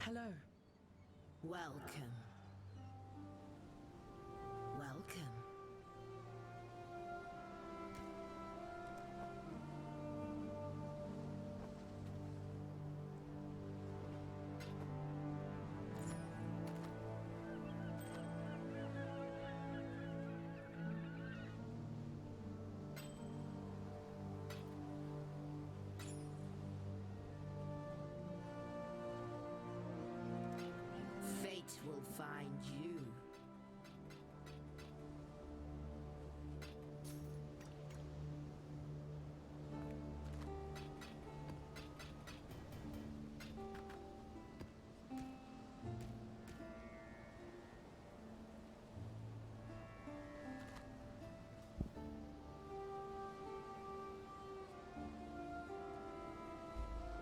Hello. Welcome. Welcome. Fate will find you.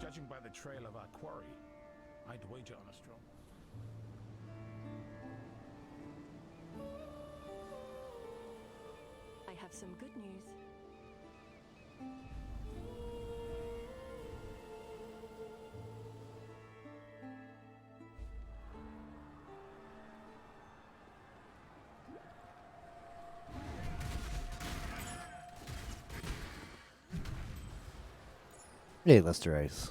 Judging by the trail of our quarry, I'd wager on a stroll. I have some good news. Hey, Lester Ice.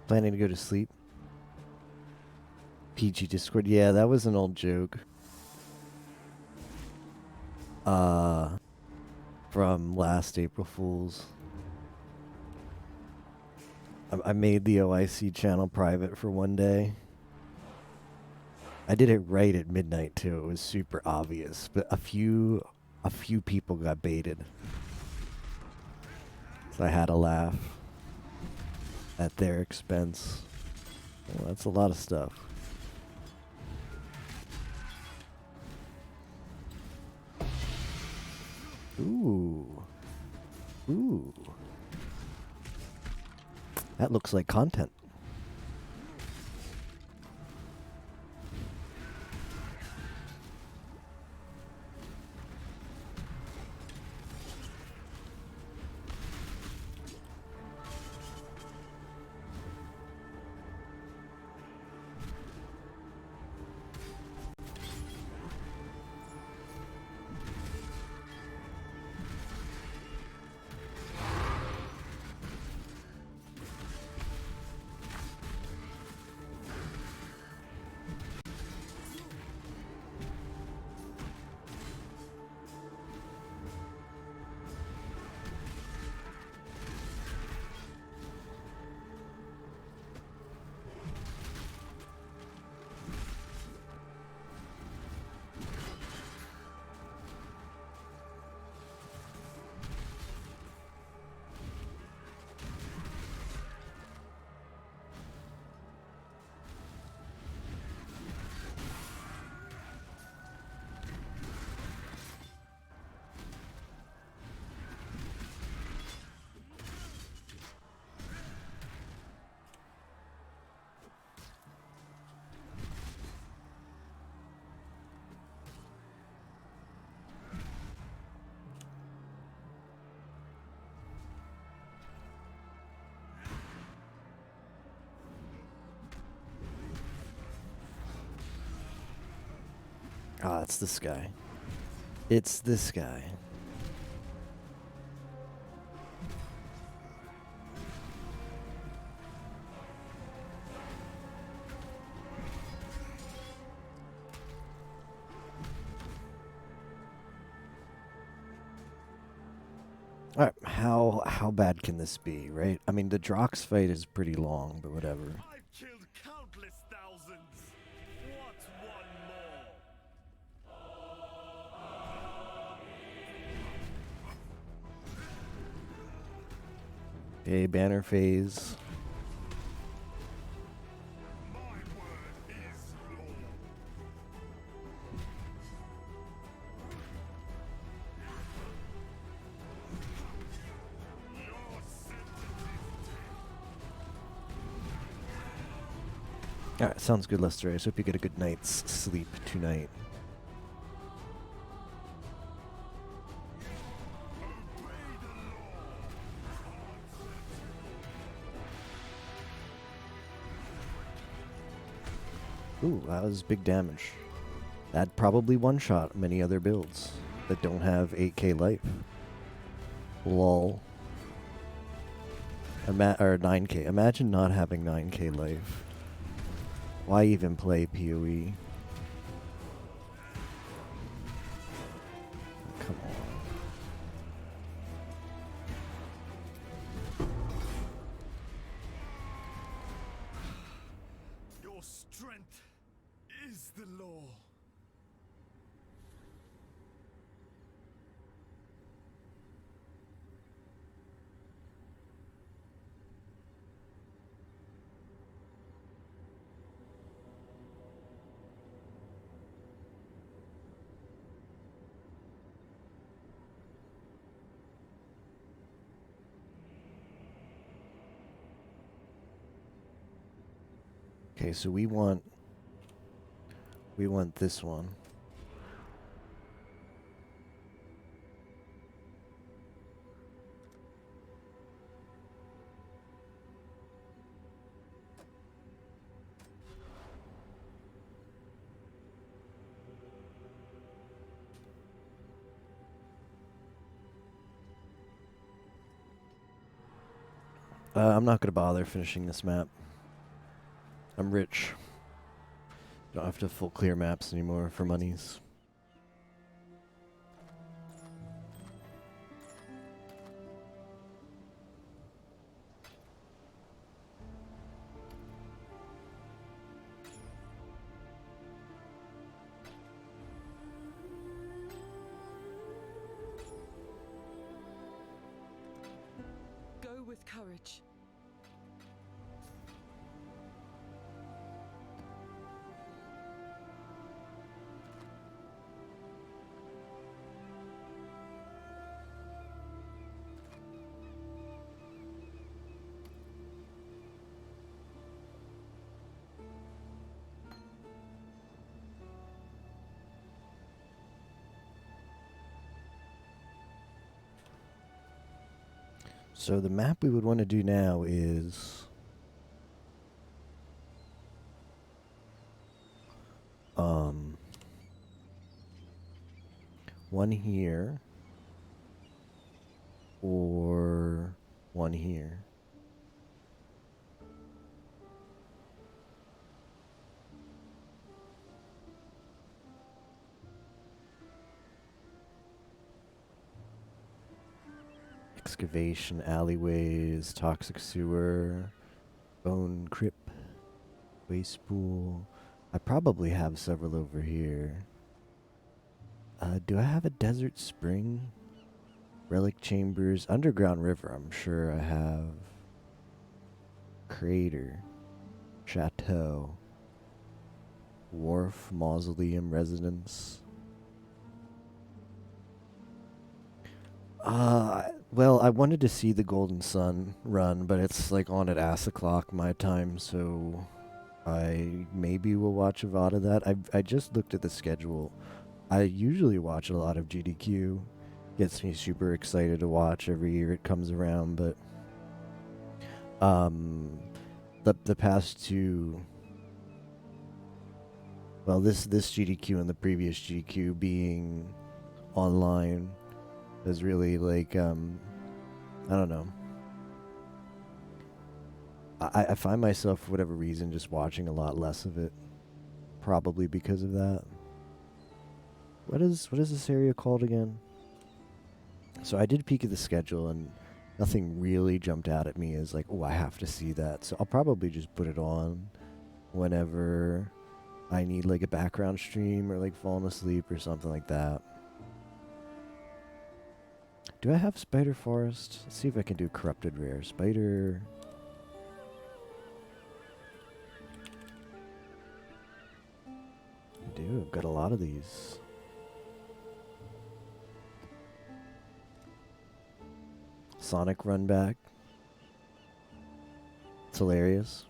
Planning to go to sleep? PG Discord. Yeah, that was an old joke. From last April Fool's. I made the OIC channel private for one day. I did it right at midnight too. It was super obvious, but a few people got baited. So I had to laugh at their expense. Well, that's a lot of stuff. Ooh. Ooh. That looks like content. Ah, it's this guy. It's this guy. All right, how bad can this be, right? I mean, the Drox fight is pretty long, but whatever. I've killed countless thousands. What's one more? Okay, banner phase. My word is law. Your sentence is Alright, sounds good, Lester. I just hope you get a good night's sleep tonight. Ooh, that was big damage. That'd probably one-shot many other builds that don't have 8k life. Lol. Or 9k. Imagine not having 9k life. Why even play PoE? Come on. your strength is the law. Okay, so we want this one. I'm not gonna bother finishing this map. I'm rich. Don't have to full clear maps anymore for monies. Go with courage. So the map we would want to do now is one here or one here. Excavation, alleyways, toxic sewer, bone crypt, waste pool. I probably have several over here. Do I have a desert spring? Relic chambers, underground river, I'm sure I have. Crater, chateau, wharf, mausoleum, residence. Well, I wanted to see the Golden Sun run, but it's like on at ass o'clock my time, so I maybe will watch a VOD of that. I just looked at the schedule. I usually watch a lot of GDQ. Gets me super excited to watch every year it comes around, but the past two, well, this GDQ and the previous GDQ being online is really like I don't know. I find myself for whatever reason just watching a lot less of it, probably because of that. What is this area called again? So I did peek at the schedule and nothing really jumped out at me as like, oh, I have to see that. So I'll probably just put it on whenever I need like a background stream or like falling asleep or something like that. Do I have Spider Forest? Let's see if I can do Corrupted Rare. Spider. I do. I've got a lot of these. Sonic Run Back. It's hilarious.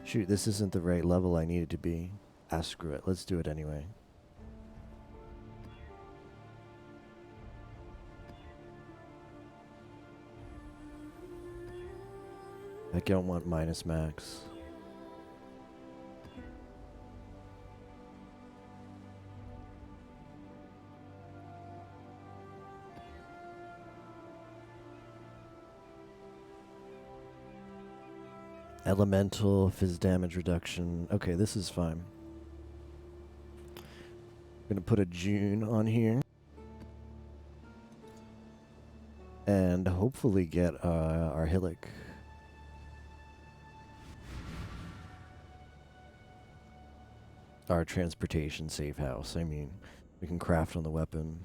Shoot, this isn't the right level I need it to be. Ah, screw it. Let's do it anyway. I don't want minus max. Elemental, fizz damage reduction. Okay, this is fine. I'm gonna put a June on here. And hopefully get our Hillock. Our transportation safe house. I mean, we can craft on the weapon.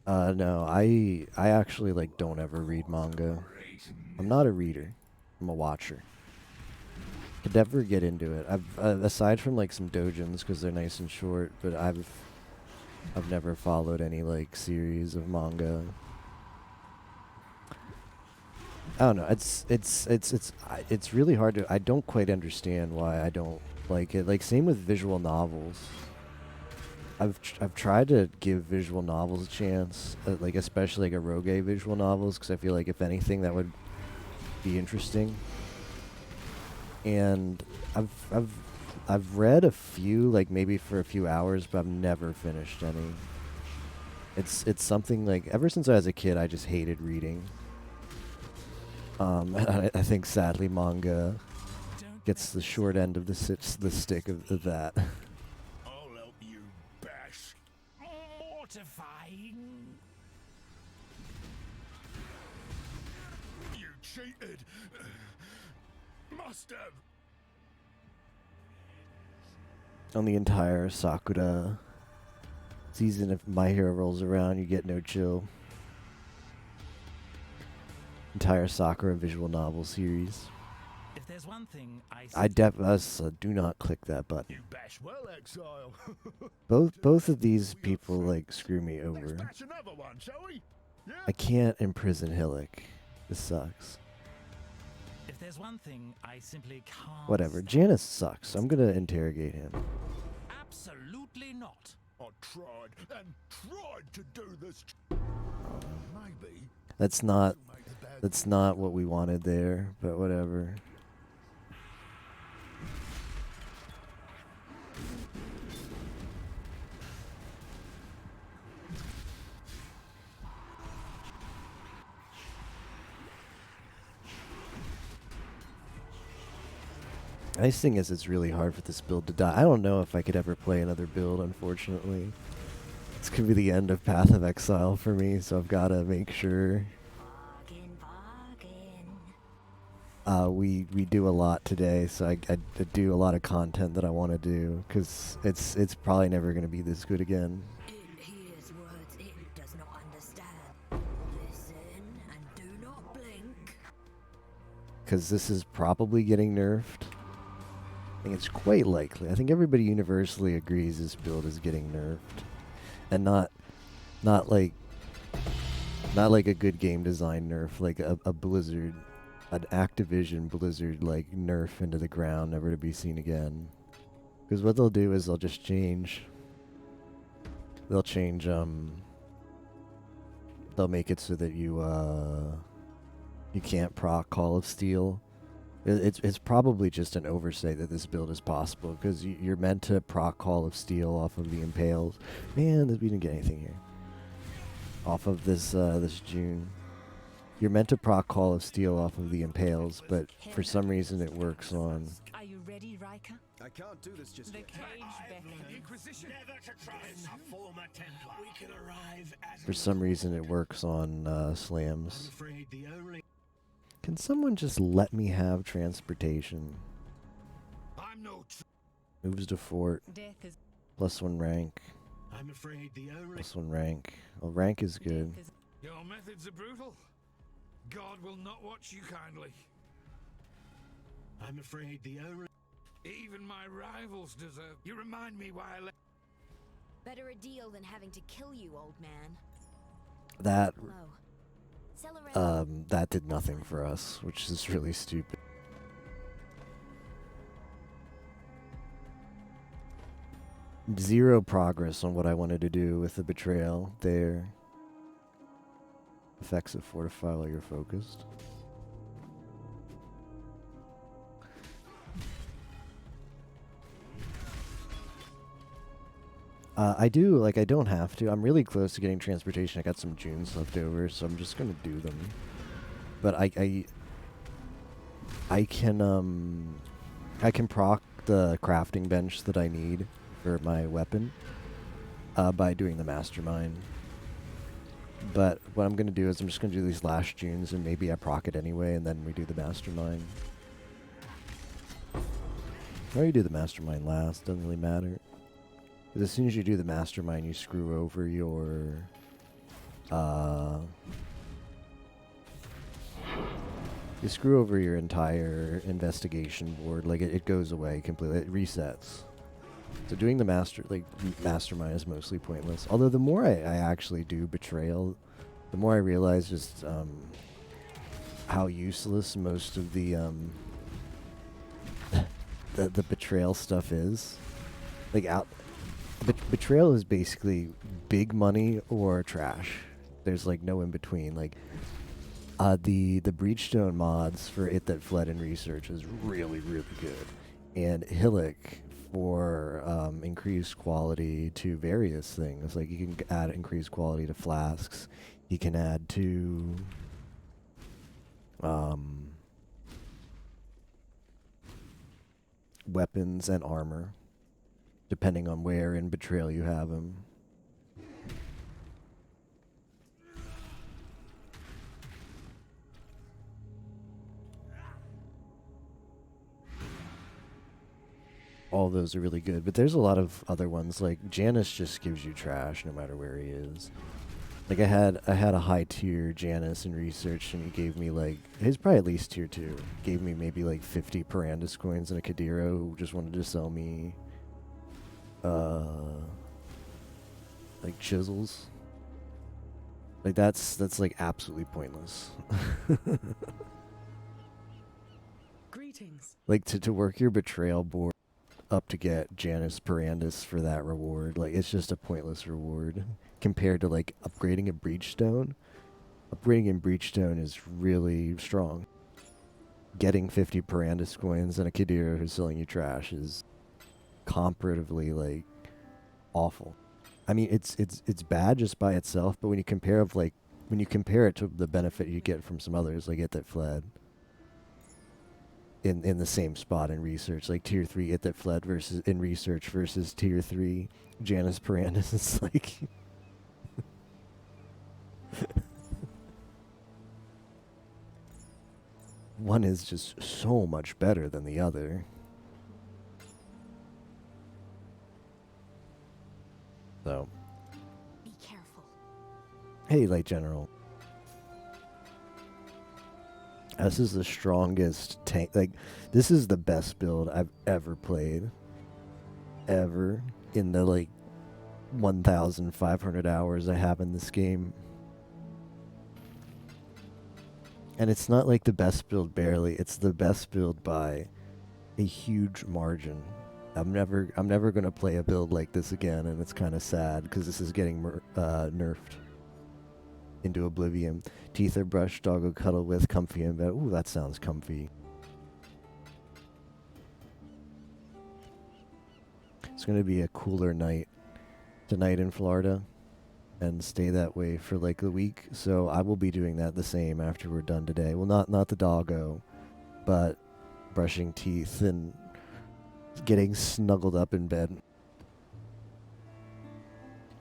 No, I actually like don't ever read manga. I'm not a reader. I'm a watcher. Could never get into it. I've aside from like some dojins because they're nice and short, but I've never followed any like series of manga. I don't know. It's really hard to. I don't quite understand why I don't like it. Like same with visual novels. I've tried to give visual novels a chance, like especially like eroge visual novels, because I feel like if anything that would be interesting. And I've read a few, like maybe for a few hours, but I've never finished any. It's something like ever since I was a kid, I just hated reading. I think sadly manga gets the short end of the stick of that. I'll help you, Bash. Mortifying. You cheated. Must have. On the entire Sakura season, if My Hero rolls around, you get no chill. Entire Sakura visual novel series. If there's one thing I do not click that button. You bash well, exile. Both of these people like screw me over. Let's bash another one, shall we? Yeah. I can't imprison Hillock. This sucks. If there's one thing I simply can't. Whatever. Janus sucks. I'm gonna interrogate him. Absolutely not. I tried and tried to do this. Maybe. That's not what we wanted there, but whatever. Nice thing is it's really hard for this build to die. I don't know if I could ever play another build, unfortunately. This could be the end of Path of Exile for me, so I've got to make sure. We do a lot today, so I do a lot of content that I want to do, because it's probably never going to be this good again. It hears words it does not understand. Listen and do not blink. Because this is probably getting nerfed. I think it's quite likely. I think everybody universally agrees this build is getting nerfed, and not like a good game design nerf, like a Blizzard, an Activision Blizzard like nerf into the ground, never to be seen again. Because what they'll do is they'll just change. They'll change. They'll make it so that you can't proc Call of Steel. It's probably just an oversight that this build is possible, because you're meant to proc Call of Steel off of the Impales. Man, we didn't get anything here. Off of this June. You're meant to proc Call of Steel off of the Impales, but for some reason it works on... Are you ready, Riker? I can't do this just The yet. cage beckons. Inquisition. Never to trust a former Templar. We can arrive at. For some reason it works on slams. Afraid the only. Can someone just let me have transportation? I'm no. Moves to fort. Death is +1 rank. I'm afraid the only +1 rank. Well, rank is good. death is Your methods are brutal. God will not watch you kindly. I'm afraid the only Even my rivals deserve. You remind me why I left. Better a deal than having to kill you, old man. That Hello. Sell around. that did nothing for us, which is really stupid. Zero progress on what I wanted to do with the betrayal there. Effects that fortify while you're focused. I do, like, I don't have to. I'm really close to getting transportation. I got some Junes left over, so I'm just gonna do them. But I can proc the crafting bench that I need for my weapon by doing the mastermind. But what I'm gonna do is I'm just gonna do these last Junes, and maybe I proc it anyway, and then we do the mastermind. Or you do the mastermind last, doesn't really matter. As soon as you do the mastermind, you screw over your entire investigation board. Like it goes away completely. It resets. So doing the mastermind is mostly pointless. Although the more I actually do betrayal, the more I realize just how useless most of the the betrayal stuff is. Like betrayal is basically big money or trash. There's like no in between. Like the Breachstone mods for It That Fled in Research is really good, and Hillock for increased quality to various things. Like you can add increased quality to flasks. You can add to weapons and armor, depending on where in Betrayal you have them. All those are really good, but there's a lot of other ones. Like Janus just gives you trash no matter where he is. Like I had a high tier Janus in research, and he gave me like, he's probably at least tier 2. Gave me maybe like 50 Parandus coins and a Kadira who just wanted to sell me like chisels. Like that's like absolutely pointless. greetings. Like to work your betrayal board up to get Janus Parandus for that reward, like it's just a pointless reward compared to like upgrading a Breachstone. Upgrading in Breachstone is really strong. Getting 50 Parandus coins and a Kadira who's selling you trash is comparatively like awful. I mean, it's bad just by itself, but when you compare it to the benefit you get from some others, like It That Fled, in the same spot in research, like tier 3 It That Fled versus in research versus tier 3 Janus Parandus, it's like one is just so much better than the other. So, Be careful. hey, Light General. This is the strongest tank. Like, this is the best build I've ever played. Ever. In the, like, 1,500 hours I have in this game. And it's not like the best build barely. It's the best build by a huge margin. I'm never going to play a build like this again, and it's kind of sad because this is getting nerfed into oblivion. Teeth are brushed, doggo cuddle with, comfy in bed. Ooh, that sounds comfy. It's going to be a cooler night tonight in Florida and stay that way for like a week. So I will be doing that the same after we're done today. Well, not the doggo, but brushing teeth and getting snuggled up in bed.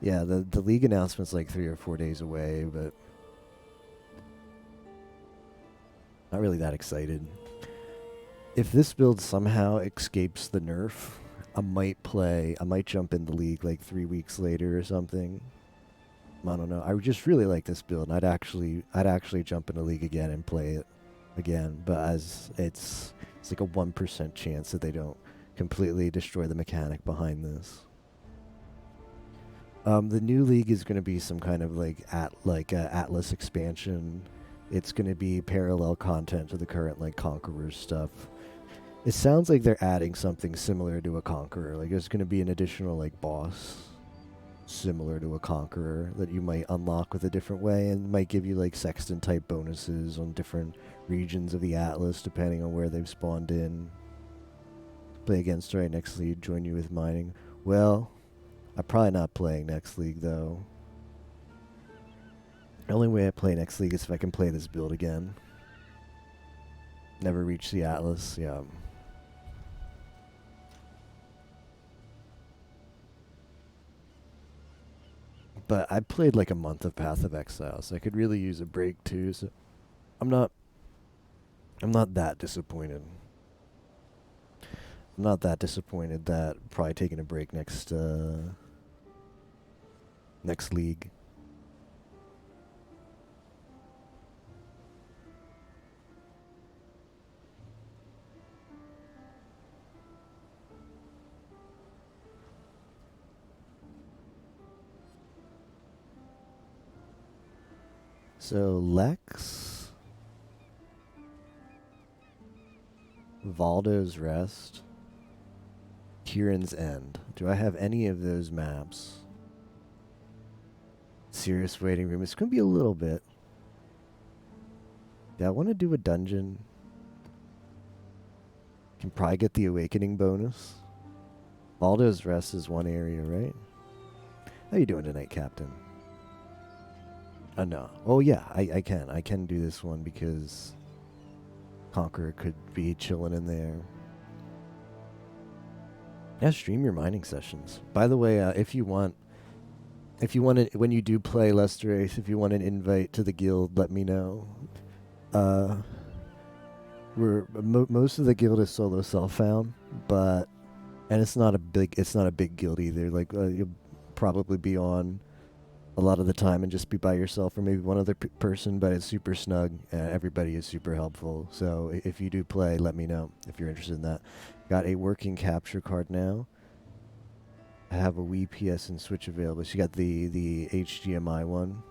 Yeah, the league announcement's like 3 or 4 days away, but not really that excited. If this build somehow escapes the nerf, I might jump in the league like 3 weeks later or something. I don't know. I just really like this build, and I'd actually jump in the league again and play it again. But as it's like a 1% chance that they don't completely destroy the mechanic behind this. The new league is going to be some kind of like Atlas expansion. It's going to be parallel content to the current like Conqueror stuff. It sounds like they're adding something similar to a Conqueror. Like there's going to be an additional like boss similar to a Conqueror that you might unlock with a different way, and might give you like Sexton type bonuses on different regions of the Atlas depending on where they've spawned in. Play against right next league, join you with mining. Well, I'm probably not playing next league though. The only way I play next league is if I can play this build again. Never reach the Atlas, yeah. But I played like a month of Path of Exile, so I could really use a break too. So I'm not that disappointed. I'm not that disappointed that probably taking a break next league. So Lex, Valdo's Rest, Kieran's End. Do I have any of those maps? Serious Waiting Room. It's going to be a little bit. Yeah, I want to do a dungeon. Can probably get the Awakening bonus. Valdo's Rest is one area, right? How you doing tonight, Captain? No. Oh yeah, I can. I can do this one because Conqueror could be chilling in there. Yeah, stream your mining sessions. By the way, if you want when you do play Lester Ace, if you want an invite to the guild, let me know. Most of the guild is solo self-found, and it's not a big guild either. Like you'll probably be on a lot of the time and just be by yourself or maybe one other person, but it's super snug and everybody is super helpful. So if you do play, let me know if you're interested in that. Got a working capture card now. I have a Wii, PS, and Switch available. So you got the HDMI one.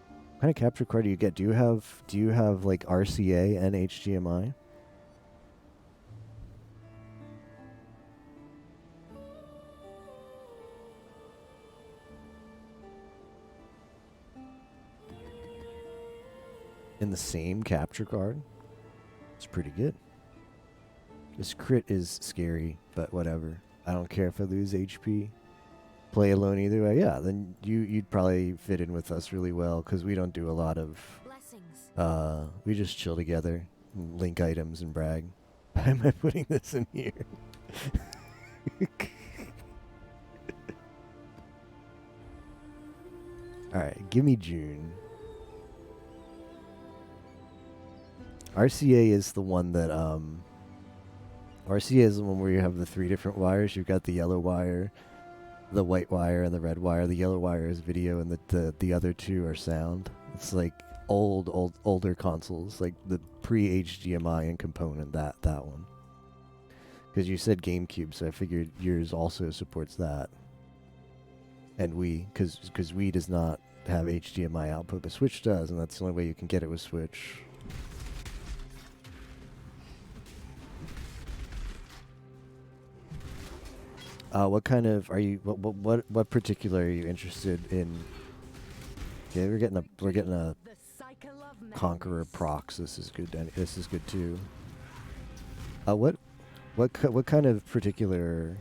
What kind of capture card do you get? Do you have like RCA and HDMI? In the same capture card? It's pretty good. This crit is scary, but whatever. I don't care if I lose HP. Play alone either way. Yeah, then you'd probably fit in with us really well because we don't do a lot of. We just chill together, link items, and brag. Why am I putting this in here? All right, give me June. RCA is the one that RCA is the one where you have the 3 different wires. You've got the yellow wire, the white wire, and the red wire. The yellow wire is video, and the other 2 are sound. It's like older consoles, like the pre-HDMI and component. That one. Because you said GameCube, so I figured yours also supports that. And Wii, because Wii does not have HDMI output, but Switch does, and that's the only way you can get it with Switch. What kind of are you? What particular are you interested in? Yeah, we're getting a Conqueror procs. This is good. This is good too. What kind of particular?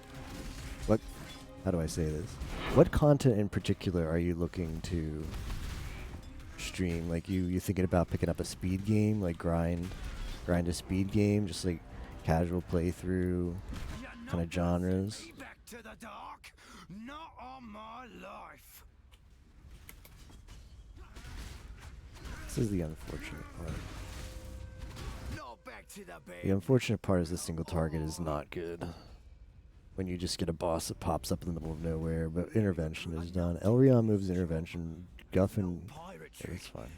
How do I say this? What content in particular are you looking to stream? Like you thinking about picking up a speed game, like grind a speed game, just like casual playthrough kind of genres. To the dark? Not on my life. This is the unfortunate part. Not back to the bed. The unfortunate part is the single target is not good. when you just get a boss that pops up in the middle of nowhere, but intervention is done. Elrion moves intervention. Guffin, it's fine.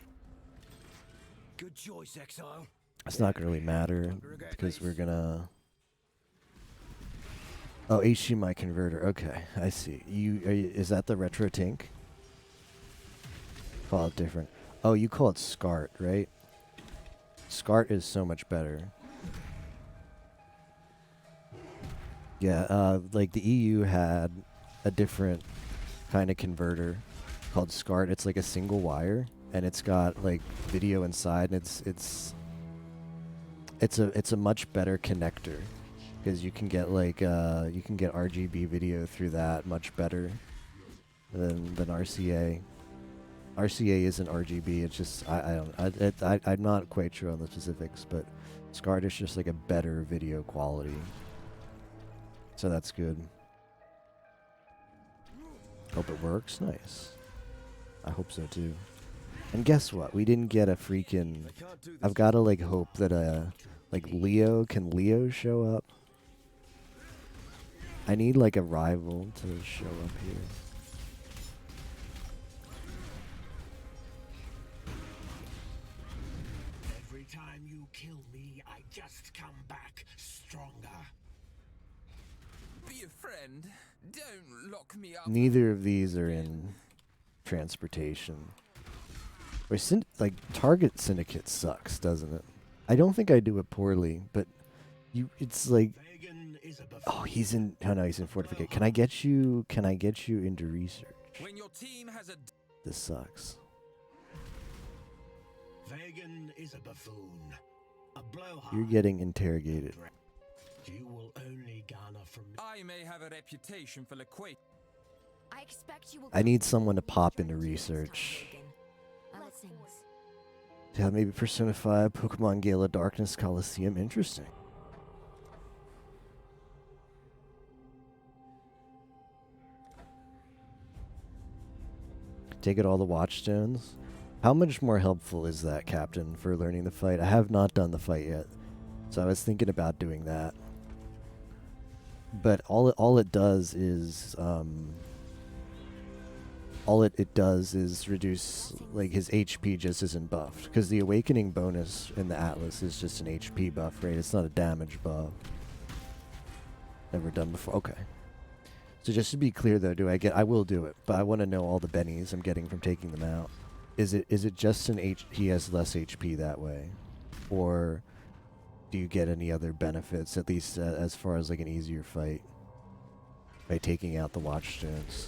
Good choice, Exile. It's not gonna really matter because we're gonna. Oh, HDMI converter. Okay, I see. Is that the retro tank? Call it different. Oh, you call it SCART, right? SCART is so much better. Yeah, like the EU had a different kind of converter called SCART. It's like a single wire, and it's got like video inside, and it's a much better connector because you can get like you can get RGB video through that much better than RCA. RCA isn't RGB. It's just I'm not quite sure on the specifics, but SCART is just like a better video quality. So that's good. Hope it works. Nice. I hope so too. And guess what? We didn't get a freaking. I've got to like hope that like Leo. Can Leo show up? I need like a rival to show up here. Every time you kill me, I just come back stronger. Be a friend. Don't lock me up. Neither of these are in transportation. Or like Target Syndicate sucks, doesn't it? I don't think I do it poorly, but it's like, oh, he's in. Oh no, he's in fortificate. Can I get you? Can I get you into research? When your team has a This sucks. Vegan is a buffoon. A blowhard. You're getting interrogated. You will only garner from me. I may have a reputation for liquid. I expect you will. I need someone to pop into research. Blessings. Yeah, maybe Persona 5, Pokemon Gala Darkness Coliseum. Interesting. Take it all the Watchstones. How much more helpful is that, Captain, for learning the fight? I have not done the fight yet, so I was thinking about doing that. But all it does is reduce like his HP just isn't buffed, because the awakening bonus in the Atlas is just an HP buff, right? It's not a damage buff. Never done before. Okay. So just to be clear though, I will do it, but I want to know all the bennies I'm getting from taking them out. Is it just he has less HP that way, or do you get any other benefits, at least as far as like an easier fight, by taking out the Watchstones?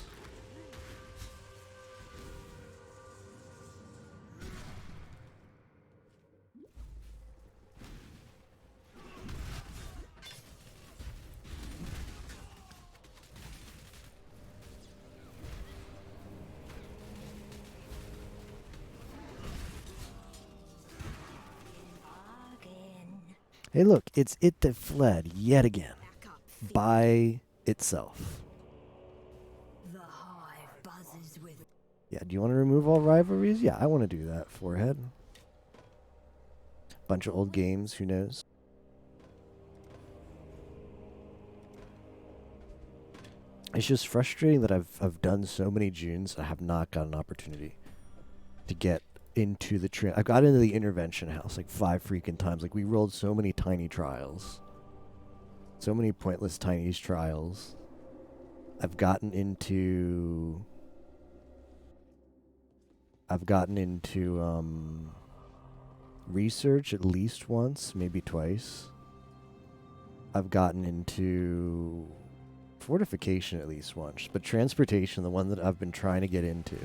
Hey look, it's it that fled yet again. By itself. The hive buzzes with. Yeah, do you want to remove all rivalries? Yeah, I want to do that. Forehead. Bunch of old games, who knows? It's just frustrating that I've done so many Junes, I have not got an opportunity to get into the I got into the intervention house like 5 freaking times. Like we rolled so many tiny trials. So many pointless tiny trials. I've gotten into research at least once, maybe twice. I've gotten into fortification at least once, but transportation, the one that I've been trying to get into.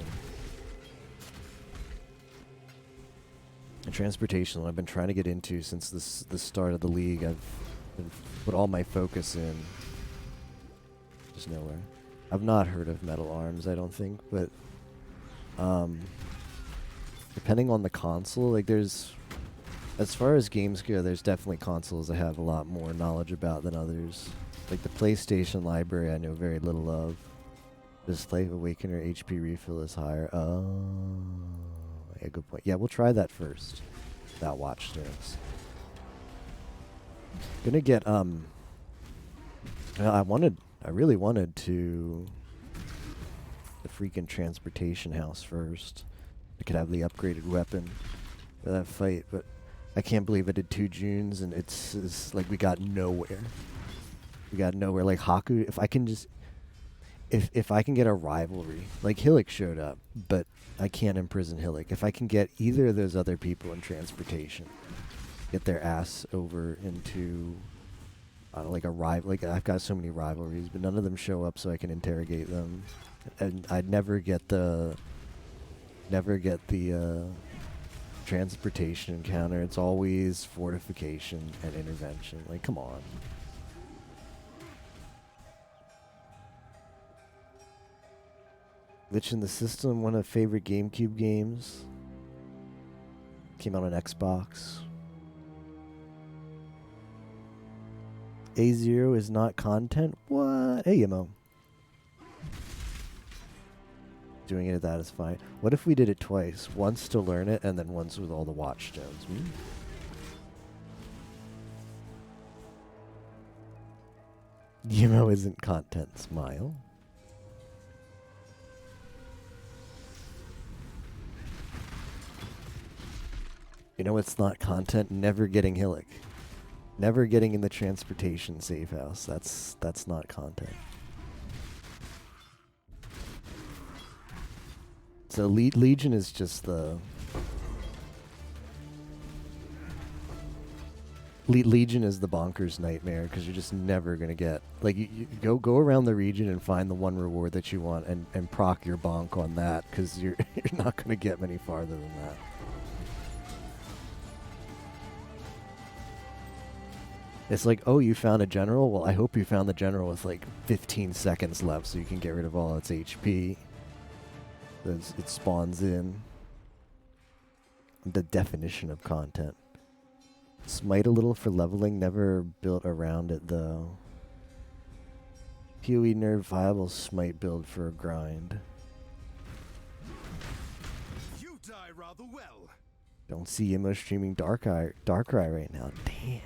And transportation, I've been trying to get into since the start of the league. I've been put all my focus in. Just nowhere. I've not heard of Metal Arms, I don't think, but depending on the console, like there's, as far as games go, there's definitely consoles I have a lot more knowledge about than others. Like the PlayStation library I know very little of. Display Awakener HP refill is higher. Oh. Yeah, good point. Yeah, we'll try that first. That Watchstones. Gonna get I wanted I really wanted to the freaking transportation house first. I could have the upgraded weapon for that fight, but I can't believe I did 2 Junes and it's like we got nowhere. We got nowhere. Like Haku, if I can just if I can get a rivalry, like Hillick showed up, but I can't imprison Hillick. If I can get either of those other people in transportation, get their ass over into like a rival. Like I've got so many rivalries, but none of them show up, so I can interrogate them. And I'd never get the transportation encounter. It's always fortification and intervention. Like, come on. Glitch in the System, one of favorite GameCube games. Came out on Xbox. A0 is not content? What? Hey, Imo. Doing it at that is fine. What if we did it twice? Once to learn it, and then once with all the watchstones? Imo isn't content, smile. You know what's not content? Never getting Hillick. Never getting in the transportation safe house. That's not content. So Legion is just the... Legion is the bonkers nightmare, because you're just never going to get... Like, you go around the region and find the one reward that you want and proc your bonk on that, because you're not going to get many farther than that. It's like, oh, you found a general? Well, I hope you found the general with like 15 seconds left so you can get rid of all its HP. It spawns in. The definition of content. Smite a little for leveling, never built around it though. PoE nerd viable smite build for a grind. You die rather well. Don't see Imo streaming Darkrai right now. Damn.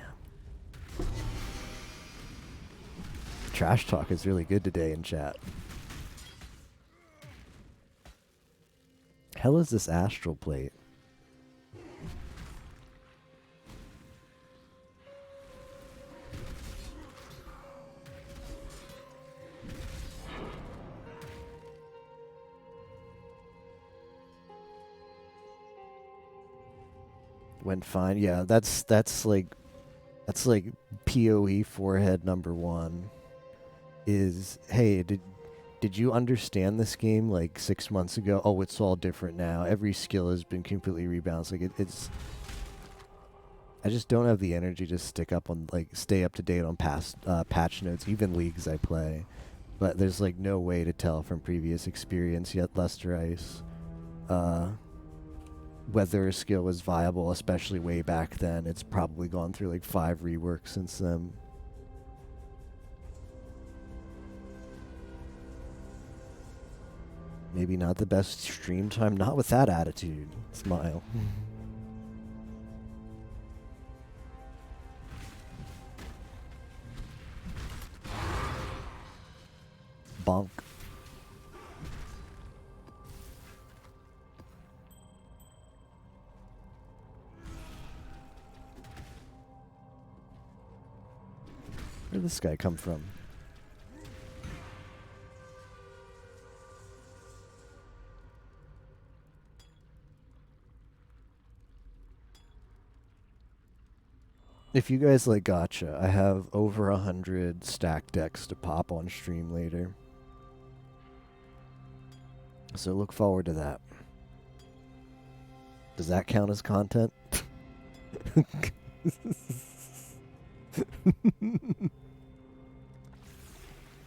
Trash talk is really good today in chat. Hell is this astral plate? Went fine. Yeah, that's like PoE forehead number 1 is, hey, did you understand this game like 6 months ago? Oh, it's all different now. Every skill has been completely rebalanced. Like it's I just don't have the energy to stay up to date on past patch notes, even leagues I play. But there's like no way to tell from previous experience yet, Lester Ice, whether a skill was viable, especially way back then. It's probably gone through like 5 reworks since then. Maybe not the best stream time. Not with that attitude. Smile. Bonk. Where did this guy come from? If you guys like gacha, I have over 100 stack decks to pop on stream later. So look forward to that. Does that count as content?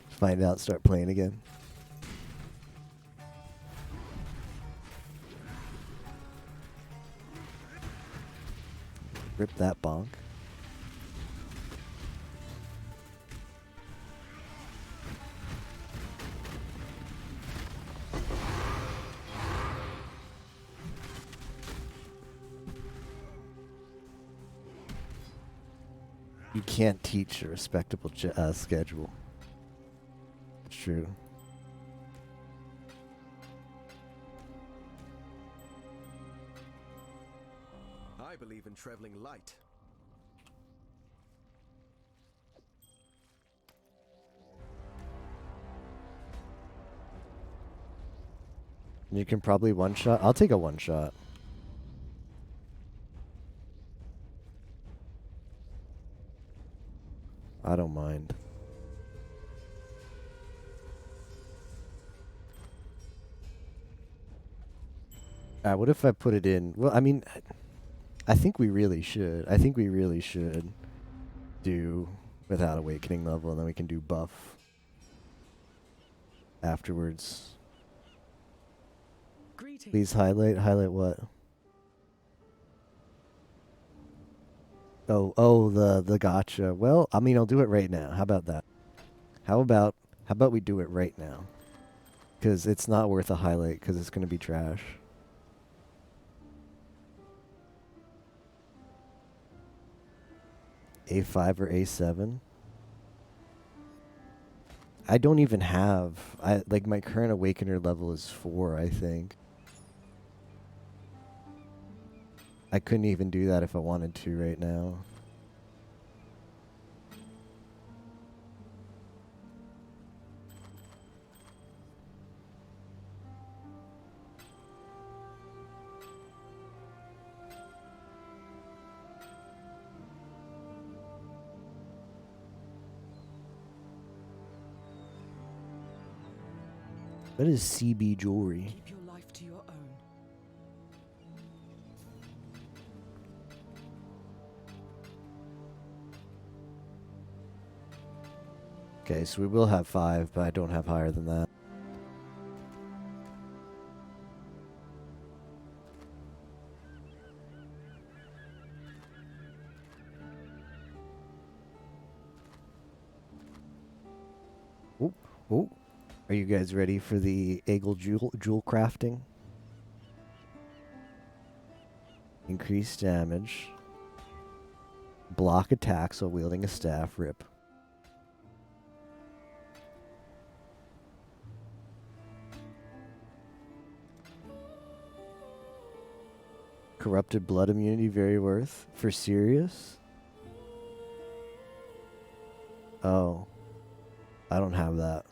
Find out, start playing again. Rip that bonk. You can't teach a respectable schedule. true. I believe in traveling light. You can probably one-shot. I'll take a one-shot. I don't mind. What if I put it in? Well, I mean, I think we really should. I think we really should do without awakening level, and then we can do buff afterwards. Greetings. Please highlight. Highlight what? Oh, the gotcha. Well, I mean, I'll do it right now. How about that? How about we do it right now? Because it's not worth a highlight because it's going to be trash. A5 or A7? I don't even have... like, my current Awakener level is 4, I think. I couldn't even do that if I wanted to right now. That is CB jewelry. Keep your life to your own. Okay, so we will have 5, but I don't have higher than that. Oh, oh. Are you guys ready for the Eagle jewel crafting? Increased damage. Block attacks while wielding a staff. Rip. Corrupted blood immunity, very worth. For serious? Oh. I don't have that.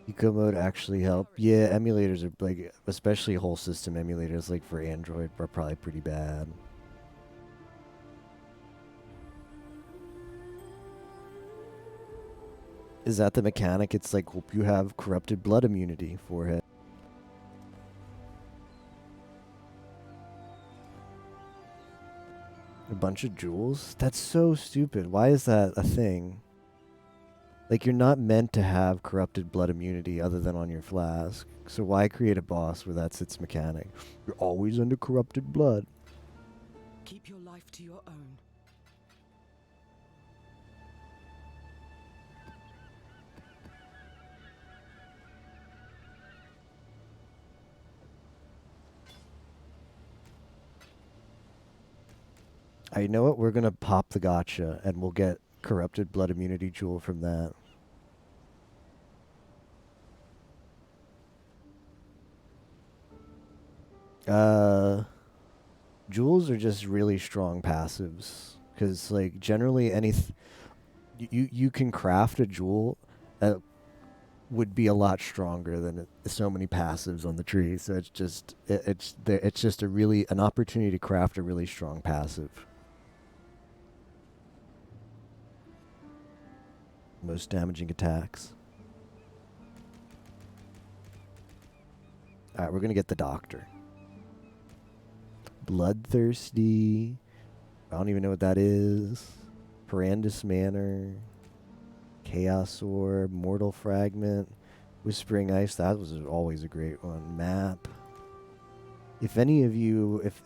Eco mode actually help. Yeah, emulators are like, especially whole system emulators like for Android are probably pretty bad. Is that the mechanic? It's like, hope you have corrupted blood immunity for it. A bunch of jewels? That's so stupid. Why is that a thing? Like, you're not meant to have corrupted blood immunity other than on your flask. So why create a boss where that's its mechanic? You're always under corrupted blood. Keep your life to your own. I know what, we're going to pop the gotcha, and we'll get corrupted blood immunity jewel from that. Jewels are just really strong passives. Because, like, generally you can craft a jewel that would be a lot stronger than so many passives on the tree. So it's just, it's just an opportunity to craft a really strong passive. Most damaging attacks. Alright, we're gonna get the doctor. Bloodthirsty. I don't even know what that is. Parandus Manor. Chaos Orb. Mortal Fragment. Whispering Ice. That was always a great one. Map. If any of you, if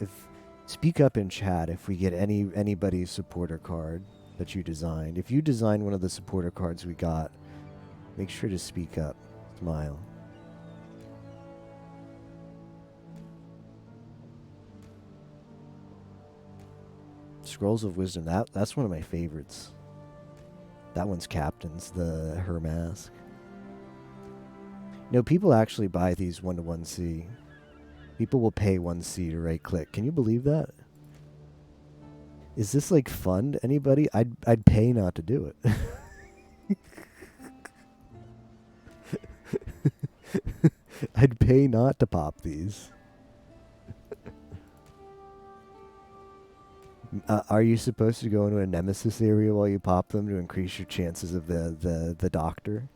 speak up in chat if we get anybody's supporter card that you designed. If you designed one of the supporter cards we got, make sure to speak up. Smile. Scrolls of Wisdom. That's one of my favorites. That one's Captain's, her mask. No, people actually buy these 1-to-1C. People will pay 1C to right click. Can you believe that? Is this like fun to anybody? I'd pay not to do it. I'd pay not to pop these. Are you supposed to go into a nemesis area while you pop them to increase your chances of the doctor?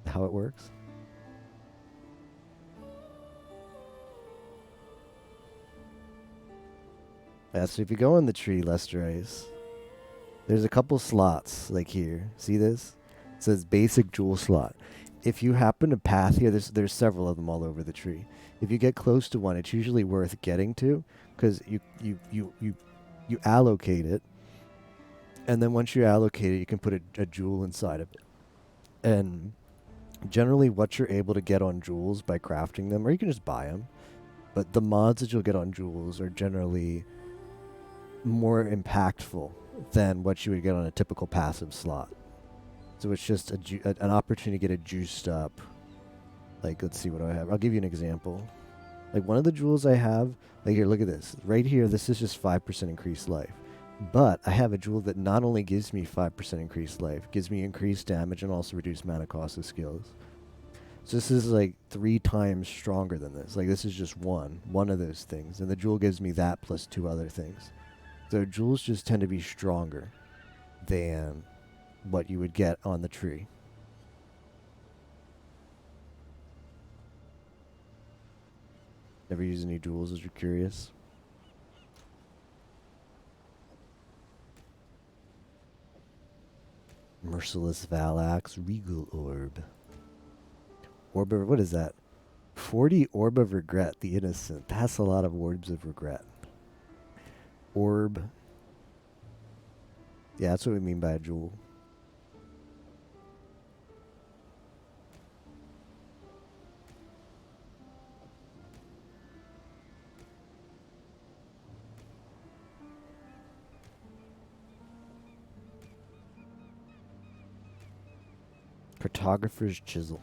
How it works? Yeah, so if you go on the tree, Lesterize, there's a couple slots, like here. See this? It says basic jewel slot. If you happen to path here, there's several of them all over the tree. If you get close to one, it's usually worth getting to, because you allocate it, and then once you allocate it, you can put a jewel inside of it. And generally what you're able to get on jewels by crafting them, or you can just buy them, but the mods that you'll get on jewels are generally more impactful than what you would get on a typical passive slot. So it's just an opportunity to get a juiced up. Like, let's see what I have. I'll give you an example. Like, one of the jewels I have, like here, look at this. Right here, this is just 5% increased life. But I have a jewel that not only gives me 5% increased life, gives me increased damage and also reduced mana cost of skills. So this is like 3 times stronger than this. Like, this is just one of those things. And the jewel gives me that plus 2 other things. So jewels just tend to be stronger than what you would get on the tree. Never use any jewels as you're curious? Merciless Valax, Regal Orb. Orb of, what is that? 40 Orb of Regret, the Innocent. That's a lot of Orbs of Regret. Orb. Yeah, that's what we mean by a jewel. Cartographer's Chisel.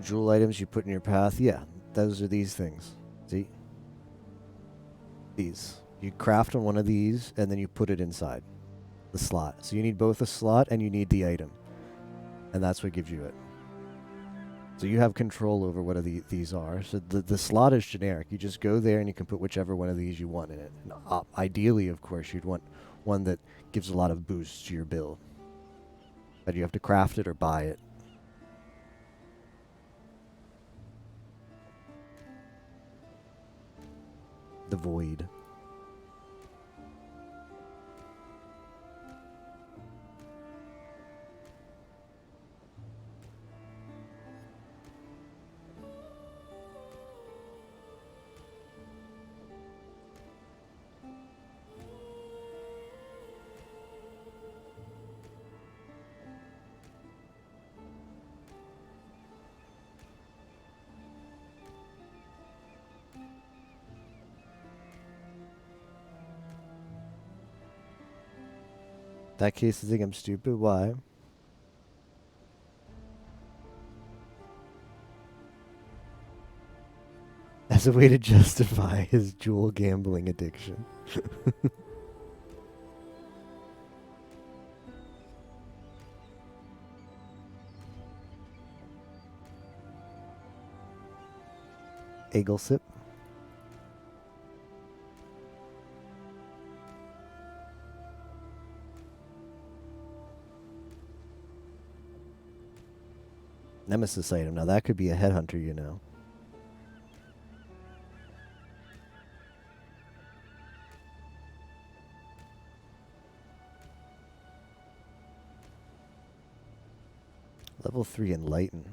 Jewel items you put in your path. Yeah, those are these things. See? These. You craft on one of these, and then you put it inside the slot. So you need both a slot and you need the item. And that's what gives you it. So you have control over what these are. So the slot is generic. You just go there and you can put whichever one of these you want in it. And, ideally, of course, you'd want one that gives a lot of boosts to your build. But you have to craft it or buy it. The Void. That case, I think I'm stupid. Why? As a way to justify his jewel gambling addiction. Egglesip. Nemesis item. Now that could be a headhunter, you know. Level 3 Enlighten.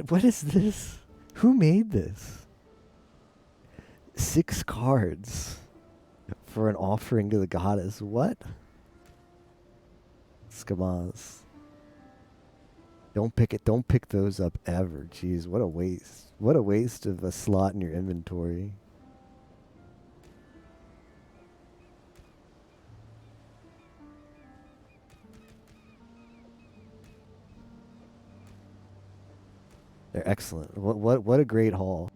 What is this? Who made this? 6 cards for an offering to the goddess. What? Skamaz. Don't pick it. Don't pick those up ever. Jeez, what a waste. What a waste of a slot in your inventory. They're excellent. What a great haul.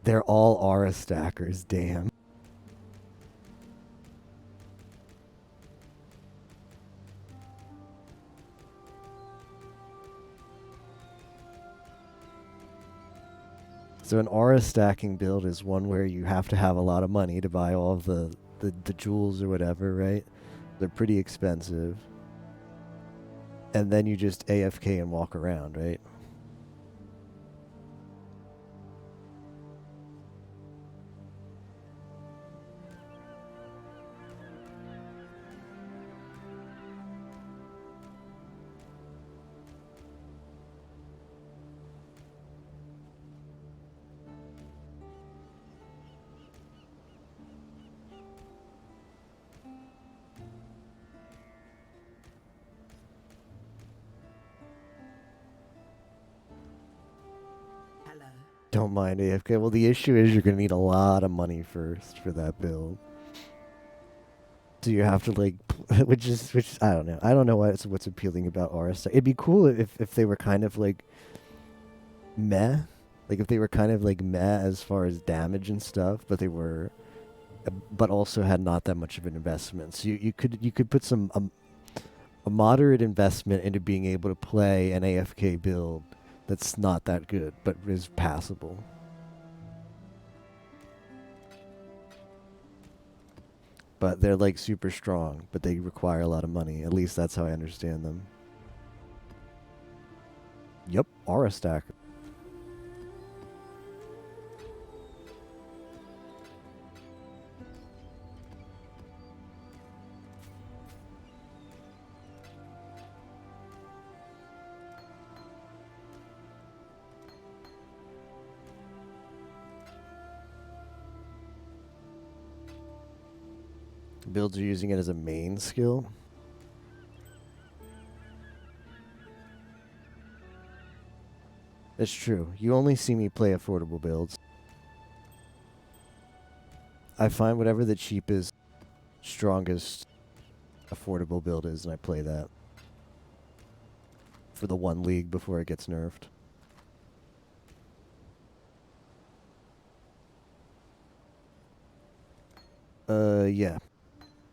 They're all aura stackers, damn. So an aura stacking build is one where you have to have a lot of money to buy all of the jewels or whatever, right? They're pretty expensive. And then you just AFK and walk around, right? Don't mind AFK. Well, the issue is you're going to need a lot of money first for that build. So you have to like, which I don't know. I don't know what's appealing about RS. It'd be cool if they were kind of like meh, like if they were kind of like meh as far as damage and stuff, but they were, but also had not that much of an investment. So you could put some a moderate investment into being able to play an AFK build that's not that good, but is passable. But they're like super strong, but they require a lot of money. At least that's how I understand them. Yep, Aura Stacker. Builds are using it as a main skill. It's true. You only see me play affordable builds. I find whatever the cheapest, strongest, affordable build is, and I play that. For the one league before it gets nerfed. Yeah.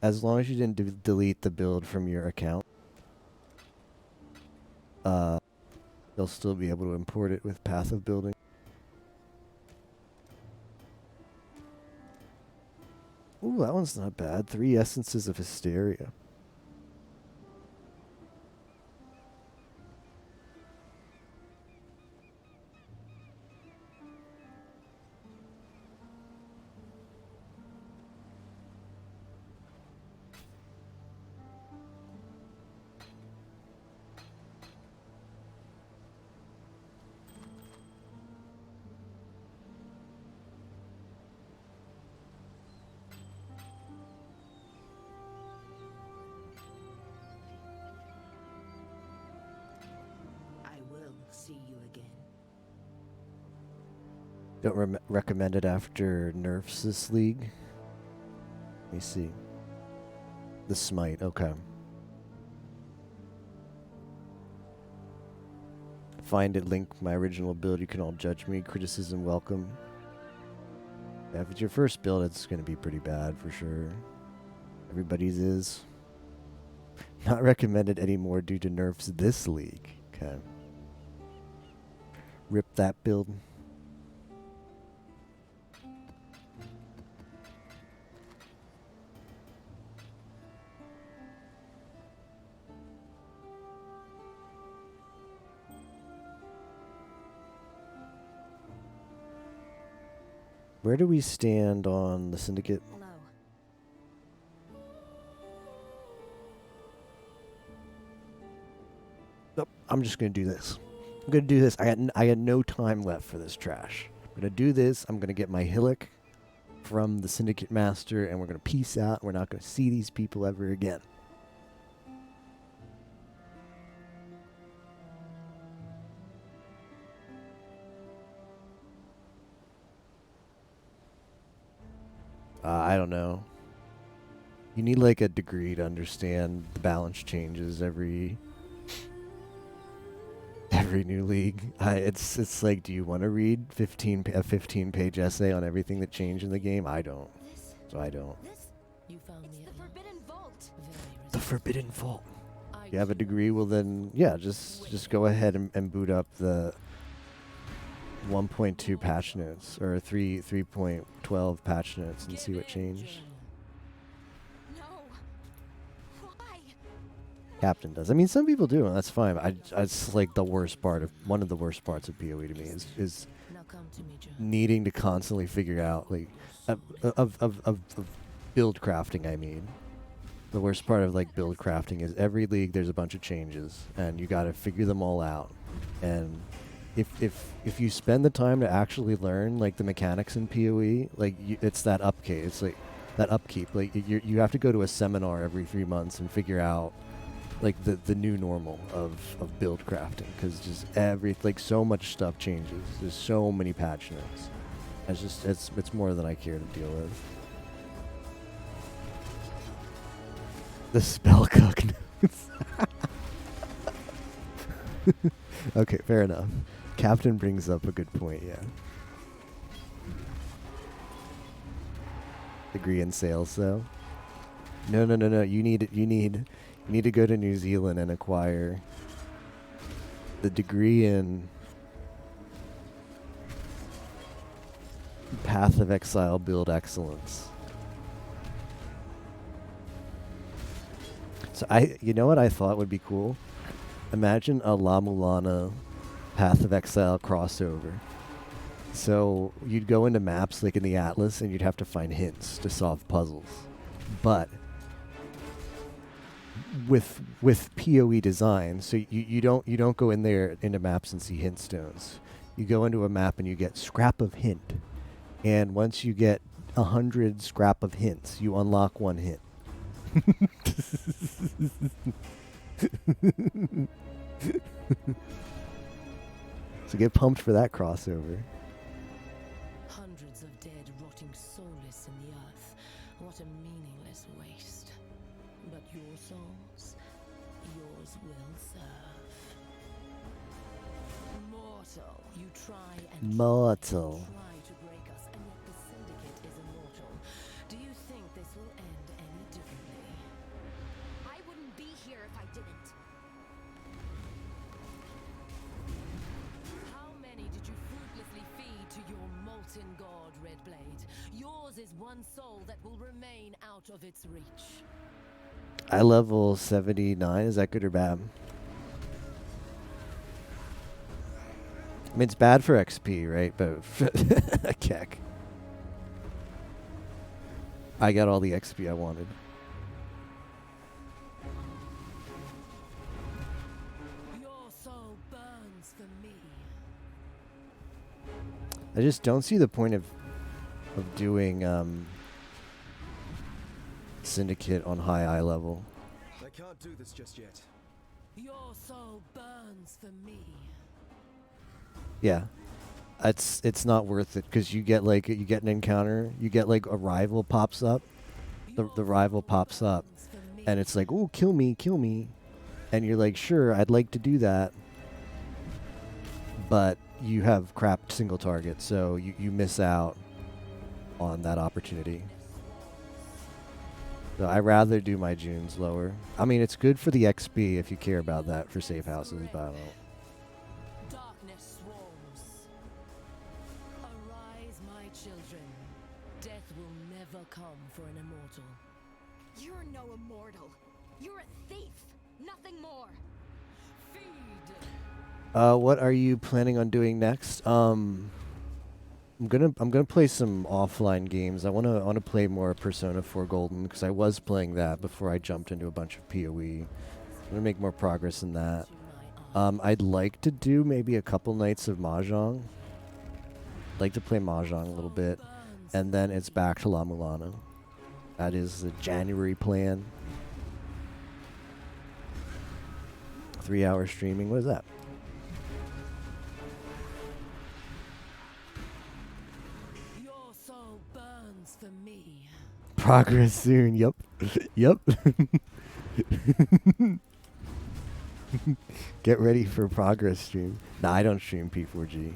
As long as you didn't delete the build from your account, they'll still be able to import it with Path of Building. Ooh, that one's not bad. 3 Essences of Hysteria. Don't recommend it after nerfs this league. Let me see. The Smite, okay. Find it, link my original build. You can all judge me. Criticism welcome. Yeah, if it's your first build, it's going to be pretty bad for sure. Everybody's is. Not recommended anymore due to nerfs this league. Okay. Rip that build. Where do we stand on the Syndicate? Hello. Nope, I'm just gonna do this. I'm gonna do this. I had no time left for this trash. I'm gonna do this. I'm gonna get my hillock from the Syndicate Master, and we're gonna peace out. We're not gonna see these people ever again. I don't know. You need like a degree to understand the balance changes every new league. It's like, do you want to read a 15-page essay on everything that changed in the game? I don't. This. So I don't. This. You found It's me the at last. Forbidden Vault. Very The Forbidden Vault. I You have a too degree? Well then, yeah, just go ahead and boot up the 1.2 patch notes or 3.12 patch notes and see what changed. No. Why? Captain does. I mean, some people do, and that's fine. It's like the worst part of one of the worst parts of PoE to me is Now come to me, Joe. needing to constantly figure out like of build crafting. I mean, the worst part of like build crafting is every league there's a bunch of changes, and you got to figure them all out. And if you spend the time to actually learn like the mechanics in PoE, like it's that upkeep. It's like that upkeep. Like you have to go to a seminar every 3 months and figure out like the new normal of build crafting, because just like so much stuff changes. There's so many patch notes. It's more than I care to deal with. The spell cook notes. Okay, fair enough. Captain brings up a good point, yeah. Degree in sales, though. No. You need to go to New Zealand and acquire the degree in Path of Exile Build Excellence. So you know what I thought would be cool? Imagine a La Mulana Path of Exile crossover. So you'd go into maps like in the Atlas and you'd have to find hints to solve puzzles. But with PoE design, so you don't go in there into maps and see hint stones. You go into a map and you get scrap of hint. And once you get 100 scrap of hints, you unlock one hint. So get pumped for that crossover. Hundreds of dead rotting soulless in the earth. What a meaningless waste. But your souls, yours will serve. Mortal, you try and Mortal. try to break us, and yet the Syndicate is immortal. Do you think this will end any differently? I wouldn't be here if I didn't. How many did you fruitlessly feed to your molten god, Redblade? Yours is one soul that will remain out of its reach. I level 79. Is that good or bad? I mean, it's bad for XP, right? But Keck. I got all the XP I wanted. Your soul burns for me. I just don't see the point of doing Syndicate on high eye level. I can't do this just yet. Your soul burns for me. Yeah, it's not worth it, because you get an encounter, you get like a rival pops up, the rival pops up, and it's like, oh, kill me, and you're like, sure, I'd like to do that, but you have crap single target, so you miss out on that opportunity. So I rather do my Junes lower. I mean, it's good for the XP if you care about that for safe houses, but I don't. Darkness swarms. Arise, my children. Death will never come for an immortal. You're no immortal. You're a thief. Nothing more. Feed. What are you planning on doing next? I'm gonna play some offline games. I wanna play more Persona 4 Golden because I was playing that before I jumped into a bunch of PoE. I'm gonna make more progress in that. I'd like to do maybe a couple nights of Mahjong. I'd like to play Mahjong a little bit, and then it's back to La Mulana. That is the January plan. 3-hour streaming. What is that? Your soul burns for me. Progress soon. Yep. Yep. Get ready for progress stream. Nah, I don't stream P4G.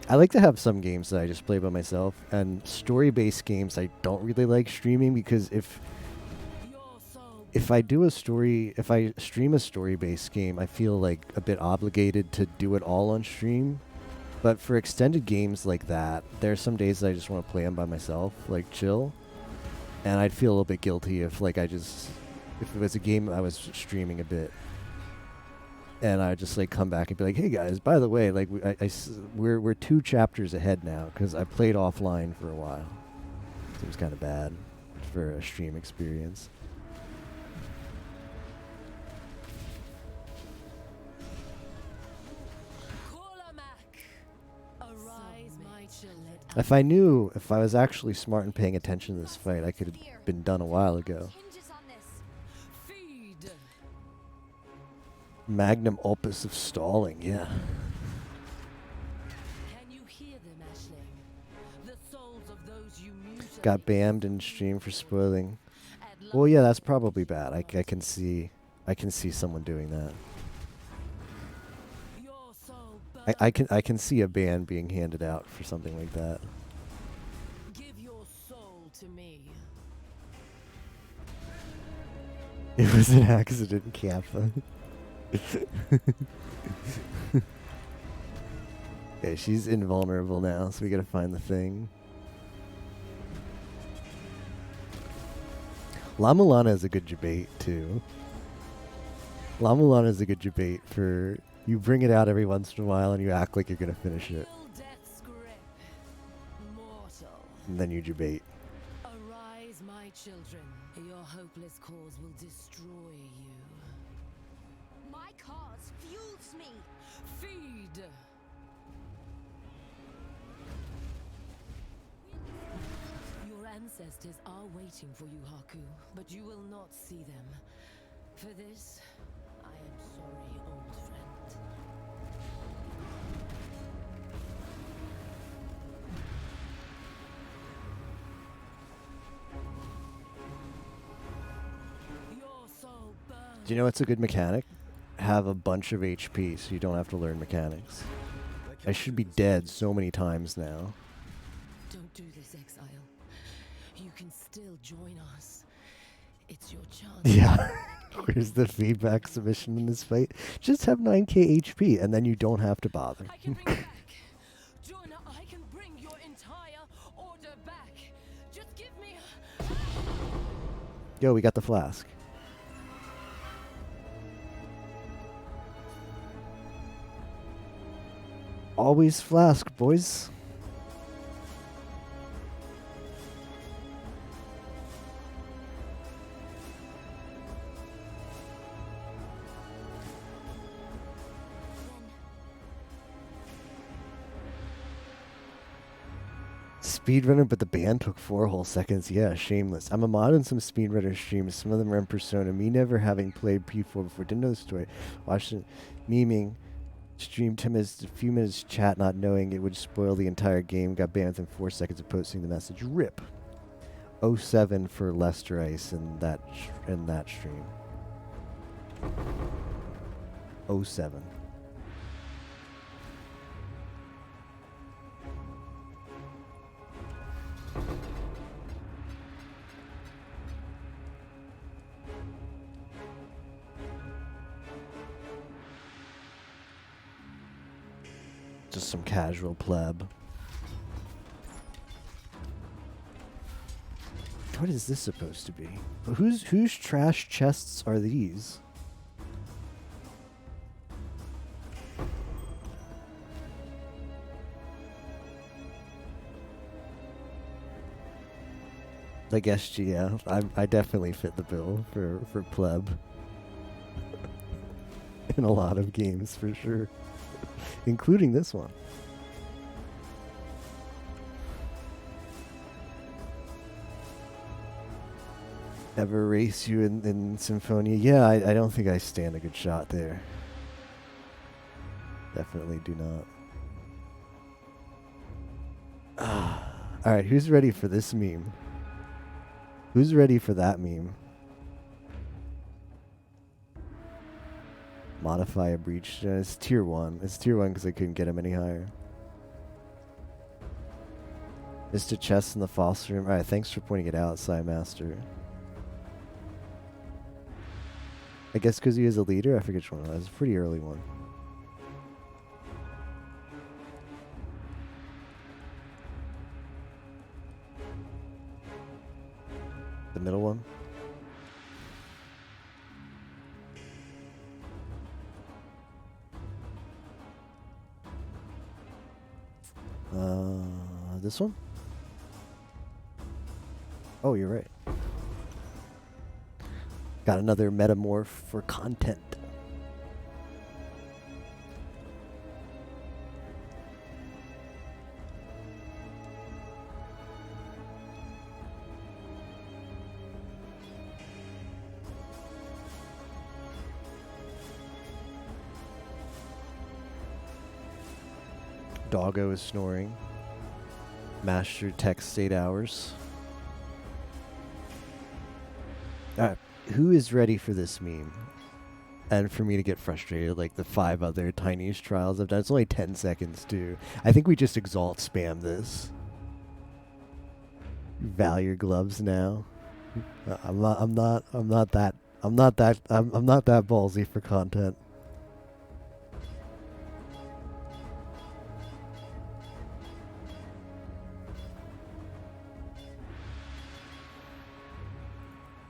I like to have some games that I just play by myself, and story-based games I don't really like streaming because if I stream a story-based game, I feel like a bit obligated to do it all on stream. But for extended games like that, there's some days that I just want to play them by myself, like chill. And I'd feel a little bit guilty if if it was a game I was streaming a bit, and I'd just like come back and be like, hey guys, by the way, like we're 2 chapters ahead now because I played offline for a while. Seems kind of bad for a stream experience. If I was actually smart and paying attention to this fight, I could have been done a while ago. Magnum opus of stalling, yeah. Can you hear them, Aisling? The souls of those you mutilated. Got banned in stream for spoiling. Well, yeah, that's probably bad. I can see someone doing that. I can see a ban being handed out for something like that. Give your soul to me. It was an accident, Kappa. Okay, she's invulnerable now, so we gotta find the thing. La Mulana is a good debate too. La Mulana is a good debate for you bring it out every once in a while and you act like you're gonna finish it. And then you debate. Arise, my children. Your hopeless cause will destroy you. My cause fuels me. Feed. Your ancestors are waiting for you, Haku, but you will not see them. For this, I am sorry, old friend. Do you know what's a good mechanic? Have a bunch of HP so you don't have to learn mechanics. I should be dead so many times now. Don't do this, Exile. You can still join us. It's your chance. Yeah. Where's the feedback submission in this fight? Just have 9k HP and then you don't have to bother. I can bring it back. Joanna, I can bring your entire order back. Just give me Yo, we got the flask. Always flask, boys. Speedrunner, but the band took 4 whole seconds. Yeah, shameless. I'm a mod in some speedrunner streams. Some of them are in Persona. Me never having played P4 before. Didn't know the story. Watched it memeing. Streamed 10 minutes, a few minutes chat, not knowing it would spoil the entire game. Got banned within 4 seconds of posting the message. RIP. 07 for Lester Ice in that stream. 07. Just some casual pleb. What is this supposed to be? Whose trash chests are these? Like SG, I definitely fit the bill for pleb. In a lot of games, for sure. Including this one. Ever race you in Symphonia? Yeah, I don't think I stand a good shot there. Definitely do not. Alright, who's ready for this meme? Who's ready for that meme? Modify a breach. It's tier 1. It's tier 1 because I couldn't get him any higher. Mr. Chess in the foster room. Alright, thanks for pointing it out, Master. I guess because he is a leader? I forget which one it was. It's a pretty early one. The middle one? This one? Oh, you're right. Got another metamorph for content. Doggo is snoring. Master text 8 hours. Alright, who is ready for this meme? And for me to get frustrated like the 5 other tiniest trials I've done. It's only 10 seconds too. I think we just exalt spam this. Val your gloves now. I'm not that ballsy for content.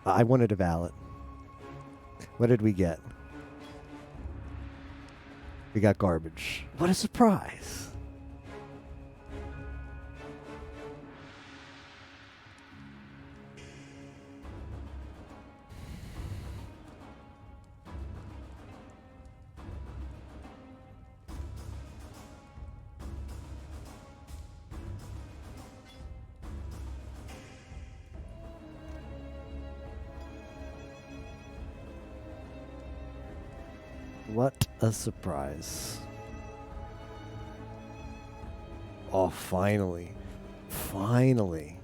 I wanted to ballot. What did we get? We got garbage. What a surprise. What a surprise. Oh, finally. Finally.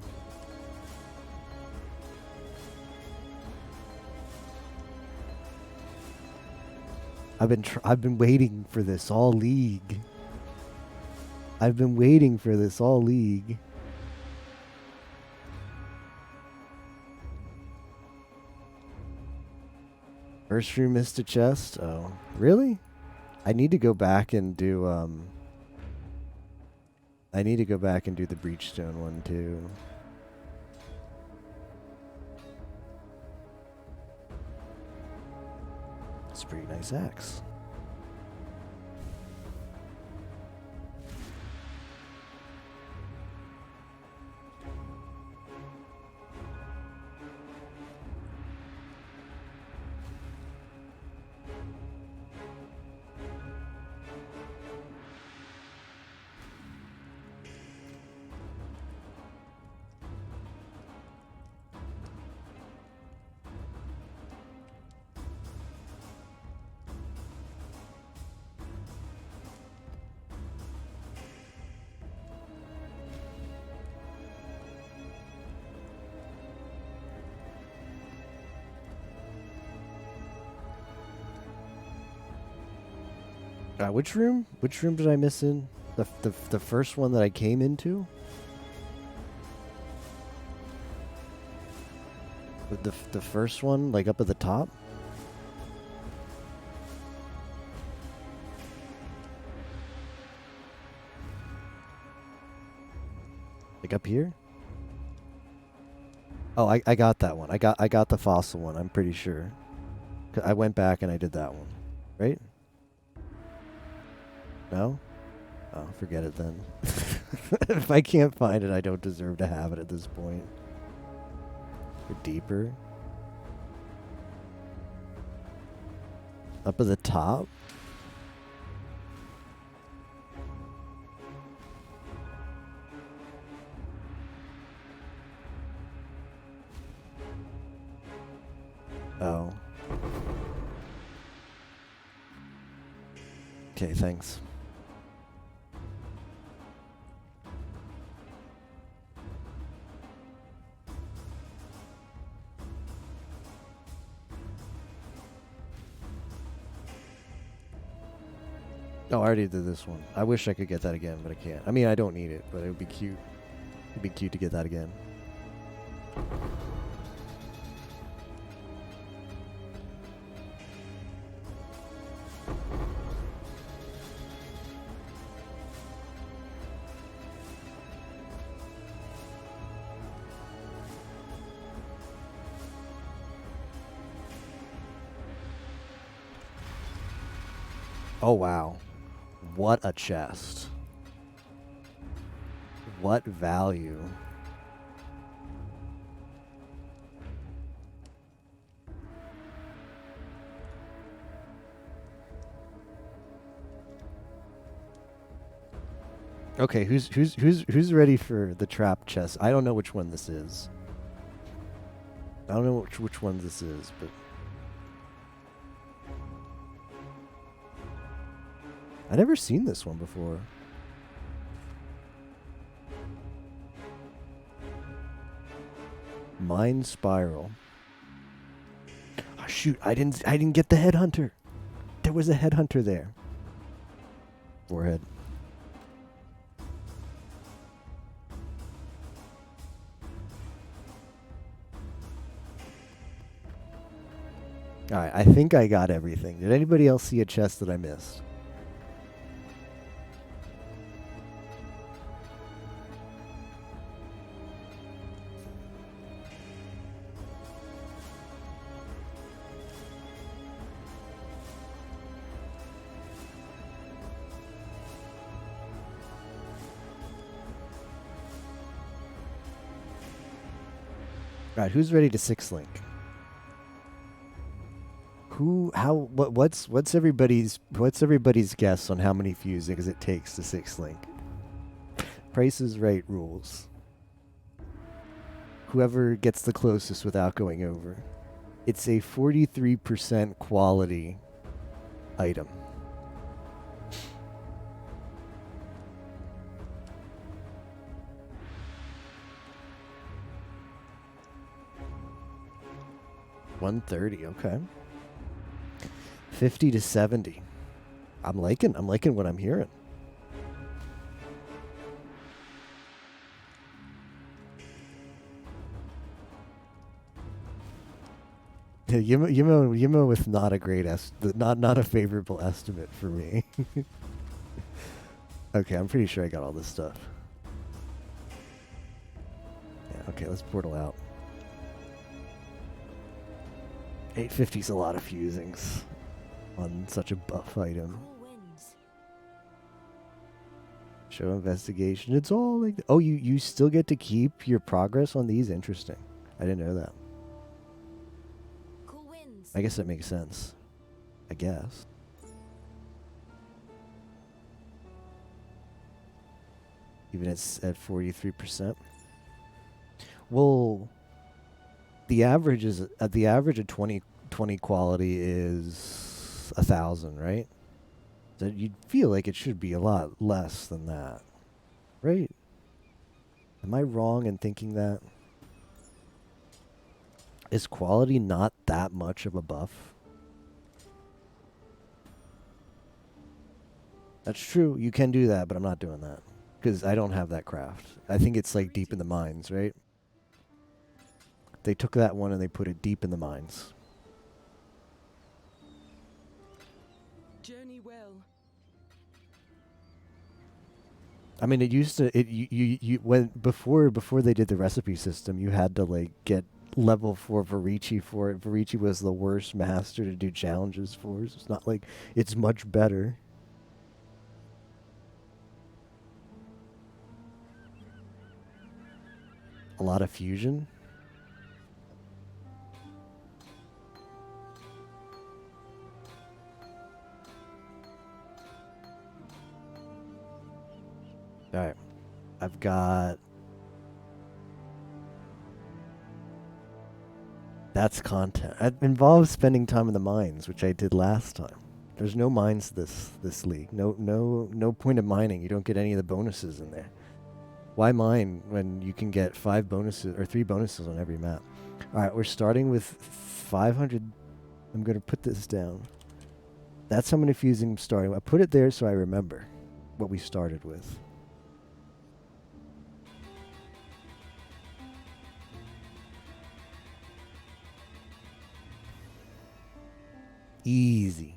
I've been waiting for this all league. I've been waiting for this all league. First room missed a chest? Oh, really? I need to go back and do, I need to go back and do the Breachstone one, too. It's a pretty nice axe. Which room? Which room did I miss in? The first one that I came into? The first one, like up at the top? Like up here? Oh, I got that one. I got the fossil one, I'm pretty sure. I went back and I did that one. Right? No? Oh, forget it then. If I can't find it, I don't deserve to have it at this point. Or deeper. Up at the top? Oh. Okay, thanks. Oh, I already did this one. I wish I could get that again, but I can't. I mean, I don't need it, but it would be cute. It'd be cute to get that again. Oh, wow. What a chest. What value. Okay, who's ready for the trap chest? I don't know which one this is. I don't know which one this is, but I never seen this one before. Mind Spiral. Oh, shoot, I didn't get the headhunter. There was a headhunter there. Forehead. Alright, I think I got everything. Did anybody else see a chest that I missed? Alright, who's ready to six link? What's everybody's guess on how many fusings it takes to six link? Price is Right rules. Whoever gets the closest without going over. It's a 43% quality item. $130, okay. 50 to 70. I'm liking what I'm hearing. Yimo with not a great not a favorable estimate for me. Okay, I'm pretty sure I got all this stuff. Yeah, okay, let's portal out. 850 is a lot of fusings on such a buff item. Show investigation. It's all like... Oh, you still get to keep your progress on these? Interesting. I didn't know that. Cool wins. I guess that makes sense. I guess. Even at 43%. Well, the average of 20 quality is 1,000, right? So you'd feel like it should be a lot less than that, right? Am I wrong in thinking that? Is quality not that much of a buff? That's true. You can do that, but I'm not doing that. Because I don't have that craft. I think it's like deep in the mines, right? They took that one and they put it deep in the mines. Journey well. I mean, it used to. Before they did the recipe system, you had to like get level 4 Varici for it. Varici was the worst master to do challenges for. So it's not like it's much better. A lot of fusion. Alright. I've got... That's content. It involves spending time in the mines, which I did last time. There's no mines this league. No point of mining. You don't get any of the bonuses in there. Why mine when you can get 5 bonuses or 3 bonuses on every map? Alright, we're starting with 500. I'm going to put this down. That's how many fusing I'm starting. I put it there so I remember what we started with. Easy.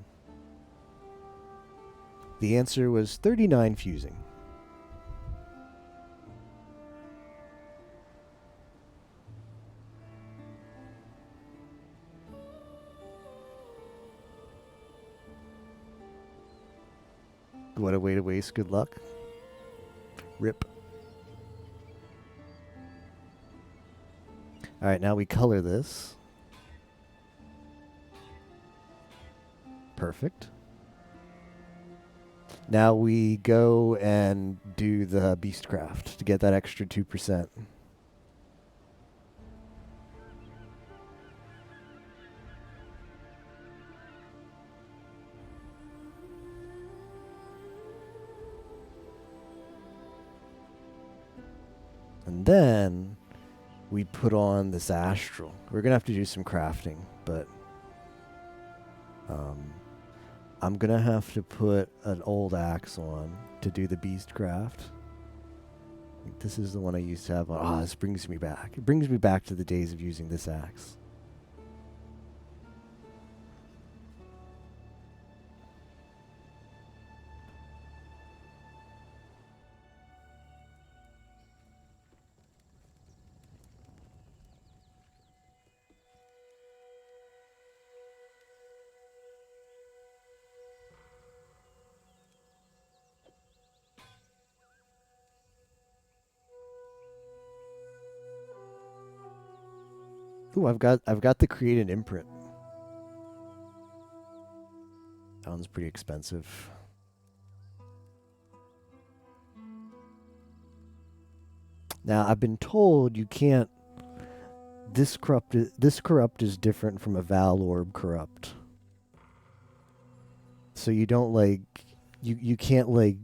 The answer was 39 fusing. What a way to waste good luck. Rip. Alright, now we color this. Perfect. Now we go and do the Beastcraft to get that extra 2%. And then we put on this Astral. We're going to have to do some crafting, but I'm going to have to put an old axe on to do the Beastcraft. This is the one I used to have on. Ah, this brings me back. It brings me back to the days of using this axe. Ooh, I've got the create an imprint. That one's pretty expensive. Now I've been told you can't. This corrupt is different from a Val Orb corrupt. So you don't like you can't like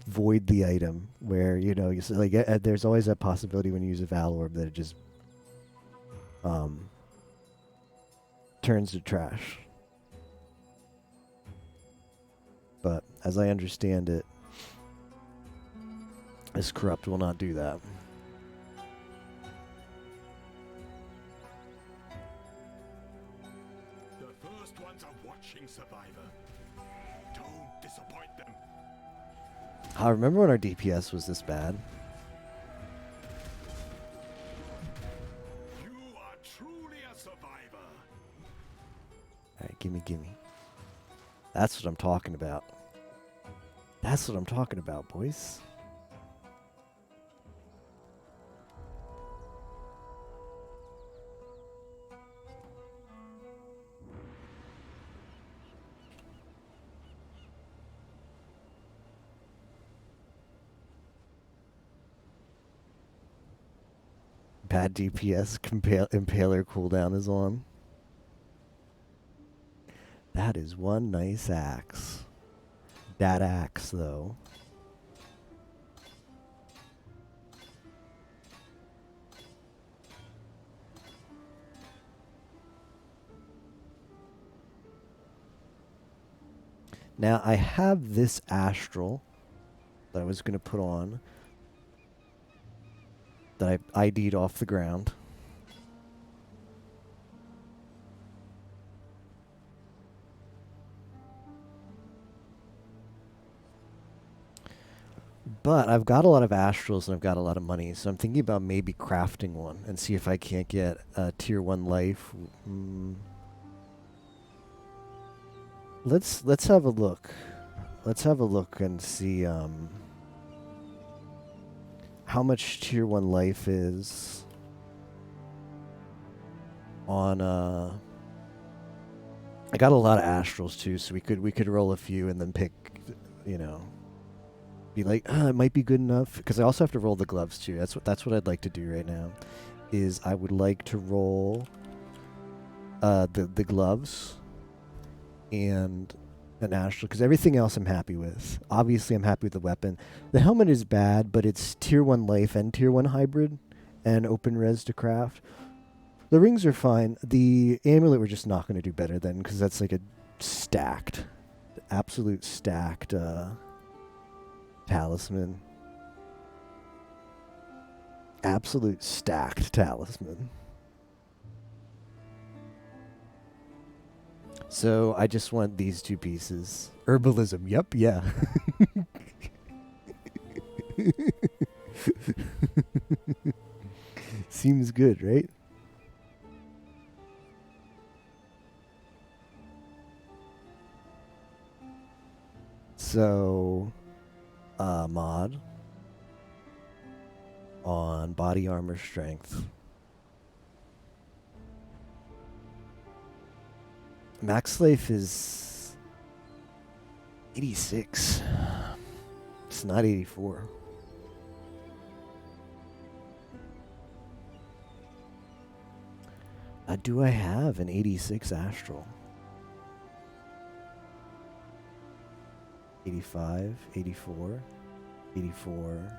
void the item where you know you like there's always that possibility when you use a Val Orb that it just turns to trash. But as I understand it, this corrupt will not do that. The first ones are watching, Survivor. Don't disappoint them. I remember when our DPS was this bad. You are truly a survivor. Alright, gimme. That's what I'm talking about. That's what I'm talking about, boys. Bad DPS impaler cooldown is on. That is one nice axe. That axe, though. Now, I have this Astral that I was going to put on that I ID'd off the ground. But I've got a lot of Astrals and I've got a lot of money, so I'm thinking about maybe crafting one and see if I can't get a tier 1 life. Let's have a look. Let's have a look and see how much tier 1 life is on I got a lot of Astrals too, so we could roll a few and then pick, you know. be like, it might be good enough, because I also have to roll the gloves too. That's what I'd like to do right now. Is I would like to roll the gloves and an astral, because everything else I'm happy with. Obviously, I'm happy with the weapon. The helmet is bad, but it's tier 1 life and tier 1 hybrid and open res to craft. The rings are fine. The amulet we're just not going to do better than, because that's like a stacked, absolute stacked talisman. Absolute stacked talisman. So I just want these 2 pieces. Herbalism, yep, yeah. Seems good, right? So, mod on body armor strength. Max life is 86. It's not 84. Do I have an 86 astral? 85, 84, 84.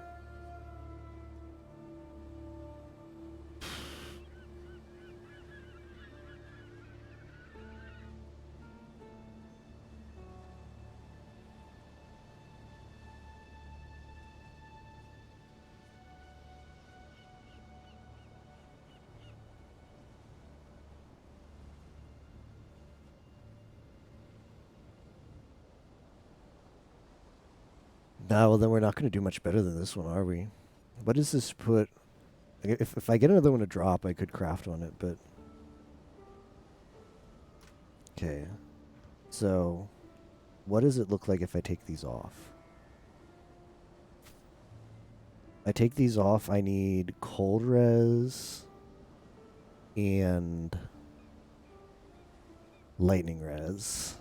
No, well then we're not going to do much better than this one, are we? What does this put? If I get another one to drop, I could craft on it, but... Okay. So, what does it look like if I take these off? I take these off, I need cold res and lightning res.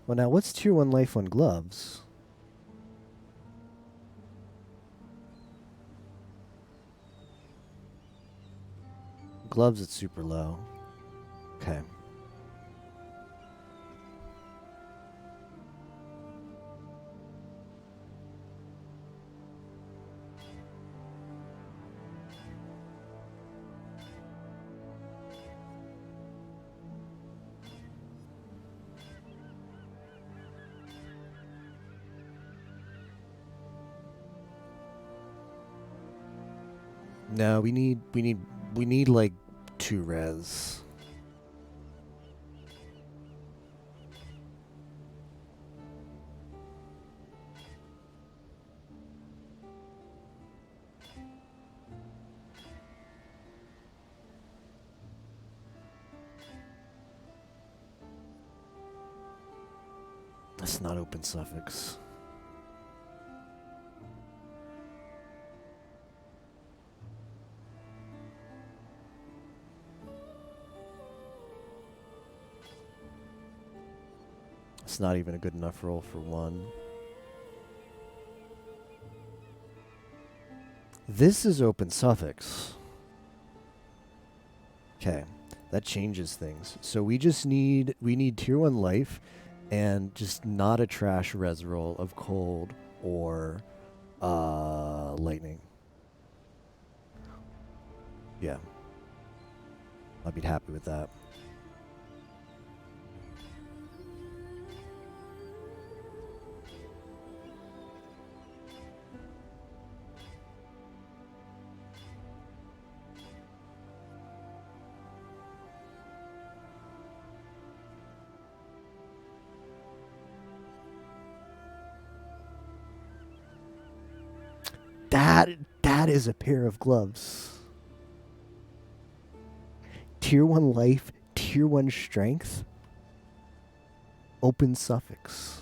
Well, now what's tier 1 life on gloves? Gloves, it's super low. Okay. No, we need like 2 res. That's not open suffix. It's not even a good enough roll for 1. This is open suffix. Okay, that changes things. So we need tier 1 life and just not a trash res roll of cold or lightning. Yeah. I'd be happy with that. That is a pair of gloves. Tier 1 life, tier 1 strength, open suffix.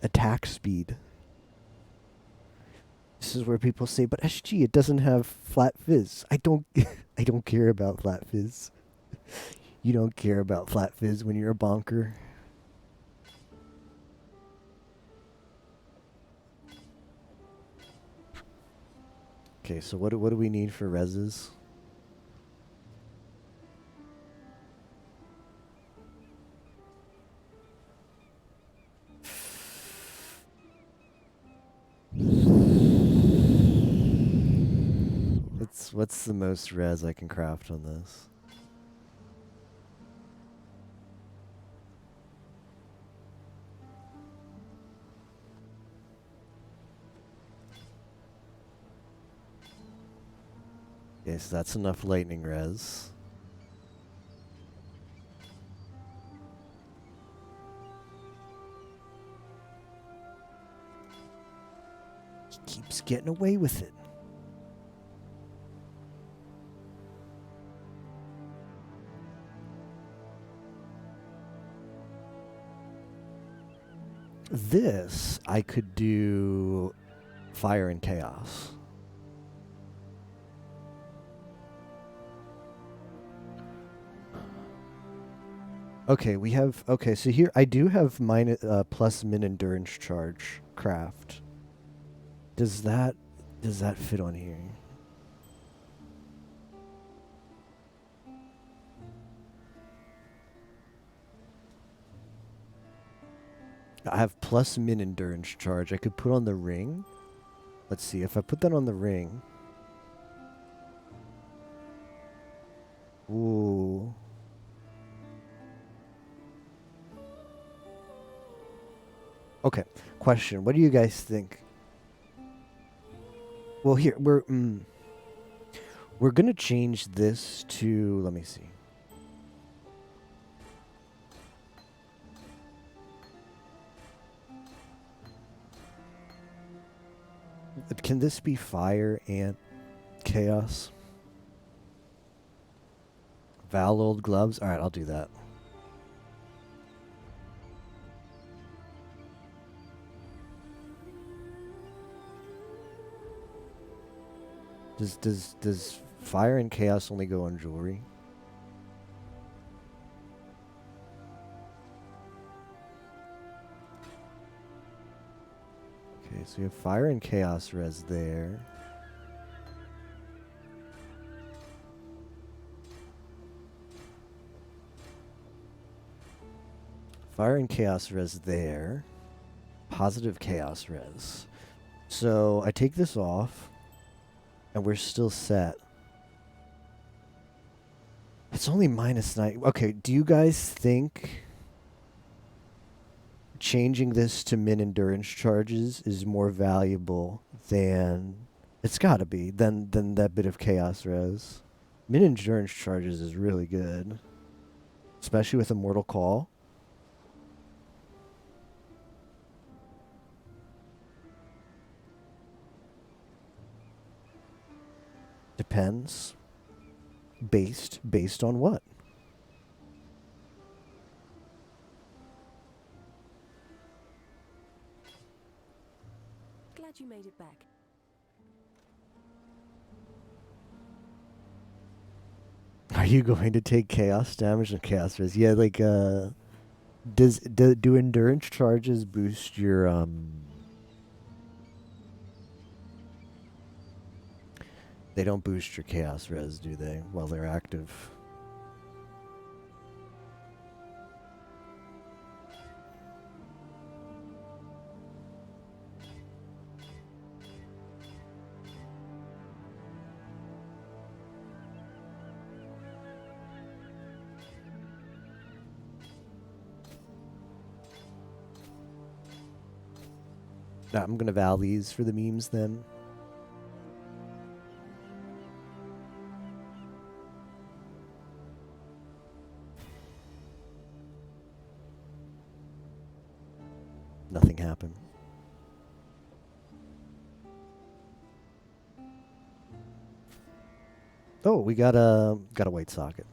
attack speed. This is where people say, but SG, it doesn't have flat fizz. I don't I don't care about flat fizz. You don't care about flat fizz when you're a bonker. Okay, so what do we need for reses? What's the most res I can craft on this? Okay, so that's enough lightning res. He keeps getting away with it. This, I could do fire and chaos. Okay, we have, okay, so here, I do have plus min endurance charge craft. Does that fit on here? I have plus min endurance charge. I could put on the ring. Let's see, if I put that on the ring. Ooh. Okay, question. What do you guys think? Well, here, we're going to change this to, let me see. Can this be fire and chaos? Valold gloves? Alright, I'll do that. Does fire and chaos only go on jewelry? Okay, so we have fire and chaos res there. Fire and chaos res there. Positive chaos res. So I take this off. And we're still set. It's only -9. Okay, do you guys think changing this to min endurance charges is more valuable than... It's gotta be, than that bit of chaos res. Min endurance charges is really good. Especially with Immortal Call. Depends. Based on what? Glad you made it back. Are you going to take chaos damage and chaos res? Yeah, like do endurance charges boost your They don't boost your chaos res, do they? While they're active. I'm gonna val these for the memes then. Nothing happened. Oh, we got a white socket.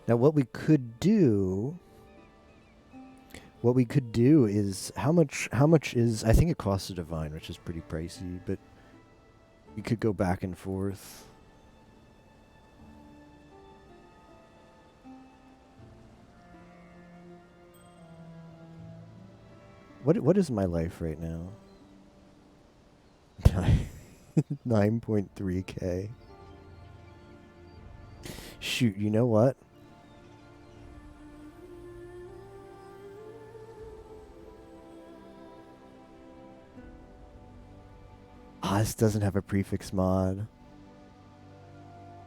Now what we could do is how much is, I think it costs a divine, which is pretty pricey, but we could go back and forth. What is my life right now? 9.3k. Shoot, you know what? Ah, this doesn't have a prefix mod.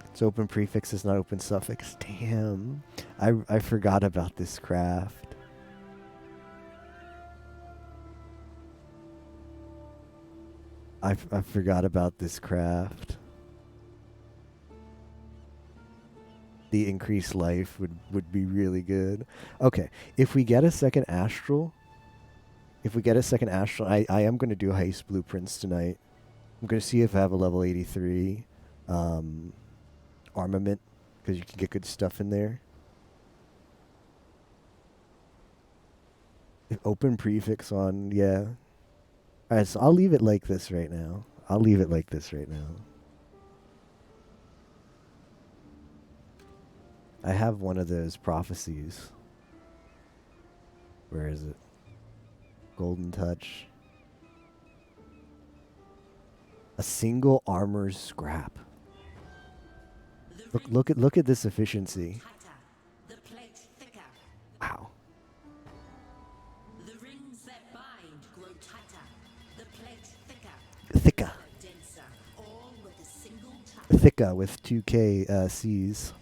It's open prefixes, not open suffix. Damn. I forgot about this craft. I forgot about this craft. The increased life would be really good. Okay, if we get a second astral, I am going to do heist blueprints tonight. I'm going to see if I have a level 83 armament, because you can get good stuff in there. Open prefix on, yeah. Alright, so I'll leave it like this right now. I have one of those prophecies. Where is it? Golden touch. A single armor scrap. Look at this efficiency. Wow. The rings that bind grow tighter, the plate thicker, Thicker. denser, all with a single touch. Thicker with 2k C's.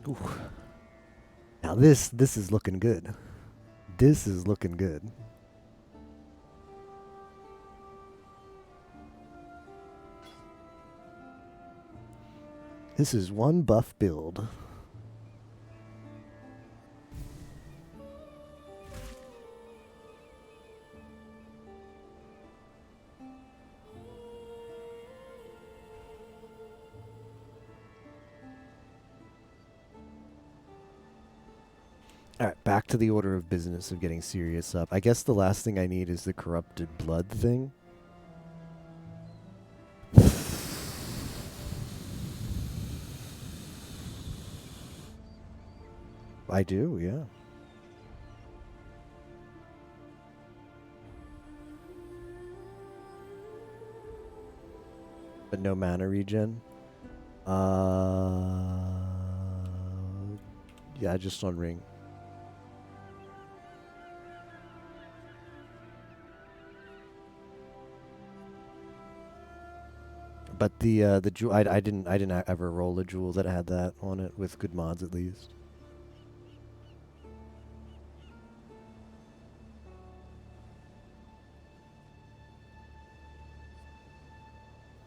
Ooh. Now this is looking good. This is looking good. This is one buff build. Alright, back to the order of business of getting serious up. I guess the last thing I need is the corrupted blood thing. I do, yeah. But no mana regen? Yeah, just on ring. But the jewel, I didn't ever roll a jewel that had that on it with good mods at least.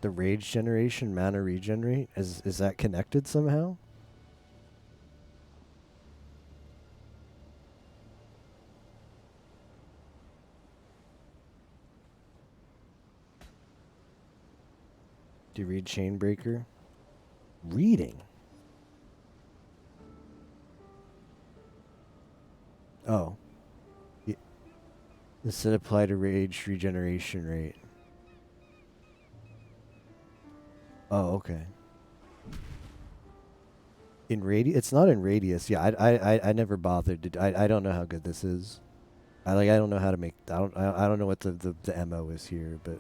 The rage generation, mana regenerate, is that connected somehow? Do you read Chainbreaker? Reading? Oh. Yeah. Instead apply to rage regeneration rate. Oh, okay. In radius? It's not in radius. Yeah, I never bothered. I don't know how good this is. I don't know how to make. I don't know what the MO is here, but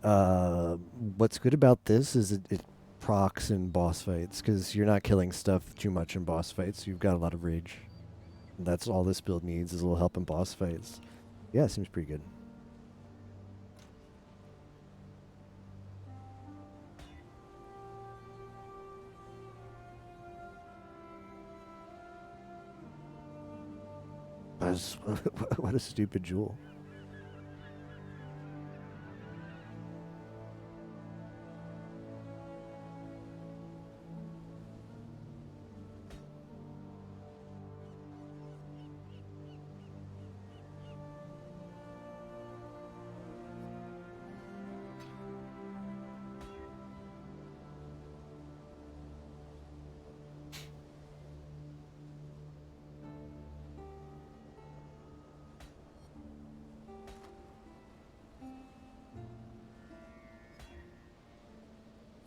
What's good about this is it procs in boss fights, because you're not killing stuff too much in boss fights. You've got a lot of rage. That's all this build needs, is a little help in boss fights. Yeah, seems pretty good. What a stupid jewel.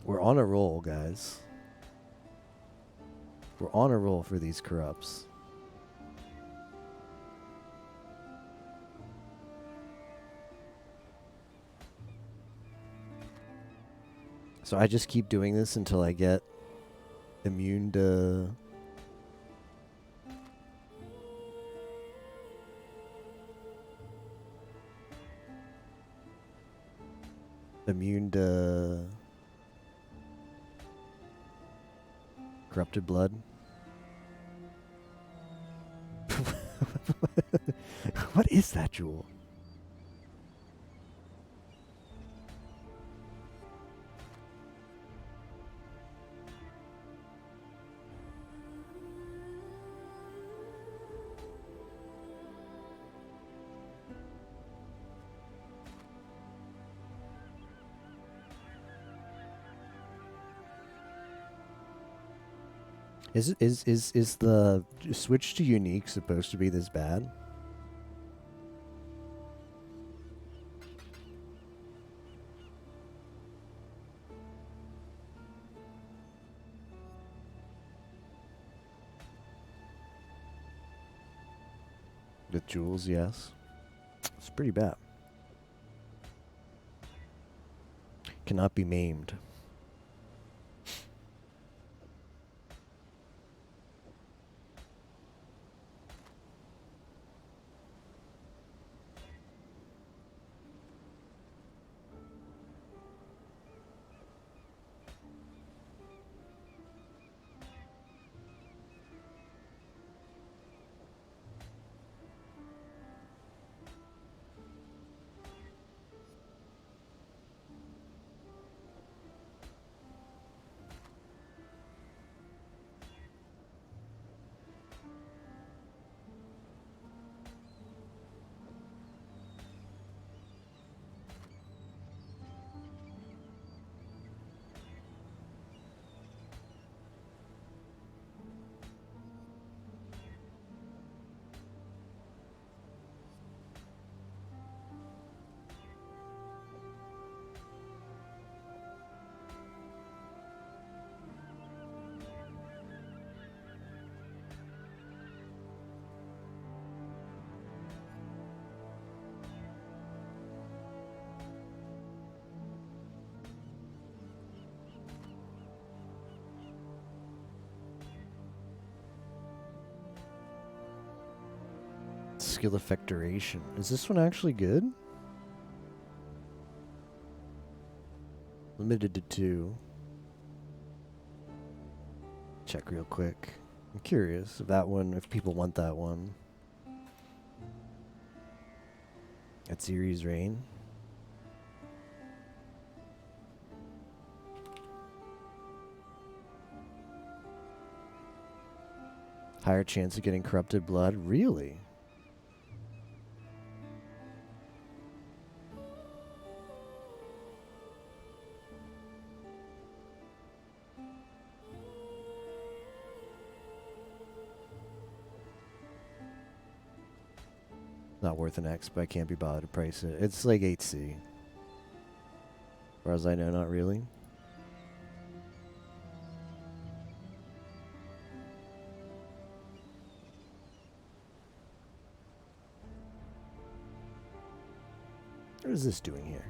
We're on a roll, guys. We're on a roll for these corrupts. So I just keep doing this until I get immune to... immune to... corrupted blood. What is that jewel? Is the switch to unique supposed to be this bad? With jewels, yes. It's pretty bad. Cannot be maimed. Skill effectoration. Is this one actually good? Limited to 2. Check real quick. I'm curious if that one, if people want that one. At Series Reign. Higher chance of getting corrupted blood? Really? Not worth an X, but I can't be bothered to price it. It's like 8C. As far as I know, not really. What is this doing here?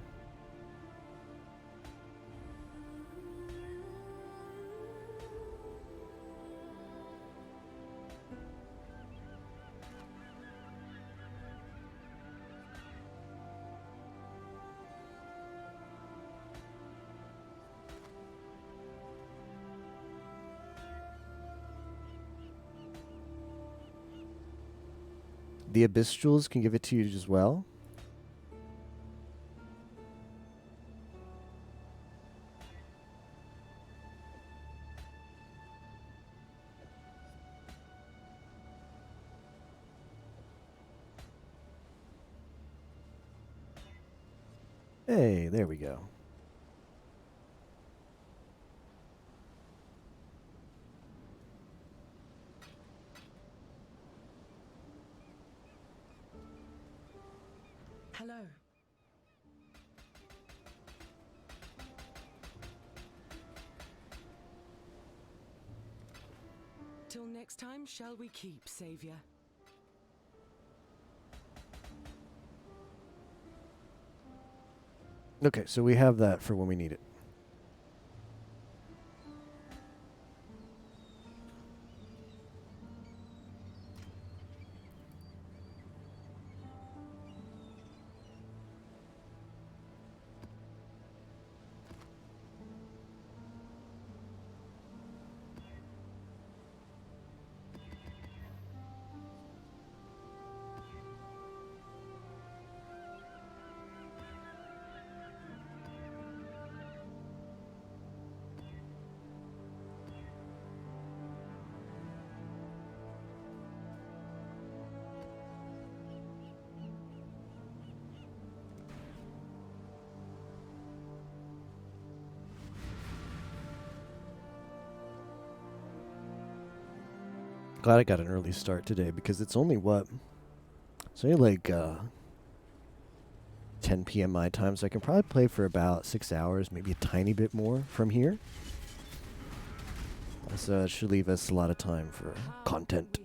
the Abyss Jewels can give it to you as well. Hey, there we go. Hello. Till next time, shall we keep, Savior? Okay, so we have that for when we need it. Glad I got an early start today because it's only what? It's only like 10 p.m. my time, so I can probably play for about 6 hours, maybe a tiny bit more from here. So it should leave us a lot of time for content.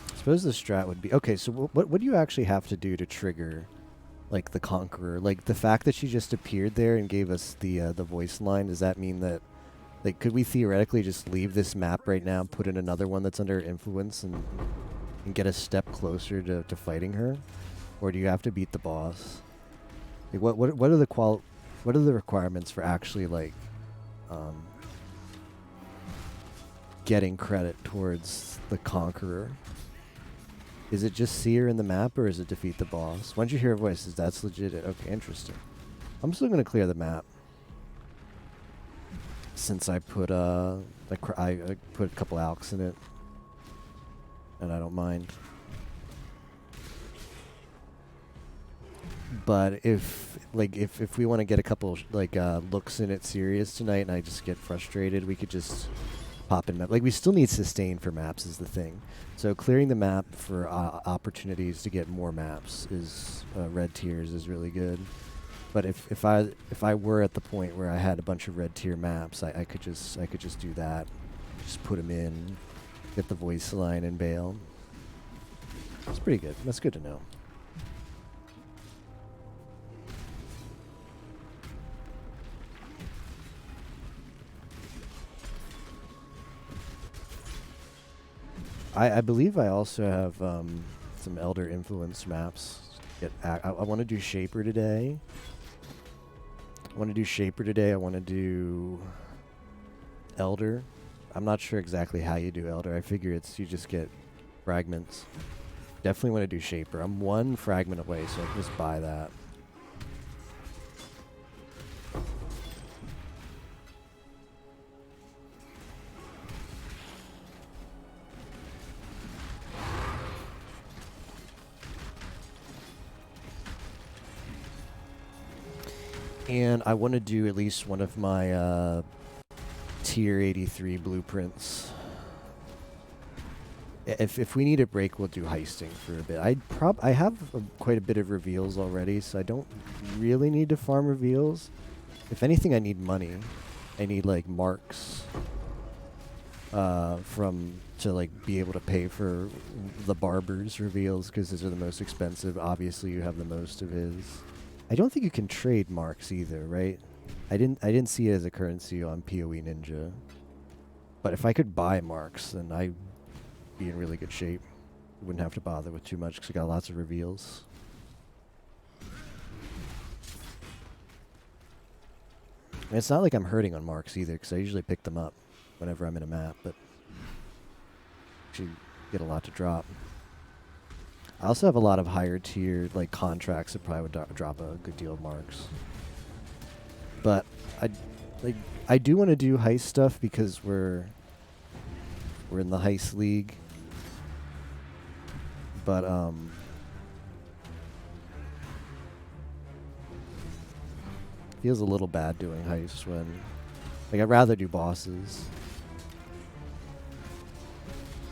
I suppose the strat would be... Okay, so what do you actually have to do to trigger... like the Conqueror? Like the fact that she just appeared there and gave us the voice line, does that mean that, like, could we theoretically just leave this map right now, put in another one that's under influence, and get a step closer to fighting her? Or do you have to beat the boss? Like what are the what are the requirements for actually like getting credit towards the Conqueror? Is it just see her in the map, or is it defeat the boss? Once you hear her voice, that's legit. Okay, interesting. I'm still gonna clear the map since I put I put a couple alks in it, and I don't mind. But if we want to get a couple looks in it serious tonight, and I just get frustrated, we could just pop in map. Like, we still need sustain for maps is the thing. So clearing the map for opportunities to get more maps is red tiers is really good. But if I were at the point where I had a bunch of red tier maps, I could just do that. Just put them in, get the voice line, and bail. That's pretty good. That's good to know. I believe I also have some Elder influence maps. I want to do Shaper today. I want to do Elder. I'm not sure exactly how you do Elder. I figure you just get fragments. Definitely want to do Shaper. I'm one fragment away, so I can just buy that. And I want to do at least one of my tier 83 blueprints. If we need a break, we'll do heisting for a bit. I have quite a bit of reveals already, so I don't really need to farm reveals. If anything, I need money. I need like marks to like be able to pay for the barber's reveals, because those are the most expensive. Obviously, you have the most of his. I don't think you can trade marks either, right? I didn't see it as a currency on PoE Ninja. But if I could buy marks, then I'd be in really good shape. Wouldn't have to bother with too much because I got lots of reveals. And it's not like I'm hurting on marks either, because I usually pick them up whenever I'm in a map, but actually get a lot to drop. I also have a lot of higher tier like contracts that probably would drop a good deal of marks. But I do want to do heist stuff because we're in the heist league. But feels a little bad doing heists when like I'd rather do bosses.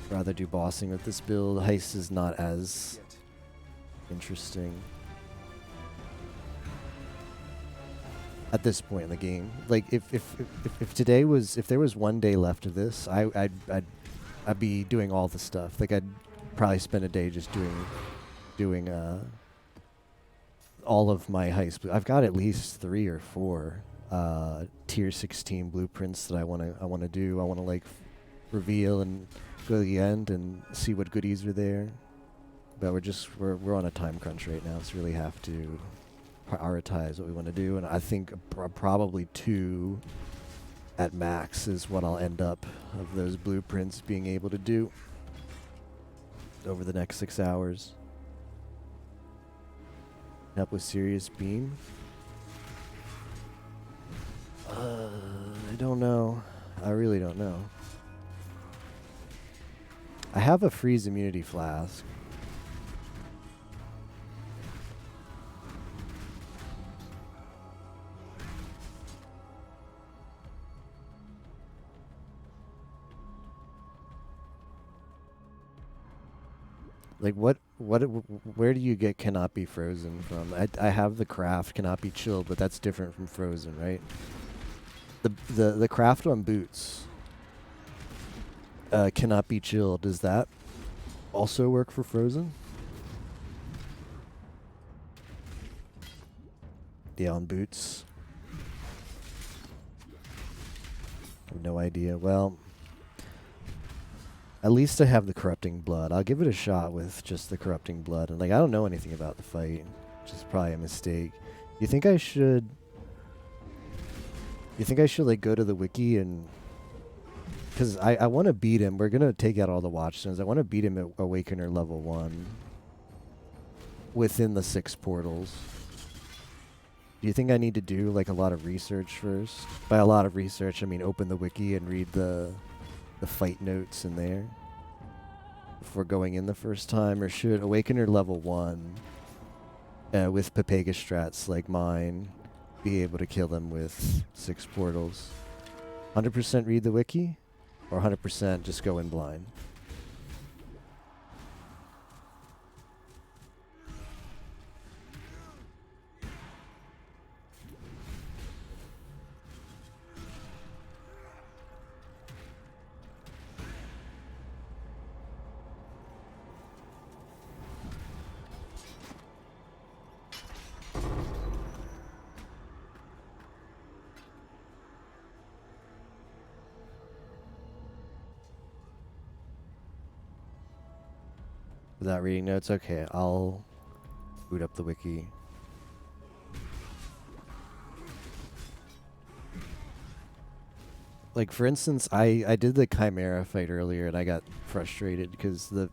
Rather do bossing with this build. Heist is not as interesting at this point in the game. Like if today was, if there was one day left of this, I'd be doing all the stuff. Like I'd probably spend a day just doing all of my heists. I've got at least 3 or 4 tier 16 blueprints that I want to do. I want to like reveal and go to the end and see what goodies are there. But we're on a time crunch right now, so really have to prioritize what we want to do. And I think probably 2 at max is what I'll end up of those blueprints being able to do over the next 6 hours. Up with Serious Beam. I don't know. I really don't know. I have a freeze immunity flask. Like where do you get cannot be frozen from? I have the craft cannot be chilled, but that's different from frozen, right? The craft on boots cannot be chilled. Does that also work for frozen? Yeah, on boots. I have no idea. Well, at least I have the corrupting blood. I'll give it a shot with just the corrupting blood. And like I don't know anything about the fight, which is probably a mistake. You think I should like go to the wiki and, because I want to beat him. We're gonna take out all the watchstones. I want to beat him at Awakener level 1 within the 6 portals. Do you think I need to do like a lot of research first? By a lot of research, I mean open the wiki and read the fight notes in there before going in the first time? Or should Awakener level 1 with Pepega strats like mine be able to kill them with 6 portals? 100% read the wiki or 100% just go in blind? Without reading notes? Okay, I'll boot up the wiki. Like, for instance, I did the Chimera fight earlier and I got frustrated because the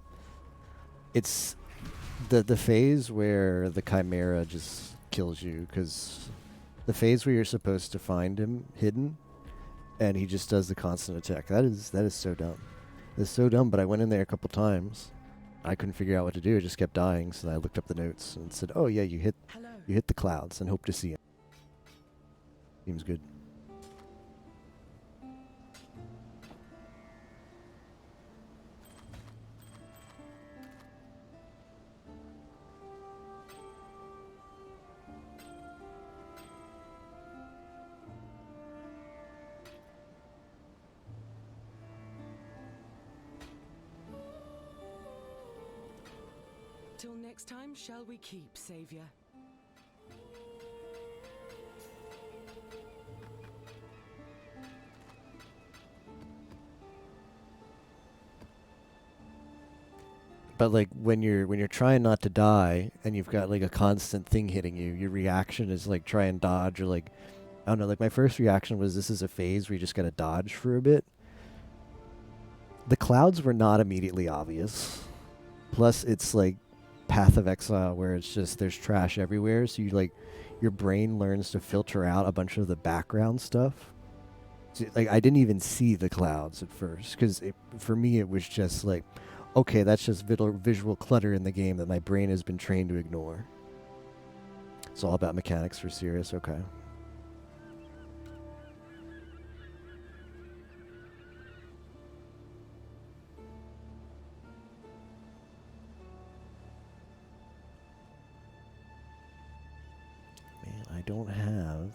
phase where the Chimera just kills you, because the phase where you're supposed to find him hidden and he just does the constant attack. That is so dumb. It's so dumb, but I went in there a couple times. I couldn't figure out what to do. I just kept dying, so I looked up the notes and said, "Oh yeah, you hit the clouds and hope to see him." Seems good. Till next time, shall we keep, Savior? But like when you're trying not to die and you've got like a constant thing hitting you, your reaction is like try and dodge or like I don't know, like my first reaction was this is a phase where you just gotta dodge for a bit. The clouds were not immediately obvious. Plus, it's like Path of Exile, where it's just there's trash everywhere, so you like your brain learns to filter out a bunch of the background stuff. So, like I didn't even see the clouds at first, because for me it was just like, okay, that's just visual clutter in the game that my brain has been trained to ignore. It's all about mechanics for serious, okay. I don't have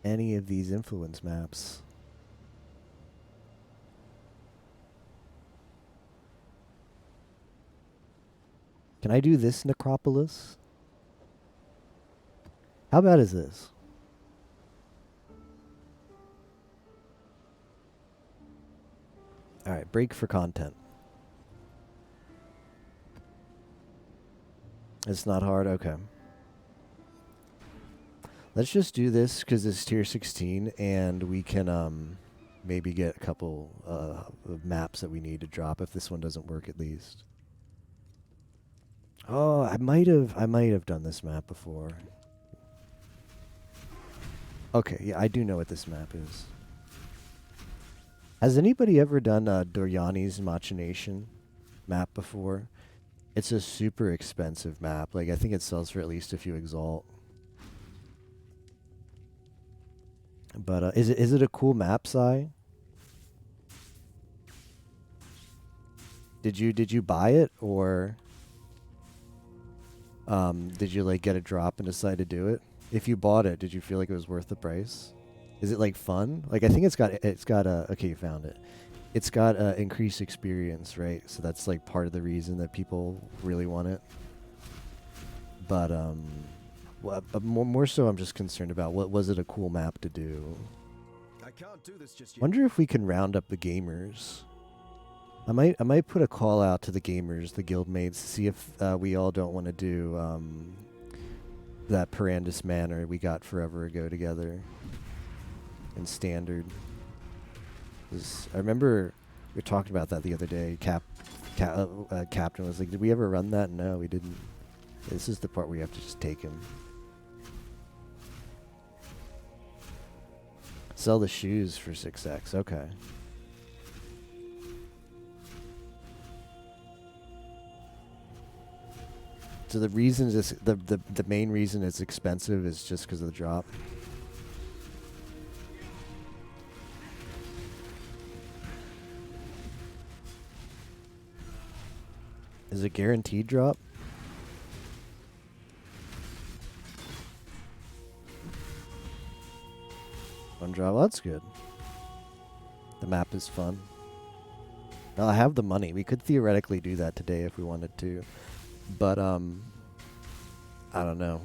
any of these influence maps. Can I do this necropolis? How bad is this? Alright, break for content. It's not hard? Okay. Let's just do this because it's tier 16 and we can maybe get a couple of maps that we need to drop if this one doesn't work at least. Oh, I might have done this map before. Okay, yeah, I do know what this map is. Has anybody ever done Doryani's Machination map before? It's a super expensive map. Like, I think it sells for at least a few Exalt. But is it a cool map, Sai? Did you buy it, or did you like get a drop and decide to do it? If you bought it, did you feel like it was worth the price? Is it like fun? Like, I think it's got okay, you found it. It's got increased experience, right? So that's like part of the reason that people really want it. But but more so, I'm just concerned about what was it a cool map to do. I can't do this just yet. Wonder if we can round up the gamers. I might put a call out to the gamers, the guildmates, see if we all don't want to do that Parandus Manor we got forever ago together in standard. I remember we were talking about that the other day. Captain was like, "Did we ever run that?" No, we didn't. This is the part where you have to just take him. Sell the shoes for 6x. Okay. So the reason is the main reason it's expensive is just because of the drop. Is it guaranteed drop? One drop. Well, that's good. The map is fun. Well, I have the money. We could theoretically do that today if we wanted to. But, I don't know.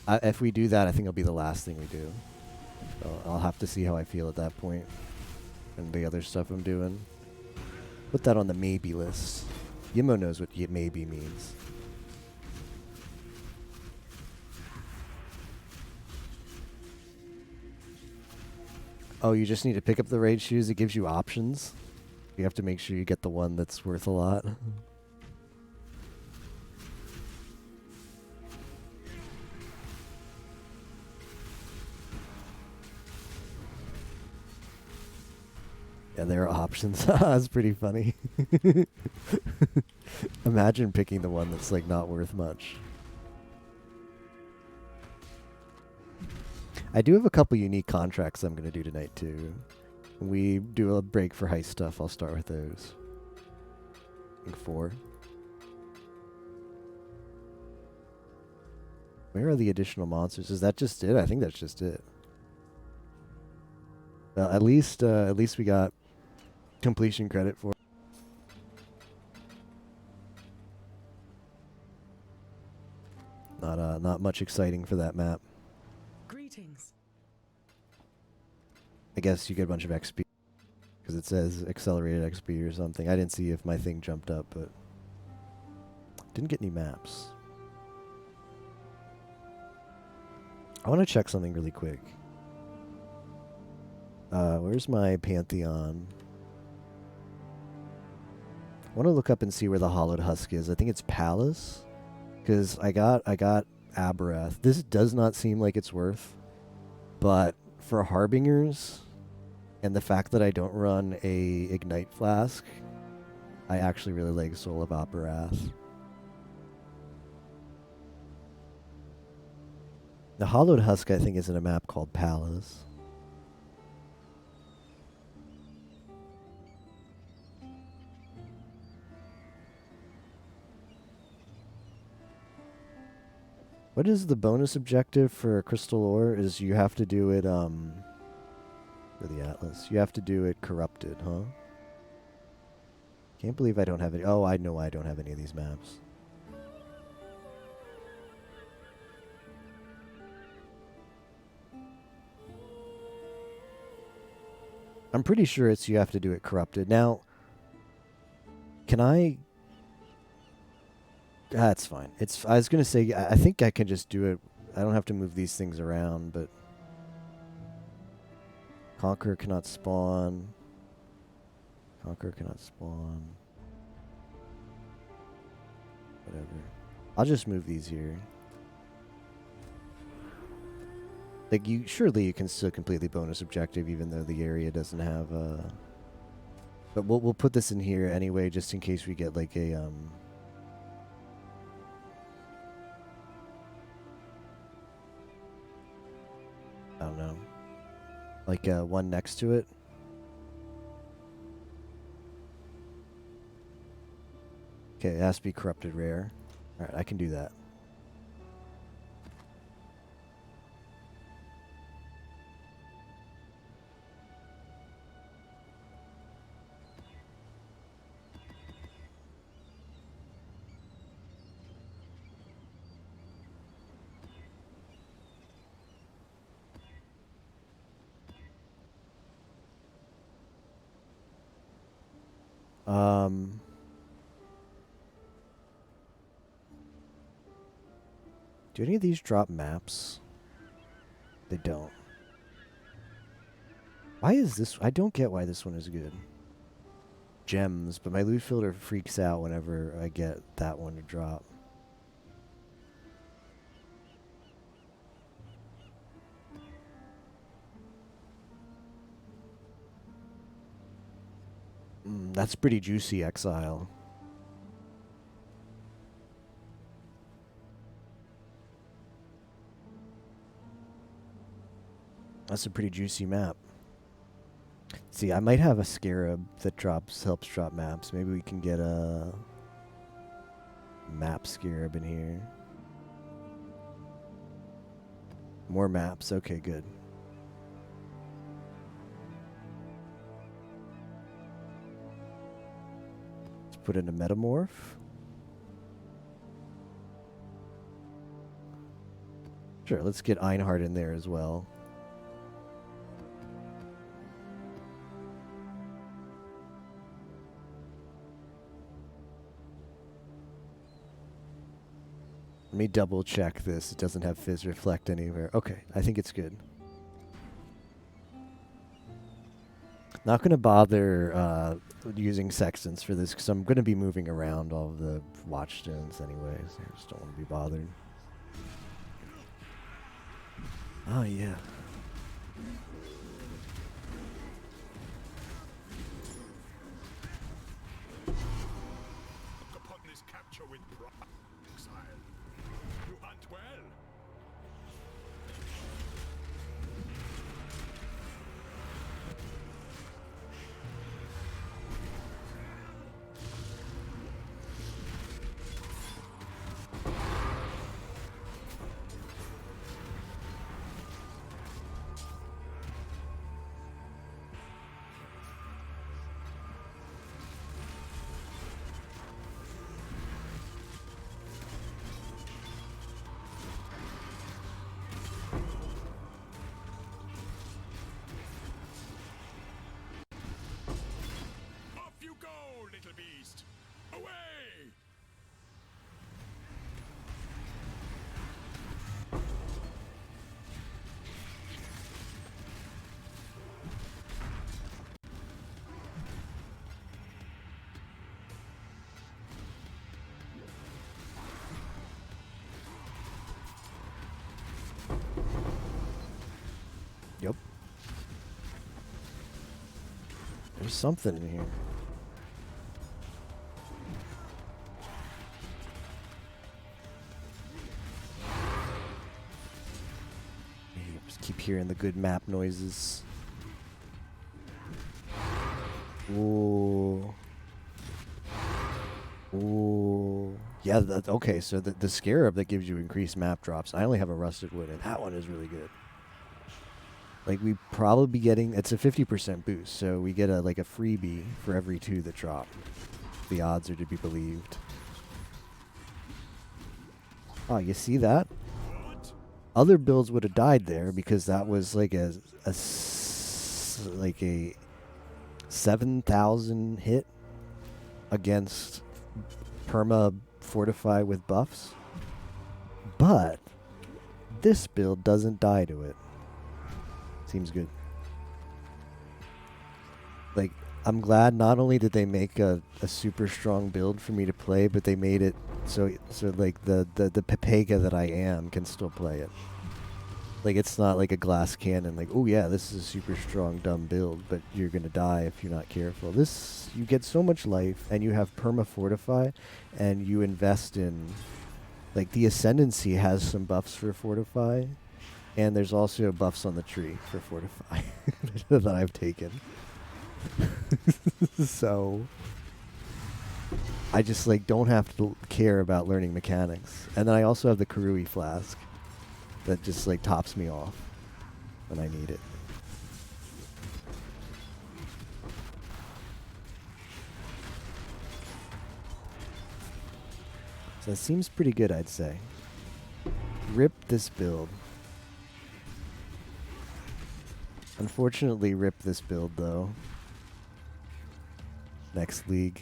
If we do that, I think it'll be the last thing we do. So I'll have to see how I feel at that point. And the other stuff I'm doing. Put that on the maybe list. Yimo knows what maybe means. Oh, you just need to pick up the raid shoes. It gives you options. You have to make sure you get the one that's worth a lot. Yeah, there are options. That's pretty funny. Imagine picking the one that's like not worth much. I do have a couple unique contracts I'm going to do tonight too. When we do a break for heist stuff, I'll start with those. I think 4. Where are the additional monsters? Is that just it? I think that's just it. Well, at least we got completion credit for. Not much exciting for that map. Greetings. I guess you get a bunch of XP because it says accelerated XP or something. I didn't see if my thing jumped up, but didn't get any maps. I want to check something really quick. Where's my Pantheon? I want to look up and see where the Hollowed Husk is. I think it's Palace. Because I got Aberrath. This does not seem like it's worth. But for Harbingers, and the fact that I don't run a Ignite Flask, I actually really like Soul of Aberrath. The Hollowed Husk, I think, is in a map called Palace. What is the bonus objective for Crystal Ore? Is you have to do it, for the Atlas. You have to do it Corrupted, huh? Can't believe I don't have any. Oh, I know why I don't have any of these maps. I'm pretty sure it's you have to do it Corrupted. Now, can I... That's fine. I was going to say, I think I can just do it. I don't have to move these things around, but... Conqueror cannot spawn. Conqueror cannot spawn. Whatever. I'll just move these here. Like, surely you can still complete the bonus objective even though the area doesn't have but we'll put this in here anyway just in case we get like a I don't know. Like one next to it. Okay, it has to be Corrupted Rare. Alright, I can do that. Do any of these drop maps? They don't. Why is this? I don't get why this one is good. Gems, but my loot filter freaks out whenever I get that one to drop. That's pretty juicy, Exile. That's a pretty juicy map. See, I might have a Scarab that helps drop maps. Maybe we can get a map Scarab in here. More maps. Okay, good. Let's put in a Metamorph. Sure, let's get Einhard in there as well. Let me double check this. It doesn't have Fizz Reflect anywhere. Okay, I think it's good. Not going to bother using Sextants for this because I'm going to be moving around all of the Watchstones anyways. I just don't want to be bothered. Oh, yeah. Look upon this capture with pride, exile. You hunt well. Yep. There's something in here. Just keep hearing the good map noises. Ooh. Ooh. Yeah, okay, so the Scarab that gives you increased map drops, I only have a Rusted Wood, and that one is really good. Like, we probably be getting, it's a 50% boost, so we get a freebie for every 2 that drop. The odds are to be believed. Oh, you see that? Other builds would have died there because that was like a 7,000 hit against perma fortify with buffs. But this build doesn't die to it. Seems good. Like, I'm glad not only did they make a super strong build for me to play, but they made it so like the Pepega that I am can still play it. Like, it's not like a glass cannon, like, oh yeah, this is a super strong dumb build, but you're gonna die if you're not careful. This, you get so much life, and you have perma fortify, and you invest in, like, the Ascendancy has some buffs for fortify, and there's also buffs on the tree for fortify that I've taken. So I just like don't have to care about learning mechanics. And then I also have the Karui flask that just like tops me off when I need it. So it seems pretty good, I'd say. Rip this build. Unfortunately, rip this build though. Next league.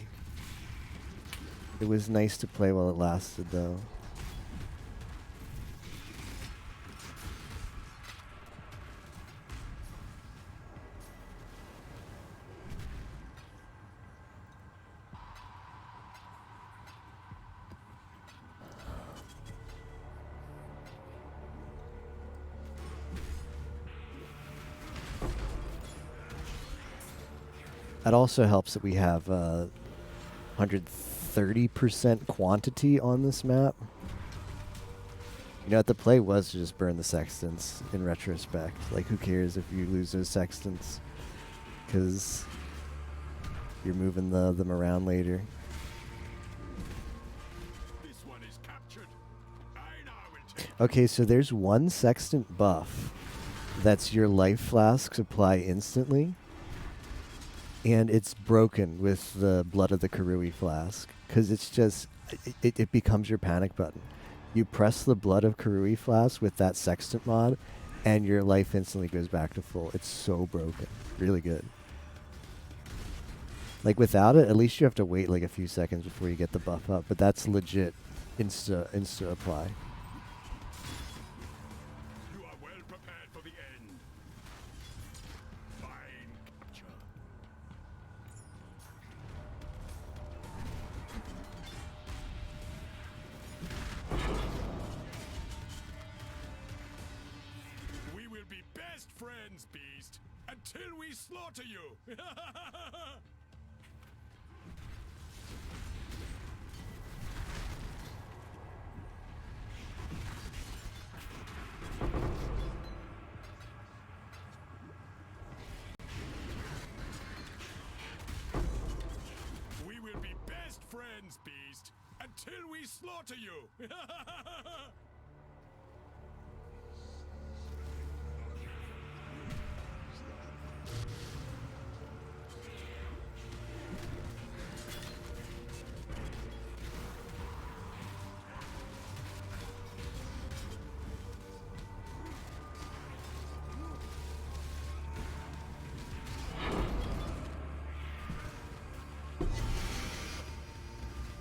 It was nice to play while it lasted though. It also helps that we have 130% quantity on this map. You know what the play was to just burn the sextants in retrospect. Like, who cares if you lose those sextants? Because you're moving them around later. This one is captured. I now will take Okay, so there's one sextant buff that's your life flasks apply instantly. And it's broken with the Blood of the Karui flask. Because it's just, it becomes your panic button. You press the Blood of Karui flask with that sextant mod, and your life instantly goes back to full. It's so broken. Really good. Like, without it, at least you have to wait like a few seconds before you get the buff up. But that's legit insta apply. You are well prepared for the end. Fine capture. We will be best friends, Beast, until we slaughter you. We will be best friends, Beast, until we slaughter you.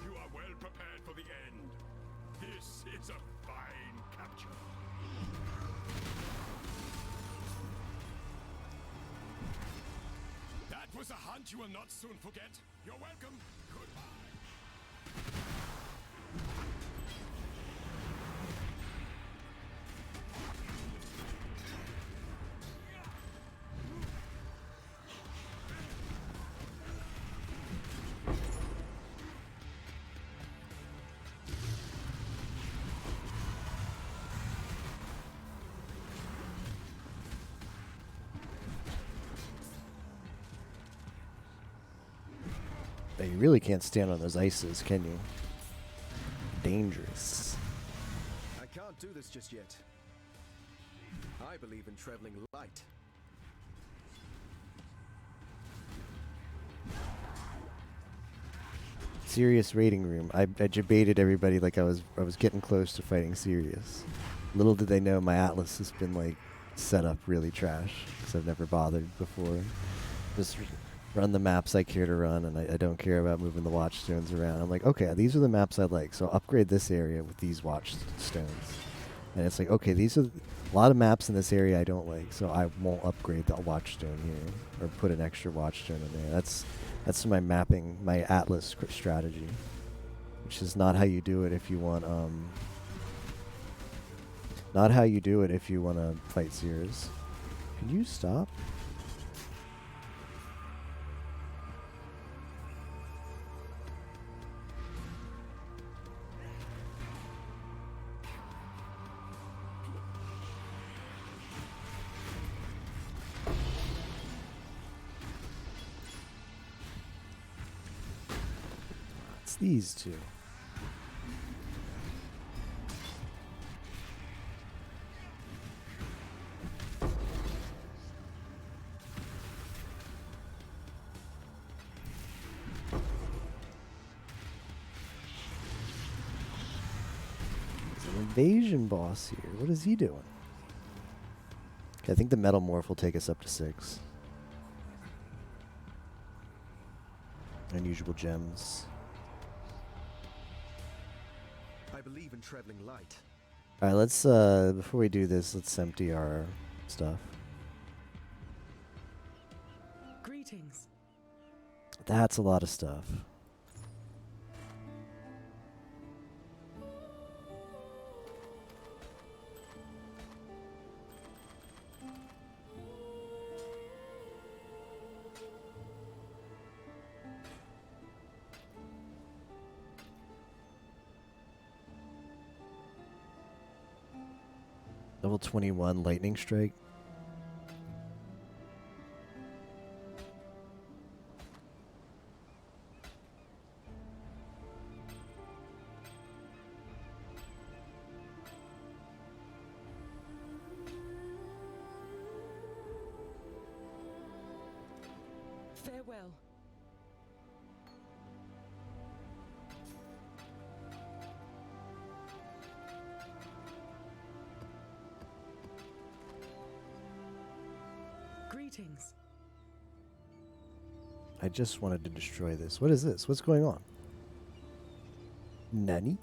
You are well prepared for the end. This is a fine capture. That was a hunt you will not soon forget. You're welcome. Goodbye. You really can't stand on those ices, can you? Dangerous. I can't do this just yet. I believe in traveling light. Sirius rating room. I debated everybody like I was getting close to fighting Sirius. Little did they know my Atlas has been like set up really trash because I've never bothered before. Just run the maps I care to run, and I don't care about moving the watchstones around. I'm like, okay, these are the maps I like, so upgrade this area with these watchstones. And it's like, okay, these are a lot of maps in this area I don't like, so I won't upgrade the watchstone here or put an extra watchstone in there. That's my mapping, my Atlas strategy, which is not how you do it if you want not how you do it if you want to fight Sears. Can you stop? It's these two. Invasion boss here. What is he doing? Okay, I think the metal morph will take us up to 6. Unusual gems. I believe in traveling light. Alright, let's before we do this, let's empty our stuff. Greetings. That's a lot of stuff. Level 21 lightning strike. Farewell. Greetings. I just wanted to destroy this. What is this? What's going on? Nani?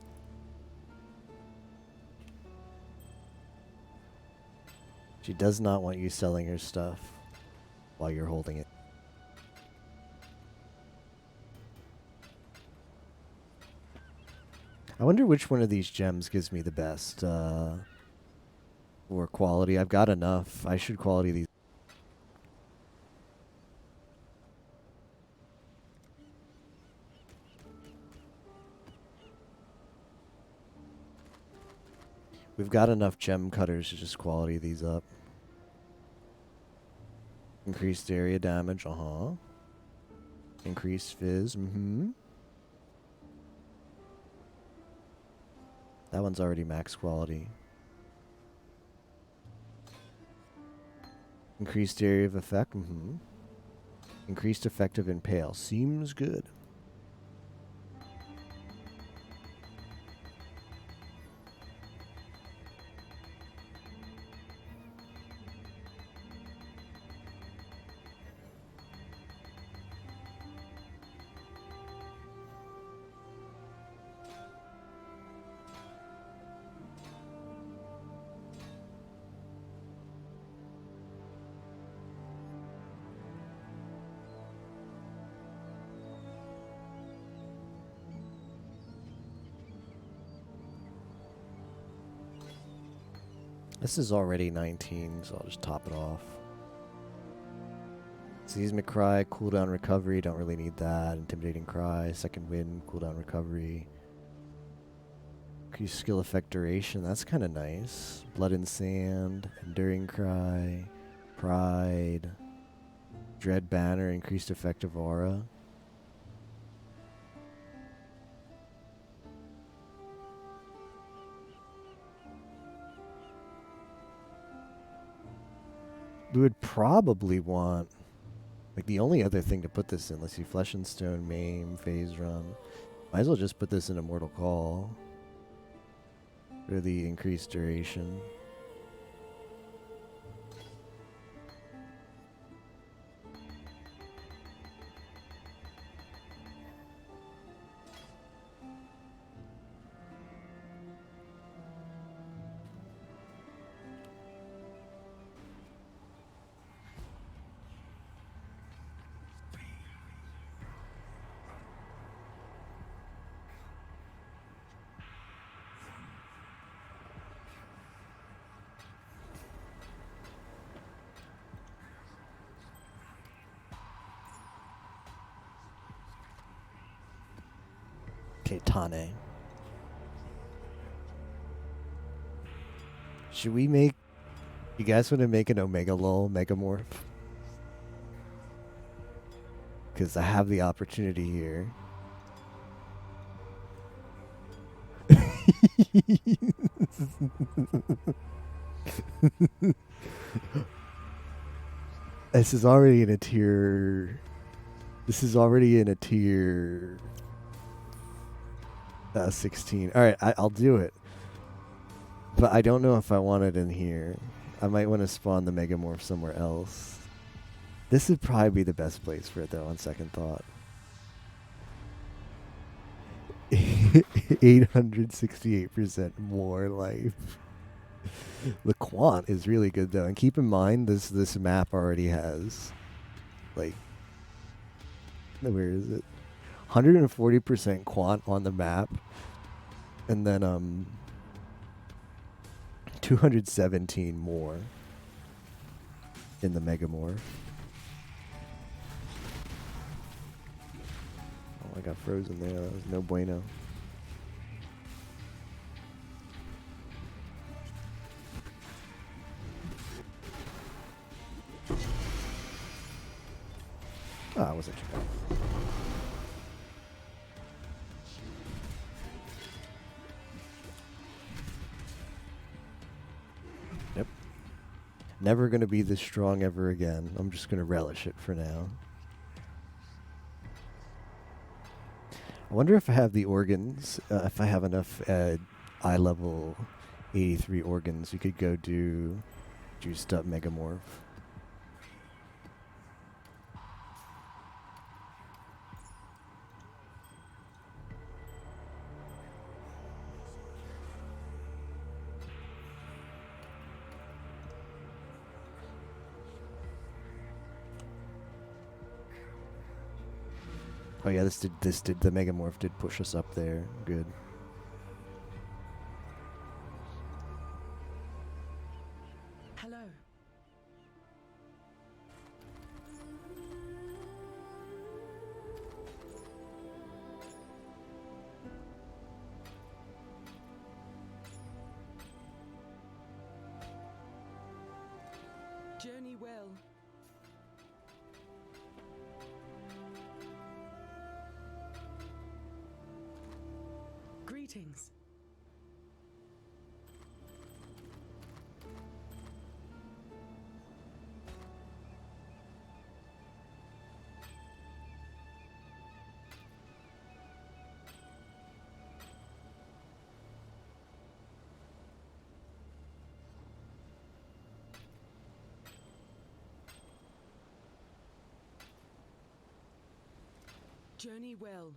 She does not want you selling her stuff while you're holding it. I wonder which one of these gems gives me the best or quality. I've got enough. I should quality these. We've got enough gem cutters to just quality these up. Increased area damage, Increased fizz, That one's already max quality. Increased area of effect, Increased effective impale, seems good. This is already 19, so I'll just top it off. Seismic Cry, cooldown recovery, don't really need that. Intimidating Cry, second wind, cooldown recovery. Increase skill effect duration, that's kind of nice. Blood and Sand, Enduring Cry, Pride, Dread Banner, increased effective aura. We would probably want, like, the only other thing to put this in, let's see, Flesh and Stone, Maim, Phase Run. Might as well just put this in Immortal Call. For the increased duration. Okay, Tane. Should we make... You guys want to make an Omega Lol Megamorph? Because I have the opportunity here. This is already in a tier... This is already in a tier... 16. Alright, I'll do it. But I don't know if I want it in here. I might want to spawn the Megamorph somewhere else. This would probably be the best place for it, though, on second thought. 868% more life. The quant is really good, though. And keep in mind, this map already has, like... Where is it? 140% quant on the map, and then 217 more in the Megamorph. Oh, I got frozen there. That was no bueno. Ah, it wasn't too bad. Yep. Never going to be this strong ever again. I'm just going to relish it for now. I wonder if I have the organs, if I have enough eye level 83 organs, we could go do juiced up Megamorph. Oh yeah, the Megamorph did push us up there. Good. Hello. Journey well. Greetings. Journey well.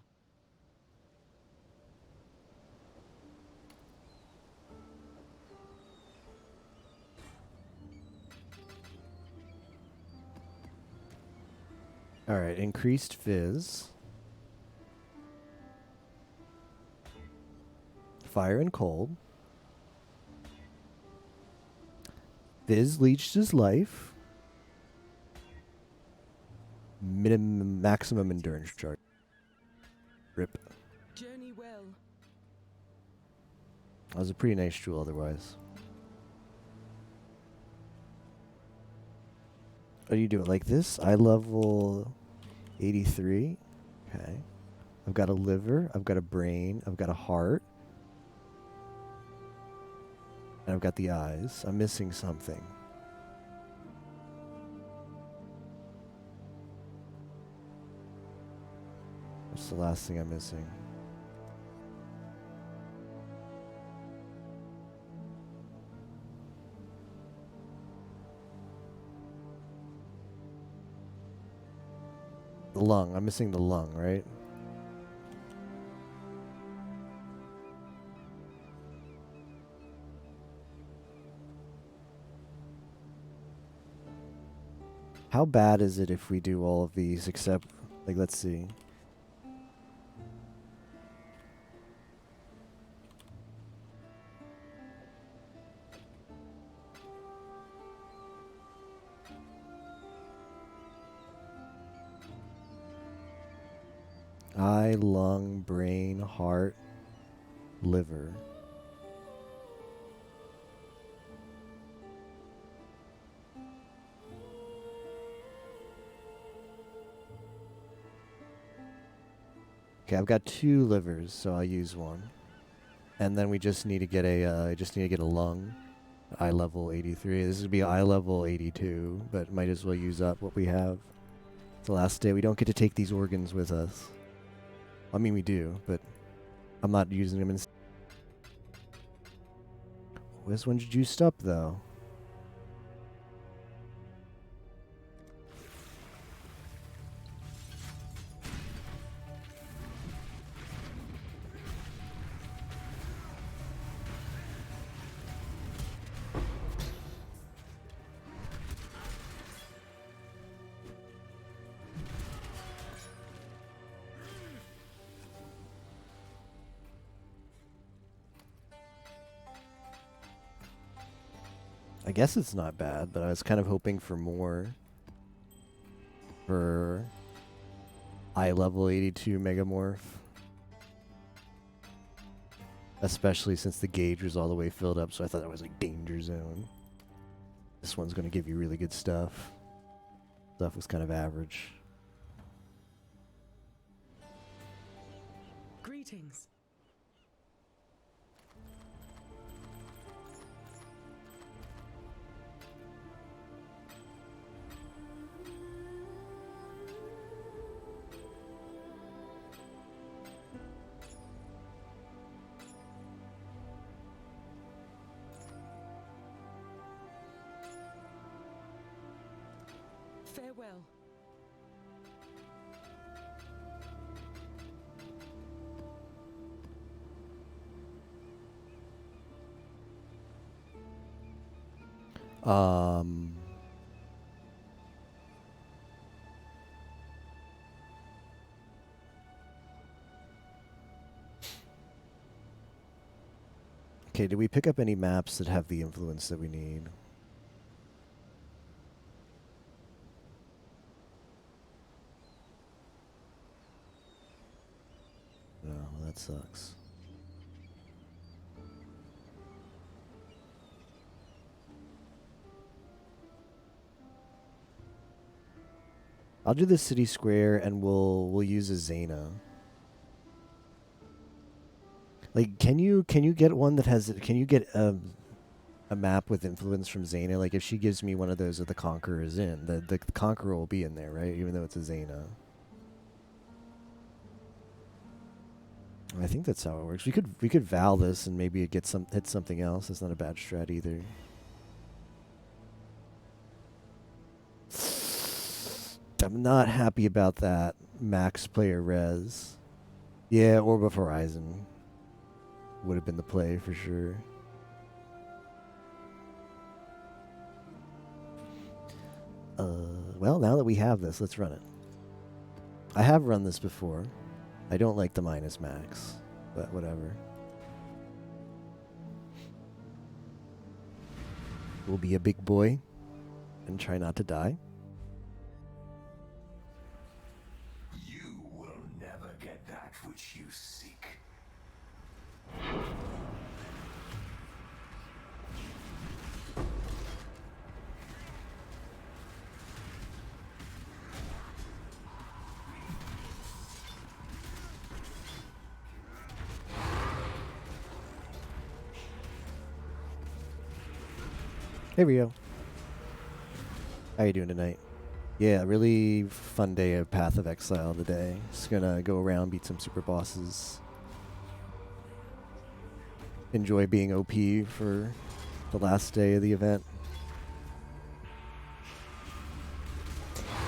Alright, increased fizz. Fire and cold. Fizz leached his life. Maximum endurance charge. Rip. Journey well. That was a pretty nice jewel otherwise. How do you do it? Like this? Eye level 83. Okay. I've got a liver. I've got a brain. I've got a heart. And I've got the eyes. I'm missing something. What's the last thing I'm missing? The lung. I'm missing the lung, right? How bad is it if we do all of these except, like, let's see. Eye, lung, brain, heart, liver. Okay, I've got 2 livers, so I'll use one. And then we just need to get a, I just need to get a lung. Eye level 83. This would be eye level 82, but might as well use up what we have. It's the last day. We don't get to take these organs with us. I mean, we do, but I'm not using them in. This one's juiced up, though. I guess it's not bad, but I was kind of hoping for more. For eye level 82 Megamorph. Especially since the gauge was all the way filled up, so I thought that was like danger zone. This one's going to give you really good stuff. Stuff was kind of average. Greetings. Farewell. Okay, did we pick up any maps that have the influence that we need? No, that sucks. I'll do the city square and we'll use a Zena. Like, can you get one that has, can you get a map with influence from Zena? Like, if she gives me one of those that the Conqueror is in, the Conqueror will be in there, right? Even though it's a Zena. I think that's how it works. We could Val this and maybe it gets hit something else. It's not a bad strat either. I'm not happy about that. Max player res. Yeah, Orb of Horizon would have been the play for sure. Well, now that we have this, let's run it. I have run this before. I don't like the minus max, but whatever. We'll be a big boy and try not to die. You will never get that which you seek. Hey Rio. How you doing tonight? Yeah, really fun day of Path of Exile today. Just gonna go around, beat some super bosses. Enjoy being OP for the last day of the event.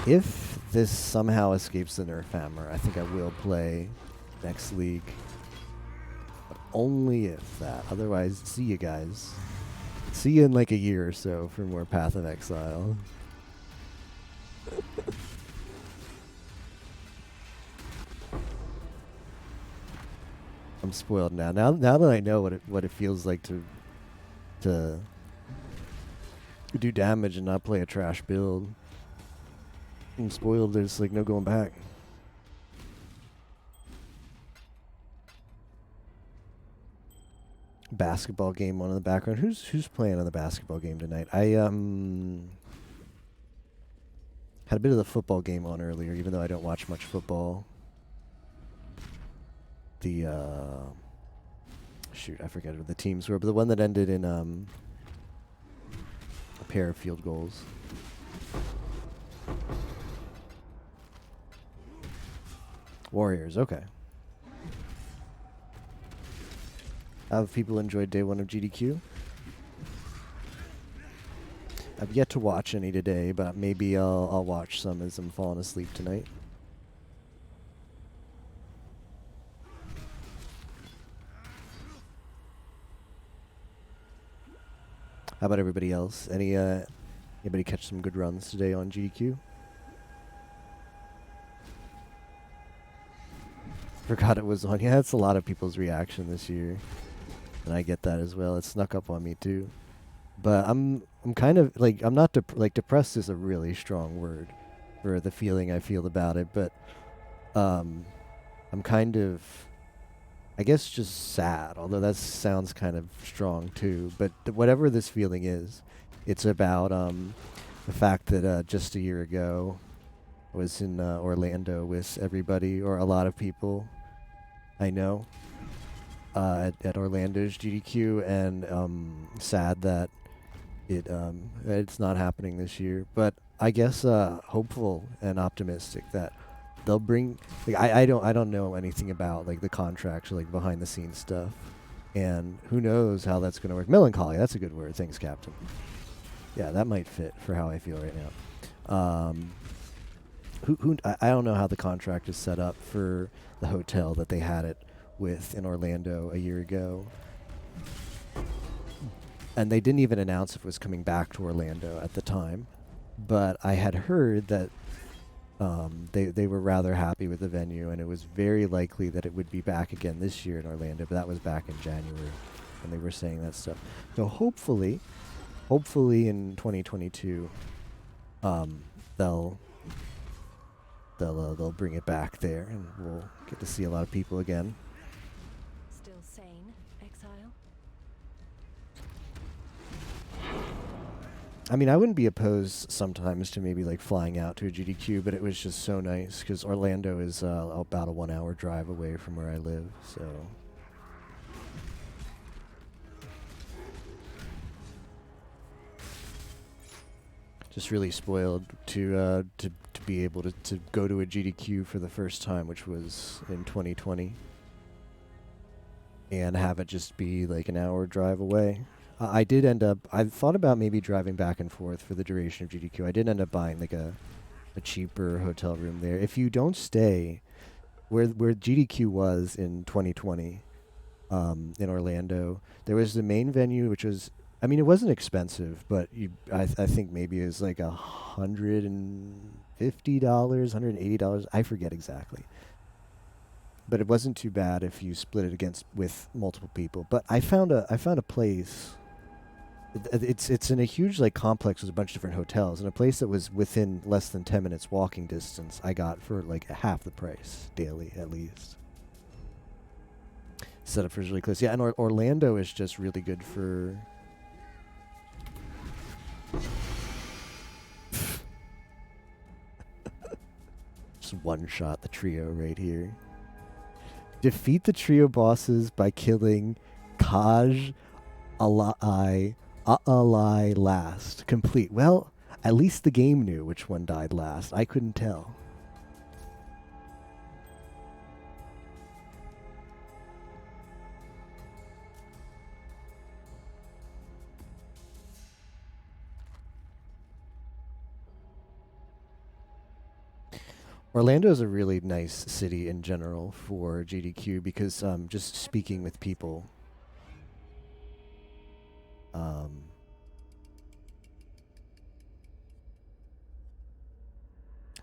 If this somehow escapes the nerf hammer, I think I will play next league. But only if that. Otherwise, see you guys. See you in like a year or so for more Path of Exile. I'm spoiled now. Now that I know what it feels like to do damage and not play a trash build. I'm spoiled. There's like no going back. Basketball game on in the background. Who's playing on the basketball game tonight? I had a bit of the football game on earlier, even though I don't watch much football. The shoot, I forget what the teams were, but the one that ended in a pair of field goals. Warriors, okay. Have people enjoyed day one of GDQ? I've yet to watch any today, but maybe I'll watch some as I'm falling asleep tonight. How about everybody else? Anybody catch some good runs today on GDQ? Forgot it was on. Yeah, that's a lot of people's reaction this year, and I get that as well. It snuck up on me too. But I'm kind of like, I'm not depressed is a really strong word for the feeling I feel about it, but I'm kind of, I guess, just sad, although that sounds kind of strong too. But whatever this feeling is, it's about the fact that just a year ago I was in Orlando with everybody, or a lot of people I know, at Orlando's GDQ, and sad that it's not happening this year. But I guess hopeful and optimistic that they'll bring. Like, I don't know anything about like the contracts or like behind the scenes stuff, and who knows how that's going to work. Melancholy, that's a good word. Thanks, Captain. Yeah, that might fit for how I feel right now. I don't know how the contract is set up for the hotel that they had it with in Orlando a year ago. And they didn't even announce if it was coming back to Orlando at the time. But I had heard that they were rather happy with the venue, and it was very likely that it would be back again this year in Orlando, but that was back in January, and they were saying that stuff. So hopefully in 2022, they'll bring it back there, and we'll get to see a lot of people again. Still sane, Exile? I mean, I wouldn't be opposed sometimes to maybe like flying out to a GDQ, but it was just so nice because Orlando is about a 1 hour drive away from where I live, so. Just really spoiled to be able to go to a GDQ for the first time, which was in 2020, and have it just be like an hour drive away. I did end up, I thought about maybe driving back and forth for the duration of GDQ. I did end up buying like a cheaper hotel room there. If you don't stay where GDQ was in 2020, in Orlando, there was the main venue, which was, I mean, it wasn't expensive, but I think maybe it was like $150, $180. I forget exactly. But it wasn't too bad if you split it with multiple people. But I found a place. It's in a huge like complex with a bunch of different hotels, and a place that was within less than 10 minutes walking distance I got for like half the price daily at least. Set up for really close. Yeah, and Orlando is just really good for. Just one shot the trio right here. Defeat the trio bosses by killing Kaj Alai last. Complete. Well, At least the game knew which one died last. I couldn't tell. Orlando is a really nice city in general for GDQ because just speaking with people,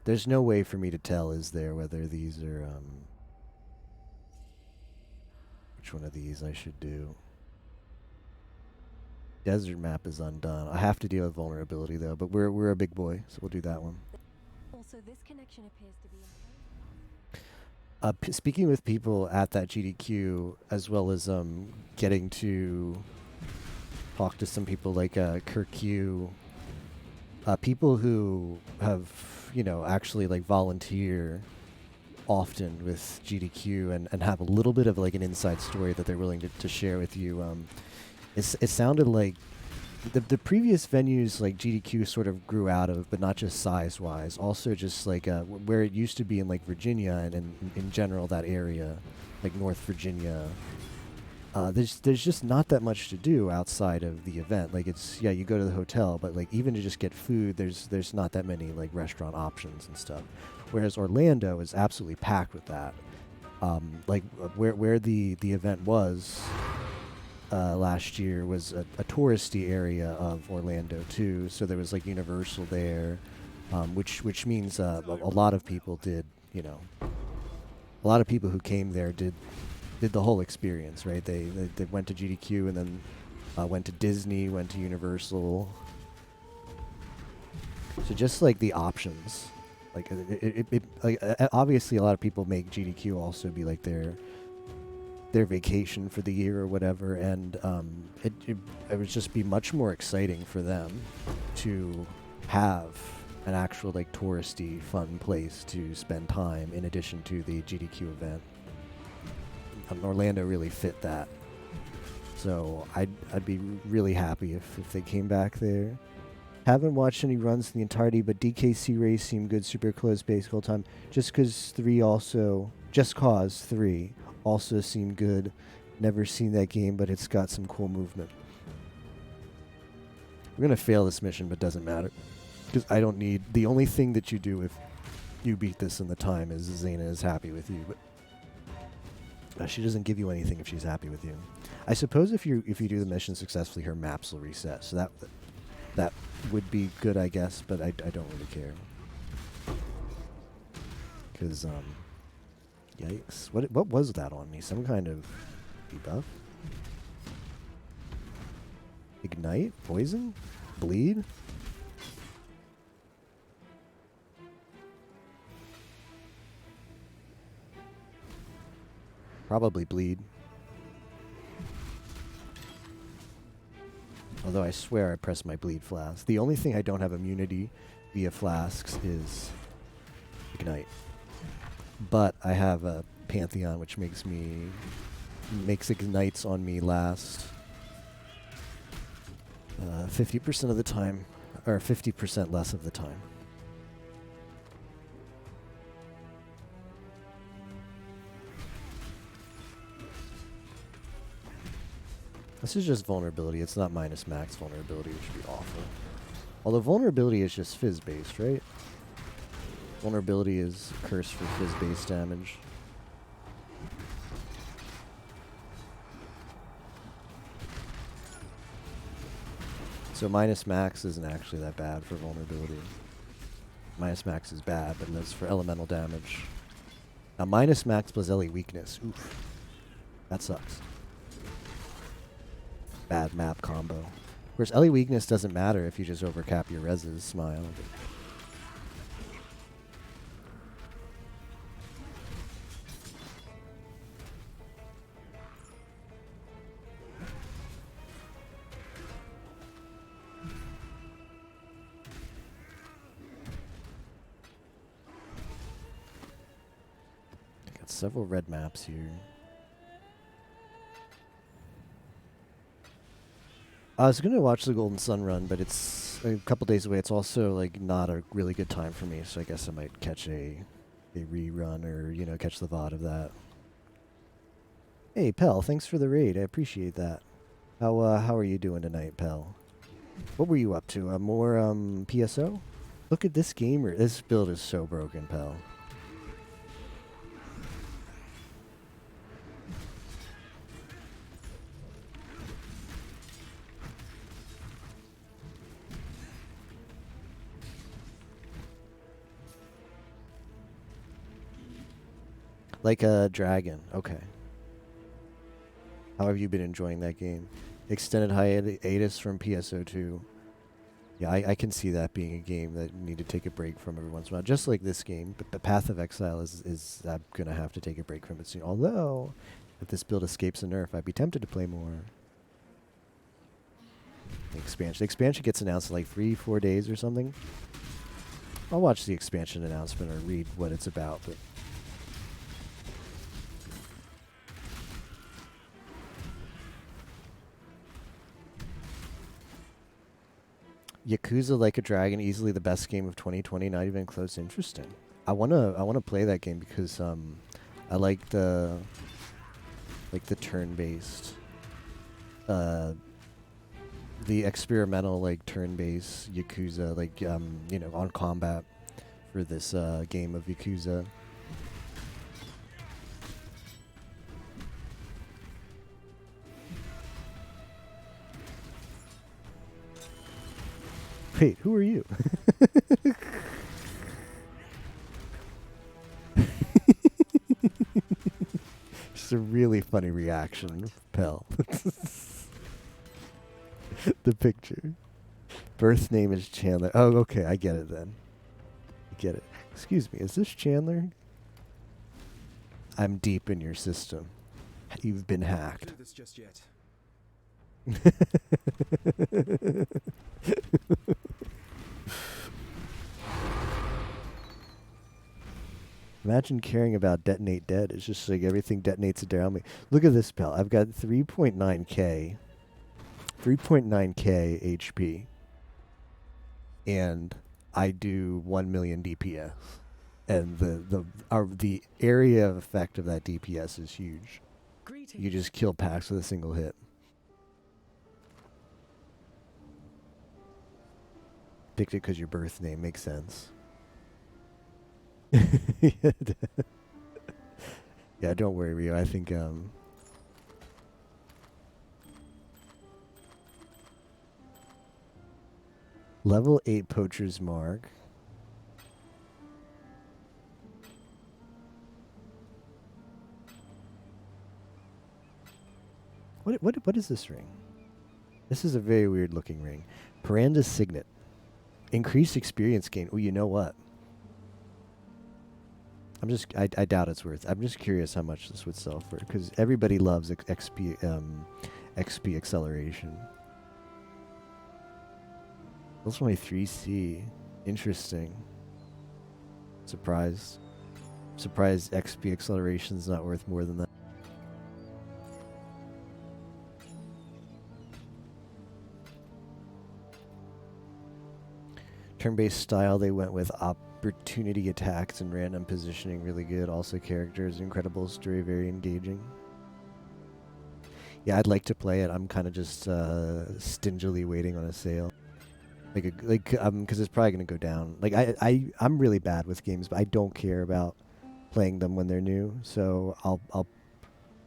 there's no way for me to tell, is there, whether these are which one of these I should do. Desert map is undone. I have to deal with vulnerability though, but we're a big boy, so we'll do that one. Also, this connection appears to be Speaking with people at that GDQ, as well as getting to talk to some people like Kirk, people who have, you know, actually like volunteer often with GDQ and have a little bit of like an inside story that they're willing to share with you. It sounded like the previous venues like GDQ sort of grew out of, but not just size-wise, also just like where it used to be in like Virginia and in general that area, like North Virginia. There's just not that much to do outside of the event. Like it's, yeah, you go to the hotel, but like even to just get food, there's not that many like restaurant options and stuff. Whereas Orlando is absolutely packed with that. Like where the event was last year was a touristy area of Orlando too. So there was like Universal there, which means a lot of people did, you know, a lot of people who came there did the whole experience, right? They went to GDQ and then went to Disney, went to Universal. So just like the options, like like obviously a lot of people make GDQ also be like their vacation for the year or whatever, and it would just be much more exciting for them to have an actual like touristy fun place to spend time in addition to the GDQ event. Orlando really fit that, so I'd be really happy if they came back there. Haven't watched any runs in the entirety, but DKC race seemed good, super close base whole time. Just Cause 3 also seemed good. Never seen that game, but it's got some cool movement. We're gonna fail this mission, but doesn't matter, because I don't need. The only thing that you do if you beat this in the time is Zaina is happy with you, but she doesn't give you anything if she's happy with you. I suppose if you do the mission successfully, her maps will reset, so that would be good, I guess, but I don't really care. Because, yikes. What was that on me? Some kind of debuff? Ignite? Poison? Bleed? Probably bleed. Although I swear I pressed my bleed flask. The only thing I don't have immunity via flasks is ignite. But I have a Pantheon, which makes ignites on me last 50% of the time, or 50% less of the time. This is just vulnerability. It's not minus max vulnerability, which would be awful. Although vulnerability is just fizz-based, right? Vulnerability is curse for fizz-based damage. So minus max isn't actually that bad for vulnerability. Minus max is bad, but that's for elemental damage. Now minus max plus LE weakness. Oof. That sucks. Bad map combo. Whereas LE weakness doesn't matter if you just overcap your reses, smile. I got several red maps here. I was going to watch the Golden Sun run, but it's a couple days away. It's also like not a really good time for me, so I guess I might catch a rerun or catch the VOD of that. Hey, Pell, thanks for the raid. I appreciate that. How are you doing tonight, Pell? What were you up to? More PSO? Look at this gamer. This build is so broken, Pell. Like a dragon. Okay. How have you been enjoying that game? Extended hiatus from PSO2. Yeah, I can see that being a game that you need to take a break from every once in a while. Just like this game. But Path of Exile is I'm going to have to take a break from it soon. Although, if this build escapes a nerf, I'd be tempted to play more. The expansion gets announced in like 3-4 days or something. I'll watch the expansion announcement or read what it's about, but Yakuza Like a Dragon, easily the best game of 2020, not even close. Interesting. I wanna play that game because I like the turn-based, the experimental like turn-based Yakuza, like on combat for this game of Yakuza. Wait, who are you? Just a really funny reaction, Pell. The picture. Birth name is Chandler. Oh, okay, I get it then. I get it. Excuse me, is this Chandler? I'm deep in your system. You've been hacked. Do this just yet. Imagine caring about Detonate Dead. It's just like everything detonates around me. Look at this, Pal. I've got 3.9k HP, and I do 1 million DPS, and the area of effect of that DPS is huge. Greetings. You just kill packs with a single hit. Picked it because your birth name makes sense. Yeah, don't worry, Rio. I think level 8 Poacher's Mark. What is this ring? This is a very weird looking ring. Piranda's Signet. Increased experience gain. Oh, you know what? I doubt it's worth. I'm just curious how much this would sell for, because everybody loves XP acceleration. That's only 3C. Interesting. Surprised XP acceleration's not worth more than that. Turn-based style, they went with opportunity attacks and random positioning, really good. Also characters, incredible story, very engaging. Yeah, I'd like to play it. I'm kind of just stingily waiting on a sale. Because it's probably going to go down. Like, I'm really bad with games, but I don't care about playing them when they're new. So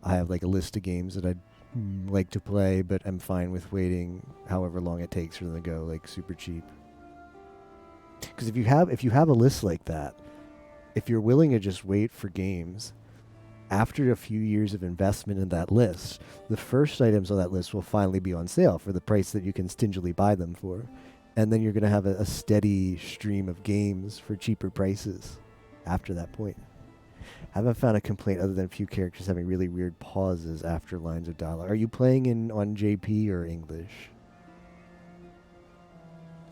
I have like a list of games that I'd like to play, but I'm fine with waiting however long it takes for them to go like super cheap. Because if you have a list like that, if you're willing to just wait for games, after a few years of investment in that list, the first items on that list will finally be on sale for the price that you can stingily buy them for. And then you're going to have a steady stream of games for cheaper prices after that point. I haven't found a complaint other than a few characters having really weird pauses after lines of dialogue. Are you playing on JP or English?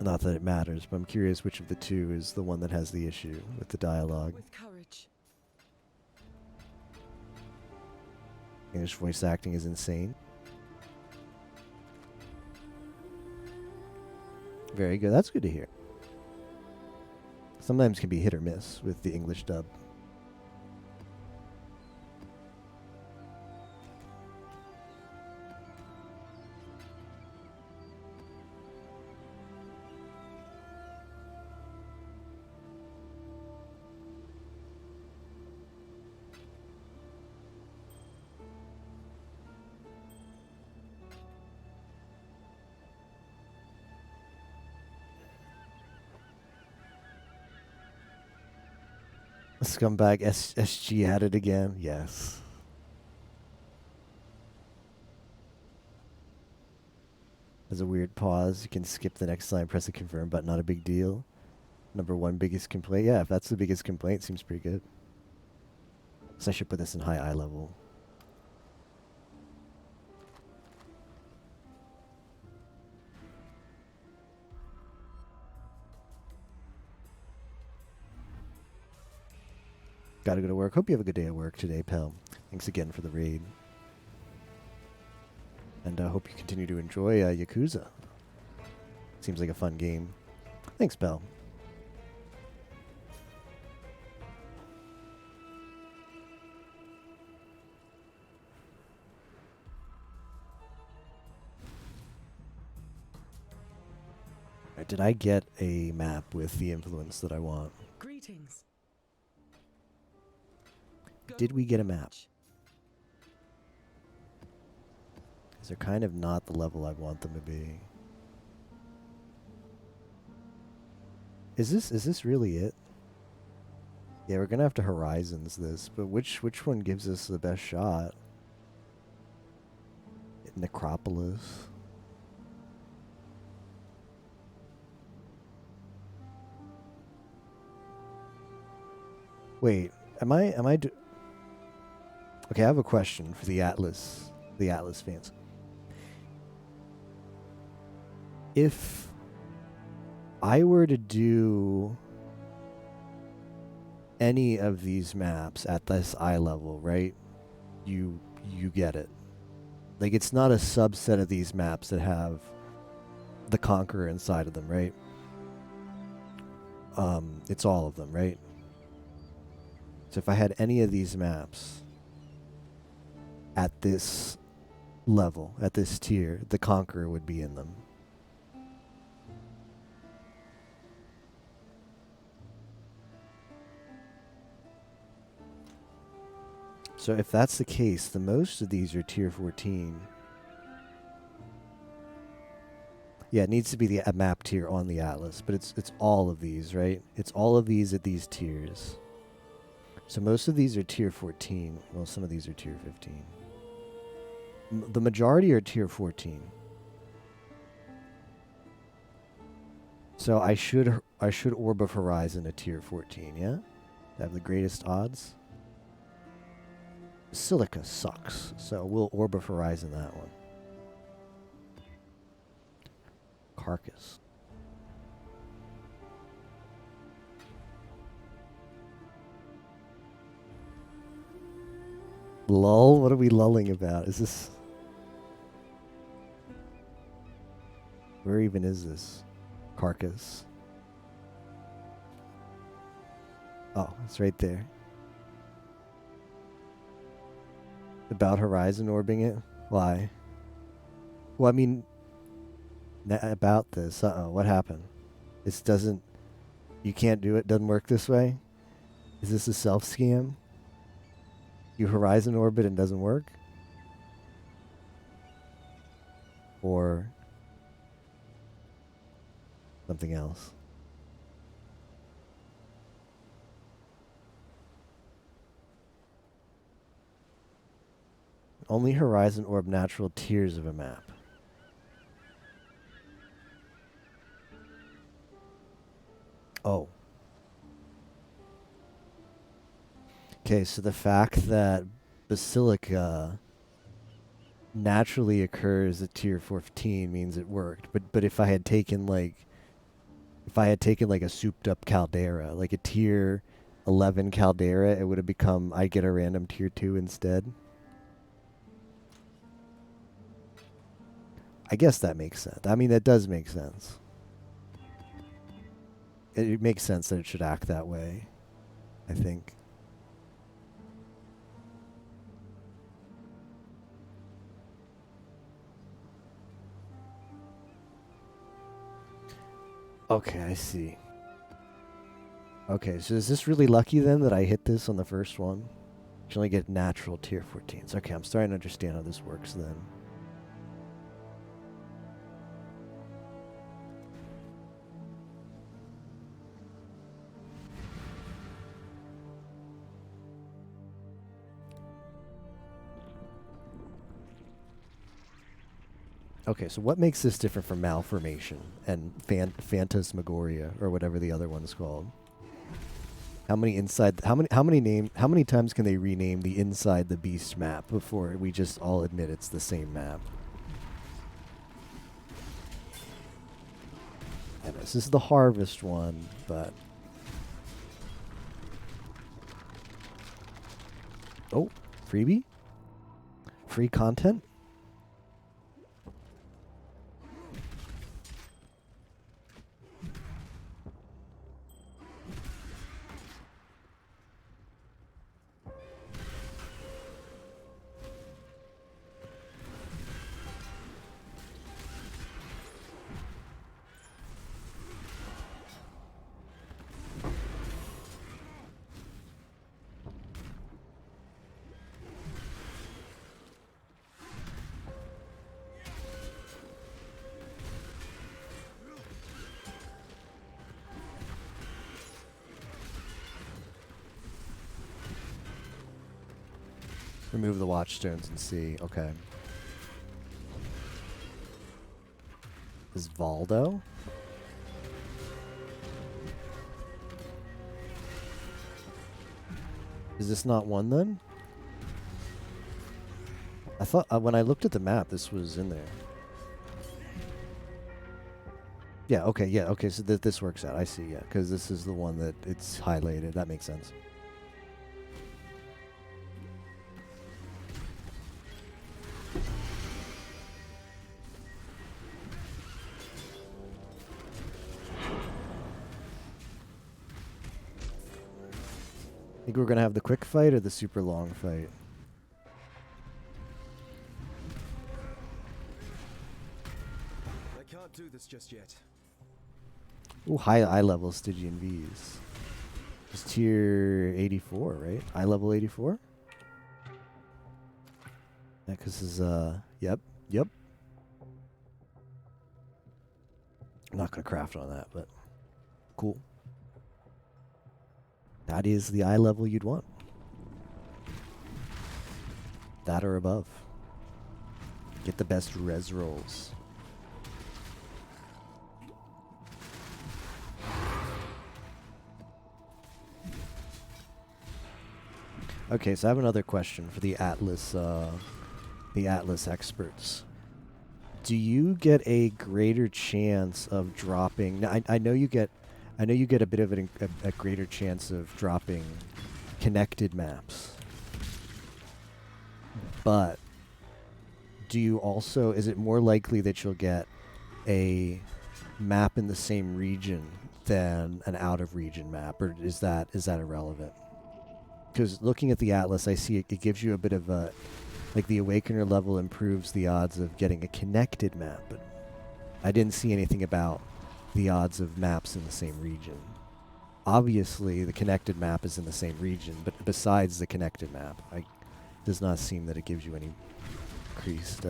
Not that it matters, but I'm curious which of the two is the one that has the issue with the dialogue. With courage. English voice acting is insane. Very good. That's good to hear. Sometimes can be hit or miss with the English dub. Scumbag SG at it again. Yes. There's a weird pause. You can skip the next line, press the confirm button. Not a big deal. Number one biggest complaint. Yeah, if that's the biggest complaint, seems pretty good. So I should put this in high eye level. Gotta go to work. Hope you have a good day at work today, pal. Thanks again for the raid. And I hope you continue to enjoy Yakuza. Seems like a fun game. Thanks, pal. Alright, did I get a map with the influence that I want? Greetings. Did we get a map? They're kind of not the level I want them to be. Is this really it? Yeah, we're gonna have to Horizons this, but which one gives us the best shot? Necropolis. Wait, am I okay, I have a question for the Atlas fans. If I were to do any of these maps at this eye level, right? You get it. Like, it's not a subset of these maps that have the Conqueror inside of them, right? It's all of them, right? So if I had any of these maps at this level, at this tier, the Conqueror would be in them. So if that's the case, the most of these are tier 14. Yeah, it needs to be a map tier on the Atlas, but it's all of these, right? It's all of these at these tiers. So most of these are tier 14. Well, some of these are tier 15. The majority are tier 14. So I should Orb of Horizon a tier 14, yeah? To have the greatest odds. Silica sucks, so we'll Orb of Horizon that one. Carcass. Lull? What are we lulling about? Is this... Where even is this? Carcass. Oh, it's right there. About Horizon orbing it? Why? Well, I mean... about this. Uh-oh, what happened? This doesn't... You can't do it? Doesn't work this way? Is this a self-scam? You Horizon orbit and doesn't work? Or... something else? Only Horizon orb natural tiers of a map. Oh. Okay, so the fact that Basilica naturally occurs at tier 14 means it worked. But if I had taken like a souped up Caldera, like a tier 11 Caldera, it would have become I'd get a random tier 2 instead. I guess that makes sense. I mean, that does make sense. it makes sense that it should act that way, I think. Okay, I see. Okay, so is this really lucky then that I hit this on the first one? You can only get natural tier 14s. Okay, I'm starting to understand how this works then. Okay, so what makes this different from Malformation and Phantasmagoria or whatever the other one's called? How many times can they rename the Inside the Beast map before we just all admit it's the same map? And this is the Harvest one, but oh, freebie? Free content? Remove the watchstones and see. Okay. Is Valdo? Is this not one then? I thought when I looked at the map, this was in there. Yeah, okay, so this works out. I see, yeah, because this is the one that it's highlighted. That makes sense. Think we're gonna have the quick fight or the super long fight? I can't do this just yet. Ooh, high eye level Stygian Vs. It's tier 84, right? Eye level 84? Yeah, because this is, yep. I'm not going to craft on that, but cool. That is the eye level you'd want. That or above. Get the best res rolls. Okay, so I have another question for the Atlas experts. Do you get a greater chance of dropping? Now, I know you get a bit of a greater chance of dropping connected maps. But do you also, is it more likely that you'll get a map in the same region than an out of region map, or is that irrelevant? Because looking at the Atlas, I see it gives you a bit of a, like the Awakener level improves the odds of getting a connected map, but I didn't see anything about the odds of maps in the same region. Obviously, the connected map is in the same region, but besides the connected map, it does not seem that it gives you any increased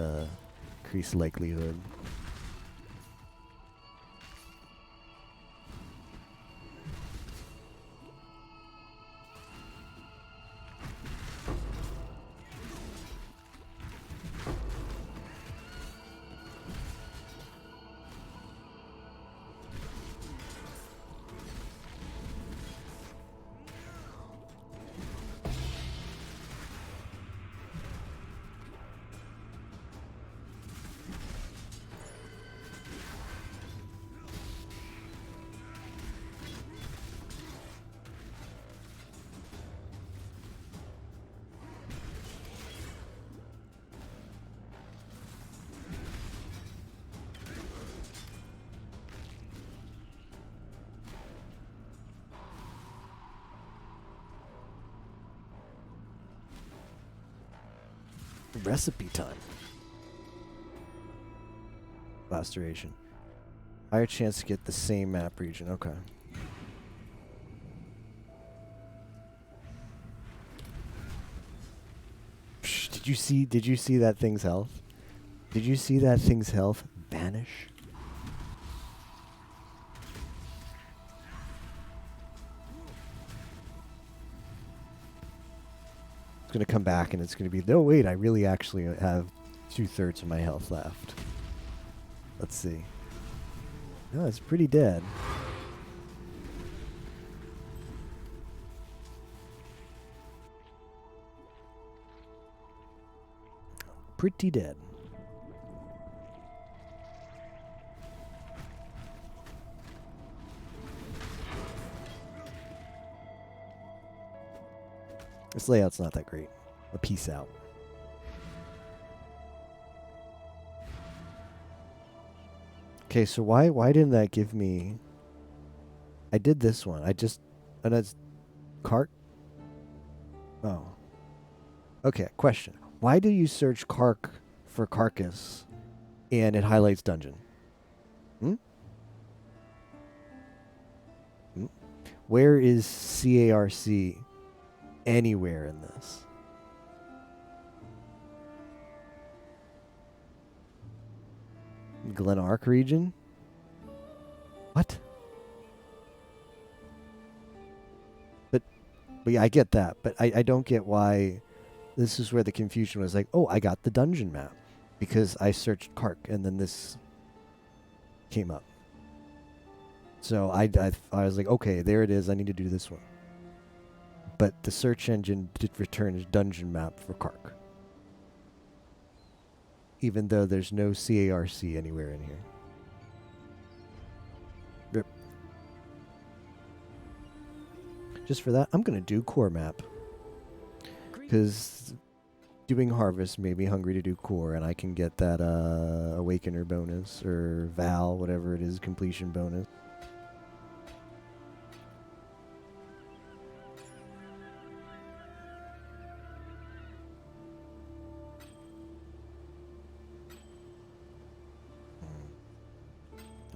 likelihood. Recipe time. Last duration. Higher chance to get the same map region. Okay. Psh, did you see that thing's health? Did you see that thing's health vanish? It's going to come back and it's going to be, no, wait, I really actually have 2/3 of my health left. Let's see. No, it's pretty dead. Pretty dead. This layout's not that great. A peace out. Okay, so why didn't that give me... I did this one. And that's... Cart? Oh. Okay, question. Why do you search Kark for carcass and it highlights dungeon? Hmm? Hmm? Where is CARC anywhere in this? Glenark region? What? But yeah, I get that, but I don't get why this is where the confusion was like, oh, I got the dungeon map because I searched Kark and then this came up. So I was like, okay, there it is. I need to do this one. But the search engine did return a dungeon map for Kark. Even though there's no CARC anywhere in here. Rip. Just for that, I'm going to do core map. Because doing harvest made me hungry to do core, and I can get that awakener bonus, or Val, whatever it is, completion bonus.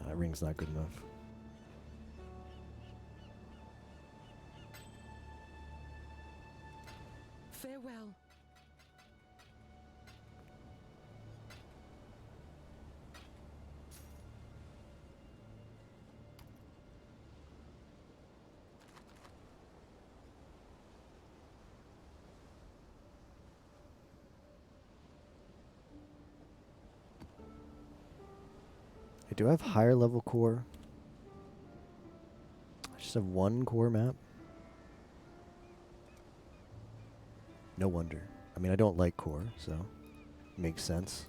That ring's not good enough. Farewell. I do have higher level core. I just have one core map. No wonder. I mean, I don't like core, so it makes sense.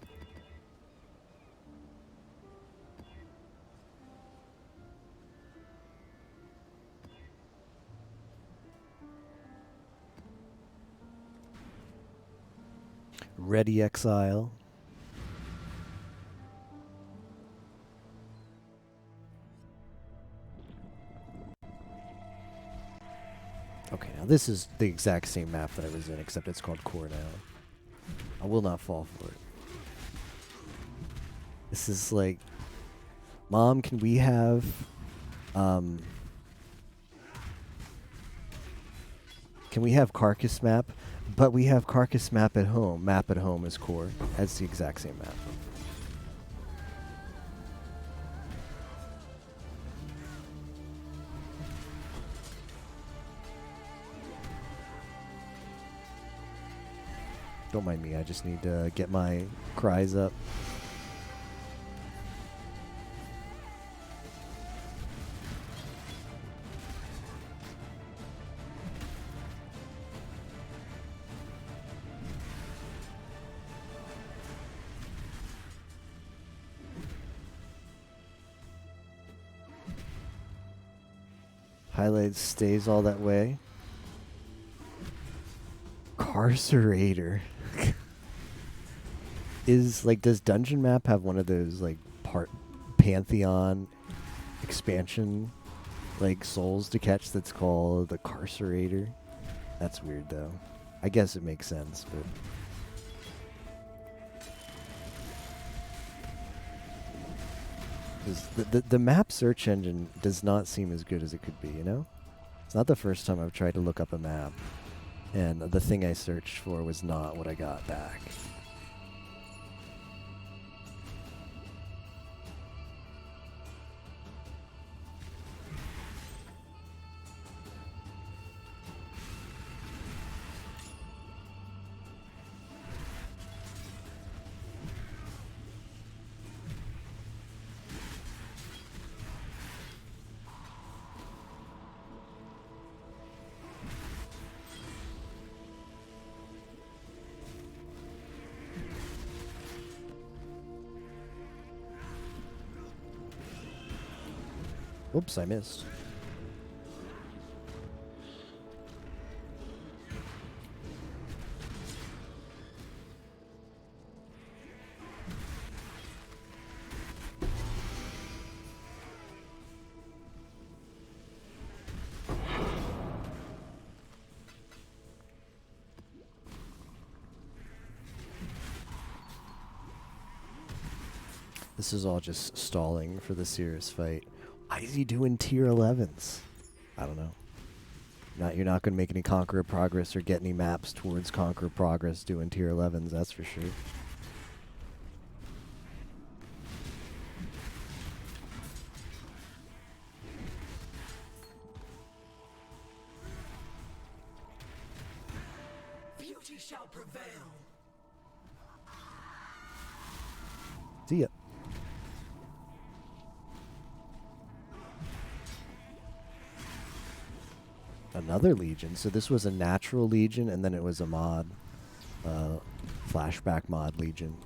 Ready Exile. Okay, now this is the exact same map that I was in, except it's called Core now. I will not fall for it. This is like, Mom, can we have, can we have Carcass map? But we have Carcass map at home. Map at home is Core. That's the exact same map. Don't mind me, I just need to get my cries up. Highlight stays all that way. Carcerator. Is like, does Dungeon Map have one of those like Pantheon expansion like souls to catch that's called the Carcerator? That's weird though. I guess it makes sense, but 'Cause the map search engine does not seem as good as it could be, you know? It's not the first time I've tried to look up a map, and the thing I searched for was not what I got back. Whoops, I missed. This is all just stalling for the Cirrus fight. Why is he doing tier 11s? I don't know. You're not going to make any Conqueror progress or get any maps towards Conqueror progress doing tier 11s, that's for sure. Beauty shall prevail. See ya. Another Legion. So this was a natural Legion, and then it was a mod. Flashback mod Legion.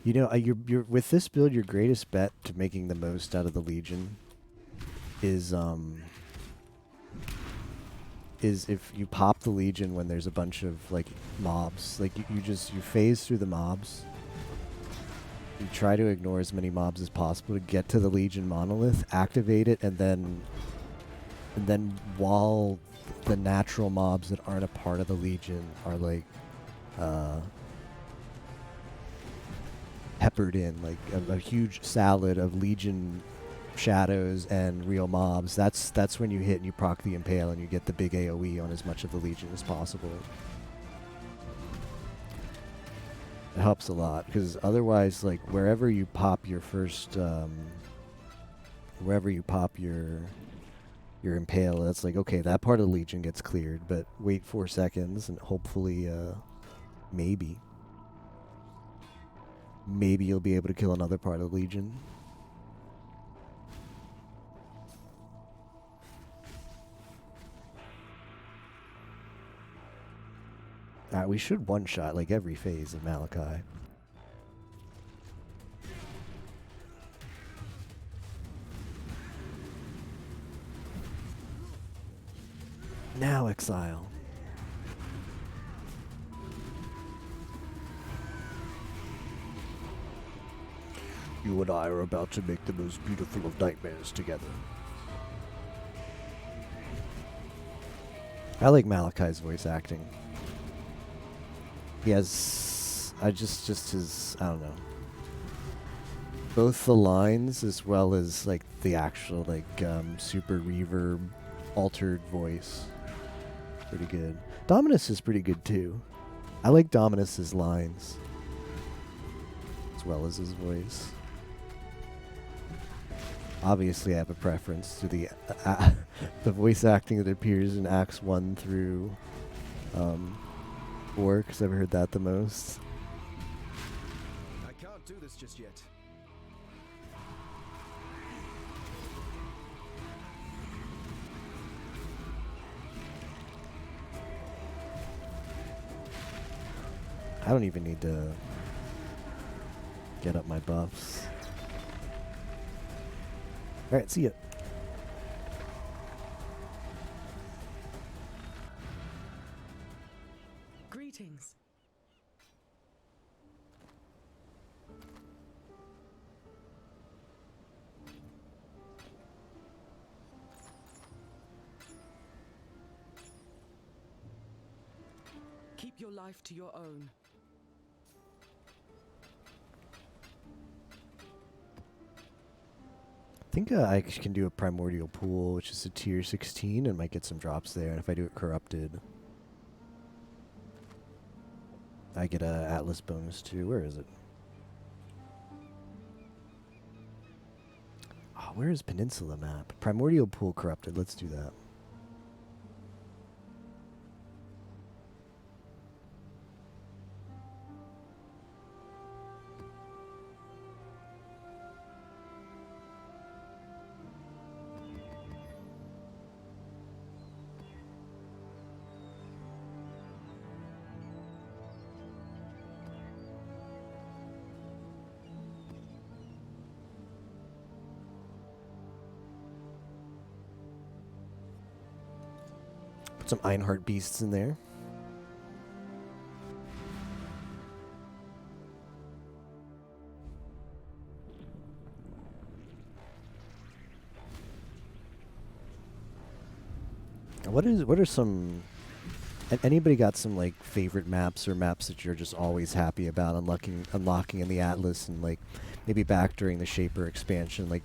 You know, you're with this build, your greatest bet to making the most out of the Legion is if you pop the Legion when there's a bunch of like mobs. Like you phase through the mobs. You try to ignore as many mobs as possible to get to the Legion monolith, activate it, and then while the natural mobs that aren't a part of the Legion are like peppered in, like a huge salad of Legion shadows and real mobs, that's when you hit and you proc the Impale and you get the big AoE on as much of the Legion as possible. It helps a lot, because otherwise, like, wherever you pop your first, wherever you pop your Impale, that's like, okay, that part of the Legion gets cleared, but wait 4 seconds and hopefully, maybe you'll be able to kill another part of the Legion. Alright, we should one-shot like every phase of Malachi. Now exile. You and I are about to make the most beautiful of nightmares together. I like Malachi's voice acting. He has, just his, I don't know. Both the lines as well as like the actual like super reverb altered voice. Pretty good. Dominus is pretty good too. I like Dominus's lines as well as his voice. Obviously, I have a preference to the voice acting that appears in Acts 1 through 4, because I've heard that the most. I can't do this just yet. I don't even need to get up my buffs. Alright, see ya. Greetings. Keep your life to your own. think I can do a Primordial Pool, which is a tier 16, and might get some drops there. And if I do it Corrupted, I get a Atlas bonus too. Where is it? Oh, where is Peninsula map? Primordial Pool Corrupted. Let's do that. Some Einhart beasts in there. What are some anybody got some like favorite maps or maps that you're just always happy about unlocking in the Atlas, and like maybe back during the Shaper expansion, like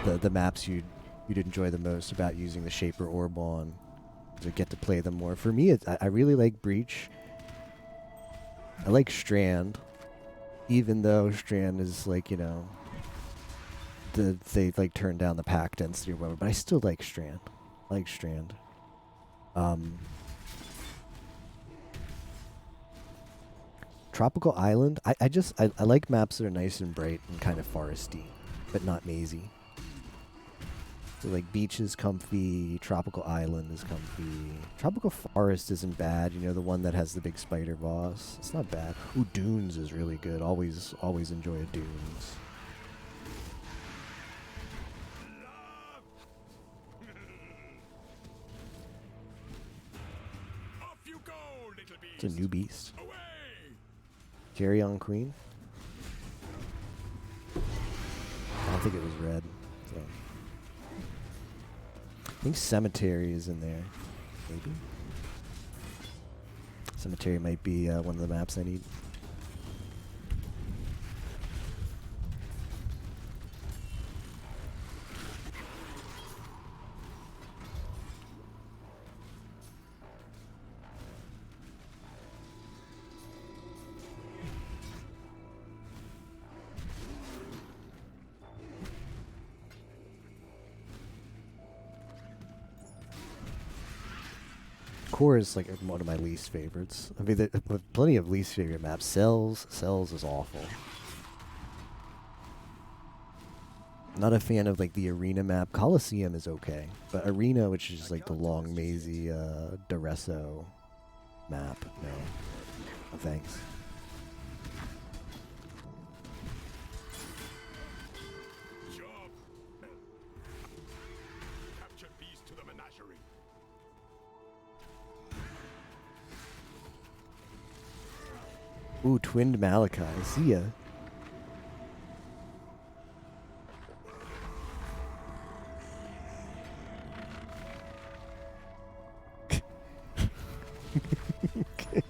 the maps you'd enjoy the most about using the Shaper orb on to get to play them more? For me, I really like Breach. I like Strand, even though Strand is like, you know, they like turn down the pack density or whatever, but I still like Strand. Tropical Island, I like maps that are nice and bright and kind of foresty, but not mazy. So like Beach is comfy, Tropical Island is comfy. Tropical Forest isn't bad, you know, the one that has the big spider boss. It's not bad. Ooh, Dunes is really good. Always enjoy a Dunes. Off you go, little beast. It's a new beast. Away. Carry on Queen. I don't think it was red. So. I think Cemetery is in there. Maybe? Cemetery might be one of the maps I need. Core is like one of my least favorites. I mean, there are plenty of least favorite maps. Cells is awful. Not a fan of like the Arena map. Coliseum is okay, but Arena, which is like the long mazy Duresso map, no thanks. Job. Capture beast to the menagerie. Ooh, Twinned Malachi. See ya. Okay.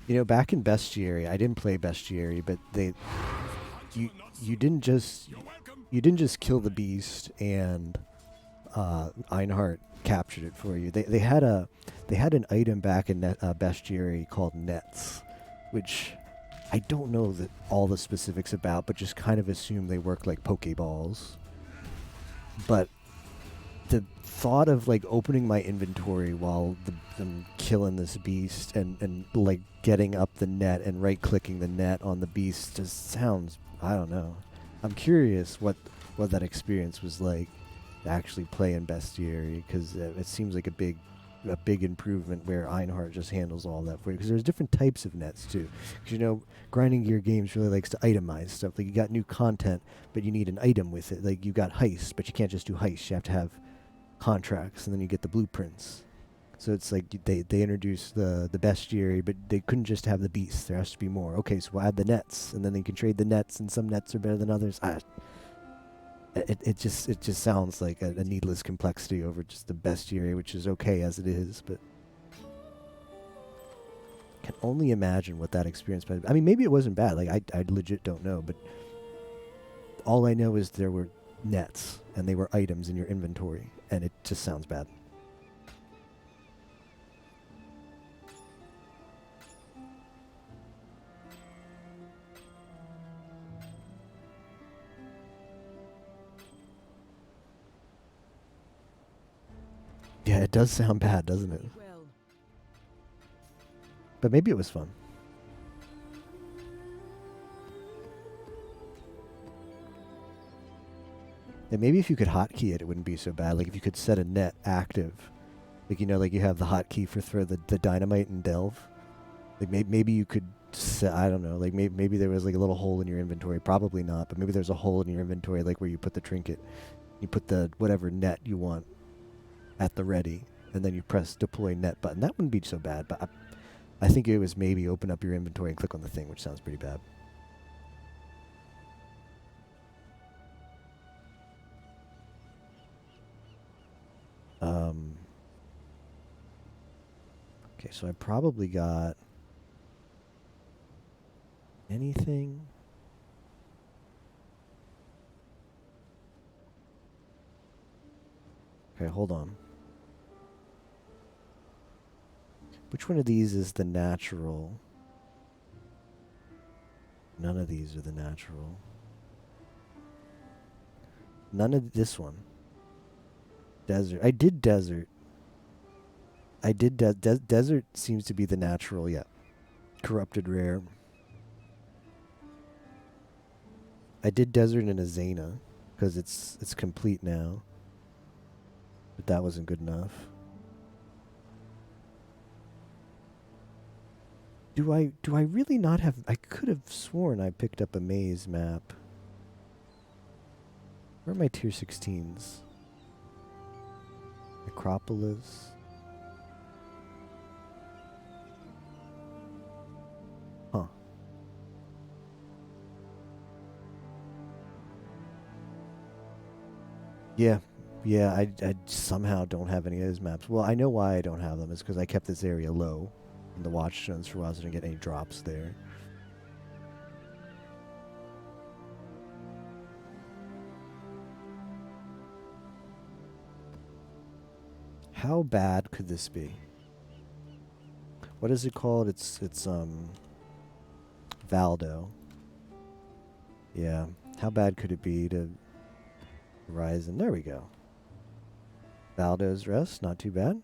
You know, back in Bestiary, I didn't play Bestiary, but you didn't just kill the beast and Einhart captured it for you. They had an item back in Bestiary called Nets, which I don't know all the specifics about, but just kind of assume they work like Pokeballs. But the thought of like opening my inventory while I'm killing this beast and like getting up the net and right clicking the net on the beast just sounds, I don't know. I'm curious what that experience was like to actually play in Bestiary, because it seems like a big a big improvement where Einhart just handles all that for you. Because there's different types of nets too. Because, you know, Grinding Gear Games really likes to itemize stuff. Like, you got new content, but you need an item with it. Like, you got Heist, but you can't just do Heist. You have to have contracts, and then you get the blueprints. So it's like they introduced the bestiary, but they couldn't just have the beasts. There has to be more. Okay, so we'll add the nets, and then they can trade the nets, and some nets are better than others. It just sounds like a needless complexity over just the bestiary, which is okay as it is, but I can only imagine what that experience might be. I mean, maybe it wasn't bad. Like, I legit don't know, but all I know is there were nets, and they were items in your inventory, and it just sounds bad. Yeah, it does sound bad, doesn't it? Well, But maybe it was fun. And maybe if you could hotkey it, it wouldn't be so bad. Like, if you could set a net active. Like, you know, like you have the hotkey for throw the dynamite and delve. Like, maybe you could set, I don't know, like maybe there was like a little hole in your inventory. Probably not, but maybe there's a hole in your inventory, like where you put the trinket. You put the whatever net you want at the ready, and then you press deploy net button. That wouldn't be so bad, but I think it was maybe open up your inventory and click on the thing, which sounds pretty bad. Okay, so I probably got anything. Okay, hold on. Which one of these is the natural? None of these are the natural. None of this one. Desert. I did desert. I did desert seems to be the natural, yeah. Corrupted rare. I did desert in a Zena because it's complete now. But that wasn't good enough. Do I really not have... I could have sworn I picked up a maze map. Where are my tier 16s? Necropolis. Huh. Yeah. Yeah, I somehow don't have any of those maps. Well, I know why I don't have them. It's because I kept this area low in the watch zones for a while, so I didn't get any drops there. How bad could this be? What is it called? It's Valdo. Yeah. How bad could it be to Horizon? There we go. Valdo's Rest, not too bad.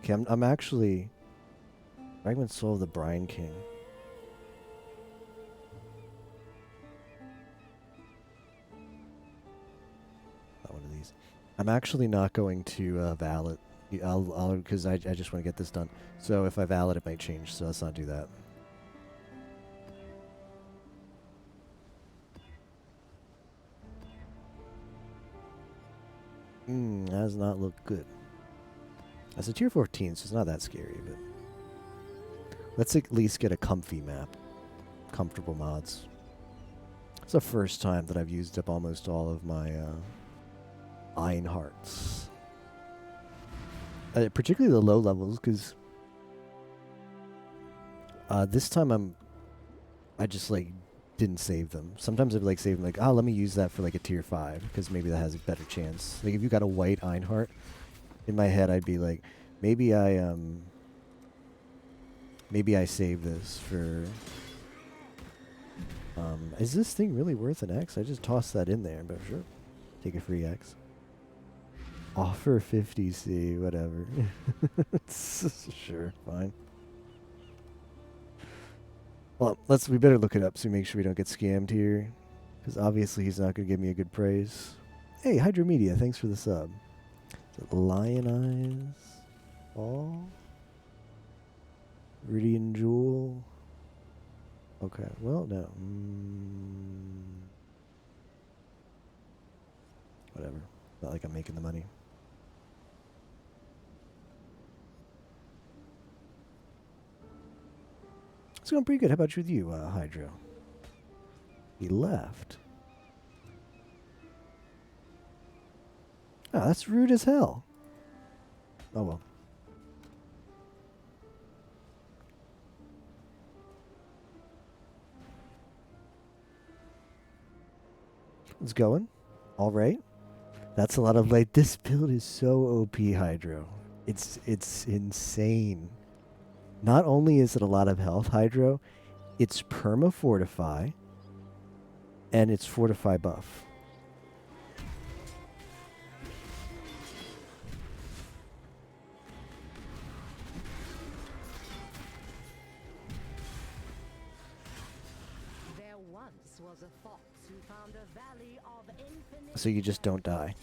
Okay, I'm actually... Fragment Soul of the Brine King. Not one of these. I'm actually not going to valet. I'll because I just want to get this done. So if I valet, it might change. So let's not do that. That does not look good. That's a tier 14, so it's not that scary, but let's at least get a comfy map. Comfortable mods. It's the first time that I've used up almost all of my Einharts. Particularly the low levels, because this time I just like didn't save them. Sometimes I'd like save them like, oh, let me use that for like a tier 5, because maybe that has a better chance. Like if you got a white Einhart, in my head I'd be like, maybe I save this for is this thing really worth an X? I just tossed that in there, but sure. Take a free X. Offer 50C, whatever. Sure, fine. Well, we better look it up so we make sure we don't get scammed here. Because obviously he's not going to give me a good praise. Hey, Hydro Media, thanks for the sub. Is it Lion Eyes? All? Rudian Jewel? Okay, well, no. Whatever. Not like I'm making the money. It's going pretty good. How about with you, Hydro? He left. Oh, that's rude as hell. Oh well. It's going. All right. That's a lot of light. This build is so OP, Hydro. It's insane. Not only is it a lot of health, Hydro, it's perma fortify, and it's fortify buff. There once was a fox who found a valley of infinite. So you just don't die.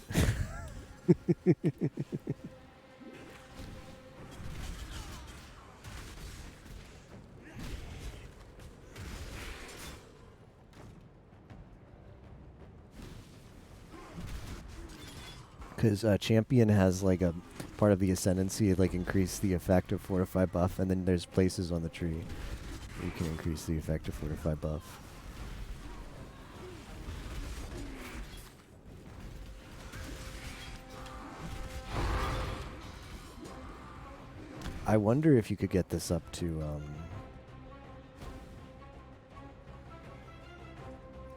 Because champion has like a part of the ascendancy, like increase the effect of fortify buff, and then there's places on the tree where you can increase the effect of fortify buff. I wonder if you could get this up to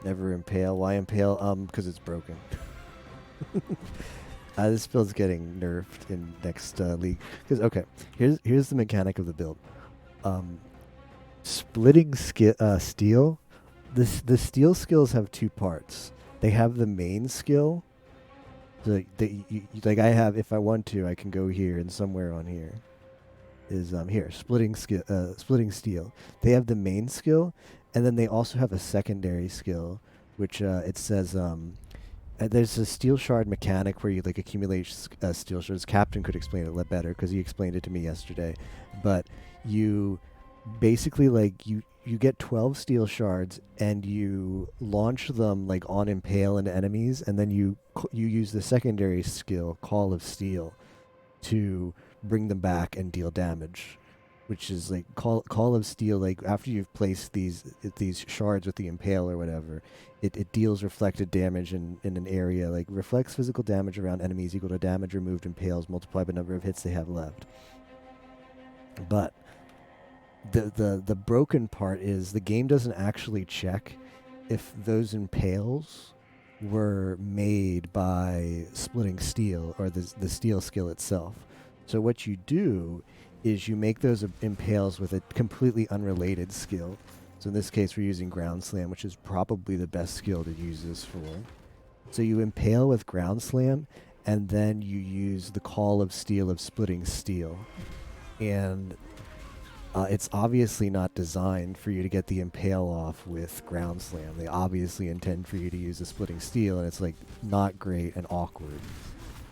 never impale. Why impale? Because it's broken. This build's getting nerfed in next league. Because okay, here's the mechanic of the build. Splitting steel. The steel skills have two parts. They have the main skill. So like I have, if I want to, I can go here and somewhere on here is here splitting steel. They have the main skill, and then they also have a secondary skill, which it says there's a steel shard mechanic where you like accumulate steel shards. Captain could explain it a lot better because he explained it to me yesterday. But you basically like you get 12 steel shards and you launch them like on impale into enemies, and then you use the secondary skill Call of Steel to bring them back and deal damage, which is like Call of Steel. Like after you've placed these shards with the impale or whatever, it deals reflected damage in an area. Like reflects physical damage around enemies equal to damage removed impales multiplied by number of hits they have left. But the broken part is the game doesn't actually check if those impales were made by splitting steel or the steel skill itself. So what you do is you make those impales with a completely unrelated skill. So in this case, we're using Ground Slam, which is probably the best skill to use this for. So you impale with Ground Slam, and then you use the Call of Steel of Splitting Steel. And it's obviously not designed for you to get the impale off with Ground Slam. They obviously intend for you to use the Splitting Steel, and it's like not great and awkward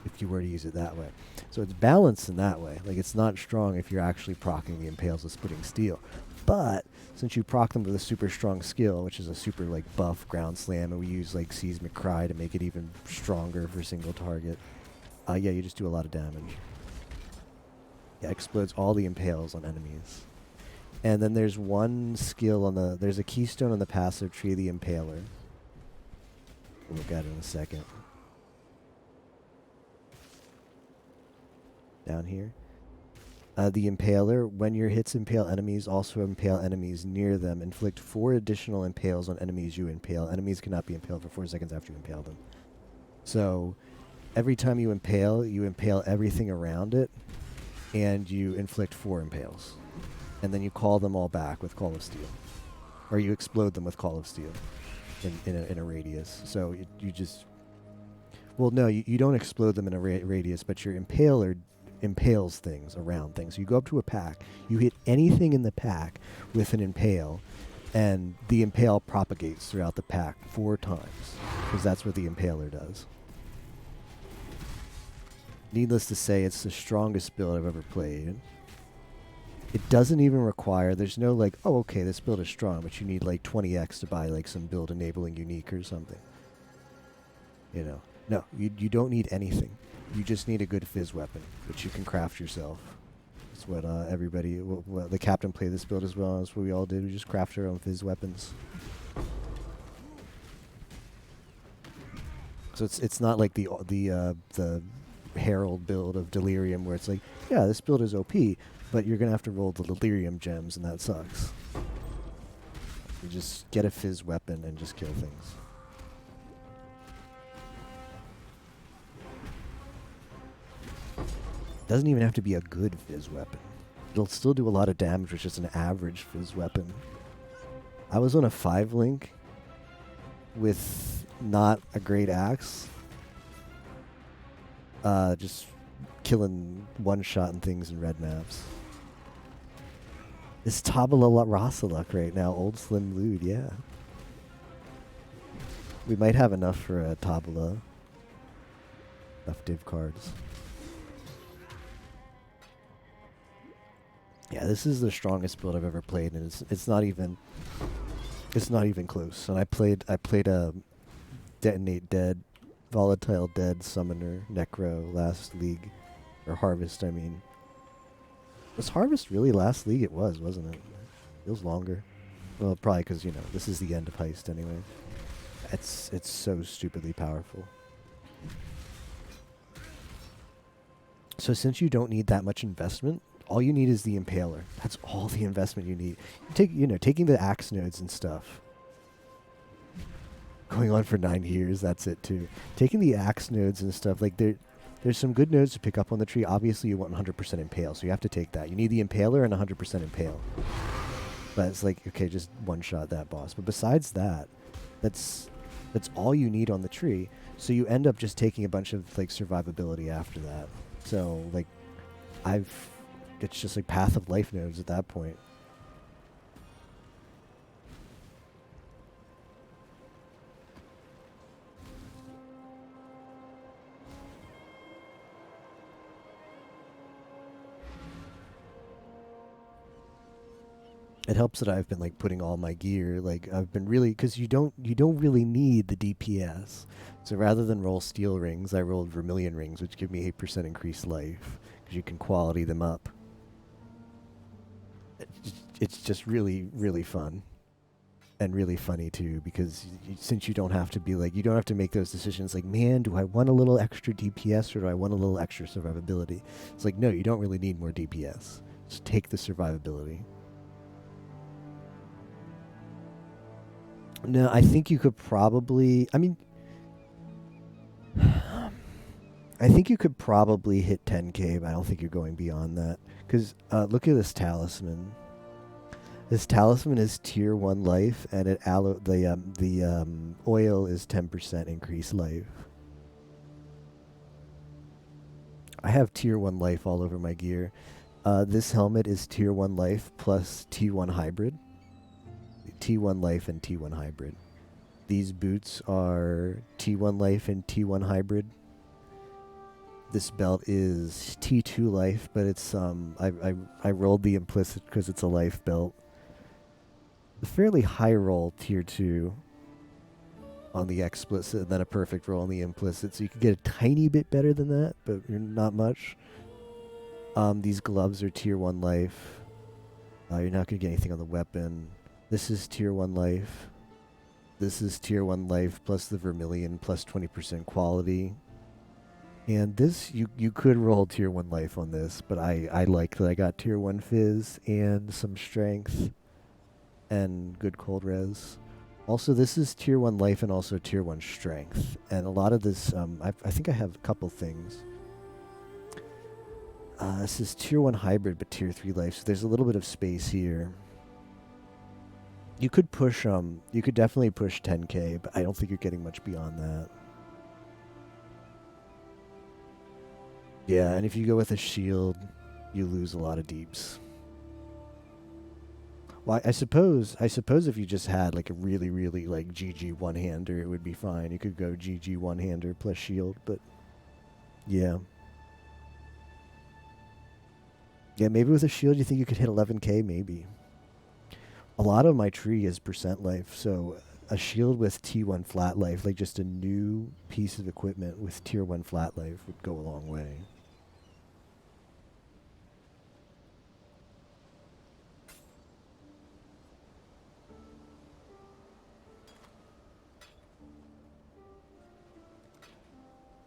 if you were to use it that way. So it's balanced in that way. Like it's not strong if you're actually proccing the impales with Splitting Steel. But since you proc them with a super strong skill, which is a super like buff Ground Slam, and we use like Seismic Cry to make it even stronger for single target, yeah, you just do a lot of damage. Yeah, explodes all the impales on enemies. And then there's one skill there's a keystone on the passive tree, the Impaler. We'll look at it in a second. Down here. The Impaler, when your hits impale enemies, also impale enemies near them. Inflict 4 additional impales on enemies you impale. Enemies cannot be impaled for 4 seconds after you impale them. So, every time you impale everything around it, and you inflict 4 impales. And then you call them all back with Call of Steel. Or you explode them with Call of Steel in a radius. So you just... Well, no, you don't explode them in a radius, but your impaler impales things around things. You go up to a pack, you hit anything in the pack with an impale, and the impale propagates throughout the pack 4 times, because that's what the impaler does. Needless to say, it's the strongest build I've ever played. It doesn't even require, there's no like, oh, okay, this build is strong, but you need like 20x to buy like some build enabling unique or something. You know, no, you don't need anything. You just need a good fizz weapon, which you can craft yourself. That's what everybody, well, the captain played this build as well. That's what we all did. We just craft our own fizz weapons. So it's not like the Herald build of Delirium where it's like, yeah, this build is OP, but you're gonna have to roll the Delirium gems, and that sucks. You just get a fizz weapon and just kill things. Doesn't even have to be a good fizz weapon. It'll still do a lot of damage with just an average fizz weapon. I was on a 5-link with not a great axe. Just killing one-shot and things in red maps. It's Tabula Rasa luck right now. Old Slim Lude, yeah. We might have enough for a Tabula. Enough div cards. Yeah, this is the strongest build I've ever played, and it's not even close. And I played a Detonate Dead, Volatile Dead, Summoner, Necro last league, or Harvest. I mean, was Harvest really last league? It was, wasn't it? It was longer. Well, probably because this is the end of Heist anyway. It's so stupidly powerful. So since you don't need that much investment, all you need is the Impaler. That's all the investment you need. Taking the axe nodes and stuff. Going on for 9 years, that's it too. Taking the axe nodes and stuff, like there's some good nodes to pick up on the tree. Obviously, you want 100% Impale, so you have to take that. You need the Impaler and 100% Impale. But it's like, okay, just one-shot that boss. But besides that, that's all you need on the tree. So you end up just taking a bunch of like survivability after that. So like, it's just like Path of Life nodes at that point. It helps that I've been like putting all my gear, like I've been really, because you don't really need the DPS. So rather than roll steel rings, I rolled vermilion rings, which give me 8% increased life, because you can quality them up. It's just really, really fun. And really funny too, because since you don't have to be like, you don't have to make those decisions like, man, do I want a little extra DPS or do I want a little extra survivability? It's like, no, you don't really need more DPS. Just take the survivability. No, I think you could probably, I think you could probably hit 10k, but I don't think you're going beyond that. Because look at this talisman. This talisman is tier 1 life, and the oil is 10% increased life. I have tier 1 life all over my gear. This helmet is tier 1 life plus T1 hybrid. T1 life and T1 hybrid. These boots are T1 life and T1 hybrid. This belt is T2 life, but it's I rolled the implicit because it's a life belt. A fairly high roll tier 2 on the explicit, and then a perfect roll on the implicit, so you can get a tiny bit better than that, but not much. These gloves are tier 1 life. You're not going to get anything on the weapon. This is tier 1 life. This is tier 1 life plus the vermilion plus 20% quality. And this, you could roll tier 1 life on this, but I like that I got tier 1 fizz and some strength and good cold res. Also, this is tier 1 life and also tier 1 strength. And a lot of this, I think I have a couple things. This is tier 1 hybrid, but tier 3 life, so there's a little bit of space here. You could push, you could definitely push 10k, but I don't think you're getting much beyond that. Yeah, and if you go with a shield, you lose a lot of deeps. Well, I suppose if you just had like a really, really like GG one-hander, it would be fine. You could go GG one-hander plus shield, but yeah. Yeah, maybe with a shield you think you could hit 11k, maybe. A lot of my tree is percent life, so a shield with T1 flat life, like just a new piece of equipment with tier 1 flat life would go a long way.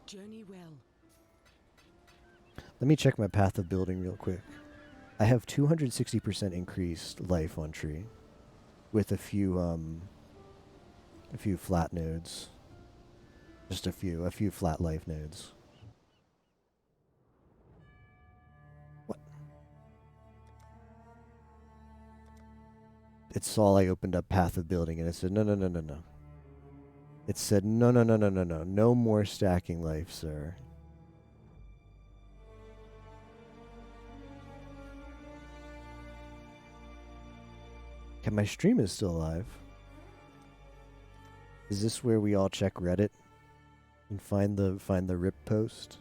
Journey well. Let me check my path of building real quick. I have 260% increased life on tree with a few flat nodes. Just a few flat life nodes. What? It saw I opened up path of building and it said no. It said no. No more stacking life, sir. Okay, my stream is still alive. Is this where we all check Reddit and find the rip post?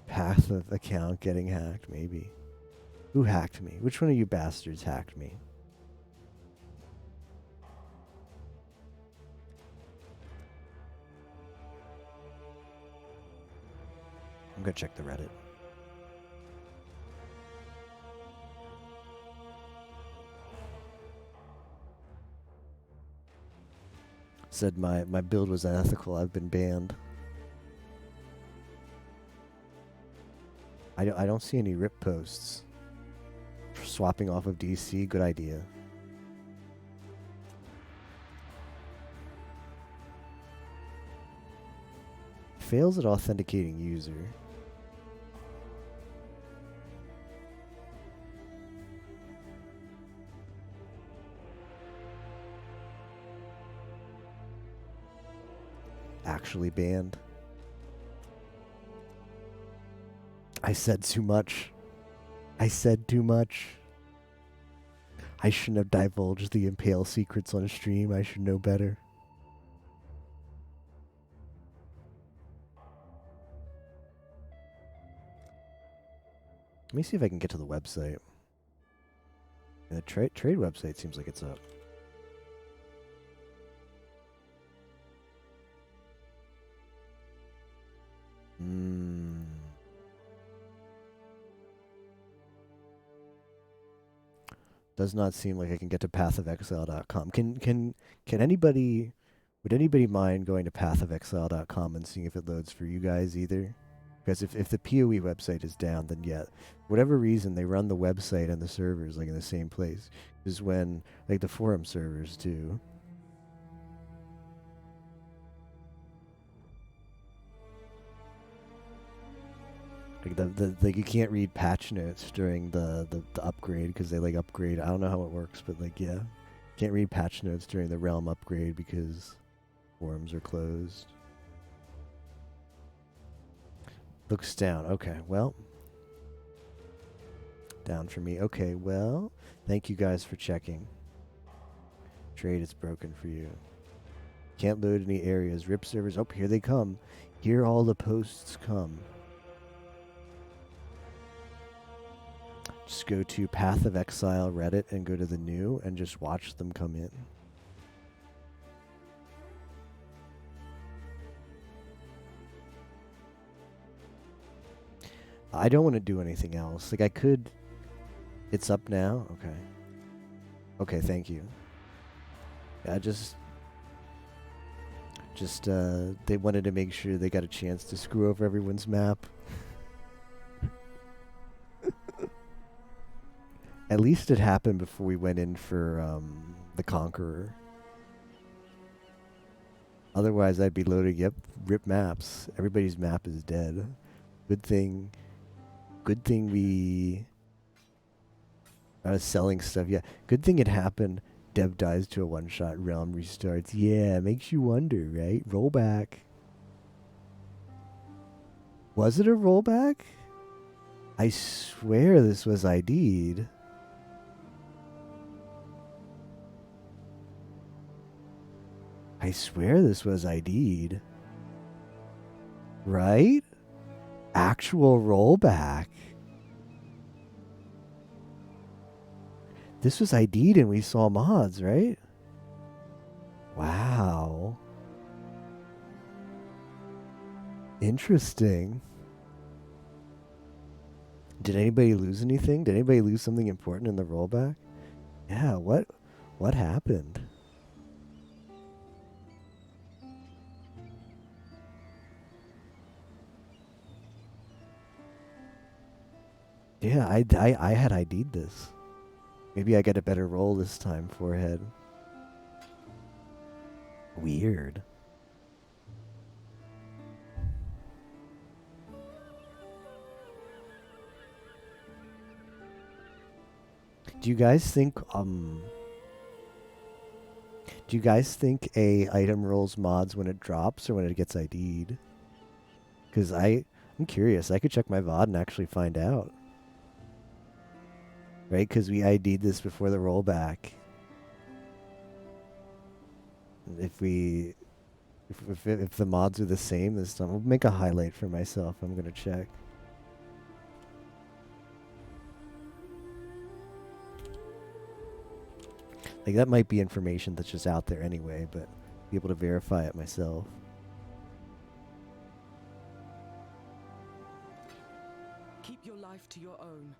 Path of account getting hacked, maybe. Who hacked me? Which one of you bastards hacked me? I'm gonna check the Reddit. Said my build was unethical. I've been banned. I don't see any rip posts. Swapping off of DC, good idea. Fails at authenticating user. Actually banned. I said too much. I said too much. I shouldn't have divulged the Impale secrets on stream. I should know better. Let me see if I can get to the website. The trade website seems like it's up. Does not seem like I can get to pathofexile.com. Can anybody, would anybody mind going to pathofexile.com and seeing if it loads for you guys either? Because if the PoE website is down, then yeah, whatever reason they run the website and the servers like in the same place. Is when like the forum servers too. Like you can't read patch notes during the upgrade because they like upgrade. I don't know how it works, but like yeah, can't read patch notes during the realm upgrade because forums are closed. Looks down. Okay, well, down for me. Okay, well, thank you guys for checking. Trade is broken for you. Can't load any areas. Rip servers. Oh, here they come. Here all the posts come. Just go to Path of Exile Reddit and go to the new and just watch them come in. I don't want to do anything else. Like I could. It's up now? Okay. Okay, thank you. Yeah, they wanted to make sure they got a chance to screw over everyone's map. At least it happened before we went in for the Conqueror. Otherwise, I'd be loading, yep, rip maps. Everybody's map is dead. Good thing we... I was selling stuff, yeah. Good thing it happened. Dev dies to a one-shot, realm restarts. Yeah, makes you wonder, right? Rollback. Was it a rollback? I swear this was ID'd. I swear this was ID'd. Right? Actual rollback. This was ID'd and we saw mods, right? Wow. Interesting. Did anybody lose anything? Did anybody lose something important in the rollback? Yeah, what happened? Yeah, I had ID'd this. Maybe I get a better roll this time, forehead. Weird. Do you guys think a item rolls mods when it drops or when it gets ID'd? Because I'm curious. I could check my VOD and actually find out. Right? Because we ID'd this before the rollback. If the mods are the same this time, I'll make a highlight for myself. I'm gonna check. Like, that might be information that's just out there anyway, but be able to verify it myself. Keep your life to your own.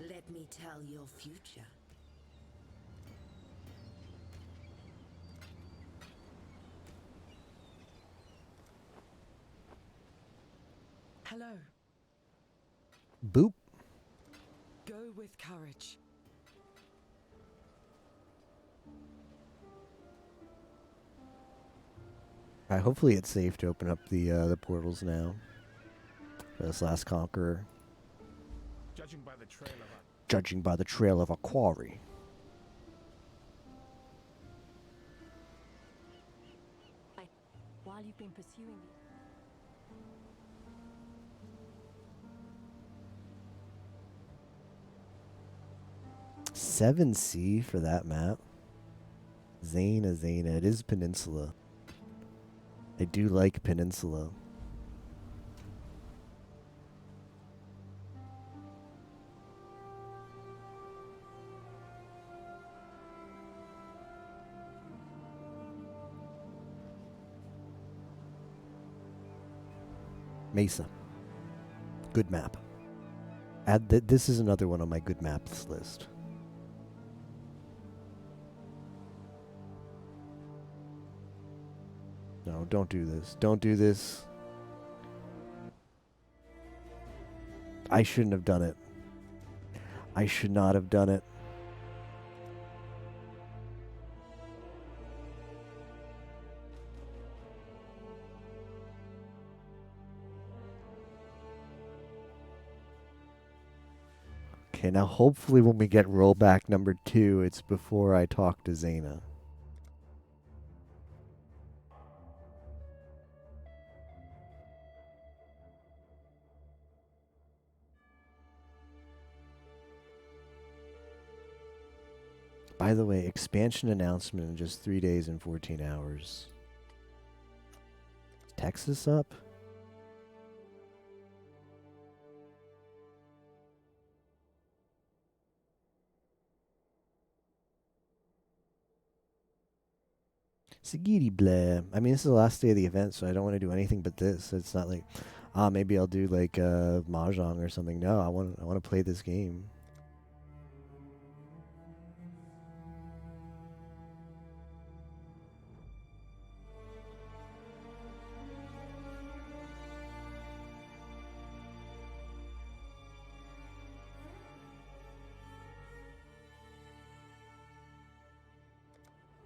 Let me tell your future. Hello. Boop. Go with courage. Alright, hopefully it's safe to open up the portals now. For this last conqueror. Judging by the trail of a quarry. While you've been pursuing me. 7C for that map. Zana. It is Peninsula. I do like Peninsula. Mesa. Good map. This is another one on my good maps list. No, don't do this. Don't do this. I shouldn't have done it. I should not have done it. Okay, now hopefully when we get rollback number 2, it's before I talk to Zana. By the way, expansion announcement in just 3 days and 14 hours. Is Texas up? Sagiri blah. I mean, this is the last day of the event, so I don't want to do anything but this. It's not like, maybe I'll do like Mahjong or something. No, I want to play this game.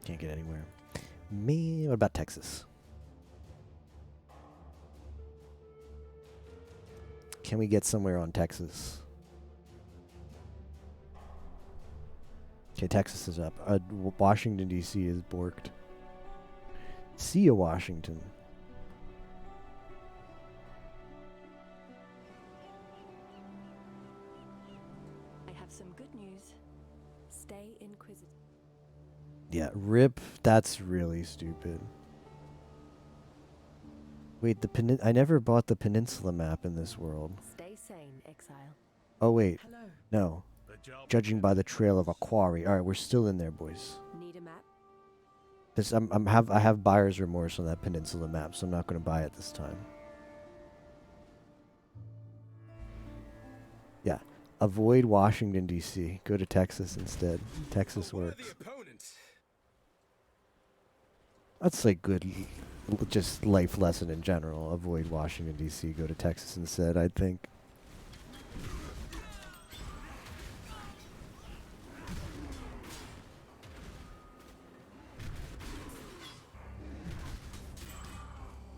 Can't get anywhere. Me, what about Texas? Can we get somewhere on Texas? Okay, Texas is up. Washington, D.C. is borked. See ya, Washington. I have some good news. Stay inquisitive. Yeah, rip. That's really stupid. Wait, I never bought the peninsula map in this world. Stay sane, exile. Oh wait, Hello. no. Judging by the trail of a quarry. All right, we're still in there, boys. Need a map? This I have buyer's remorse on that peninsula map, so I'm not going to buy it this time. Yeah, avoid Washington D.C. Go to Texas instead. Texas works. That's like good, just life lesson in general. Avoid Washington D.C. Go to Texas instead, I think.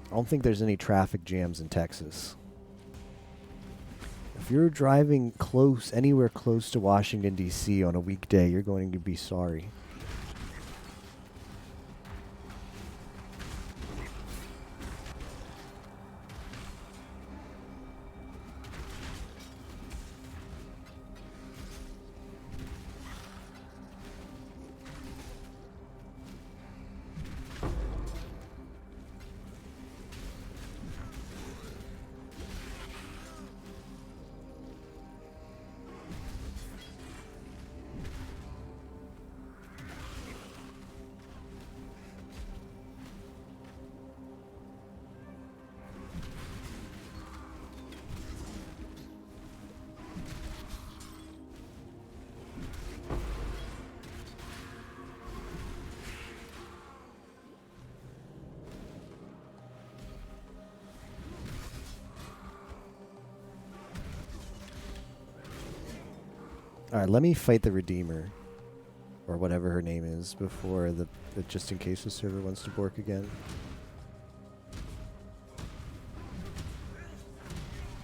I don't think there's any traffic jams in Texas. If you're driving anywhere close to Washington, D.C. on a weekday, you're going to be sorry. Alright, let me fight the Redeemer. Or whatever her name is before just in case the server wants to bork again.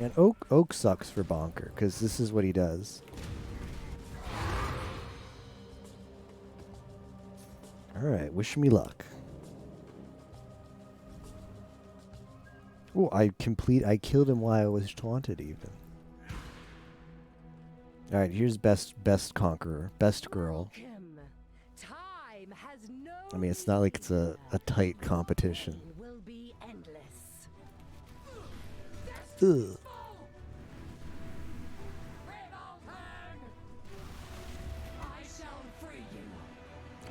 And Oak sucks for Bonker, because this is what he does. Alright, wish me luck. Oh, I killed him while I was taunted even. Alright, here's best conqueror. Best girl. I mean, it's not like it's a tight competition. Ugh.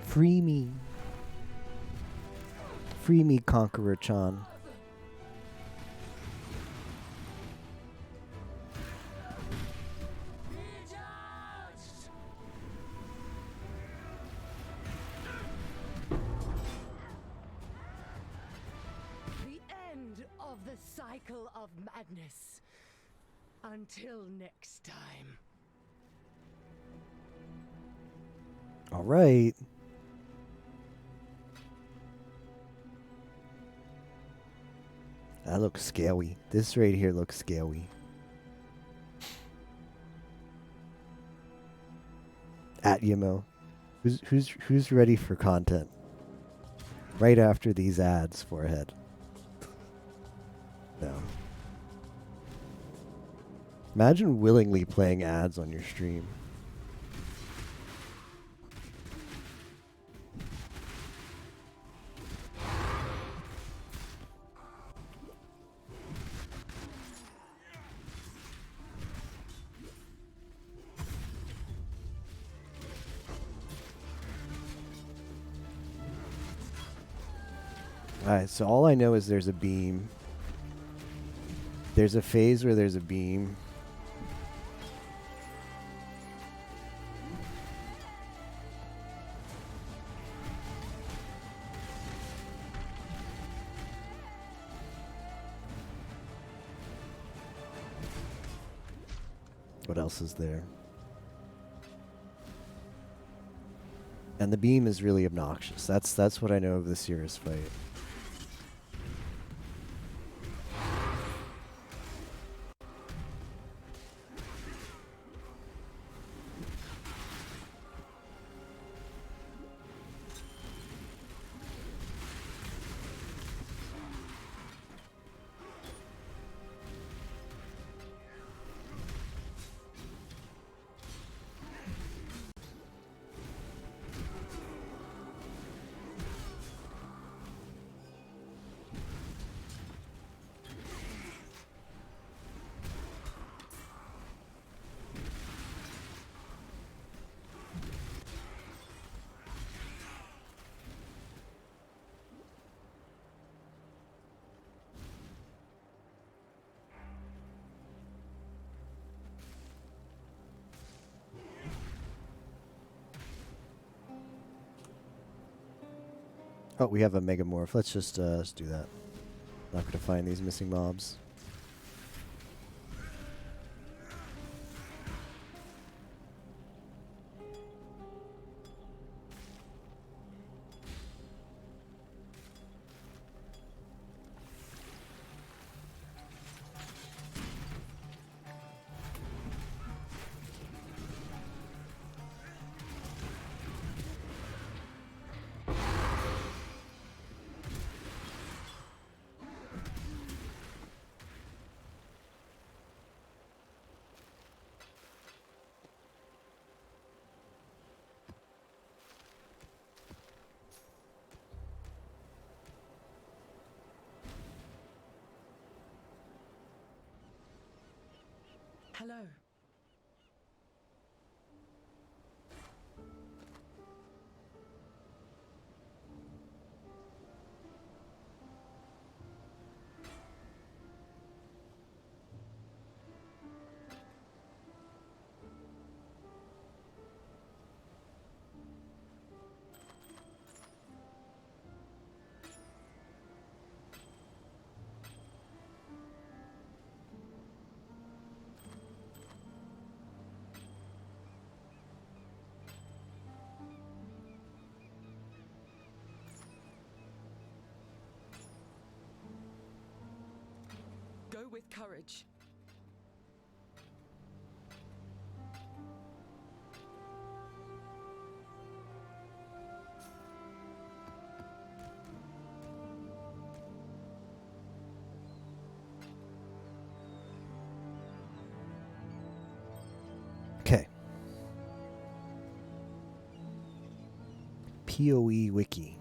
Free me. Free me, Conqueror Chan. Cycle of madness. Until next time. All right. That looks scary. This right here looks scary. At Yimo. Who's ready for content? Right after these ads, forehead. No. Imagine willingly playing ads on your stream. Alright, so all I know is there's a beam. There's a phase where there's a beam. What else is there? And the beam is really obnoxious. That's what I know of the Cirrus fight. Oh, we have a Megamorph. Let's just do that. Not going to find these missing mobs. Hello. Go with courage. Okay. PoE Wiki.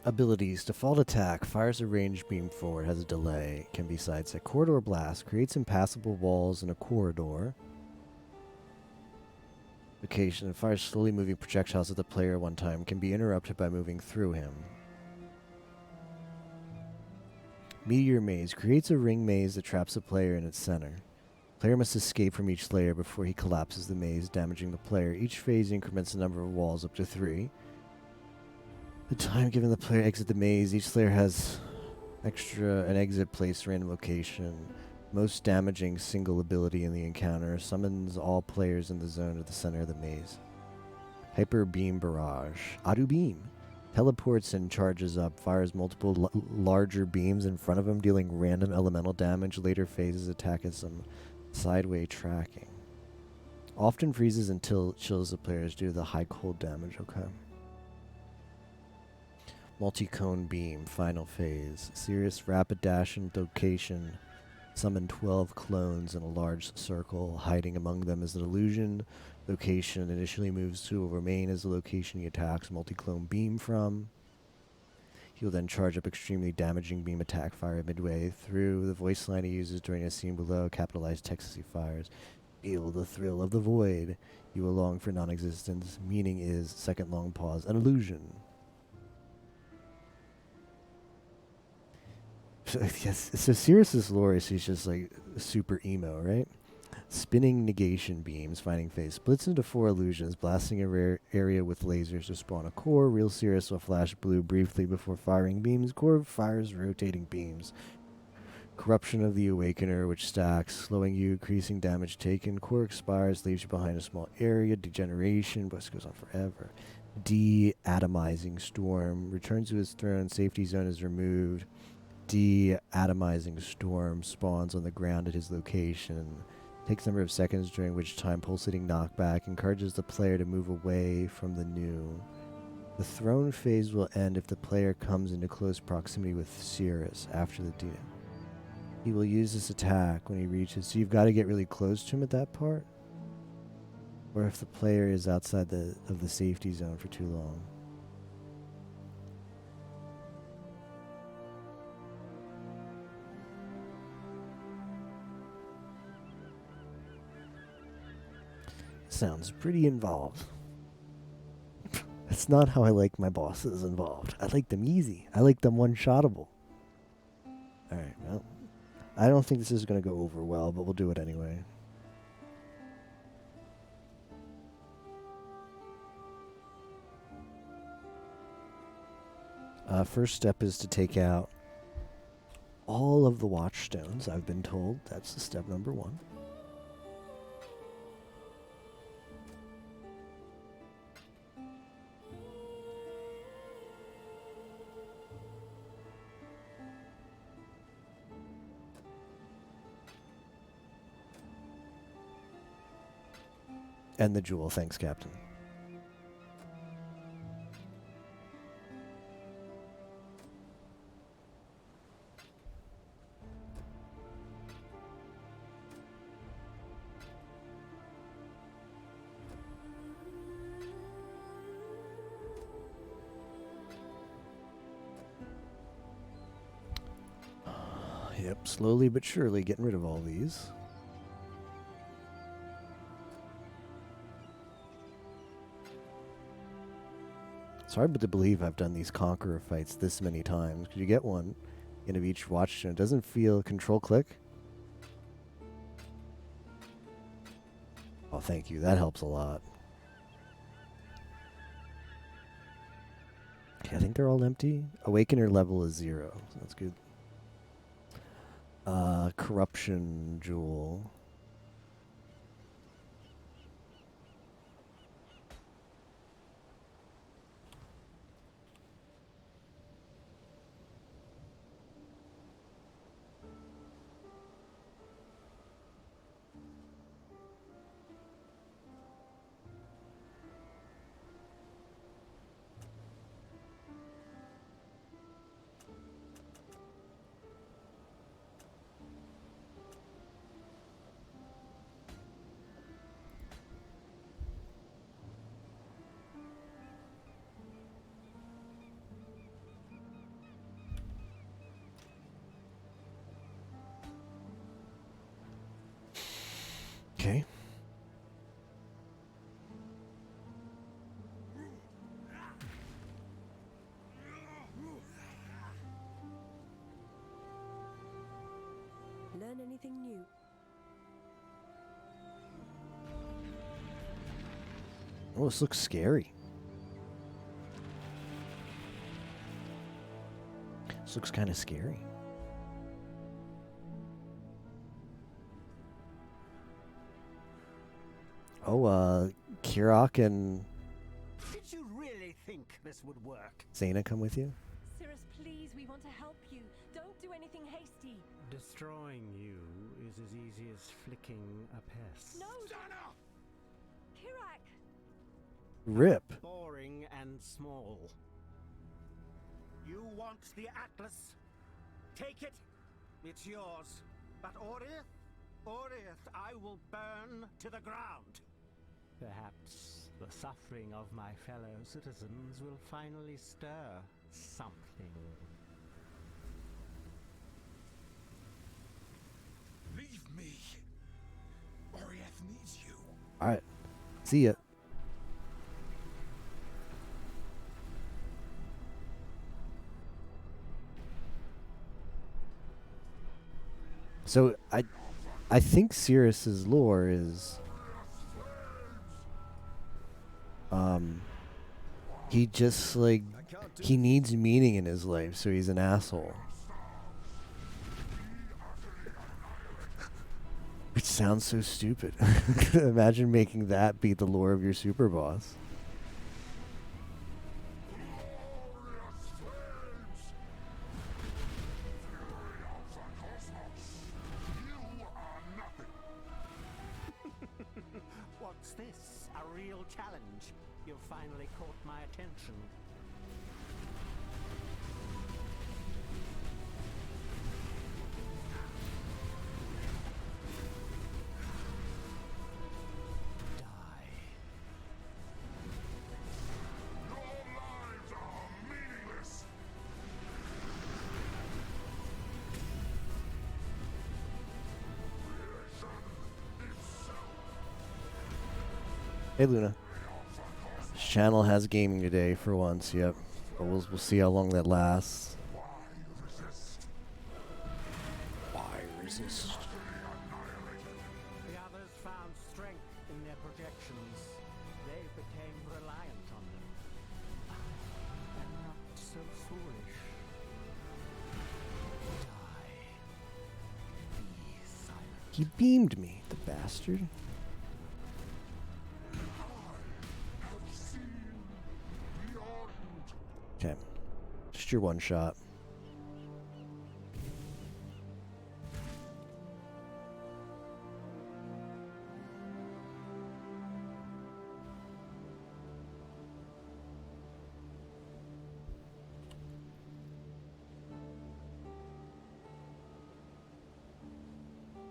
Abilities. Default attack. Fires a ranged beam forward. Has a delay. Can be sideset. Corridor blast. Creates impassable walls in a corridor. Location. Fires slowly moving projectiles at the player one time. Can be interrupted by moving through him. Meteor maze. Creates a ring maze that traps the player in its center. Player must escape from each layer before he collapses the maze, damaging the player. Each phase increments the number of walls up to 3. The time given the player exit the maze, each layer has an exit placed random location. Most damaging single ability in the encounter. Summons all players in the zone at the center of the maze. Hyper Beam Barrage. Adu Beam. Teleports and charges up. Fires multiple larger beams in front of him, dealing random elemental damage. Later phases attack as some sideway tracking. Often freezes until it chills the players due to the high cold damage. Okay. Multi-cone beam, final phase. Serious rapid dash and location. Summon 12 clones in a large circle. Hiding among them is an illusion. location initially moves to will remain as the location he attacks multi-clone beam from. He will then charge up extremely damaging beam attack fire midway through. The voice line he uses during a scene below capitalized text as he fires. Feel the thrill of the void. You will long for non-existence. Meaning is second long pause. An illusion. So, yes, so Sirius's lore is he's just like super emo, right? Spinning negation beams, finding phase splits into 4 illusions, blasting a rare area with lasers to spawn a core. Real Sirius will flash blue briefly before firing beams. Core fires rotating beams. Corruption of the Awakener, which stacks, slowing you, increasing damage taken. Core expires, leaves you behind a small area. Degeneration, but this goes on forever. De-atomizing storm, returns to his throne. Safety zone is removed. De-atomizing storm spawns on the ground at his location. Takes a number of seconds, during which time pulsating knockback encourages the player to move away from the new. The throne phase will end if the player comes into close proximity with Sirius after the deal. He will use this attack when he reaches, so you've got to get really close to him at that part. Or if the player is outside of the safety zone for too long. Sounds pretty involved. That's not how I like my bosses involved. I like them easy. I like them one-shottable. Alright, well. I don't think this is going to go over well, but we'll do it anyway. First step is to take out all of the watchstones, I've been told. That's step number 1. And the jewel, thanks, Captain. Yep, slowly but surely getting rid of all these. It's hard to believe I've done these Conqueror fights this many times. Because you get one in of each watchstone. It doesn't feel control click. Oh, thank you. That helps a lot. Okay, I think they're all empty. Awakener level is 0. So that's good. Corruption jewel. Okay. Learn anything new? Oh, this looks scary. This looks kind of scary. Oh, Kirok and Did you really think this would work? Zaina come with you? Cirrus, please, we want to help you. Don't do anything hasty. Destroying you is as easy as flicking a pest. No! Kirak! Rip. Boring and small. You want the Atlas? Take it. It's yours. But Orith, I will burn to the ground. Perhaps the suffering of my fellow citizens will finally stir something. Leave me. Oriath needs you. Alright. See ya. So I think Sirius's lore is he just like he needs meaning in his life, so he's an asshole. Which sounds so stupid. Imagine making that be the lore of your super boss. What's this? A real challenge? You've finally caught my attention. Hey Luna. This channel has gaming today for once, yep. But we'll see how long that lasts. Why resist? The others found strength in their projections. They became reliant on them. I'm not so foolish. Die. Be silent. He beamed me, the bastard. Okay. Just your one shot.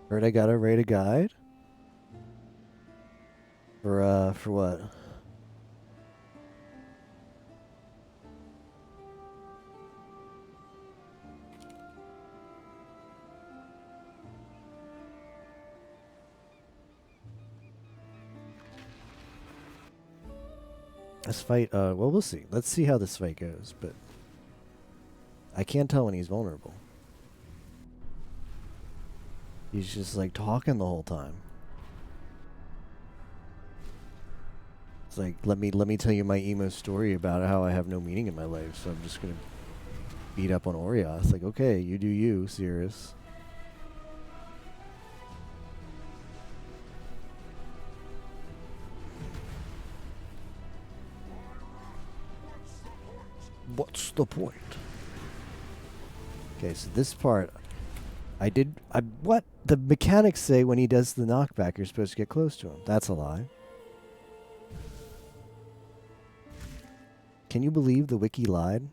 Heard I gotta rate a guide? For what? This fight, well, we'll see. Let's see how this fight goes, but I can't tell when he's vulnerable. He's just like talking the whole time. It's like, let me tell you my emo story about how I have no meaning in my life, so I'm just gonna beat up on Oriath. Like, okay, you do you, Sirius. What's the point? Okay, so this part, what? The mechanics say when he does the knockback, you're supposed to get close to him. That's a lie. Can you believe the wiki lied?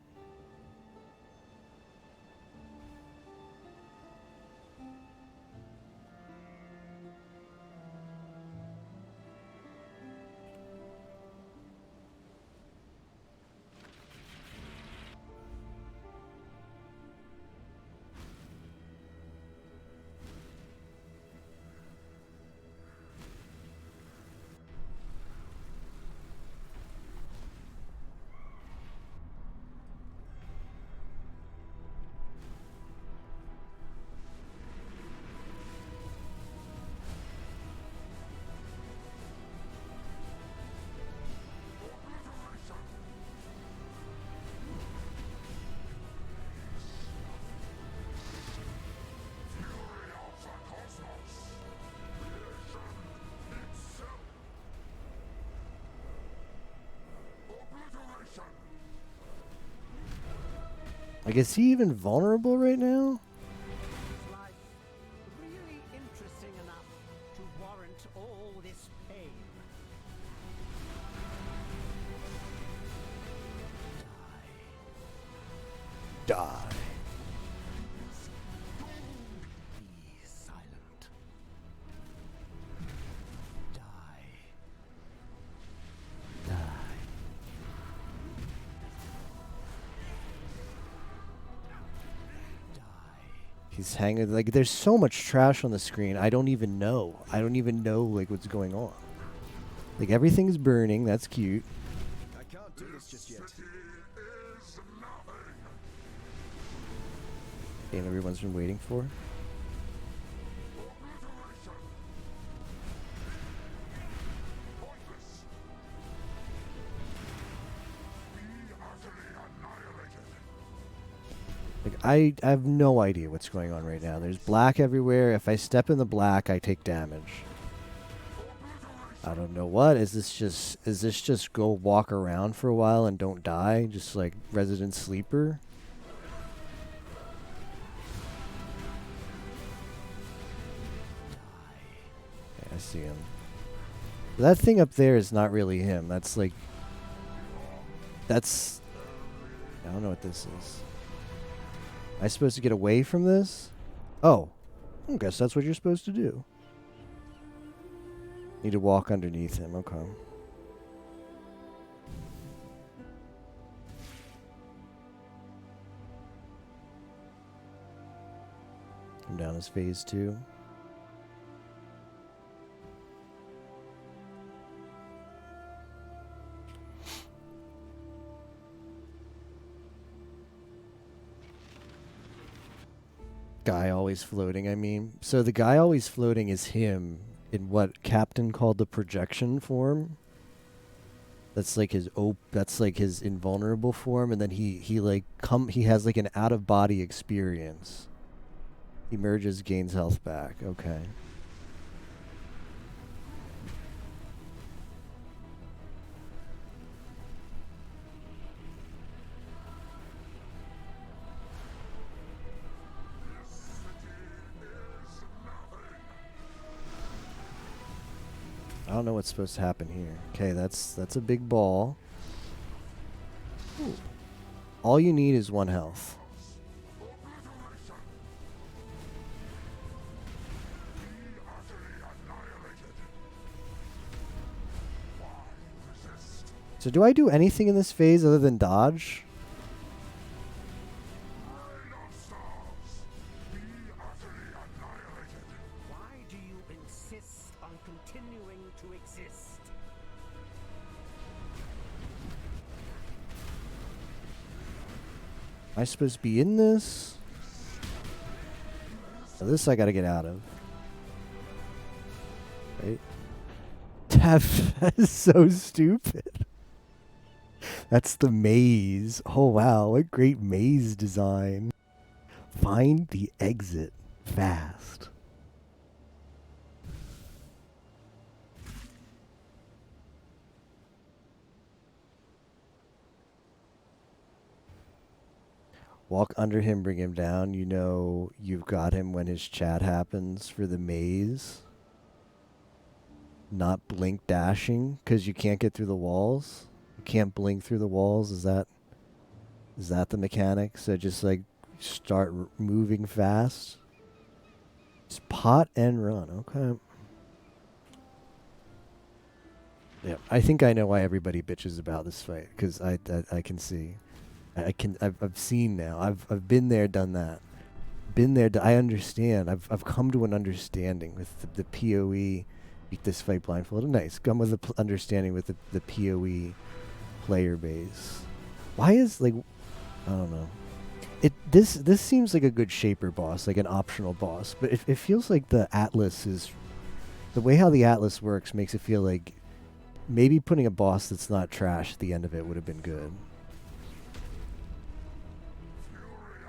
Like, is he even vulnerable right now? Life really interesting enough to warrant all this pain. Die. Be silent. Die. He's hanging, like, there's so much trash on the screen, I don't even know. I don't even know, like, what's going on. Like, everything's burning, that's cute. I can't do this just yet. Game everyone's been waiting for. Like, I have no idea what's going on right now. There's black everywhere. If I step in the black, I take damage. I don't know what. Is this just go walk around for a while and don't die? Just like Resident Sleeper? Okay, I see him. That thing up there is not really him. That's like... That's... I don't know what this is. Am I supposed to get away from this? Oh. I guess that's what you're supposed to do. Need to walk underneath him. Okay. Come down as phase 2. Guy always floating, I mean. So the guy always floating is him in what Captain called the projection form. That's like his that's like his invulnerable form, and then he has like an out of body experience. Emerges, gains health back. Okay. I don't know what's supposed to happen here. Okay, that's a big ball. Ooh. All you need is 1 health. So do I do anything in this phase other than dodge? Am I supposed to be in this? So this I gotta get out of. Right? That is so stupid. That's the maze. Oh wow, what great maze design. Find the exit fast. Walk under him, bring him down. You know you've got him when his chat happens for the maze. Not blink dashing because you can't get through the walls. You can't blink through the walls. Is that the mechanic? So just like start moving fast. Just pot and run. Okay. Yeah, I think I know why everybody bitches about this fight because I can see. I've seen now. I've been there, done that. Been there. I understand. I've come to an understanding with the PoE. Beat this fight blindfolded. Nice. Come with the understanding with the PoE player base. Why is like I don't know. This seems like a good shaper boss, like an optional boss, but it feels like the Atlas is the way how the Atlas works makes it feel like maybe putting a boss that's not trash at the end of it would have been good.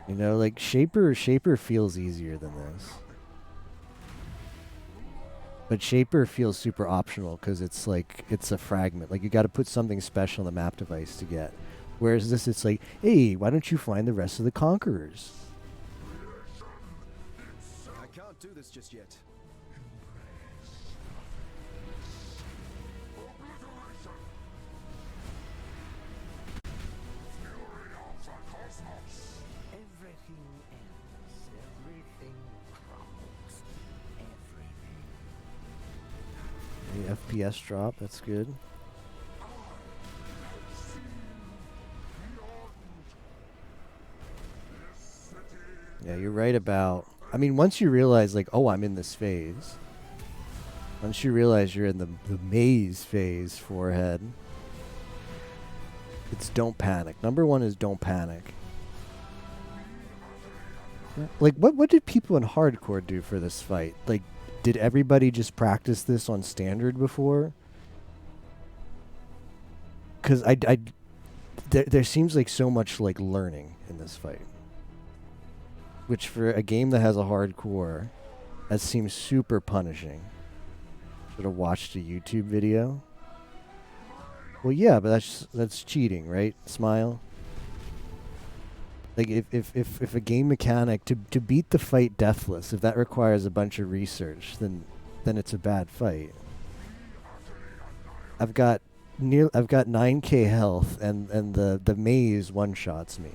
You know, like Shaper feels easier than this. But Shaper feels super optional because it's like, it's a fragment. Like you got to put something special on the map device to get. Whereas this, it's like, hey, why don't you find the rest of the Conquerors? I can't do this just yet. The FPS drop, that's good. Yeah, you're right about I mean, once you realize, like, oh, I'm in this phase. Once you realize you're in the maze phase, forehead, it's don't panic. Number one is don't panic. Like, what did people in hardcore do for this fight? Like, did everybody just practice this on standard before? Because there seems like so much, like, learning in this fight. Which, for a game that has a hardcore, that seems super punishing. Should have watched a YouTube video. Well, yeah, but that's cheating, right? Smile. Like, if a game mechanic to beat the fight deathless, if that requires a bunch of research, then it's a bad fight. I've got 9k health, and the maze one shots me.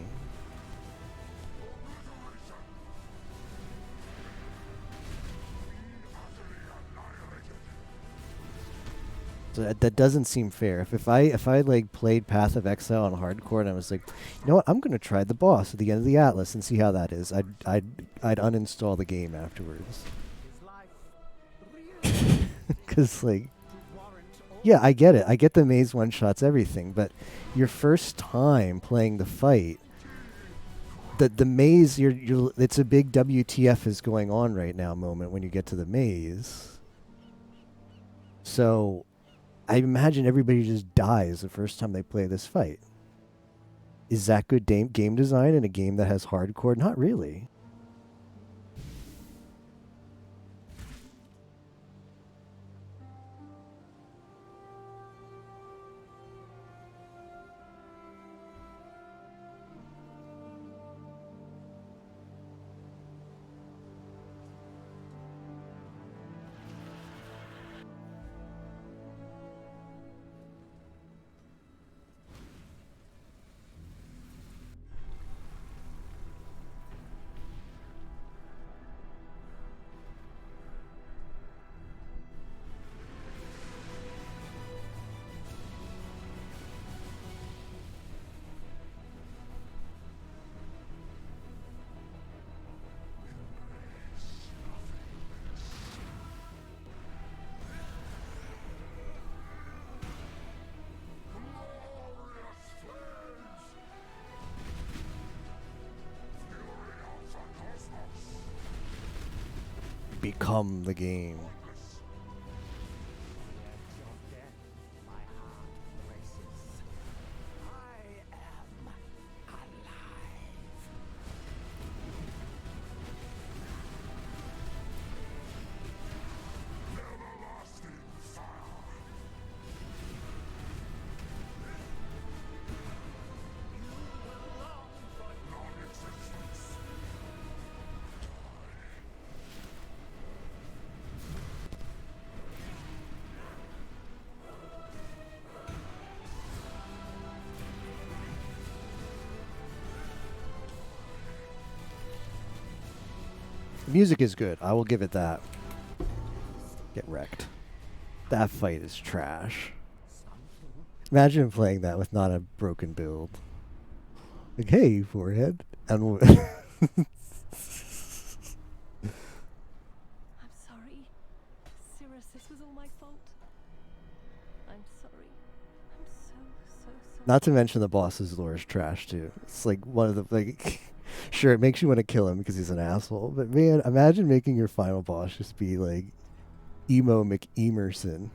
So that doesn't seem fair. If I like played Path of Exile on hardcore and I was like, you know what, I'm gonna try the boss at the end of the Atlas and see how that is, I'd uninstall the game afterwards. Cause like, yeah, I get it. I get the maze one shots everything, but your first time playing the fight, the maze, it's a big WTF is going on right now moment when you get to the maze. So I imagine everybody just dies the first time they play this fight. Is that good game design in a game that has hardcore? Not really. Become the game. The music is good. I will give it that. Get wrecked. That fight is trash. Imagine playing that with not a broken build. Like, hey, forehead. And I'm sorry. Cirrus, this was all my fault. I'm sorry. I'm so sorry. not to mention the boss's lore is trash too. It's like one of the like sure, it makes you want to kill him because he's an asshole. But man, imagine making your final boss just be like Emo McEmerson.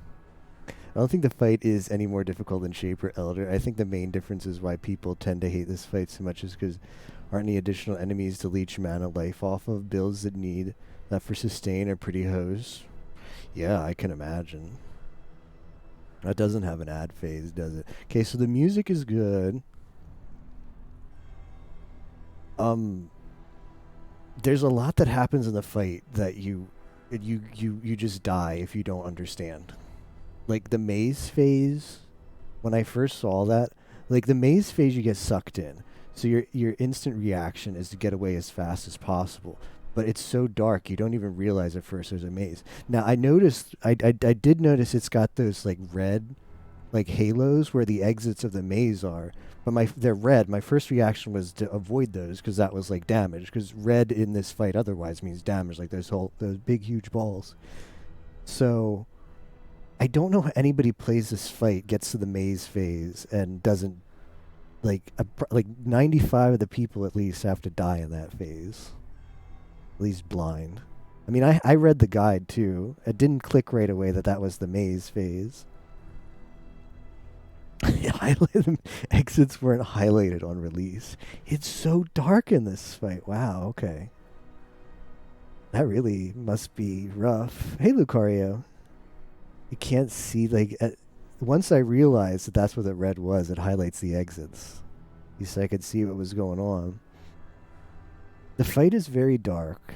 I don't think the fight is any more difficult than Shaper Elder. I think the main difference is why people tend to hate this fight so much is because aren't any additional enemies to leech mana life off of. Builds that need that for sustain are pretty hose. Yeah, I can imagine. That doesn't have an ad phase, does it? Okay, so the music is good. There's a lot that happens in the fight that you just die if you don't understand. Like the maze phase, when I first saw that, like the maze phase you get sucked in. So your instant reaction is to get away as fast as possible. But it's so dark you don't even realize at first there's a maze. Now I noticed I did notice it's got those like red like halos where the exits of the maze are, But they're red. My first reaction was to avoid those because that was like damage. Because red in this fight otherwise means damage, like those big huge balls. So I don't know how anybody plays this fight, gets to the maze phase, and doesn't like 95 of the people at least have to die in that phase. At least blind. I mean, I read the guide too. It didn't click right away that was the maze phase. Exits weren't highlighted on release. It's so dark in this fight. Wow, okay. That really must be rough. Hey, Lucario. You can't see, like, once I realized that that's what the red was, it highlights the exits. At least I could see what was going on. The fight is very dark.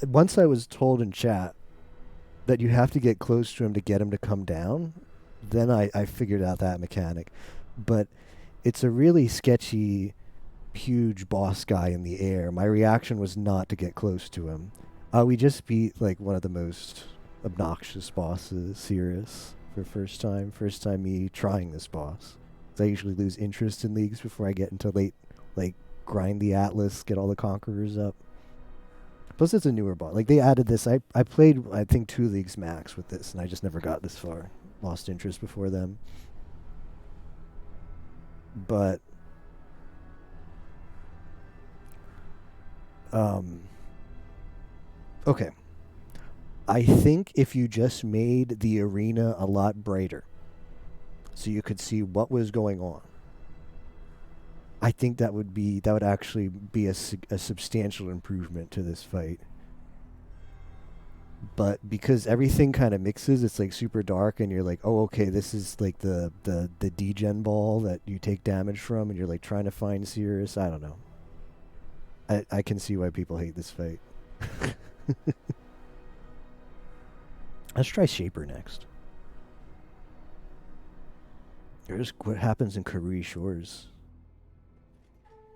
Once I was told in chat that you have to get close to him to get him to come down, then I figured out that mechanic. But it's a really sketchy, huge boss guy in the air. My reaction was not to get close to him. We just beat like one of the most obnoxious bosses, Cirrus, for first time me trying this boss. I usually lose interest in leagues before I get into late, like, grind the Atlas, get all the Conquerors up. Plus, it's a newer boss. Like, they added this. I played, I think, 2 leagues max with this, and I just never got this far. Lost interest before them. But, okay. I think if you just made the arena a lot brighter, so you could see what was going on, I think that would actually be a substantial improvement to this fight. But because everything kind of mixes, it's like super dark, and you're like, oh, okay, this is like the degen ball that you take damage from, and you're like trying to find Cirrus. I don't know. I can see why people hate this fight. Let's try Shaper next. Here's what happens in Karui Shores.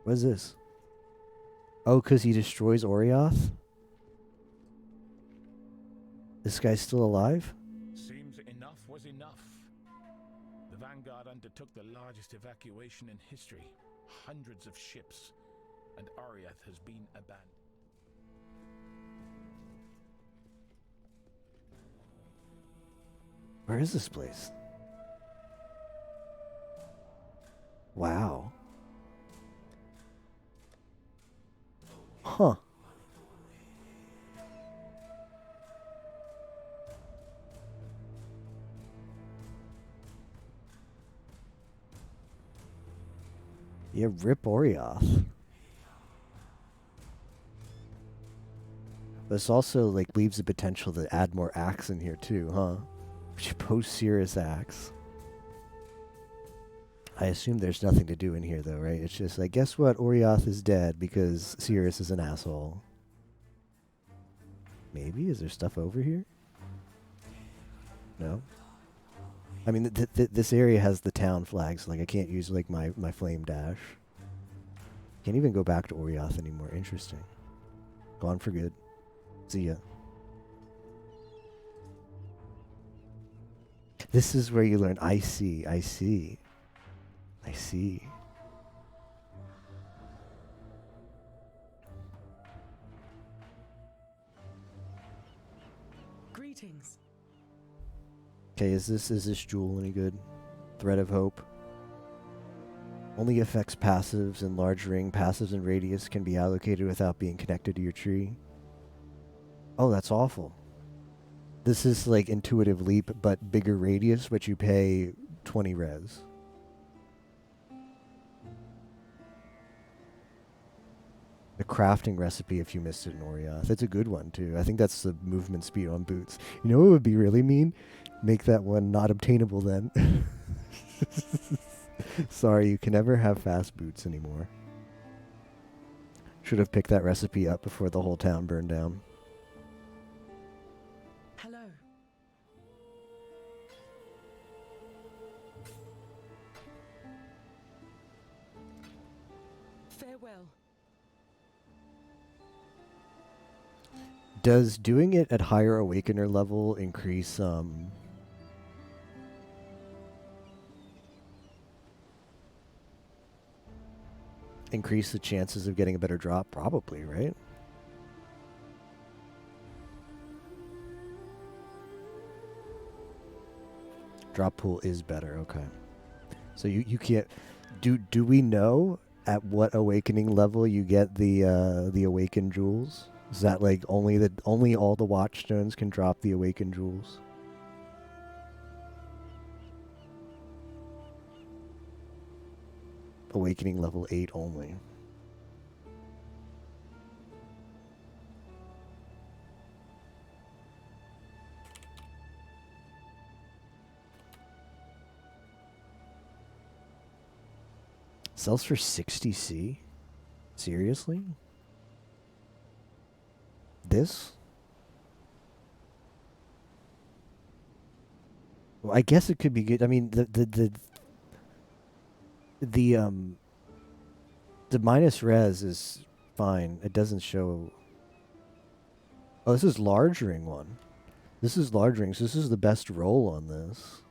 What is this? Oh, because he destroys Orioth? This guy's still alive? Seems enough was enough. The Vanguard undertook the largest evacuation in history. Hundreds of ships. And Orioth has been abandoned. Where is this place? Wow. Huh. Yeah, rip Orioth. This also like leaves the potential to add more acts in here too, huh? Post-Cirrus acts. I assume there's nothing to do in here though, right? It's just like, guess what? Orioth is dead because Cirrus is an asshole. Maybe? Is there stuff over here? No? I mean, this area has the town flags. Like, I can't use like my flame dash. Can't even go back to Orioth anymore. Interesting. Gone for good. See ya. This is where you learn, I see. Greetings. Okay, is this jewel any good? Thread of Hope. Only affects passives and large ring. Passives and radius can be allocated without being connected to your tree. Oh, that's awful. This is like Intuitive Leap, but bigger radius, but you pay 20 res. The crafting recipe, if you missed it in Orioth. It's a good one, too. I think that's the movement speed on boots. You know what would be really mean? Make that one not obtainable then. Sorry, you can never have fast boots anymore. Should have picked that recipe up before the whole town burned down. Hello. Farewell. Does doing it at higher Awakener level increase increase the chances of getting a better drop? Probably, right? Drop pool is better, okay. So you can't... Do we know at what awakening level you get the awakened jewels? Is that like only all the watchstones can drop the awakened jewels? Awakening level 8 only. Sells for 60C? Seriously? This? Well, I guess it could be good. I mean, the minus res is fine. It doesn't show. Oh, this is large ring one. This is large rings. This is the best roll on this.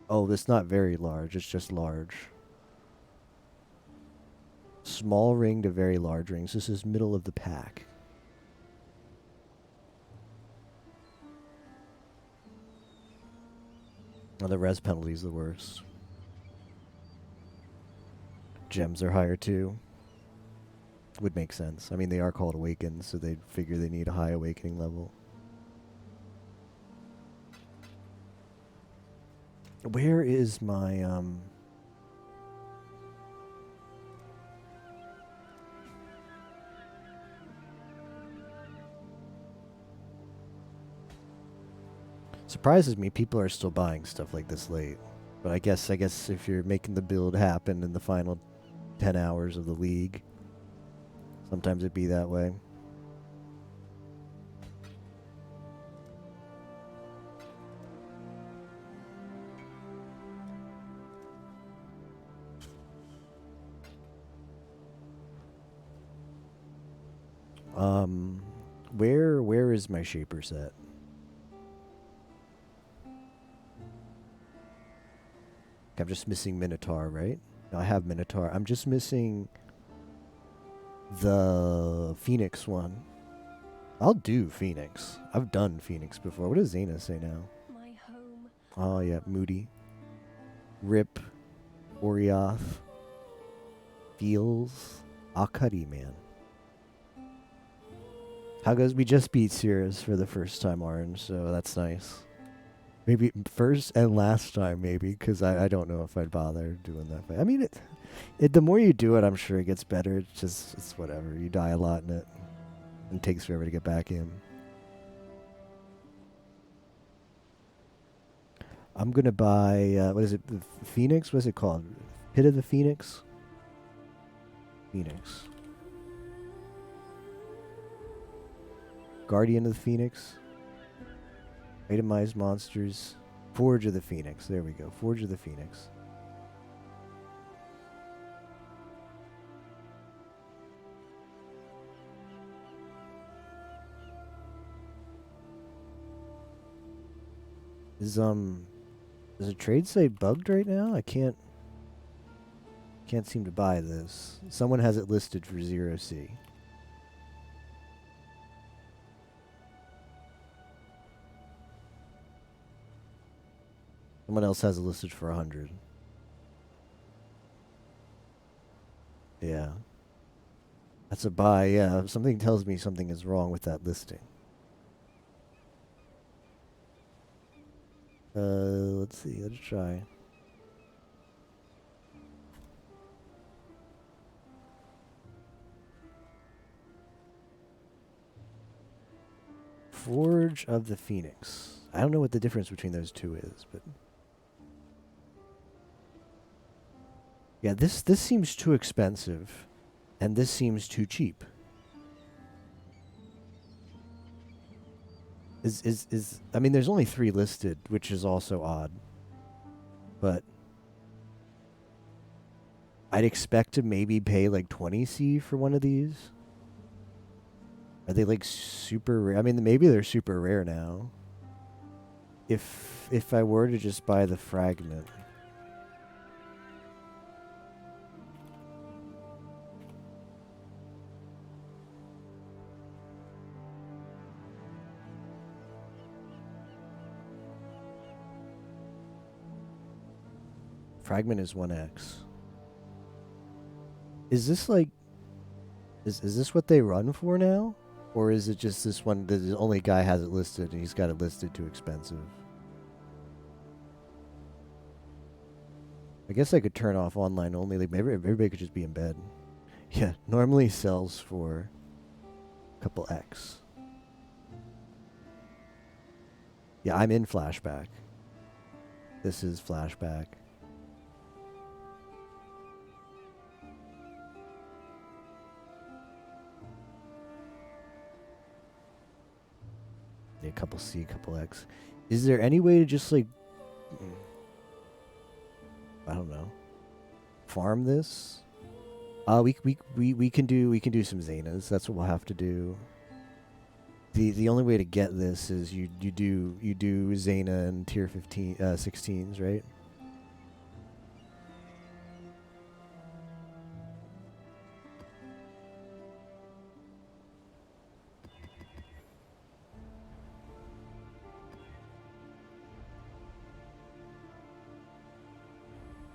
Oh, it's not very large. It's just large. Small ring to very large rings. This is middle of the pack. Oh, the res penalty is the worst. Gems are higher too. Would make sense. I mean, they are called awakened, so they'd figure they need a high awakening level. Where is my surprises me people are still buying stuff like this late. But I guess if you're making the build happen in the final 10 hours of the league, sometimes it'd be that way. Where is my shaper set? I'm just missing Minotaur, right? No, I have Minotaur. I'm just missing the Phoenix one. I'll do Phoenix. I've done Phoenix before. What does Zayna say now? My home. Oh, yeah. Moody. Rip. Orioth. Feels. Akari, man. How goes? We just beat Cirrus for the first time, Orange, so that's nice. Maybe first and last time, maybe, because I don't know if I'd bother doing that fight. I mean, the more you do it, I'm sure it gets better. It's whatever. You die a lot in it. And it takes forever to get back in. I'm going to buy, what is it, the Phoenix? What is it called? Pit of the Phoenix? Phoenix. Guardian of the Phoenix. Itemized monsters. Forge of the Phoenix. There we go. Forge of the Phoenix. Is the trade site bugged right now? I can't seem to buy this. Someone has it listed for 0C. Someone else has it listed for 100. Yeah. That's a buy, yeah. Something tells me something is wrong with that listing. Let's see. Let's try. Forge of the Phoenix. I don't know what the difference between those two is, but... Yeah, this seems too expensive, and this seems too cheap. I mean, there's only 3 listed, which is also odd. But I'd expect to maybe pay like 20C for one of these. Are they like super rare? I mean, maybe they're super rare now. If I were to just buy the fragment. Fragment is 1x. Is this like... Is this what they run for now? Or is it just this one, the only guy has it listed and he's got it listed too expensive? I guess I could turn off online only. Like maybe everybody could just be in bed. Yeah, normally sells for a couple X. Yeah, I'm in Flashback. This is Flashback. Yeah, a couple C, a couple X. Is there any way to just like... I don't know. Farm this? We can do some Zenas. That's what we'll have to do. The only way to get this is you do Zena and tier 16s, right?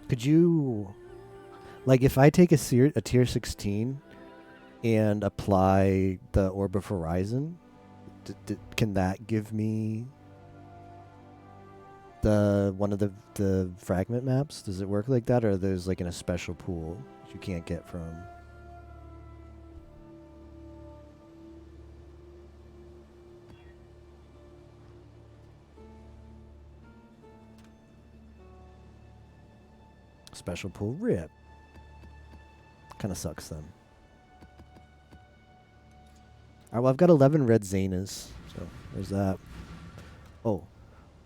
Could you, like, if I take a tier 16 and apply the Orb of Horizon, can that give me one of the fragment maps? Does it work like that, or are those like in a special pool that you can't get from? Special pool rip. Kind of sucks then. Alright, well, I've got 11 red Zenas, so there's that. Oh,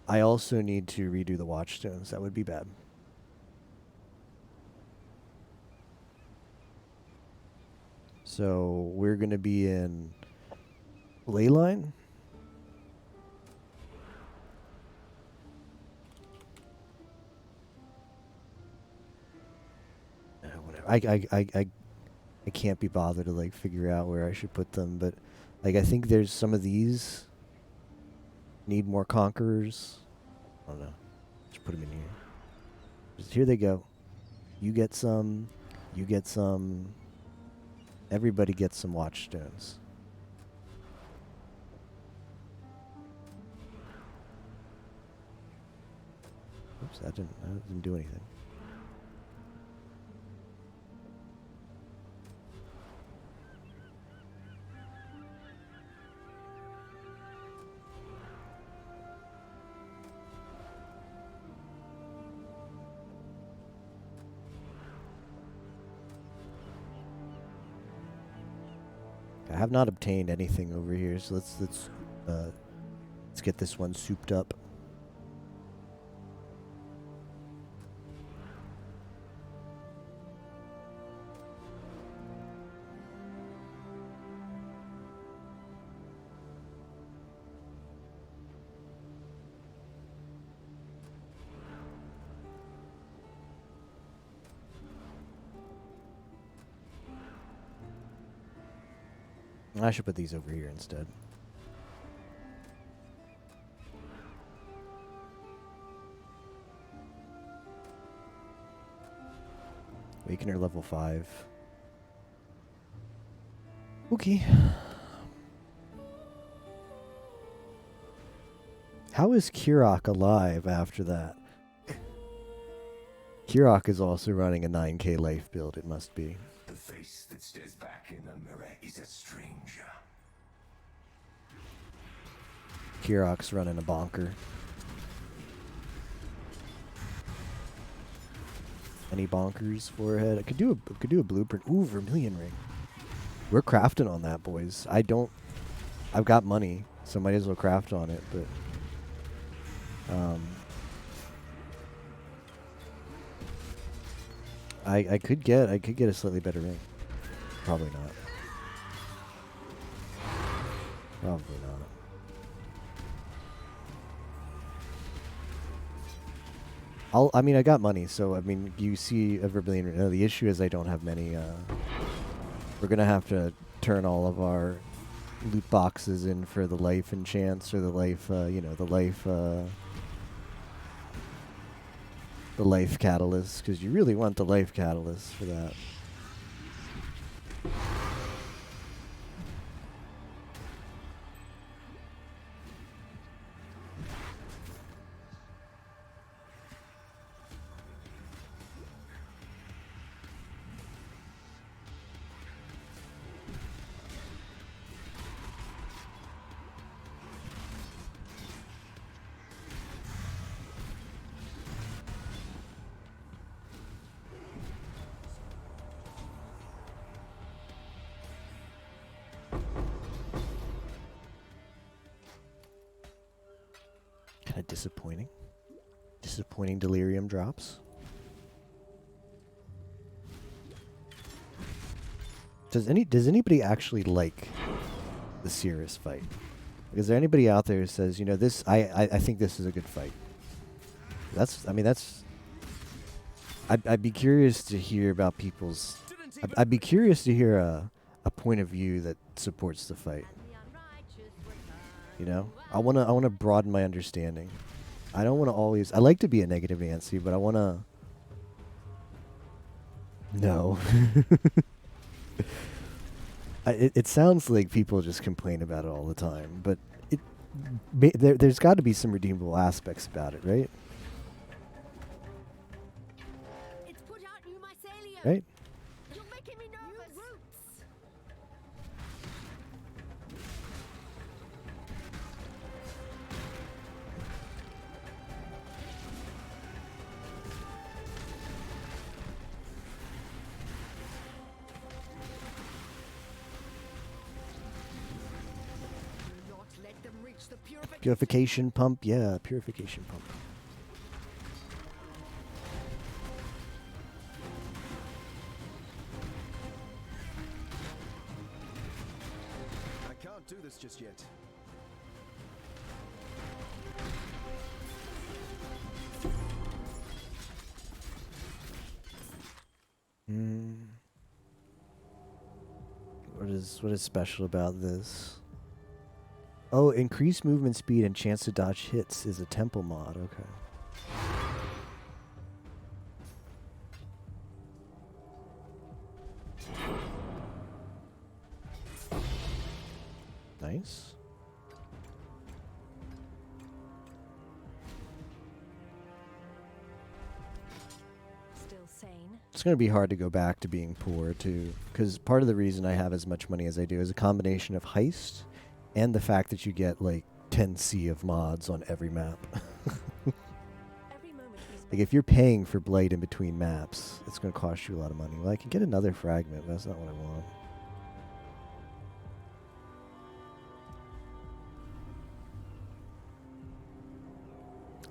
I also need to redo the watchstones. That would be bad. So we're going to be in Leyline. I can't be bothered to like figure out where I should put them, but like I think there's some of these need more conquerors. I don't know. Just put them in here. Just here they go. You get some. You get some. Everybody gets some watchstones. Oops, that didn't do anything. I have not obtained anything over here, so let's get this one souped up. I should put these over here instead. Awakener level 5. Okay. How is Kirok alive after that? Kirok is also running a 9k life build, it must be. The face that stares back in the mirror is a stranger. Kirok's running a bonker. Any bonkers forehead? I could do a blueprint. Ooh, Vermilion ring. We're crafting on that, boys. I've got money, so might as well craft on it, but I could get a slightly better ring. Probably not. Probably not. I mean, I got money, so I mean, you see a Vermilion ring. No, the issue is I don't have many. We're gonna have to turn all of our loot boxes in for the life enchants or the life, the life. the life catalyst, because you really want the life catalyst for that. Kind of disappointing. Disappointing delirium drops. Does anybody actually like the Cirrus fight? Is there anybody out there who says, you know, this I think this is a good fight? I'd be curious to hear about people's I'd be curious to hear a point of view that supports the fight. You know, I wanna broaden my understanding. I don't want to always. I like to be a negative Nancy, but I want to. No. It sounds like people just complain about it all the time, but there's got to be some redeemable aspects about it, right? It's put out new mycelium. Right? You're making me nervous. Purification pump, yeah, purification pump. I can't do this just yet. What is special about this? Oh, increased movement speed and chance to dodge hits is a temple mod. Okay. Nice. Still sane. It's going to be hard to go back to being poor, too. Because part of the reason I have as much money as I do is a combination of Heist and the fact that you get, like, 10C of mods on every map. Like, if you're paying for Blight in between maps, it's going to cost you a lot of money. Well, I can get another fragment, but that's not what I want.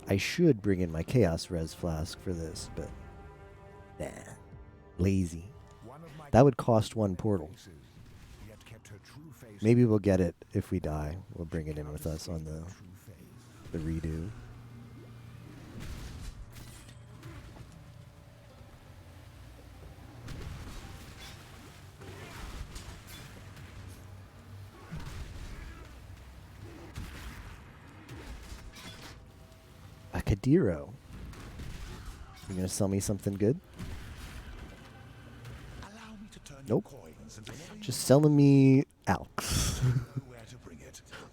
I should bring in my Chaos Res Flask for this, but nah. Lazy. That would cost one portal. Maybe we'll get it if we die. We'll bring it in with us on the redo. A Kadiro. You gonna sell me something good? Nope. Just selling me Alks.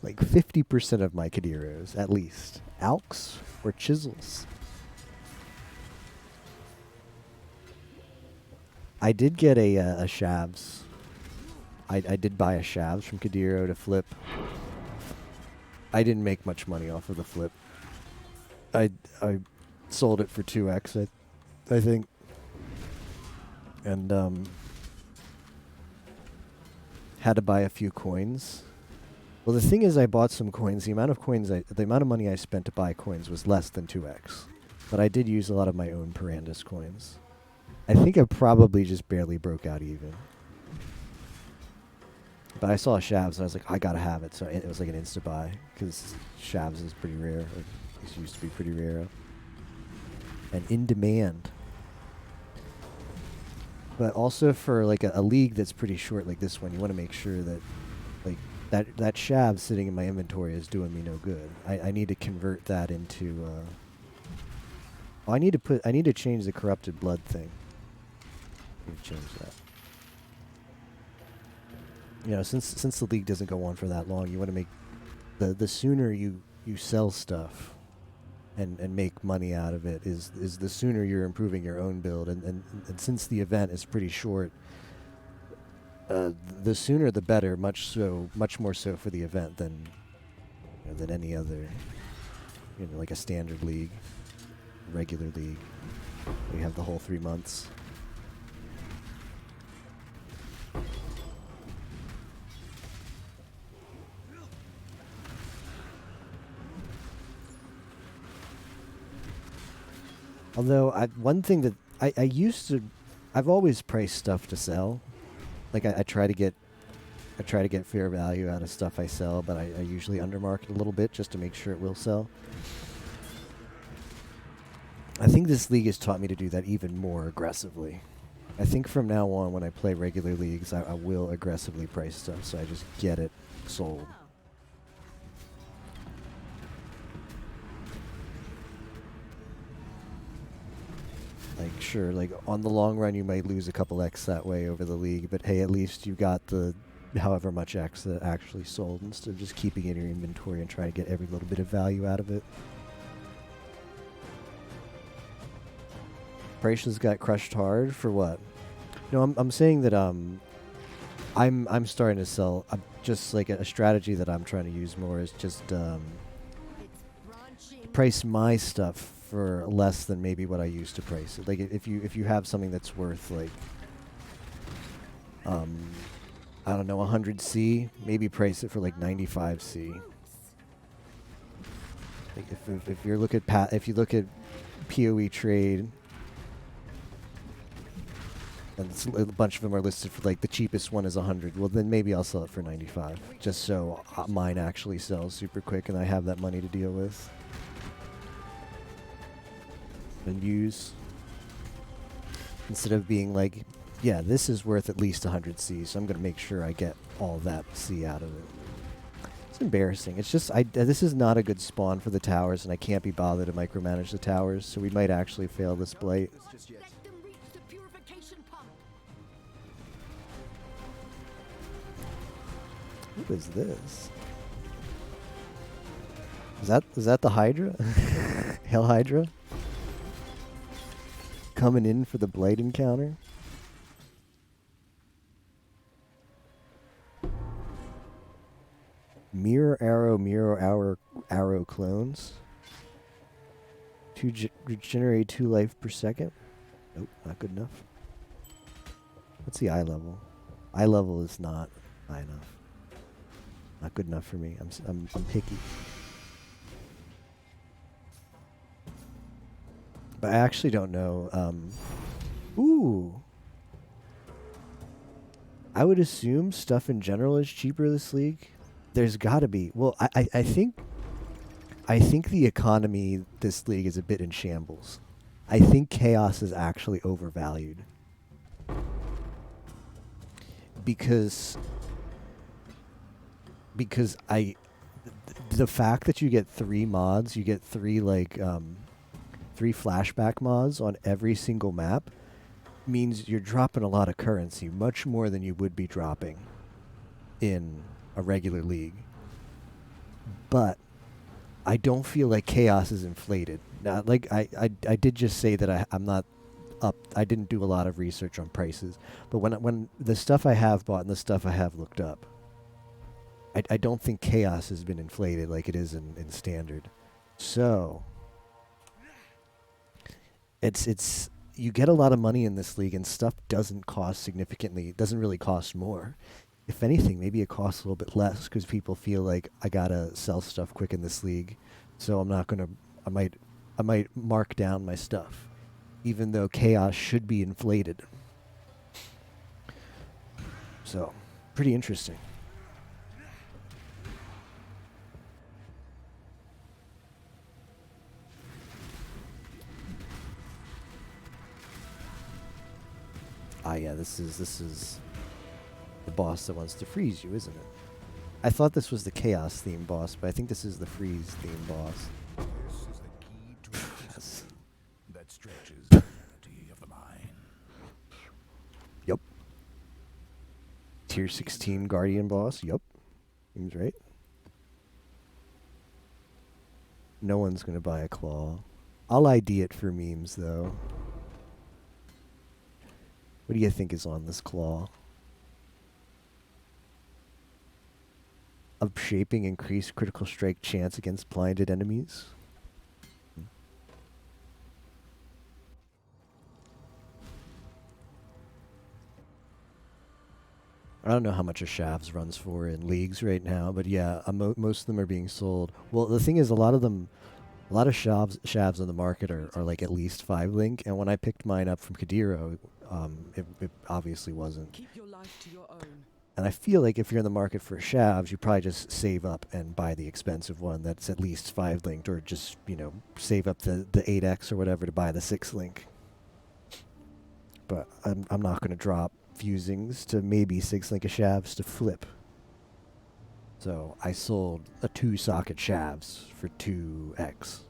Like 50% of my Kadiros, at least. Alks or chisels. I did get a Shavs. I did buy a Shavs from Kadiro to flip. I didn't make much money off of the flip. I sold it for 2x, I think. And had to buy a few coins. Well, the thing is, I bought some coins. The amount of money I spent to buy coins was less than 2x. But I did use a lot of my own Parandus coins. I think I probably just barely broke out even. But I saw Shavs, and I was like, I gotta have it. So it was like an insta buy, because Shavs is pretty rare. Like, it used to be pretty rare. And in demand. But also for like a league that's pretty short like this one, you want to make sure that like that Shav sitting in my inventory is doing me no good. I need to convert that into Oh, I need to change the corrupted blood thing. I need to change that. You know, since the league doesn't go on for that long, you want to make the sooner you sell stuff and make money out of it is the sooner you're improving your own build. And since the event is pretty short, the sooner the better. Much more so for the event than than any other, like a standard league, regular league. We have the whole 3 months. Although one thing that I used to, I've always priced stuff to sell. Like I try to get fair value out of stuff I sell, but I usually undermarket a little bit just to make sure it will sell. I think this league has taught me to do that even more aggressively. I think from now on, when I play regular leagues, I will aggressively price stuff, so I just get it sold. Like, sure, like, on the long run, you might lose a couple X that way over the league, but hey, at least you got the however much X that actually sold instead of just keeping it in your inventory and trying to get every little bit of value out of it. Prices got crushed hard for what? No, I'm saying that I'm starting to sell. Just like a strategy that I'm trying to use more is just price my stuff for less than maybe what I used to price it. Like if you have something that's worth like I don't know 100C, maybe price it for like 95C. Like if you look at PoE trade, and a bunch of them are listed for like the cheapest one is 100. Well, then maybe I'll sell it for 95, just so mine actually sells super quick and I have that money to deal with and use, instead of being like, yeah, this is worth at least 100C, so I'm going to make sure I get all that C out of it. It's embarrassing. It's just, this is not a good spawn for the towers, and I can't be bothered to micromanage the towers, so we might actually fail this blight. What is this? Is that the Hydra? Hell Hydra? Coming in for the blight encounter? Mirror arrow clones. Regenerate 2 life per second. Nope, not good enough. What's the eye level? Eye level is not high enough. Not good enough for me. I'm picky. But I actually don't know. Ooh. I would assume stuff in general is cheaper this league. There's got to be. Well, I think the economy this league is a bit in shambles. I think chaos is actually overvalued. Because the fact that you get 3 mods, you get 3 like 3 flashback mods on every single map, means you're dropping a lot of currency, much more than you would be dropping in a regular league. But I don't feel like chaos is inflated. Now, like I did just say that I'm not up. I didn't do a lot of research on prices, but when the stuff I have bought and the stuff I have looked up, I don't think chaos has been inflated like it is in standard. So it's you get a lot of money in this league and stuff doesn't cost significantly. It doesn't really cost more. If anything, maybe it costs a little bit less because people feel like I gotta sell stuff quick in this league, so I'm not gonna. I might mark down my stuff, even though chaos should be inflated. So, pretty interesting. Ah, yeah, this is the boss that wants to freeze you, isn't it? I thought this was the chaos theme boss, but I think this is the freeze theme boss. This is the key to existence. That Tier 16 Guardian boss. Yup. Seems right. No one's gonna buy a claw. I'll ID it for memes, though. What do you think is on this claw? Upshaping increased critical strike chance against blinded enemies. I don't know how much a Shavs runs for in leagues right now, but yeah, most of them are being sold. Well, the thing is, a lot of Shavs on the market are like at least 5 link, and when I picked mine up from Kadiro, it obviously wasn't. Keep your life to your own. And I feel like if you're in the market for Shavs, you probably just save up and buy the expensive one that's at least 5 linked, or just, you know, save up the 8x or whatever to buy the 6 link. But I'm not going to drop fusings to maybe 6 link of Shavs to flip. So I sold a 2 socket Shavs for 2x.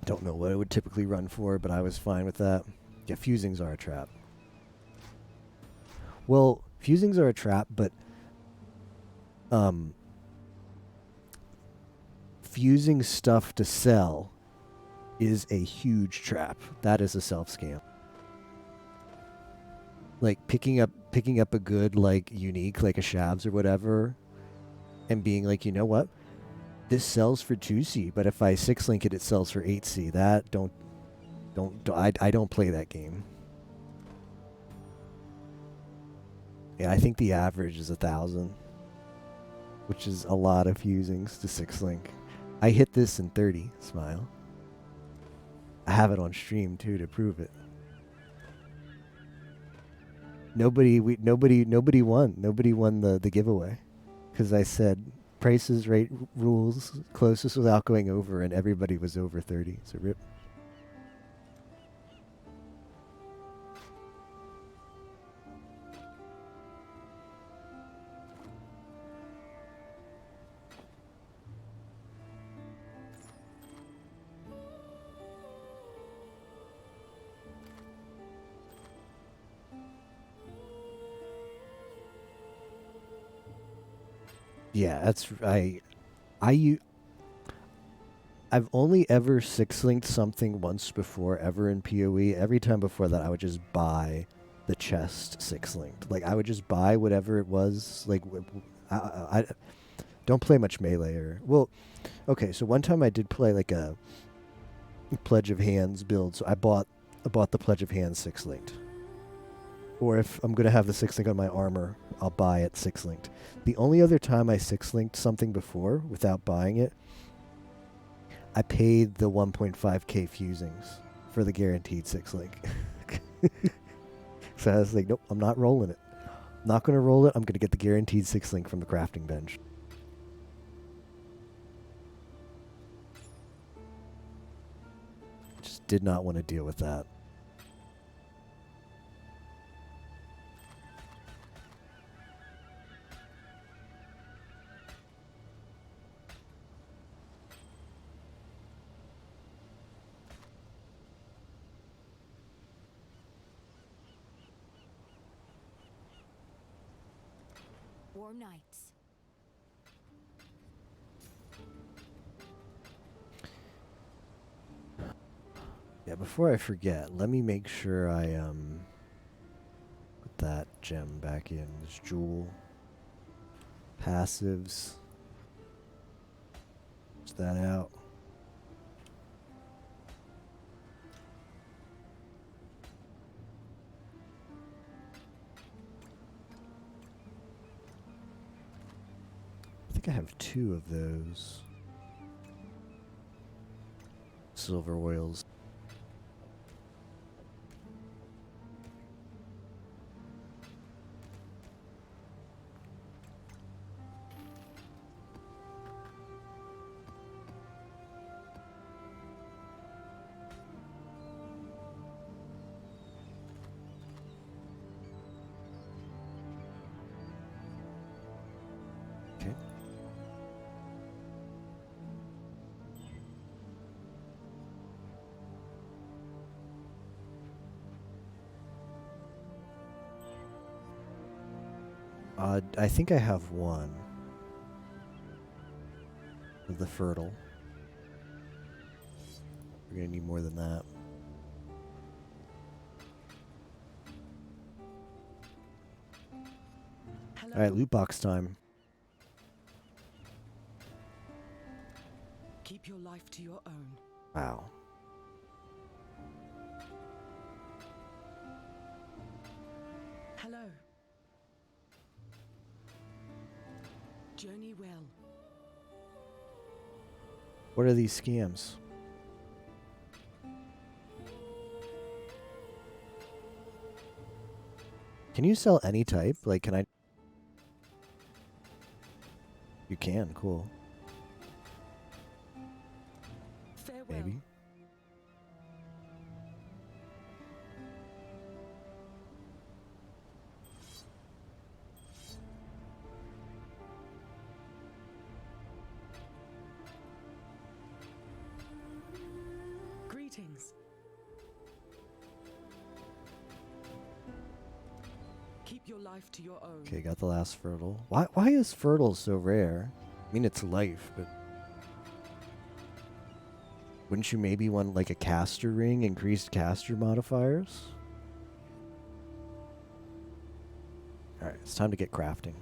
Don't know what it would typically run for, but I was fine with that. Yeah, fusings are a trap. Well, fusings are a trap, but fusing stuff to sell is a huge trap. That is a self-scam. Like picking up a good, like, unique, like a Shavs or whatever, and being like, you know what, this sells for 2C, but if I 6 link it, it sells for 8C. That I don't play that game. Yeah, I think the average is 1,000, which is a lot of fusings to 6 link. I hit this in 30. Smile. I have it on stream too to prove it. Nobody won. Nobody won the giveaway because I said prices, rate, rules, closest without going over, and everybody was over 30. So rip. Yeah, that's I've only ever 6 linked something once before, ever in PoE. Every time before that, I would just buy the chest 6 linked. Like I would just buy whatever it was. Like I don't play much melee or okay. So one time I did play like a Pledge of Hands build. So I bought the Pledge of Hands 6 linked. Or if I'm gonna have the 6 link on my armor, I'll buy it 6 linked. The only other time I 6 linked something before without buying it, I paid the 1.5k fusings for the guaranteed 6 link. So I was like, nope, I'm not rolling it. I'm not gonna roll it. I'm gonna get the guaranteed 6 link from the crafting bench. Just did not want to deal with that. War Knights. Yeah, before I forget, let me make sure I put that gem back in. This jewel. Passives. Push that out. I think I have 2 of those. Silver oils. I think I have one of the fertile. We're gonna need more than that. All right, loot box time. Keep your life to your own. Wow. Hello. Journey well. What are these scams? Can you sell any type? Like, can I? You can, cool. Farewell. Maybe. Greetings. Keep your life to your own. Okay, got the last fertile. Why is fertile so rare? I mean, it's life, but wouldn't you maybe want like a caster ring, increased caster modifiers? All right, it's time to get crafting.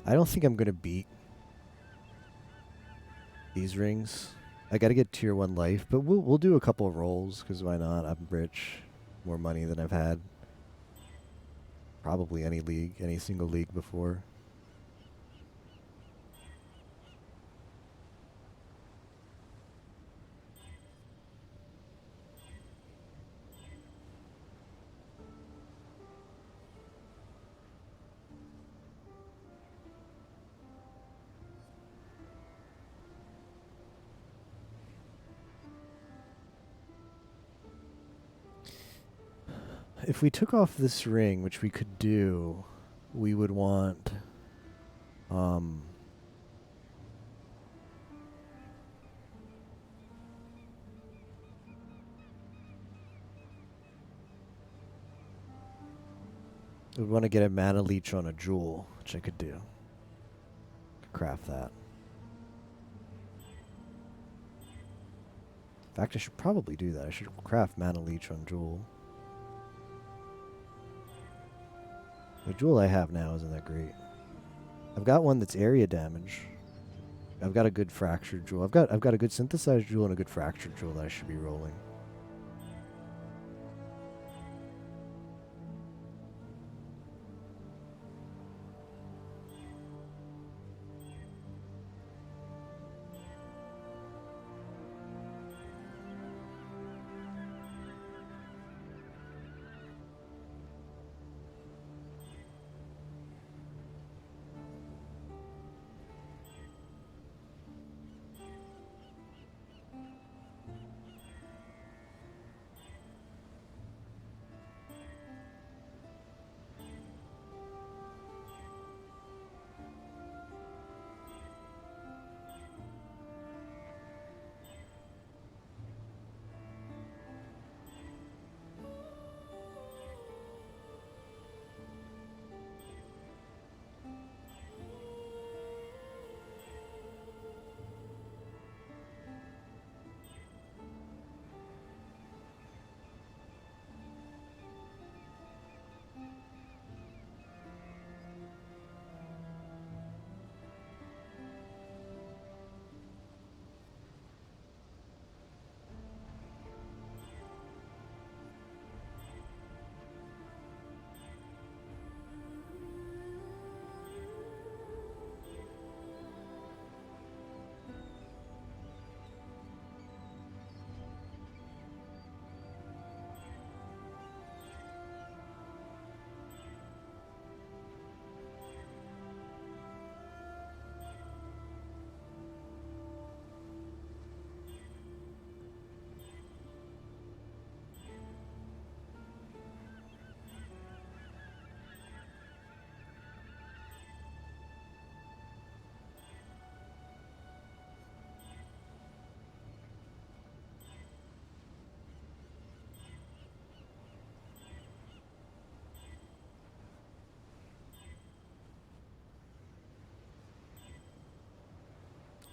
I don't think I'm gonna beat these rings. I gotta get tier 1 life, but we'll do a couple of rolls, because why not? I'm rich. More money than I've had. Probably any league, any single league before. If we took off this ring, which we could do, we would want we'd want to get a mana leech on a jewel, which I could do. Could craft that. In fact, I should probably do that. I should craft mana leech on jewel. The jewel I have now isn't that great. I've got one that's area damage. I've got a good fractured jewel. I've got a good synthesized jewel and a good fractured jewel that I should be rolling.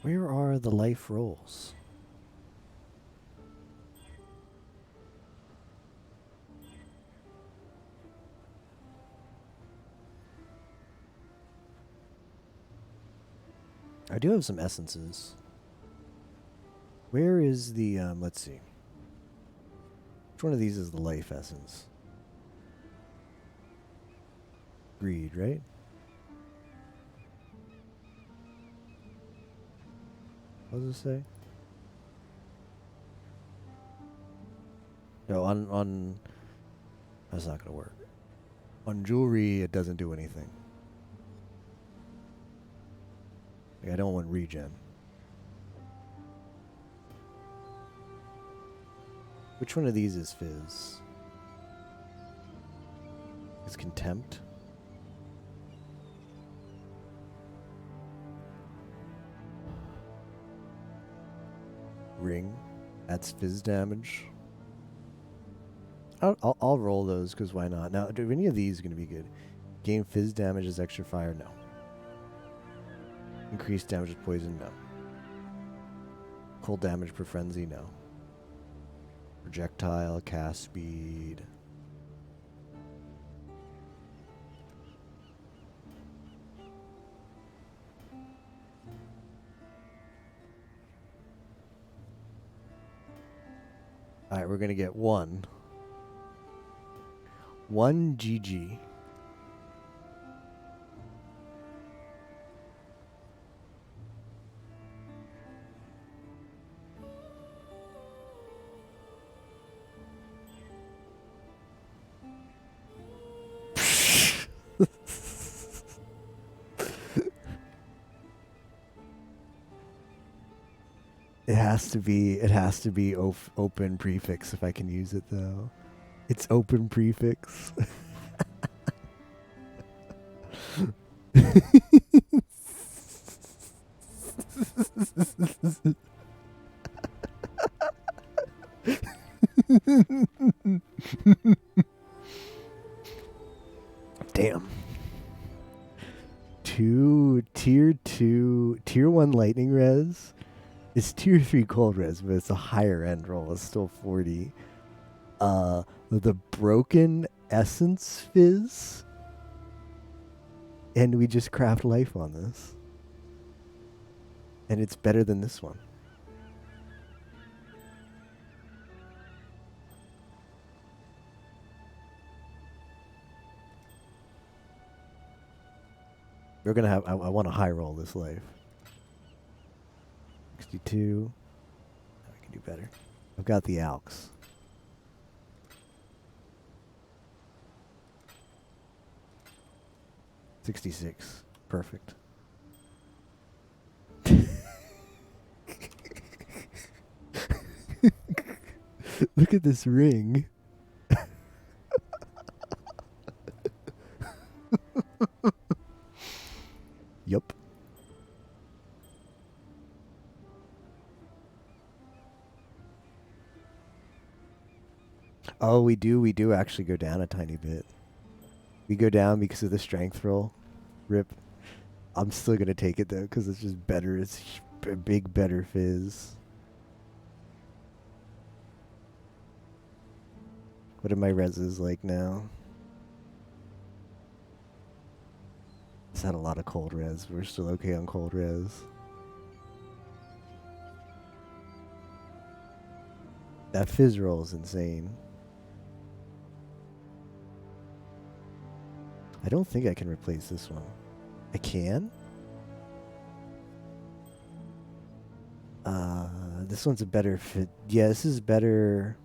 Where are the life rolls? I do have some essences. Where is the, let's see. Which one of these is the life essence? Greed, right? What does it say? No, on that's not gonna work. On jewelry, it doesn't do anything. Like, I don't want regen. Which one of these is fizz? It's contempt. Ring. That's fizz damage. I'll roll those because why not? Now, do any of these going to be good? Gain fizz damage as extra fire? No. Increased damage with poison? No. Cold damage per frenzy? No. Projectile, cast speed. Alright, we're going to get one. One GG. It has to be open prefix if I can use it though. It's open prefix. Damn. Tier 1 lightning res. It's tier 3 cold res, but it's a higher end roll. It's still 40. The broken essence fizz. And we just craft life on this. And it's better than this one. We're gonna have, I want to high roll this life. 62. I can do better. I've got the alks. 66. Perfect. Look at this ring. Yup. Oh, we do actually go down a tiny bit. We go down because of the strength roll. Rip. I'm still going to take it, though, because it's just better. It's a big, better fizz. What are my reses like now? It's had a lot of cold res. We're still okay on cold res. That fizz roll is insane. I don't think I can replace this one. I can? This one's a better fit. Yeah, this is better.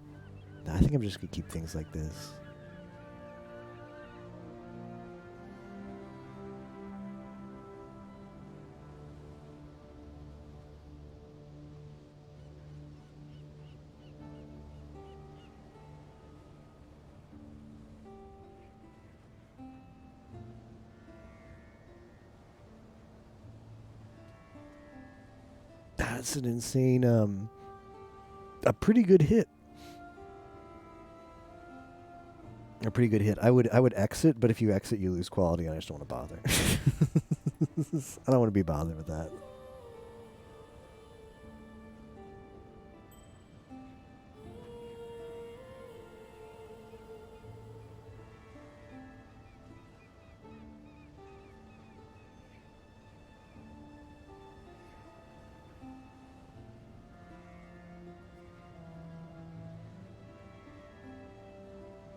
I think I'm just going to keep things like this. That's an insane, a pretty good hit. A pretty good hit. I would exit, but if you exit, you lose quality. I just don't want to bother. I don't want to be bothered with that.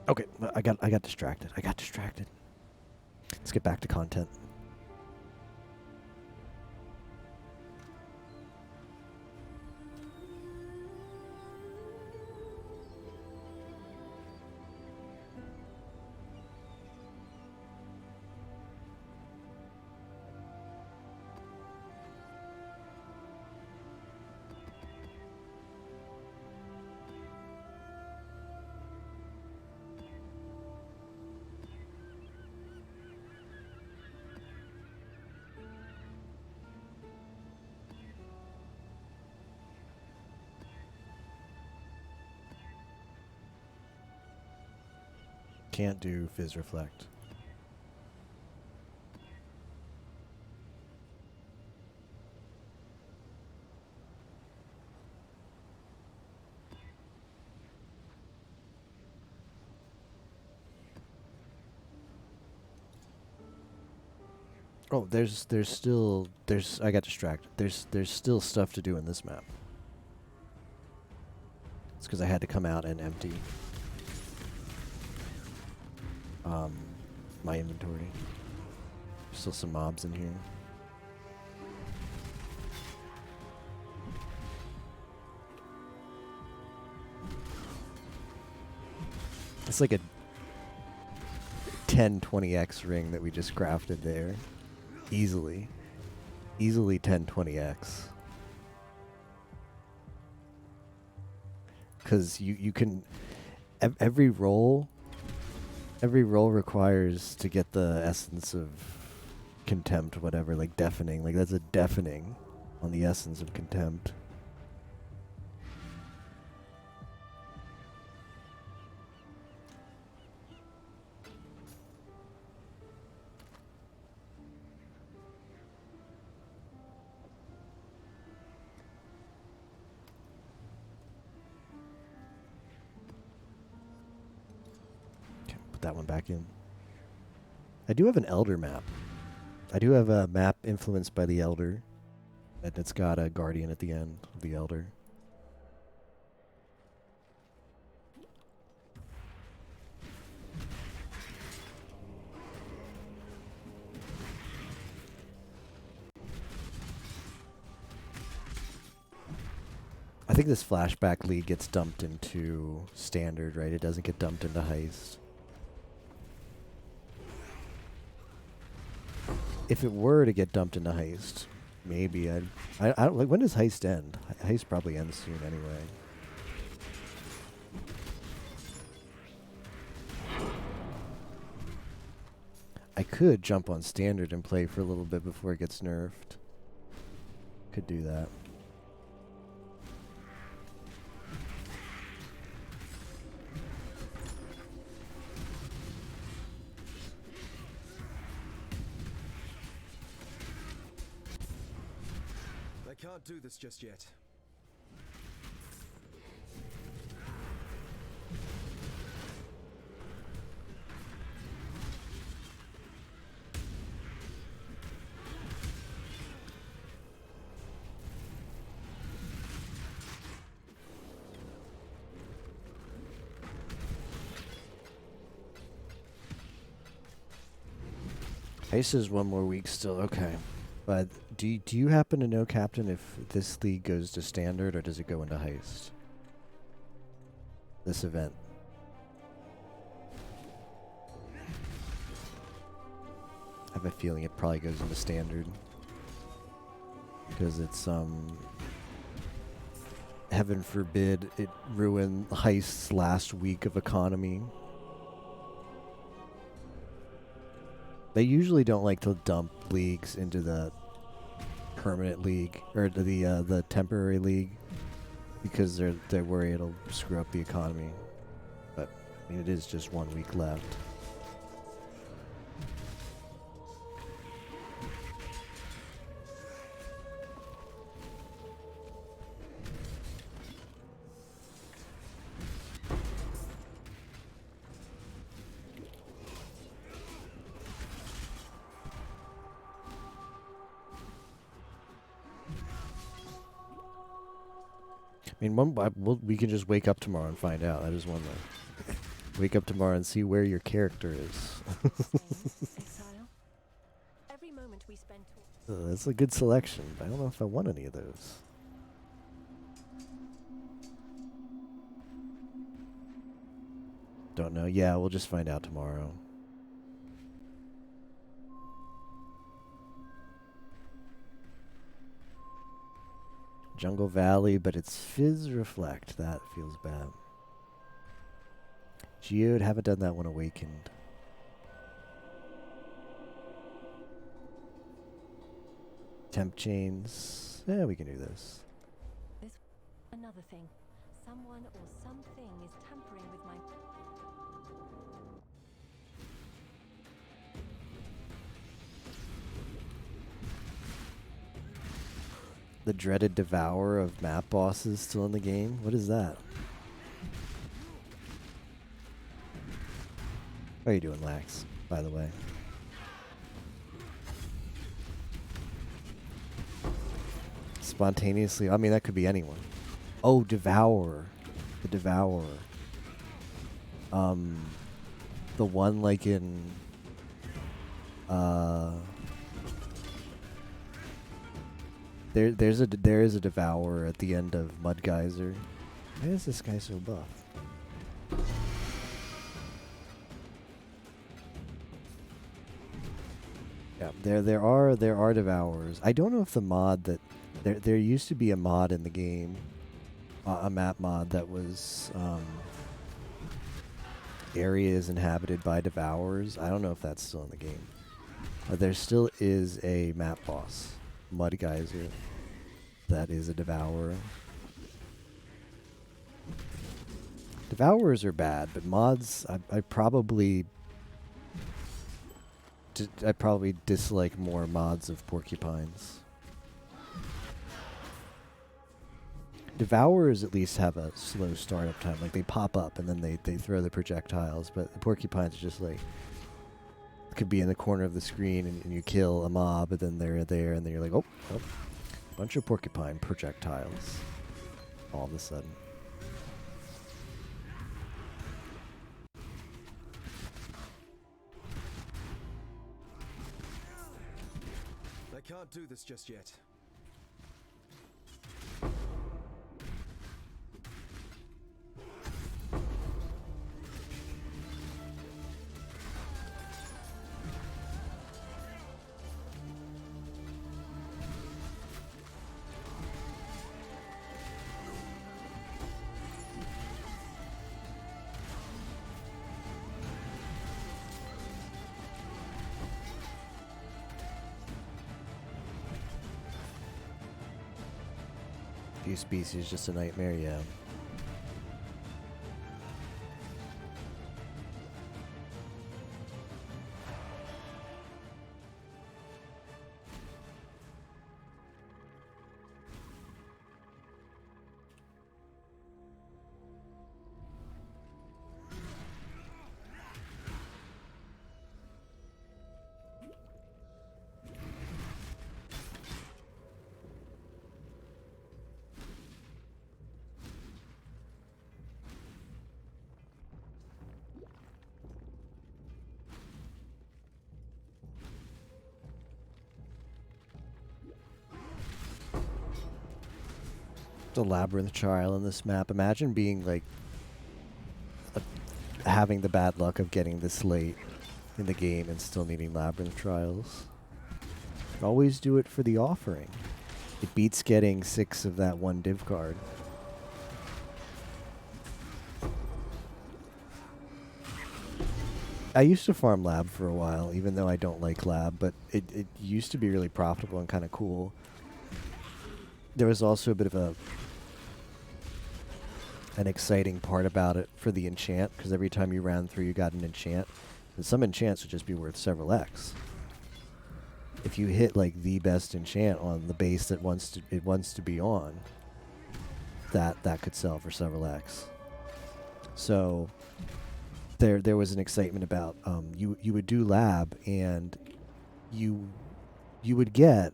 Okay, I got distracted. Let's get back to content. Can't do Fizz Reflect. Oh, I got distracted. There's still stuff to do in this map. It's because I had to come out and empty my inventory. Still some mobs in here. It's like a 10-20x ring that we just crafted there. Easily 10-20x. Because you can every roll requires to get the essence of contempt, whatever, like deafening. Like that's a deafening on the essence of contempt. That one back in. I do have an Elder map. I do have a map influenced by the Elder, and it's got a Guardian at the end of the Elder. I think this Flashback league gets dumped into Standard, right? It doesn't get dumped into Heist. If it were to get dumped into Heist, maybe I don't like. When does Heist end? Heist probably ends soon anyway. I could jump on Standard and play for a little bit before it gets nerfed. Could do that. Can't do this just yet. Heist is one more week still. Okay. But do you happen to know, Captain, if this league goes to Standard or does it go into Heist? This event. I have a feeling it probably goes into Standard. Because it's, heaven forbid it ruin Heist's last week of economy. They usually don't like to dump leagues into the permanent league or the temporary league because they're worried it'll screw up the economy. But I mean, it is just 1 week left. I mean, we can just wake up tomorrow and find out. That is one Wake up tomorrow and see where your character is. Exile. Every moment we spend That's a good selection, but I don't know if I want any of those. Don't know. Yeah, we'll just find out tomorrow. Jungle Valley, but it's Fizz Reflect. That feels bad. Geode, haven't done that one. Awakened. Temp chains. Yeah, we can do this. This another thing. Someone or something is tampering with my The dreaded Devourer of map bosses still in the game? What is that? How are you doing, Lax, by the way? Spontaneously, I mean, that could be anyone. Oh, Devourer. The Devourer. The one like in... There is a Devourer at the end of Mud Geyser. Why is this guy so buff? Yeah, there are Devourers. I don't know if the mod that there used to be a mod in the game, a map mod that was areas inhabited by Devourers. I don't know if that's still in the game, but there still is a map boss. Mud Geyser. That is a Devourer. Devourers are bad, but mods, I probably dislike more mods of porcupines. Devourers at least have a slow startup time. Like, they pop up and then they throw the projectiles, but the porcupines are just like, could be in the corner of the screen and you kill a mob, but then they're there and then you're like, oh, bunch of porcupine projectiles all of a sudden. I can't do this just yet. Few species, just a nightmare, yeah. The labyrinth trial in this map. Imagine being like having the bad luck of getting this late in the game and still needing labyrinth trials. Always do it for the offering. It beats getting 6 of that one div card. I used to farm lab for a while, even though I don't like lab, but it used to be really profitable and kind of cool. There was also a bit of an exciting part about it for the enchant, because every time you ran through you got an enchant, and some enchants would just be worth several X. If you hit like the best enchant on the base that it wants to be on, that could sell for several X. So there was an excitement about you would do lab and you would get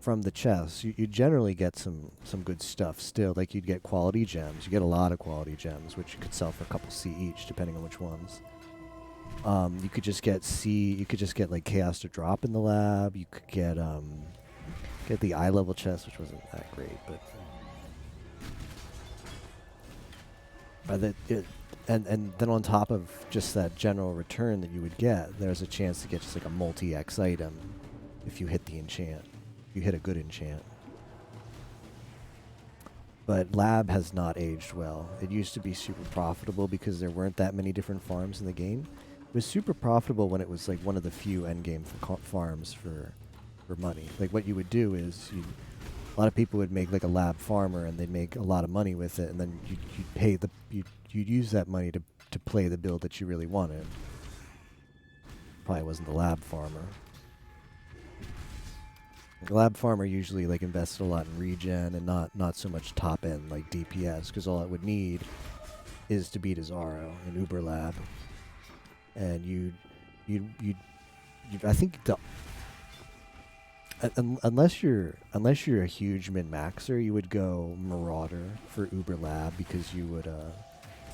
from the chests, you generally get some good stuff still. Like you'd get quality gems. You get a lot of quality gems, which you could sell for a couple C each, depending on which ones. You could just get you could just get like chaos to drop in the lab. You could get the eye level chest, which wasn't that great, but and then on top of just that general return that you would get, there's a chance to get just like a multi-X item if you hit the enchant. You hit a good enchant. But lab has not aged well. It used to be super profitable because there weren't that many different farms in the game. It was super profitable when it was like one of the few endgame farms for money. Like what you would do is a lot of people would make like a lab farmer and they'd make a lot of money with it, and then you'd use that money to play the build that you really wanted. Probably wasn't the lab farmer. The lab farmer usually like invested a lot in regen and not so much top end like DPS, because all it would need is to beat Azaro in Uber Lab. And you I think unless you're a huge min-maxer, you would go Marauder for Uber Lab, because you would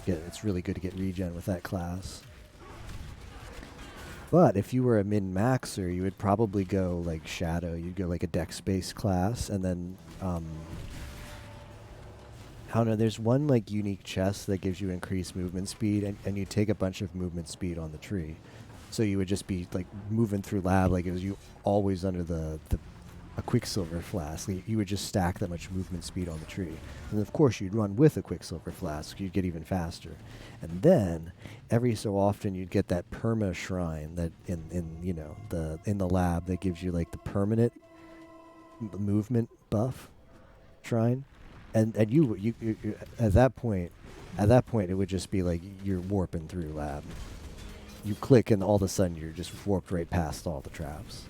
it's really good to get regen with that class. But if you were a min-maxer, you would probably go like Shadow. You'd go like a dex-based class, and then I don't know, there's one like unique chest that gives you increased movement speed, and you take a bunch of movement speed on the tree. So you would just be like moving through lab like it was you always under a Quicksilver flask. You would just stack that much movement speed on the tree. And of course you'd run with a Quicksilver flask, you'd get even faster. And then every so often you'd get that perma shrine that in the lab that gives you like the permanent movement buff shrine. And you at that point it would just be like you're warping through lab. You click and all of a sudden you're just warped right past all the traps.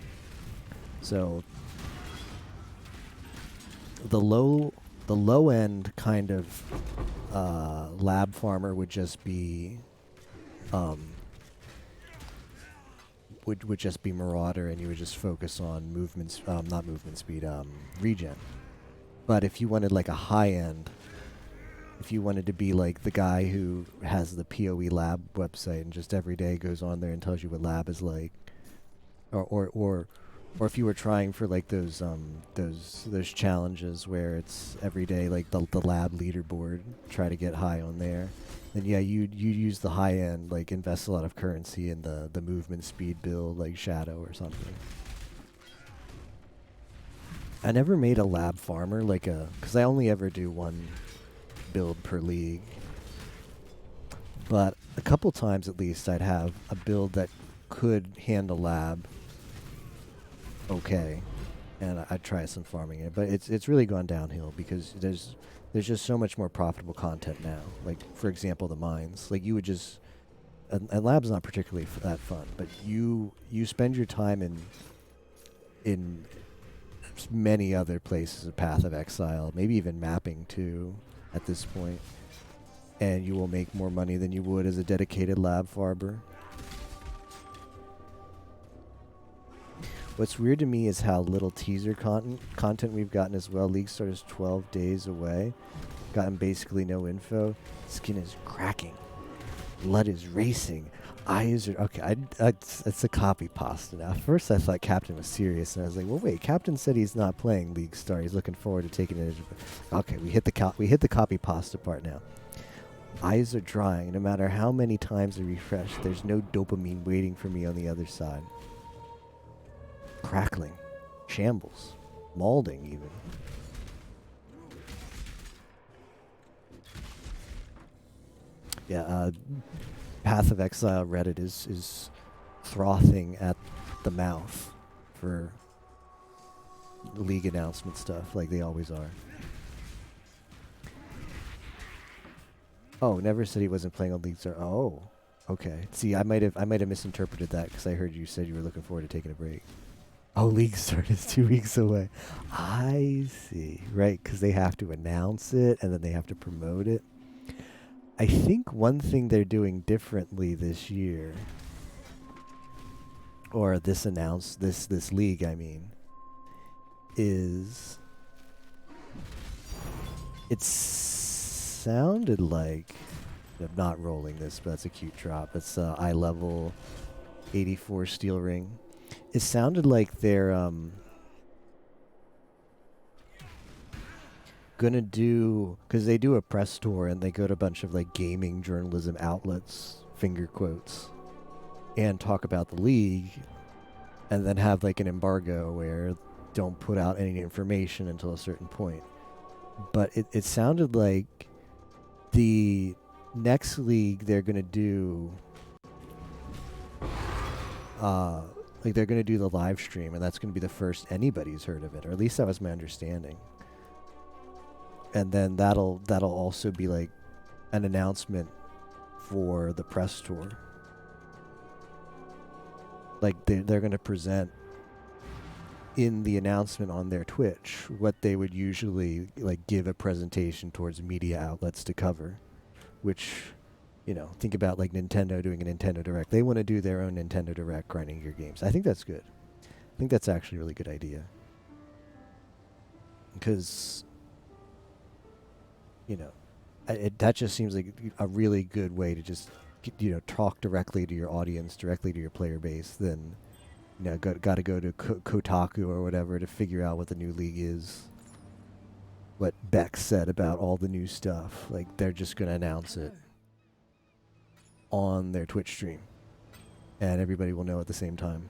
So the low end kind of lab farmer would just be would just be Marauder, and you would just focus on not movement speed, regen. But if you wanted like a high end, if you wanted to be like the guy who has the PoE lab website and just every day goes on there and tells you what lab is like, or if you were trying for like those challenges where it's every day like the lab leaderboard, try to get high on there, then yeah, you use the high end, like invest a lot of currency in the movement speed build like Shadow or something. I never made a lab farmer because I only ever do one build per league. But a couple times at least I'd have a build that could handle lab okay, and I'd try some farming it. But it's really gone downhill because there's just so much more profitable content now. Like for example, the mines. Like you would just and lab's not particularly that fun, but you spend your time in many other places of Path of Exile, maybe even mapping too at this point, and you will make more money than you would as a dedicated lab farmer. What's weird to me is how little teaser content we've gotten as well. League start is 12 days away. Gotten basically no info. Skin is cracking. Blood is racing. Eyes are... Okay, it's a copy pasta now. First I thought Captain was serious, and I was like, well, wait, Captain said he's not playing League Star. He's looking forward to taking it. Okay, we hit the copy pasta part now. Eyes are drying. No matter how many times I refresh, there's no dopamine waiting for me on the other side. Crackling. Shambles. Maulding, even. Yeah, Path of Exile Reddit is frothing at the mouth for league announcement stuff, like they always are. Oh, never said he wasn't playing on League Star. Oh, okay. See, I might have misinterpreted that because I heard you said you were looking forward to taking a break. Oh, League Start is 2 weeks away. I see. Right, because they have to announce it and then they have to promote it. I think one thing they're doing differently this year, or this league, I mean, is it sounded like, I'm not rolling this, but that's a cute drop. It's eye level 84 steel ring. It sounded like they're gonna do, because they do a press tour and they go to a bunch of like gaming journalism outlets, finger quotes, and talk about the league, and then have like an embargo where don't put out any information until a certain point. But it sounded like the next league they're gonna do, like they're gonna do the live stream, and that's gonna be the first anybody's heard of it, or at least that was my understanding. And then that'll also be like an announcement for the press tour. Like they're going to present in the announcement on their Twitch what they would usually like give a presentation towards media outlets to cover, which, you know, think about like Nintendo doing a Nintendo Direct. They want to do their own Nintendo Direct grinding your games. I think that's good. I think that's actually a really good idea. Because, you know, that just seems like a really good way to just, you know, talk directly to your audience, directly to your player base, than, you know, got to go to Kotaku or whatever to figure out what the new league is. What Beck said about all the new stuff. Like, they're just going to announce it on their Twitch stream. And everybody will know at the same time.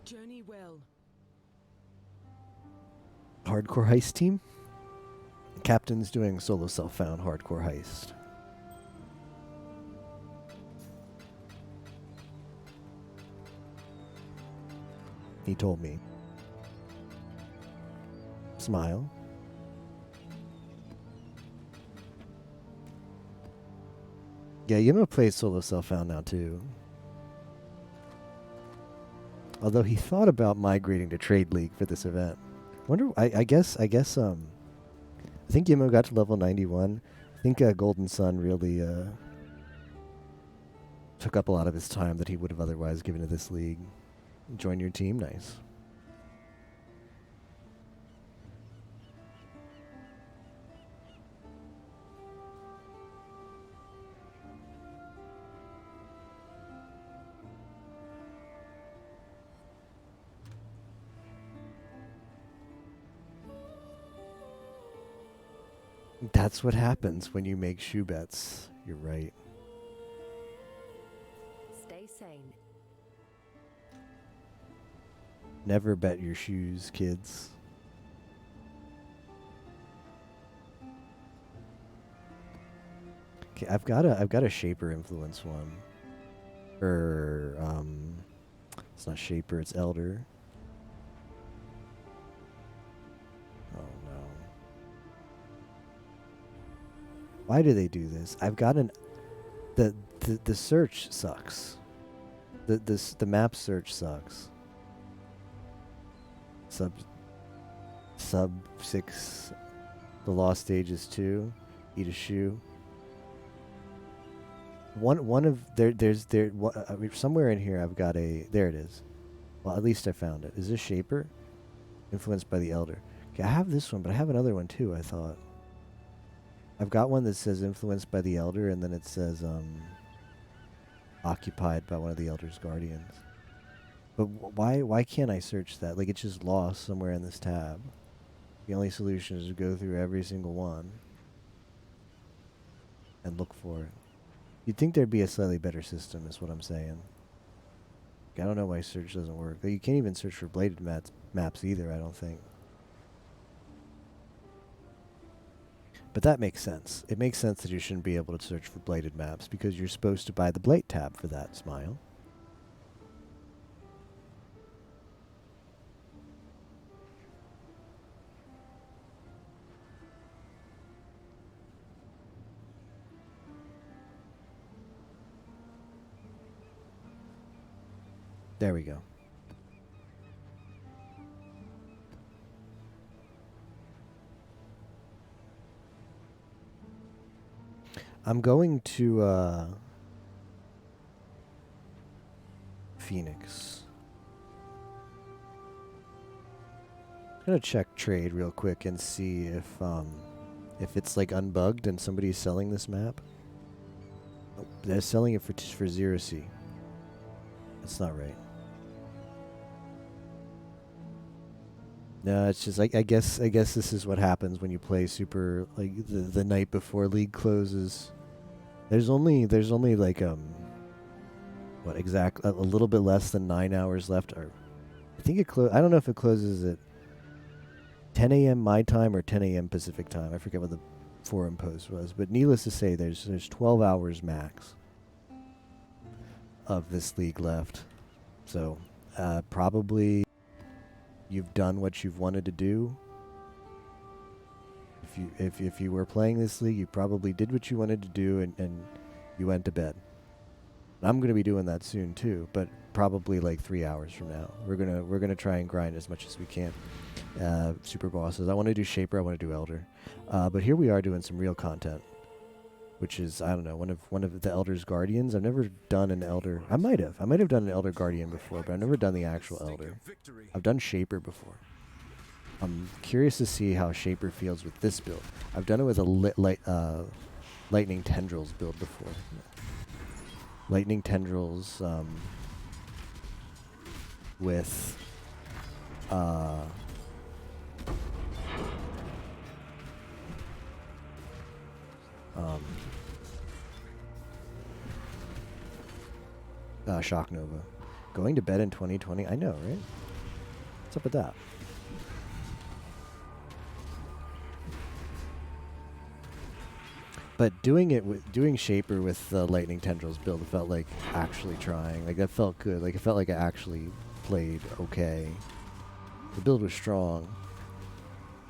Journey well. Hardcore Heist team? Captain's doing solo self-found hardcore heist. He told me. Smile. Yeah, Yimo plays solo self-found now too. Although he thought about migrating to Trade League for this event. I guess I think Yimo got to level 91. I think Golden Sun really took up a lot of his time that he would have otherwise given to this league. Join your team, nice. That's what happens when you make shoe bets. You're right. Stay sane. Never bet your shoes, kids. Okay, I've got a Shaper influence one. It's not Shaper, it's Elder. Oh no. Why do they do this? I've got the search sucks. The map search sucks. Sub 6, the Lost Stages 2, Eat a Shoe. One of there's somewhere in here I've got there it is. Well, at least I found it. Is this Shaper? Influenced by the Elder. Okay, I have this one, but I have another one too, I thought. I've got one that says influenced by the Elder, and then it says occupied by one of the Elder's guardians. But why can't I search that? Like, it's just lost somewhere in this tab. The only solution is to go through every single one and look for it. You'd think there'd be a slightly better system, is what I'm saying. I don't know why search doesn't work. You can't even search for bladed maps either, I don't think. But that makes sense. It makes sense that you shouldn't be able to search for bladed maps because you're supposed to buy the Blade tab for that, Smile. There we go. I'm going to Phoenix. gonna check trade real quick and see if it's like unbugged and somebody's selling this map. Oh, they're selling it for 0C. That's not right. No, it's just I guess this is what happens when you play super like the night before League closes. There's only like what exact a little bit less than 9 hours left. Or I think I don't know if it closes at 10 a.m. my time or 10 a.m. Pacific time. I forget what the forum post was, but needless to say, there's 12 hours max of this league left. So probably you've done what you've wanted to do. If you were playing this league, you probably did what you wanted to do and you went to bed. I'm gonna be doing that soon too, but probably like 3 hours from now. We're gonna try and grind as much as we can. Super bosses. I want to do Shaper. I want to do Elder. But here we are doing some real content, which is I don't know one of the Elder's Guardians. I've never done an Elder. I might have done an Elder Guardian before, but I've never done the actual Elder. I've done Shaper before. I'm curious to see how Shaper feels with this build. I've done it with a Lightning Tendrils build before. Lightning Tendrils with Shock Nova. Going to bed in 2020? I know, right? What's up with that? But doing Shaper with the Lightning Tendrils build felt like actually trying. Like that felt good. Like it felt like I actually played okay. The build was strong,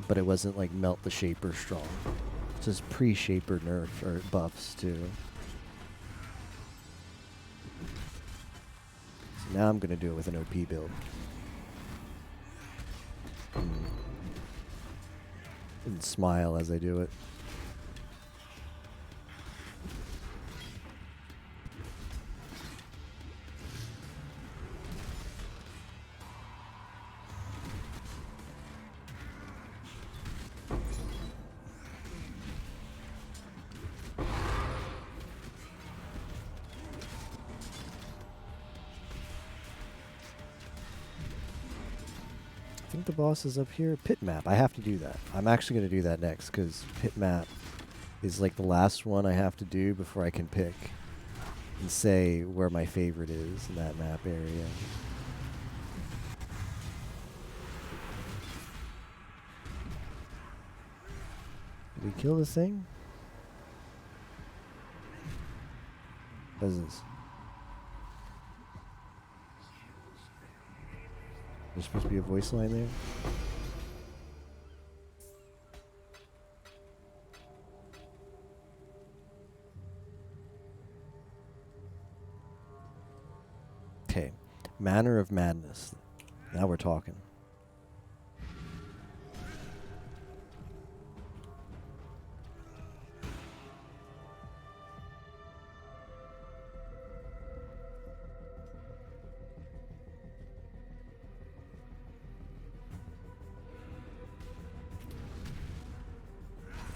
but it wasn't like melt the Shaper strong. It's just pre-Shaper nerf or buffs too. So now I'm gonna do it with an OP build. And smile as I do it. I think the boss is up here. Pit map. I have to do that. I'm actually going to do that next because pit map is like the last one I have to do before I can pick and say where my favorite is in that map area. Did we kill this thing? What is this? There's supposed to be a voice line there. Okay. Manner of Madness. Now we're talking.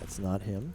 That's not him.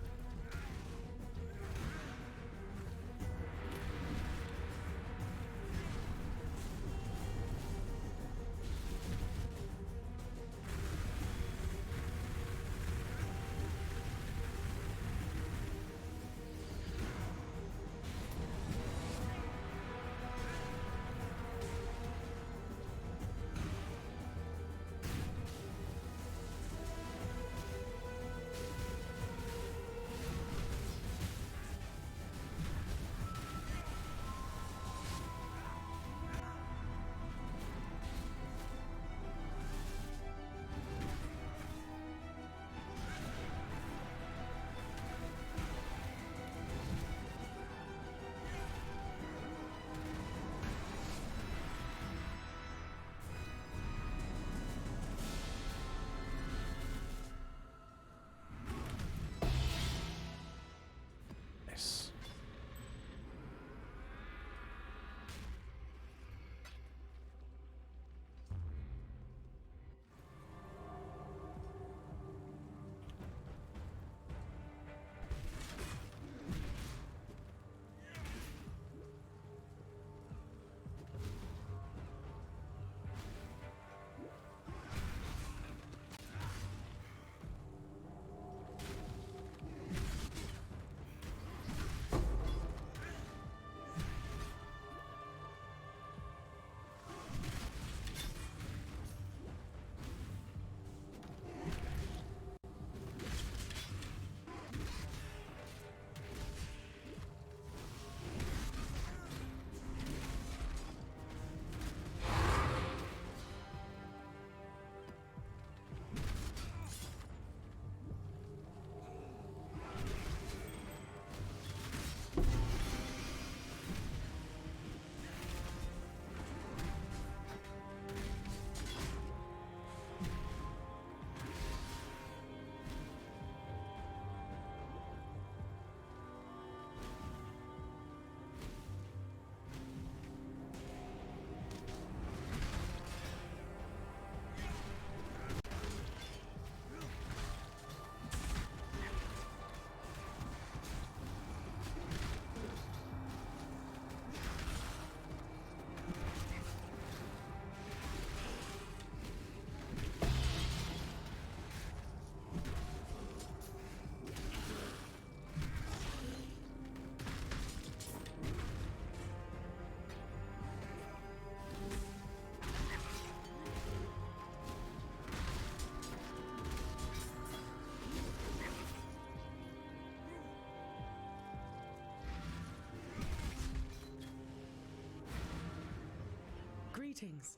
Greetings.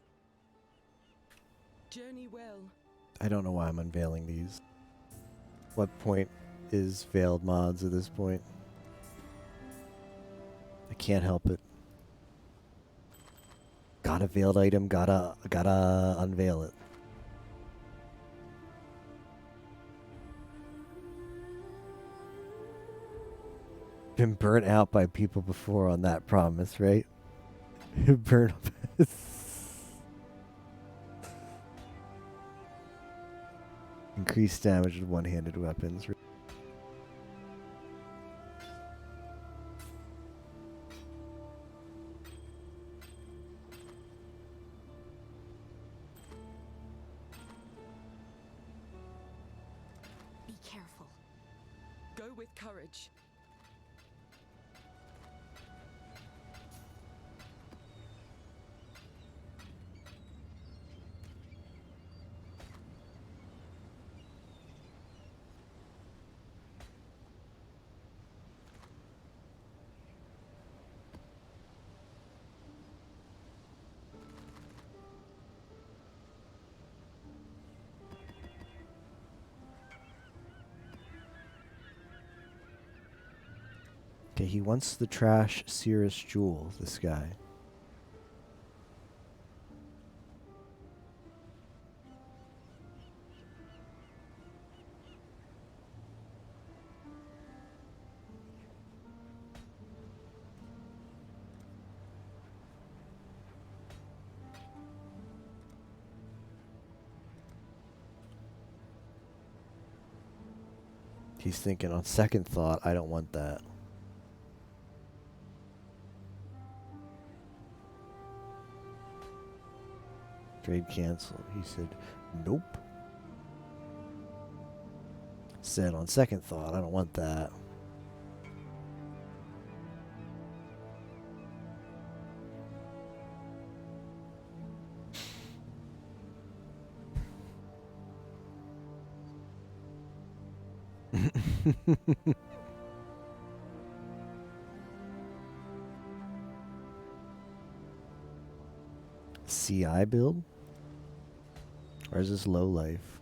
Journey well. I don't know why I'm unveiling these. What point is veiled mods at this point? I can't help it. Got a veiled item, gotta unveil it. Been burnt out by people before on that promise, right? Burnt. Increased damage with one-handed weapons. Be careful. Go with courage. Okay, he wants the trash Cirrus jewel, this guy. He's thinking, on second thought, I don't want that. Trade canceled. He said, nope. Said, on second thought, I don't want that. CI build? Or is this low life?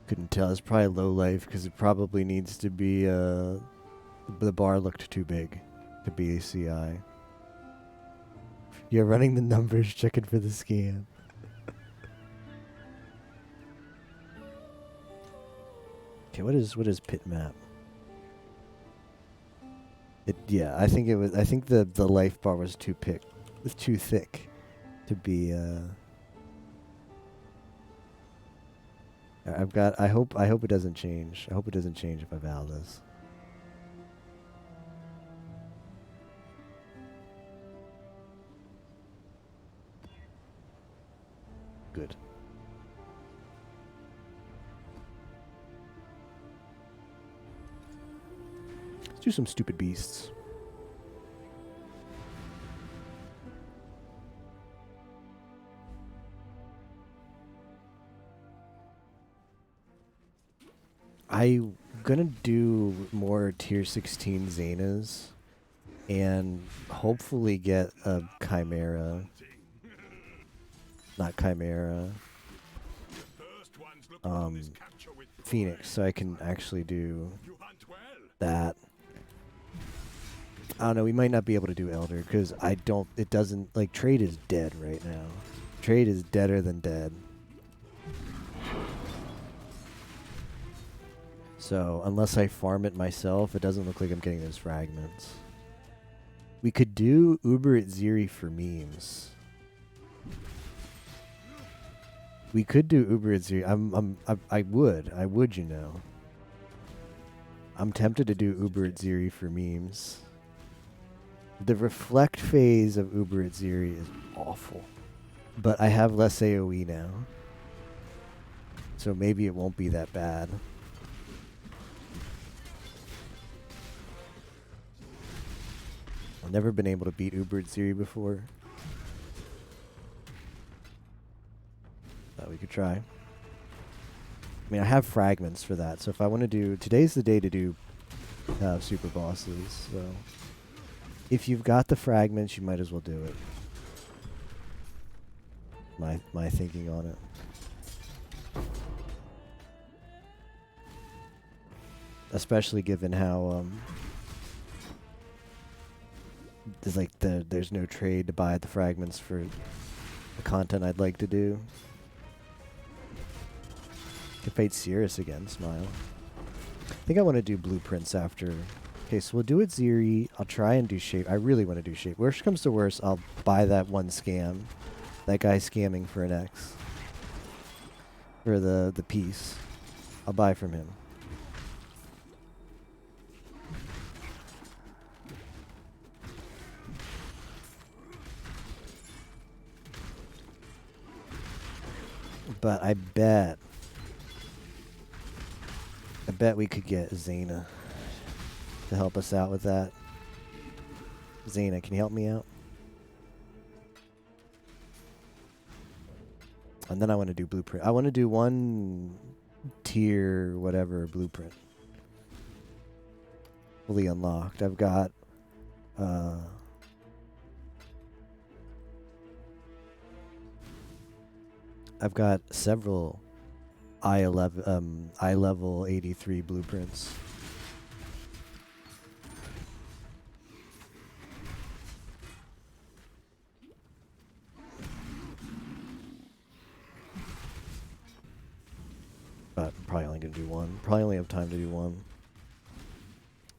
Couldn't tell. It's probably low life because it probably needs to be, the bar looked too big to be a CI. You're running the numbers, checking for the scam. Okay, what is pit map? Yeah, I think the life bar was too thick to be I hope it doesn't change. I hope it doesn't change if I val this. Good. Let's do some stupid beasts. I'm gonna do more tier 16 Xenas and hopefully get a Chimera. Not Chimera. Phoenix, so I can actually do that. I don't know, we might not be able to do Elder because it doesn't, like, trade is dead right now. Trade is deader than dead. So, unless I farm it myself, it doesn't look like I'm getting those fragments. We could do Uber at Ziri for memes. We could do Uber at Ziri. I would, you know. I'm tempted to do Uber at Ziri for memes. The reflect phase of Uber at Ziri is awful. But I have less AoE now. So maybe it won't be that bad. I've never been able to beat Uber at Ziri before. Thought we could try. I mean, I have fragments for that, so if I want to do... Today's the day to do super bosses, so... If you've got the fragments, you might as well do it. My thinking on it. Especially given how there's no trade to buy the fragments for the content I'd like to do. Could fight Cirrus again, smile. I think I want to do blueprints after. Okay, so we'll do it Ziri. I'll try and do shape. I really want to do shape. Worst comes to worst, I'll buy that one scam. That guy scamming for an X. For the piece. I'll buy from him. But I bet we could get Zaina to help us out with that. Zaina, can you help me out? And then I want to do blueprint. I want to do one tier whatever blueprint. Fully unlocked. I've got several eye level 83 blueprints. But I'm probably only gonna do one. Probably only have time to do one.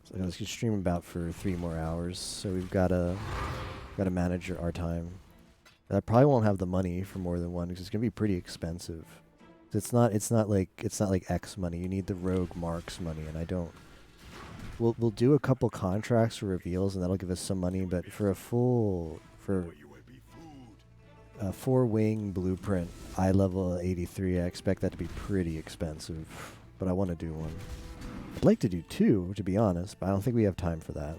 So let's just stream about for 3 more hours. So we've gotta manage our time. I probably won't have the money for more than one because it's gonna be pretty expensive. It's not like X money. You need the Rogue Marks money, and I don't. We'll do a couple contracts for reveals, and that'll give us some money. But for a 4-wing blueprint, eye level 83, I expect that to be pretty expensive. But I want to do one. I'd like to do 2, to be honest, but I don't think we have time for that.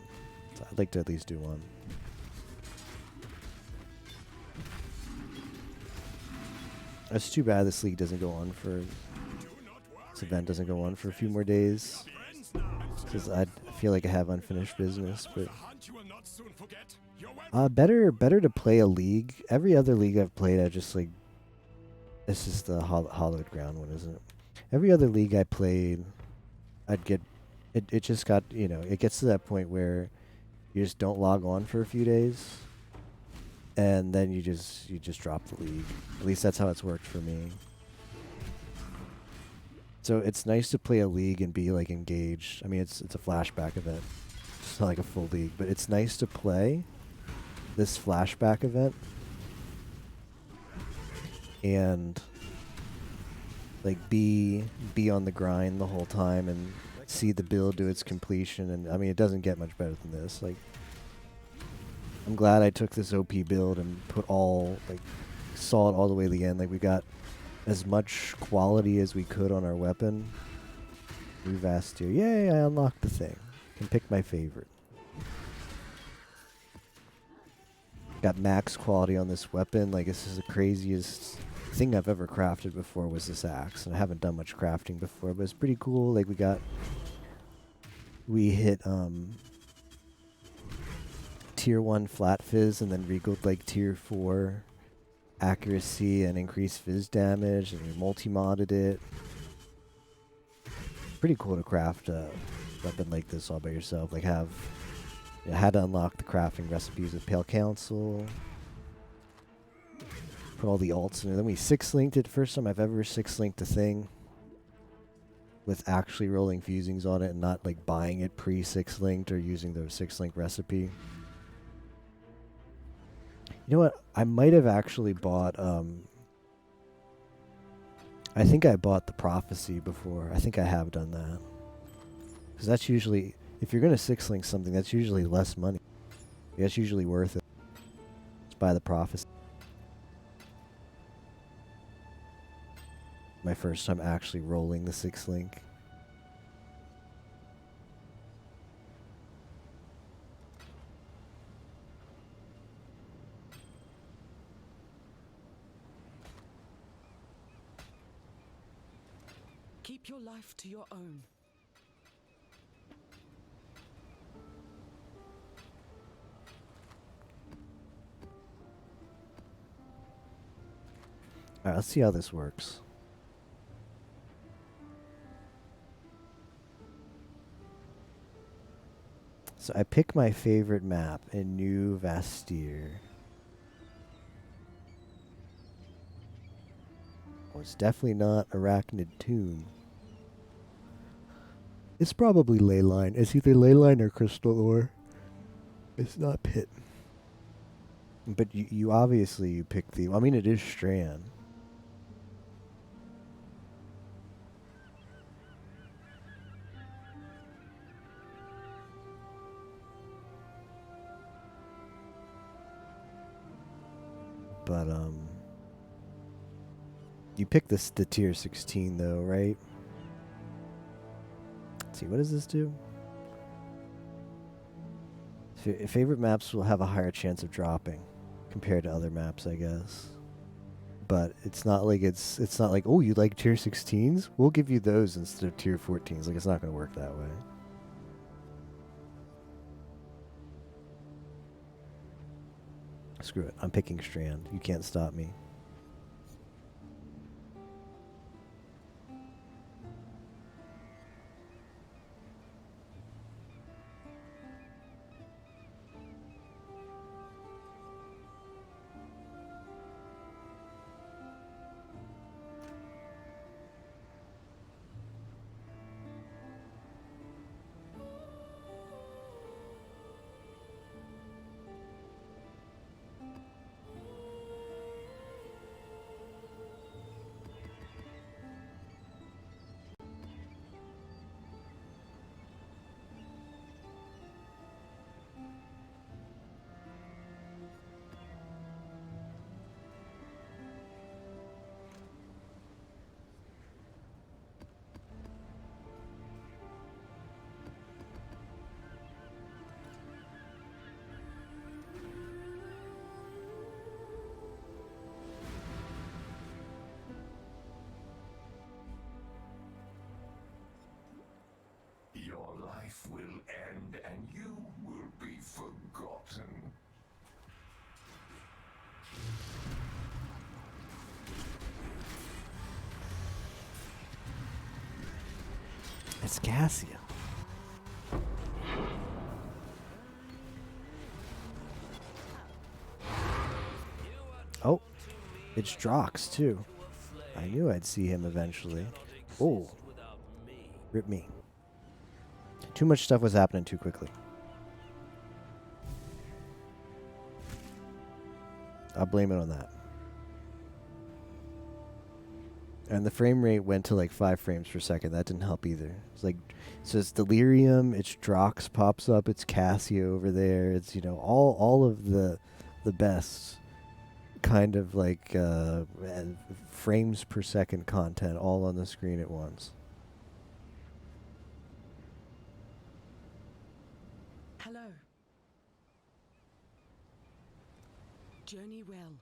So I'd like to at least do one. It's too bad this league doesn't go on for... This event doesn't go on for a few more days. Because I feel like I have unfinished business, but... better to play a league. Every other league I've played, I just like... This is the Hollowed Ground one, isn't it? Every other league I played, I'd get... It just got, you know, it gets to that point where you just don't log on for a few days. And then you just drop the league. At least that's how it's worked for me. So it's nice to play a league and be like engaged. I mean, it's a flashback event. It's not like a full league, but it's nice to play this flashback event and like be on the grind the whole time and see the build to its completion. And I mean, it doesn't get much better than this. Like, I'm glad I took this OP build and saw it all the way to the end. Like, we got as much quality as we could on our weapon. Revast here. Yay, I unlocked the thing. Can pick my favorite. Got max quality on this weapon. Like, this is the craziest thing I've ever crafted before was this axe. And I haven't done much crafting before, but it's pretty cool. Like, we hit, tier 1 flat fizz and then regoed like tier 4 accuracy and increased fizz damage, and we multi-modded it. Pretty cool to craft a weapon like this all by yourself. Like, I had to unlock the crafting recipes with Pale Council. Put all the alts in it. Then we 6-linked it. First time I've ever 6-linked a thing with actually rolling fusings on it and not like buying it pre-6-linked or using the 6-link recipe. You know what? I might have actually bought, I think I bought the Prophecy before. I think I have done that. Because that's usually, if you're going to 6-link something, that's usually less money. That's usually worth it. Just buy the Prophecy. My first time actually rolling the 6-link. Keep your life to your own. Alright, let's see how this works. So I pick my favorite map in New Vastir. Well, it's definitely not Arachnid Tomb. It's probably Leyline. It's either Leyline or Crystal Ore. It's not Pit. But you obviously you pick the... I mean, it is Strand. But, you pick the tier 16 though, right? Let's see, what does this do? Favorite maps will have a higher chance of dropping compared to other maps, I guess. But it's not like it's not like, oh, you like tier 16s? We'll give you those instead of tier 14s. Like, it's not going to work that way. Screw it. I'm picking Strand. You can't stop me. Your life will end and you will be forgotten. It's Cassia. Oh, it's Drox too. I knew I'd see him eventually. Oh, rip me. Too much stuff was happening too quickly. I'll blame it on that. And the frame rate went to like 5 frames per second. That didn't help either. It's like, so it's Delirium, it's Drox pops up, it's Cassia over there. It's, you know, all of the best kind of like frames per second content all on the screen at once. Hello. Journey well.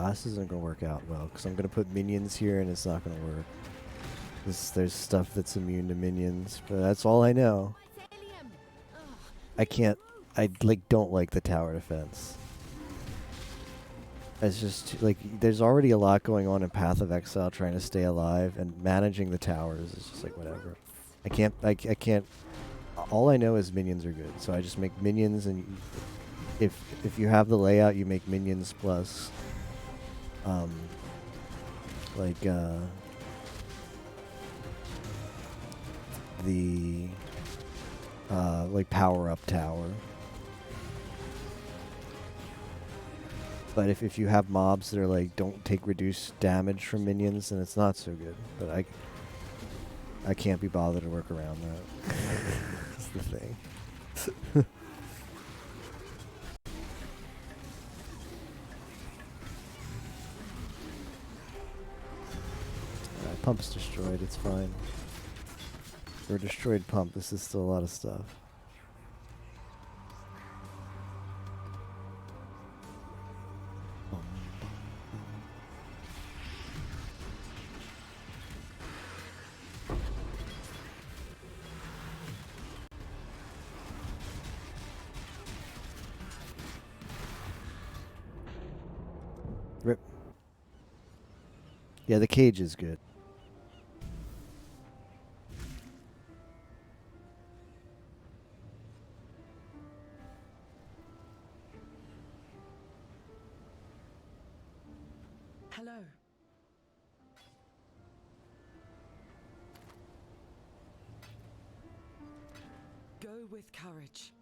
This isn't going to work out well, because I'm going to put minions here and it's not going to work. There's stuff that's immune to minions, but that's all I know. I don't like the tower defense. It's just, like, there's already a lot going on in Path of Exile trying to stay alive, and managing the towers is just like, whatever. I can't, all I know is minions are good, so I just make minions, and if you have the layout, you make minions plus... the like power up tower, But if you have mobs that are like don't take reduced damage from minions, then it's not so good. But I can't be bothered to work around that. That's the thing. Pump's destroyed, it's fine. For a destroyed pump, this is still a lot of stuff. Rip. Yeah, the cage is good. Hello. Go with courage.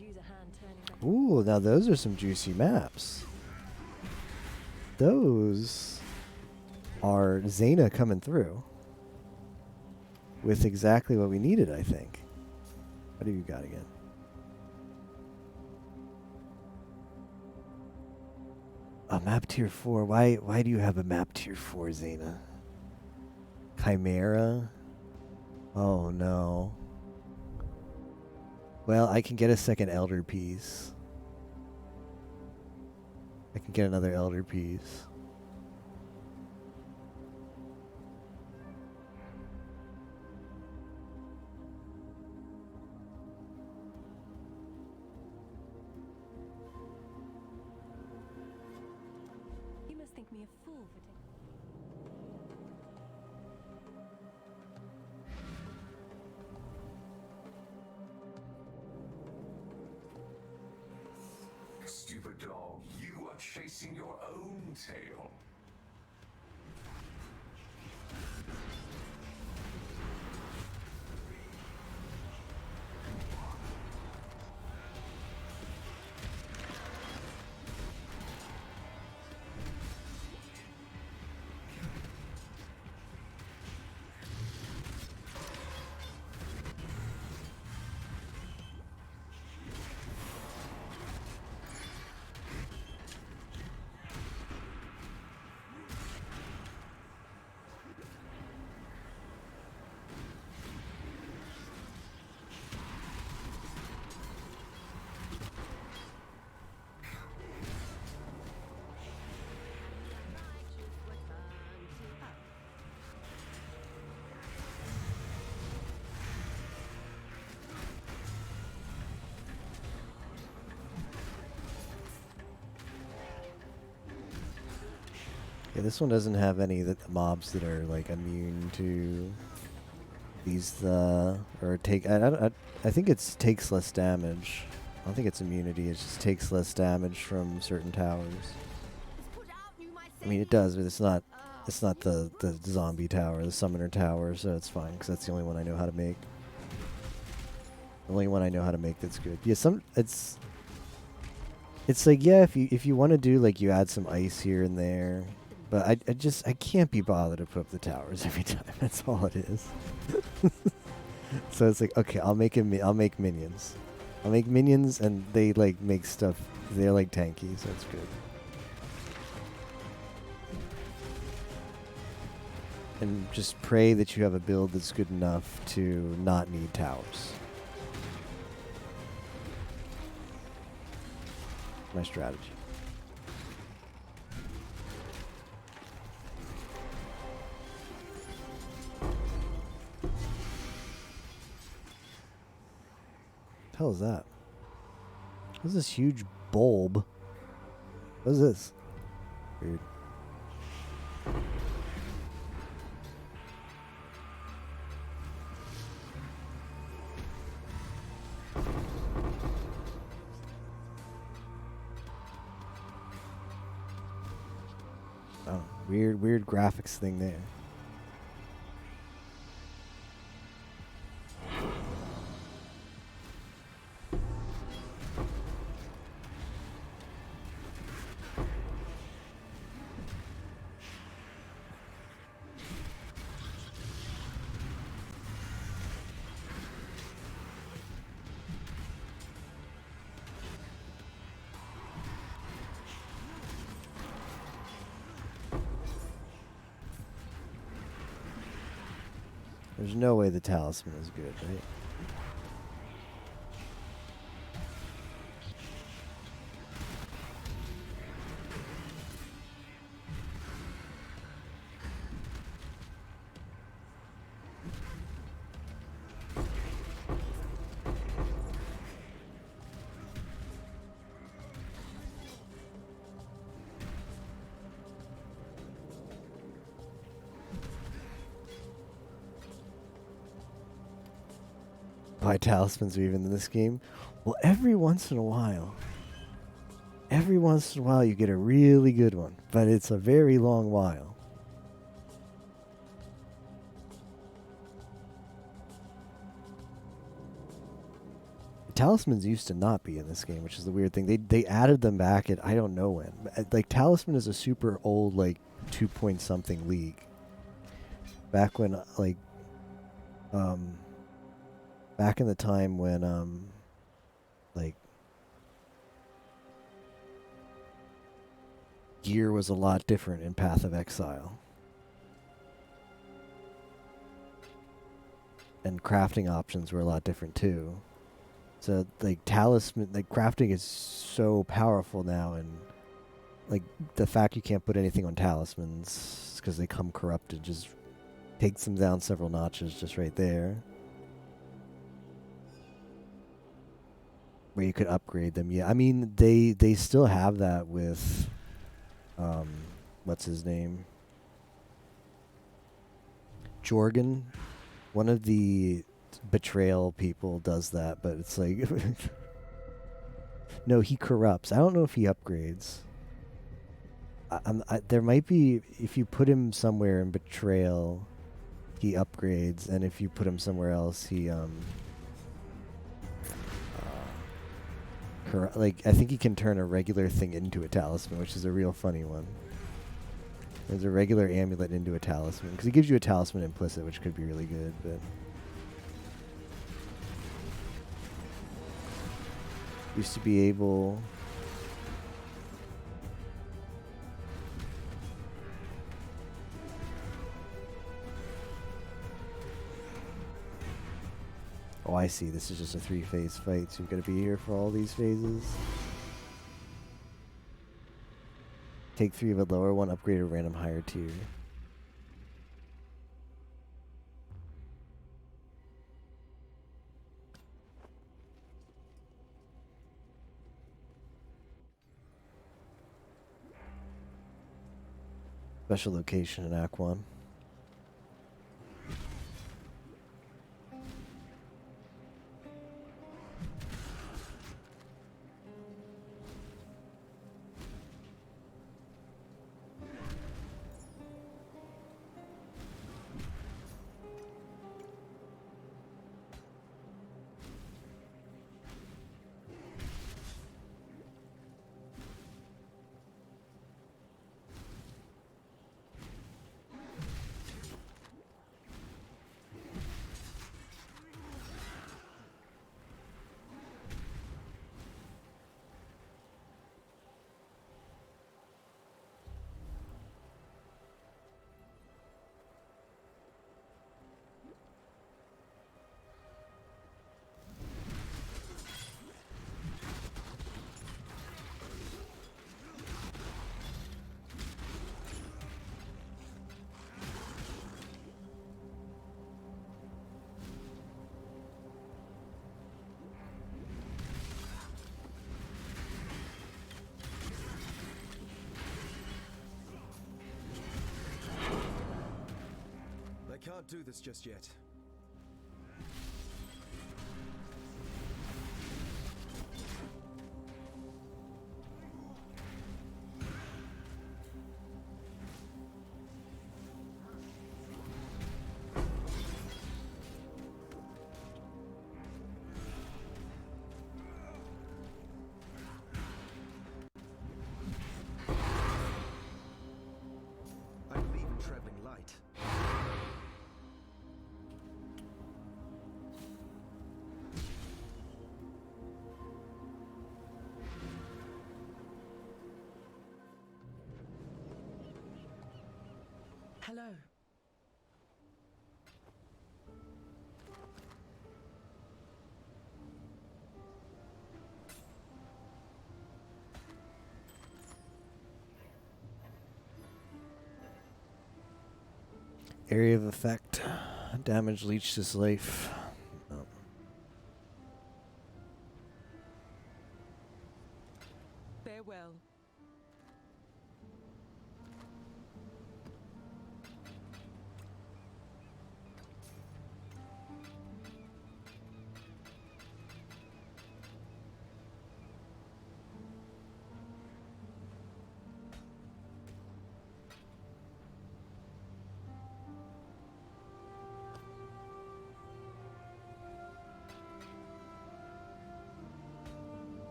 Use a hand turning back. Ooh, now those are some juicy maps. Those are Zaina coming through with exactly what we needed, I think. What have you got again? A map tier 4. Why do you have a map tier 4, Zaina? Chimera? Oh no. Well, I can get a second Elder Piece. I can get another Elder Piece. You must think me a fool for taking. Stupid dog, you are chasing your own tail. Yeah, this one doesn't have any that mobs that are like immune to these or take. I think it takes less damage. I don't think it's immunity. It just takes less damage from certain towers. I mean, it does, but it's not. It's not the zombie tower, the summoner tower, so it's fine because that's the only one I know how to make. The only one I know how to make that's good. Yeah, it's like, yeah, if you want to do like you add some ice here and there. But I can't be bothered to put up the towers every time. That's all it is. So it's like, okay, I'll make minions. I'll make minions, and they like make stuff. They're like tanky, so it's good. And just pray that you have a build that's good enough to not need towers. My strategy. the hell is that? What's this huge bulb? What is this? Weird. Oh, weird graphics thing there. There's no way the talisman is good, right? Why talismans are even in this game? Well, every once in a while you get a really good one, but it's a very long while. Talismans used to not be in this game, which is the weird thing. They added them back at I don't know when. Like Talisman is a super old, like 2-point-something league. Back when back in the time when like gear was a lot different in Path of Exile. And crafting options were a lot different too. So like talisman, like crafting is so powerful now, and like the fact you can't put anything on talismans because they come corrupted just takes them down several notches just right there. Where you could upgrade them. Yeah, I mean they still have that with what's his name? Jorgen. One of the betrayal people does that, but it's like no, he corrupts. I don't know if he upgrades. There might be, if you put him somewhere in betrayal, he upgrades, and if you put him somewhere else, he like I think he can turn a regular thing into a talisman, which is a real funny one. There's a regular amulet into a talisman because he gives you a talisman implicit, which could be really good, but used to be able. Oh, I see. This is just a 3-phase fight, so you've got to be here for all these phases. Take 3 of a lower one, upgrade a random higher tier. Special location in Act 1. can't do this just yet. I believe in traveling light. Hello. Area of effect. Damage leached his life. Oh. Farewell.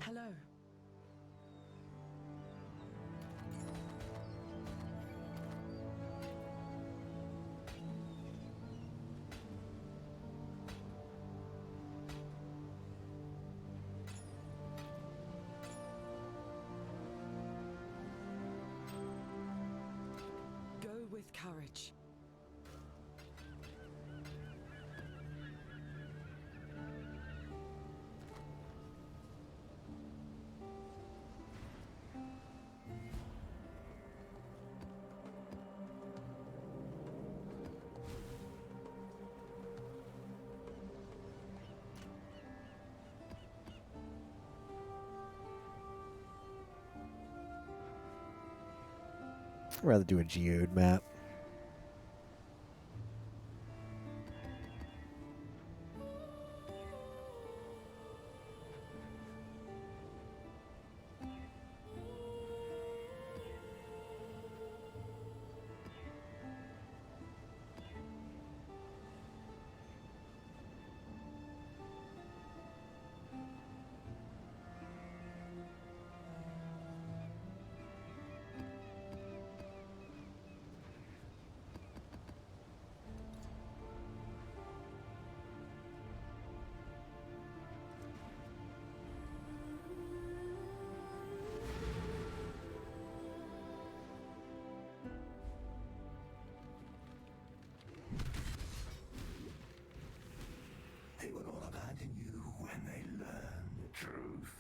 Hello. Go with courage. I'd rather do a geode map. They will all abandon you when they learn the truth.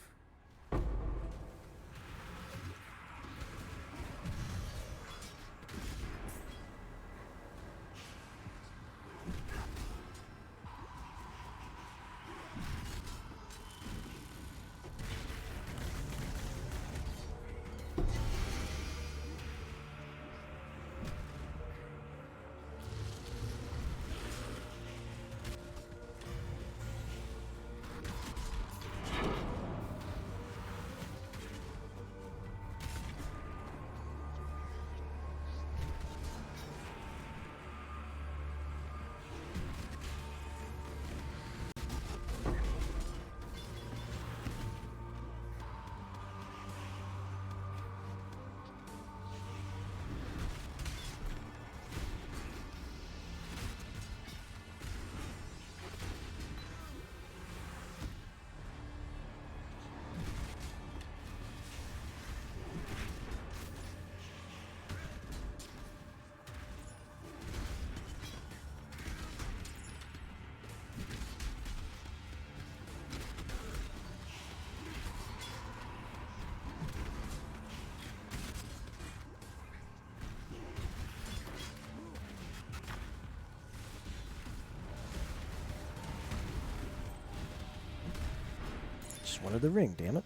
Just wanted the ring, damn it.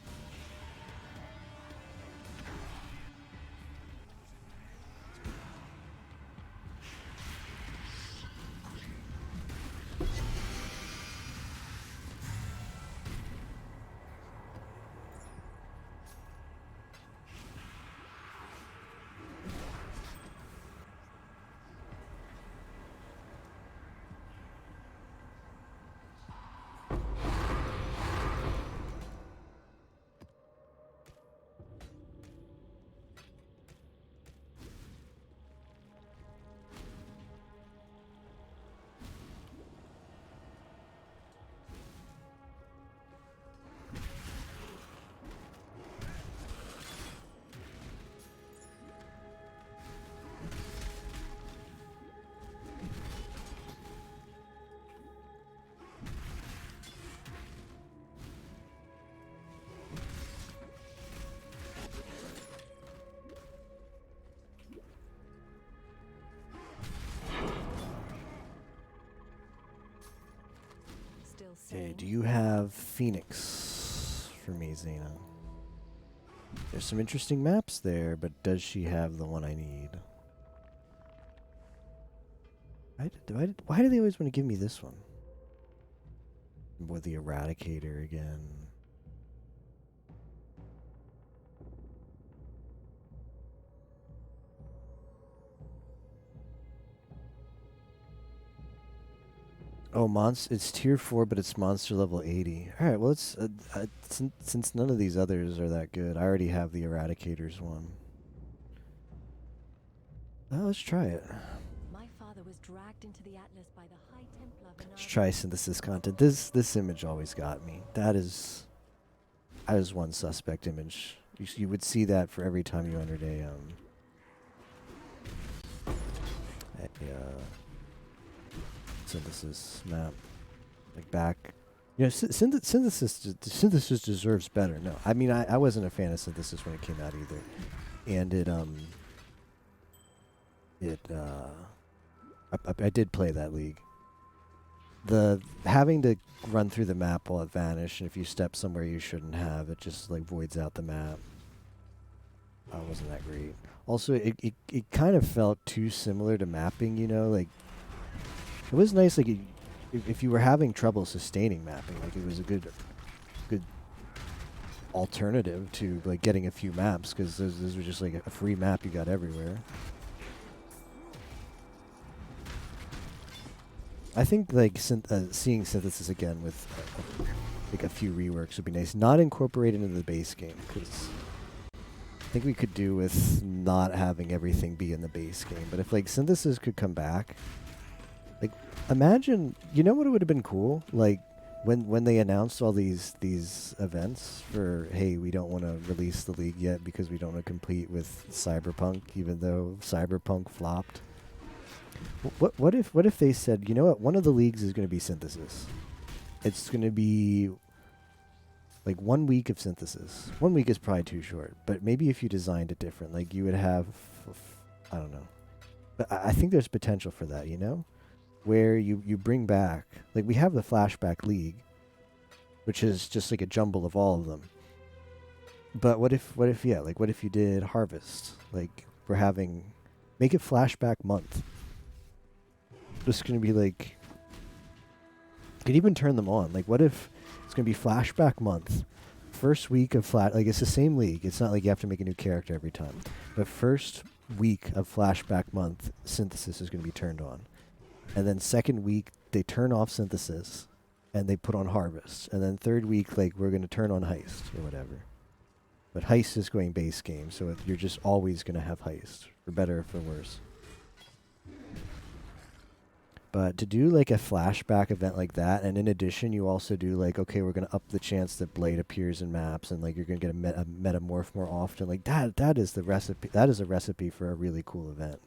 Okay, do you have Phoenix for me, Zena? There's some interesting maps there, but does she have the one I need? Why do they always want to give me this one? With the Eradicator again. Oh, it's tier 4, but it's monster level 80. Alright, well, it's since none of these others are that good, I already have the Eradicator's one. Let's try it. My father was dragged into the Atlas by the High Templar. Let's try synthesis content. This image always got me. That is one suspect image. You would see that for every time you entered a synthesis map, like back. You know, synthesis deserves better. No, I mean I wasn't a fan of synthesis when it came out either, and I did play that league. The having to run through the map while it vanished, and if you step somewhere you shouldn't have, it just like voids out the map. Wasn't that great. Also, it kind of felt too similar to mapping, you know, like it was nice, like if you were having trouble sustaining mapping, like it was a good alternative to like getting a few maps, because those were just like a free map you got everywhere. I think like seeing synthesis again with like a few reworks would be nice. Not incorporated into the base game, because I think we could do with not having everything be in the base game. But if like synthesis could come back, like imagine, you know what, it would have been cool, like when they announced all these events for, hey, we don't want to release the league yet because we don't want to compete with Cyberpunk, even though Cyberpunk flopped. What if they said, you know what, one of the leagues is going to be synthesis. It's going to be like 1 week of synthesis. 1 week is probably too short, but maybe if you designed it different, like you would have, I don't know. But I think there's potential for that, you know? Where you bring back, like we have the Flashback League, which is just like a jumble of all of them. But what if you did Harvest? Like make it Flashback month. Just gonna be like, you could even turn them on. Like, what if it's gonna be Flashback month, first week of like it's the same league. It's not like you have to make a new character every time. But first week of Flashback month, synthesis is gonna be turned on, and then second week they turn off synthesis, and they put on Harvest, and then third week like we're gonna turn on Heist or whatever. But Heist is going base game, so you're just always gonna have Heist, for better or for worse. But to do like a flashback event like that, and in addition you also do like, okay, we're going to up the chance that Blade appears in maps, and like you're going to get a metamorph more often. Like that is the recipe. That is a recipe for a really cool event.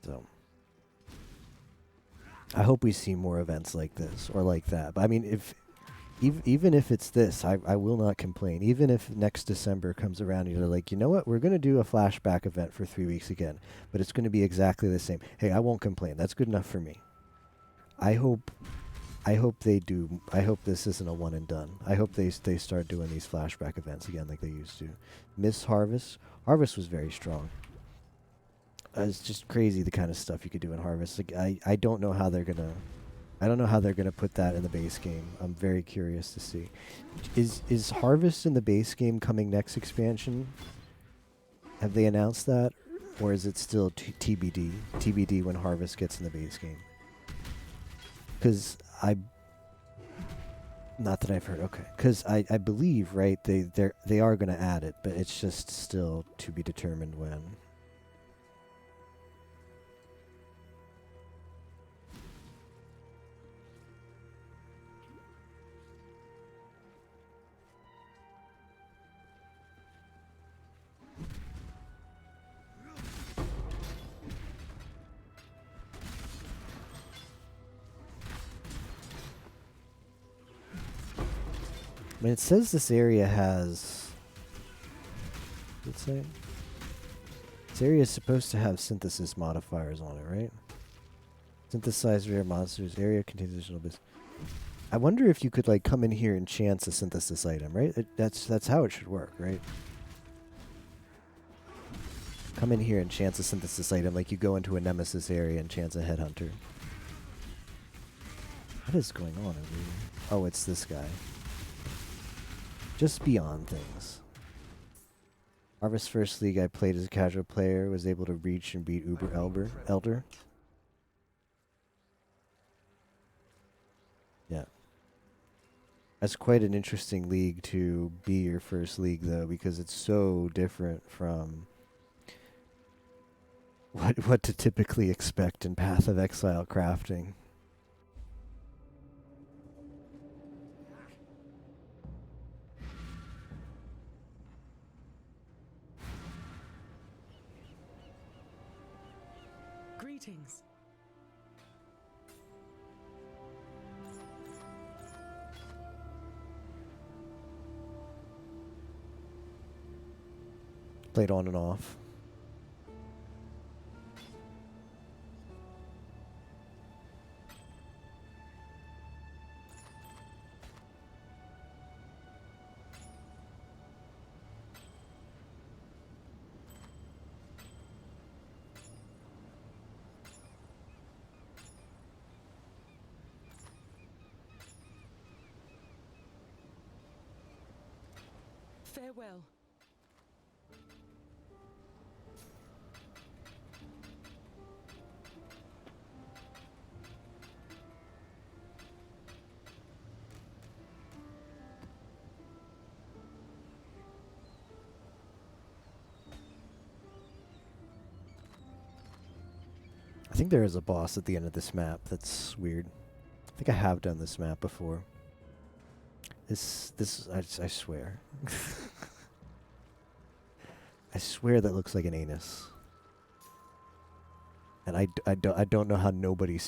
So I hope we see more events like this or like that. But I mean, even if it's this, I will not complain. Even if next December comes around and you're like, you know what, we're going to do a flashback event for 3 weeks again, but it's going to be exactly the same. Hey, I won't complain. That's good enough for me. I hope they do. I hope this isn't a one and done. I hope they start doing these flashback events again like they used to. Miss Harvest. Harvest was very strong. It's just crazy the kind of stuff you could do in Harvest. Like I don't know how they're gonna. I don't know how they're going to put that in the base game. I'm very curious to see. Is Harvest in the base game coming next expansion? Have they announced that? Or is it still TBD? TBD when Harvest gets in the base game? Because not that I've heard. Okay. Because I believe, right, they are going to add it, but it's just still to be determined when. I mean, it says this area has... What's it say? This area is supposed to have synthesis modifiers on it, right? Synthesize rare monsters. Area contains additional bits. I wonder if you could like come in here and chance a synthesis item, right? That's how it should work, right? Come in here and chance a synthesis item, like you go into a nemesis area and chance a headhunter. What is going on over here? Oh, it's this guy. Just beyond things. Harvest First League I played as a casual player, was able to reach and beat Uber Elder. Yeah. That's quite an interesting league to be your first league, though, because it's so different from what to typically expect in Path of Exile crafting. Greetings. Played on and off. Farewell. I think there is a boss at the end of this map. That's weird. I think I have done this map before. I swear. I swear that looks like an anus. And I don't know how nobody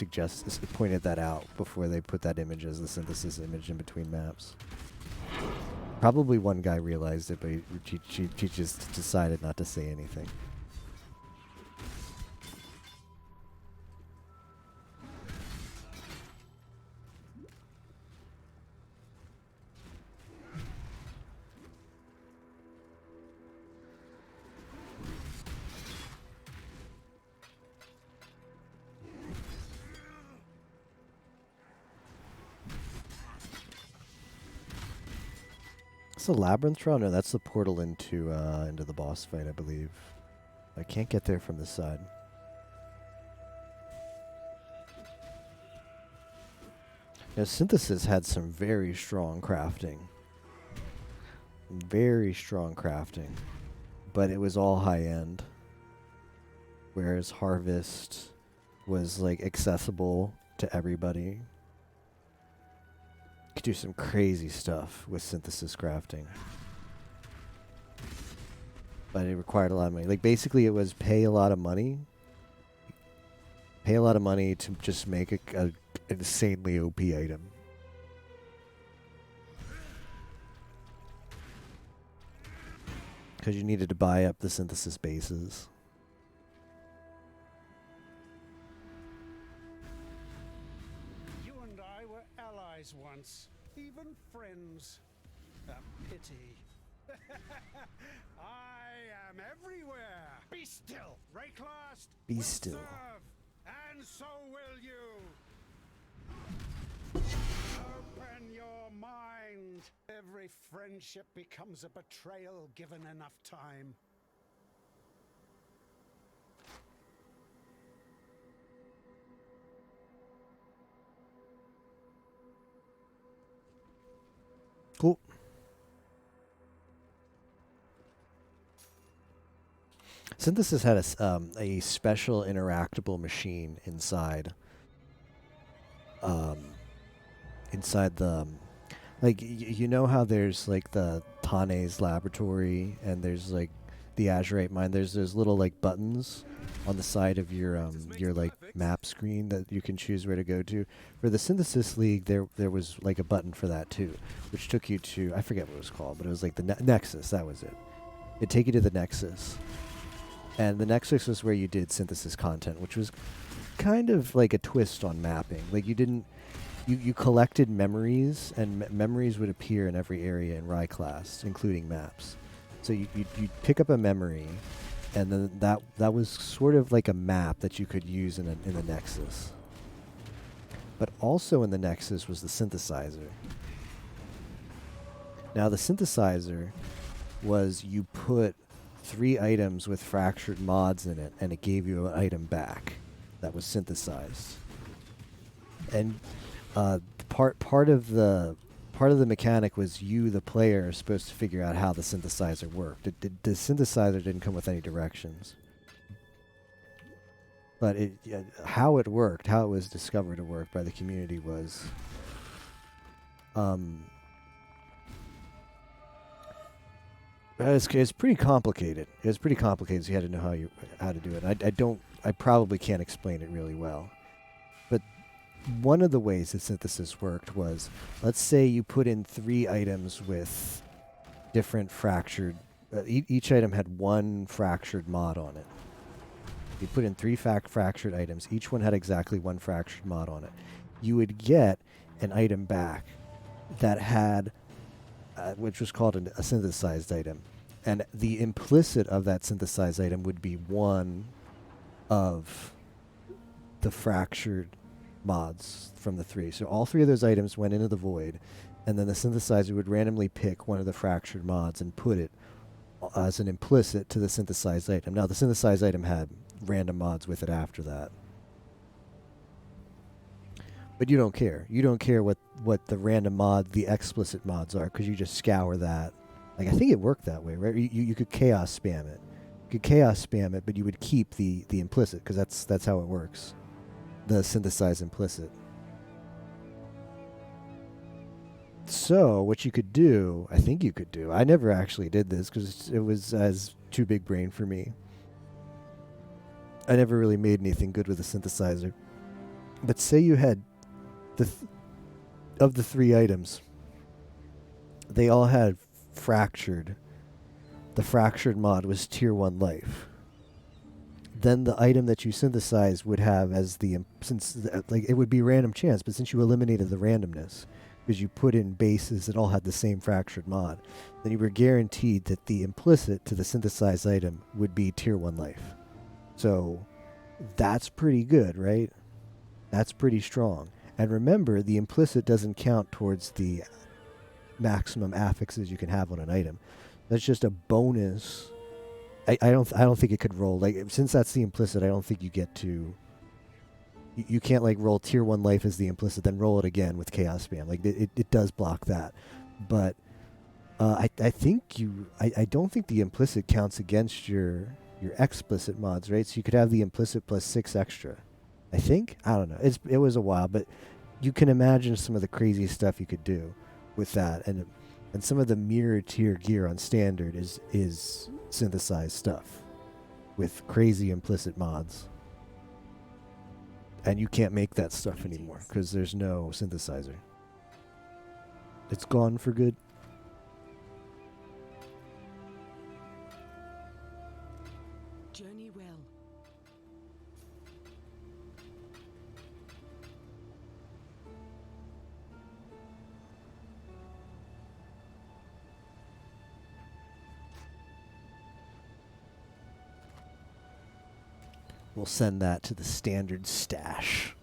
pointed that out before they put that image as the synthesis image in between maps. Probably one guy realized it, but he just decided not to say anything. The labyrinth trial? No, that's the portal into the boss fight, I believe. I can't get there from this side. Now, Synthesis had some very strong crafting. Very strong crafting. But it was all high-end. Whereas Harvest was, like, accessible to everybody. Could do some crazy stuff with synthesis crafting. But it required a lot of money. Like, basically it was pay a lot of money. Pay a lot of money to just make an insanely OP item. Because you needed to buy up the synthesis bases. Once, even friends. A pity. I am everywhere. Be still, Rayclast. Be still. Serve, and so will you. Open your mind. Every friendship becomes a betrayal given enough time. Cool. Synthesis had a special interactable machine inside. Inside the, like, you know how there's like the Tane's laboratory and there's like the Azurite mine. There's those little like buttons on the side of your like map screen that you can choose where to go to. For the Synthesis League, there was like a button for that too, which took you to, I forget what it was called, but it was like the Nexus. That was it. It'd take you to the Nexus, and the Nexus was where you did synthesis content, which was kind of like a twist on mapping. Like you collected memories, and memories would appear in every area in Rye class, including maps. So you'd pick up a memory, and then that was sort of like a map that you could use in the Nexus. But also in the Nexus was the synthesizer. Now the synthesizer was you put 3 items with fractured mods in it, and it gave you an item back that was synthesized. And part of the mechanic was you, the player, are supposed to figure out how the synthesizer worked. The synthesizer didn't come with any directions, but how it worked, how it was discovered to work by the community was, it's pretty complicated. It was pretty complicated, so you had to know how to do it. I probably can't explain it really well, but one of the ways that synthesis worked was, let's say you put in 3 items with different fractured, each item had 1 fractured mod on it. You put in 3 fractured items, each one had exactly 1 fractured mod on it. You would get an item back that had, which was called a synthesized item. And the implicit of that synthesized item would be 1 of the fractured mods from the 3. So all 3 of those items went into the void, and then the synthesizer would randomly pick 1 of the fractured mods and put it as an implicit to the synthesized item. Now the synthesized item had random mods with it after that. But you don't care. You don't care what the random mod, the explicit mods are, because you just scour that. Like, I think it worked that way, right? You could chaos spam it. You could chaos spam it, but you would keep the implicit, because that's how it works. The synthesized implicit. So what you could do, I think you could do, I never actually did this because it was as too big brain for me. I never really made anything good with a synthesizer. But say you had of the 3 items, they all had fractured. The fractured mod was tier 1 life. Then the item that you synthesized would have as it would be random chance, but since you eliminated the randomness, because you put in bases that all had the same fractured mod, then you were guaranteed that the implicit to the synthesized item would be tier 1 life. So that's pretty good, right? That's pretty strong. And remember, the implicit doesn't count towards the maximum affixes you can have on an item. That's just a bonus. I don't think it could roll. Like, since that's the implicit, I don't think you get to. You can't like roll tier 1 life as the implicit, then roll it again with chaos spam. Like it does block that, but I don't think the implicit counts against your explicit mods, right? So you could have the implicit plus 6 extra. I think, I don't know. It was a while, but you can imagine some of the crazy stuff you could do with that, and some of the mirror tier gear on standard is synthesized stuff with crazy implicit mods. And you can't make that stuff anymore because there's no synthesizer. It's gone for good. Journey well. We'll send that to the standard stash.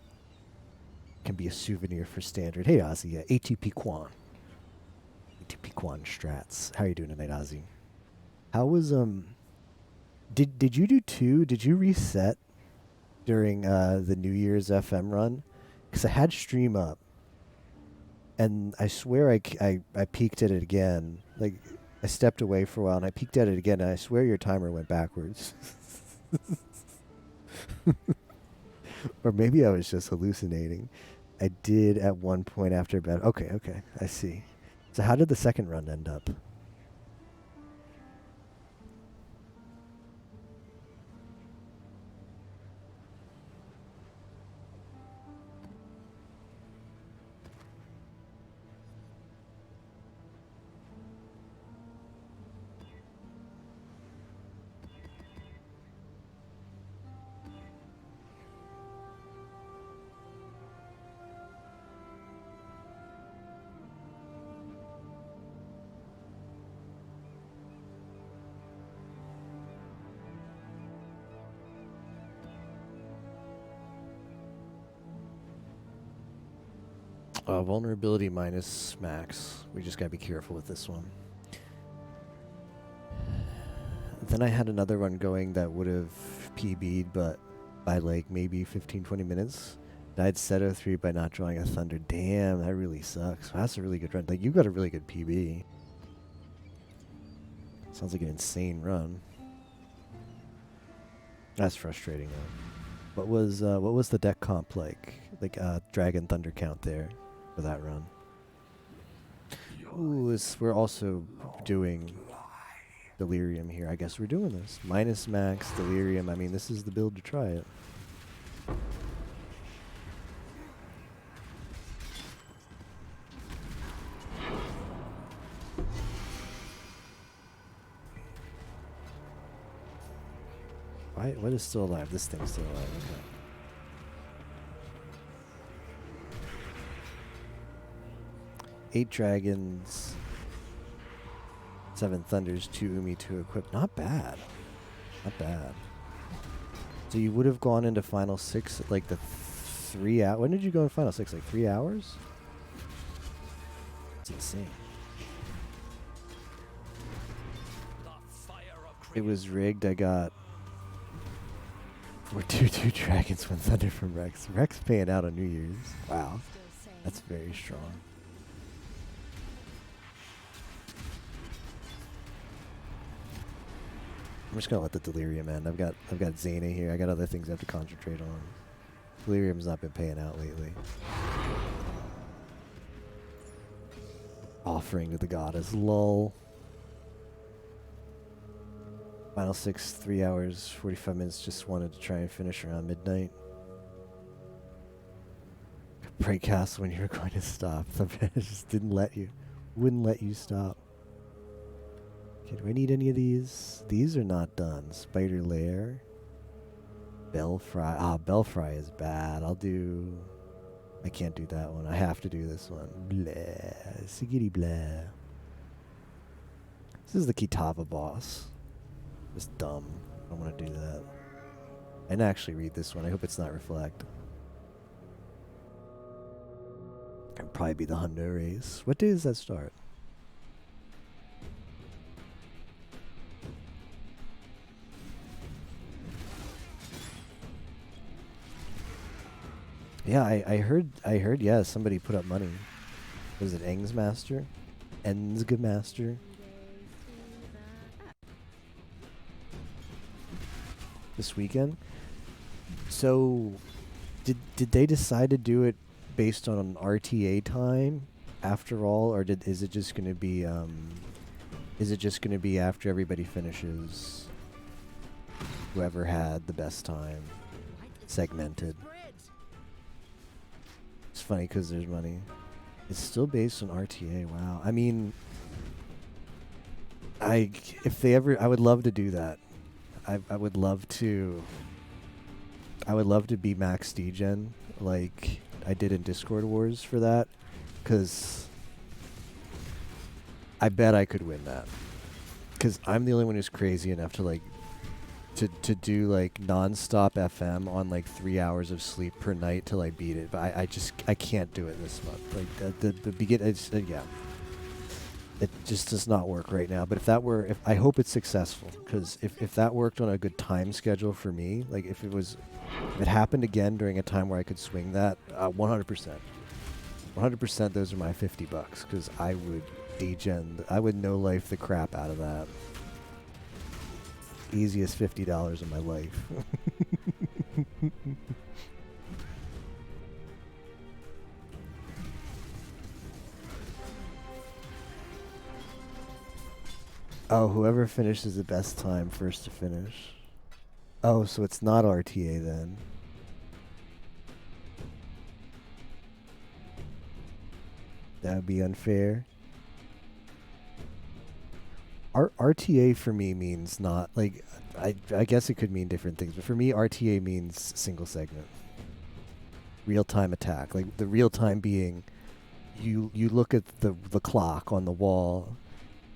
Can be a souvenir for standard. Hey, Ozzy, ATP Quan. ATP Quan strats. How are you doing tonight, Ozzy? How was, Did you do 2? Did you reset during the New Year's FM run? Because I had stream up. And I swear I peeked at it again. Like, I stepped away for a while and I peeked at it again, and I swear your timer went backwards. Or maybe I was just hallucinating. I did at one point after bed. Okay, I see. So how did the second run end up? Vulnerability minus max. We just gotta be careful with this one. Then I had another one going that would have PB'd, but by like maybe 15-20 minutes. Died Seto 3 by not drawing a Thunder. Damn, that really sucks. That's a really good run. Like, you got a really good PB. Sounds like an insane run. That's frustrating though. What was the deck comp like? Like Dragon Thunder count there for that run. Ooh, we're also doing Delirium here. I guess we're doing this. Minus max, Delirium. I mean, this is the build to try it. What is still alive? This thing's still alive. Okay. Eight dragons, 7 thunders, 2 Umi, 2 equip. Not bad. Not bad. So you would have gone into final 6 at like the 3 hours. When did you go in final 6? Like 3 hours? It's insane. It was rigged. I got 4/2/2 dragons, 1 thunder from Rex. Rex paying out on New Year's. Wow. That's very strong. I'm just gonna let the Delirium end. I've got Zayna here. I got other things I have to concentrate on. Delirium's not been paying out lately. Offering to the goddess. Lol. Final 6, 3 hours, 45 minutes. Just wanted to try and finish around midnight. Pray castle when you were going to stop. It just didn't let you. Wouldn't let you stop. Okay, do I need any of these? These are not done. Spider Lair. Belfry. Ah, Belfry is bad. I can't do that one. I have to do this one. Blah. Sigiri blah. This is the Kitava boss. It's dumb. I don't want to do that. I didn't actually read this one. I hope it's not Reflect. Can probably be the Hundo race. What day does that start? Yeah, I heard, yeah, somebody put up money. Was it Eng's Master? Enzga Master? This weekend? So, did they decide to do it based on an RTA time after all, or is it just going to be after everybody finishes? Whoever had the best time, segmented. It's funny because there's money. It's still based on RTA. Wow. I mean, I would love to do that. I would love to be max degen like I did in Discord Wars for that, because I bet I could win that, because I'm the only one who's crazy enough to like to do like non-stop FM on like 3 hours of sleep per night till I beat it. But I can't do it this month. Like the beginning, yeah. It just does not work right now. But if I hope it's successful, because if that worked on a good time schedule for me, like if it happened again during a time where I could swing that, 100%. 100% those are my $50, because I would I would no life the crap out of that. Easiest $50 of my life. Oh, whoever finishes the best time first to finish. Oh, so it's not RTA then. That would be unfair. RTA for me means not, like, I guess it could mean different things, but for me RTA means single segment. Real-time attack. Like, the real-time being, you look at the clock on the wall,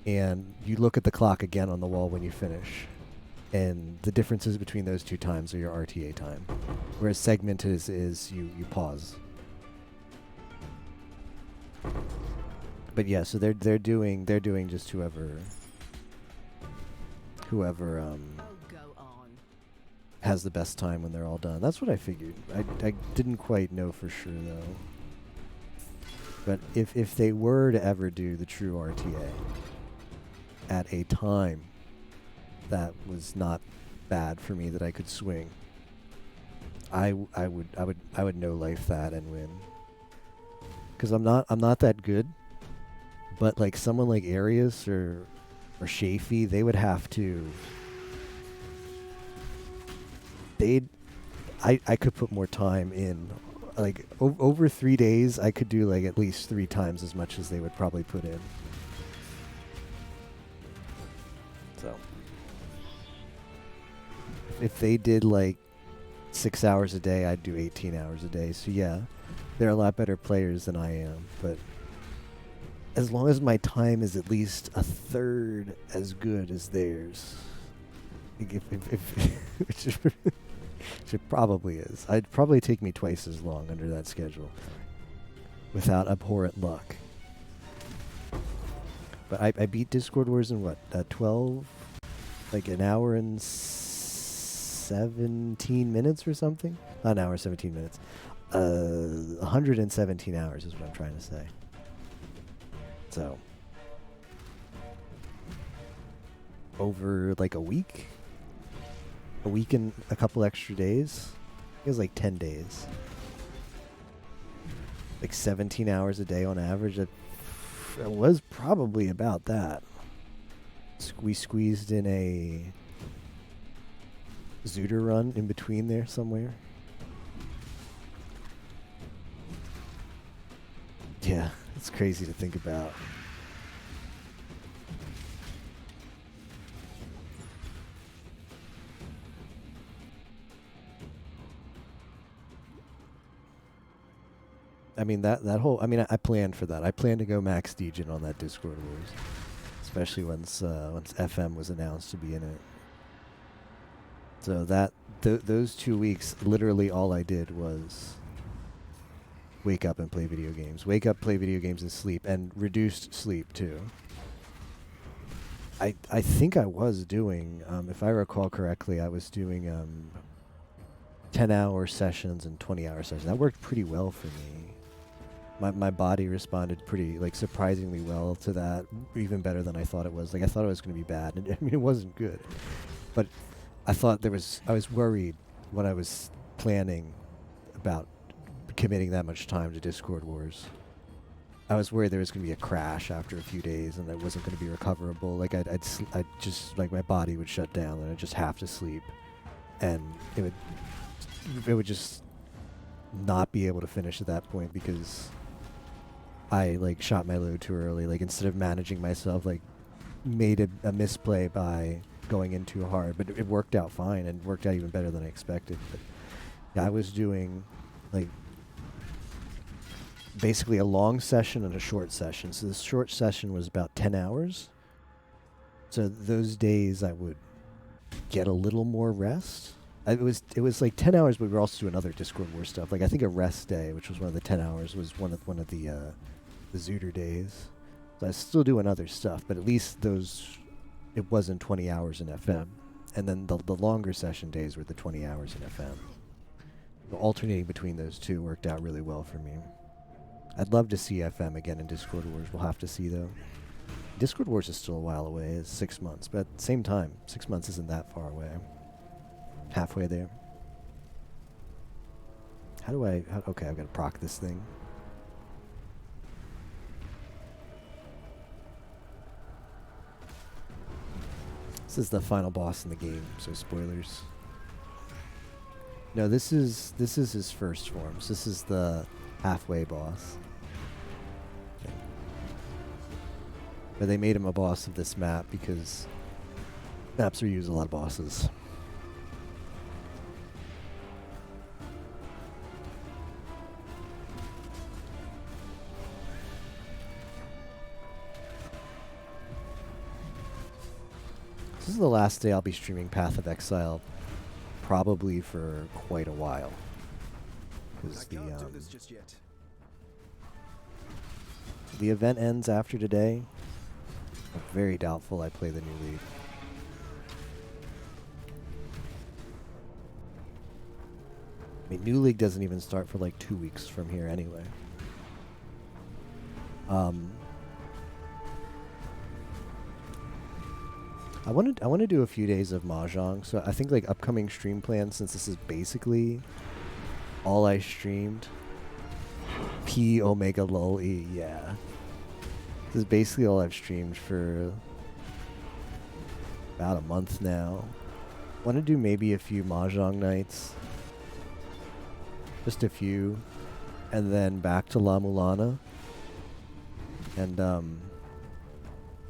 and you look at the clock again on the wall when you finish. And the differences between those two times are your RTA time. Whereas segment is you pause. But yeah, so they're doing just whoever Oh, go on. has the best time when they're all done. That's what I figured. I didn't quite know for sure though. But if they were to ever do the true RTA at a time that was not bad for me that I could swing, I would no life that and win. Cuz I'm not that good. But like someone like Arius or Shafi, they would have to. I could put more time in. Like over 3 days, I could do like at least 3 times as much as they would probably put in. So if they did like 6 hours a day, I'd do 18 hours a day. So yeah, they're a lot better players than I am, but as long as my time is at least a third as good as theirs, which it probably is. It'd probably take me twice as long under that schedule without abhorrent luck. But I beat Discord Wars in what, 12? Like an hour and 17 minutes or something? Not an hour, 17 minutes. 117 hours is what I'm trying to say. So, over like a week and a couple extra days. It was like 10 days. Like 17 hours a day on average. It was probably about that. We squeezed in a Zooter run in between there somewhere. Yeah, it's crazy to think about. I mean that whole. I mean, I planned for that. I planned to go max Degen on that Discord Wars, especially once FM was announced to be in it. So that those 2 weeks, literally all I did was wake up and play video games. Wake up, play video games, and sleep, and reduced sleep too. I think I was doing, if I recall correctly, I was doing 10-hour sessions and 20-hour sessions. That worked pretty well for me. My body responded pretty, like, surprisingly well to that, even better than I thought it was. Like, I thought it was going to be bad, and I mean, it wasn't good. But I was worried when I was planning about committing that much time to Discord Wars. I was worried there was going to be a crash after a few days, and it wasn't going to be recoverable. Like, I'd just, like, my body would shut down, and I'd just have to sleep. And it would just not be able to finish at that point because I, like, shot my load too early. Like, instead of managing myself, like, made a misplay by going in too hard. But it worked out fine, and worked out even better than I expected. But yeah, I was doing, like, basically a long session and a short session. So the short session was about 10 hours. So those days I would get a little more rest. It was like 10 hours, but we were also doing other Discord War stuff. Like, I think a rest day, which was one of the 10 hours, was one of the Zooter days. So I was still doing other stuff, but at least it wasn't 20 hours in FM. And then the longer session days were the 20 hours in FM. So alternating between those two worked out really well for me. I'd love to see FM again in Discord Wars. We'll have to see, though. Discord Wars is still a while away. It's 6 months. But at the same time, 6 months isn't that far away. Halfway there. Okay, I've got to proc this thing. This is the final boss in the game, so spoilers. No, this is his first form. So this is the halfway boss. Okay. But they made him a boss of this map because maps reuse a lot of bosses. This is the last day I'll be streaming Path of Exile, probably for quite a while. I can't do this just yet. the event ends after today, I'm very doubtful I play the new league. I mean, new league doesn't even start for like 2 weeks from here anyway. I want to do a few days of mahjong. So I think like upcoming stream plans, since this is basically all I streamed. P Omega lol E, yeah. This is basically all I've streamed for about a month now. Want to do maybe a few mahjong nights. Just a few. And then back to La Mulana. And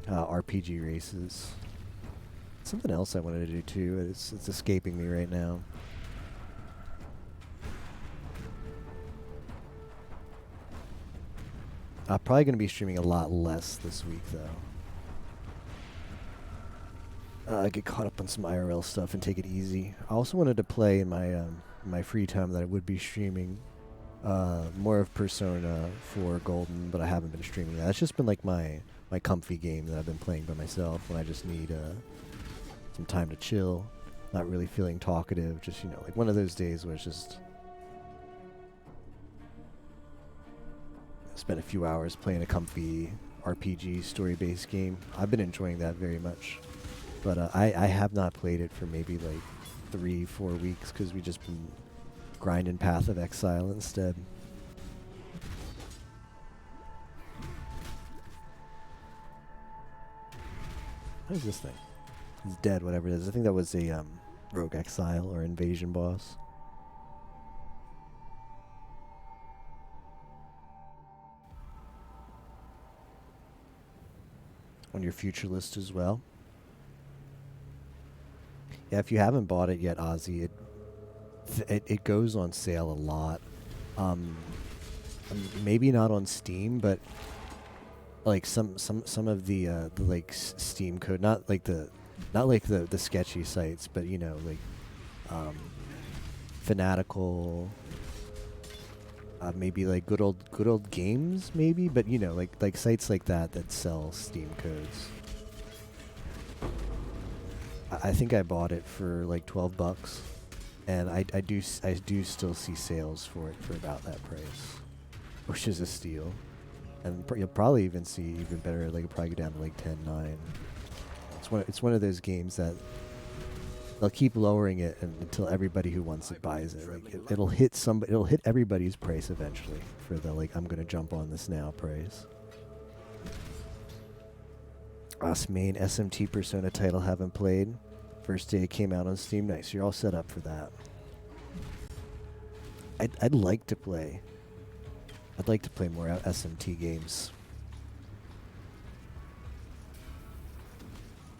RPG races. Something else I wanted to do too. It's escaping me right now. I'm probably going to be streaming a lot less this week though. I get caught up on some IRL stuff and take it easy. I also wanted to play in my my free time that I would be streaming more of Persona 4 Golden, but I haven't been streaming that. It's just been like my comfy game that I've been playing by myself when I just need some time to chill, not really feeling talkative, just, you know, like one of those days where it's just spend a few hours playing a comfy RPG story-based game. I've been enjoying that very much, but I have not played it for maybe like 3-4 weeks because we just been grinding Path of Exile instead. What is this thing? It's dead, whatever it is. I think that was a Rogue Exile or Invasion boss. On your future list as well. Yeah, if you haven't bought it yet, Ozzy, it goes on sale a lot. Maybe not on Steam, but like some of the like Steam code, not like the sketchy sites, but you know, like Fanatical, maybe like good old games, maybe, but you know, like sites like that sell Steam codes. I think I bought it for like $12, and I do still see sales for it for about that price, which is a steal. And you'll probably even see even better, like it'll probably go down to like 10, 9. It's one of those games that they'll keep lowering it until everybody who wants it buys it. Like it'll hit everybody's price eventually for the like I'm gonna jump on this now price. Us main SMT Persona title haven't played. First day it came out on Steam. Nice, you're all set up for that. I'd like to play. I'd like to play more SMT games.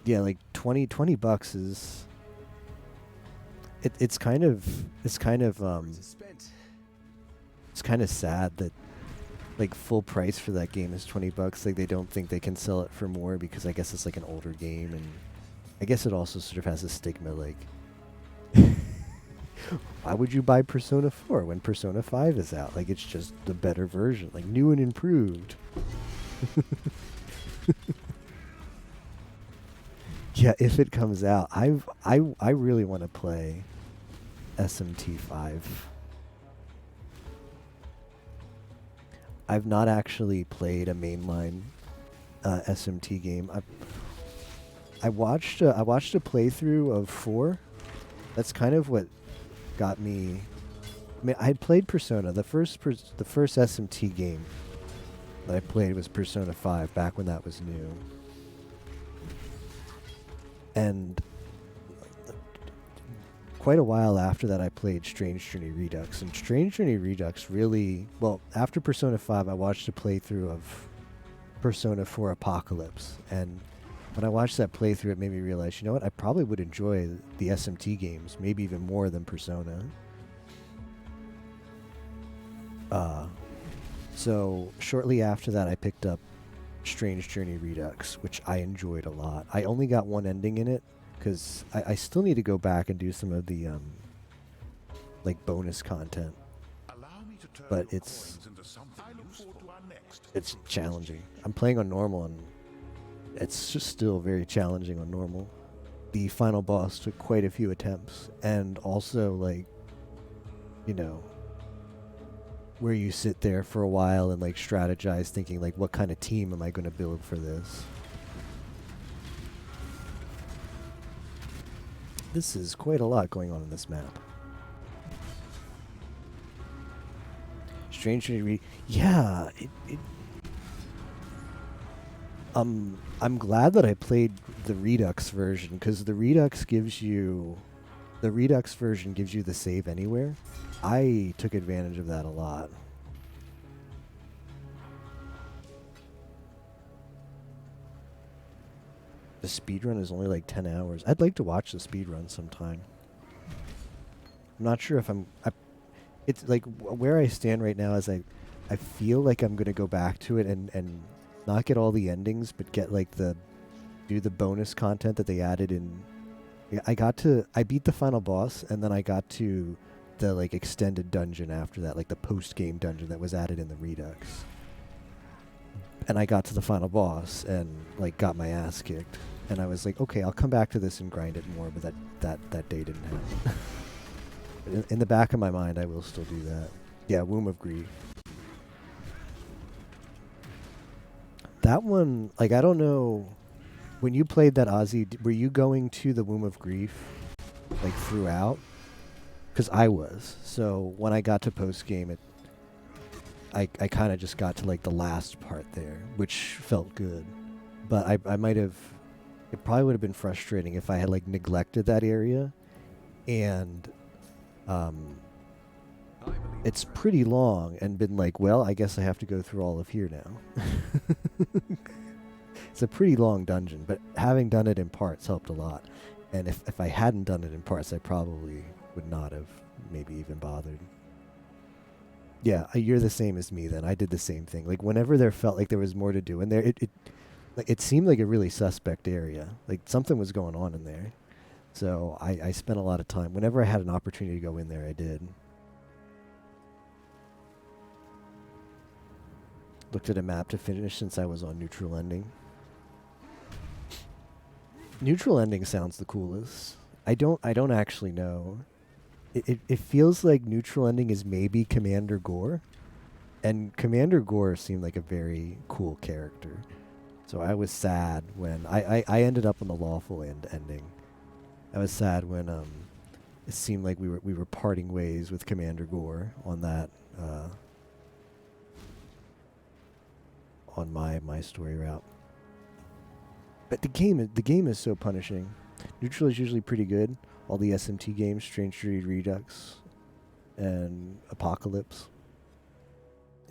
Yeah, like $20 is. It's kind of sad that like full price for that game is $20. Like they don't think they can sell it for more because I guess it's like an older game, and I guess it also sort of has a stigma like why would you buy Persona 4 when Persona 5 is out? Like it's just the better version, like new and improved. Yeah, if it comes out, I really want to play SMT 5. I've not actually played a mainline SMT game. I watched a playthrough of 4. That's kind of what got me. I mean, I had played Persona. The first SMT game that I played was Persona 5 back when that was new. And quite a while after that, I played Strange Journey Redux. And Strange Journey Redux really... Well, after Persona 5, I watched a playthrough of Persona 4 Apocalypse. And when I watched that playthrough, it made me realize, you know what? I probably would enjoy the SMT games, maybe even more than Persona. So shortly after that, I picked up Strange Journey Redux, which I enjoyed a lot. I only got one ending in it because I still need to go back and do some of the like bonus content. But it's It's challenging. I'm playing on normal, and it's just still very challenging on normal. The final boss took quite a few attempts, and also, like, you know, where you sit there for a while and, like, strategize, thinking, like, what kind of team am I going to build for this? This is quite a lot going on in this map. Strange to read. Yeah, I'm glad that I played the Redux version, because the Redux version gives you the save anywhere. I took advantage of that a lot. The speedrun is only like 10 hours. I'd like to watch the speedrun sometime. I'm not sure if it's like where I stand right now is I feel like I'm going to go back to it and not get all the endings, but get like do the bonus content that they added in. I beat the final boss, and then I got to the like extended dungeon after that, like the post-game dungeon that was added in the Redux. And I got to the final boss and like got my ass kicked. And I was like, okay, I'll come back to this and grind it more, but that day didn't happen. In the back of my mind, I will still do that. Yeah, Womb of Grief. That one, like, I don't know. When you played that, Ozzy, were you going to the Womb of Grief, like, throughout? Because I was. So when I got to post-game, I kind of just got to, like, the last part there, which felt good. But I might have... It probably would have been frustrating if I had, like, neglected that area. And it's pretty long and been like, well, I guess I have to go through all of here now. It's a pretty long dungeon, but having done it in parts helped a lot. And if I hadn't done it in parts, I probably would not have maybe even bothered. Yeah, you're the same as me then. I did the same thing. Like, whenever there felt like there was more to do in there, it seemed like a really suspect area. Like, something was going on in there. So I spent a lot of time. Whenever I had an opportunity to go in there, I did. Looked at a map to finish since I was on neutral ending. Neutral ending sounds the coolest. I don't actually know. It feels like neutral ending is maybe Commander Gore. And Commander Gore seemed like a very cool character. So I was sad when I ended up on the lawful ending. I was sad when it seemed like we were parting ways with Commander Gore on that on my story route. But the game is so punishing. Neutral is usually pretty good. All the SMT games, Strange to Read Redux, and Apocalypse,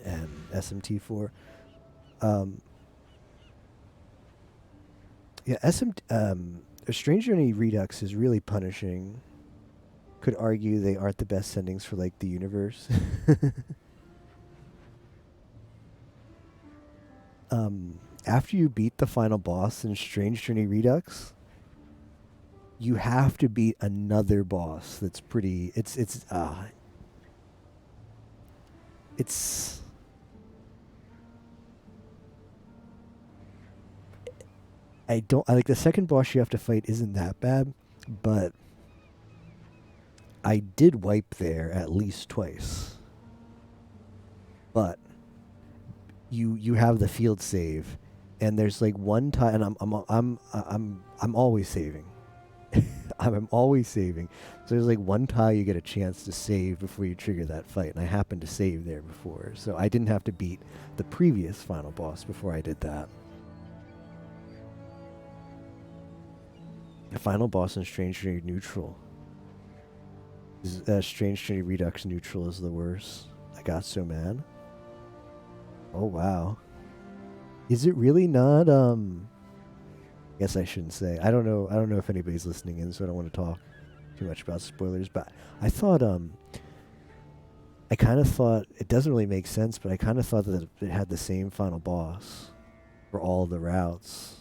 and SMT4. Strange Journey Redux is really punishing. Could argue they aren't the best endings for like the universe. After you beat the final boss in Strange Journey Redux, you have to beat another boss that's pretty... I like the second boss you have to fight isn't that bad, but I did wipe there at least twice. But you have the field save, and there's like one time, and I'm always saving. I'm always saving. So there's like one time you get a chance to save before you trigger that fight, and I happened to save there before, so I didn't have to beat the previous final boss before I did that. The final boss in Strange Journey Neutral. Strange Journey Redux Neutral is the worst. I got so mad. Oh wow. Is it really not guess I shouldn't say. I don't know if anybody's listening in, so I don't want to talk too much about spoilers, but I thought I kind of thought it doesn't really make sense, but I kind of thought that it had the same final boss for all the routes.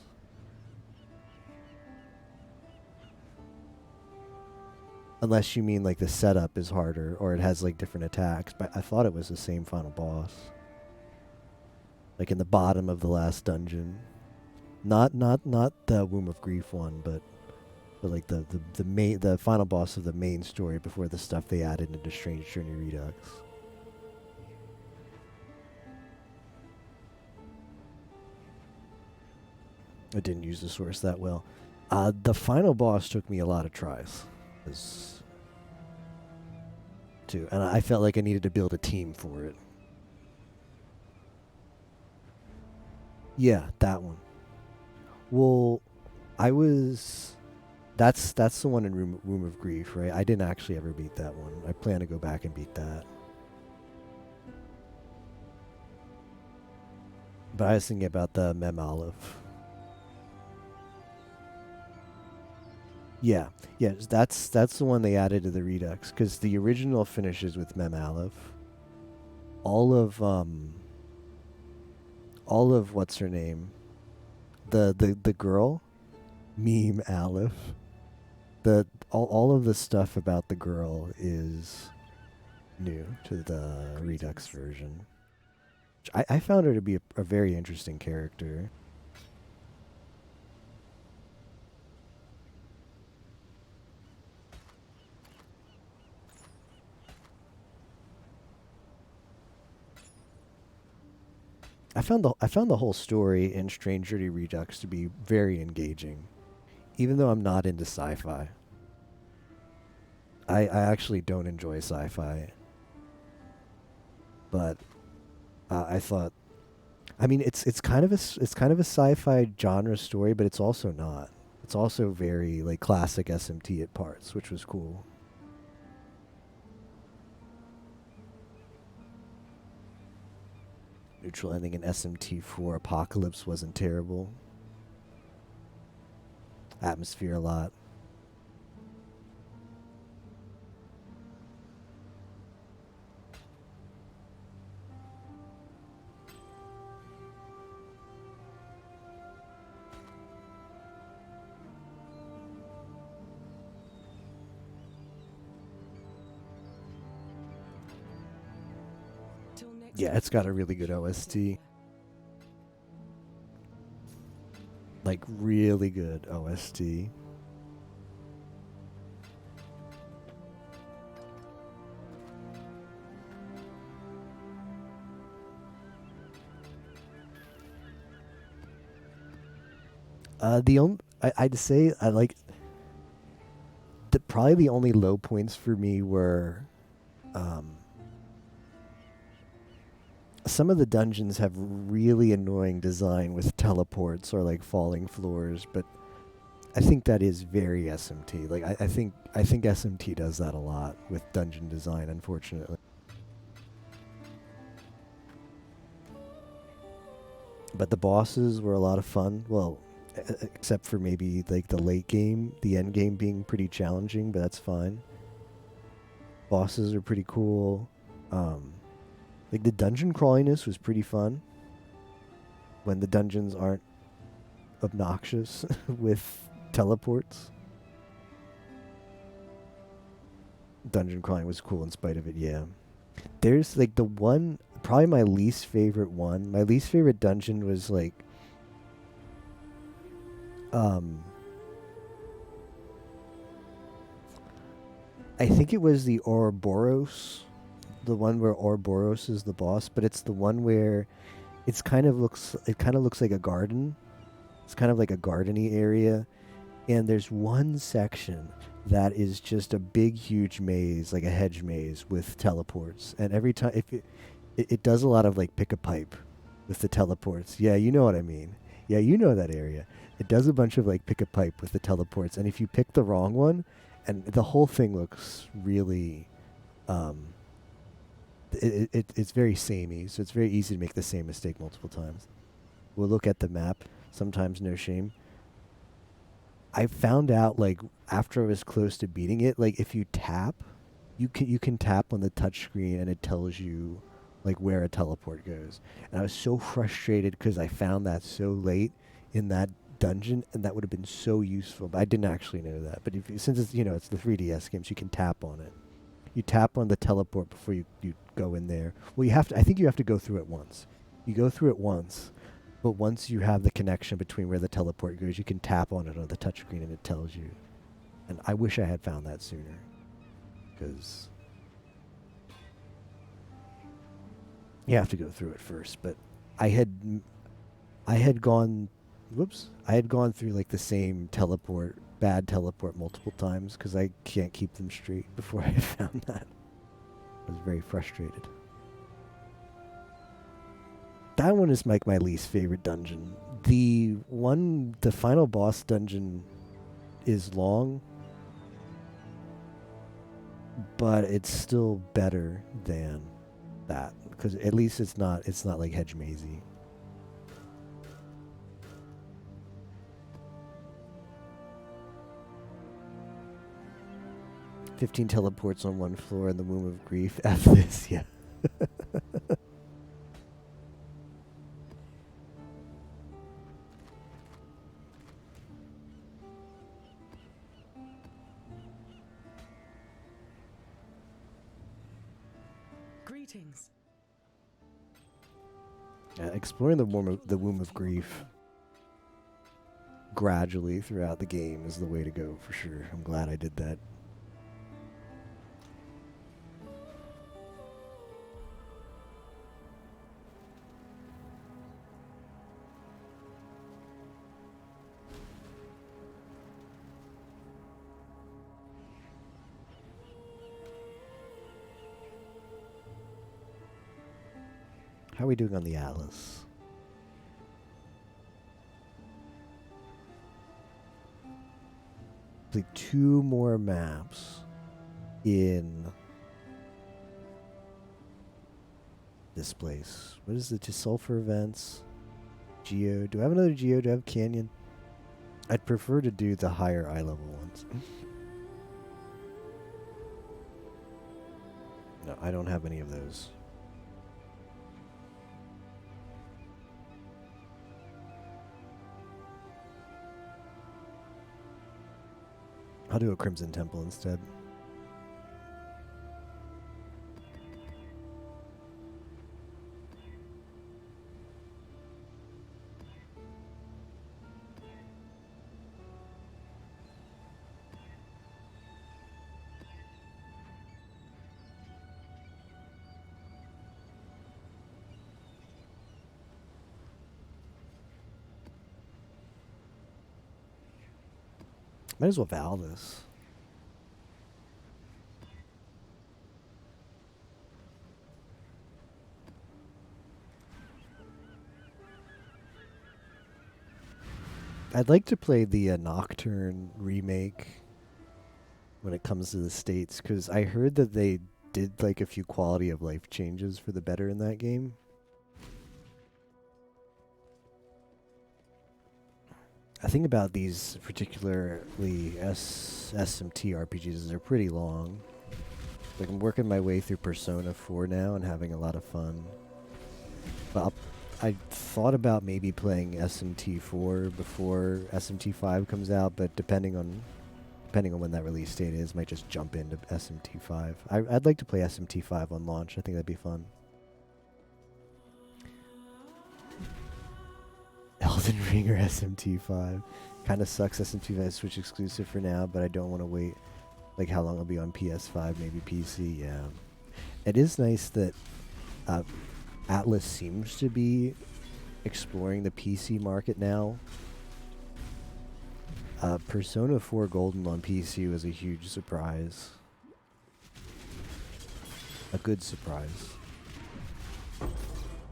Unless you mean like the setup is harder or it has like different attacks, but I thought it was the same final boss. like in the bottom of the last dungeon. Not the Womb of Grief one, but like the final boss of the main story before the stuff they added into Strange Journey Redux. I didn't use the source that well. The final boss took me a lot of tries. Too, and I felt like I needed to build a team for it. Yeah, that one. Well, that's the one in Room of Grief, right? I didn't actually ever beat that one. I plan to go back and beat that. But I was thinking about the Mem Aleph. Yeah, that's the one they added to the Redux, because the original finishes with Mem Aleph. All of what's her name, the girl, Meme Aleph. All of the stuff about the girl is new to the Redux version. I found her to be a very interesting character. I found the whole story in Strange Journey Redux to be very engaging, even though I'm not into sci-fi. I actually don't enjoy sci-fi, but I thought, I mean, it's kind of a sci-fi genre story, but it's also not. It's also very like classic SMT at parts, which was cool. Neutral ending in SMT4 Apocalypse wasn't terrible. Atmosphere a lot. Yeah, it's got a really good OST. Like, really good OST. I'd say I like probably the only low points for me were some of the dungeons have really annoying design with teleports or like falling floors, but I think that is very SMT. Like I think SMT does that a lot with dungeon design, unfortunately. But the bosses were a lot of fun. Well, except for maybe like the late game, the end game being pretty challenging, but that's fine. Bosses are pretty cool. Like the dungeon crawliness was pretty fun when the dungeons aren't obnoxious with teleports. Dungeon crawling was cool in spite of it, yeah. There's like the one, probably my least favorite one. My least favorite dungeon was like I think it was the Ouroboros, the one where Ouroboros is the boss, but it's the one where it kind of looks like a garden. It's kind of like a gardeny area, and there's one section that is just a big, huge maze, like a hedge maze with teleports. And every time, it does a lot of like pick a pipe with the teleports. Yeah, you know what I mean. Yeah, you know that area. It does a bunch of like pick a pipe with the teleports, and if you pick the wrong one, and the whole thing looks really, it's very samey, so it's very easy to make the same mistake multiple times. We'll look at the map. Sometimes no shame. I found out like after I was close to beating it, like if you tap, you can tap on the touchscreen and it tells you like where a teleport goes. And I was so frustrated because I found that so late in that dungeon, and that would have been so useful. But I didn't actually know that. But since it's it's the 3DS games, you can tap on it. You tap on the teleport before you go in there. Well, you have to. I think you have to go through it once. You go through it once, but once you have the connection between where the teleport goes, you can tap on it on the touchscreen and it tells you. And I wish I had found that sooner, because you have to go through it first. But I had gone through like the same bad teleport multiple times because I can't keep them straight before I found that. I was very frustrated. That one is like my least favorite dungeon. The final boss dungeon is long, but it's still better than that because at least it's not like hedge mazy. "15 teleports on one floor in the Womb of Grief." F this, yeah. Greetings. Exploring the Womb of Grief gradually throughout the game is the way to go for sure. I'm glad I did that. How are we doing on the Atlas? Like 2 more maps in this place. What is it? Just sulfur events? Geo. Do I have another Geo? Do I have Canyon? I'd prefer to do the higher eye level ones. No, I don't have any of those. I'll do a Crimson Temple instead. Might as well Val this. I'd like to play the Nocturne remake when it comes to the States, because I heard that they did like a few quality of life changes for the better in that game. I think about these particularly SMT RPGs is they're pretty long. Like I'm working my way through Persona 4 now and having a lot of fun. But I thought about maybe playing SMT 4 before SMT 5 comes out, but depending on when that release date is, might just jump into SMT 5. I'd like to play SMT 5 on launch. I think that'd be fun. Elden Ring or SMT 5. Kind of sucks SMT 5 is Switch exclusive for now, but I don't want to wait. Like how long it'll be on PS5, maybe PC, yeah. It is nice that Atlas seems to be exploring the PC market now. Persona 4 Golden on PC was a huge surprise. A good surprise.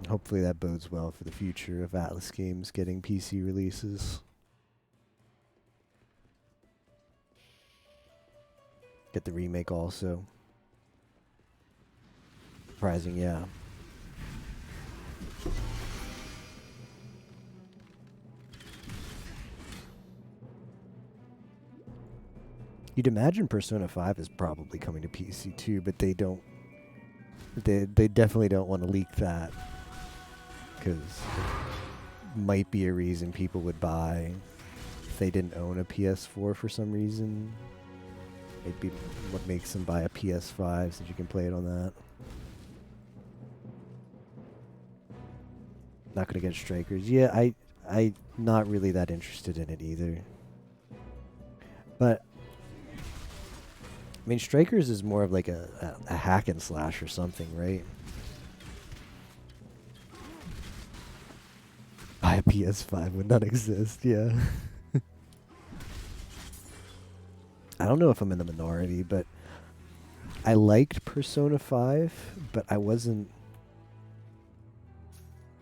Hopefully that bodes well for the future of Atlas games getting PC releases. Get the remake also. Surprising, yeah. You'd imagine Persona 5 is probably coming to PC too, but they don't. They definitely don't want to leak that, because it might be a reason people would buy if they didn't own a PS4 for some reason. It'd be what makes them buy a PS5 so you can play it on that. Not gonna get Strikers. Yeah, I not really that interested in it either. But I mean, Strikers is more of like a hack and slash or something, right? Buy a PS5 would not exist, yeah. I don't know if I'm in the minority, but I liked Persona 5, but I wasn't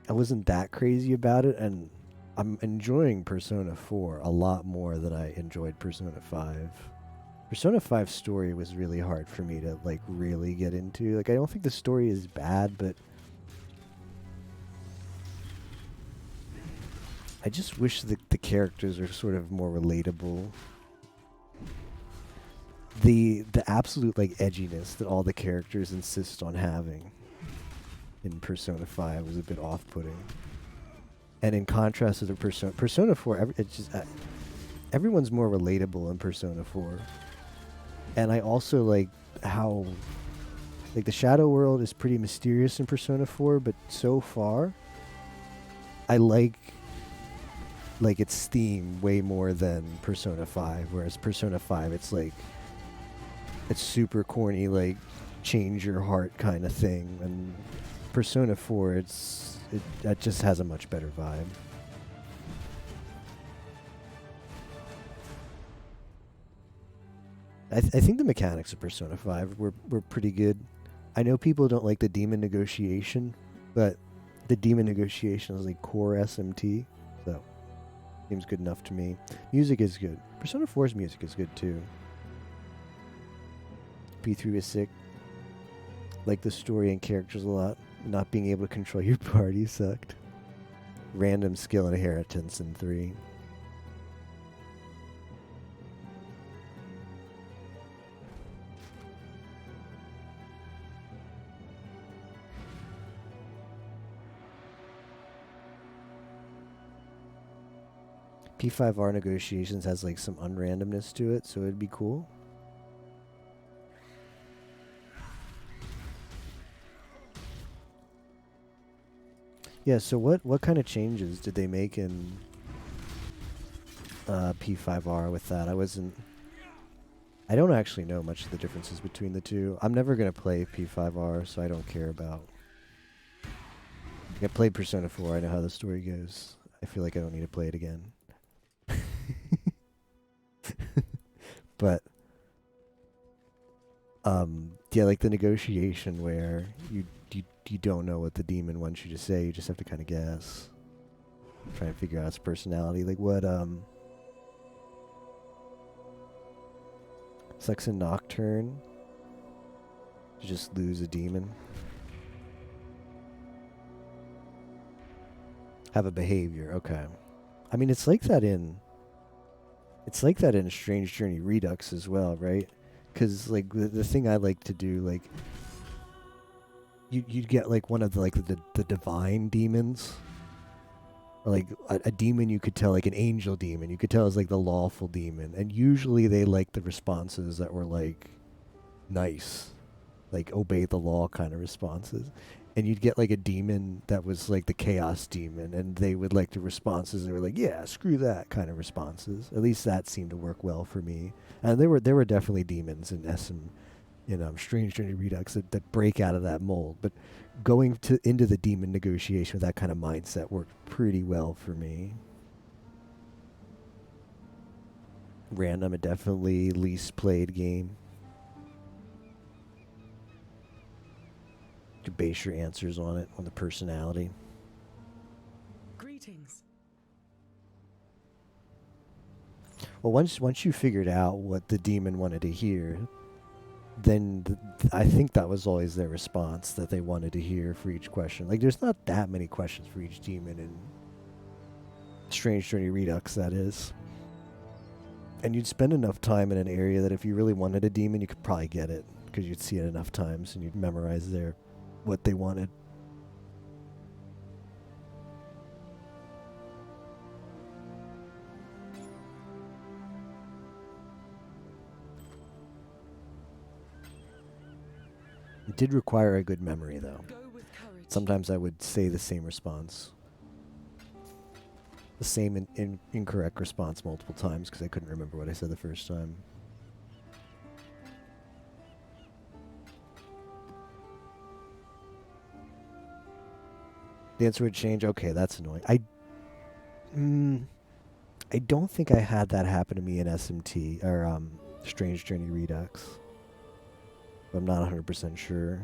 that crazy about it, and I'm enjoying Persona 4 a lot more than I enjoyed Persona 5. Persona 5's story was really hard for me to like really get into. Like, I don't think the story is bad, but I just wish that the characters are sort of more relatable. The absolute like edginess that all the characters insist on having in Persona 5 was a bit off-putting. And in contrast to the Persona 4, it's just everyone's more relatable in Persona 4. And I also like how like the Shadow World is pretty mysterious in Persona 4, but so far I like its theme way more than Persona 5, whereas Persona 5 it's like it's super corny, like change your heart kind of thing, and Persona 4 it just has a much better vibe. I think the mechanics of Persona 5 were pretty good. I know people don't like the demon negotiation, but the demon negotiation is like core SMT, so seems good enough to me. Music is good. Persona 4's music is good too. P3 was sick. Like the story and characters a lot. Not being able to control your party sucked. Random skill inheritance in 3. P5R negotiations has like some unrandomness to it, so it'd be cool. Yeah, so what kind of changes did they make in P5R with that? I don't actually know much of the differences between the two. I'm never going to play P5R, so I don't care about... I played Persona 4, I know how the story goes. I feel like I don't need to play it again. But, yeah, like the negotiation where you don't know what the demon wants you to say, you just have to kind of guess. Try and figure out its personality. Like what, Sex and Nocturne, you just lose a demon. Have a behavior, okay. I mean, it's like that in Strange Journey Redux as well, right? Because like the thing I like to do, like you'd get like one of the divine demons, or like a demon you could tell, like an angel demon, you could tell is like the lawful demon, and usually they like the responses that were like nice, like obey the law kind of responses. And you'd get like a demon that was like the chaos demon, and they would like the responses that were like, yeah, screw that kind of responses. At least that seemed to work well for me. And there were definitely demons in Strange Journey Redux that break out of that mold. But going into the demon negotiation with that kind of mindset worked pretty well for me. Random, a definitely least played game. To base your answers on it, on the personality. Greetings. Well, once you figured out what the demon wanted to hear, then I think that was always their response that they wanted to hear for each question. Like, there's not that many questions for each demon in Strange Journey Redux, that is. And you'd spend enough time in an area that if you really wanted a demon, you could probably get it, because you'd see it enough times and you'd memorize what they wanted. It did require a good memory, though. Sometimes I would say the same response the same incorrect response multiple times because I couldn't remember what I said the first time. The answer would change. Okay, that's annoying. I don't think I had that happen to me in SMT or Strange Journey Redux. But I'm not 100% sure.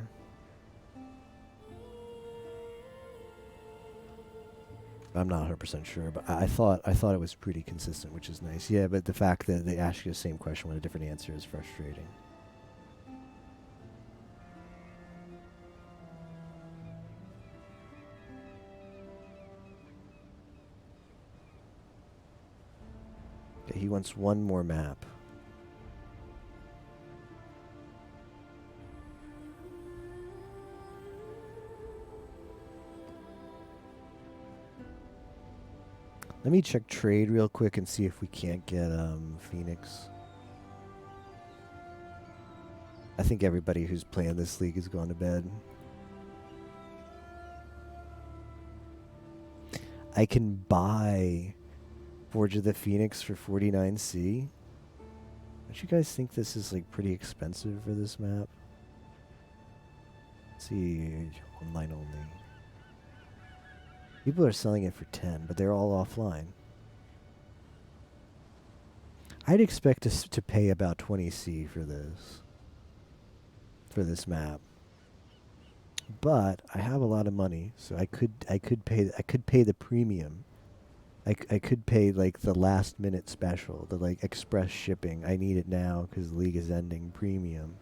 I'm not 100% sure, but I thought it was pretty consistent, which is nice. Yeah, but the fact that they ask you the same question with a different answer is frustrating. Okay, he wants one more map. Let me check trade real quick and see if we can't get Phoenix. I think everybody who's playing this league has gone to bed. I can buy Forge of the Phoenix for 49C. Don't you guys think this is like pretty expensive for this map? Let's see, online only. People are selling it for 10, but they're all offline. I'd expect us to pay about 20C for this map. But I have a lot of money, so I could pay the premium. I could pay like the last minute special, the like express shipping. I need it now because the league is ending premium.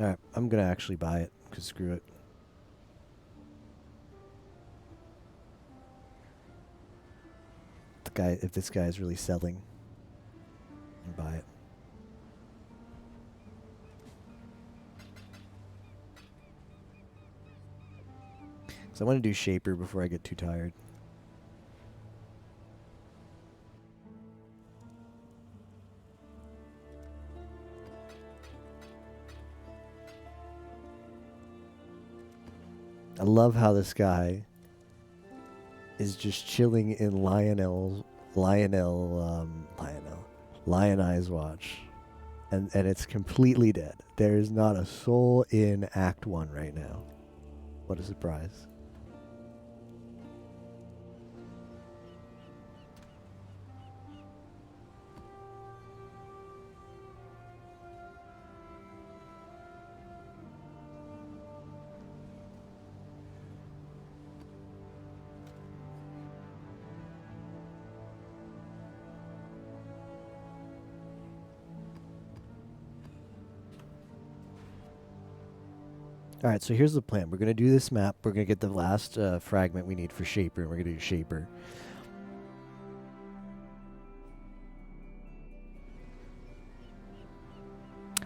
Alright, I'm gonna actually buy it, because screw it. If this guy is really selling, I'll buy it. So I want to do Shaper before I get too tired. I love how this guy is just chilling in Lioneyes Watch. And it's completely dead. There is not a soul in Act 1 right now. What a surprise. Alright, so here's the plan. We're going to do this map. We're going to get the last fragment we need for Shaper, and we're going to do Shaper.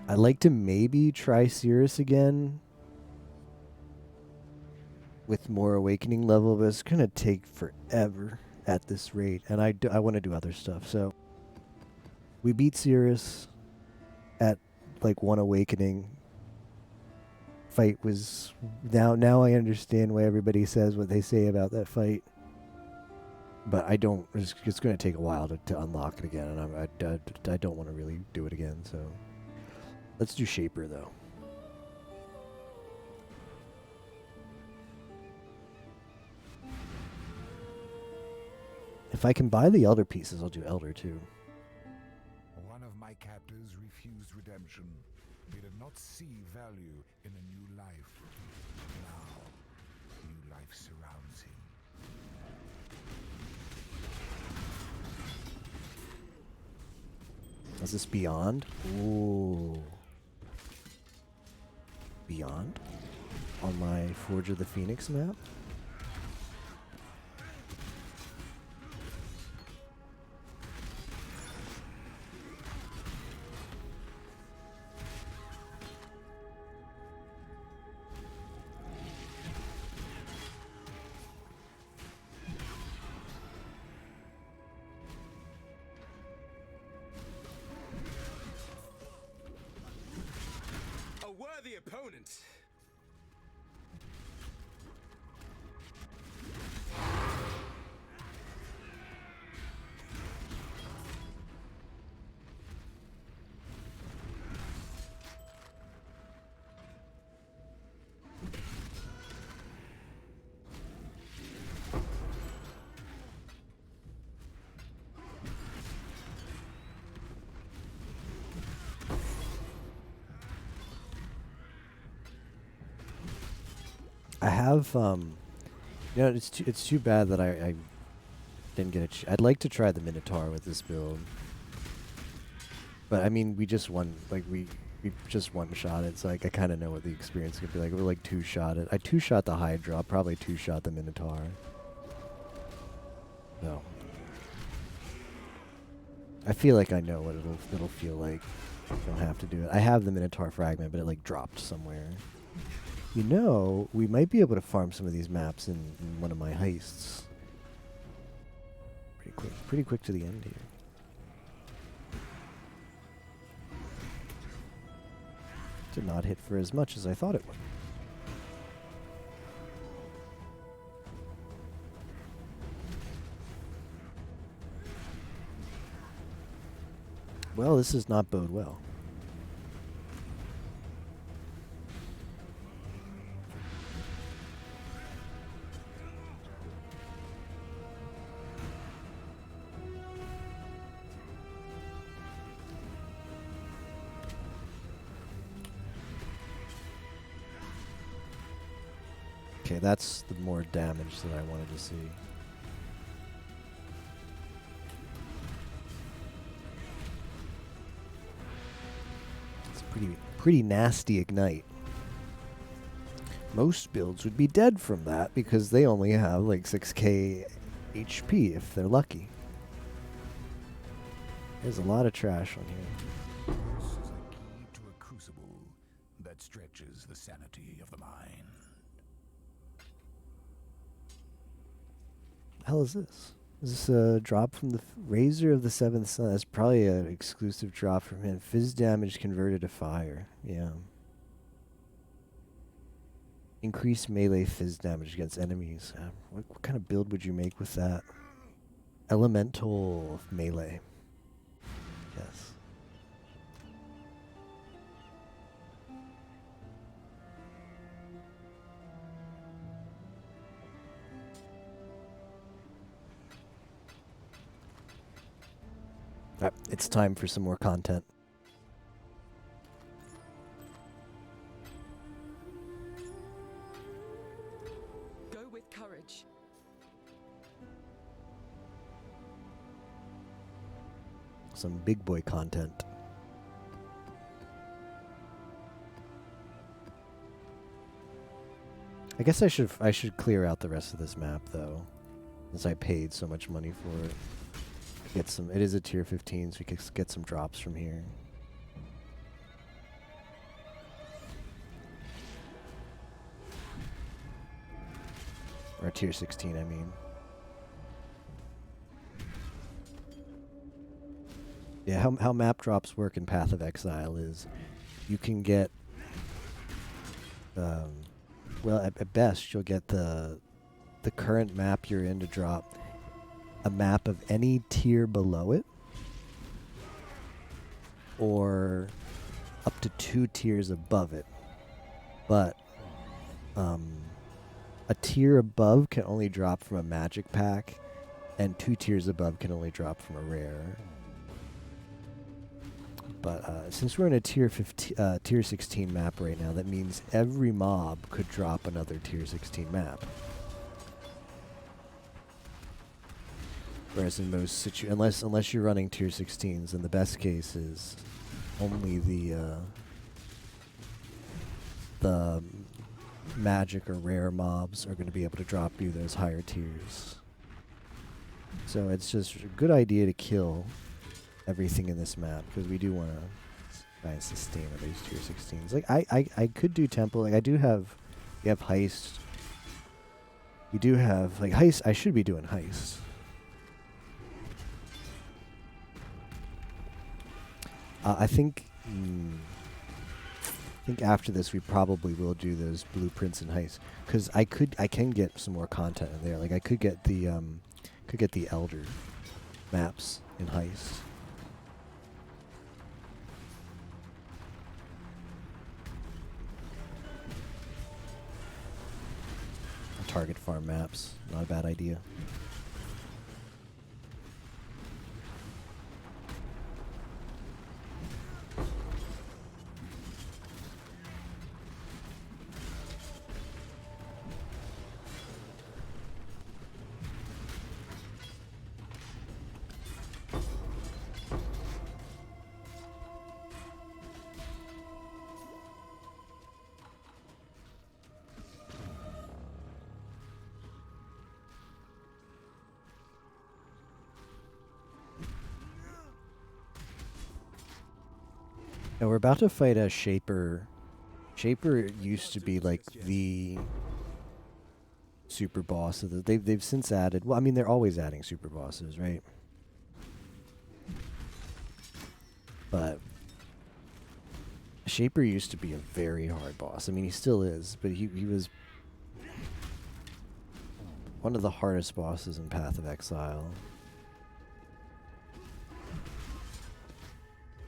I'd like to maybe try Cirrus again with more Awakening level, but it's going to take forever at this rate, and I want to do other stuff. So we beat Cirrus at like 1 Awakening. Fight was now I understand why everybody says what they say about that fight, but I don't. It's going to take a while to unlock it again, and I don't want to really do it again. So let's do Shaper though. If I can buy the Elder pieces, I'll do Elder too. One of my captors refused redemption. He did not see value in a new life. Now, new life surrounds him. Is this Beyond? Ooh. Beyond? On my Forge of the Phoenix map? A worthy opponent. I have it's too bad that I didn't get I'd like to try the Minotaur with this build. But I mean, we just won, like we just one-shot it, so like I kind of know what the experience could be like. We're like two-shot it. I two-shot the Hydra, I'll probably two-shot the Minotaur. No. I feel like I know what it'll feel like. I don't have to do it. I have the Minotaur fragment, but it like dropped somewhere. You know, we might be able to farm some of these maps in one of my heists. Pretty quick to the end here. Did not hit for as much as I thought it would. Well, this does not bode well. Okay, that's the more damage that I wanted to see. It's pretty nasty ignite. Most builds would be dead from that because they only have like 6k HP if they're lucky. There's a lot of trash on here. This is the key to a crucible that stretches the sanity of the mind. The hell is this? Is this a drop from the Razor of the Seventh Sun? That's probably an exclusive drop from him. Fizz damage converted to fire. Yeah. Increase melee fizz damage against enemies. What kind of build would you make with that? Elemental melee. Yes. Alright, it's time for some more content. Go with courage. Some big boy content. I guess I should clear out the rest of this map though, since I paid so much money for it. Get some. It is a tier 15, so we can get some drops from here. Or tier 16, I mean. Yeah, how map drops work in Path of Exile is you can get, well, at best you'll get the current map you're in to drop a map of any tier below it, or up to 2 tiers above it. But a tier above can only drop from a magic pack, and 2 tiers above can only drop from a rare. But since we're in a tier 16 map right now, that means every mob could drop another tier 16 map. Whereas in most unless you're running tier 16s, then the best case is only the magic or rare mobs are going to be able to drop you those higher tiers. So it's just a good idea to kill everything in this map because we do want to try and sustain at least tier 16s. Like I could do temple. Like you have heist. You do have like heist. I should be doing heist. I think after this we probably will do those blueprints and heists because I can get some more content in there. Like I could get the elder maps in heist. Target farm maps, not a bad idea. Now we're about to fight a Shaper. Shaper used to be like the super boss of the. They've since added. Well, I mean they're always adding super bosses, right? But Shaper used to be a very hard boss. I mean he still is, but he was one of the hardest bosses in Path of Exile.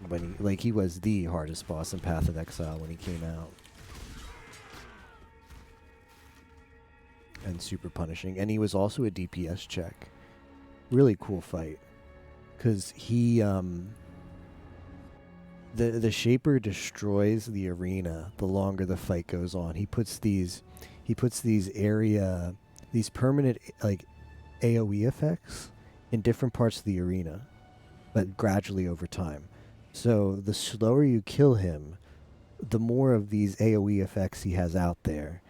When he was the hardest boss in Path of Exile when he came out. And super punishing. And he was also a DPS check. Really cool fight. Because he, the Shaper destroys the arena the longer the fight goes on. He puts these permanent, like, AoE effects in different parts of the arena. But gradually over time. So the slower you kill him, the more of these AoE effects he has out there.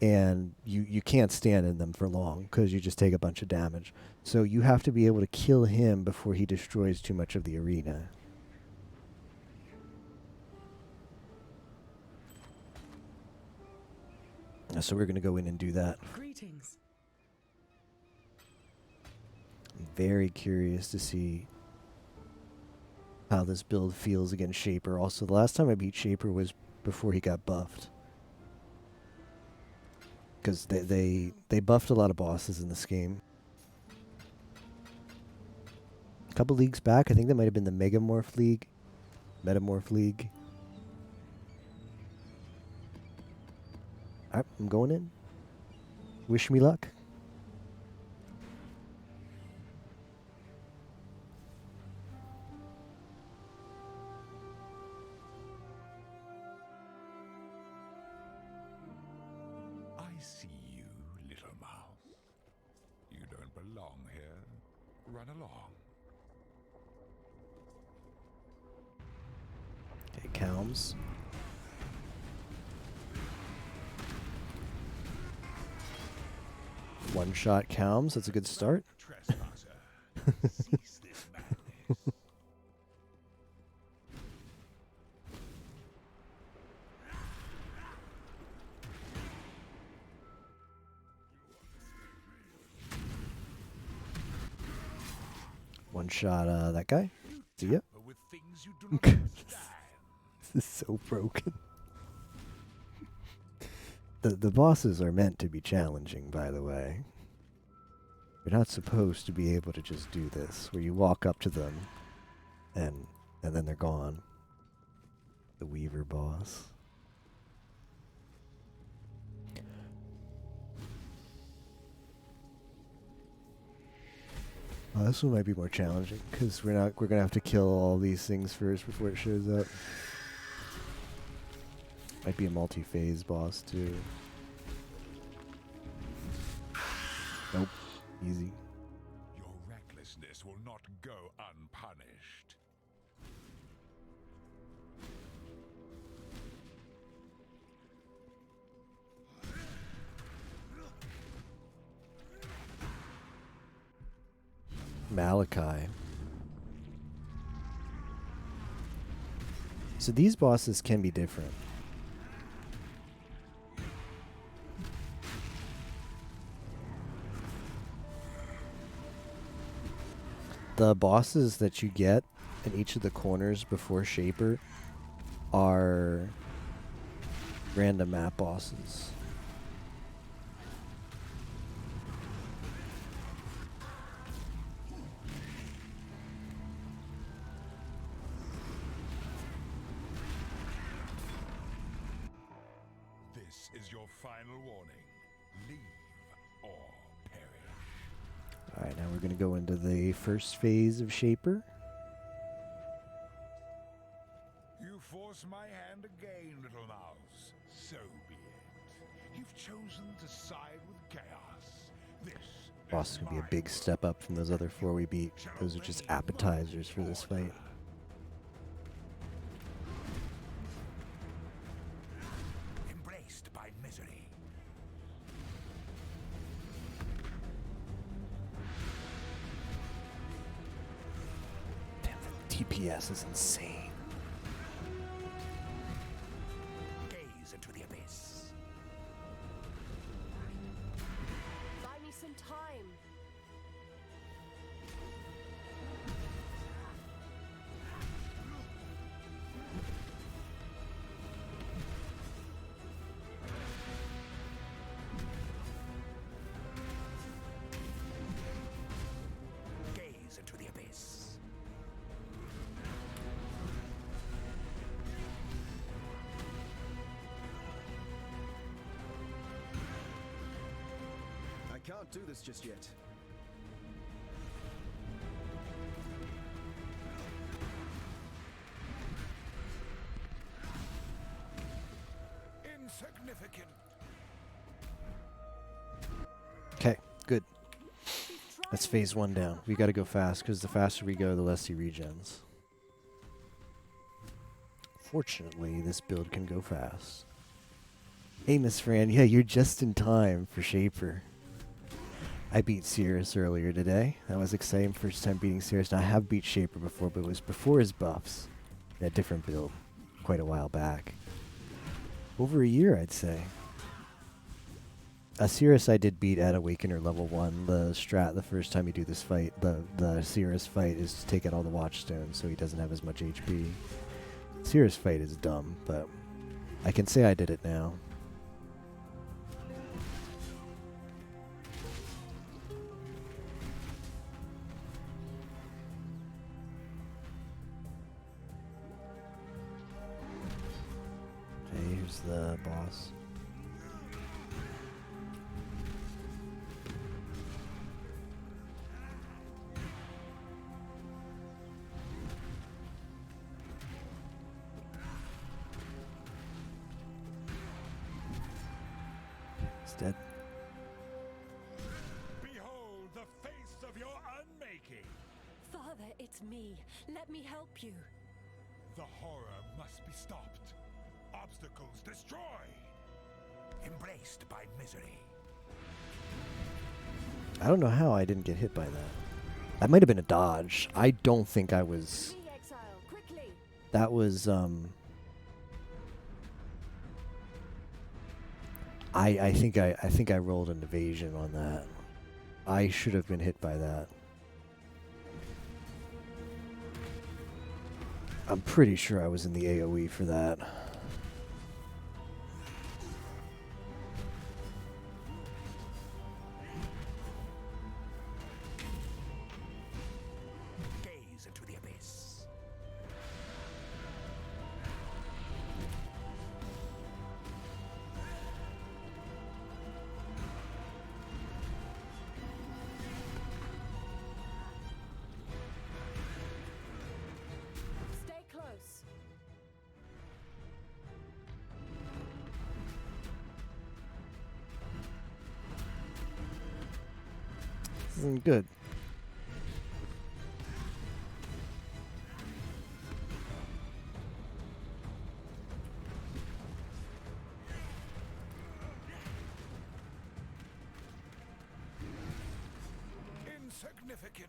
And you can't stand in them for long because you just take a bunch of damage. So you have to be able to kill him before he destroys too much of the arena. So we're going to go in and do that. Greetings. I'm very curious to see how this build feels against Shaper. Also, the last time I beat Shaper was before he got buffed. Because they buffed a lot of bosses in this game. A couple leagues back, I think that might have been the Metamorph League. Alright, I'm going in. Wish me luck. I see you, little mouse. You don't belong here. Run along. Okay, Calms. One shot Calms, that's a good start. Cease this madness. One shot that guy. See ya. With things you do not understand. This is so broken. The bosses are meant to be challenging, by the way. You're not supposed to be able to just do this, where you walk up to them and then they're gone. The Weaver boss. This one might be more challenging because we're gonna have to kill all these things first before it shows up. Might be a multi-phase boss too. Nope, easy. Your recklessness will not go unpunished. Malachi. So these bosses can be different. The bosses that you get in each of the corners before Shaper are random map bosses. This is your final warning. Leave or perish. Alright, now we're going to go into the first phase of Shaper. You force my hand again, little mouse. So be it. You've chosen to side with chaos. This Boss is going to be a big step up from those other 4 we beat. Those are just appetizers for this fight. Embraced by misery. Damn, the DPS is insane. can't do this just yet. Insignificant. Okay, good. That's phase 1 down. We gotta go fast, because the faster we go, the less he regens. Fortunately, this build can go fast. Hey, Miss Fran. Yeah, you're just in time for Shaper. I beat Cirrus earlier today. That was exciting. First time beating Cirrus. Now, I have beat Shaper before, but it was before his buffs. In a different build. Quite a while back. Over a year, I'd say. Cirrus I did beat at Awakener level 1. The strat the first time you do this fight, the Cirrus fight, is to take out all the Watchstones so he doesn't have as much HP. Cirrus fight is dumb, but I can say I did it now. Okay, here's the boss. Dead. Behold the face of your unmaking. Father, it's me. Let me help you. The horror must be stopped. Obstacles destroyed. Embraced by misery. I don't know how I didn't get hit by that. That might have been a dodge. I don't think I was... That was, I think I rolled an evasion on that. I should have been hit by that. I'm pretty sure I was in the AoE for that. Gaze into the abyss. Stay close. Good. Insignificant.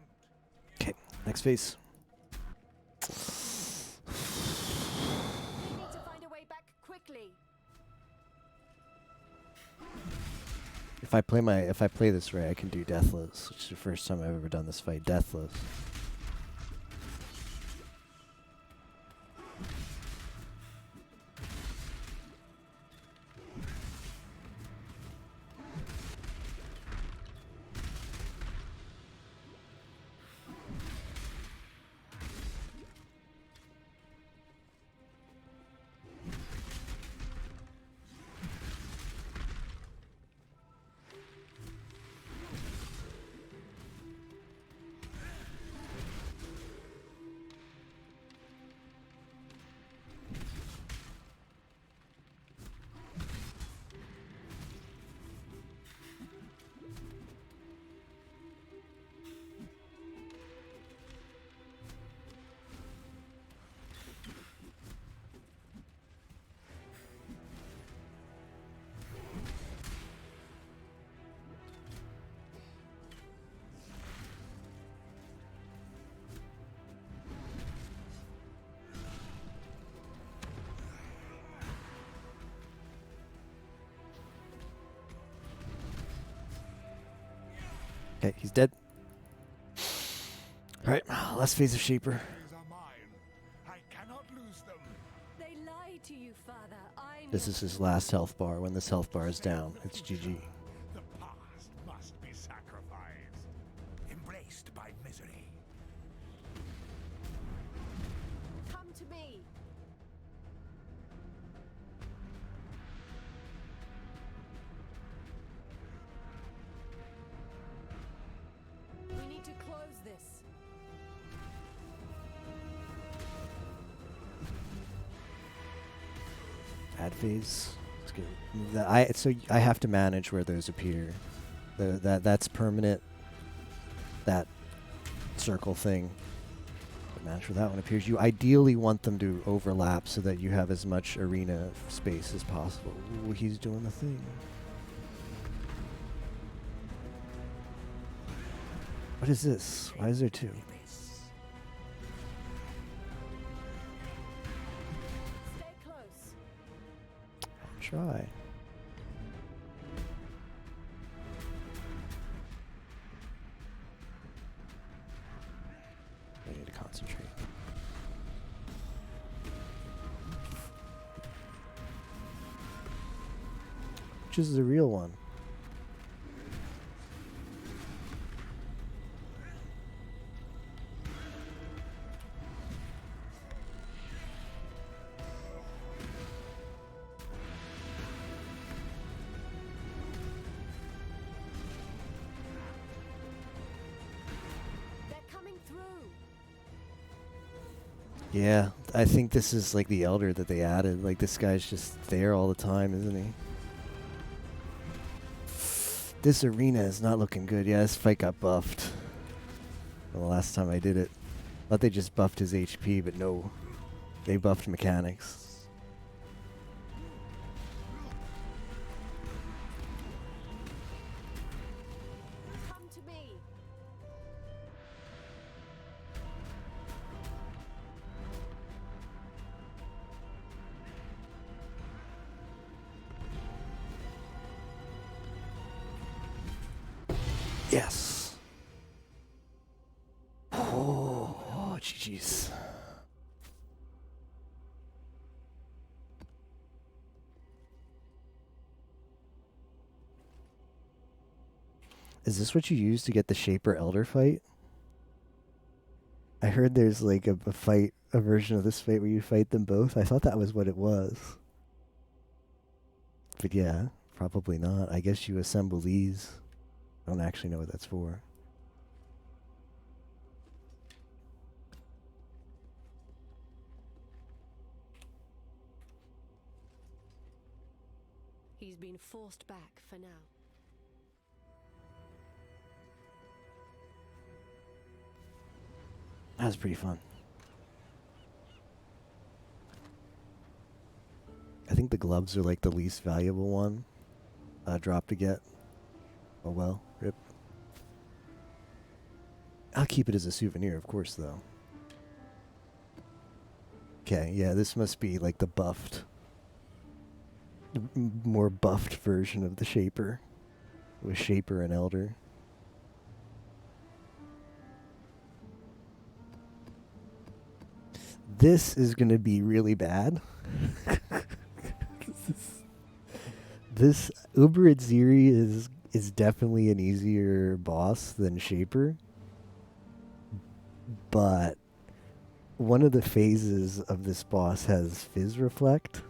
Okay, next phase. We need to find a way back quickly. If I play this right, I can do Deathless, which is the first time I've ever done this fight. Deathless. Okay, he's dead. Alright, last phase of Shaper. These are mine. I cannot lose them. They lied to you, Father. I'm This is his last health bar. When this health bar is down, it's GG. The past must be sacrificed. Embraced by misery. Come to me. Add phase. Let's get so I have to manage where those appear. That's permanent. That circle thing. Manage where that one appears. You ideally want them to overlap so that you have as much arena space as possible. Ooh, he's doing the thing. What is this? Why is there two? Stay close. I'll try. I need to concentrate. Which is the real one? Yeah, I think this is like the Elder that they added. Like, this guy's just there all the time, isn't he? This arena is not looking good. Yeah, this fight got buffed. Well, the last time I did it. Thought they just buffed his HP, but no. They buffed mechanics. Yes. Oh, GG's. Is this what you use to get the Shaper Elder fight? I heard there's like a version of this fight where you fight them both. I thought that was what it was. But yeah, probably not. I guess you assemble these. I don't actually know what that's for. He's been forced back for now. That was pretty fun. I think the gloves are like the least valuable one drop to get. Oh well, rip. I'll keep it as a souvenir, of course, though. Okay, yeah, this must be like the buffed, more buffed version of the Shaper, with Shaper and Elder. This is going to be really bad. This Uber Ziri is definitely an easier boss than Shaper. But one of the phases of this boss has Fizz Reflect.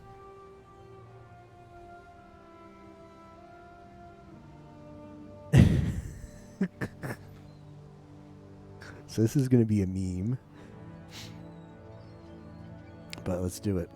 So this is going to be a meme. But let's do it.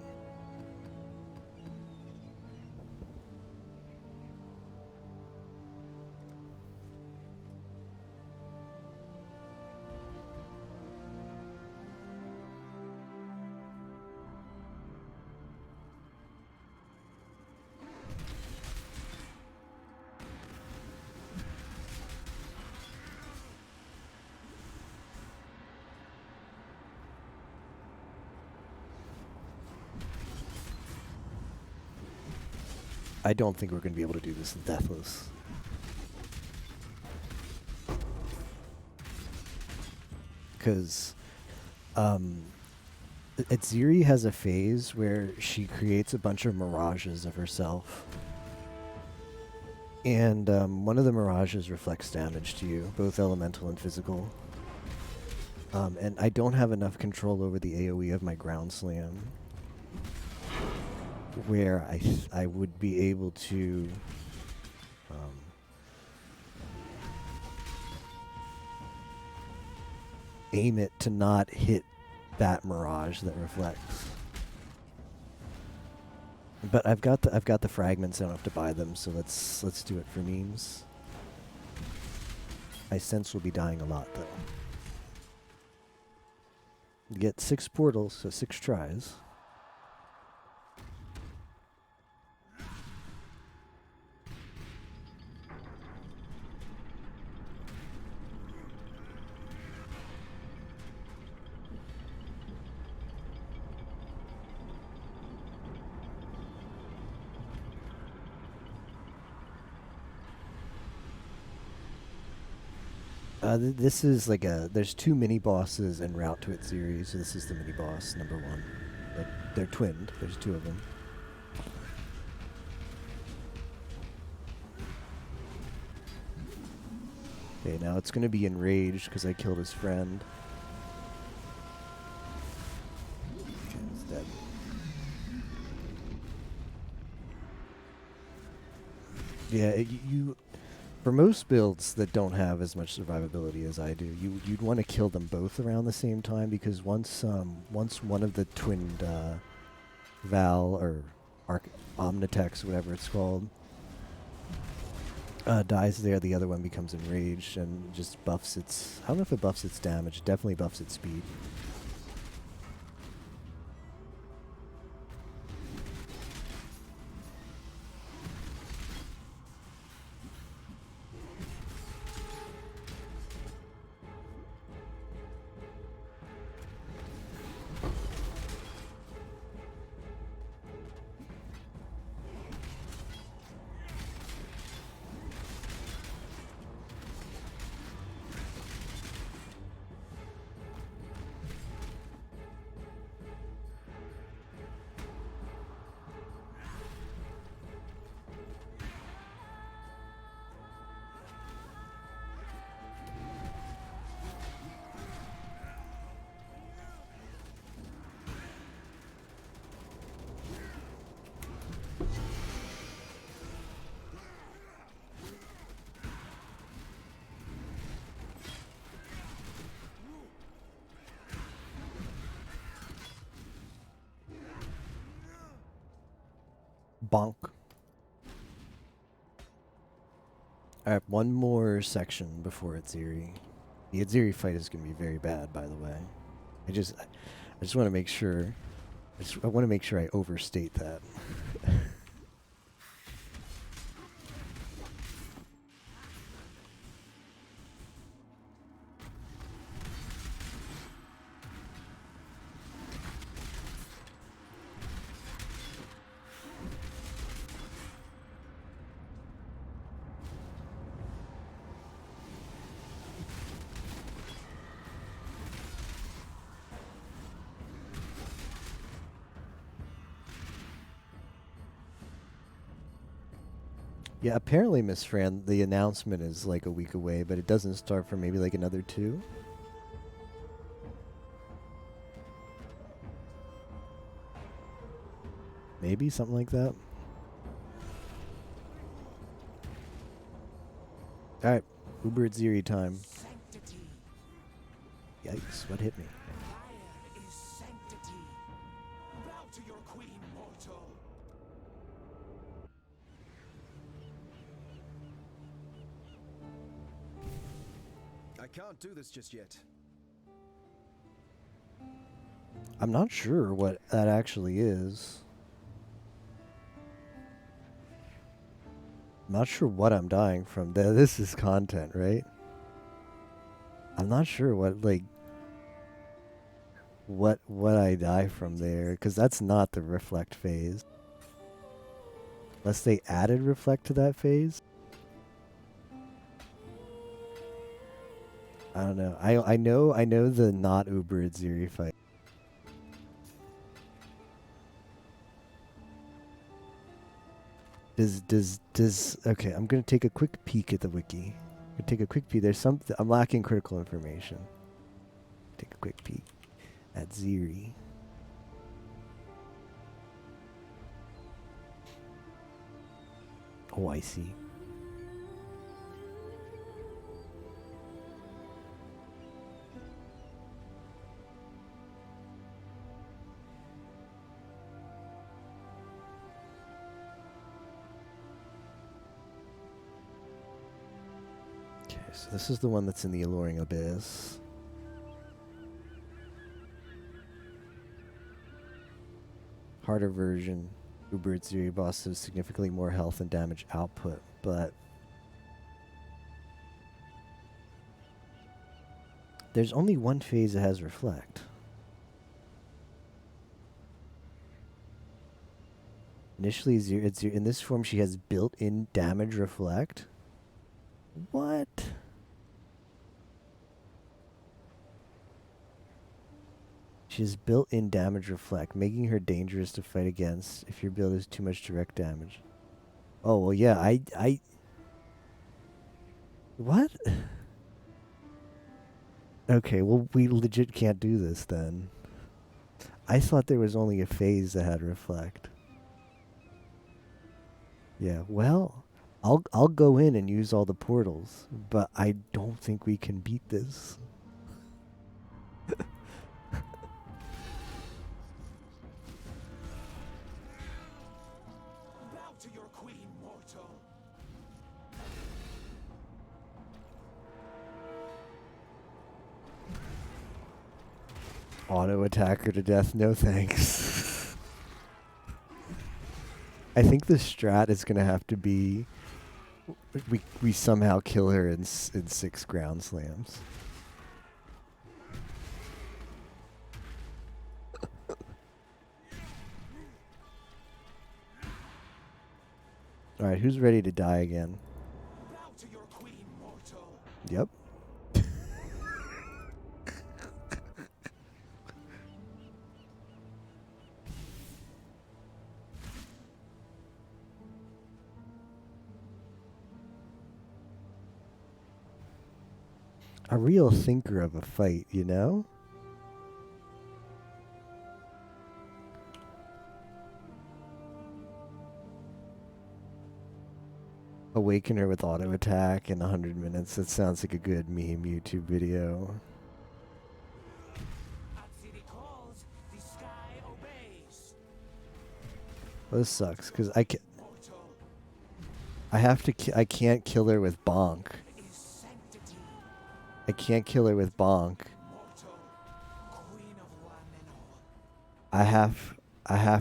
I don't think we're going to be able to do this deathless. Because Ziri has a phase where she creates a bunch of mirages of herself. And one of the mirages reflects damage to you, both elemental and physical. And I don't have enough control over the AoE of my ground slam, where I would be able to aim it to not hit that mirage that reflects. But I've got the fragments. I don't have to buy them, so let's do it for memes. I sense we'll be dying a lot though. You get 6 portals, so 6 tries. This is like there's 2 mini bosses en route to its series, so this is the mini boss number 1. They're twinned. There's 2 of them. Okay, now it's gonna be enraged because I killed his friend. Okay, it's dead. Yeah, you for most builds that don't have as much survivability as I do, you'd want to kill them both around the same time, because once one of the twinned Val or Omnitex, whatever it's called, dies there, the other one becomes enraged and just buffs its... I don't know if it buffs its damage, it definitely buffs its speed. Bonk. I have one more section before Itziri. The Itziri fight is going to be very bad, by the way. I just want to make sure. I want to make sure I overstate that. Yeah, apparently, Miss Fran, the announcement is like a week away, but it doesn't start for maybe like another 2. Maybe something like that. All right, Uber Itziri time. Sanctity. Yikes! What hit me? Fire is sanctity. Bow to your queen, mortal. I can't do this just yet. I'm not sure what that actually is. I'm not sure what I'm dying from. This is content, right? I'm not sure what I die from there, because that's not the reflect phase. Unless they added reflect to that phase. I don't know. I know the not Uber Itziri fight. Okay, I'm gonna take a quick peek at the wiki. I'm gonna take a quick peek. There's something I'm lacking critical information. Take a quick peek at Ziri. Oh, I see. So this is the one that's in the Alluring Abyss. Harder version. Uber Zuri boss has significantly more health and damage output, but there's only one phase that has Reflect. Initially, in this form, she has built-in damage Reflect. What? She has built-in damage Reflect, making her dangerous to fight against if your build has too much direct damage. Oh, well, yeah, I... What? Okay, well, we legit can't do this then. I thought there was only a phase that had Reflect. Yeah, well, I'll go in and use all the portals, but I don't think we can beat this. Bow to your queen, mortal. Auto attack her to death, no thanks. I think the strat is gonna have to be we somehow kill her in 6 ground slams. All right, who's ready to die again? Bow to your queen, mortal. Yep. A real thinker of a fight, you know? Awaken her with auto attack in 100 minutes. That sounds like a good meme YouTube video. Calls, the sky obeys. Well, this sucks because I have to. I can't kill her with bonk. I can't kill her with bonk. I have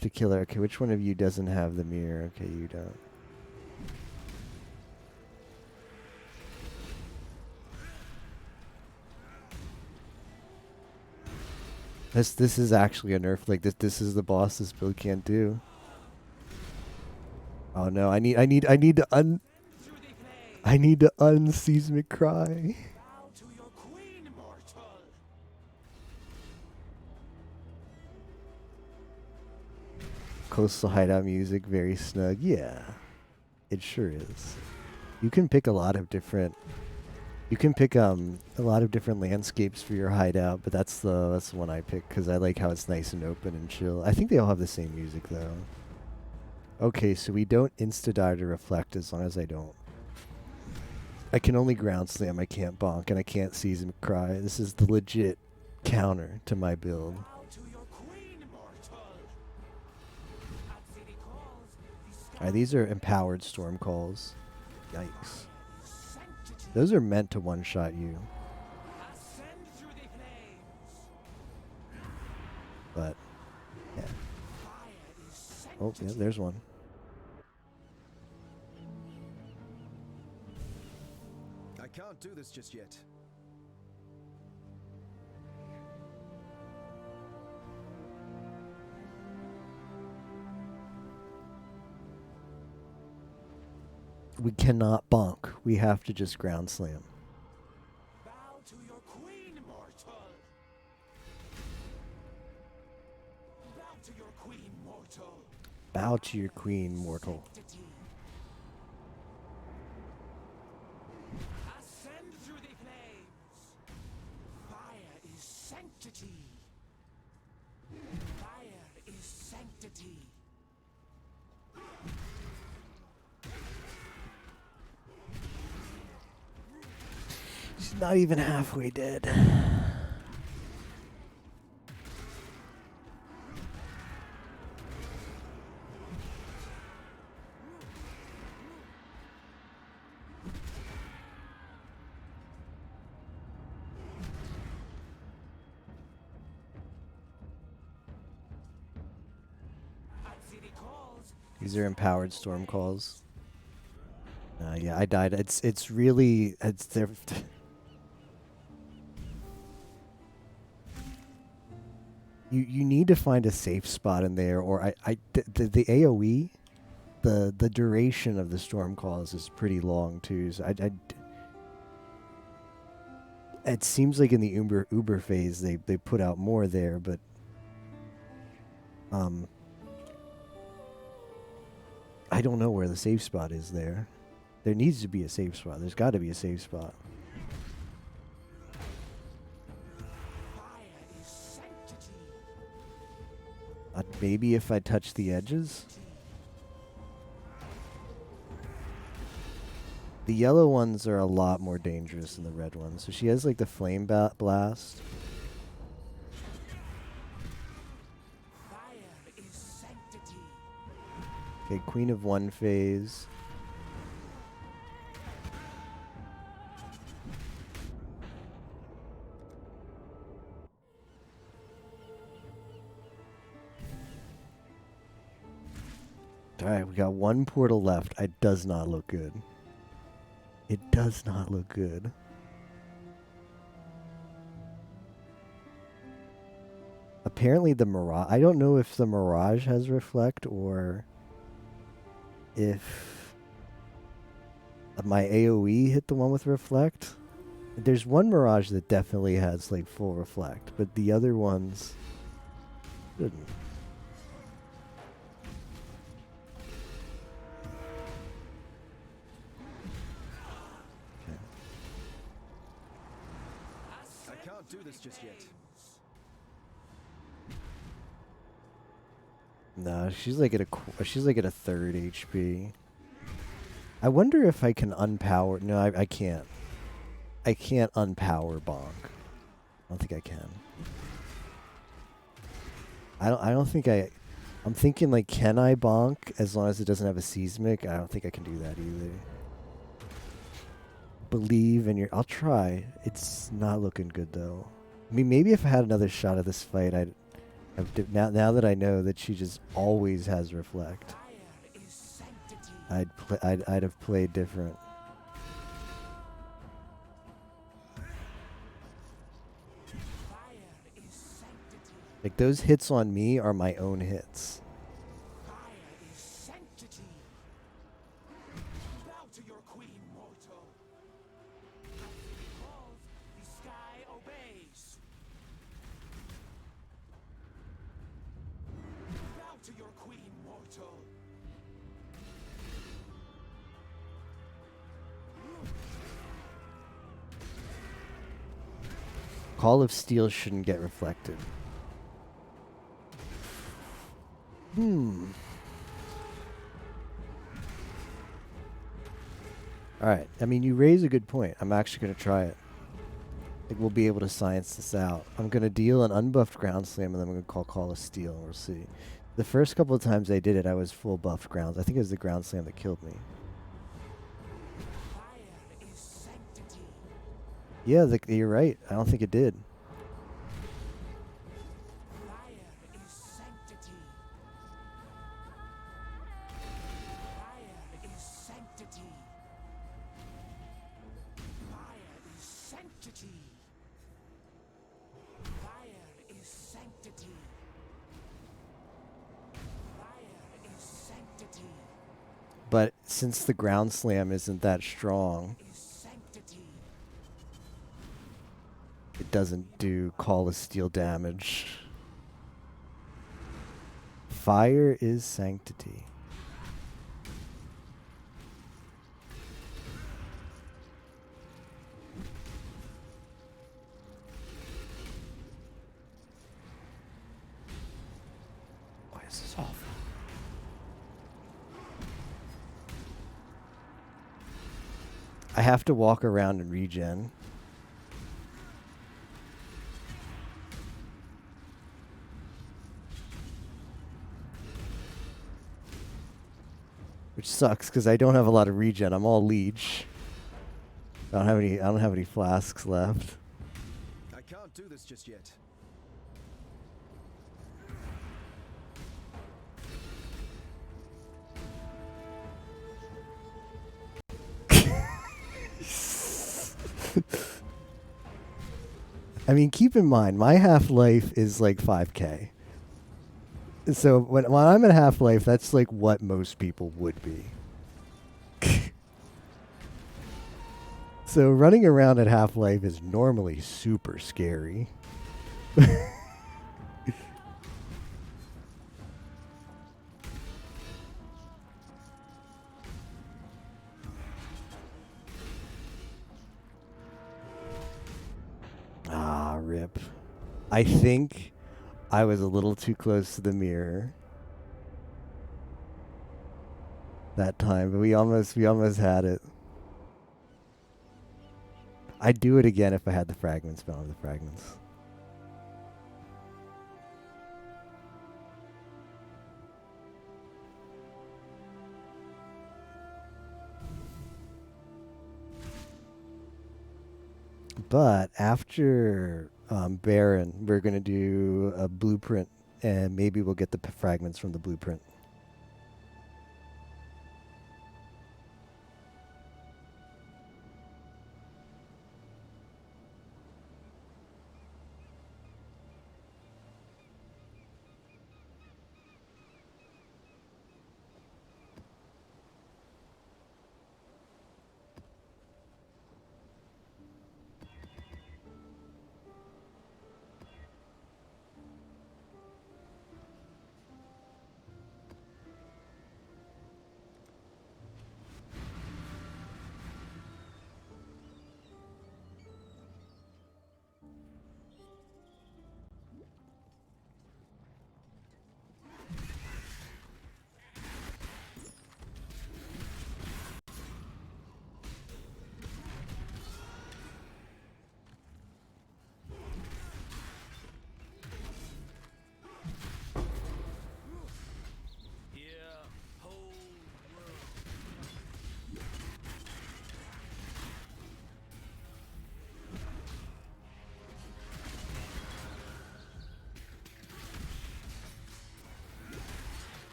to kill her. Okay, which one of you doesn't have the mirror? Okay, you don't. This is actually a nerf. Like this is the boss this build can't do. Oh no, I need to unseismic cry. Coastal hideout music, very snug. Yeah, it sure is. You can pick a lot of different. You can pick a lot of different landscapes for your hideout, but that's the one I pick because I like how it's nice and open and chill. I think they all have the same music though. Okay, so we don't insta-die to Reflect as long as I don't. I can only ground slam. I can't bonk and I can't seismic cry. This is the legit counter to my build. Alright, these are empowered storm calls. Yikes. Those are meant to one-shot you. But, yeah. Oh, yeah, there's one. I can't do this just yet. We cannot bonk. We have to just ground slam. Bow to your queen, mortal. Bow to your queen, mortal. Bow to your queen, mortal. Ascend through the flames. Fire is sanctity. Fire is sanctity. She's not even halfway dead. These are empowered storm calls. Yeah, I died. It's really there. You need to find a safe spot in there, or the AOE, the duration of the storm calls is pretty long too. So it seems like in the Uber phase they put out more there, but I don't know where the safe spot is there. There needs to be a safe spot. There's got to be a safe spot. Maybe if I touch the edges? The yellow ones are a lot more dangerous than the red ones. So she has like the flame blast. Okay, Queen of One phase. Alright, we got one portal left. It does not look good. It does not look good. Apparently the Mirage... I don't know if the Mirage has Reflect or if my AoE hit the one with Reflect. There's one Mirage that definitely has like full Reflect, but the other ones didn't. Do this just yet. No, she's like at a third HP. I wonder if I can unpower. No, I can't. I can't unpower Bonk. I don't think I can. I don't think I. I'm thinking like, can I Bonk as long as it doesn't have a seismic? I don't think I can do that either. Believe in your... I'll try. It's not looking good though. I mean, maybe if I had another shot at this fight, now that I know that she just always has Reflect, I'd have played different. Like those hits on me are my own hits. Call of Steel shouldn't get reflected. Alright, I mean, you raise a good point. I'm actually going to try it. I think we'll be able to science this out. I'm going to deal an unbuffed Ground Slam, and then I'm going to Call of Steel. We'll see. The first couple of times I did it, I was full buffed grounds. I think it was the Ground Slam that killed me. Yeah, you're right. I don't think it did. But since the Ground Slam isn't that strong, it doesn't do Call of Steel damage. Fire is Sanctity. Why is this awful? I have to walk around and regen. Which sucks because I don't have a lot of regen. I'm all leech. I don't have any flasks left. I can't do this just yet. I mean, keep in mind, my half-life is like 5K. So when I'm at half-life, that's like what most people would be. So running around at half-life is normally super scary. Ah, rip. I think I was a little too close to the mirror that time, but we almost had it. I'd do it again if I had the fragments, but I don't have the fragments. But after Baron, we're going to do a blueprint, and maybe we'll get the fragments from the blueprint.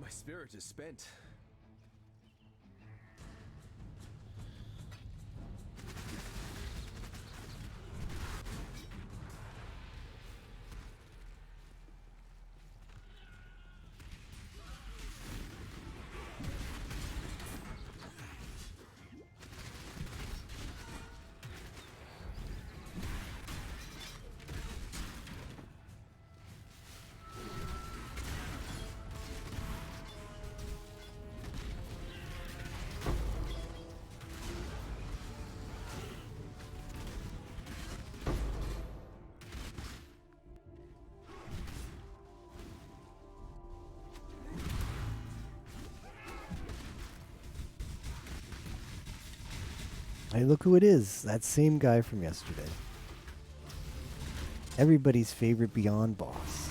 My spirit is spent. Hey, look who it is. That same guy from yesterday. Everybody's favorite Beyond boss.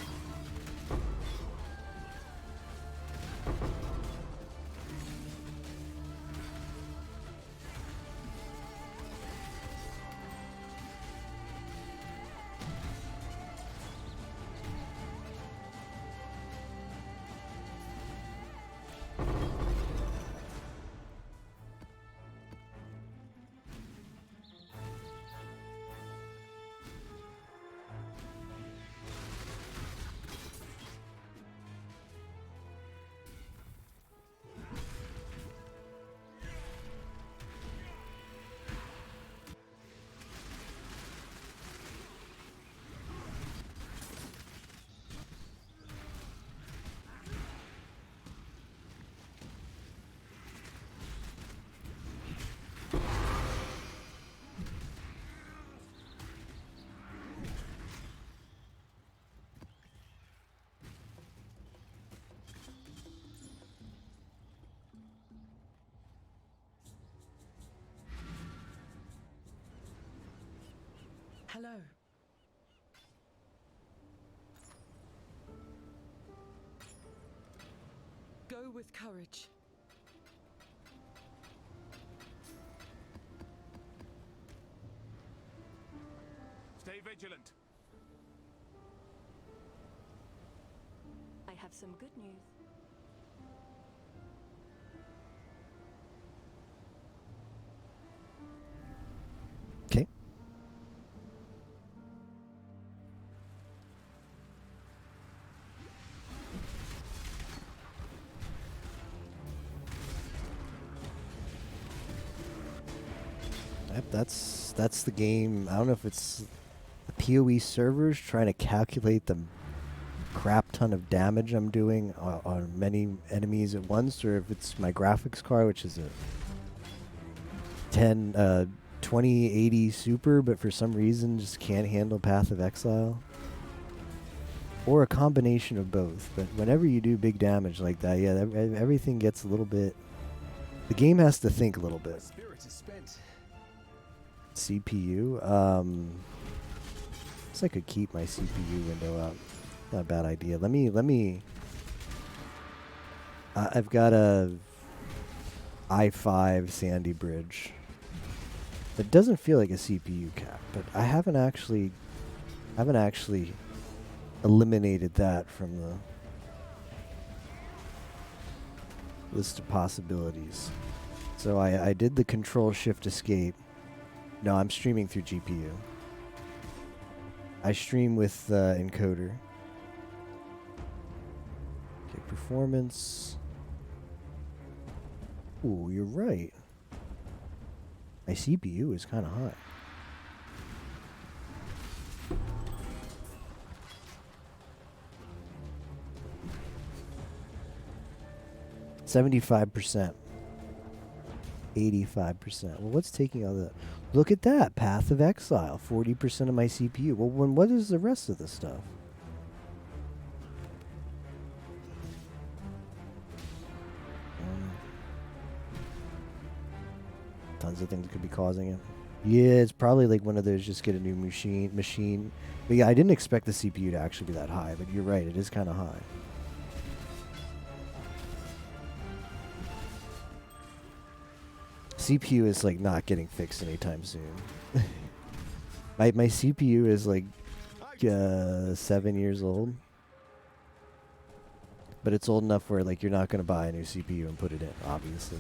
Hello. Go with courage. Stay vigilant. I have some good news. Okay. Yep, that's the game. I don't know if it's the PoE servers trying to calculate the crap ton of damage I'm doing on many enemies at once, or if it's my graphics card, which is a 2080 Super, but for some reason just can't handle Path of Exile. Or a combination of both. But whenever you do big damage like that, yeah, everything gets a little bit... The game has to think a little bit. Spirit is spent. CPU? Guess I could keep my CPU window up. Not a bad idea. Let me... I've got a i5 Sandy Bridge. It doesn't feel like a CPU cap, but I haven't actually eliminated that from the list of possibilities. So I did the Control-Shift-Escape. No, I'm streaming through GPU. I stream with encoder. Okay, performance. Ooh, you're right. My CPU is kind of high. %. 85%. Well, what's taking all the... Look at that. Path of Exile. 40% of my CPU. Well, what is the rest of the stuff? Tons of things could be causing it. Yeah, it's probably like one of those just get a new machine. But yeah, I didn't expect the CPU to actually be that high, but you're right, it is kind of high. CPU is like not getting fixed anytime soon. my CPU is like 7 years old. But it's old enough where like you're not going to buy a new CPU and put it in, obviously.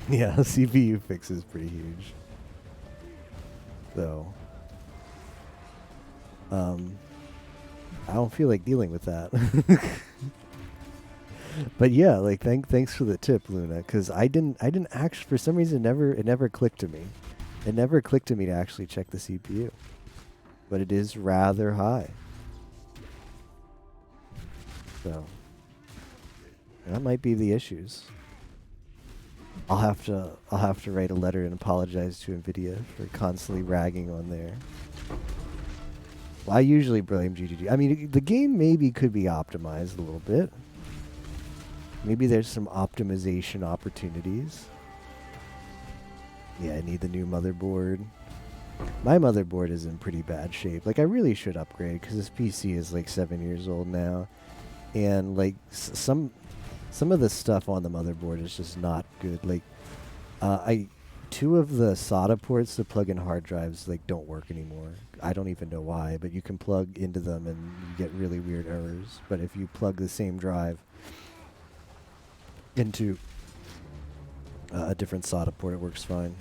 Yeah, CPU fix is pretty huge. So, I don't feel like dealing with that. But yeah, like thanks for the tip, Luna, because I didn't actually, for some reason it never clicked to me. It never clicked to me to actually check the CPU. But it is rather high. So that might be the issues. I'll have to write a letter and apologize to Nvidia for constantly ragging on there. Well, I usually blame GGG. I mean, the game maybe could be optimized a little bit. Maybe there's some optimization opportunities. Yeah, I need the new motherboard. My motherboard is in pretty bad shape. Like, I really should upgrade because this PC is like 7 years old now, and like some of the stuff on the motherboard is just not good. Like, two of the SATA ports that plug in hard drives like don't work anymore. I don't even know why, but you can plug into them and you get really weird errors. But if you plug the same drive into a different SATA port, it works fine.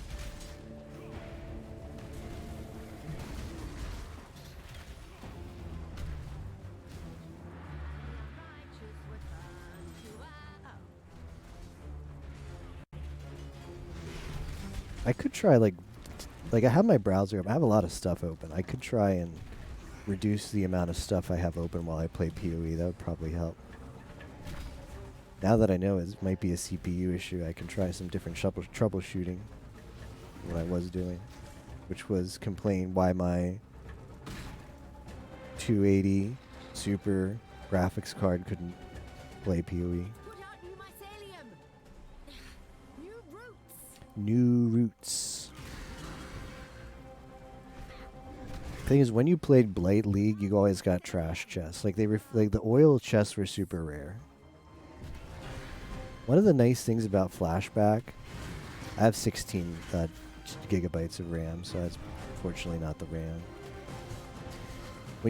I could try like I have my browser up. I have a lot of stuff open. I could try and reduce the amount of stuff I have open while I play PoE. That would probably help. Now that I know it might be a CPU issue, I can try some different troubleshooting. What I was doing, which was complain why my 280 Super graphics card couldn't play PoE. New roots. Thing is, when you played Blight League, you always got trash chests. Like like the oil chests were super rare. One of the nice things about Flashback, I have 16 gigabytes of RAM, so that's fortunately not the RAM.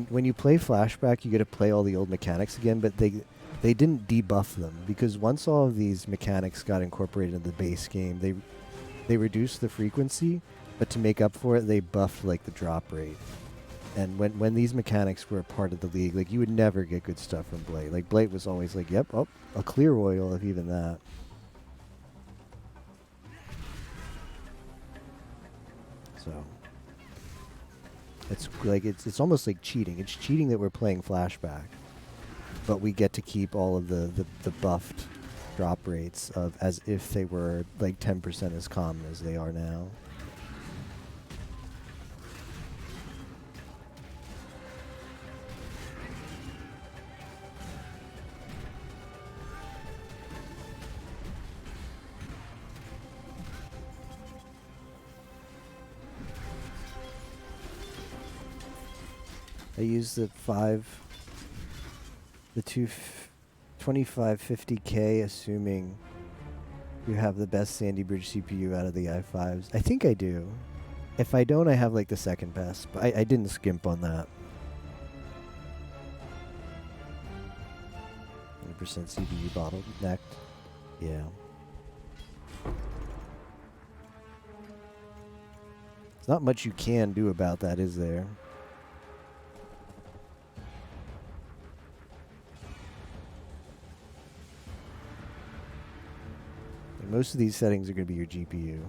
When you play Flashback, you get to play all the old mechanics again, but they didn't debuff them because once all of these mechanics got incorporated into the base game, they reduced the frequency, but to make up for it, they buffed like the drop rate. And when these mechanics were a part of the league, like you would never get good stuff from Blight. Like Blight was always like, yep, oh, a clear oil, if even that. So it's like it's almost like cheating. It's cheating that we're playing Flashback, but we get to keep all of the buffed drop rates of as if they were like 10% as common as they are now. I use the 2550K, assuming you have the best Sandy Bridge CPU out of the i5s. I think I do. If I don't, I have like the second best, but I didn't skimp on that. 100% CPU bottlenecked. Yeah. There's not much you can do about that, is there? Most of these settings are going to be your GPU.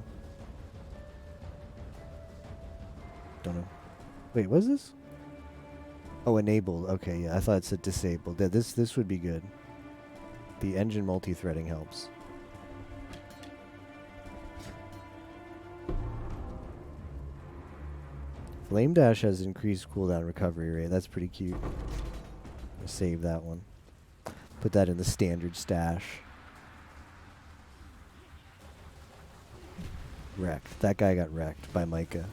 Don't know. Wait, what is this? Oh, enabled. Okay, yeah. I thought it said disabled. Yeah, this would be good. The engine multi-threading helps. Flame Dash has increased cooldown recovery rate. That's pretty cute. I'll save that one. Put that in the standard stash. Wrecked. That guy got wrecked by Micah.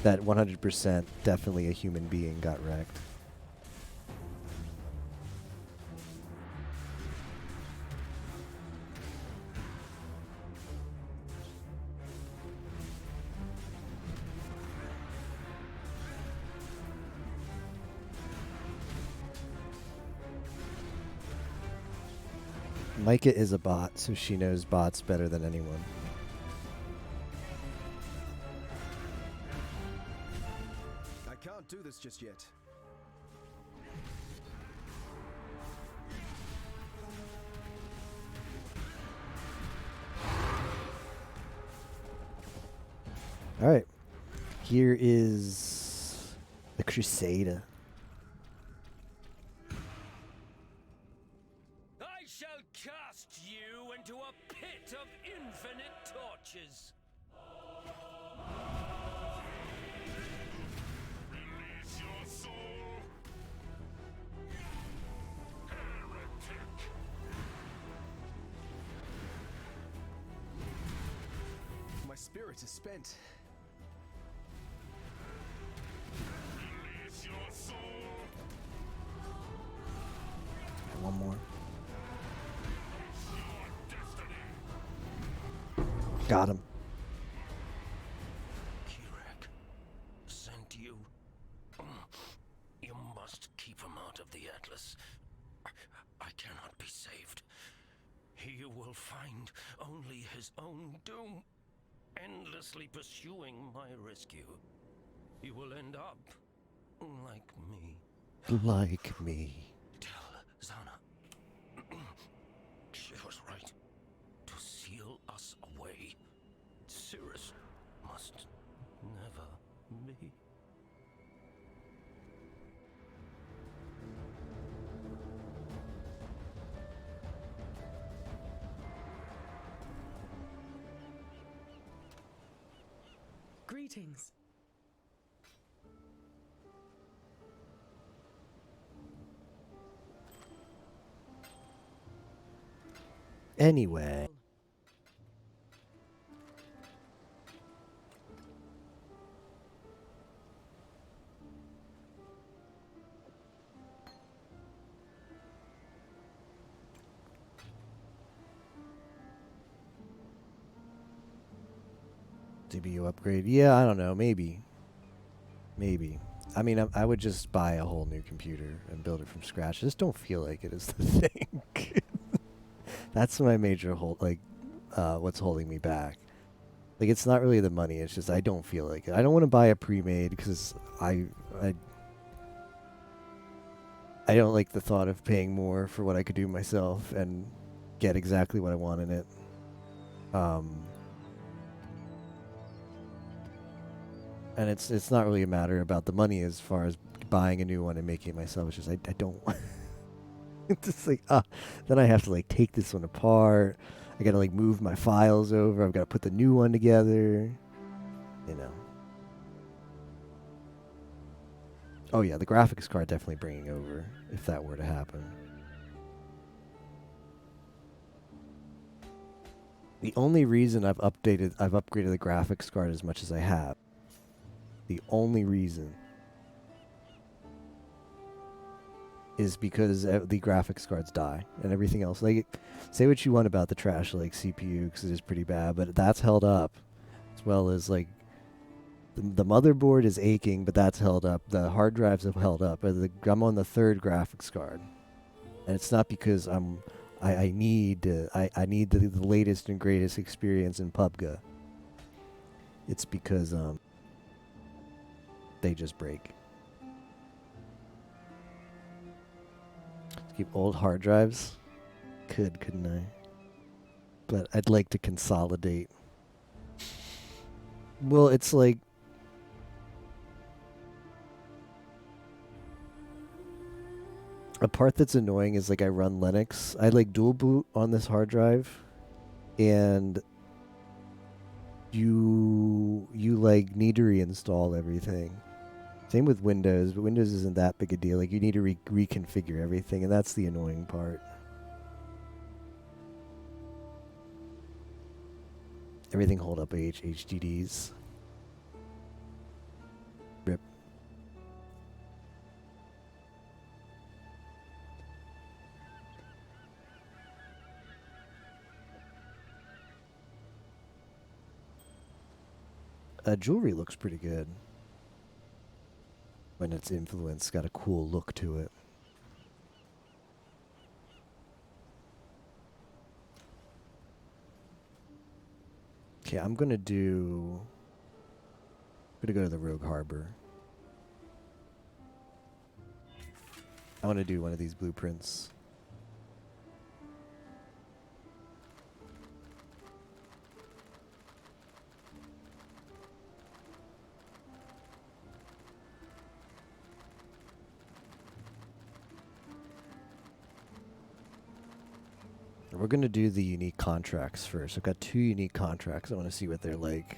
That 100% definitely a human being got wrecked. Micah is a bot, so she knows bots better than anyone. I can't do this just yet. All right. Here is the Crusader. Cast you into a pit of infinite tortures. Release your soul. Heretic. My spirit is spent. Got him. Kirek sent you. You must keep him out of the Atlas. I cannot be saved. He will find only his own doom, endlessly pursuing my rescue. He will end up like me. Like me. Tell Zana. She was right. To seal us away, Cirrus must never be. Greetings. Anyway. CPU upgrade. Yeah, I don't know. Maybe. Maybe. I mean, I would just buy a whole new computer and build it from scratch. I just don't feel like it is the thing. That's my major hold, like, what's holding me back. Like, it's not really the money. It's just I don't feel like it. I don't want to buy a pre-made because I don't like the thought of paying more for what I could do myself and get exactly what I want in it. And it's not really a matter about the money as far as buying a new one and making it myself. It's just I don't. It's just like then I have to like take this one apart. I gotta like move my files over. I've got to put the new one together. You know. Oh yeah, the graphics card definitely bringing over if that were to happen. The only reason I've upgraded the graphics card as much as I have. The only reason is because the graphics cards die and everything else. Like, say what you want about the trash like CPU because it is pretty bad, but that's held up, as well as like the motherboard is aching, but that's held up. The hard drives have held up. I'm on the third graphics card, and it's not because I need the latest and greatest experience in PUBG. It's because they just break. Keep old hard drives. Couldn't I? But I'd like to consolidate. Well, it's like a part that's annoying is like I run Linux. I like dual boot on this hard drive, and you like need to reinstall everything. Same with Windows, but Windows isn't that big a deal. Like, you need to reconfigure everything, and that's the annoying part. Everything hold up HDDs. Rip. Jewelry looks pretty good. When it's influenced, got a cool look to it. Okay, I'm gonna go to the Rogue Harbor. I want to do one of these blueprints. We're going to do the unique contracts first. I've got 2 unique contracts. I want to see what they're like.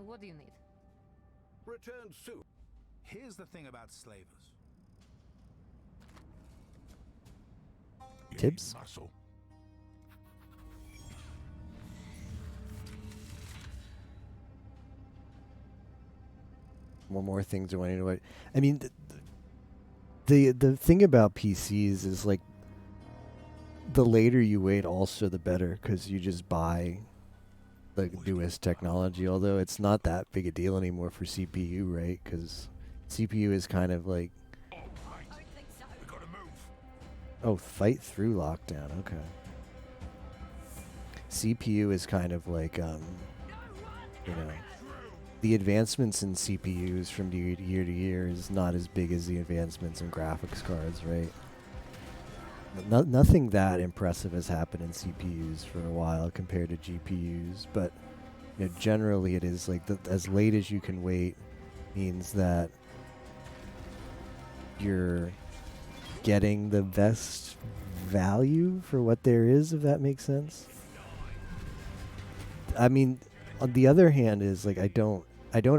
What do you need? Return soon. Here's the thing about slavers. Tibbs? Muscle. One more things I want to know. I mean, the thing about PCs is like the later you wait, also the better, because you just buy the newest technology. Although it's not that big a deal anymore for CPU, right? Because CPU is kind of like, oh, fight through lockdown. Okay. CPU is kind of like, you know, the advancements in CPUs from year to year is not as big as the advancements in graphics cards, right? Nothing that impressive has happened in CPUs for a while compared to GPUs, but you know, generally it is like as late as you can wait means that you're getting the best value for what there is, if that makes sense. I mean, on the other hand is like I don't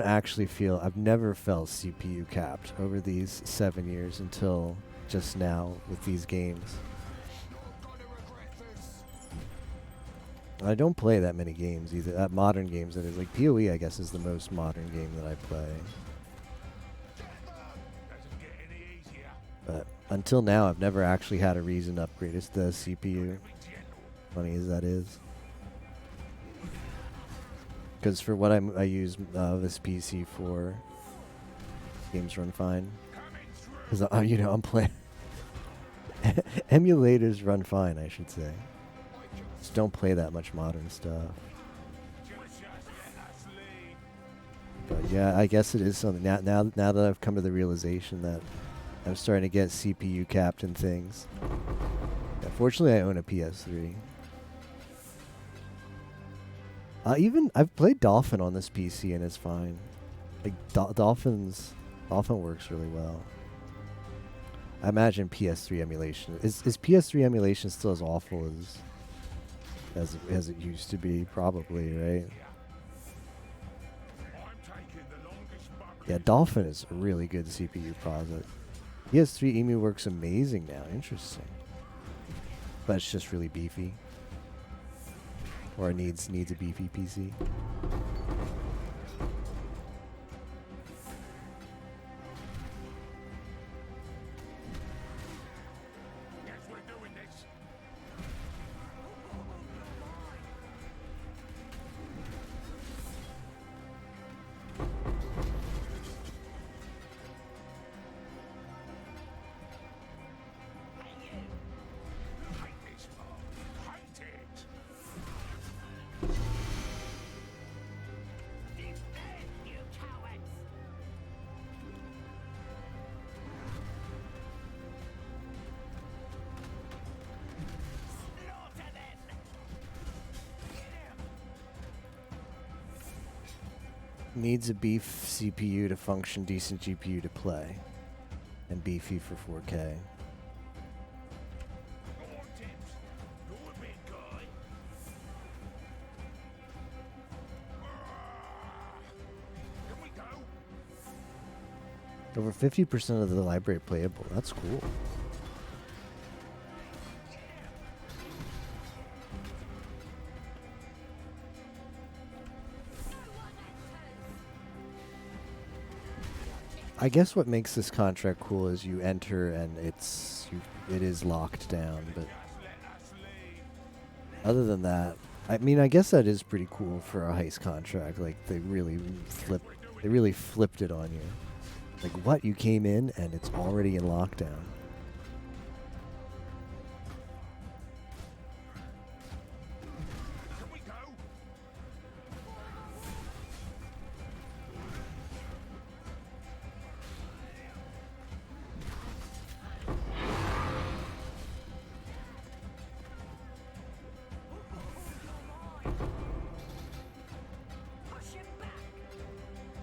actually feel, I've never felt CPU capped over these 7 years until just now with these games. I don't play that many games either, modern games that is, like PoE I guess is the most modern game that I play. But until now I've never actually had a reason to upgrade the CPU, funny as that is. Because for what I use this PC for, games run fine. Because you know, I'm playing emulators run fine, I should say. Just don't play that much modern stuff. But yeah, I guess it is something now that I've come to the realization that I'm starting to get CPU capped in things. Yeah, fortunately, I own a PS3. Even I've played Dolphin on this PC and it's fine. Like Dolphin works really well. I imagine PS3 emulation is PS3 emulation still as awful as it used to be, probably, right? Yeah, Dolphin is a really good CPU project. PS3 EMU works amazing now. Interesting, but it's just really beefy. Or it needs a beefy PC. Needs a beef CPU to function, decent GPU to play, and beefy for 4K. Over 50% of the library playable. That's cool. I guess what makes this contract cool is you enter and it is locked down, but other than that, I mean, I guess that is pretty cool for a heist contract. Like they really flipped it on you. Like what? You came in and it's already in lockdown.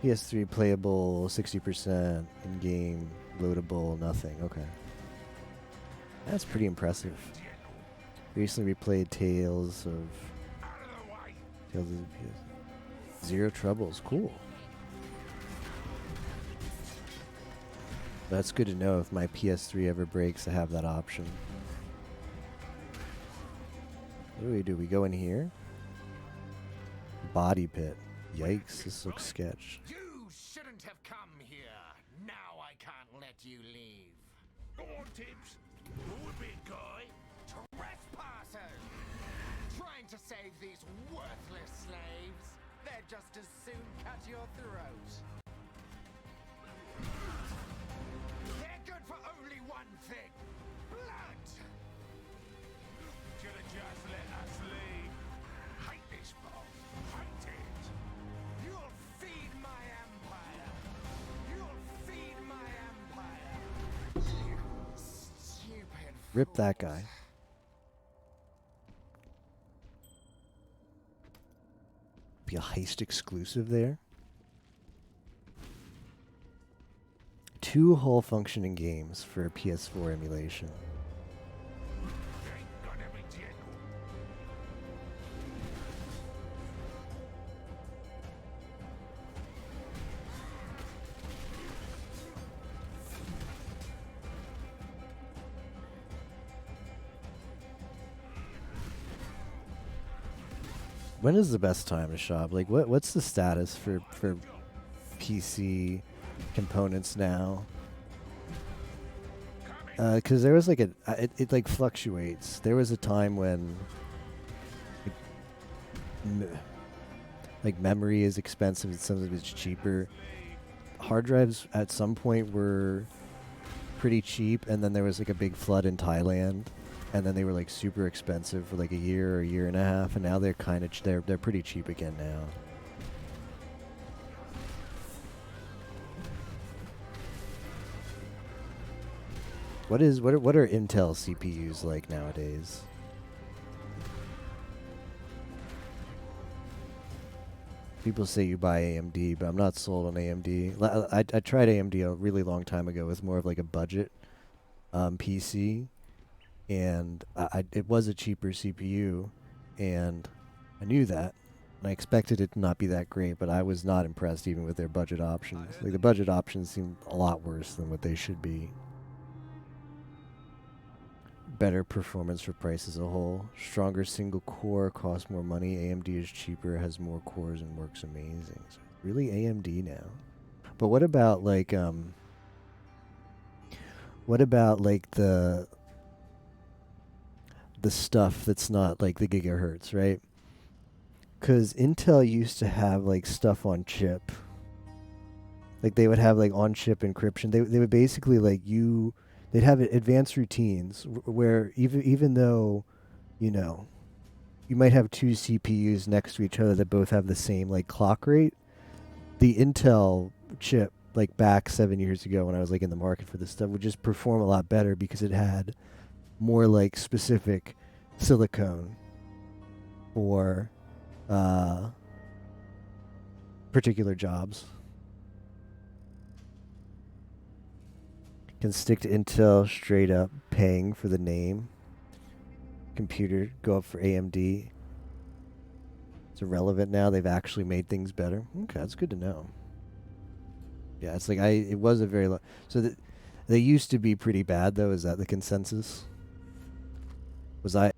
PS3 playable 60%, in-game loadable, nothing. Okay. That's pretty impressive. Recently replayed Tales of PS. Zero Troubles. Cool. That's good to know. If my PS3 ever breaks, I have that option. What do we do? We go in here? Body pit. Yikes, this looks sketch. You shouldn't have come here. Now I can't let you leave. Go on, Tibbs. Go a bit, guy. Trespassers! Trying to save these worthless slaves. They'd just as soon cut your throat. They're good for only one thing. Blood! Should have just let us leave. Hate this boss. Hate it. You'll feed my empire. You'll feed my empire. You stupid. Rip that guy. Be a Heist exclusive there. 2 whole functioning games for a PS4 emulation. When is the best time to shop? Like, what's the status for PC components now? Because there was like it like fluctuates. There was a time when like memory is expensive and sometimes it's cheaper. Hard drives at some point were pretty cheap, and then there was like a big flood in Thailand. And then they were like super expensive for like a year or a year and a half, and now they're kind of they're pretty cheap again now. What are Intel CPUs like nowadays? People say you buy AMD, but I'm not sold on AMD. I tried AMD a really long time ago with more of like a budget PC. And it was a cheaper CPU, and I knew that, and I expected it to not be that great, but I was not impressed even with their budget options. Like, the budget options seemed a lot worse than what they should be. Better performance for price as a whole. Stronger single core, costs more money. AMD is cheaper, has more cores, and works amazing. So really AMD now. But what about like the stuff that's not like the gigahertz, right? Because Intel used to have like stuff on chip. Like they would have like on chip encryption. They would basically like they'd have advanced routines where even though, you know, you might have 2 CPUs next to each other that both have the same like clock rate. The Intel chip, like back 7 years ago when I was like in the market for this stuff, would just perform a lot better because it had more like specific silicone for particular jobs. Can stick to Intel straight up, paying for the name. Computer, go up for AMD. It's irrelevant now. They've actually made things better. Okay, that's good to know. Yeah, it's like it was a very low. So they used to be pretty bad though. Is that the consensus? Was I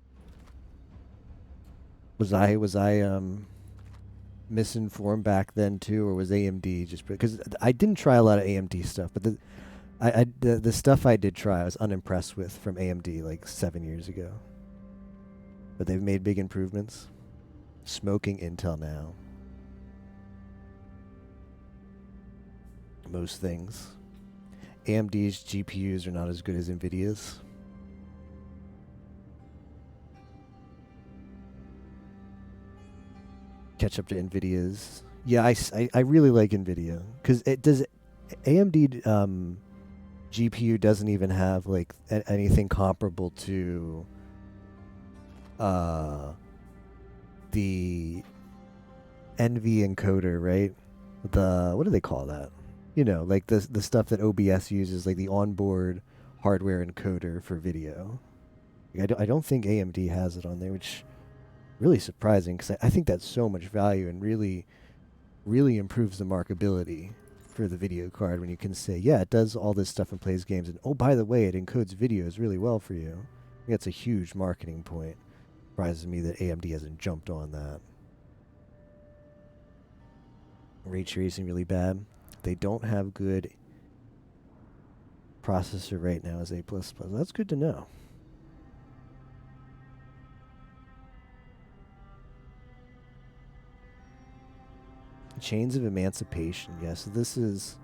misinformed back then too, or was AMD just because I didn't try a lot of AMD stuff, but the stuff I did try I was unimpressed with from AMD like 7 years ago. But they've made big improvements. Smoking Intel now. Most things. AMD's GPUs are not as good as NVIDIA's. Catch up to NVIDIA's. Yeah, I really like NVIDIA because it does. AMD GPU doesn't even have like anything comparable to the NV encoder, right? What do they call that? You know, like the stuff that OBS uses, like the onboard hardware encoder for video. Like I don't think AMD has it on there, which really surprising because I think that's so much value and really, really improves the markability for the video card when you can say, yeah, it does all this stuff and plays games, and oh, by the way, it encodes videos really well for you. I think that's a huge marketing point. Surprises me that AMD hasn't jumped on that. Ray tracing really bad. They don't have good processor right now as A++. That's good to know. Chains of Emancipation. Yes, this is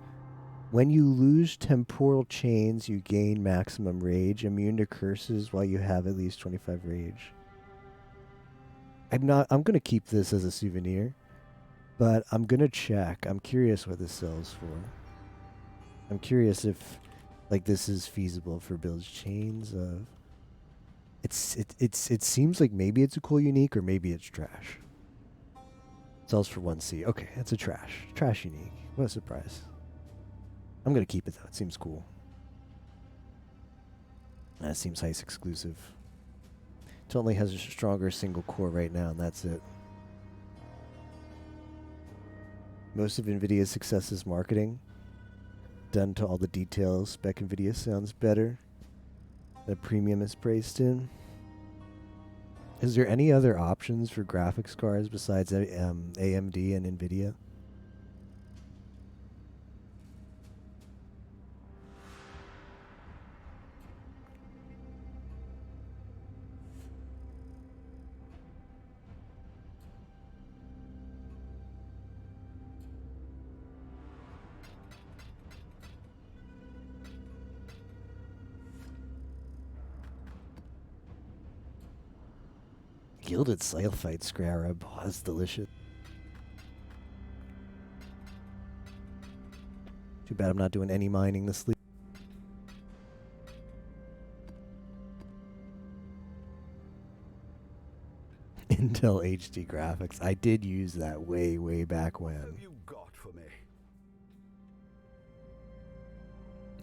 when you lose temporal chains, you gain maximum rage, immune to curses while you have at least 25 rage. I'm going to keep this as a souvenir, but I'm going to check. I'm curious what this sells for. I'm curious if like this is feasible for builds. Chains of it seems like maybe it's a cool unique or maybe it's trash. Sells for 1C. Okay, that's a trash unique. What a surprise. I'm gonna keep it though. It seems cool. That seems Heist exclusive. It only has a stronger single core right now, and that's it. Most of NVIDIA's success is marketing. Done to all the details. Spec NVIDIA sounds better. The premium is priced in. Is there any other options for graphics cards besides AMD and NVIDIA? Gilded Sulfite Scarab. Oh, that's delicious. Too bad I'm not doing any mining this week. Intel HD graphics. I did use that way back when. What have you got for me?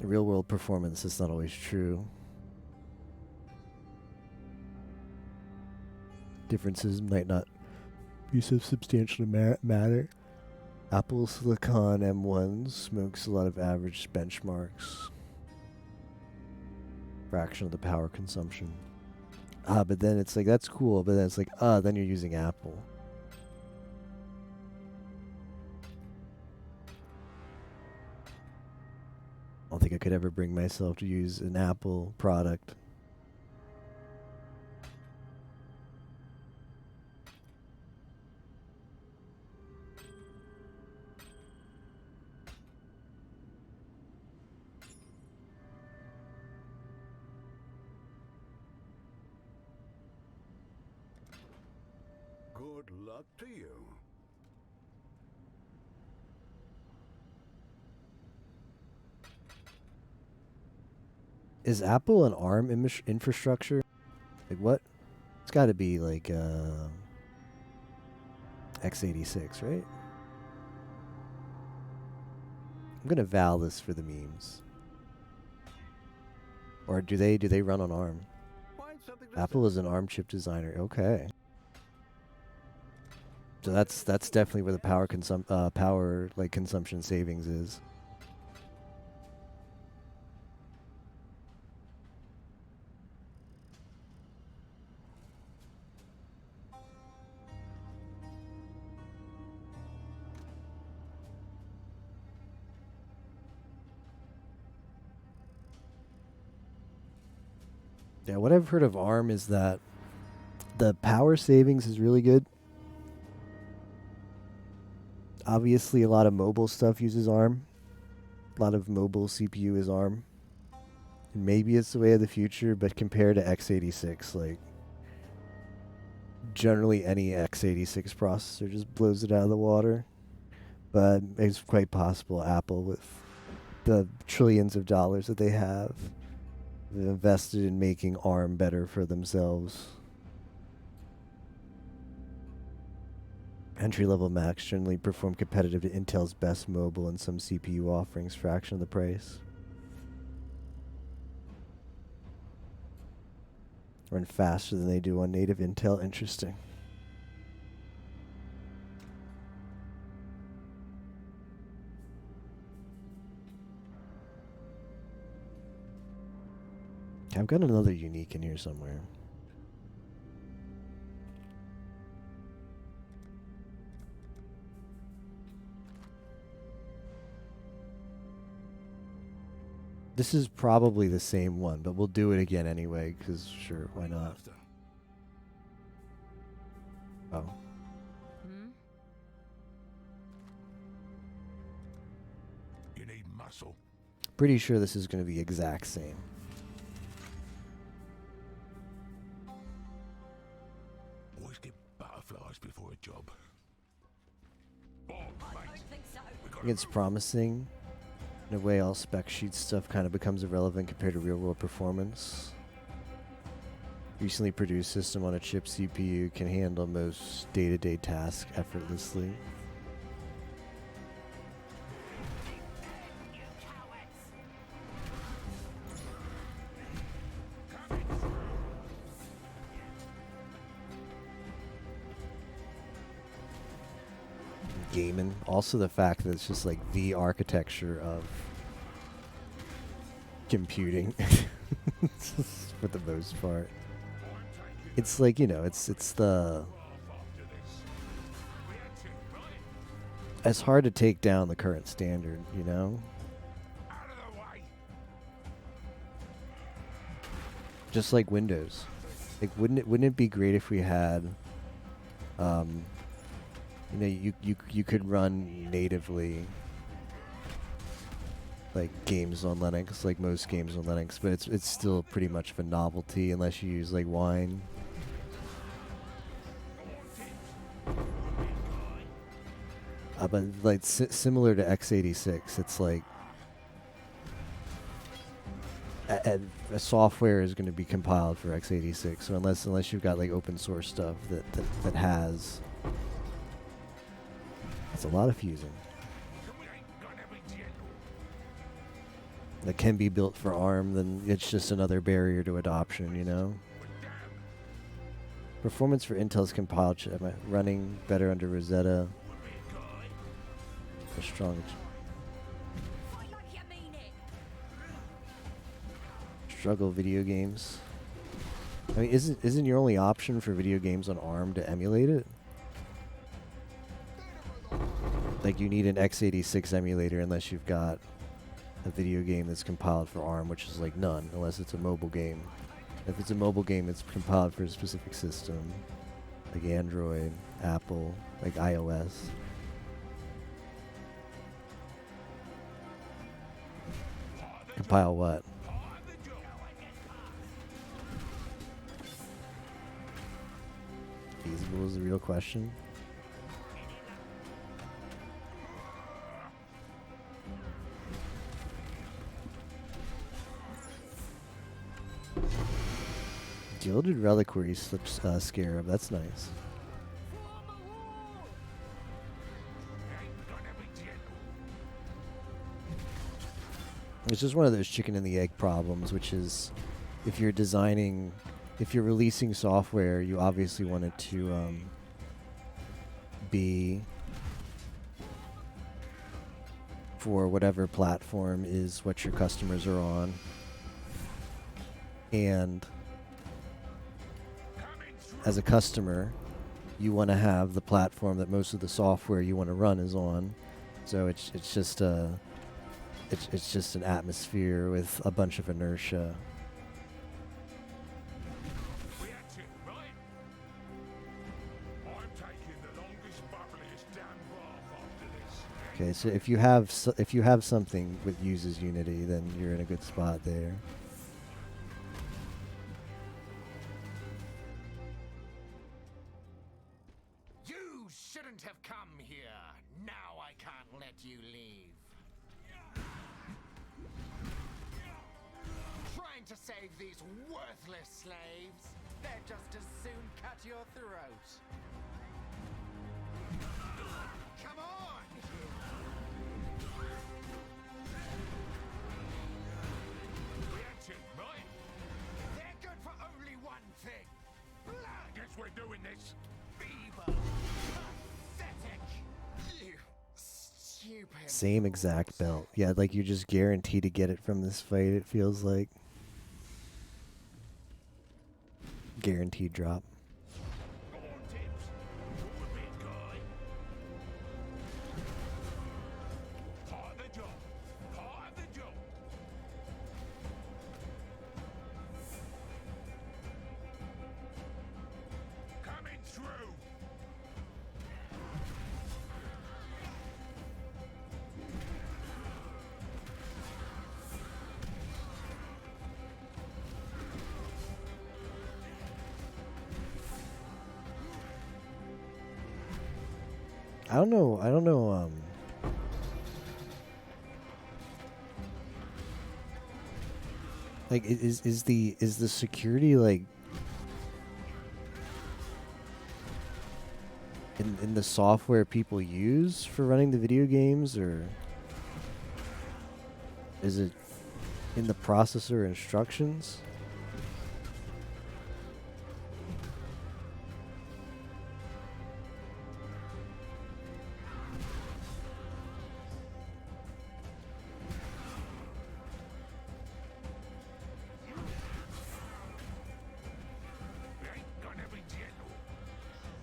The real world performance is not always true. Differences might not be so substantially matter. Apple Silicon M1 smokes a lot of average benchmarks. Fraction of the power consumption. But then it's like, that's cool, but then it's like, then you're using Apple. I don't think I could ever bring myself to use an Apple product. Good luck to you. Is Apple an ARM infrastructure? Like what? It's got to be like x86, right? I'm gonna val this for the memes. Or do they run on ARM? Apple is an ARM chip designer. Okay. So that's definitely where the power consumption savings is. Yeah, what I've heard of ARM is that the power savings is really good. Obviously, a lot of mobile stuff uses ARM. A lot of mobile CPU is ARM. And maybe it's the way of the future, but compared to x86, like, generally any x86 processor just blows it out of the water. But it's quite possible Apple, with the trillions of dollars that they have, invested in making ARM better for themselves. Entry-level Macs generally perform competitive to Intel's best mobile and some CPU offerings, fraction of the price. Run faster than they do on native Intel. Interesting. I've got another unique in here somewhere. This is probably the same one, but we'll do it again anyway, because sure, why not? Oh. You need muscle. Pretty sure this is going to be exact same. Always get butterflies before a job. I don't think so. I think it's promising. In a way, all spec sheet stuff kind of becomes irrelevant compared to real-world performance. Recently produced system on a chip CPU can handle most day-to-day tasks effortlessly. Gaming. Also the fact that it's just like the architecture of computing for the most part. It's like, you know, it's the... It's hard to take down the current standard, you know? Just like Windows. Like, wouldn't it be great if we had, you know, you could run natively like games on Linux, like most games on Linux, but it's still pretty much of a novelty unless you use like Wine. But like similar to x86, it's like a software is going to be compiled for x86. So unless you've got like open source stuff that has, it's a lot of fusing that can be built for ARM. Then it's just another barrier to adoption, you know. Performance for Intel's compiled chip running better under Rosetta. A strong. Struggle video games. I mean, isn't your only option for video games on ARM to emulate it? Like, you need an x86 emulator unless you've got a video game that's compiled for ARM, which is like none, unless it's a mobile game. If it's a mobile game, it's compiled for a specific system, like Android, Apple, like iOS. Compile what? Feasible is the real question. Gilded Reliquary slips Scarab, that's nice. It's just one of those chicken and the egg problems, which is if you're designing, if you're releasing software, you obviously want it to be for whatever platform is what your customers are on. And as a customer, you want to have the platform that most of the software you want to run is on. So it's just it's just an atmosphere with a bunch of inertia. Okay, so if you have something that uses Unity, then you're in a good spot there. You shouldn't have come here. Now I can't let you leave. Trying to save these worthless slaves? They'd just as soon cut your throat. Come on! Reaction, right? They're good for only one thing. Blood! Guess we're doing this. Feeble. Pathetic. You stupid. Same exact belt. Yeah, like you're just guaranteed to get it from this fight, it feels like. Guaranteed drop. I don't know, like, is the security, like, in the software people use for running the video games, or is it in the processor instructions?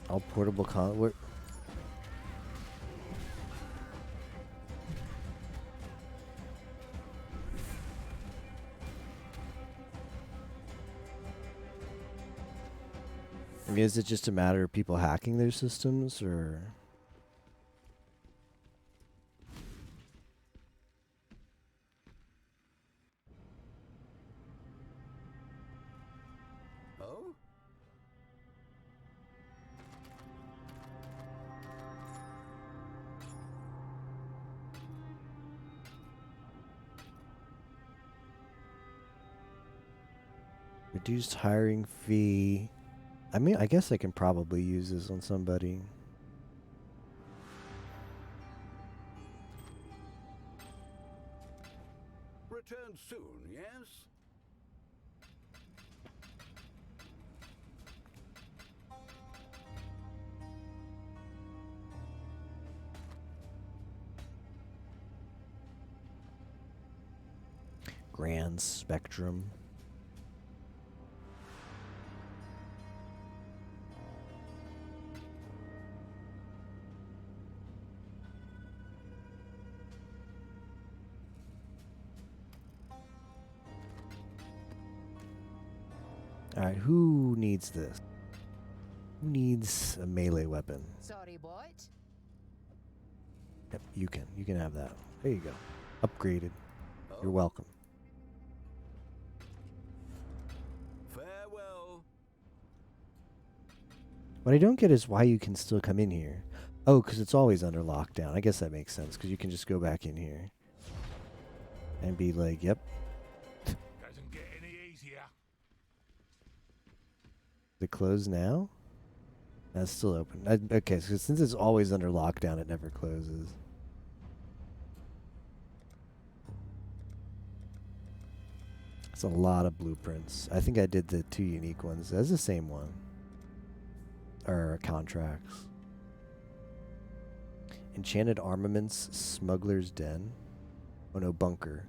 All portable what? I mean, is it just a matter of people hacking their systems, or? Oh? Reduced hiring fee. I mean, I guess I can probably use this on somebody. Return soon, yes? Grand Spectrum. Alright, who needs this? Who needs a melee weapon? Sorry, what? Yep, you can have that. There you go. Upgraded. You're welcome. Farewell. What I don't get is why you can still come in here. Oh, because it's always under lockdown. I guess that makes sense, because you can just go back in here and be like, yep. Doesn't get any easier. Is it closed now? That's still open. Okay, so since it's always under lockdown, it never closes. That's a lot of blueprints. I think I did the 2 unique ones. That's the same one. Or contracts. Enchanted Armaments, Smuggler's Den. Oh no, Bunker.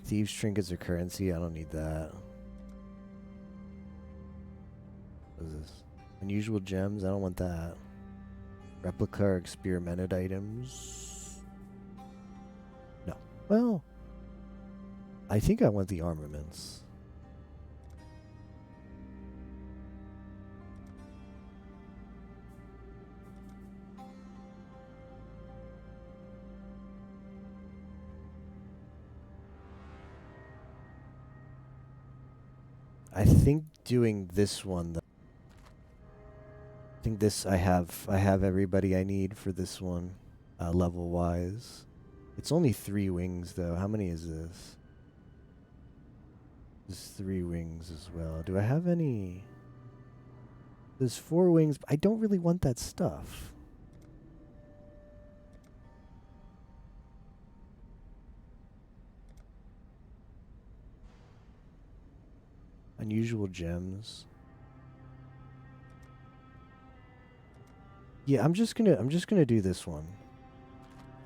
Thieves' Trinkets or Currency, I don't need that. What is this? Unusual Gems, I don't want that. Replica or Experimented Items. No. Well, I think I want the armaments. I think doing this one, though. I think this I have everybody I need for this one, level wise. It's only 3 wings though. How many is this? There's 3 wings as well. Do I have any? There's 4 wings. I don't really want that stuff. Unusual Gems. Yeah, I'm just gonna do this one.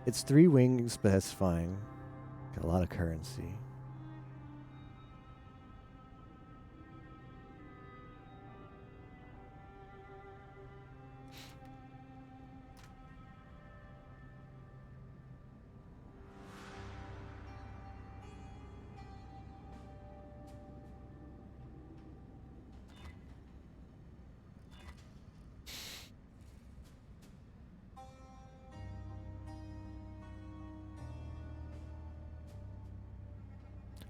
It's 3 wings, but that's fine. Got a lot of currency.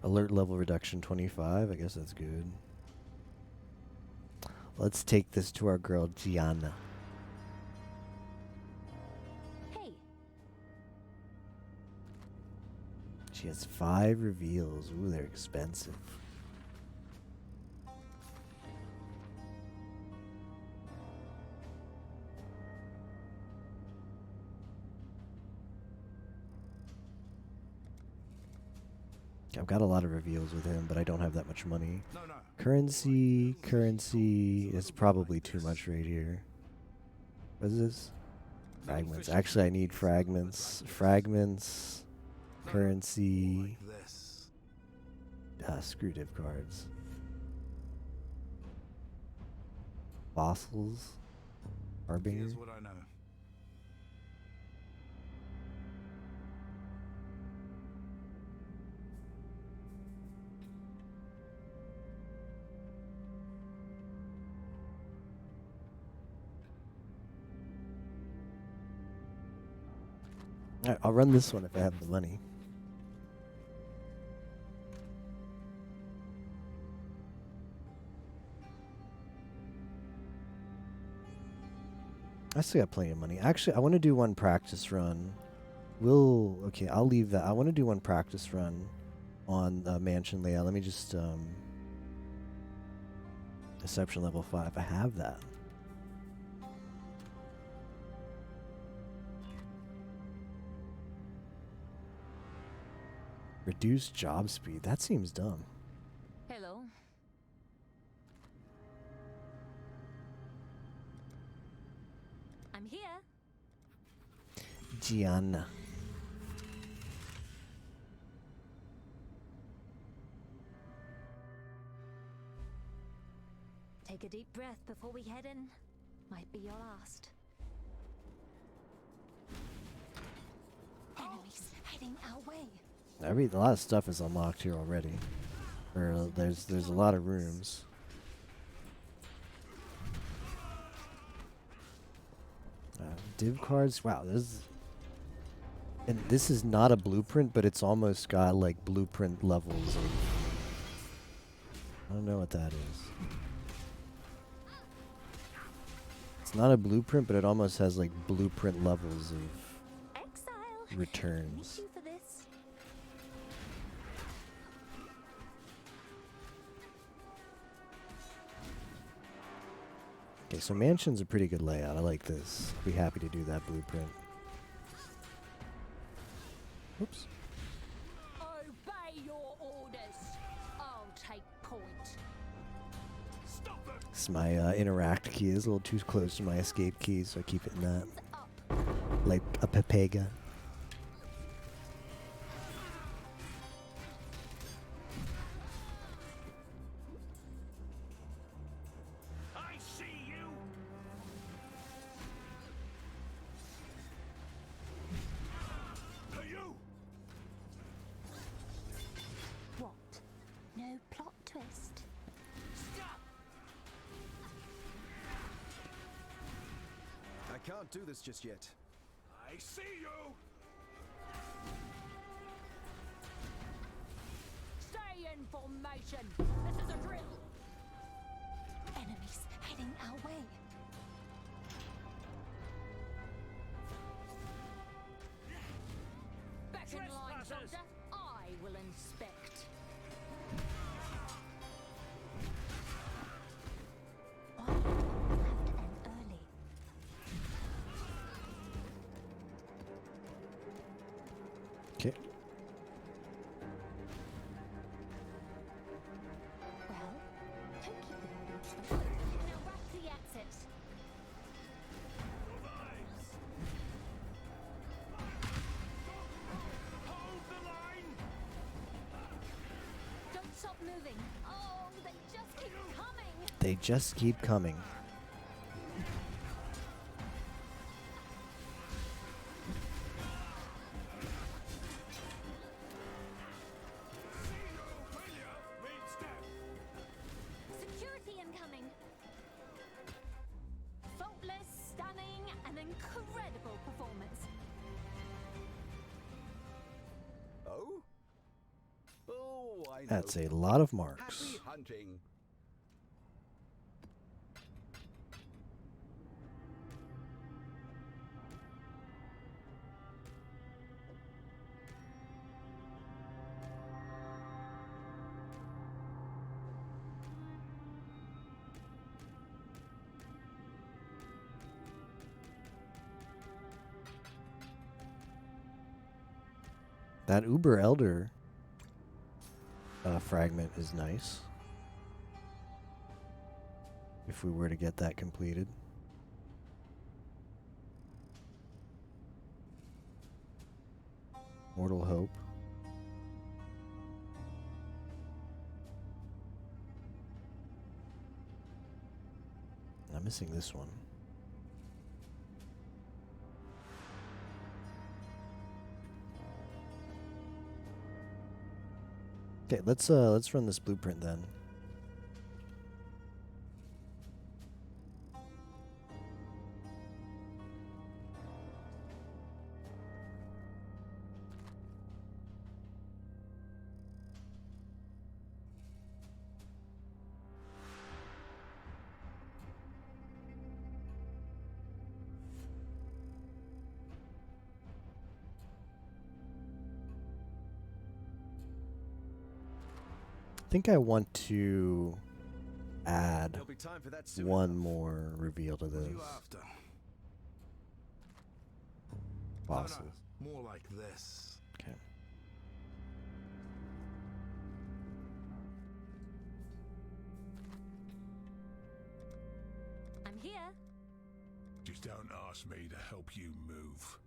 Alert level reduction 25. I guess that's good. Let's take this to our girl Gianna. Hey. She has 5 reveals. Ooh, they're expensive. I've got a lot of reveals with him, but I don't have that much money. Currency is probably too much right here. What is this? Fragments. Actually, I need fragments. Fragments. Currency. Screw div cards. Fossils. Harbinger. Here's what I know. Alright, I'll run this one if I have the money. I still got plenty of money. Actually, I want to do one practice run. Okay, I'll leave that. I want to do one practice run on mansion layout. Let me just deception level 5. I have that. Reduce job speed. That seems dumb. Hello. I'm here. Gianna. Take a deep breath before we head in. Might be your last. Enemies heading our way. A lot of stuff is unlocked here already. There's a lot of rooms. Div cards. Wow, this is not a blueprint, but it's almost got like blueprint levels. I don't know what that is. It's not a blueprint, but it almost has like blueprint levels of returns. Okay, so mansion's a pretty good layout. I like this. I'll be happy to do that blueprint. Oops. Obey your orders. I'll take point. This is my interact key. Is a little too close to my escape key, so I keep it in that. Like a Pepega. Can't do this just yet. I see you! Stay in formation! This is a drill! Enemies heading our way. Back in line, Doctor. I will inspect. Okay. Well, don't keep the audience for now back to the exit. Hold the line! Don't stop moving. Oh, they just keep coming. They just keep coming. I know. That's a lot of marks. Happy hunting. That Uber Elder fragment is nice. If we were to get that completed. Mortal Hope. I'm missing this one. Okay, let's run this blueprint then. I think I want to add There'll be time for that soon one enough. more reveal to this. You after? Bosses. No, more like this. Okay. I'm here. Just don't ask me to help you move.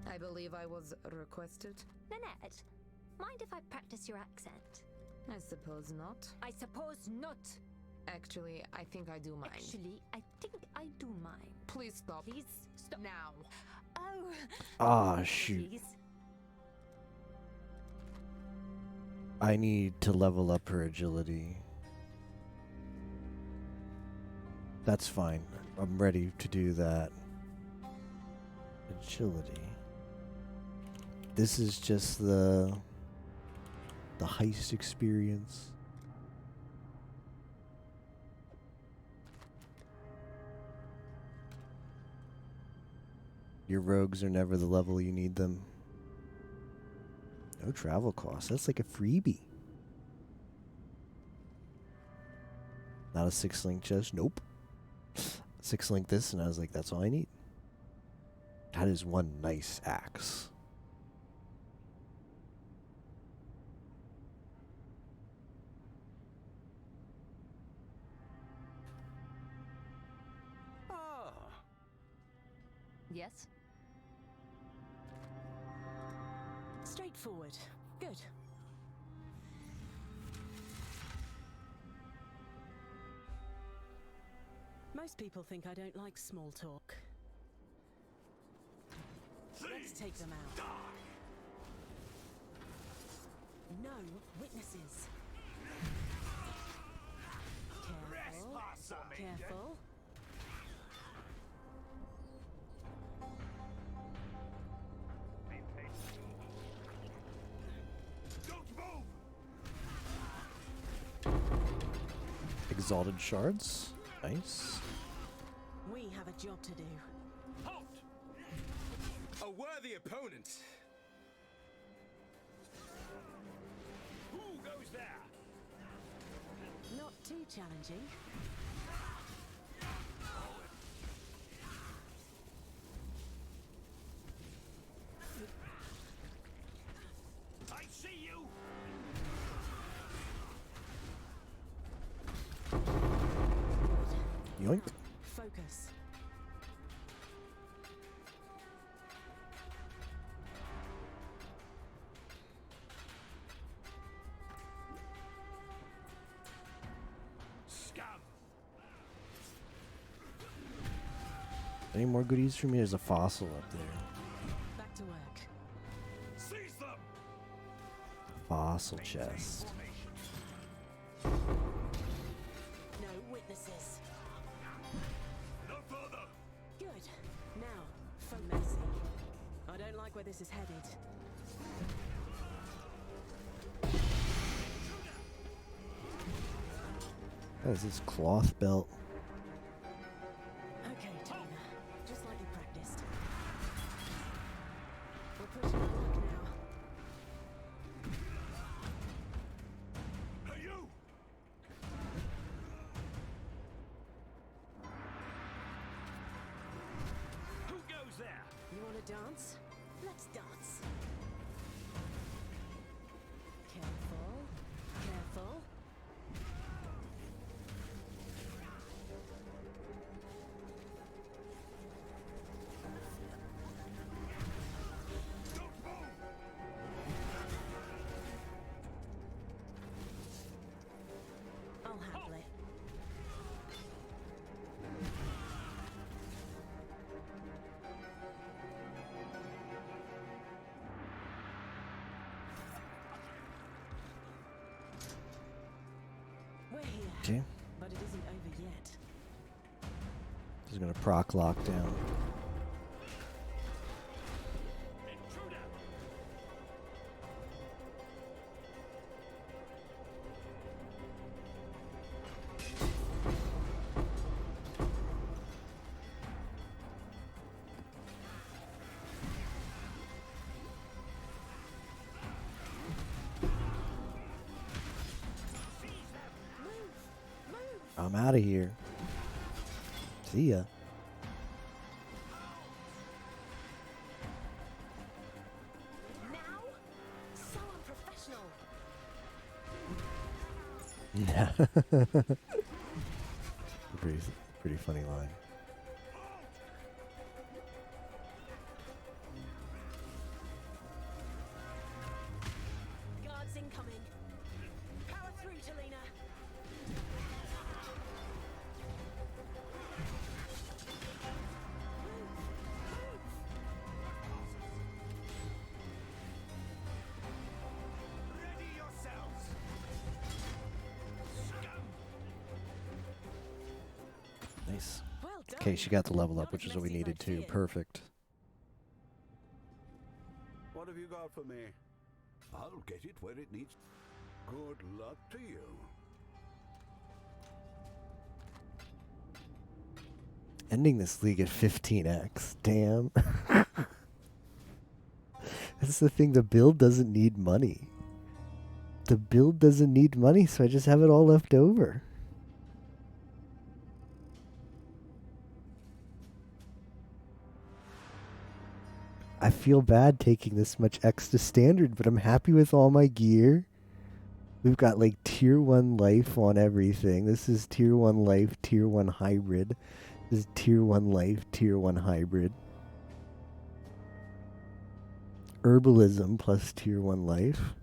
I believe I was requested. Nanette, mind if I practice your accent? I suppose not. I suppose not. Actually, I think I do mind. Actually, I think I do mind. Please stop. Please stop. Now. Oh. Ah, shoot. Please. I need to level up her agility. That's fine. I'm ready to do that. Agility. This is just the heist experience. Your rogues are never the level you need them. No travel costs. That's like a freebie. Not a 6-link chest. Nope. 6-link this, and I was like, that's all I need. That is one nice axe. Yes? Straightforward. Good. Most people think I don't like small talk. Let's take them out. No witnesses. Careful. Careful. Exalted shards. Nice. We have a job to do. Halt! A worthy opponent. Who goes there? Not too challenging. I see you. Yoink. Focus. Scum. Any more goodies for me? There's a fossil up there. Back to work. Seize them. Fossil chest. No witnesses. No further. Good. Now, for messy. I don't like where this is headed. That is this cloth belt. Okay, Tina. Just like you practiced. We're pushing the luck now. Hey, you! Who goes there? You want to dance? Let's dance. Careful. Careful. I'll handle it. We're here, Okay. but it isn't over yet. He's gonna proc lockdown. Intruder! I'm out of here. See ya. Now? So unprofessional. pretty funny line. Guards incoming. Power through, Talina. Ready yourselves! Scum! Nice. Well done. Okay, she got the level up, which is what we needed to. Perfect. What have you got for me? I'll get it where it needs. Good luck to you. Ending this league at 15x. Damn. That's the thing. The build doesn't need money. The build doesn't need money, so I just have it all left over. I feel bad taking this much X to standard, but I'm happy with all my gear. We've got like tier 1 life on everything. This is tier 1 life, tier 1 hybrid. This is tier 1 life, tier 1 hybrid. Herbalism plus tier 1 life.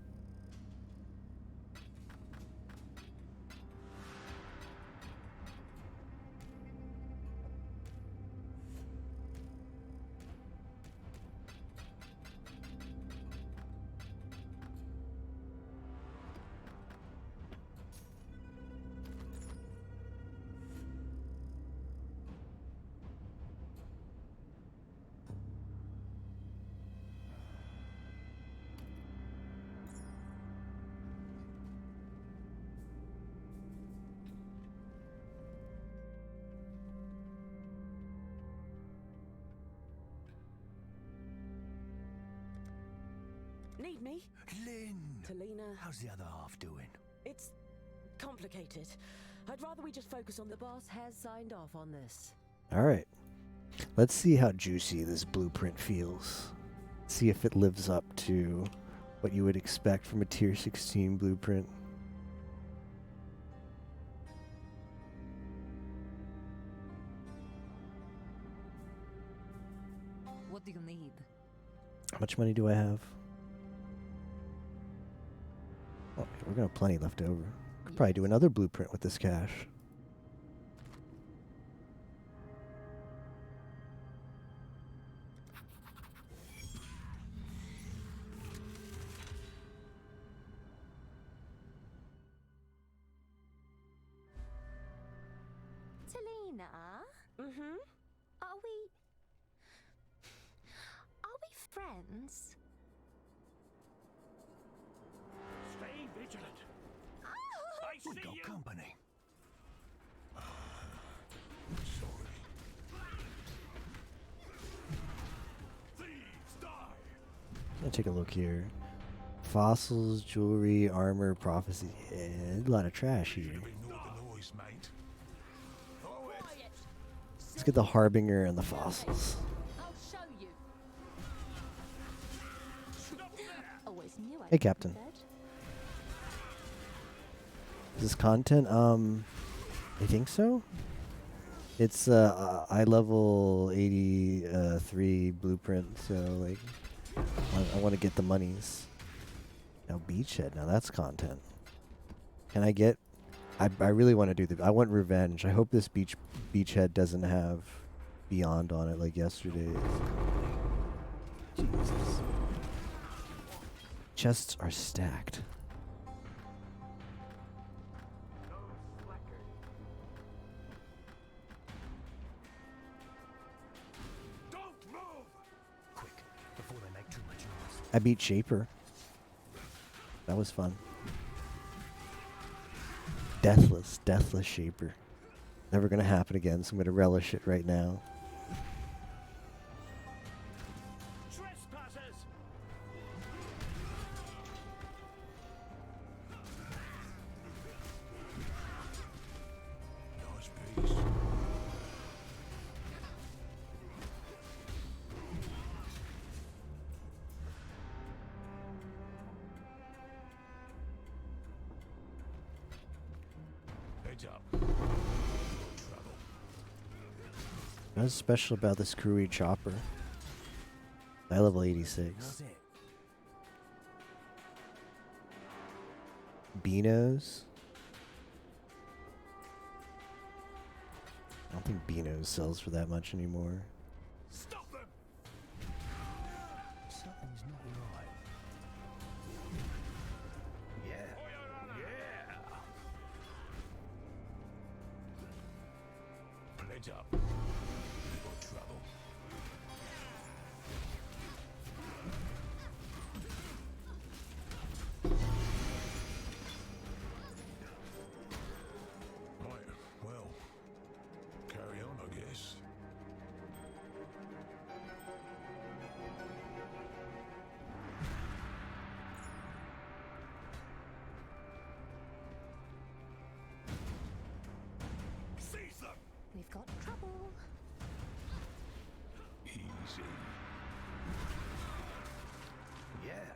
Need me? Lynn! Talina. How's the other half doing? It's complicated. I'd rather we just focus on The boss has signed off on this. Alright. Let's see how juicy this blueprint feels. See if it lives up to what you would expect from a tier 16 blueprint. What do you need? How much money do I have? Oh, we're gonna have plenty left over. Could probably do another blueprint with this cash. Talina? Mm-hmm. Are we friends? Stay vigilant. I see We've got you. company. Let's take a look here. Fossils, jewelry, armor, prophecy. A lot of trash here. Let's get the Harbinger and the fossils. I'll show you. Always knew Hey, Captain. Is this content? I think so. It's eye level 83 blueprint, so like I want to get the monies. Now Beachhead, now that's content. Can I get? I really want to do I want revenge. I hope this Beachhead doesn't have Beyond on it like yesterday's. Jesus. Chests are stacked. I beat Shaper. That was fun. Deathless Shaper. Never gonna happen again, so I'm gonna relish it right now. What's special about this Kurui chopper? I level 86. Beano's? I don't think Beano's sells for that much anymore. Stop them! Something's not right. Yeah. Yeah. Pledge up. Trouble. Right, well, carry on, I guess. Seize them! We've got trouble. Easy. Yeah.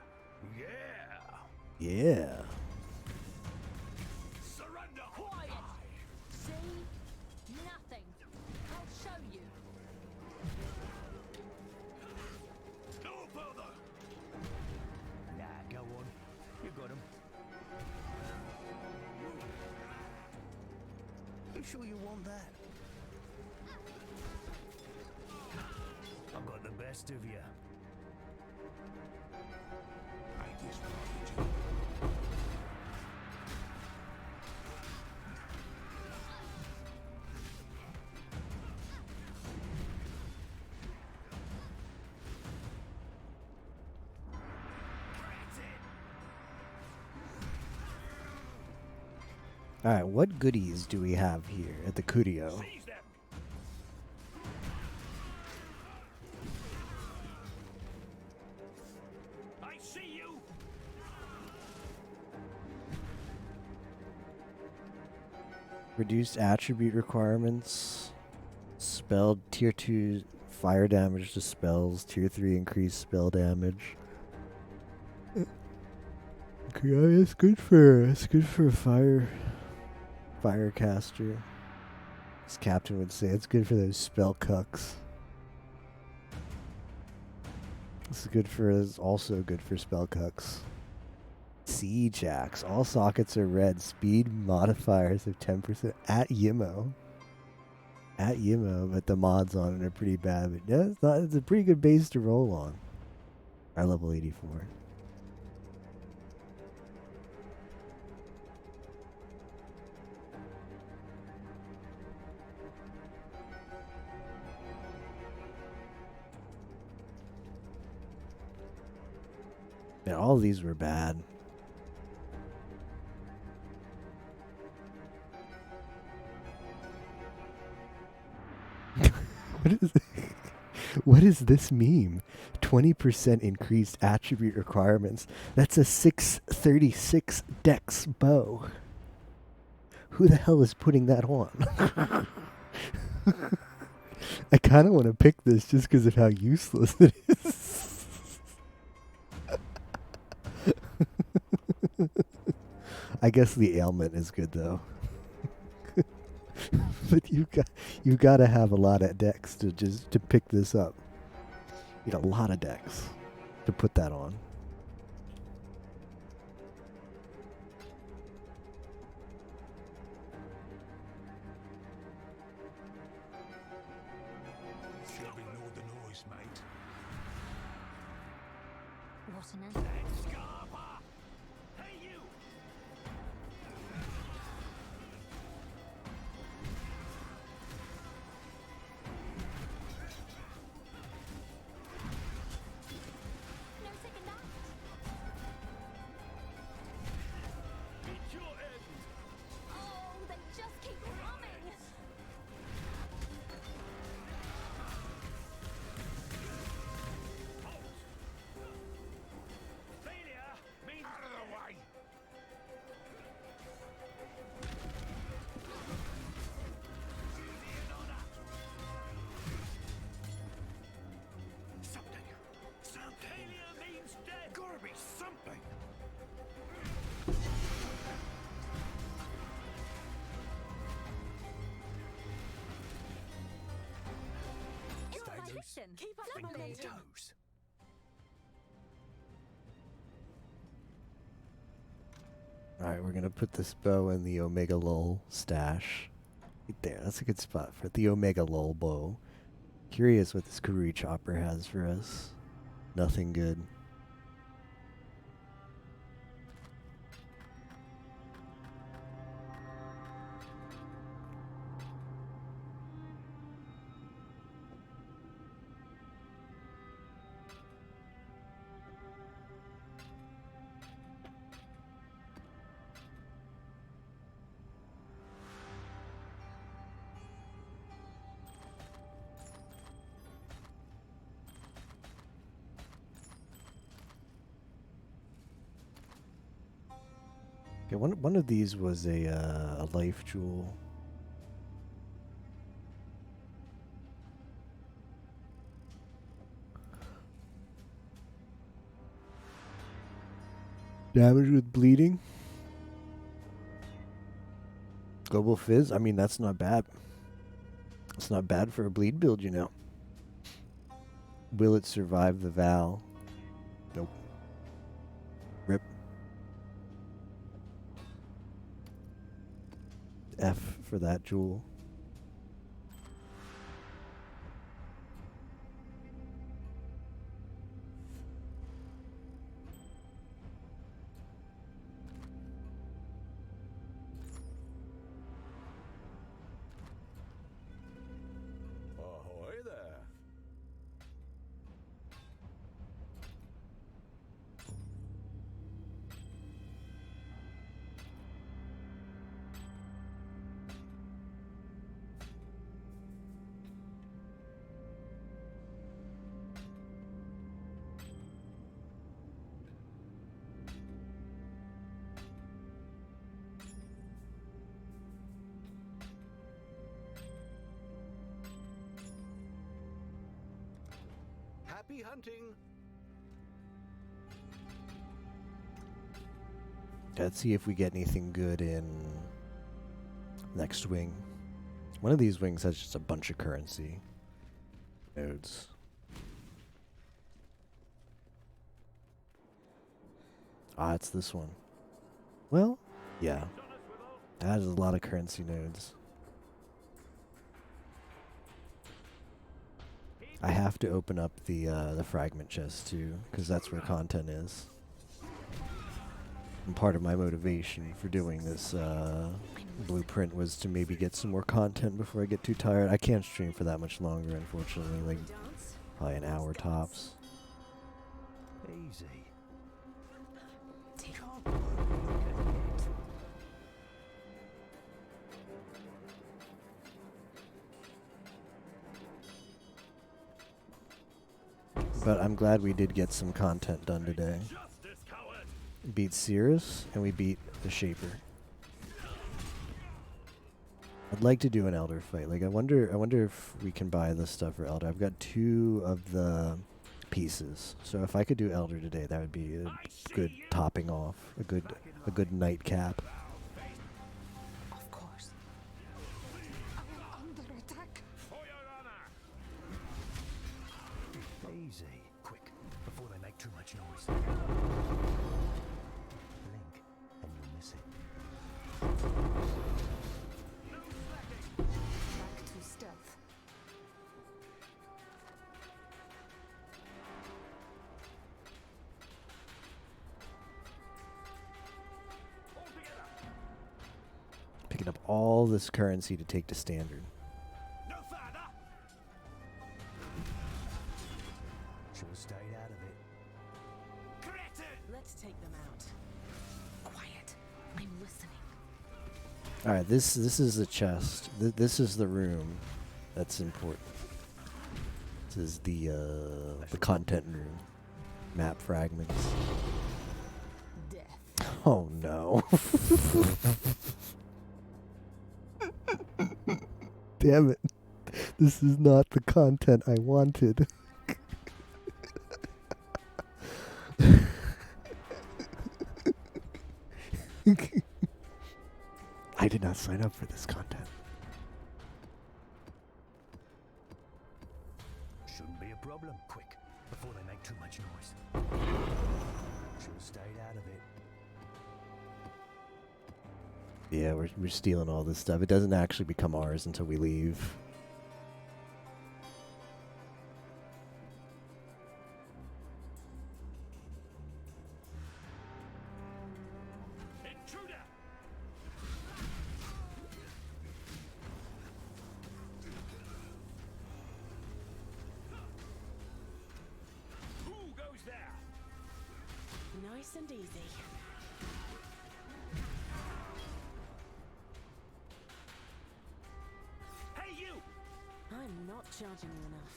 Yeah. Yeah. Surrender! Quiet! See? Nothing. I'll show you. No further! Nah, go on. You got him. You sure you want that? I've got the best of you. I just wanted you. Alright, what goodies do we have here at the Curio? Seize them! I see you! Reduced attribute requirements. Spell tier 2 fire damage to spells. Tier 3 increased spell damage. Okay, it's good for a fire caster. As Captain would say, it's good for those spell cucks. It's also good for spell cucks. Siege axe. All sockets are red. Speed modifiers of 10% at Yimmo. At Yimmo, but the mods on it are pretty bad. But yeah, it's a pretty good base to roll on. Our level 84. Yeah, all these were bad. What is this meme? 20% increased attribute requirements. That's a 636 dex bow. Who the hell is putting that on? I kind of want to pick this just because of how useless it is. I guess the ailment is good though. But you gotta have a lot of decks to pick this up. You need a lot of decks to put that on. Shall we know the noise, mate? What an answer. Scarpa! Hey, you! No second that. It's your end! Oh, then just keep coming. Failure means out of the way! Something. Failure means death. Gotta be something. You're a magician. Keep up Finger on on me. toes. Alright, we're gonna put this bow in the Omega Lol stash. Right there, that's a good spot for the Omega Lol bow. Curious what this Karui chopper has for us. Nothing good. Okay, one of these was a life jewel. Damage with bleeding. Global Fizz. I mean, that's not bad. It's not bad for a bleed build, you know. Will it survive the Val? Nope. Rip. F for that jewel. Ahoy there. Happy hunting. Let's see if we get anything good in next wing. One of these wings has just a bunch of currency nodes. Ah, it's this one. Well, yeah. That has a lot of currency nodes. I have to open up the fragment chest too, because that's where content is. And part of my motivation for doing this blueprint was to maybe get some more content before I get too tired. I can't stream for that much longer, unfortunately. Like probably an hour tops. Easy. But I'm glad we did get some content done today. We beat Cirrus, and we beat the Shaper. I'd like to do an Elder fight. Like, I wonder if we can buy this stuff for Elder. I've got 2 of the pieces, so if I could do Elder today, that would be a good topping off, a good nightcap. Of course. Under attack. For your honor. Easy, quick, before they make too much noise. Blink, and you'll miss it. Back to stealth. Picking up all this currency to take to standard. No further. Should have stayed out of it. Correct it. Let's take them out. Quiet. I'm listening. All right, this is the chest. This is the room that's important. This is the content room. Map fragments. Death. Oh no. Damn it. This is not the content I wanted. I did not sign up for this content. Shouldn't be a problem. Quick, before they make too much noise. Should have stayed out of it. Yeah, we're stealing all this stuff. It doesn't actually become ours until we leave. Intruder. Who goes there? Nice and easy. Hey, you. I'm not charging you enough.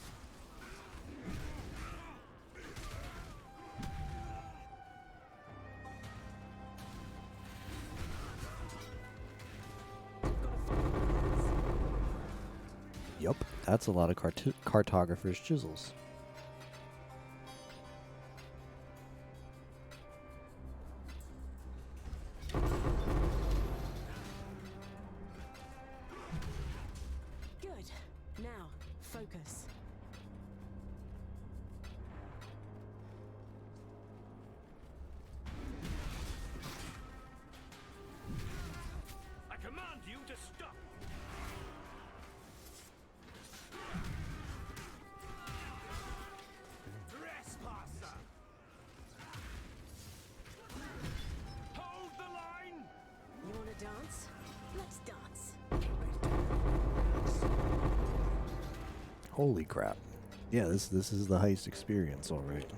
Yup, that's a lot of cartographers' chisels. Good. Now, focus. I command you to stop. Trespasser. Hold the line. You want to dance? Let's dance. Holy crap. Yeah, this is the heist experience, all right.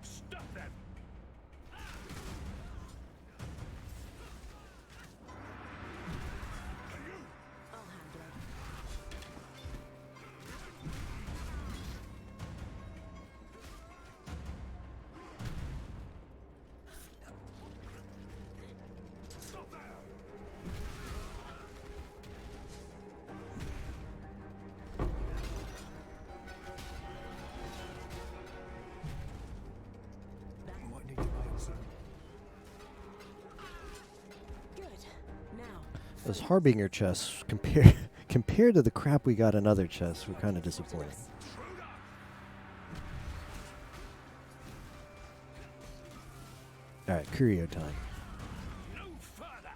Stop them. I'll handle it. Stop there. Might need to wait, son. Good. Now, Those Harbinger chests, compared to the crap we got in other chests, were kind of disappointing. Alright, curio time. No further.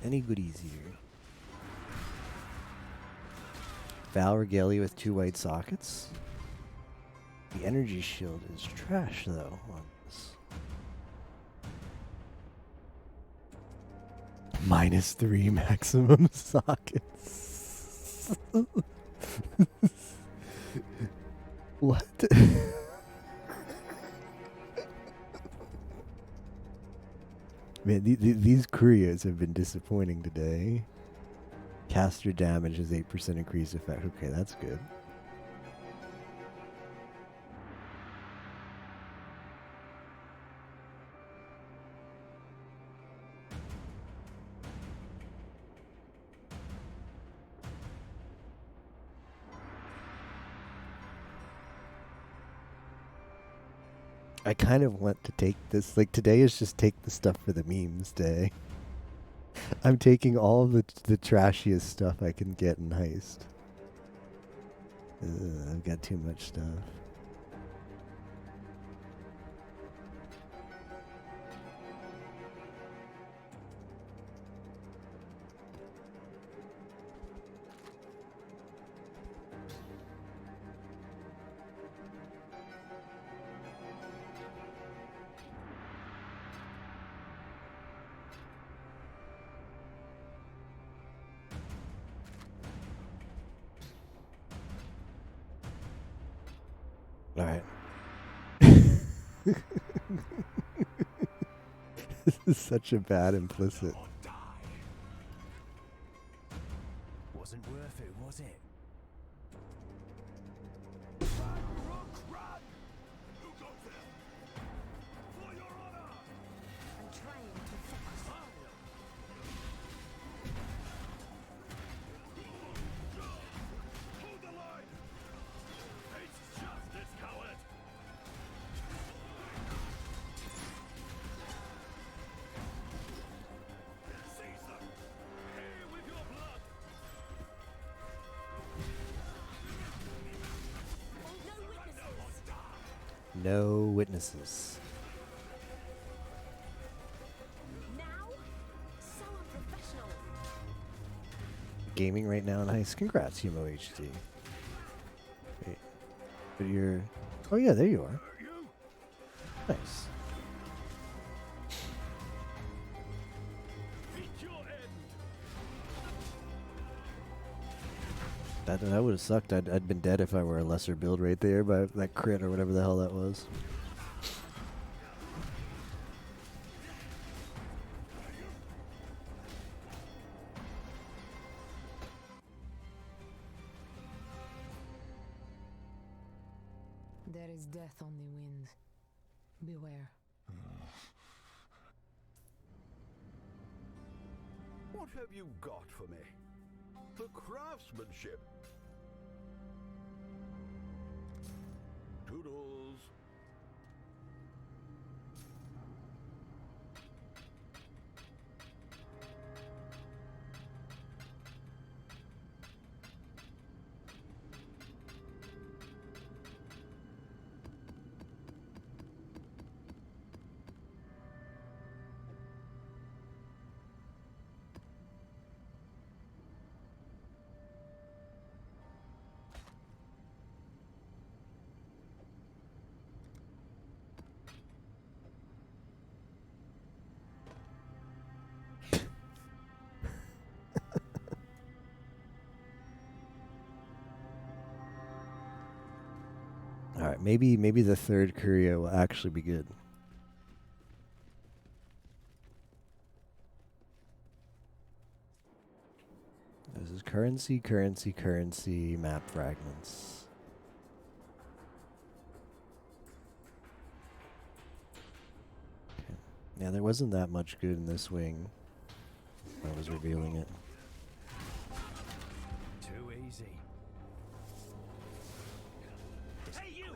Any goodies here? Val Regalia with 2 white sockets. The energy shield is trash, though, on this. -3 maximum sockets. What? Man, these couriers have been disappointing today. Caster damage is 8% increased effect. Okay, that's good. I kind of want to take this. Like, today is just take the stuff for the memes day. I'm taking all of the trashiest stuff I can get in Heist. I've got too much stuff. Alright. This is such a bad implicit. Wasn't worth it, was it? I'm trying to focus. Hold the line! Face justice, coward! Caesar! Here with your blood! No witnesses. Now? So unprofessional. Gaming right now in Heist. Congrats, Humo HD. Wait. But you're... Oh yeah, there you are. Nice. That would have sucked. I'd been dead if I were a lesser build right there by that crit or whatever the hell that was. There is death on the wind. Beware. What have you got for me? The craftsmanship. Toodles. Alright, maybe the third courier will actually be good. This is currency, map fragments. Okay. Yeah, there wasn't that much good in this wing. I was revealing it. Too easy. Hey, you!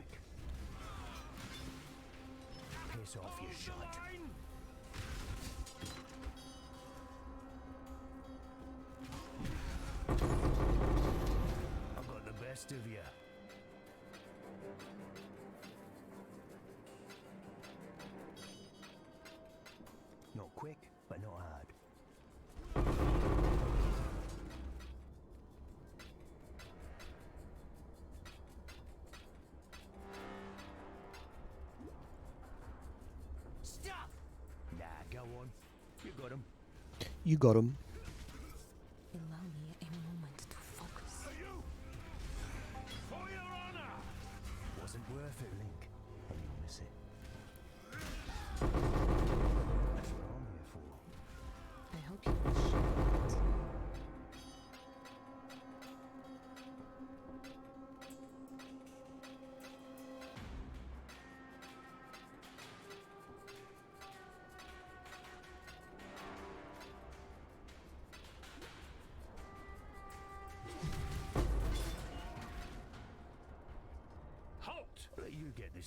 Piss off, you shite. I've got the best of you. Not quick, but not hard. Stop! Nah, go on. You got him. You got him. Allow me a moment to focus. For your honor!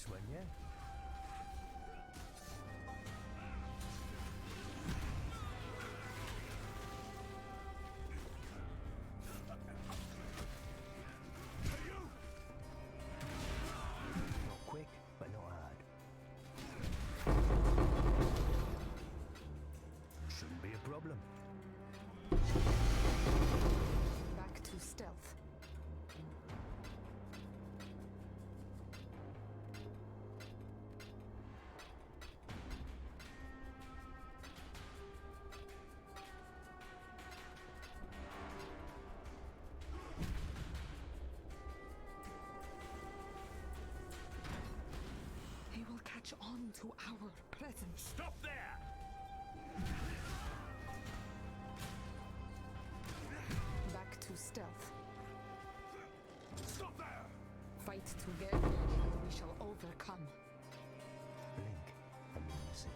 this one, yeah? Not quick, but not hard. Shouldn't be a problem. Back to stealth. They will catch on to our presence. Stop there! Back to stealth. Stop there! Fight together and we shall overcome. Blink and you'll miss it.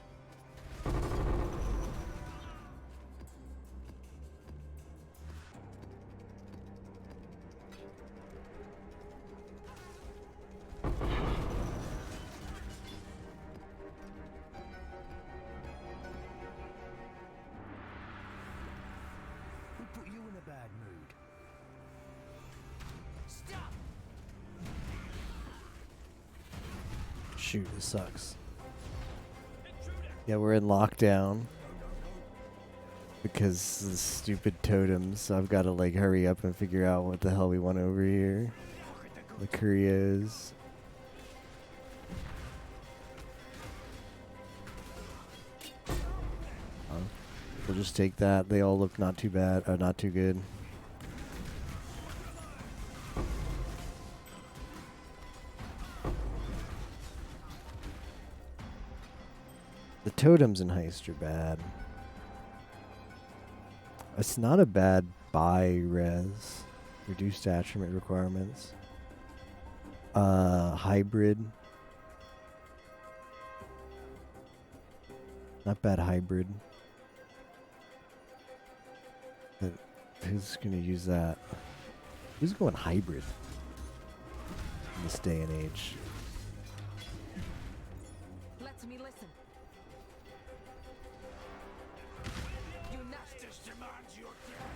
Who put you in a bad mood? Stop! Shoot, this sucks. Yeah, we're in lockdown because of the stupid totems. So I've got to like hurry up and figure out what the hell we want over here. The Koreas. We'll just take that. They all look not too bad, or not too good. The totems in Heist are bad. It's not a bad buy res. Reduced attribute requirements. Hybrid. Not bad hybrid. But who's gonna use that? Who's going hybrid in this day and age? Let me listen. You Justice demands your death!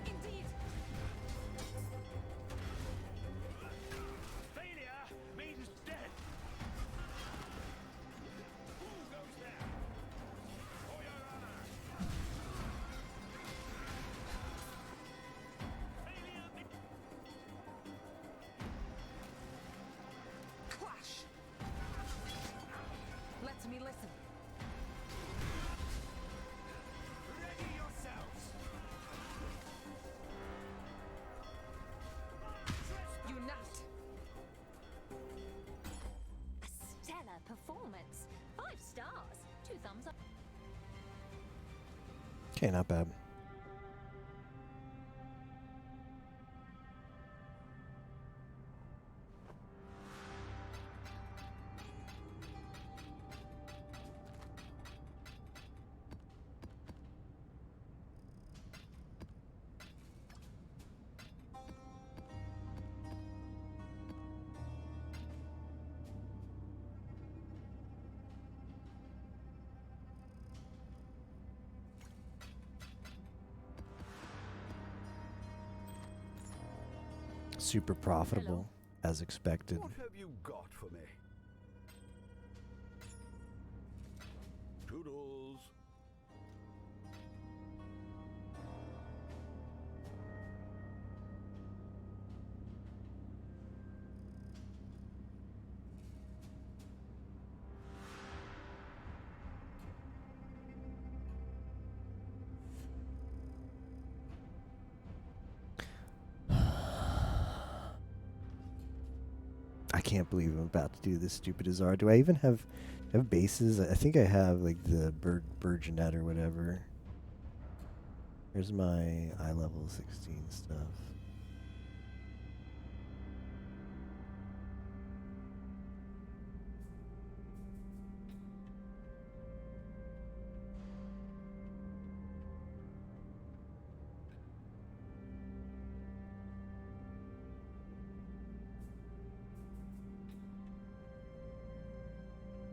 Indeed. Failure means death! Who goes there? For your honor! Failure Clash. Let me listen. ready yourselves! Unite. A stellar performance. 5 stars. 2 thumbs up. Okay, not bad. Super profitable, as expected. What have you got for me? Toodles! I can't believe I'm about to do this stupid Azar. Do I even have bases? I think I have like the Burgeonet or whatever. Here's my eye level 16 stuff.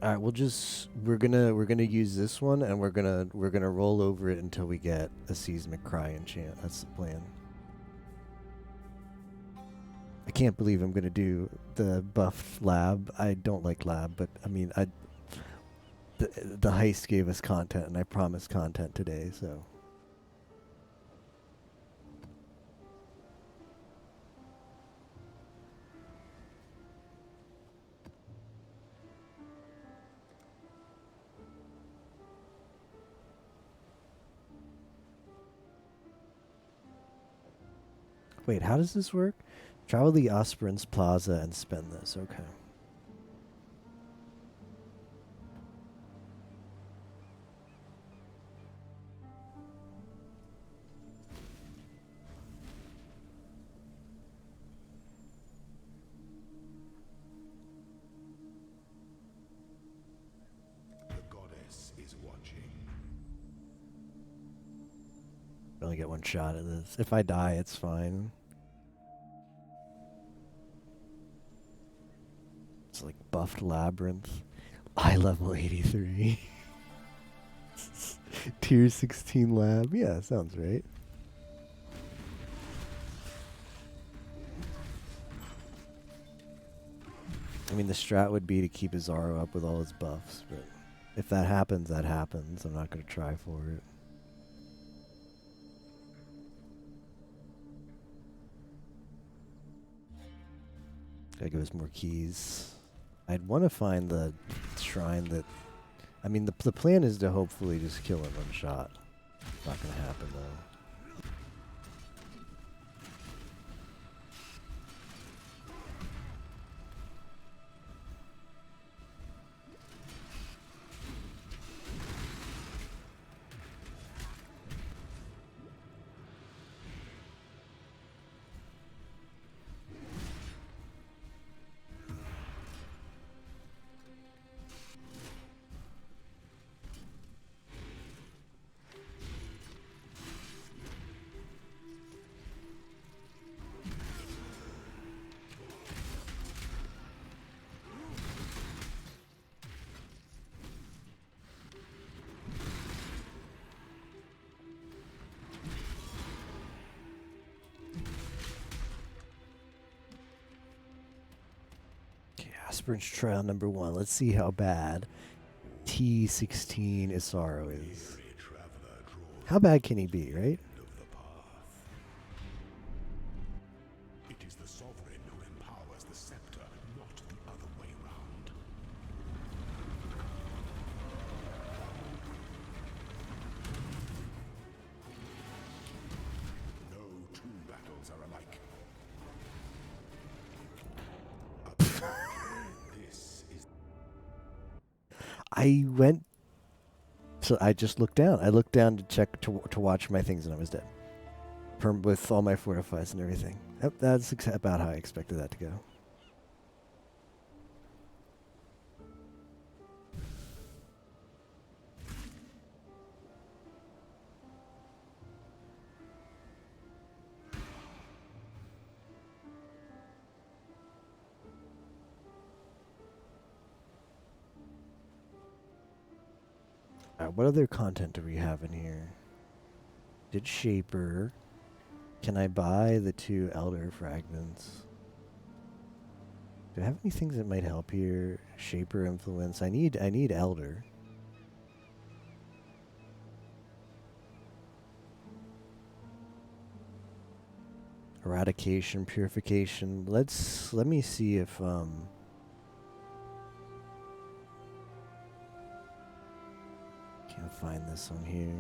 All right, we're gonna use this one, and we're gonna roll over it until we get a Seismic Cry enchant. That's the plan. I can't believe I'm gonna do the buff lab. I don't like lab, but I mean, the heist gave us content, and I promised content today, so. Wait, how does this work? Travel the Aspirants Plaza and spend this. Okay. The goddess is watching. I only get one shot at this. If I die, it's fine. It's like buffed labyrinth. Eye level 83. Tier 16 lab. Yeah, sounds right. I mean, the strat would be to keep Azaro up with all his buffs, but if that happens, that happens. I'm not going to try for it. Gotta give us more keys. I'd want to find the shrine that... I mean, the plan is to hopefully just kill in one shot. Not gonna happen, though. Aspirant's trial number 1. Let's see how bad T16 Isaro is. How bad can he be, right? It is the sovereign who empowers the scepter, not the other way round. No two battles are alike. I went... So I just looked down. I looked down to check, to watch my things, and I was dead. With all my fortifies and everything. Yep, that's about how I expected that to go. What other content do we have in here? Did Shaper. Can I buy the 2 Elder Fragments? Do I have any things that might help here? Shaper Influence. I need Elder. Eradication, Purification. Let me see if can't find this one here.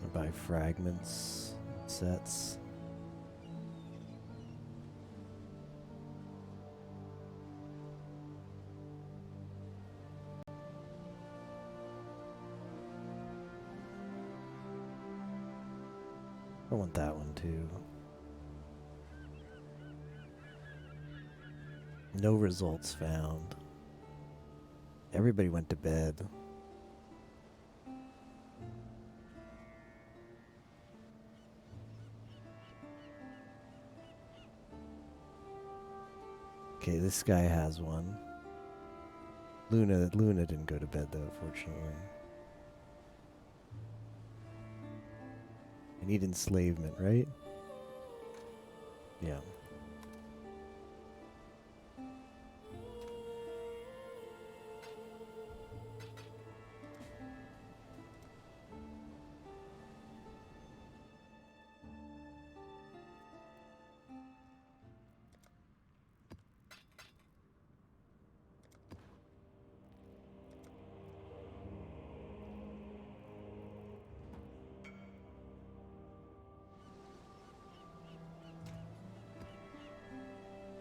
I'll buy fragments, sets. I want that one too. No results found. Everybody went to bed. Okay, this guy has one. Luna didn't go to bed though, fortunately. I need enslavement, right? Yeah.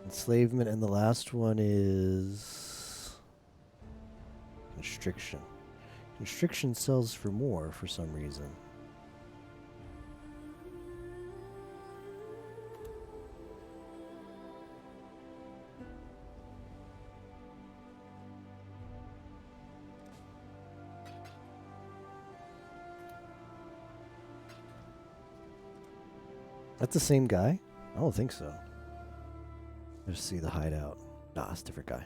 Enslavement, and the last one is constriction. Constriction sells for more for some reason. That's the same guy? I don't think so. Let's see the hideout. Nah, it's a different guy.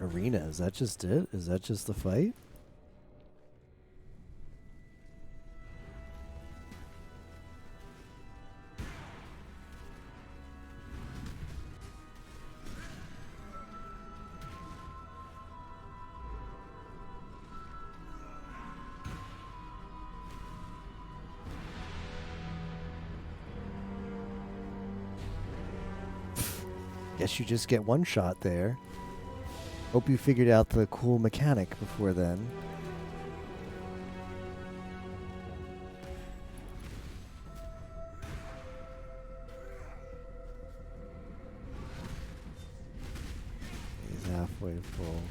Arena, is that just it? Is that just the fight? Guess you just get one shot there. Hope you figured out the cool mechanic before then. He's halfway full.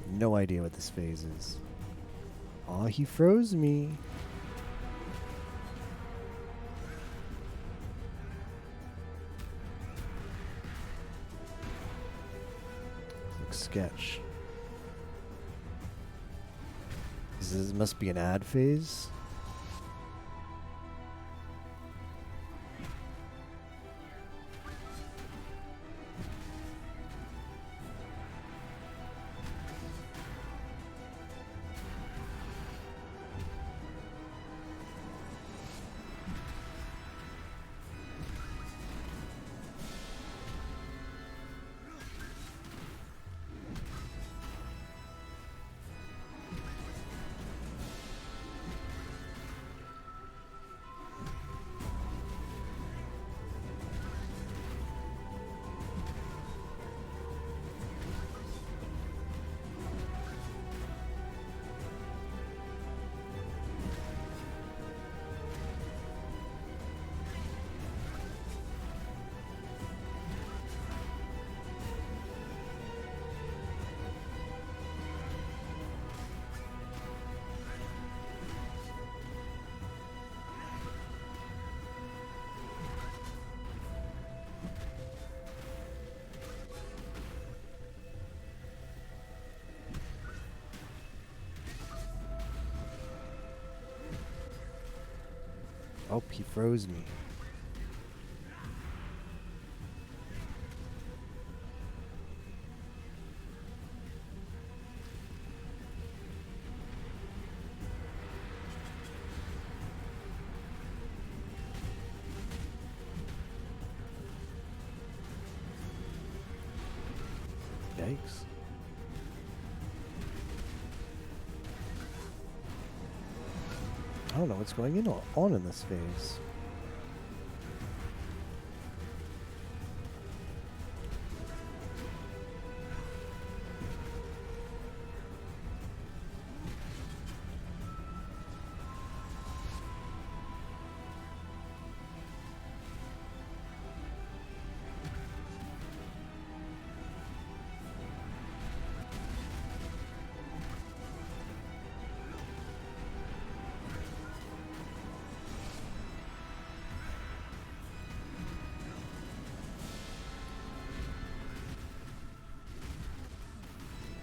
No idea what this phase is. Aw, he froze me. Looks sketch. This must be an ad phase. Oh, he froze me. Yikes. I don't know what's going on in this phase.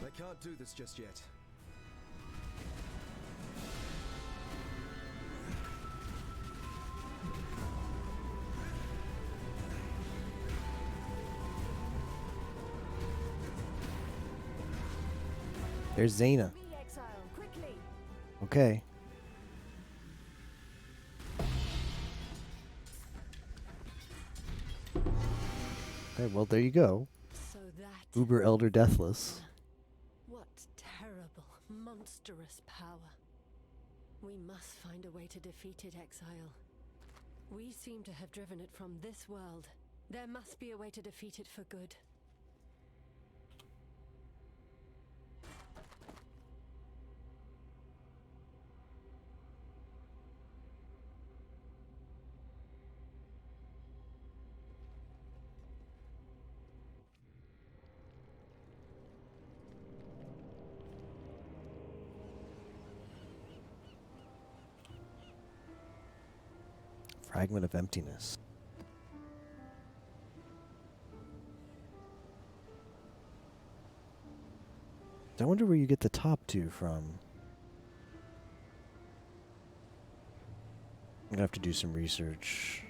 I can't do this just yet. There's Zaina. Okay. Okay, well, there you go. So that Uber Elder Deathless. What terrible, monstrous power. We must find a way to defeat it, Exile. We seem to have driven it from this world. There must be a way to defeat it for good. Fragment of Emptiness. I wonder where you get the top two from. I'm gonna have to do some research.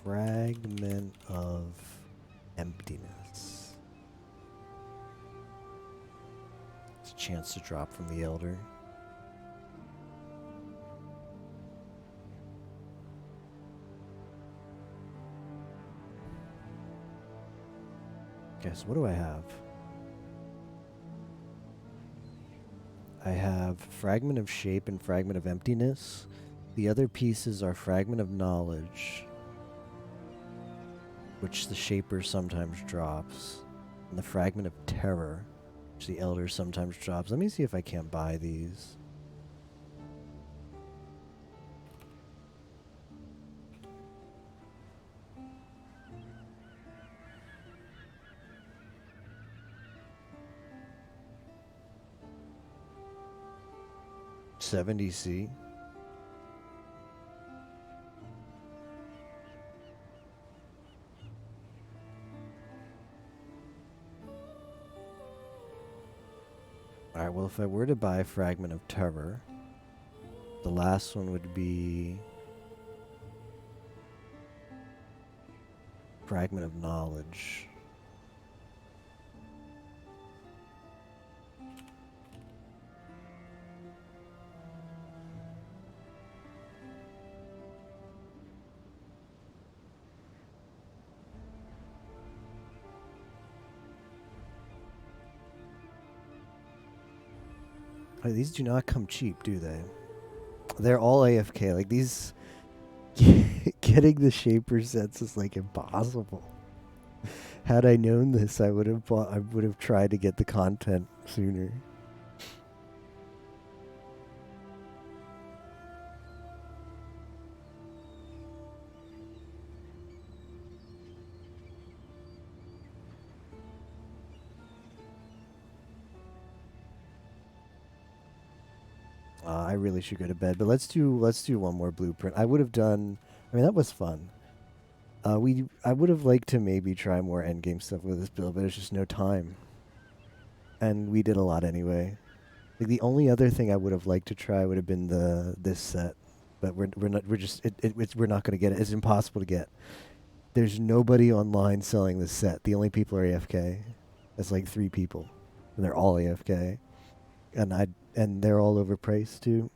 Fragment of Emptiness. It's a chance to drop from the Elder. Okay, so what do I have? I have Fragment of Shape and Fragment of Emptiness. The other pieces are Fragment of Knowledge, which the Shaper sometimes drops, and the Fragment of Terror, which the Elder sometimes drops. Let me see if I can't buy these. $70C. Alright, well, if I were to buy Fragment of Terror, the last one would be Fragment of Knowledge. Oh, these do not come cheap, do they? They're all AFK. Like, these... getting the Shaper sets is, like, impossible. Had I known this, I would have bought... I would have tried to get the content sooner. I really should go to bed, but let's do one more blueprint. I would have done I mean, that was fun. I would have liked to maybe try more endgame stuff with this build, but there's just no time. And we did a lot anyway. Like the only other thing I would have liked to try would have been this set, but we're not going to get it. It's impossible to get. There's nobody online selling this set. The only people are AFK. It's like 3 people, and they're all AFK, and they're all overpriced too.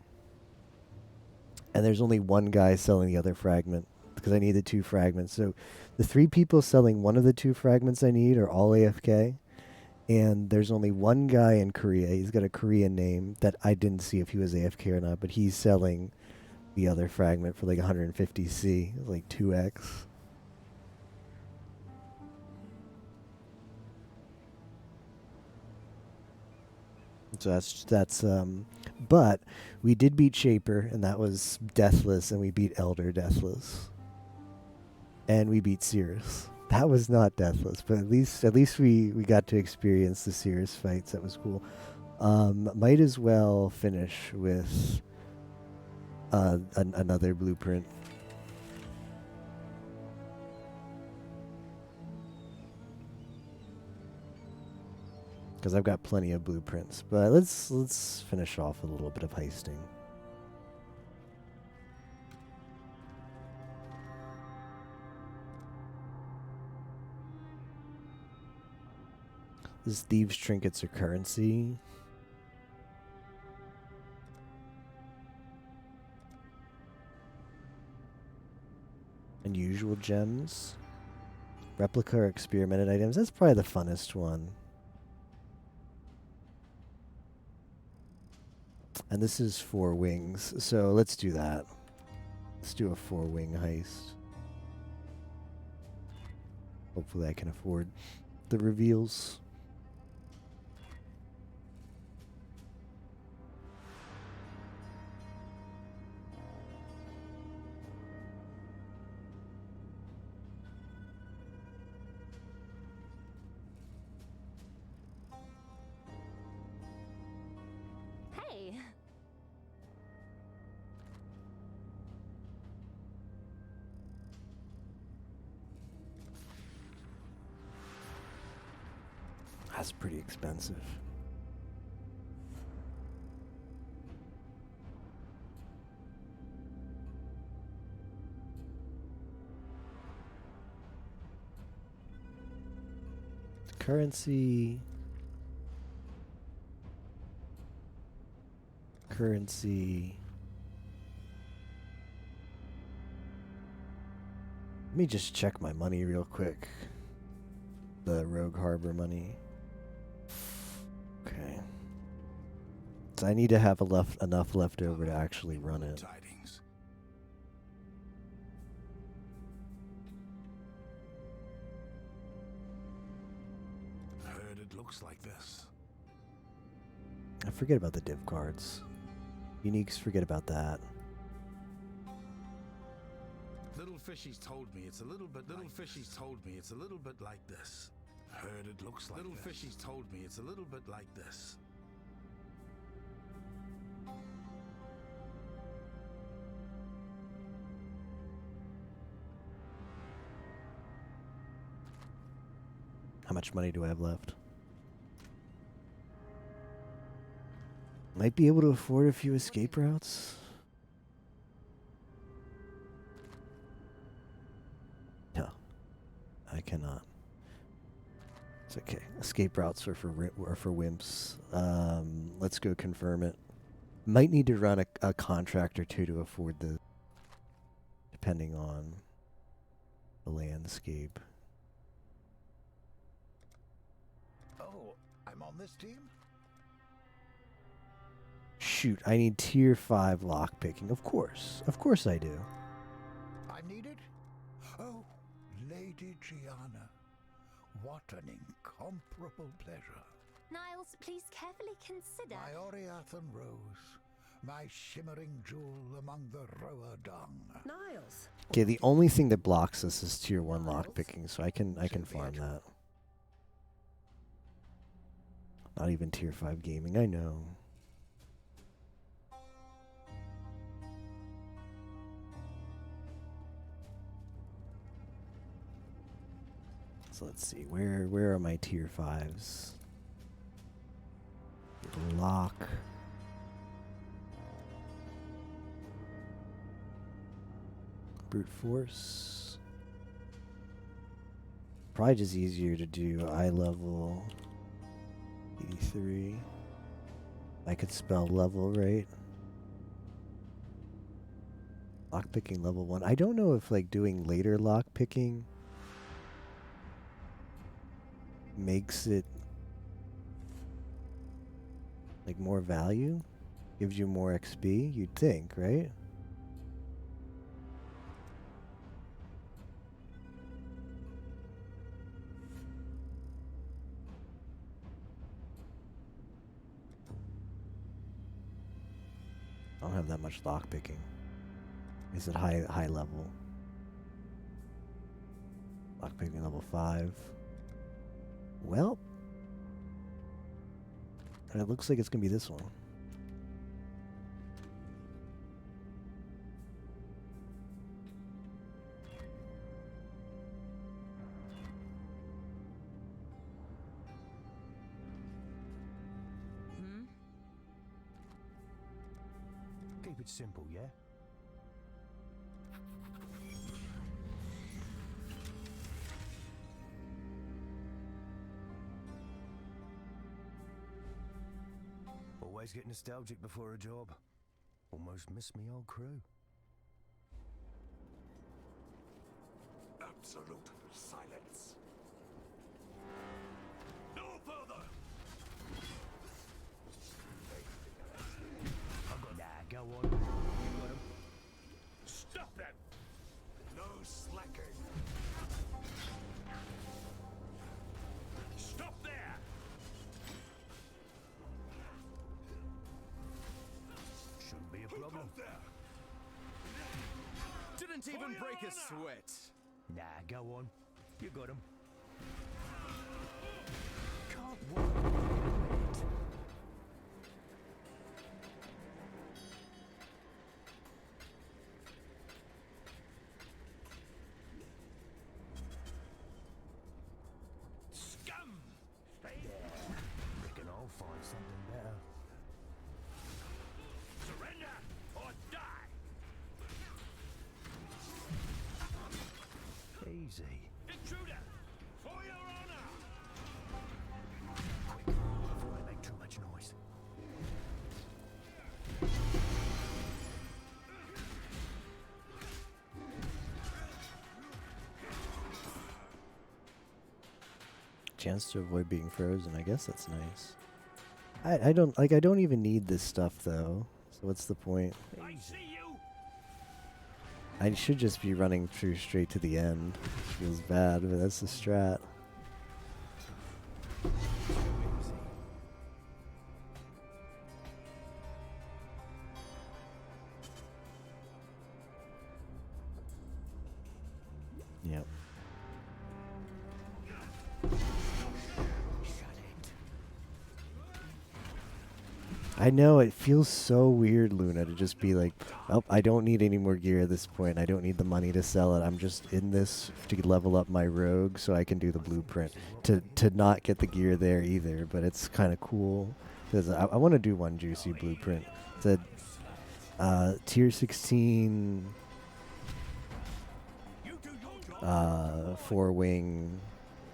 And there's only one guy selling the other fragment because I need the 2 fragments. So the 3 people selling one of the 2 fragments I need are all AFK. And there's only one guy in Korea. He's got a Korean name that I didn't see if he was AFK or not, but he's selling the other fragment for like 150C, like 2x. So that's but we did beat Shaper, and that was Deathless, and we beat Elder Deathless. And we beat Cirrus. That was not Deathless, but at least we got to experience the Cirrus fights. That was cool. Might as well finish with another blueprint. Because I've got plenty of blueprints. But let's finish off with a little bit of heisting. This thieves' trinkets are currency. Unusual gems. Replica or experimented items. That's probably the funnest one. And this is 4 wings. So let's do that. Let's do a 4-wing heist. Hopefully I can afford the reveals. Hey. That's pretty expensive. Currency. Currency. Let me just check my money real quick. The Rogue Harbor money. Okay. So I need to have enough left over to actually run it. Heard it looks like this. I forget about the div cards. Uniques, forget about that. Little fishies told me it's a little bit. Little fishies told me it's a little bit like this. Heard it looks like little fishies told me it's a little bit like this. How much money do I have left? Might be able to afford a few escape routes. No, I cannot. It's okay. Escape routes are for wimps. Let's go confirm it. Might need to run a contract or 2 to afford the, depending on the landscape. Oh, I'm on this team? Shoot, I need tier 5 lockpicking. Of course I do. I need it? Oh, Lady Gianna. What an incomparable pleasure. Niles, please carefully consider. My Oriathan rose, my shimmering jewel among the rower dung. Niles. Okay, the only thing that blocks us is tier 1 lockpicking, so I can farm that. Not even tier 5 gaming, I know. So let's see, where are my tier 5s? Lock. Brute force. Probably just easier to do eye level 83. I could spell level, right? Lockpicking level 1. I don't know if like doing later lockpicking makes it like more value, gives you more XP, you'd think, right? I don't have that much lockpicking. Is it high level? Lockpicking level 5. Well, and it looks like it's gonna be this one. Keep it simple, yeah? Always get nostalgic before a job. Almost miss me old crew. Absolute silence. No further. Nah, go on. You got him. Stop them. No slacking. Stop there. Shouldn't be a problem. Didn't even break a sweat. Nah, go on. You got him. Can't walk. Scum. Reckon I'll find something better. Surrender or die. Easy. Intruder. For your honor. Quick, before I make too much noise. Chance to avoid being frozen. I guess that's nice. I don't even need this stuff though. So what's the point? I see you. I should just be running through straight to the end. Feels bad, but that's the strat. Yep. I know, it feels so weird, Luna, to just be like, oh, I don't need any more gear at this point. I don't need the money to sell it. I'm just in this to level up my rogue so I can do the blueprint. To not get the gear there either, but it's kind of cool. Because I want to do one juicy blueprint. It's a tier 16 4-wing,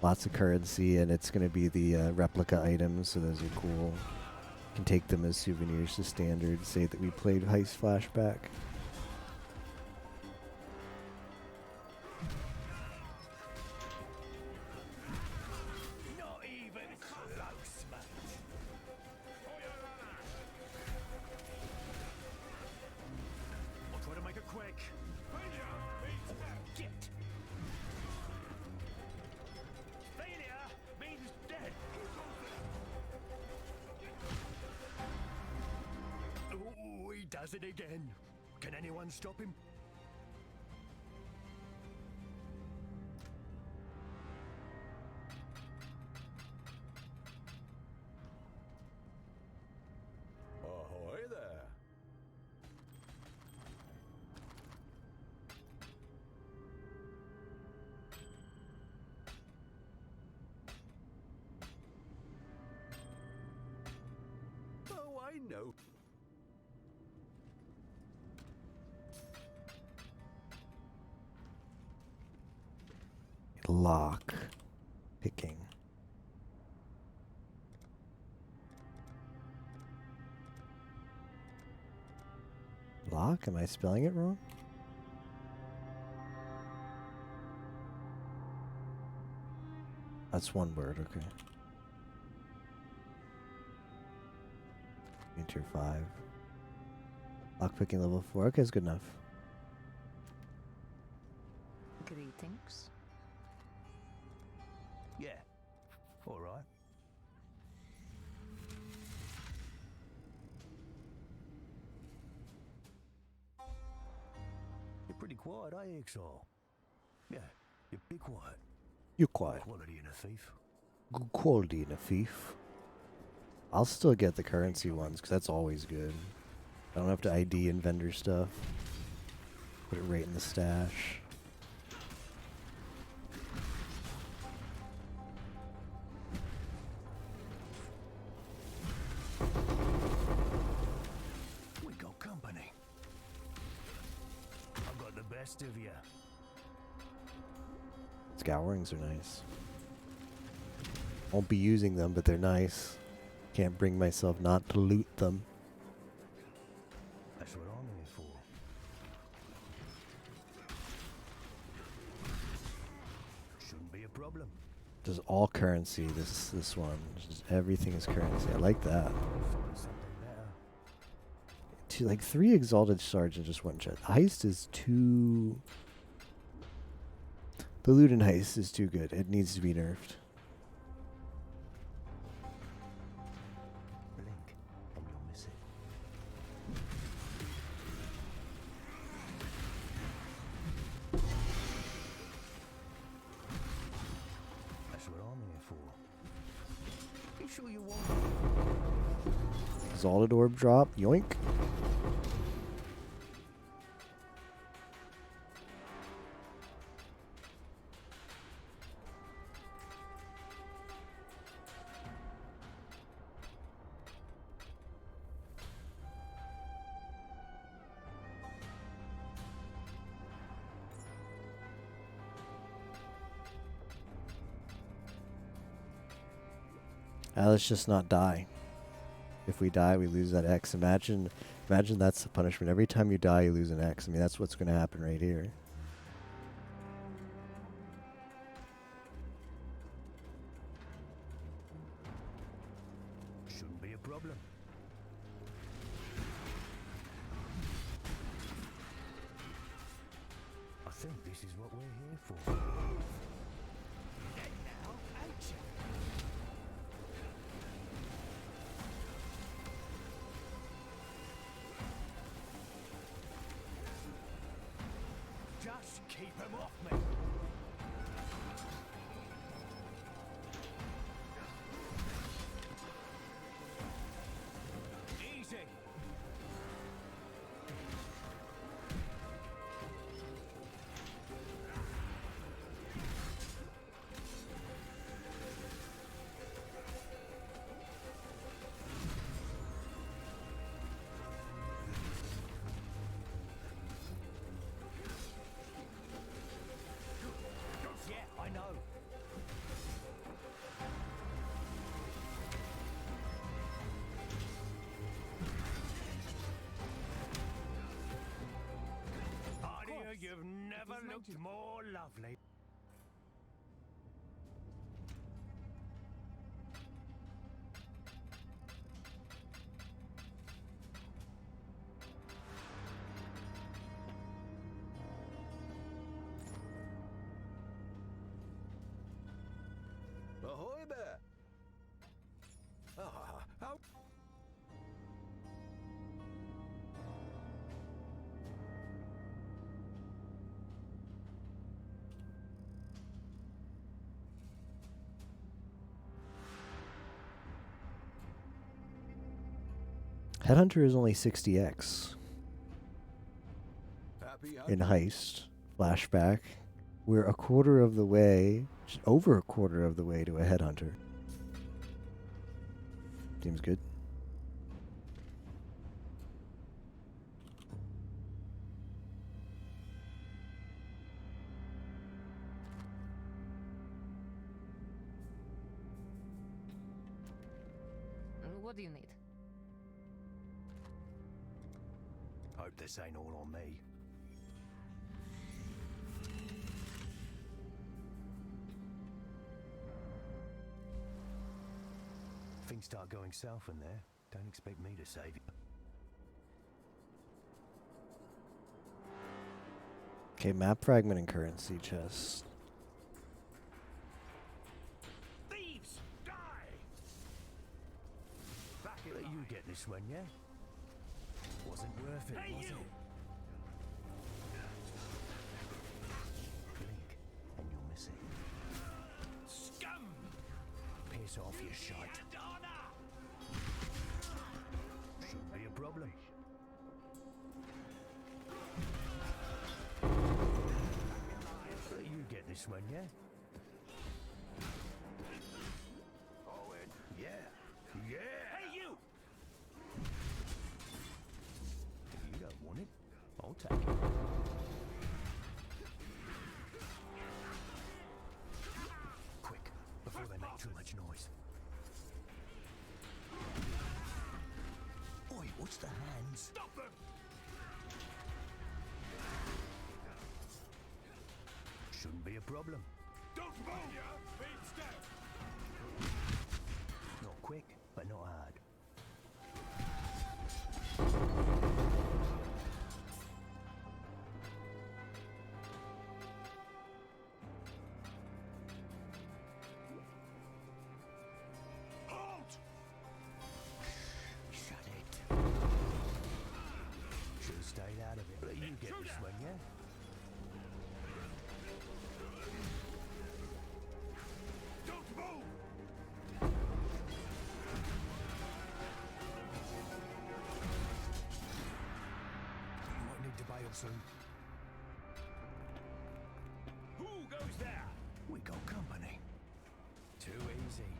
lots of currency, and it's going to be the replica items, so those are cool. Can take them as souvenirs to standard. Say that we played Heist Flashback. Not even close, mate. I'll try to make it quick. Get. Failure means dead. Oh, he does it again. Can anyone stop him? Ahoy there. lock picking. Lock? Am I spelling it wrong? That's one word, okay. Tier 5. Lockpicking level 4. Okay, it's good enough. Greetings. Yeah. All right. You're pretty quiet, eh, Exile? Yeah, you're big quiet. You're quiet. Quality in a thief. Good quality in a thief. I'll still get the currency ones, because that's always good. I don't have to ID and vendor stuff. Put it right in the stash. We got company. I've got the best of you. Scourings are nice. Won't be using them, but they're nice. Can't bring myself not to loot them. That's what I'm here for. Shouldn't be a problem. Just all currency, this one. Just everything is currency. I like that. Like 3 exalted shards and just 1 chest. Heist is too... The loot in Heist is too good. It needs to be nerfed. Blink and you'll miss it. That's what I'm here for. You sure you want it? Exalted orb drop. Yoink. Let's just not die. If we die, we lose that X. Imagine that's the punishment. Every time you die, you lose an X. I mean, that's what's going to happen right here. Shouldn't be a problem. I think this is what we're here for. Dead now, ain't you? Just keep him off me. Easy. Yeah, I know. Adia, you've never looked more lovely. Ahoy there! Ah, how... Headhunter is only 60x. Happy In Heist Flashback, we're a quarter of the way, over a quarter of the way to a Headhunter. Seems good. What do you need? Hope this ain't all on me. Things start going south in there. Don't expect me to save you. Okay, map fragment and currency chest. Thieves, die! Let you get this one, yeah? Wasn't worth it, Hey, was you! it? Blink, and you'll miss it. Scum! Piss off, you shite. Shouldn't be a problem. Let you get this one, yeah? Owen, yeah. Yeah! Hey, you! If you don't want it, I'll take it. Quick, before they make too much noise. Oi, what's the hands? Stop them! Shouldn't be a problem. Don't move! Feet step! Not quick, but not hard. Halt! Shut it. Should have stayed out of it. Let you get this one, yeah? Don't move! You might need to bail soon. Who goes there? We got company. Too easy.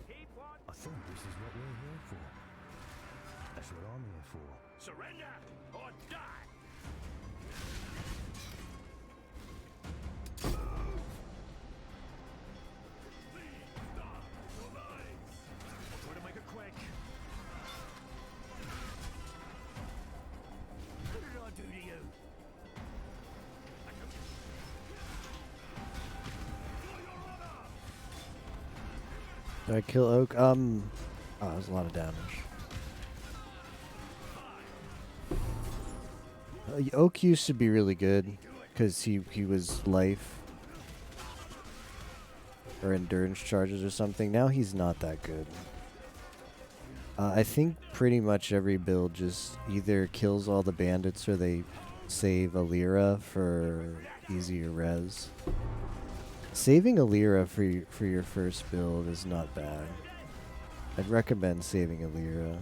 Keep one. I think this is what we're here for. That's what I'm here for. Surrender or die! Please stop your lives! I'll try to make it quick. What did I do to you? Did I kill Oak? Oh, that was a lot of damage. Oak used to be really good because he was life or endurance charges or something. Now he's not that good. I think pretty much every build just either kills all the bandits or they save a lira for easier res. Saving a lira for your first build is not bad. I'd recommend saving a lira.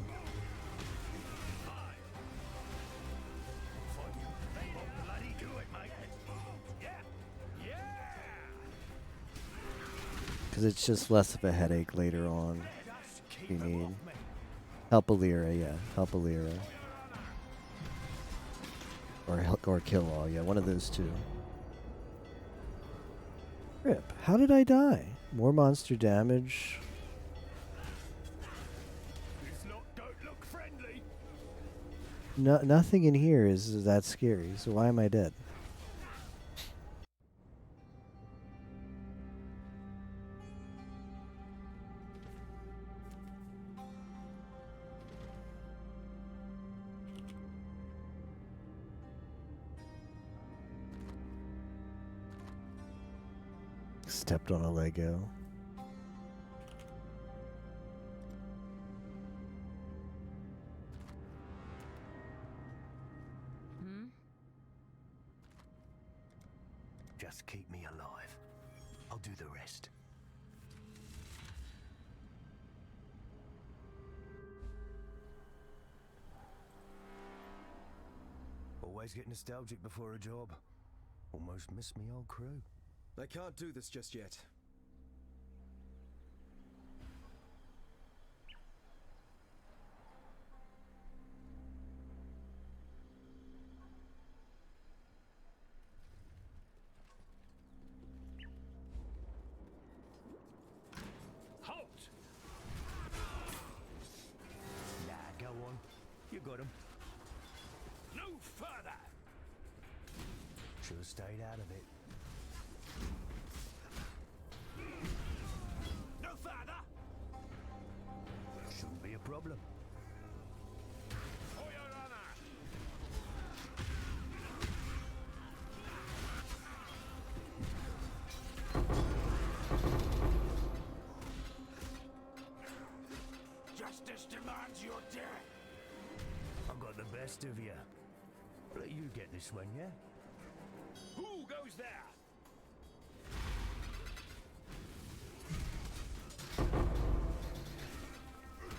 Because it's just less of a headache later on. If you need. Help a lira, yeah. Help a lira. Or kill all, yeah. One of those two. Rip. How did I die? More monster damage. Don't look friendly. Nothing in here is that scary, so why am I dead? Stepped on a Lego. Just keep me alive. I'll do the rest. Always get nostalgic before a job. Almost miss me old crew. I can't do this just yet. Halt! got him. No further! Should have stayed out of it. No further! Shouldn't be a problem. For your honor! Justice demands your death! I've got the best of you. Let you get this one, yeah? Who goes there?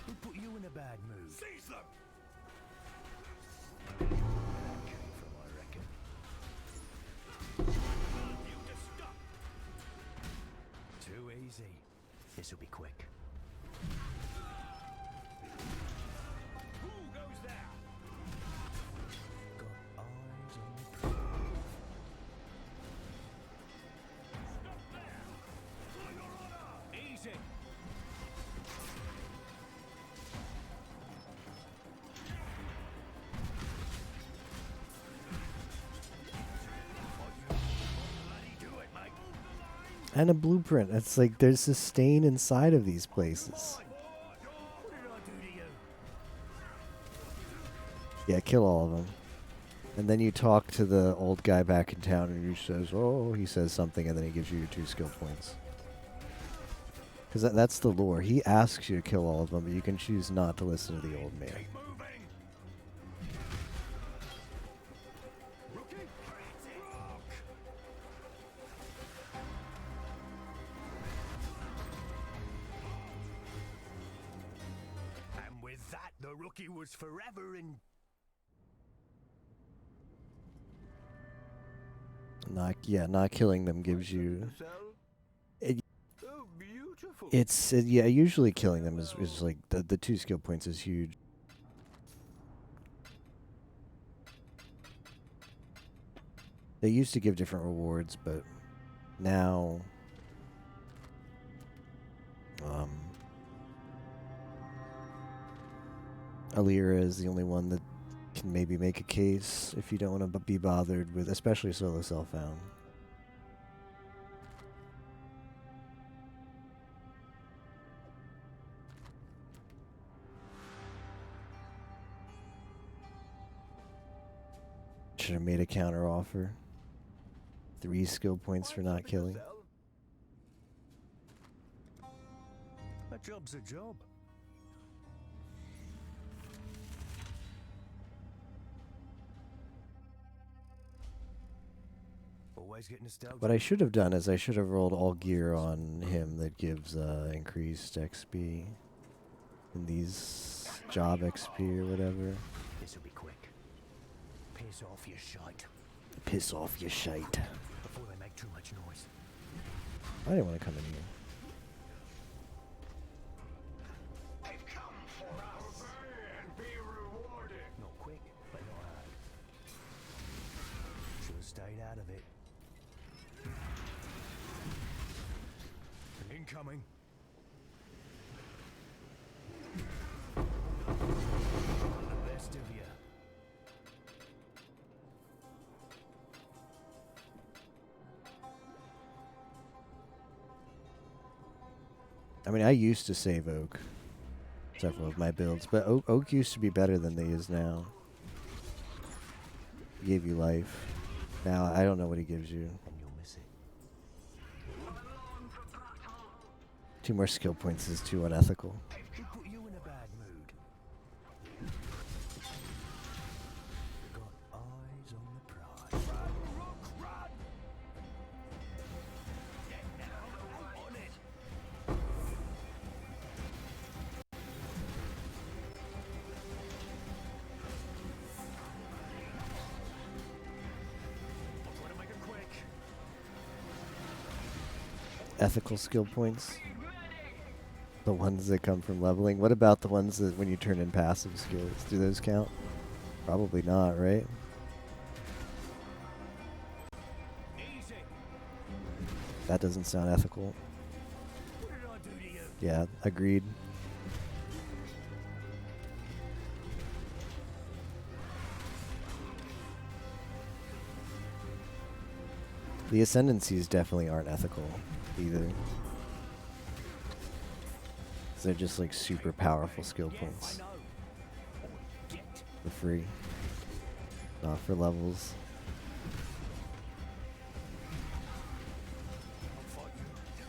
Who put you in a bad mood? Seize them! Where that came from, I reckon. You to stop! Too easy. This'll be quick. Who goes there? Got eyes on the prize. Stop there! For your honor! Easy. Bloody do it, mate! And a blueprint. It's like there's a stain inside of these places. What did I do to you? Yeah, kill all of them. And then you talk to the old guy back in town and he says, oh, he says something and then he gives you your 2 skill points. Because that's the lore. He asks you to kill all of them, but you can choose not to listen to the old man. Keep moving! Rookie! Rock! And with that, the rookie was forever in. Not killing them gives you... Oh, beautiful. It's, yeah, usually killing them is like, the 2 skill points is huge. They used to give different rewards, but now... Alira is the only one that can maybe make a case if you don't want to be bothered with, especially solo self-found. Should have made a counter offer. 3 skill points for not killing. A job's a job. Always get nostalgic. What I should have done is I should have rolled all gear on him that gives increased XP in these job XP or whatever. This'll be quick. Piss off your shite. Piss off your shite. Before they make too much noise. I didn't want to come in here. I've come for us! And be rewarded! Not quick, but not hard. Should have stayed out of it. Incoming. The best of you. I mean, I used to save Oak. Several of my builds, but Oak used to be better than they is now. He gave you life. Now, I don't know what he gives you. And you'll miss it. 2 more skill points is too unethical. Who put you in a bad mood? Got eyes on the prize. Rock, run! Get now, on it! I'm trying to make it quick. Ethical skill points. The ones that come from leveling. What about the ones that when you turn in passive skills? Do those count? Probably not, right? Easy. That doesn't sound ethical. What did I do to you? Yeah, agreed. The ascendancies definitely aren't ethical either. 'Cause they're just like super powerful skill points. For free. Not for levels.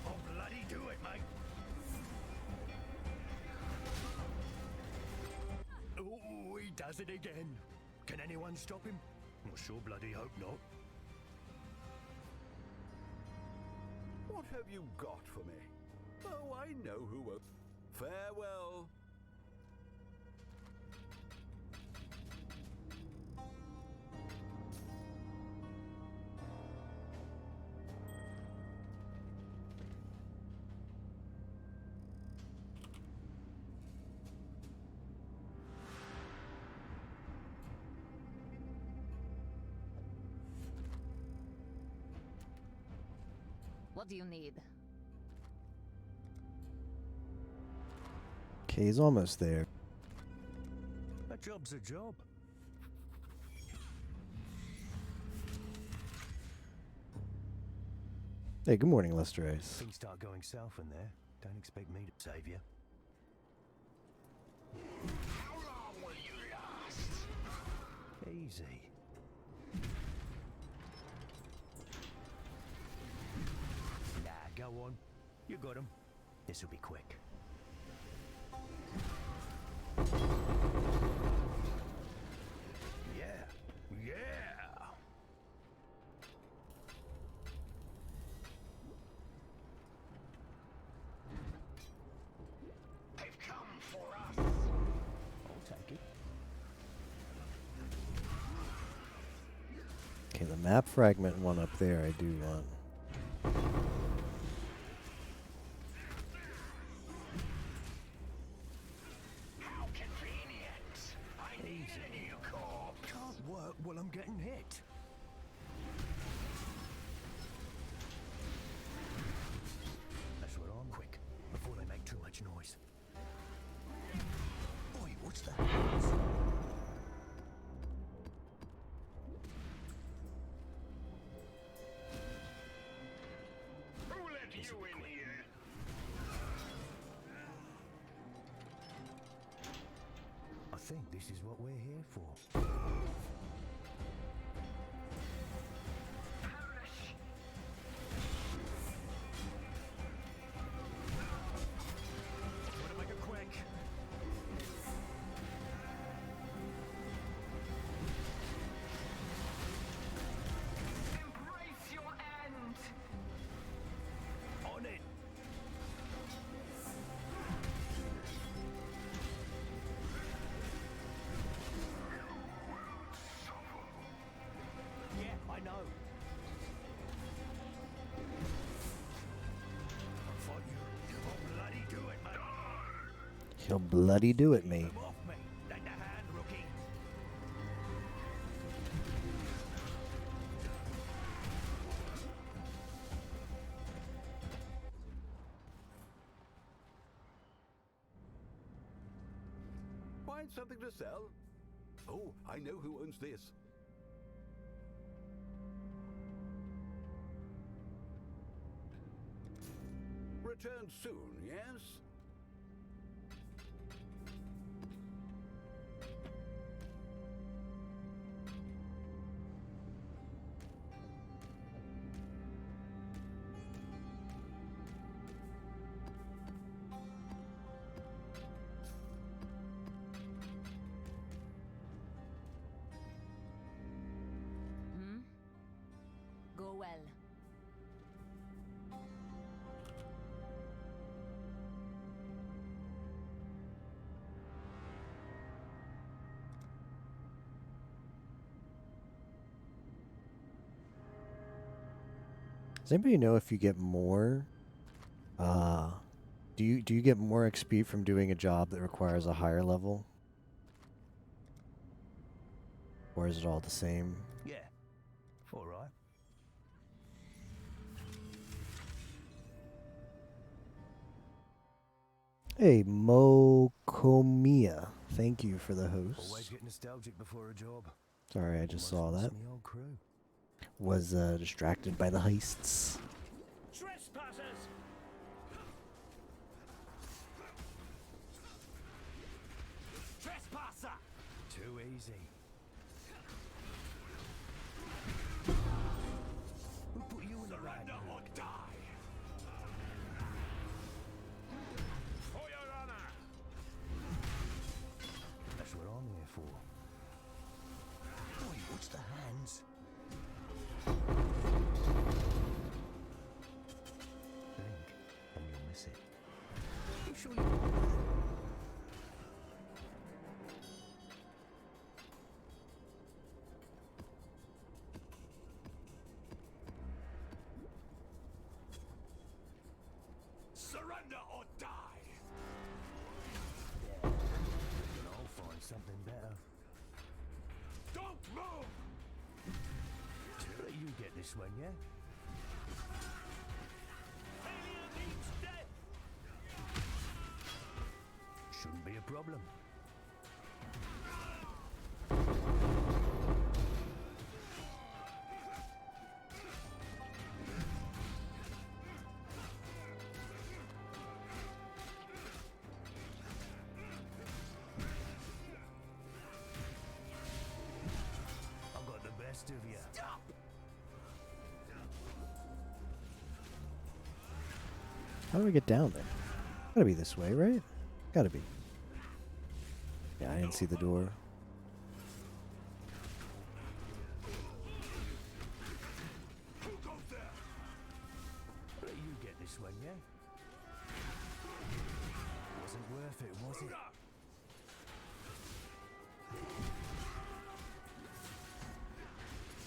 I'll bloody do it, mate. Oh, he does it again. Can anyone stop him? I sure bloody hope not. What have you got for me? Oh, I know who won't. Farewell. What do you need? Okay, he's almost there. A job's a job. Hey, good morning, Lester Ice. Things start going south in there. Don't expect me to save you. How long will you last? Easy. Nah, go on. You got him. This'll be quick. Yeah. Yeah. They've come for us. I'll take it. Okay, the map fragment one up there I do want. How convenient. I need a new corpse. Can't work while I'm getting hit. That's what I'm quick, before they make too much noise. Oi, what's that? Who let you in here? I think this is what we're here for. Gotta make it quick. Embrace your end. On it. Yeah, I know. I'll fight you. I'll bloody do it, mate. He'll bloody do it, mate. Come off me. Lend a hand, rookie. Find something to sell? Oh, I know who owns this. Return soon, yes? Go well. Does anybody know if you get more? Do you get more XP from doing a job that requires a higher level? Or is it all the same? Yeah. All right. Hey, Mokomiya. Thank you for the host. Always get nostalgic before a job. Sorry, I just saw that. My old crew. was distracted by the heists. Trespassers! Trespasser! Too easy. Who put you in the surrender or die? For your honor! That's what I'm here for. Wait, what's the hands? Blink, and you'll miss it. You sure you want that? Surrender or die! Yeah, and I'll find something better. Don't move! To let you get this one, yeah? Failure means death! Shouldn't be a problem. I've got the best of you. Stop! How do we get down there? Gotta be this way, right? Gotta be. Yeah, I didn't see the door. Who goes there? Let you get this one, yeah? Wasn't worth it, was it?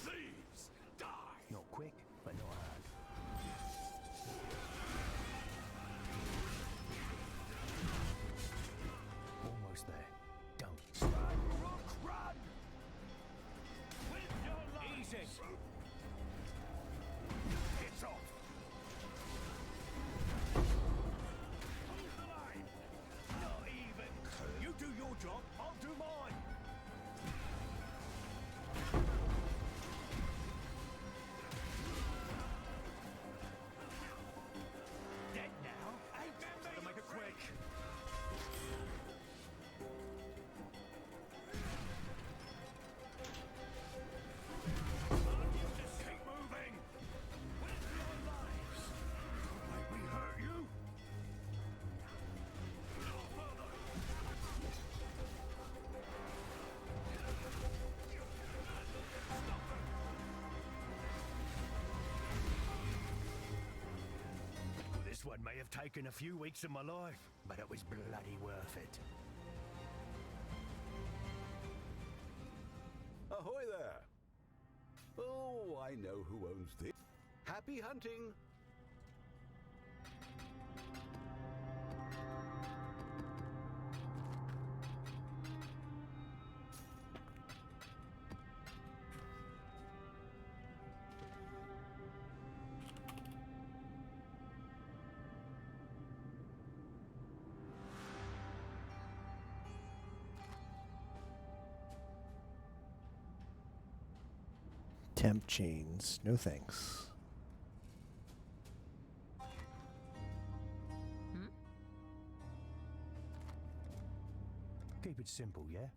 Thieves, die! Not quick, but not hard. Almost there. Don't run, rook, run! With your life. Easy. It's off. Hold the line. Not even. You do your job, I'll do mine. Dead now? Hey, better make it quick. Just keep moving. With your lives. Don't make me hurt you. No further. Well, this one may have taken a few weeks of my life, but it was bloody worth it. Ahoy there! Oh, I know who owns this. Happy hunting! Temp chains. No thanks. Keep it simple, yeah?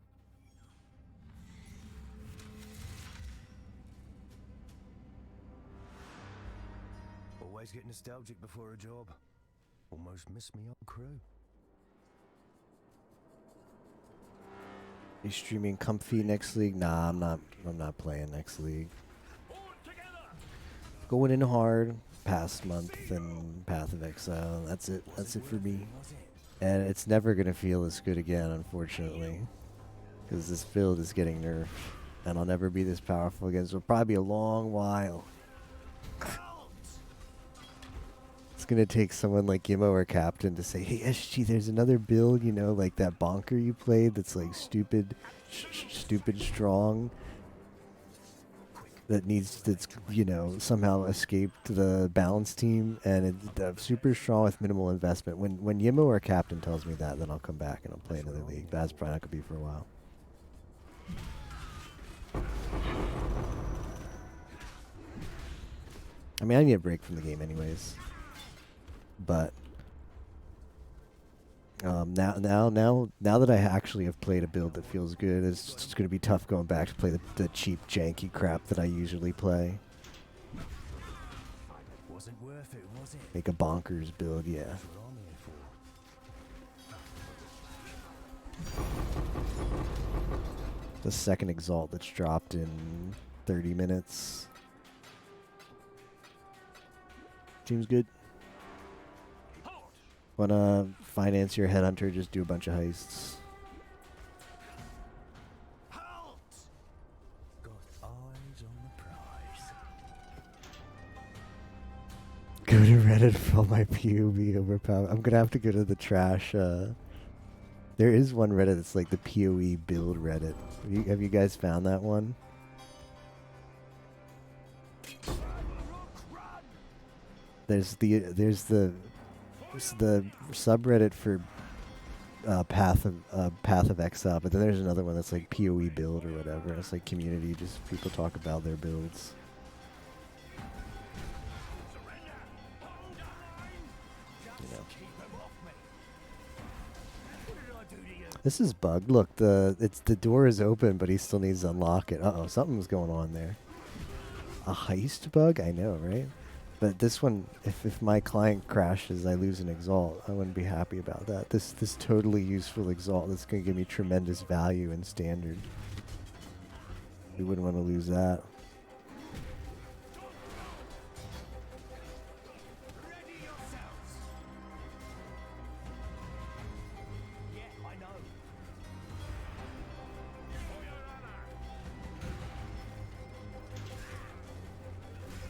Always get nostalgic before a job. Almost miss me old crew. You streaming comfy next league? Nah, I'm not playing next league. Going in hard past month and Path of Exile. That's it. That's it for me. And it's never gonna feel as good again, unfortunately, because this build is getting nerfed, and I'll never be this powerful again. So it'll probably be a long while. It's gonna take someone like Gimmo or Captain to say, "Hey, SG, there's another build, you know, like that bonker you played that's like stupid strong. That's you know, somehow escaped the balance team, and it's super strong with minimal investment." When Yimmo or Captain tells me that, then I'll come back and I'll play another league. That's probably not gonna be for a while. I mean, I need a break from the game anyways. But now that I actually have played a build that feels good, it's just going to be tough going back to play the cheap, janky crap that I usually play. Wasn't worth it, was it? Make a bonkers build, yeah. That's what I'm here for. The second Exalt that's dropped in 30 minutes. Seems good. Wanna finance your headhunter, just do a bunch of heists. Got eyes on the prize. Go to Reddit for all my POV overpower. I'm gonna have to go to the trash. There is one Reddit that's like the POE build Reddit. Have you guys found that one? There's the subreddit for Path of Exile, but then there's another one that's like POE build or whatever. It's like community, just people talk about their builds. You know. This is bugged. Look, the door is open, but he still needs to unlock it. Uh-oh, something's going on there. A heist bug? I know, right? But this one, if my client crashes, I lose an Exalt. I wouldn't be happy about that. This totally useful Exalt that's going to give me tremendous value in Standard. We wouldn't want to lose that.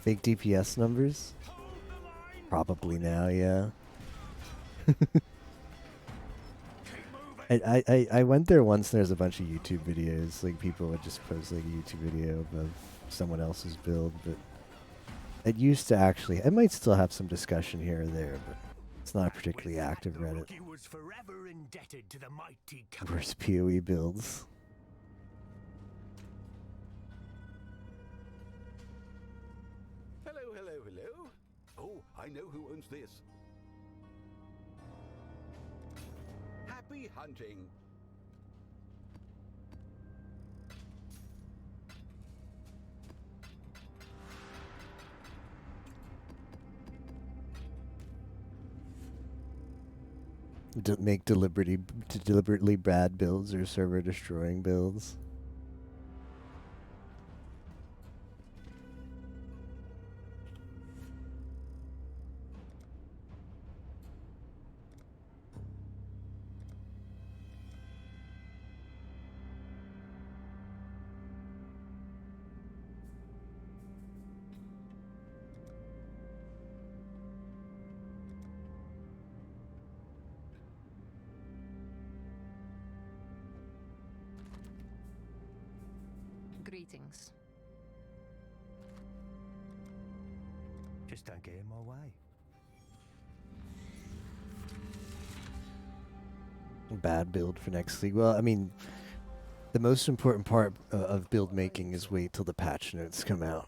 Fake DPS numbers? Probably now, yeah. I went there once and there's a bunch of YouTube videos. Like people would just post like a YouTube video of someone else's build, but it used to actually, it might still have some discussion here or there, but it's not a particularly active Reddit. Worst PoE builds. I know who owns this. Happy hunting. Make deliberately bad builds or server destroying builds. Greetings. Just don't get in my way. Bad build for next league. Well, I mean, the most important part of build making is wait till the patch notes come out.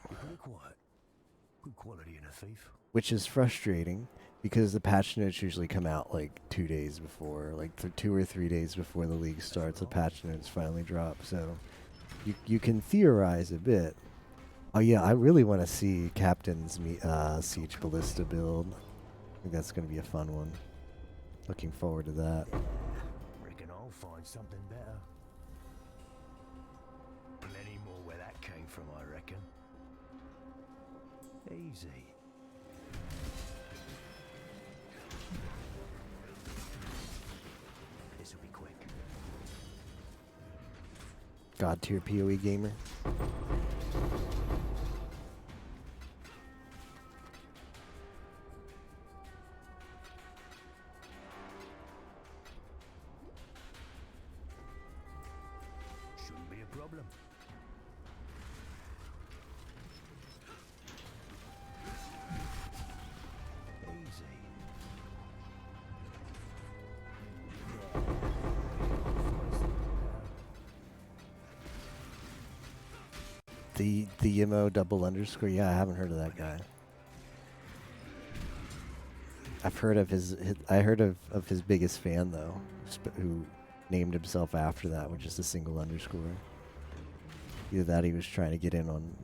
Good quality in a thief. Which is frustrating because the patch notes usually come out like 2 days before, like 2 or 3 days before the league starts. The patch notes finally drop, so you can theorize a bit. Oh yeah, I really want to see Captain's Siege Ballista build. I think that's going to be a fun one. Looking forward to that. Reckon I'll find something better. Plenty more where that came from, I reckon. Easy. This'll be quick. God tier PoE gamer. Shouldn't be a problem. The Yimo double underscore. Yeah, I haven't heard of that guy. I've heard of I heard of his biggest fan though, who named himself after that, which is a single underscore. Either that, he was trying to get in on,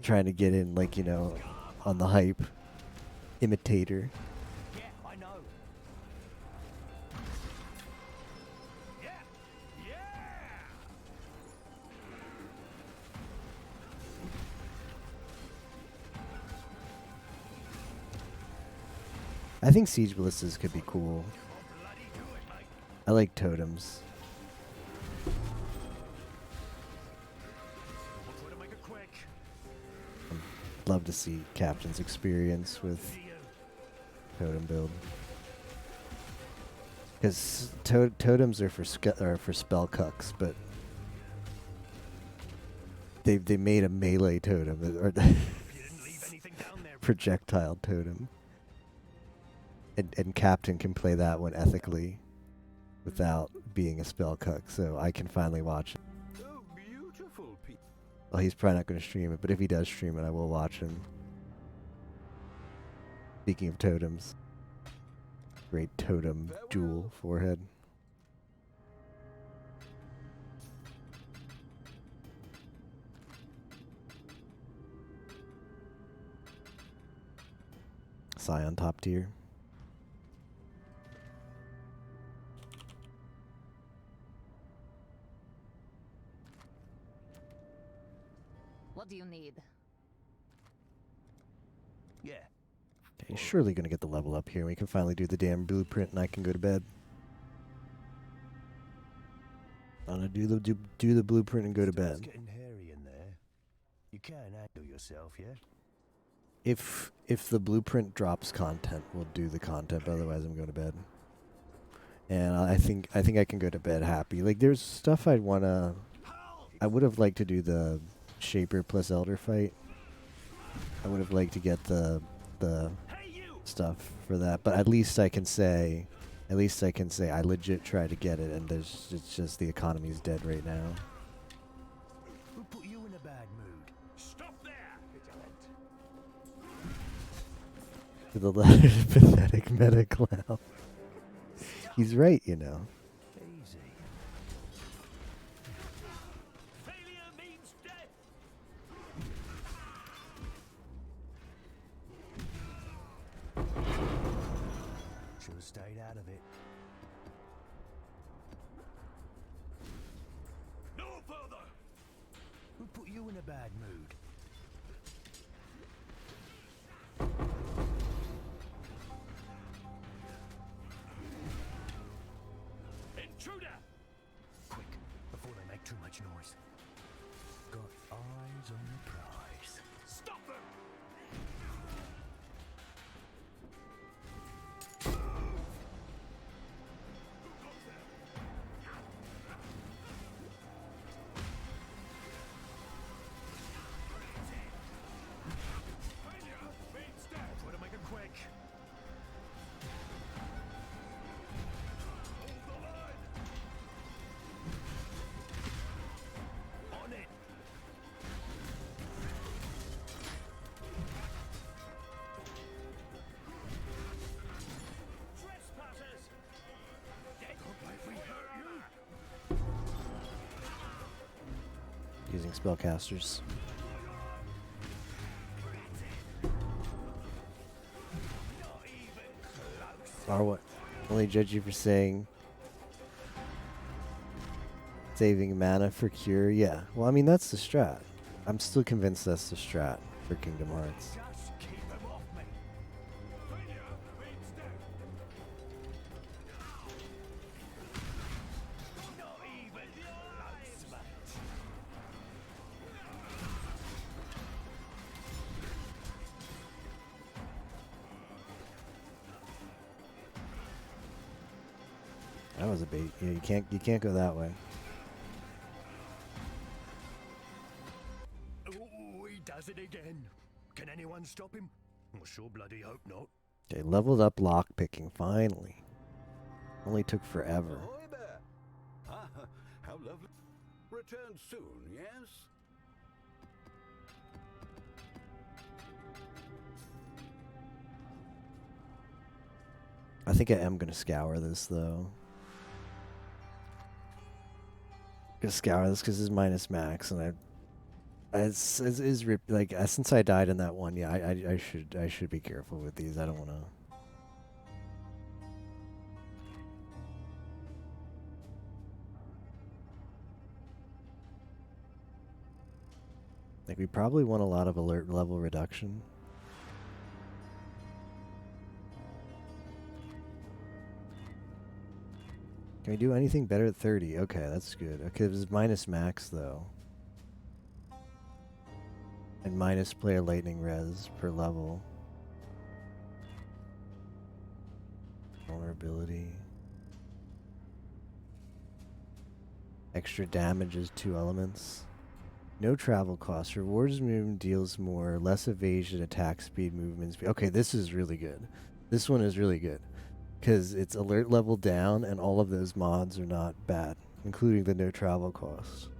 trying to get in, like, you know, on the hype. Imitator. Yeah, I know. Yeah, yeah. I think siege ballistas could be cool. I like totems. Love to see Captain's experience with totem build, because totems are for spell cucks, but they made a melee totem or projectile totem, and Captain can play that one ethically without being a spell cuck, so I can finally watch it. Oh, beautiful people. Well, he's probably not going to stream it, but if he does stream it, I will watch him. Speaking of totems, great totem jewel forehead. Scion top tier. What do you need? Yeah. Okay, he's surely going to get the level up here. We can finally do the damn blueprint, and I can go to bed. I'm gonna do the blueprint and go to bed. It's getting hairy in there. You can handle yourself, yeah? If the blueprint drops content, we'll do the content. But otherwise, I'm going to bed. And I think I can go to bed happy. Like, there's stuff I would have liked to do the Shaper plus Elder fight. I would have liked to get the stuff for that, but at least I can say I legit tried to get it, and it's just the economy's dead right now. Who put you in a bad mood? Stop there, vigilant. To the letter, pathetic meta clown. He's right, you know. Easy. Failure means death. Should have stayed out of it. No further. Who put you in a bad mood? Intruder! Quick, before they make too much noise. Got eyes on the prize. Stop them! Try to make it quick. On it. Trespassers. We hurt you. Using spellcasters. Or what? Only judge you for saying saving mana for cure. Yeah. Well, I mean, that's the strat. I'm still convinced that's the strat for Kingdom Hearts. Just keep him off me. Not even close, mate. That was a bait. Yeah, you can't go that way. Oh, he does it again. Can anyone stop him? Well, sure bloody hope not. Okay, leveled up lock picking finally. Only took forever. Ahoy there! Ah, how lovely. Return soon, yes? I think I am gonna scour this though. Gonna scour this because it's minus max, and since I died in that one, yeah, I should be careful with these. I don't want to. Like, we probably want a lot of alert level reduction. Can we do anything better at 30? Okay, that's good. Okay, this is minus max, though. And minus player lightning res per level. Vulnerability. Extra damage is 2 elements. No travel costs. Rewards movement deals more. Less evasion, attack speed, movement speed. Okay, this is really good. This one is really good. Because it's alert level down, and all of those mods are not bad, including the no travel costs.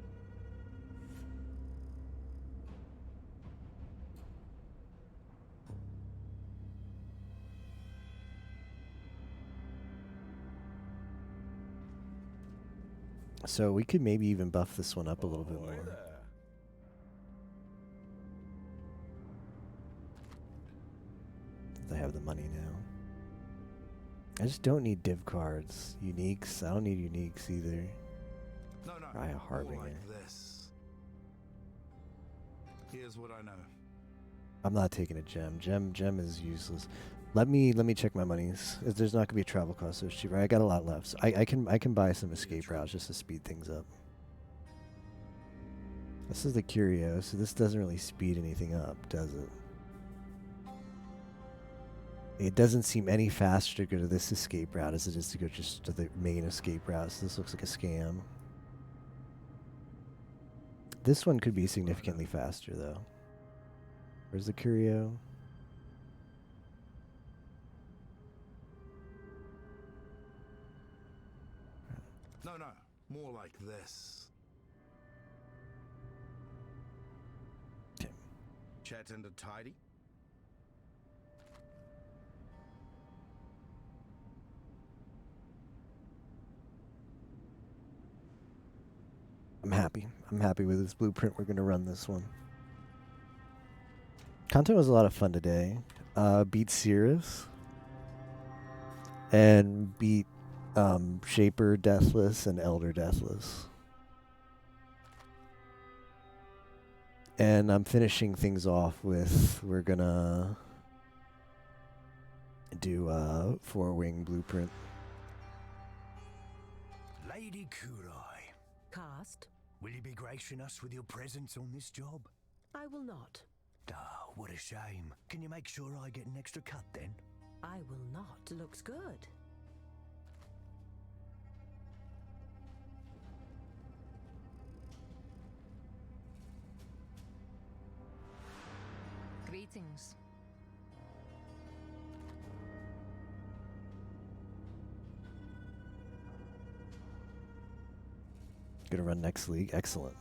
So we could maybe even buff this one up a little bit more. They have the money now. I just don't need div cards. Uniques. I don't need uniques either. No, I Harbinger. like this. Here's what I know. I'm not taking a gem. Gem is useless. Let me check my monies. If there's not gonna be travel costs, so it's cheaper. I got a lot left. So I can buy some escape routes just to speed things up. This is the curio, so this doesn't really speed anything up, does it? It doesn't seem any faster to go to this escape route as it is to go just to the main escape route, so this looks like a scam. This one could be significantly faster, though. Where's the curio? No, more like this. Okay. Chat and a tidy. I'm happy. I'm happy with this blueprint. We're going to run this one. Content was a lot of fun today. Beat Cirrus. And beat Shaper Deathless and Elder Deathless. And I'm finishing things off with, we're going to do a 4-wing blueprint. Lady Kurai. Cast. Will you be gracing us with your presence on this job? I will not. Oh, what a shame. Can you make sure I get an extra cut then? I will not. Looks good. Greetings. Gonna run next league. Excellent.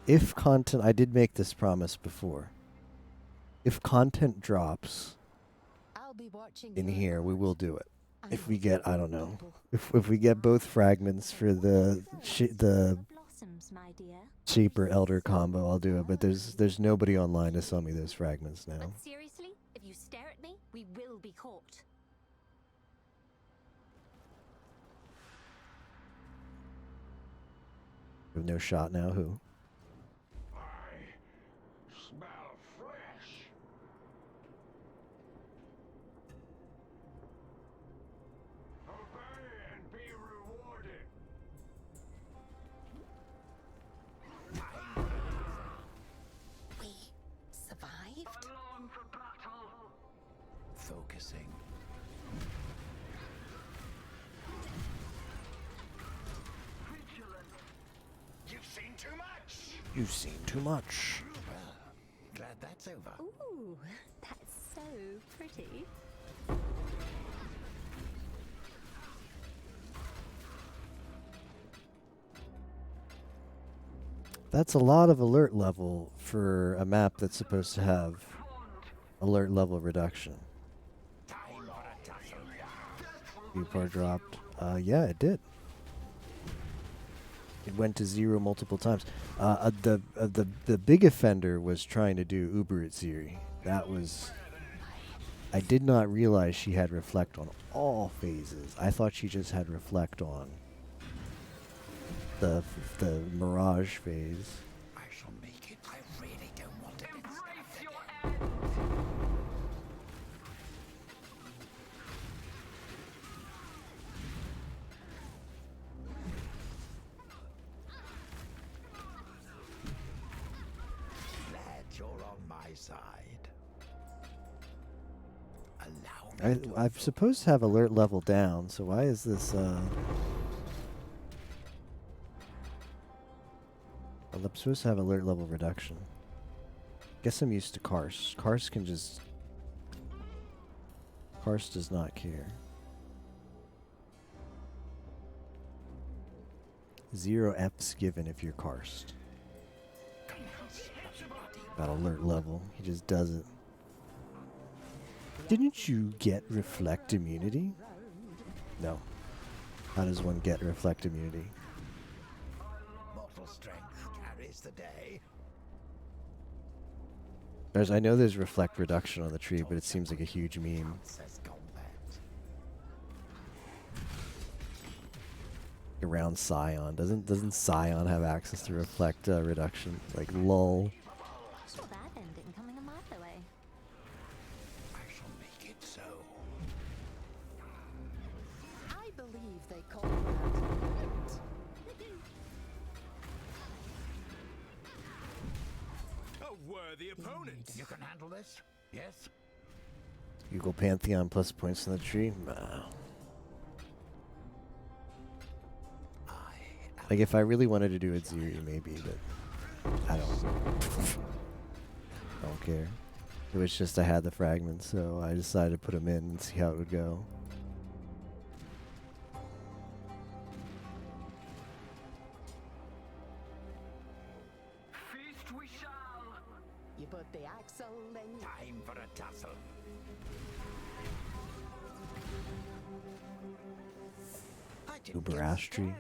If content, I did make this promise before. If content drops in here, we will do it. If we get, I don't know, if we get both fragments for the Shaper Elder combo, I'll do it. But there's nobody online to sell me those fragments now. But seriously, if you stare at me, we will be caught. We have no shot now. Who? Smell fresh. Obey and be rewarded. We survived? Along for battle. Focusing. Vigilant. You've seen too much. You've seen too much. Well, glad that's over. Ooh, that's so pretty. That's a lot of alert level for a map that's supposed to have alert level reduction. Viewport dropped. Yeah, it did. It went to 0 multiple times. The big offender was trying to do Uber Ziri. That was... I did not realize she had reflect on all phases. I thought she just had reflect on the Mirage phase. I shall make it. I really don't want to embrace your Glad you're on my side. I'm supposed to have alert level down, so why is this, I'm supposed to have alert level reduction. Guess I'm used to Karst. Karst can just... Karst does not care. 0 F's given if you're Karst. About alert level. He just does it. Didn't you get reflect immunity? No. How does one get reflect immunity? Mortal strength carries the day. I know there's reflect reduction on the tree, but it seems like a huge meme. Around Scion. Doesn't Scion have access to reflect reduction? Like, lol. Saw that ending coming a mile away. I shall make it so. I believe they call that A worthy opponent. You can handle this? Yes? Google Pantheon plus points on the tree? Nah. Like, if I really wanted to do it Ziri, maybe, but I don't care. It was just I had the fragments, so I decided to put them in and see how it would go. Feast we shall. you put the axle in. Time for a tussle. Uber Ash Tree.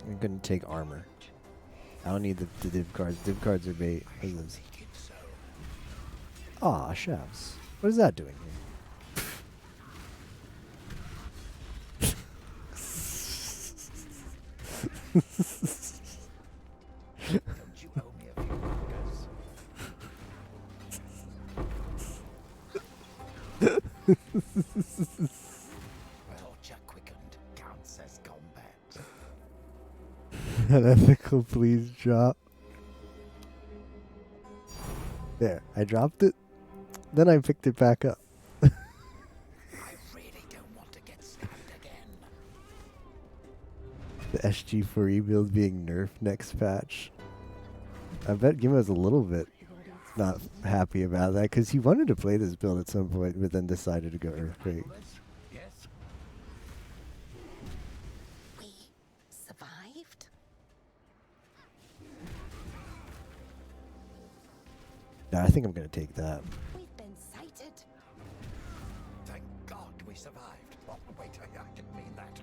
I'm gonna take armor. I don't need the div cards. Div cards are bait. What is this? Aw, chefs. What is that doing here? Don't you owe me a few markers? Torture quickened. Counts as combat. Unethical, please drop. There, I dropped it. Then I picked it back up. I really don't want to get stabbed again. The SG4E build being nerfed next patch. I bet Gimmo's a little bit not happy about that because he wanted to play this build at some point, but then decided to go Earthquake. Yes? We survived? Yeah, I think I'm gonna take that. We've been sighted. Thank God we survived. Oh, wait, I didn't mean that.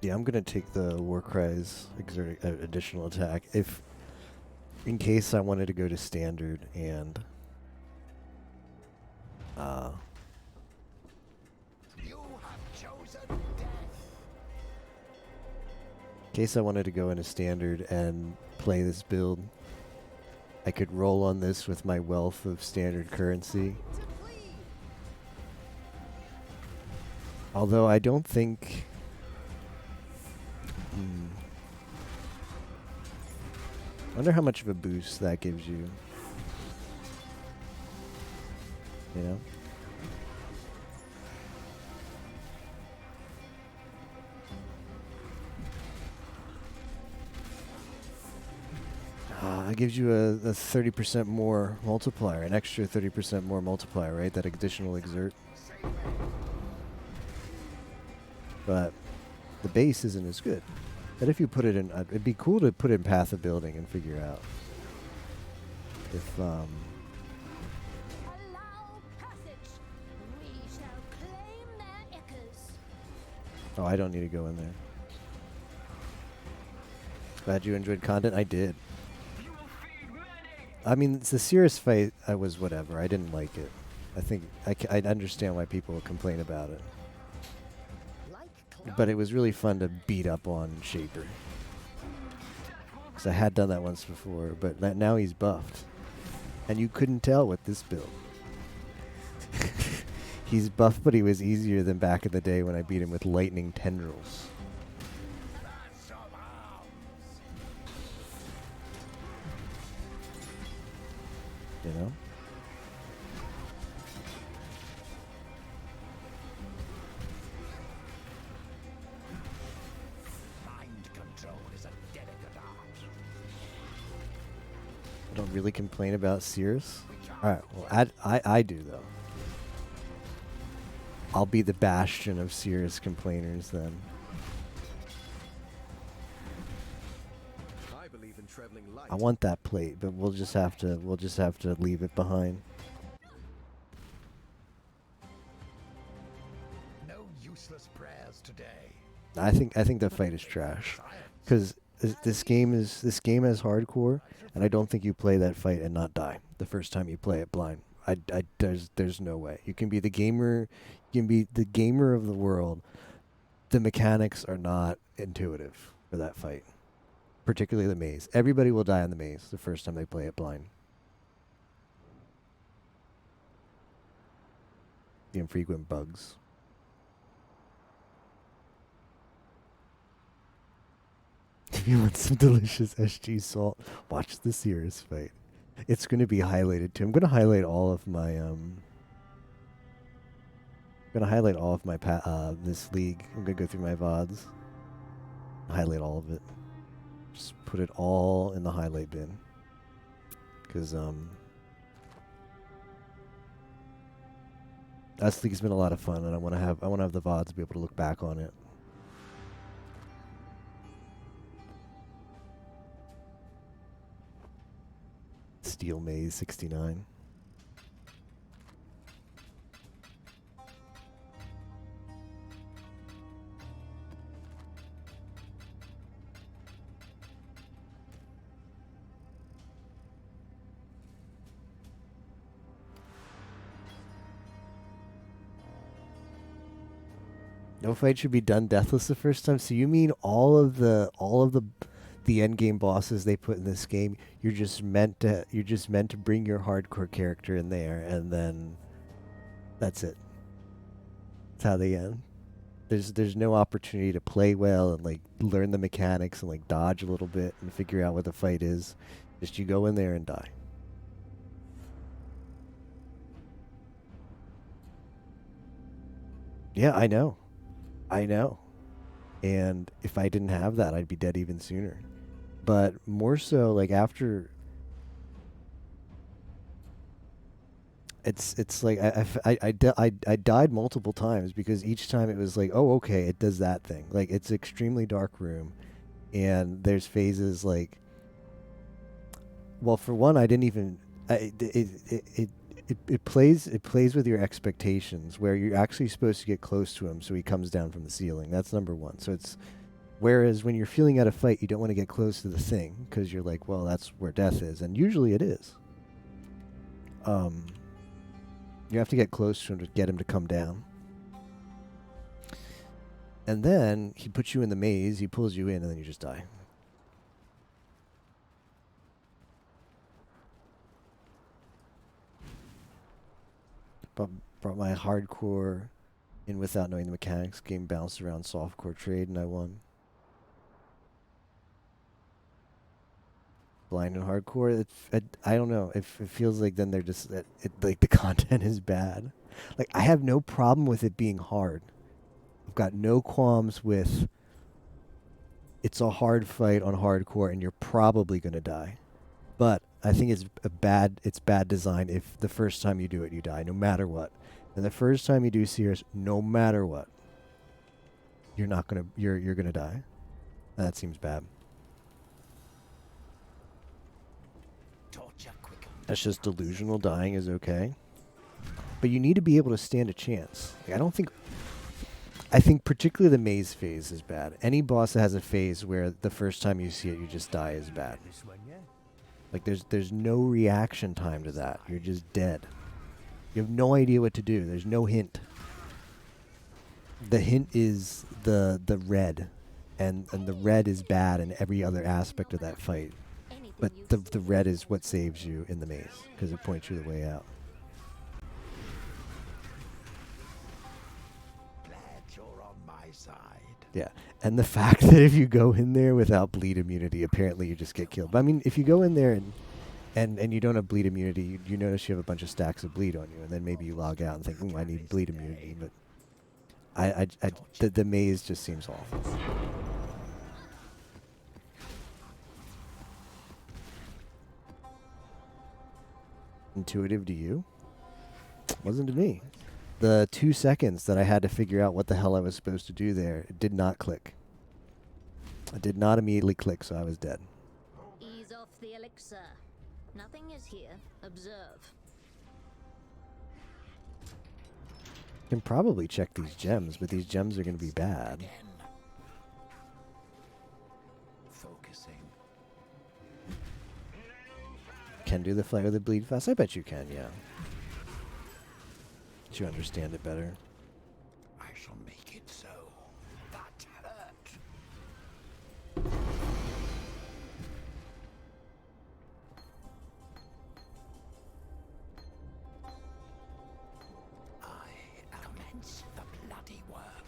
Yeah, I'm gonna take the Warcry's additional attack in case I wanted to go to standard and You have chosen death. in case I wanted to go into standard and play this build, I could roll on this with my wealth of standard currency. Although I don't think Wonder how much of a boost that gives you. You know? It gives you a 30% more multiplier, an extra 30% more multiplier, right? That additional exert. But the base isn't as good. But if you put it in, it'd be cool to put in Path of Building and figure out if Allow passage. We shall claim their echoes. Oh, I don't need to go in there. Glad you enjoyed content. I did. I mean, the Cirrus fight, I was whatever. I didn't like it. I think I understand why people complain about it. But it was really fun to beat up on Shaper. Because I had done that once before, but now he's buffed. And you couldn't tell with this build. He's buffed, but he was easier than back in the day when I beat him with lightning tendrils. You know? Mind control is a delicate art. I don't really complain about Cirrus. Alright, well, I do, though. I'll be the bastion of Cirrus complainers, then. I believe in traveling light. I want that plate, but we'll just have to leave it behind. No useless prayers today. I think the fight is trash, because this game has hardcore, and I don't think you play that fight and not die the first time you play it blind. There's no way. You can be the gamer of the world. The mechanics are not intuitive for that fight, particularly the maze. Everybody will die on the maze the first time they play it blind. The infrequent bugs. If you want some delicious SG salt, watch the Cirrus fight. It's going to be highlighted too. I'm going to highlight all of my this league. I'm going to go through my VODs. Highlight all of it. Just put it all in the highlight bin. Cuz that league's been a lot of fun, and I want to have the VODs to be able to look back on it. Steel Maze 69. No fight should be done deathless the first time. So you mean all of the end game bosses they put in this game, you're just meant to bring your hardcore character in there, and then that's it. That's how they end. There's no opportunity to play well and like learn the mechanics and like dodge a little bit and figure out what the fight is. Just you go in there and die. Yeah, I know. And if I didn't have that, I'd be dead even sooner. But more so, like after, it's like I died multiple times because each time it was like, oh, okay, it does that thing. Like it's an extremely dark room, and there's phases like, well, for one, I didn't even it plays with your expectations, where you're actually supposed to get close to him so he comes down from the ceiling. That's number one. So it's, whereas when you're feeling out a fight, you don't want to get close to the thing because you're like, well, that's where death is, and usually it is. You have to get close to him to get him to come down. And then he puts you in the maze, he pulls you in, and then you just die. Brought my hardcore in without knowing the mechanics. Game bounced around softcore trade, and I won. blind and hardcore. I don't know. It feels like then they're just like the content is bad. Like I have no problem with it being hard. I've got no qualms with. It's a hard fight on hardcore, and you're probably gonna die. But I think it's bad design if the first time you do it, you die, no matter what. And the first time you do Sears, no matter what, you're gonna die. That seems bad. That's just delusional. Dying is okay, but you need to be able to stand a chance. Like, I think particularly the maze phase is bad. Any boss that has a phase where the first time you see it, you just die is bad. Like there's no reaction time to that. You're just dead. You have no idea what to do. There's no hint. The hint is the red, and the red is bad in every other aspect of that fight. But the red is what saves you in the maze because it points you the way out. You're on my side. Yeah, and the fact that if you go in there without bleed immunity, apparently you just get killed. But I mean, if you go in there and you don't have bleed immunity, you notice you have a bunch of stacks of bleed on you, and then maybe you log out and think, I need bleed immunity. But the maze just seems awful. Intuitive to you? Wasn't to me. The 2 seconds that I had to figure out what the hell I was supposed to do there, it did not click. It did not immediately click, so I was dead. Ease off the elixir. Nothing is here. Observe. Can probably check these gems, but these gems are going to be bad. Focusing. Can do the flare of the bleed fast? I bet you can, yeah. You understand it better. I shall make it so. That hurt. I commence the bloody work.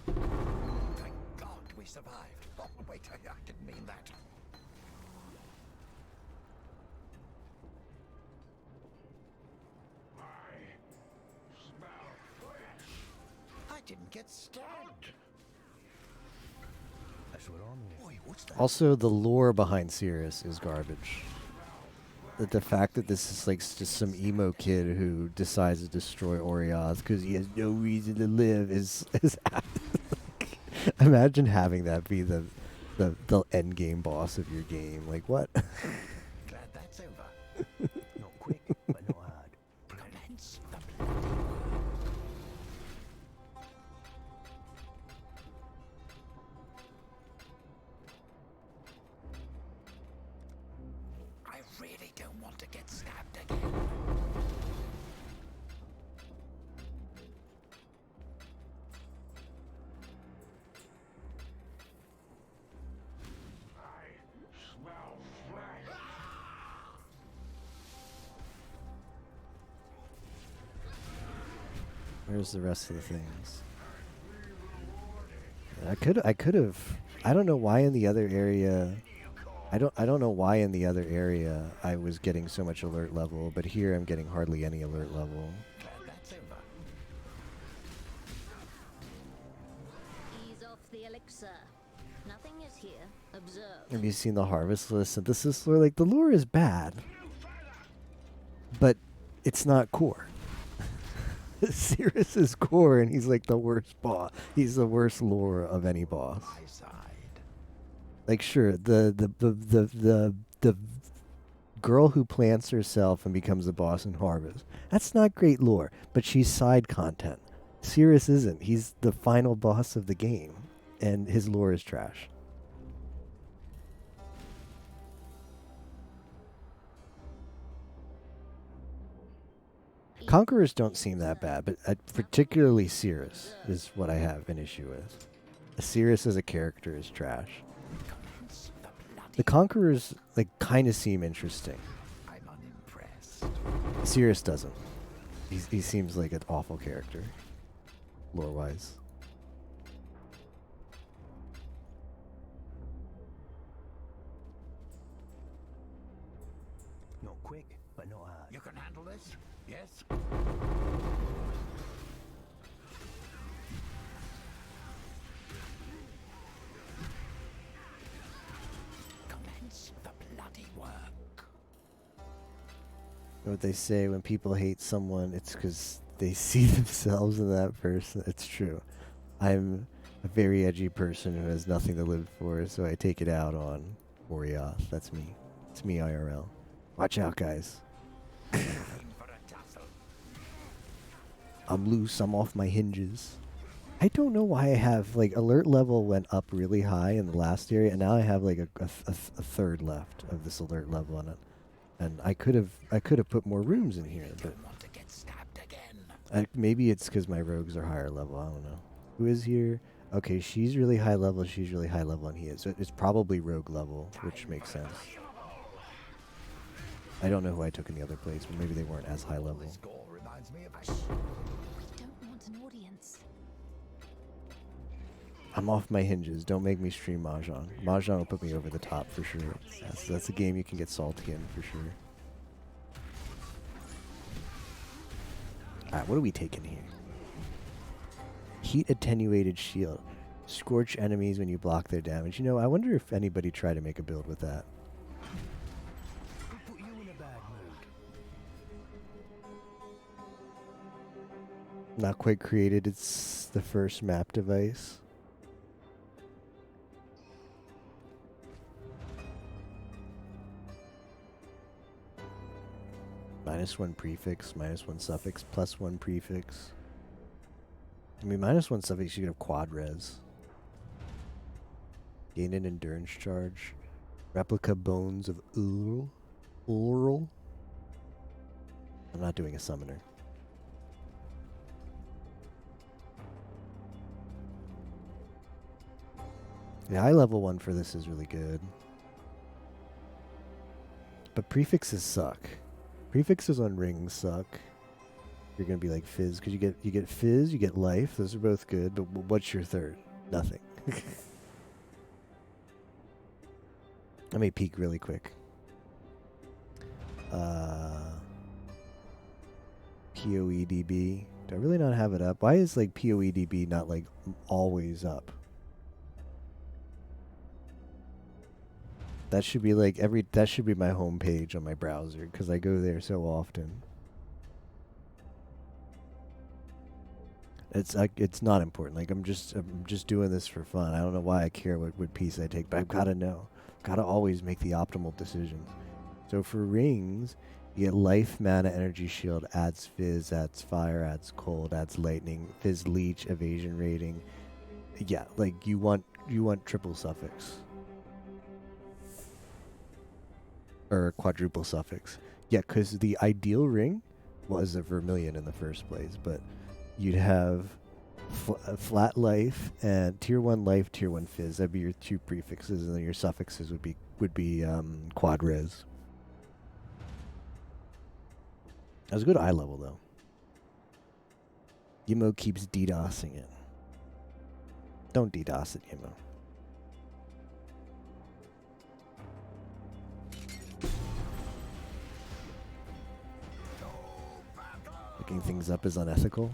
Thank God we survived. Oh, wait, I didn't mean that. Didn't get stabbed. That's what I'm here. Boy, what's that? Also, the lore behind Sirius is garbage. The fact that this is like just some emo kid who decides to destroy Orioth because he has no reason to live is imagine having that be the end game boss of your game. Like what? Glad that's over. Not quick, but not hard. Commence the bloody work. I really don't want to get stabbed again. I smell flesh. Where's the rest of the things? I could have. I don't know why in the other area. I don't know why in the other area I was getting so much alert level, but here I'm getting hardly any alert level. That's over. Ease off the elixir. Nothing is here. Observe. Have you seen the harvest list synthesis lore? Like the lore is bad, but it's not core. Sirius is core, and he's like the worst boss. He's the worst lore of any boss. Like sure, the girl who plants herself and becomes the boss in Harvest. That's not great lore, but she's side content. Sirius isn't. He's the final boss of the game, and his lore is trash. Conquerors don't seem that bad, but particularly Sirius is what I have an issue with. Sirius as a character is trash. The Conquerors like kind of seem interesting. I'm unimpressed. Sirius doesn't. He seems like an awful character, lore-wise. Not quick, but not hard. You can handle this? Yes? Commence the bloody work. What they say when people hate someone, it's because they see themselves in that person. It's true. I'm a very edgy person who has nothing to live for, so I take it out on Orioth. That's me. It's me IRL. Watch out, guys. I'm loose. I'm off my hinges. I don't know why I have, like, alert level went up really high in the last area, and now I have, like, a third left of this alert level on it. And I could have put more rooms in here, but maybe it's because my rogues are higher level. I don't know. Who is here? Okay, she's really high level. She's really high level, and he is. So it's probably rogue level, which makes sense. I don't know who I took in the other place, but maybe they weren't as high level. We don't want an audience. I'm off my hinges. Don't make me stream Mahjong. Mahjong will put me over the top for sure. That's a game you can get salty in for sure. Alright, what are we taking here? Heat attenuated shield. Scorch enemies when you block their damage. You know, I wonder if anybody tried to make a build with that. Put you in a bad mood. Not quite created. It's the first map device. -1 prefix, -1 suffix, +1 prefix. I mean, -1 suffix, you could have quad res. Gain an endurance charge. Replica bones of Ulrul. I'm not doing a summoner. The high level one for this is really good. But prefixes suck. Prefixes on rings suck. You're gonna be like fizz because you get fizz, you get life. Those are both good. But what's your third? Nothing. Let me peek really quick. PoEDB. Do I really not have it up? Why is like PoEDB not like always up? That should be like that should be my home page on my browser because I go there so often. It's not important. Like I'm just doing this for fun. I don't know why I care what piece I take, but I've got to know. Got to always make the optimal decisions. So for rings, you get life, mana, energy shield, adds fizz, adds fire, adds cold, adds lightning, fizz leech, evasion rating. Yeah, like you want triple suffix. Or quadruple suffix. Yeah, because the ideal ring was a vermilion in the first place, but you'd have flat life and tier 1 life, tier 1 fizz. That'd be your 2 prefixes, and then your suffixes would be quad res. That was a good eye level though. Yimo keeps DDoSing it. Don't DDoS it, Yimo. Looking things up is unethical.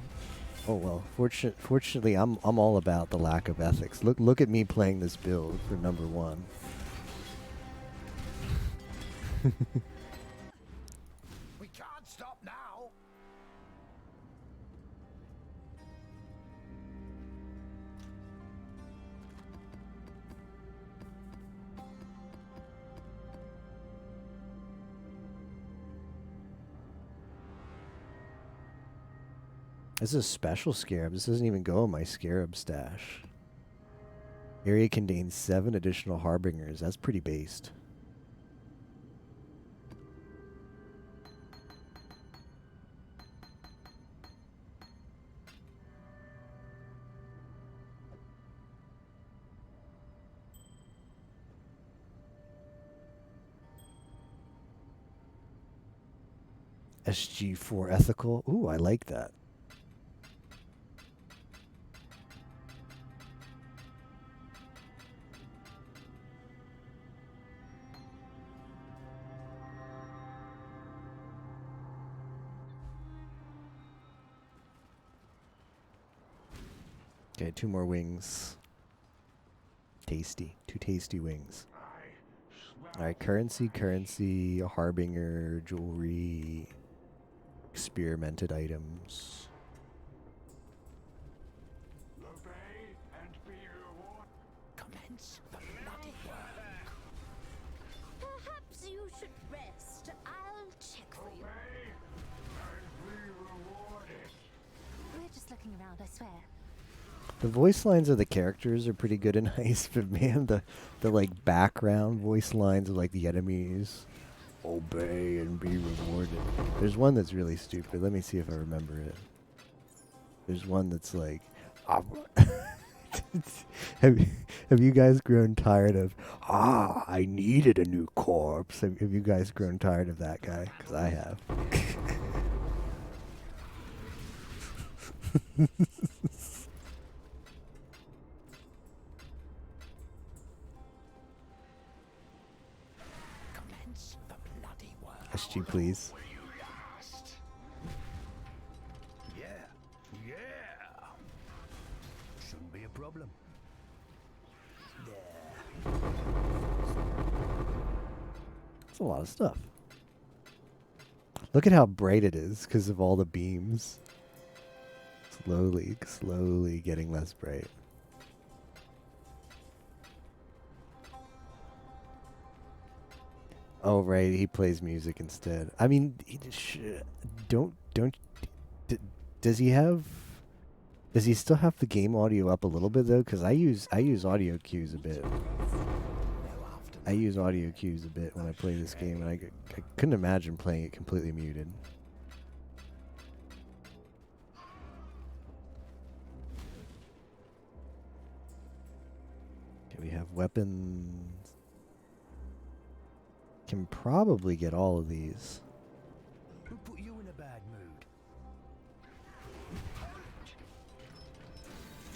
Oh well, fortunately I'm all about the lack of ethics. Look at me playing this build for number 1. We can't stop now. This is a special scarab. This doesn't even go in my scarab stash. Area contains 7 additional harbingers. That's pretty based. SG4 ethical. Ooh, I like that. Okay, 2 more wings. Tasty. 2 tasty wings. Alright, currency, harbinger, jewelry, experimented items. Commence the bloody work. Perhaps you should rest. I'll check for you. We're just looking around, I swear. The voice lines of the characters are pretty good in Heist, but man, the like background voice lines of like the enemies, obey and be rewarded. There's one that's really stupid. Let me see if I remember it. There's one that's like, have you guys grown tired of, I needed a new corpse? Have you guys grown tired of that guy? Because I have. SG, please. Yeah, yeah. Shouldn't be a problem. That's a lot of stuff. Look at how bright it is because of all the beams. Slowly getting less bright. Oh right, he plays music instead. I mean, does he have? Does he still have the game audio up a little bit though? Because I use audio cues a bit. I use audio cues a bit when I play this game, and I couldn't imagine playing it completely muted. Okay, we have weapons. Can probably get all of these. Who put you in a bad mood?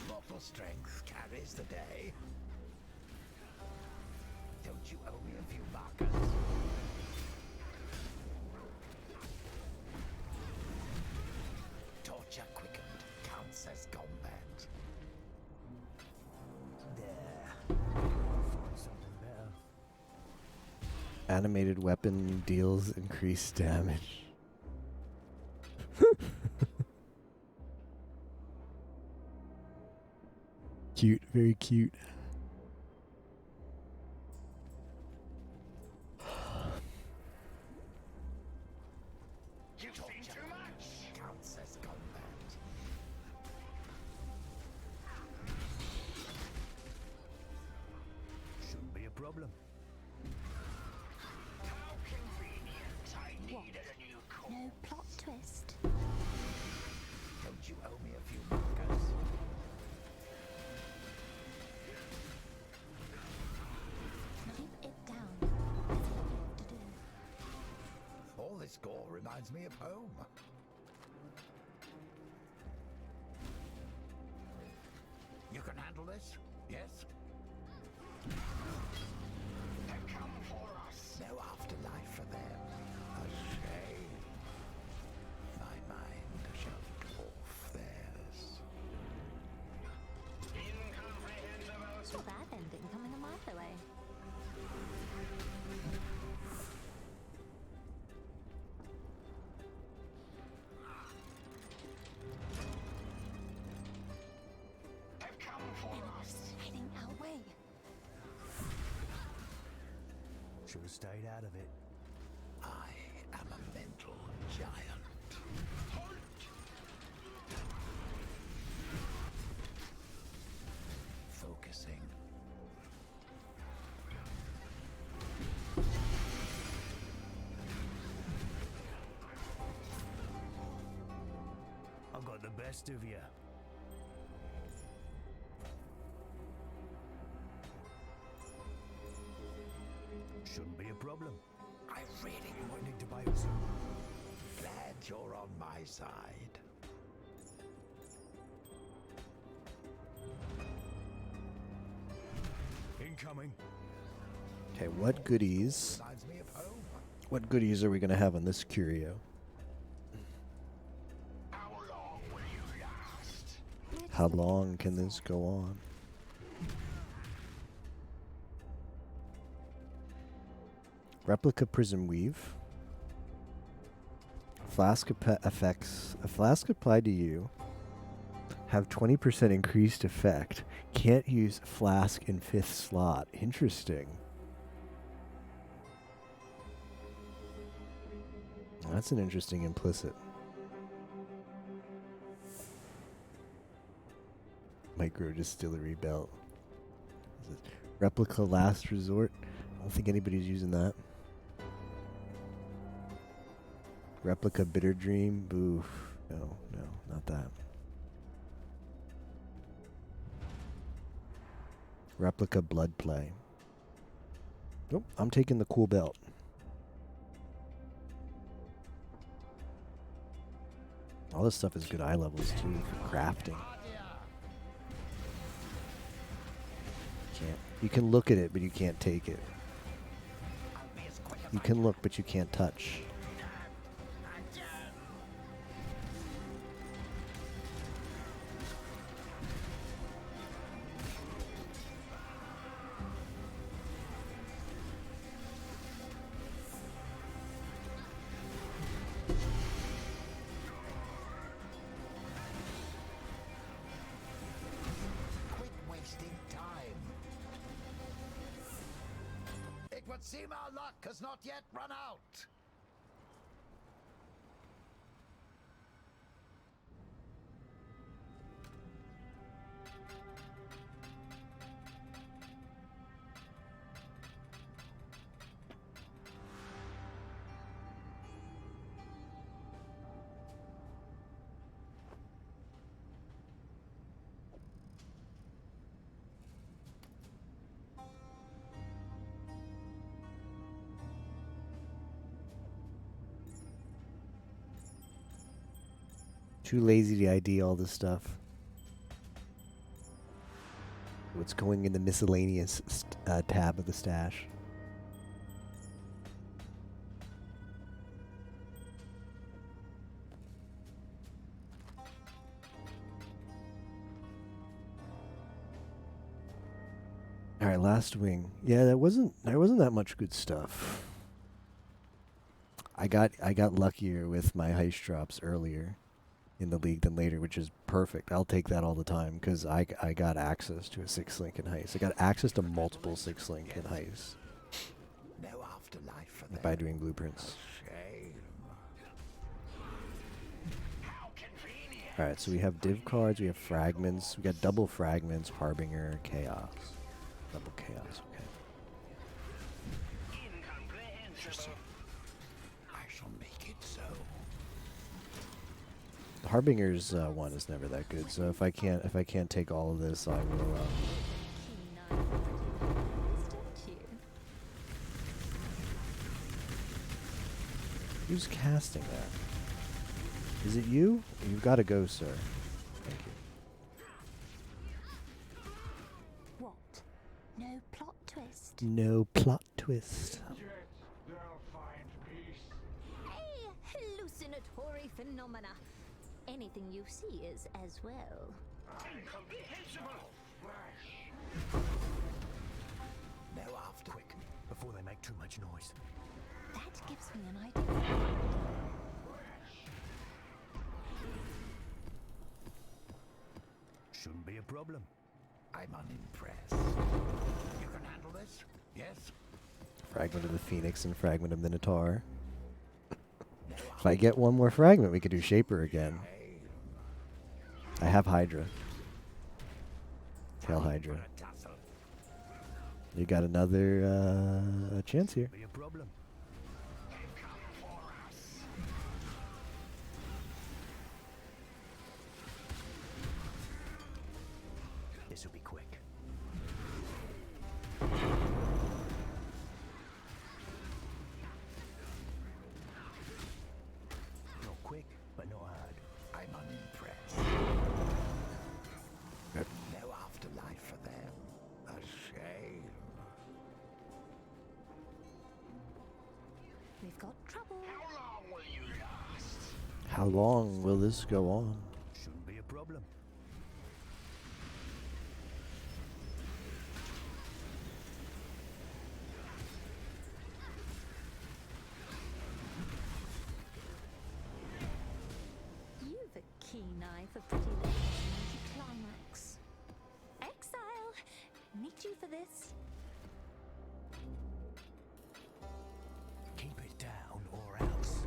Mortal strength carries the day. Don't you owe me a few markers? Torture quickened counts as combat. There. Find something better. Animated weapon deals increased damage. Cute, very cute. You've seen too much. Counts as combat. Shouldn't be a problem. How convenient. I needed a new core. No plot twist. Don't you owe me a few markers? Keep it down. There's a lot to do. All this gore reminds me of home. You can handle this? Yes? They've come for us. No afterlife for them. A shame. My mind shall dwarf theirs. Saw that ending coming a mile away. They've come for us. Heading our way. Should have stayed out of it. I am a mental giant. Focusing. I've got the best of you. Shouldn't be a problem. I really Might need to buy you some. glad you're on my side. Incoming. Okay, what goodies? Reminds me of home. What goodies are we gonna have on this curio? How long will you last? How long can this go on? Replica prism weave. Flask effects. A flask applied to you have 20% increased effect. Can't use flask in 5th slot. Interesting. That's an interesting implicit. Micro distillery belt. Replica last resort. I don't think anybody's using that. Replica bitter dream. Boo. No, not that. Replica blood play. Nope, I'm taking the cool belt. All this stuff is good eye levels too for crafting. You can look at it, but you can't take it. You can look, but you can't touch. Would seem our luck has not yet run out. Too lazy to ID all this stuff. What's going in the miscellaneous tab of the stash? All right, last wing. Yeah, there wasn't that much good stuff. I got luckier with my heist drops earlier in the league than later, which is perfect. I'll take that all the time because I got access to a 6-link in heist. I got access to multiple 6-link in heist. No afterlife for them. By doing blueprints. Alright, so we have div cards, we have fragments, we got double fragments, Harbinger, Chaos. Double Chaos, okay. Interesting. I shall make it so. The Harbinger's one is never that good, so if I can't take all of this, I will. Who's casting that? Is it you? You've got to go, sir. Thank you. What? No plot twist? No plot twist. Hey, hallucinatory phenomena. Anything you see is as well. Incomprehensible! No after. Quick, before they make too much noise. That gives me an idea. Shouldn't be a problem. I'm unimpressed. You can handle this? Yes? Fragment of the Phoenix and Fragment of Minotaur. If I get one more fragment, we could do Shaper again. I have Hydra. Tail Hydra. You got another chance here. Be a problem. This'll be quick. Not quick, but not hard. I'm unimpressed. Yep. No afterlife for them. A shame. We've got trouble. How long will you last? How long will this go on? Shouldn't be a problem. eye for pretty little anticlimax. Exile! Need you for this? Keep it down or else.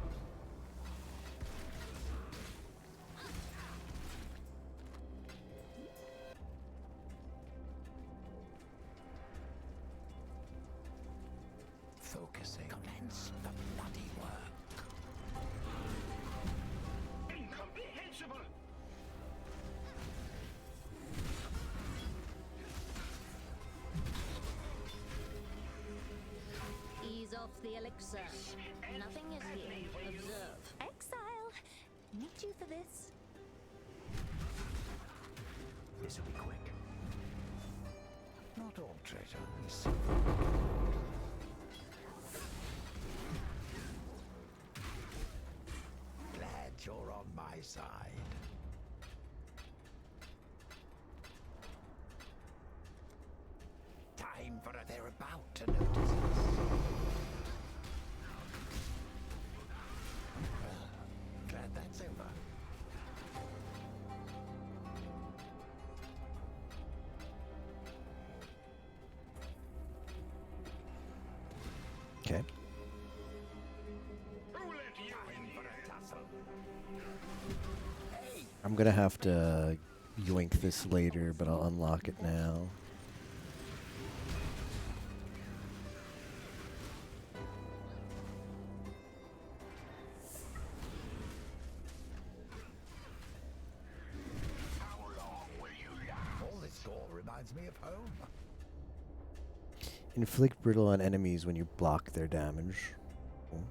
Focusing. Commence the bloody work. Incomprehensible! Ease off the elixir. Nothing is here. Observe. Exile! Need you for this? This'll be quick. Not all treasure is silver. Glad you're on my side. Time for a... They're about to notice us. Glad that's over. Okay. I'm gonna have to yoink this later, but I'll unlock it now. All this gore reminds me of home. Inflict brittle on enemies when you block their damage. Cool.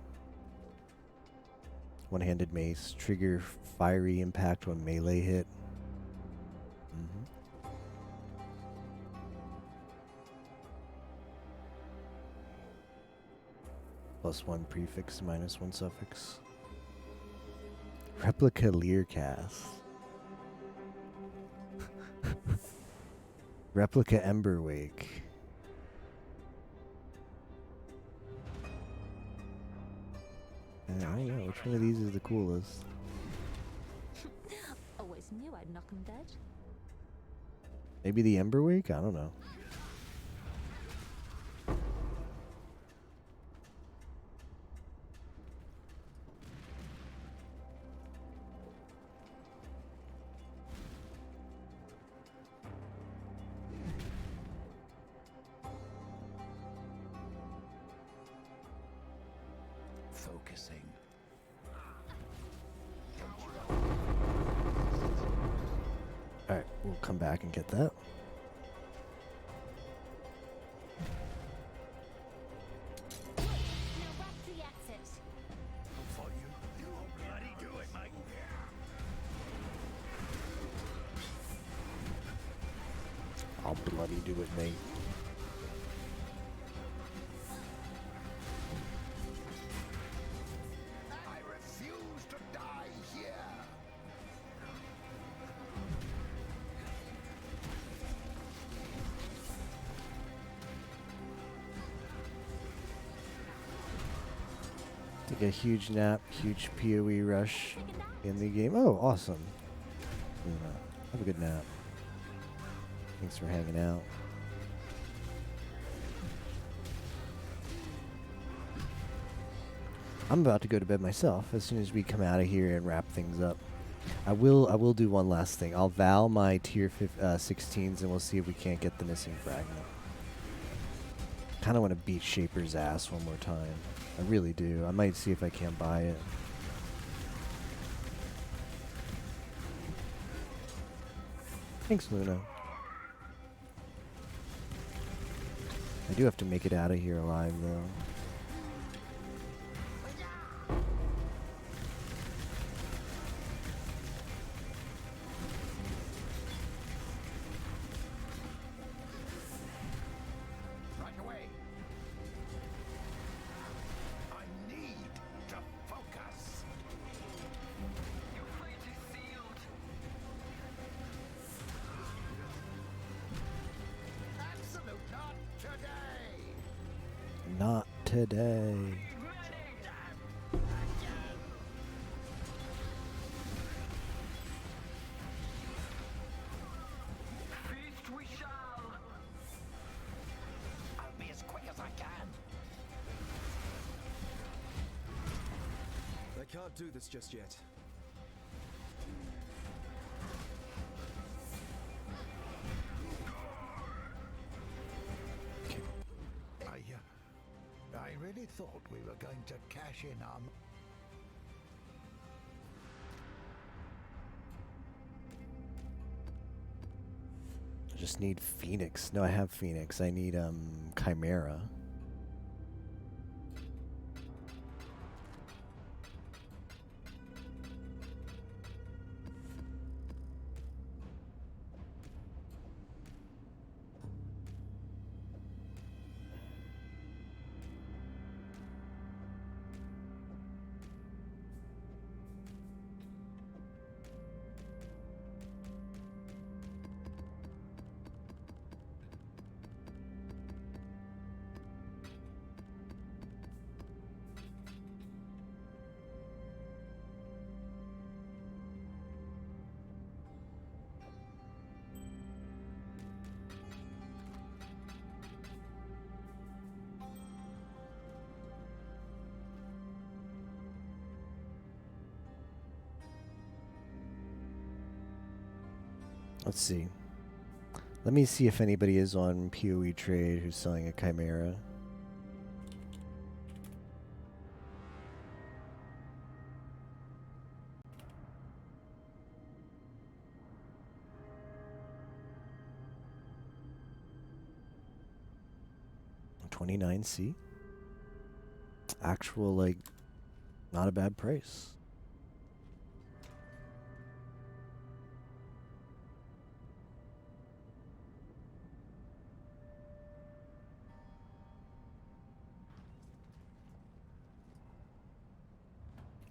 One-handed mace. Trigger fiery impact when melee hit. +1 prefix, -1 suffix. Replica Leercast. Replica Emberwake. I don't know, which one of these is the coolest? Always knew I'd knock 'em dead. Maybe the Emberwake? I don't know. Focusing. Alright, we'll come back and get that. Now back to the exit. For you. You won't bloody do it, mate. I'll bloody do it, mate. I refuse to die here. Take a huge nap, huge PoE rush in the game. Oh, awesome. Have a good nap. Thanks for hanging out. I'm about to go to bed myself as soon as we come out of here and wrap things up. I will do one last thing. I'll val my tier 16s and we'll see if we can't get the missing fragment. Kind of want to beat Shaper's ass one more time. I really do. I might see if I can buy it. Thanks, Luna. I do have to make it out of here alive, though. Right away. I need to focus. Your fate is sealed. Absolute not today. Not today. can't do this just yet. I really thought we were going to cash in our... I just need Phoenix. No, I have Phoenix. I need Chimera. Let's see. Let me see if anybody is on PoE Trade who's selling a Chimera. $29C. Actual, like, not a bad price.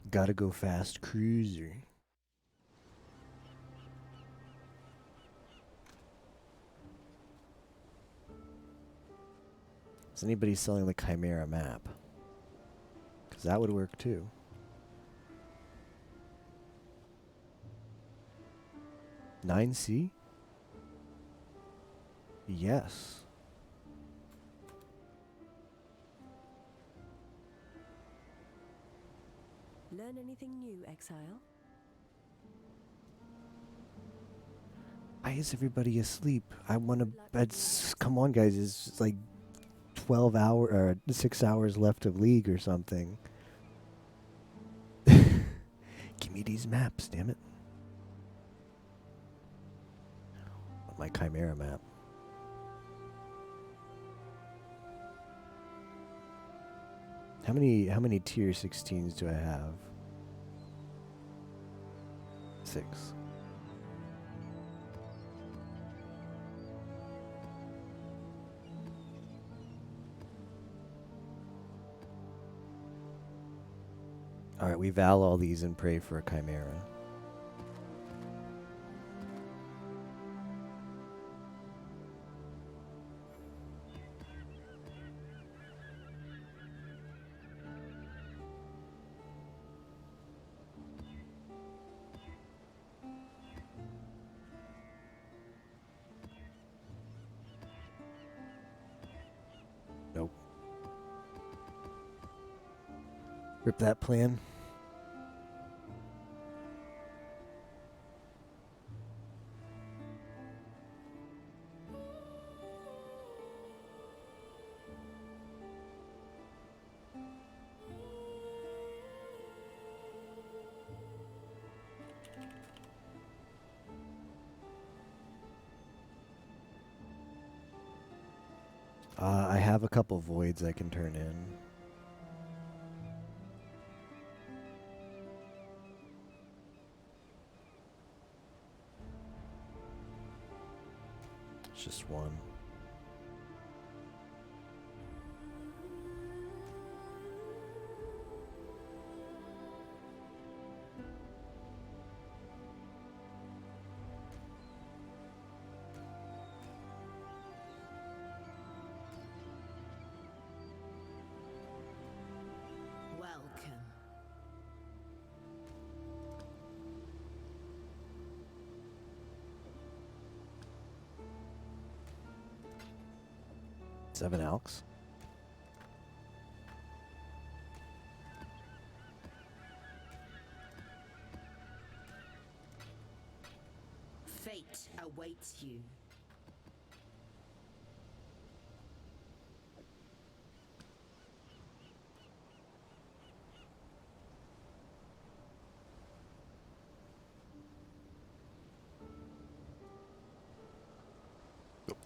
Gotta go fast cruiser. Is anybody selling the Chimera map? Because that would work too. $9C? Yes. Learn anything new, Exile? Why is everybody asleep? I want to... Come on, guys. It's like 12 hours or 6 hours left of League or something. Give me these maps, damn it. My Chimera map. How many tier 16s do I have? 6. Alright, we val all these and pray for a Chimera. Nope. Rip that plan. I have a couple voids I can turn in. It's just one. Welcome. Seven Alks. awaits you.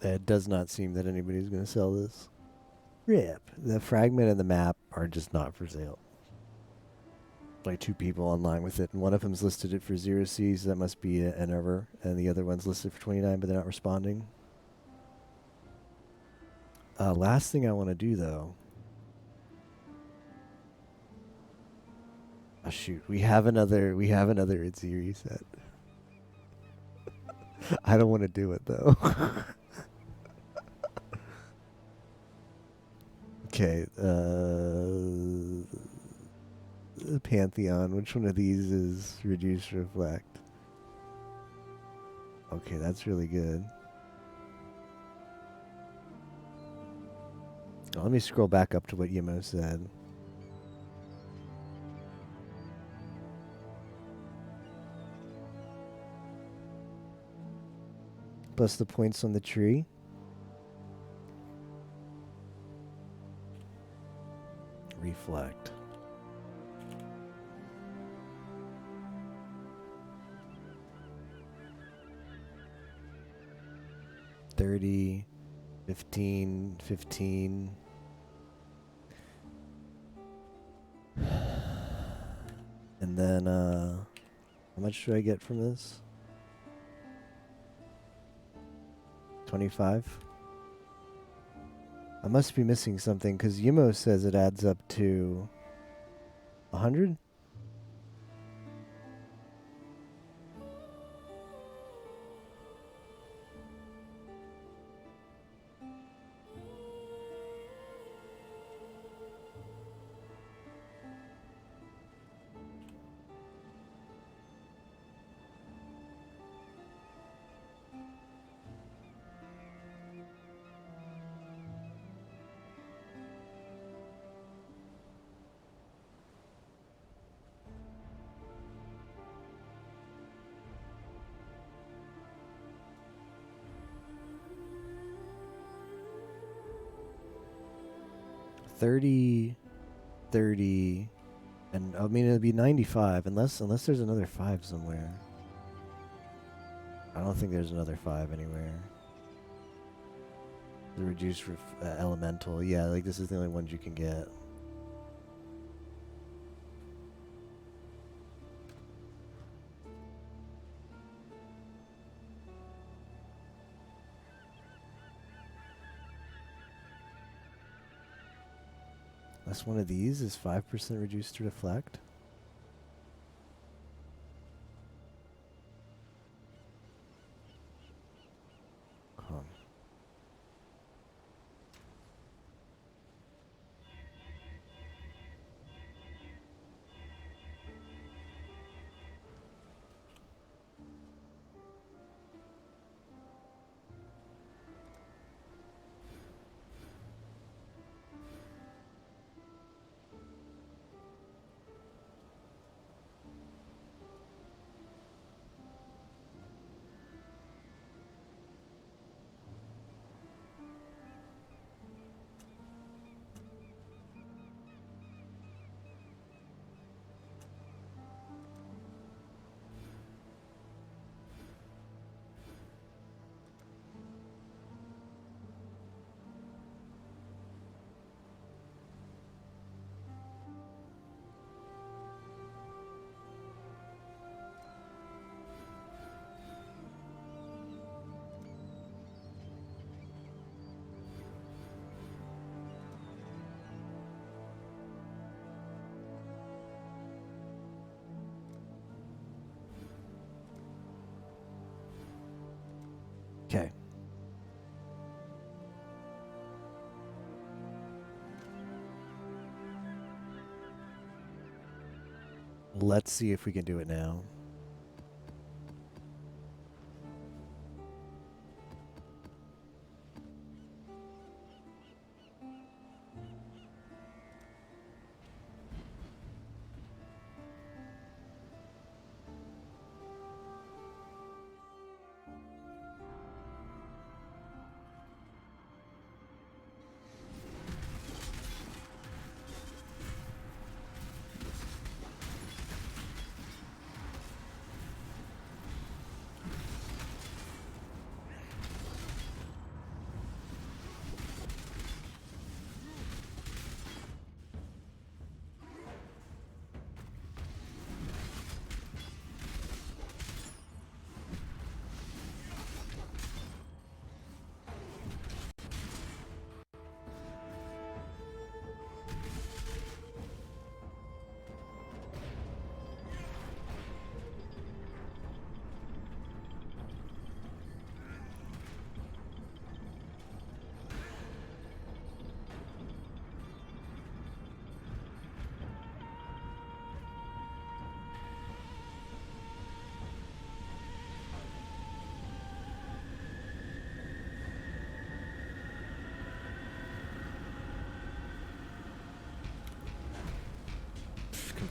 It does not seem that anybody's going to sell this. Rip. The fragment and the map are just not for sale. Like 2 people online with it, and one of them's listed it for 0C, so that must be an error, and the other one's listed for 29, but they're not responding. Last thing I want to do, though. Oh shoot, we have another Itziri set. I don't want to do it though. Okay, Pantheon. Which one of these is Reduce Reflect? Okay, that's really good. Oh, let me scroll back up to what Yimo said. Plus the points on the tree. Reflect. $30, $15, $15. And then, how much do I get from this? 25? I must be missing something because Yimo says it adds up to 100? $30, $30, and I mean it'd be 95 unless there's another 5 somewhere. I don't think there's another 5 anywhere. The reduced elemental, yeah, like this is the only ones you can get. Unless one of these is 5% reduced to reflect. Okay. Let's see if we can do it now.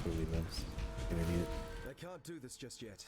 completely missed. An idiot. I can't do this just yet.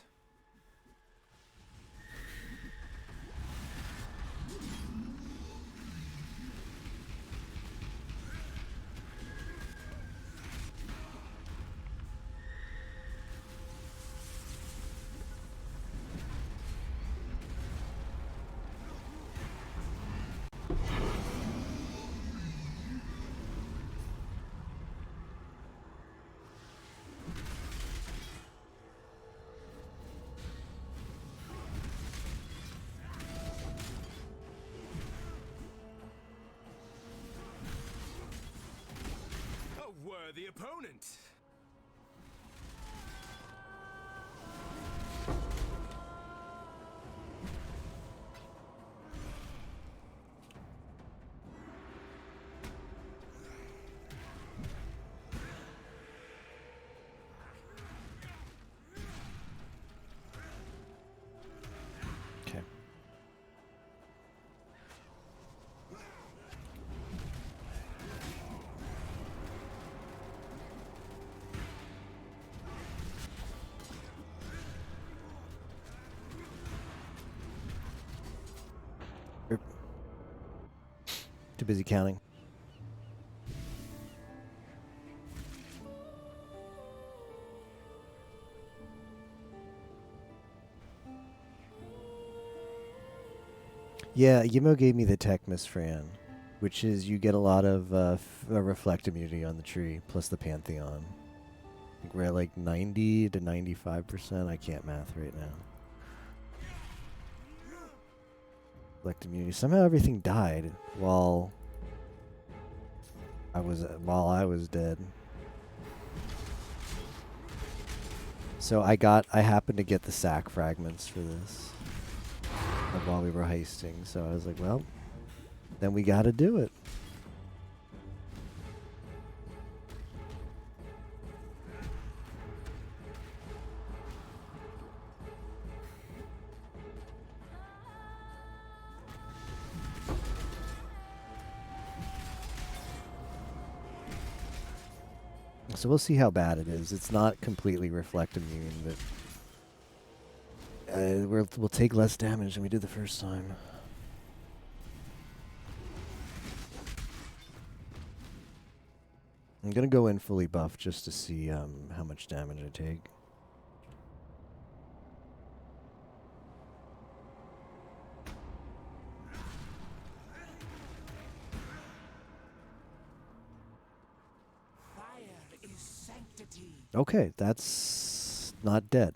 A worthy opponent. Okay. Too busy counting. Yeah, Yimo gave me the tech, Miss Fran, which is you get a lot of reflect immunity on the tree, plus the Pantheon. I think we're at like 90 to 95%. I can't math right now. Reflect immunity. Somehow everything died while I was dead. So I happened to get the sack fragments for this while we were heisting. So I was like, well, then we got to do it. So we'll see how bad it is. It's not completely reflect immune, but we'll take less damage than we did the first time. I'm gonna go in fully buffed just to see how much damage I take. Okay, that's not dead.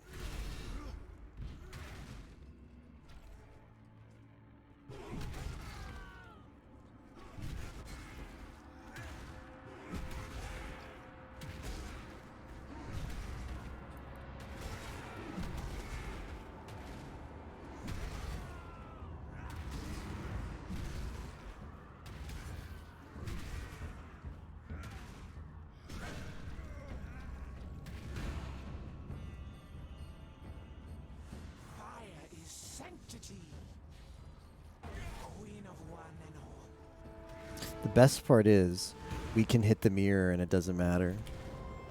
The best part is we can hit the mirror and it doesn't matter.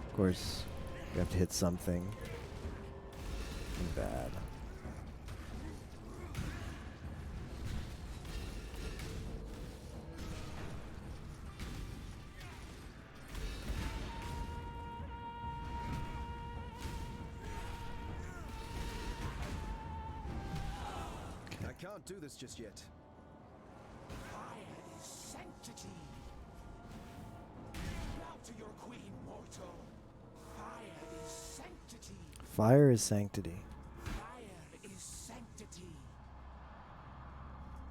Of course, you have to hit something. Bad. I can't do this just yet. Sanctity. Bow to your queen, mortal. Fire is sanctity. Fire is sanctity. Fire is sanctity.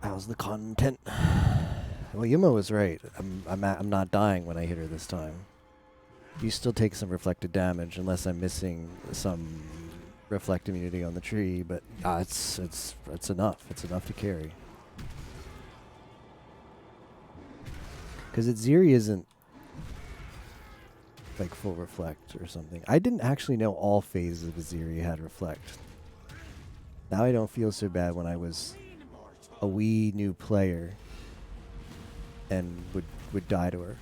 How's the content? Well, Yuma was right. I'm not dying when I hit her this time. You still take some reflected damage unless I'm missing some reflect immunity on the tree, but it's enough. It's enough to carry. Because Ziri isn't like full reflect or something. I didn't actually know all phases of Ziri had reflect. Now I don't feel so bad when I was a wee new player and would die to her.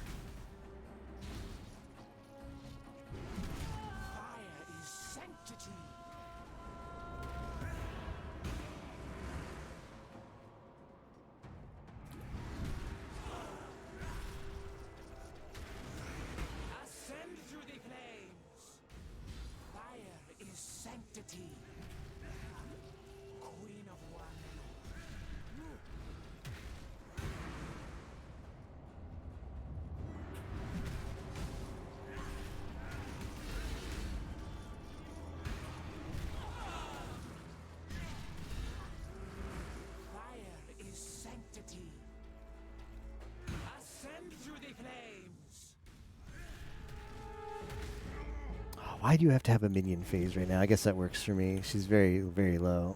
Why do you have to have a minion phase right now? I guess that works for me. She's very, very low.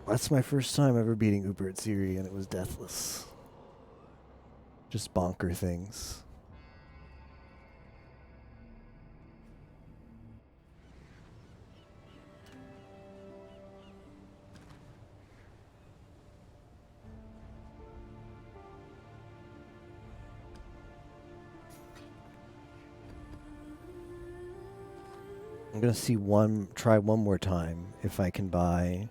That's my first time ever beating Uber at Siri, and it was deathless. Just bonker things. I'm gonna try one more time if I can buy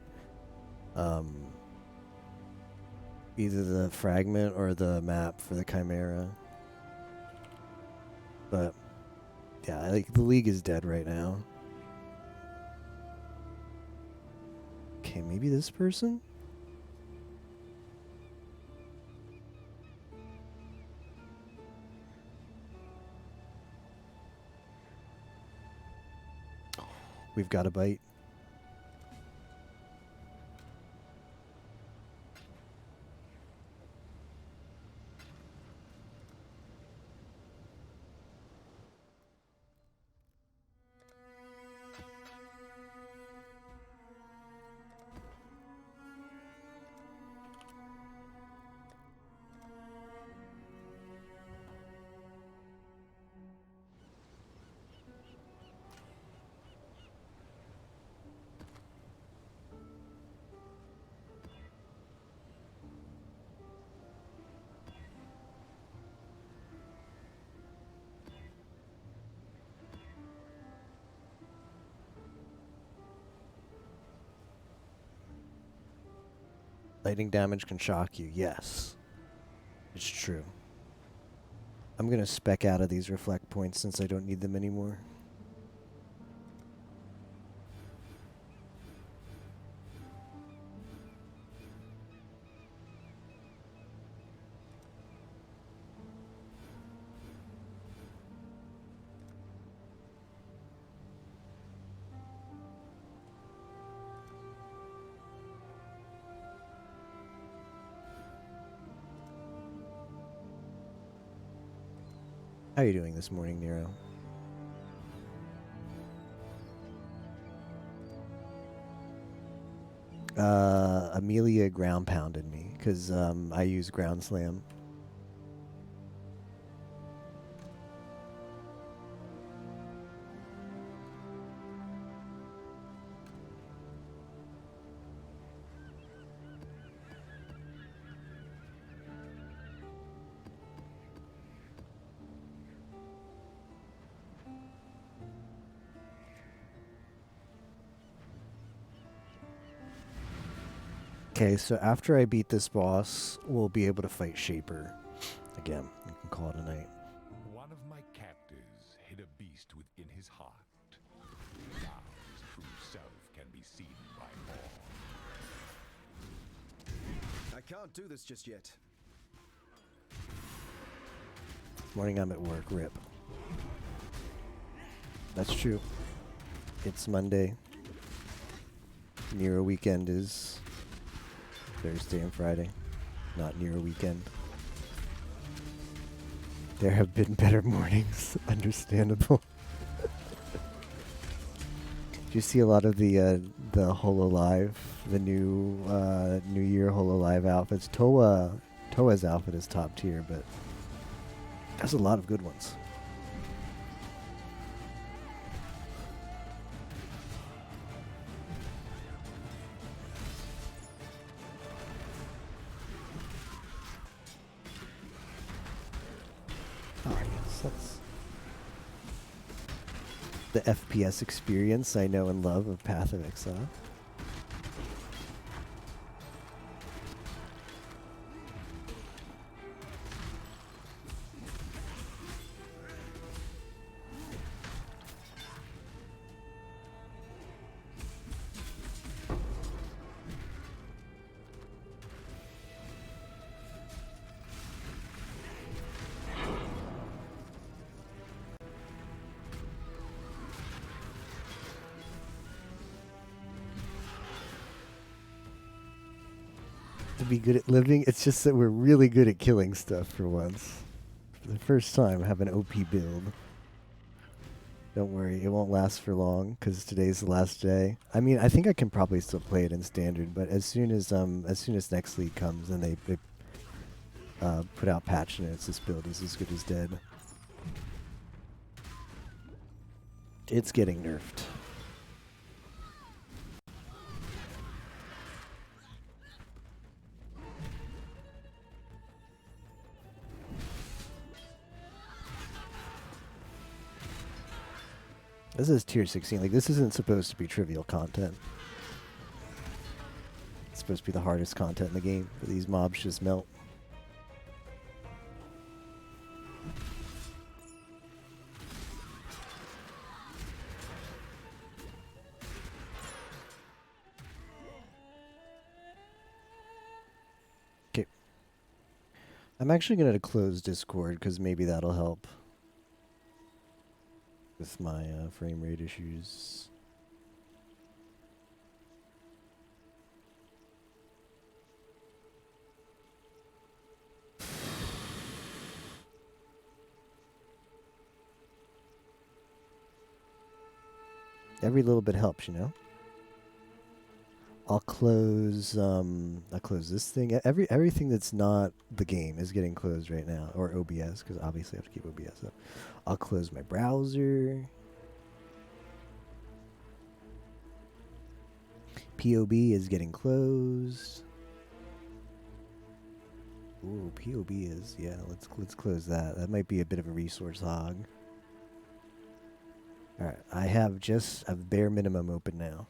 either the fragment or the map for the Chimera. But yeah, like the league is dead right now. Okay, maybe this person? We've got a bite. Lightning damage can shock you. Yes. It's true. I'm going to spec out of these reflect points since I don't need them anymore. How are you doing this morning, Nero? Amelia ground pounded me because I use ground slam. Okay, so after I beat this boss, we'll be able to fight Shaper again. You can call it a night. One of my captors hid a beast within his heart. Now his true self can be seen by all. I can't do this just yet. Morning, I'm at work. Rip. That's true. It's Monday. Nero weekend is Thursday and Friday, not Nero weekend. There have been better mornings, understandable. Do you see a lot of the HoloLive, the new New Year HoloLive outfits? Toa's outfit is top tier, but there's a lot of good ones. The FPS experience I know and love of Path of Exile. to be good at living. It's just that we're really good at killing stuff for once. For the first time, I have an OP build. Don't worry, it won't last for long because today's the last day. I mean, I think I can probably still play it in standard, but as soon as next league comes and they put out patch notes, this build is as good as dead. It's getting nerfed. This is tier 16. Like, this isn't supposed to be trivial content. It's supposed to be the hardest content in the game, but these mobs just melt. Okay. I'm actually going to close Discord because maybe that'll help with my frame rate issues. Every little bit helps, you know. I'll close this thing. Everything that's not the game is getting closed right now, or OBS, because obviously I have to keep OBS up. I'll close my browser. POB is getting closed. Ooh, POB is, yeah, let's close that. That might be a bit of a resource hog. Alright, I have just a bare minimum open now.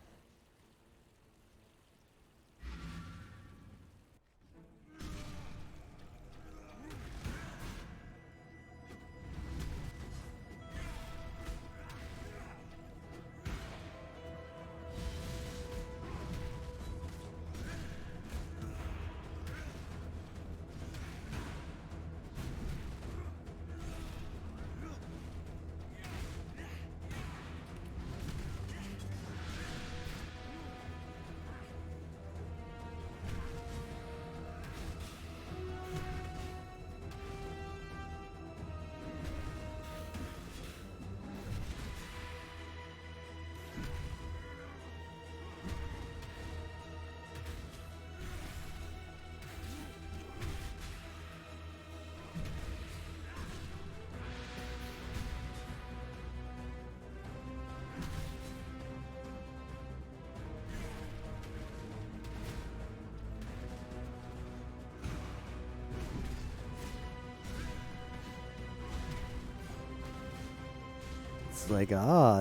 It's like,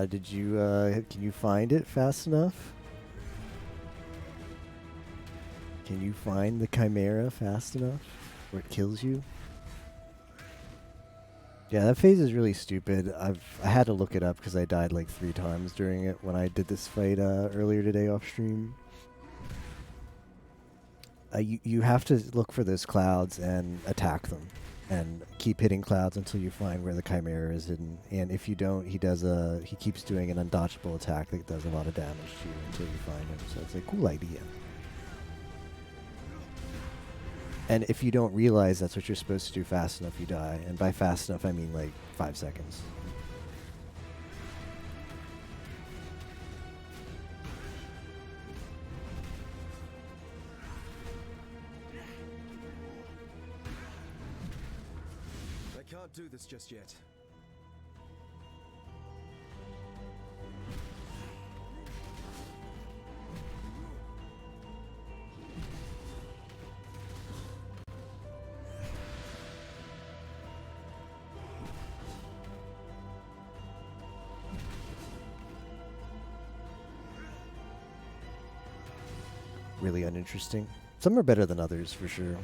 did you, can you find it fast enough? Can you find the Chimera fast enough where it kills you? Yeah, that phase is really stupid. I had to look it up because I died like 3 times during it when I did this fight earlier today off stream. You have to look for those clouds and attack them, and keep hitting clouds until you find where the Chimera is hidden. And if you don't, he keeps doing an undodgeable attack that does a lot of damage to you until you find him. So it's a cool idea. And if you don't realize that's what you're supposed to do fast enough, you die. And by fast enough, I mean like 5 seconds. I can't do this just yet. Really uninteresting. Some are better than others, for sure.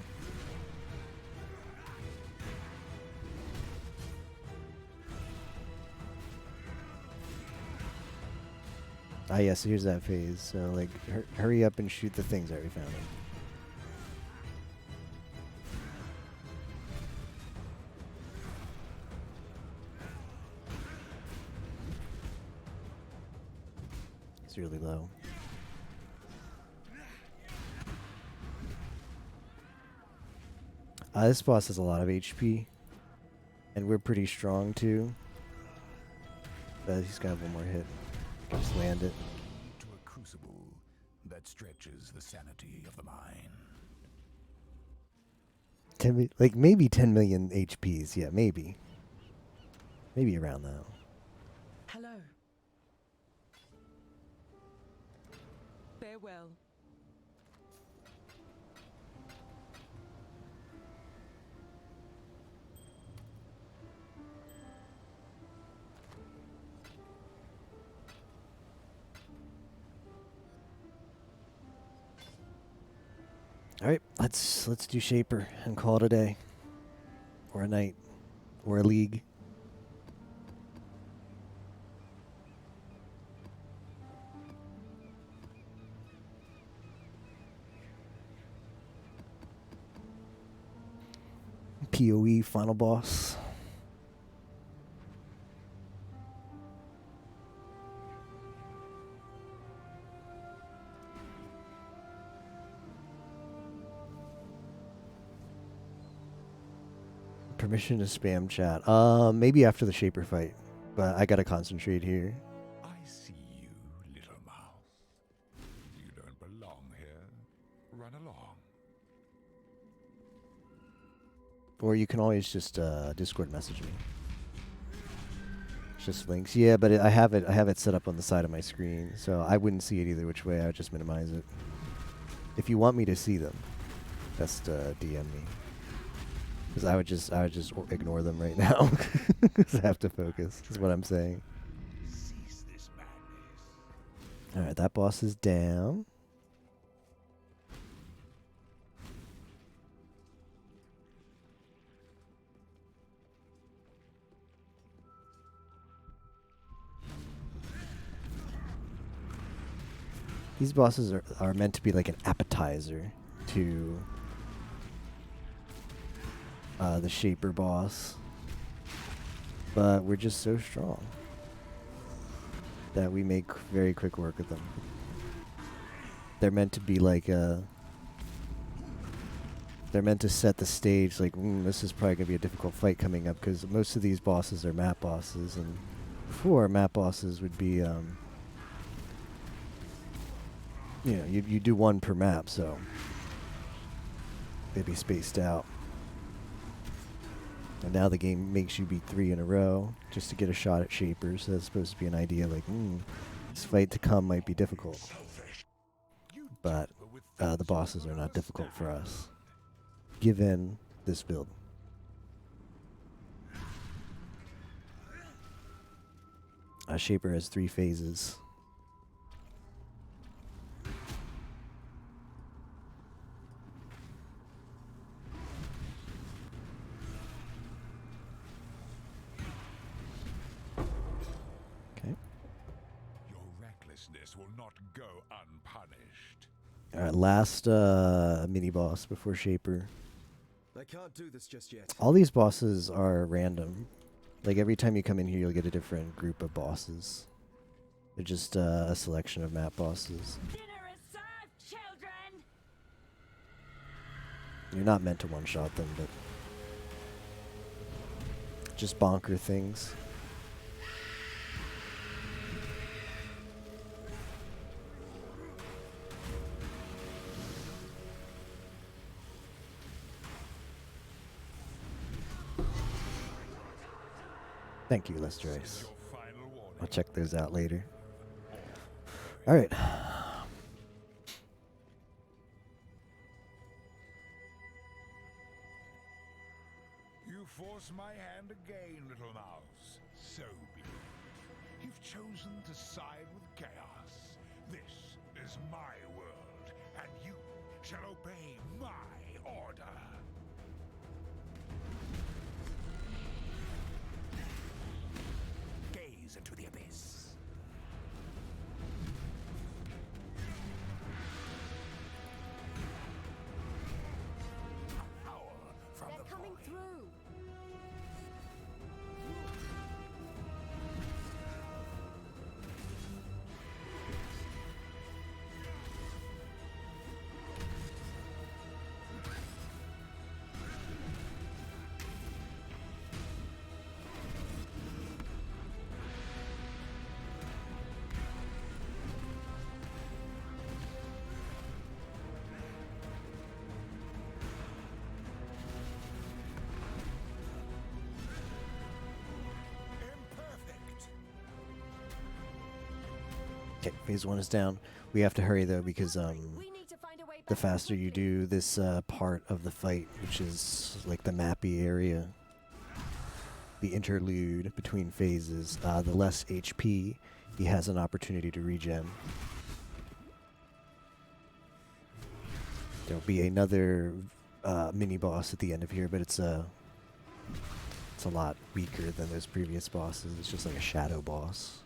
Ah, yes, here's that phase. So, like, hurry up and shoot the things I already found. It's really low. This boss has a lot of HP. And we're pretty strong too. But he's got one more hit. Can just land it. To a crucible that stretches the sanity of the mind. Like maybe 10 million HPs. Yeah, maybe. Maybe around that. Hello. Farewell. All right, let's do Shaper and call it a day, or a night, or a league. PoE final boss. Permission to spam chat. Maybe after the Shaper fight, but I gotta concentrate here. I see you, little mouse. You don't belong here. Run along. Or you can always just Discord message me. It's just links. Yeah, but I have it set up on the side of my screen, so I wouldn't see it either which way. I would just minimize it. If you want me to see them, just DM me. Because I would just ignore them right now. Because I have to focus. Is what I'm saying. All right, that boss is down. These bosses are meant to be like an appetizer to the Shaper boss, but we're just so strong that we make very quick work of them. They're meant to be like they're meant to set the stage like, this is probably gonna be a difficult fight coming up, because most of these bosses are map bosses, and before, map bosses would be you do one per map, so they'd be spaced out. And now the game makes you beat 3 in a row just to get a shot at Shaper. So that's supposed to be an idea like, this fight to come might be difficult. But the bosses are not difficult for us, given this build. Shaper has 3 phases. Will not go unpunished. Alright, last mini boss before Shaper. I can't do this just yet. All these bosses are random. Like every time you come in here, you'll get a different group of bosses. They're just a selection of map bosses. Dinner is served, children. You're not meant to one-shot them, but just bonker things. Thank you, Lestrace. I'll check those out later. All right. You force my hand again, little mouse. So be it. You've chosen to side with chaos. This is my world, and you shall obey my order. Gaze into the abyss. Power from They're the coming void. through. Okay, phase 1 is down. We have to hurry though because the faster you do this part of the fight, which is like the mappy area, the interlude between phases, the less HP he has an opportunity to regen. There'll be another mini boss at the end of here, but it's a lot weaker than those previous bosses. It's just like a shadow boss.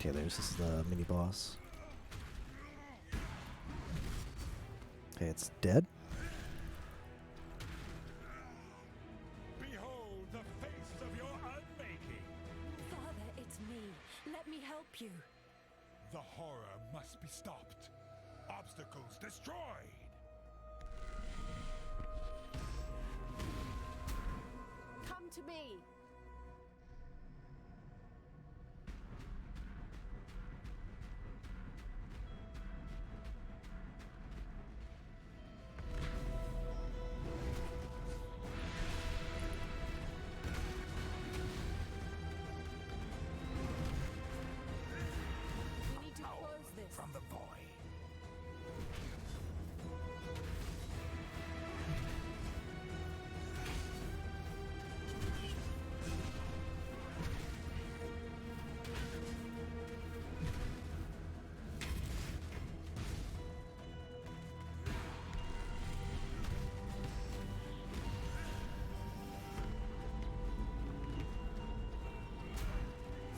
Okay, there's the mini boss. Okay, it's dead. Behold the face of your unmaking. Father, it's me. Let me help you. The horror must be stopped. Obstacles destroyed. Come to me. From the void.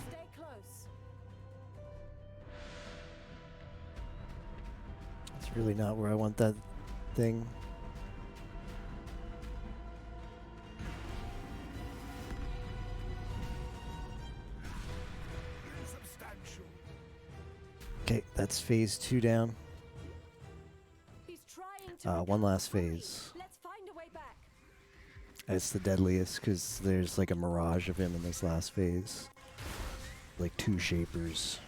Stay close. It's really not where I want that thing. Substantial. Okay, that's phase 2 down. He's trying to One last phase. Let's find a way back. It's the deadliest because there's like a mirage of him in this last phase. Like 2 shapers.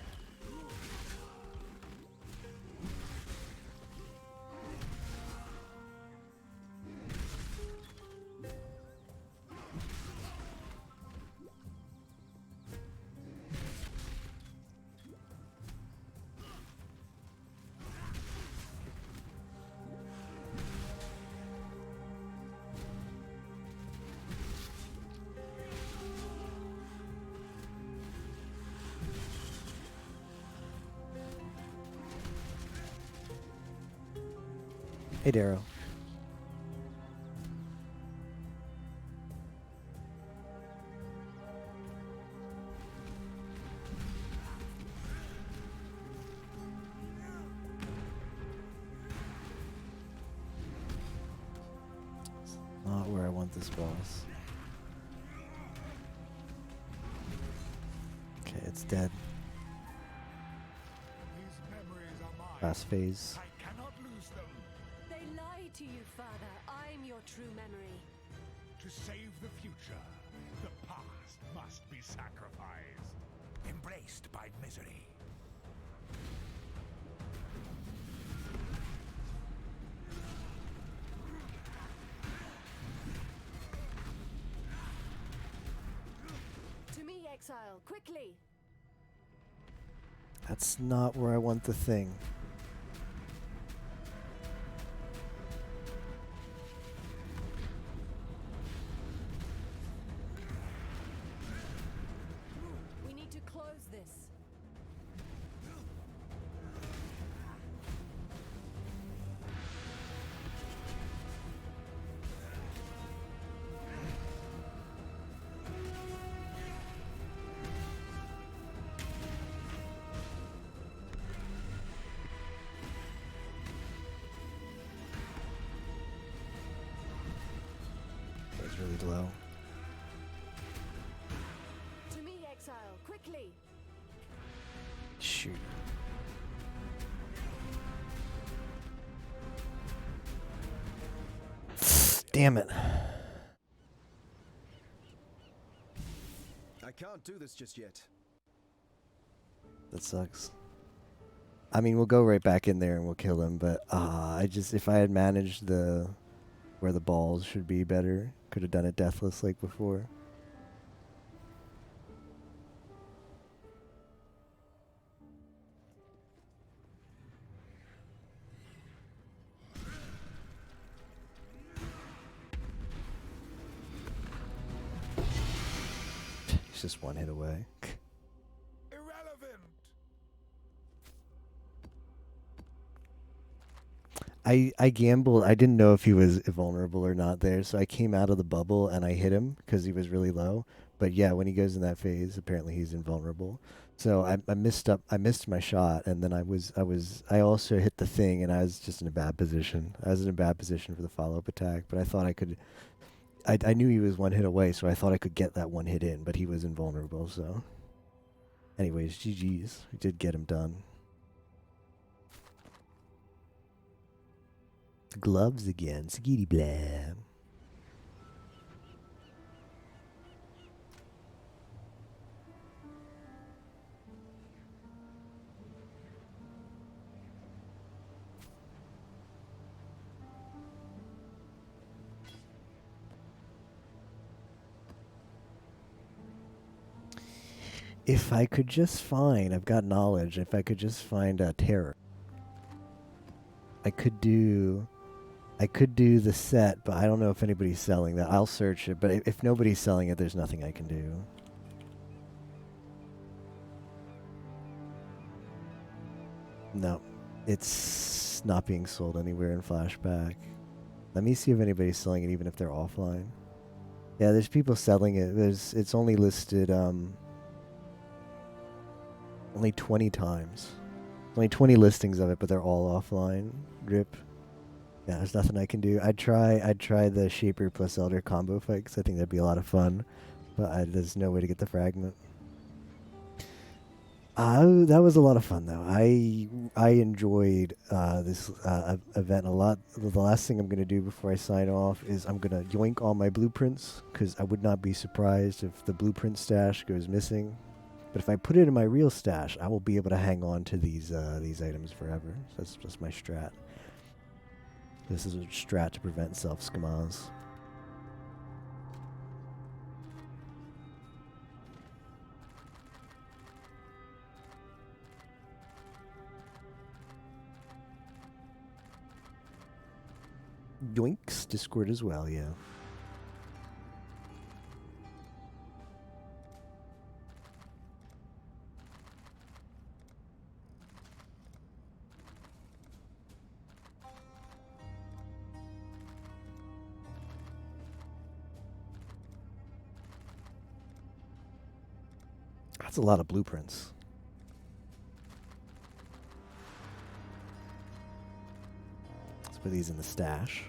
Hey, Darrow. Not where I want this boss. Okay, it's dead. These memories are mine. Last phase. I cannot lose them. They lie to you, Father. I'm your true memory. To save the future, the past must be sacrificed. Embraced by misery. To me, exile, quickly. That's not where I want the thing. We need to close this. It's really low. To me, exile, quickly. Shoot. Damn it. I can't do this just yet. That sucks. I mean, we'll go right back in there and we'll kill him, but if I had managed where the balls should be better, could have done it deathless like before. He's just one hit away. Irrelevant. I gambled. I didn't know if he was vulnerable or not there, so I came out of the bubble and I hit him because he was really low. But yeah, when he goes in that phase, apparently he's invulnerable. So I missed my shot, and then I also hit the thing, and I was just in a bad position. I was in a bad position for the follow-up attack, but I thought I could. I knew he was one hit away, so I thought I could get that one hit in, but he was invulnerable. So, anyways, GG's. We did get him done. Gloves again, skitty blah. If I could just find, I've got knowledge, if I could just find a terror. I could do the set, but I don't know if anybody's selling that. I'll search it, but if nobody's selling it, there's nothing I can do. No, it's not being sold anywhere in Flashback. Let me see if anybody's selling it, even if they're offline. Yeah, there's people selling it. It's only listed only 20 times. Only 20 listings of it, but they're all offline. Rip. Yeah, there's nothing I can do. I'd try the Shaper plus Elder combo fight, because I think that'd be a lot of fun. But there's no way to get the fragment. That was a lot of fun, though. I enjoyed this event a lot. The last thing I'm going to do before I sign off is I'm going to yoink all my blueprints, because I would not be surprised if the blueprint stash goes missing. But if I put it in my real stash, I will be able to hang on to these items forever. So that's just my strat. This is a strat to prevent self-scammers. Yoinks, Discord as well, yeah. That's a lot of blueprints. Let's put these in the stash.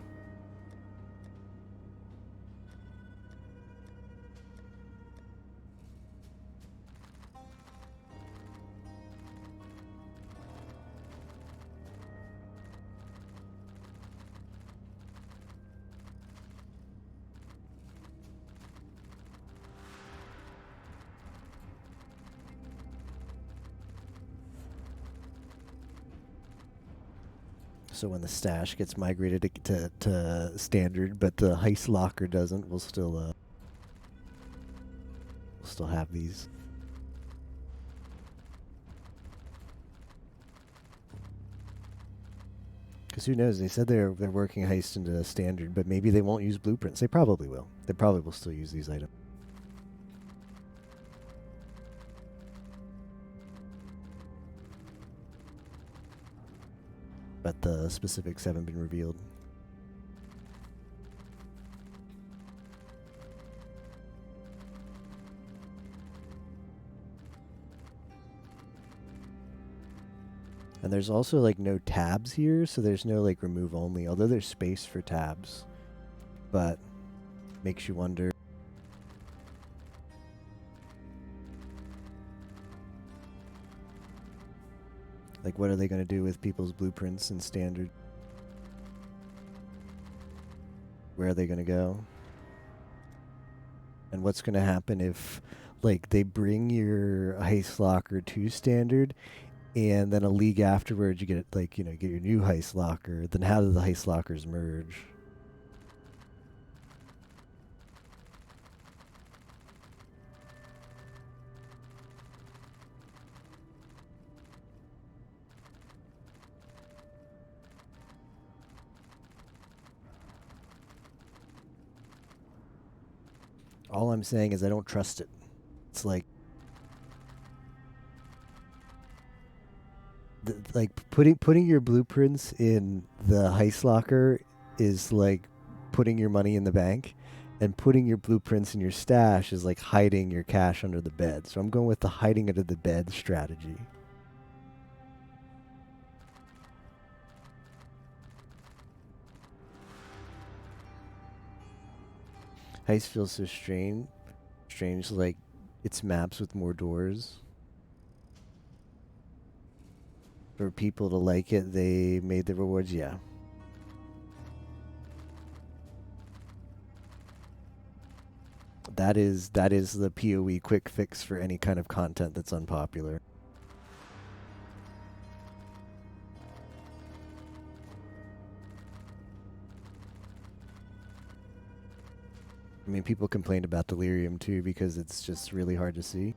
So when the stash gets migrated to standard, but the heist locker doesn't, we'll still have these. Because who knows? They said they're working heist into standard, but maybe they won't use blueprints. They probably will. They probably will still use these items. But the specifics haven't been revealed. And there's also like no tabs here, so there's no like remove only, although there's space for tabs. But makes you wonder. Like, what are they going to do with people's blueprints and standard? Where are they going to go? And what's going to happen if, like, they bring your heist locker to standard, and then a league afterwards you get, like, you know, get your new heist locker? Then how do the heist lockers merge? All I'm saying is I don't trust it. It's like, like putting your blueprints in the heist locker is like putting your money in the bank, and putting your blueprints in your stash is like hiding your cash under the bed. So I'm going with the hiding under the bed strategy. Heist feels so strange. Strange, like it's maps with more doors. For people to like it, they made the rewards, yeah. That is the PoE quick fix for any kind of content that's unpopular. I mean, people complained about Delirium too because it's just really hard to see.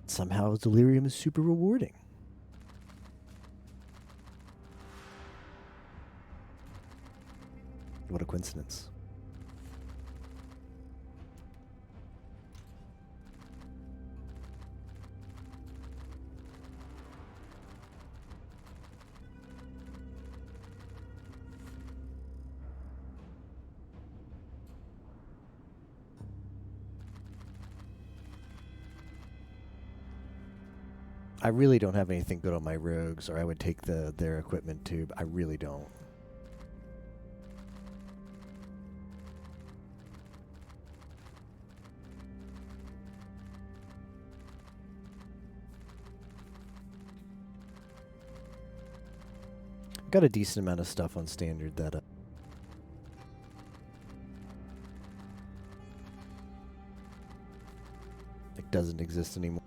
Somehow Delirium is super rewarding. What a coincidence. I really don't have anything good on my rogues, or I would take their equipment too, but I really don't. Got a decent amount of stuff on standard that it doesn't exist anymore.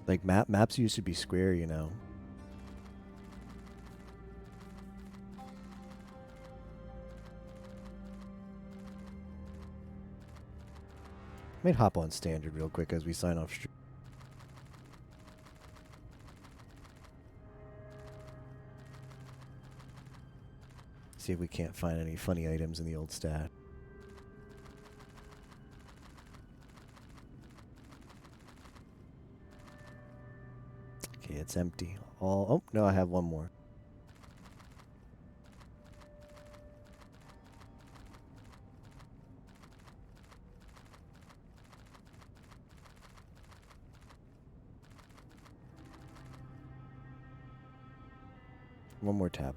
Like maps used to be square, you know. Might hop on standard real quick as we sign off stream. See if we can't find any funny items in the old stat. Okay, it's empty. Oh, no, I have one more. One more tab.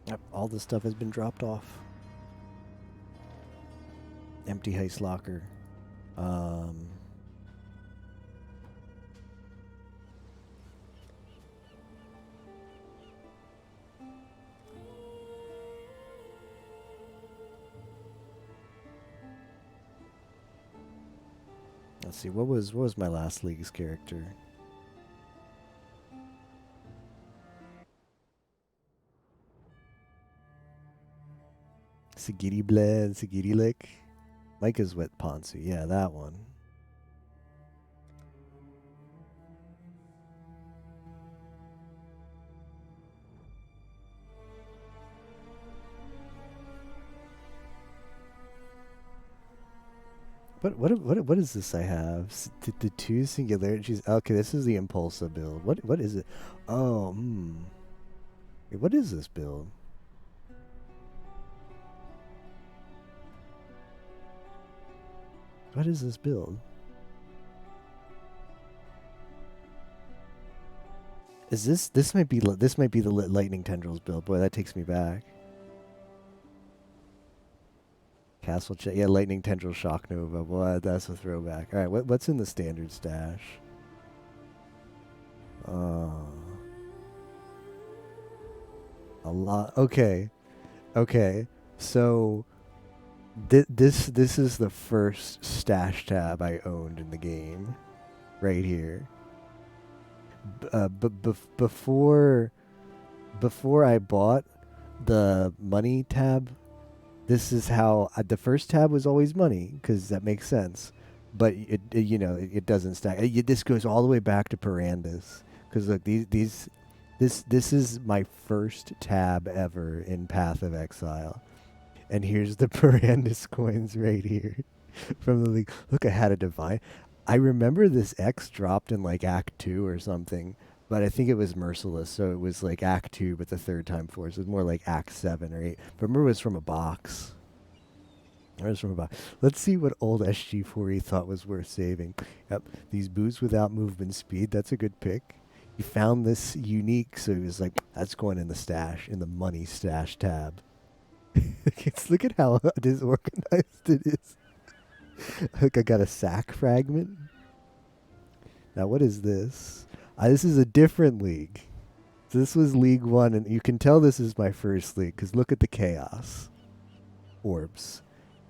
Yep, all this stuff has been dropped off. Empty heist locker. Let's see, what was my last league's character? Sigiri Bled, Sigiri Lick. Micah's Wet Ponzu. Yeah, that one. What is this I have? The two singularities. Okay, this is the Impulsa build. What is it? Oh, Wait, what is this build? What is this build? Is this might be the Lightning Tendrils build. Boy, that takes me back. Castle check. Yeah, Lightning Tendril Shock Nova. Boy, that's a throwback. All right, what's in the standard stash? A lot. Okay. So this is the first stash tab I owned in the game, right here. Before I bought the money tab, this is how the first tab was always money, because that makes sense, but it doesn't stack. This goes all the way back to Perandus, because look, this is my first tab ever in Path of Exile, and here's the Perandus coins right here from the league. Look, I had a divine. I remember this X dropped in like Act 2 or something, but I think it was Merciless, so it was like Act 2, but the third time force. It was more like Act 7 or 8. But remember, it was from a box. Let's see what old SG4E thought was worth saving. Yep, these boots without movement speed. That's a good pick. He found this unique, so he was like, that's going in the stash, in the money stash tab. Look at how disorganized it is. Look, I got a sack fragment. Now, what is this? This is a different league. So this was League 1, and you can tell this is my first league, because look at the chaos orbs.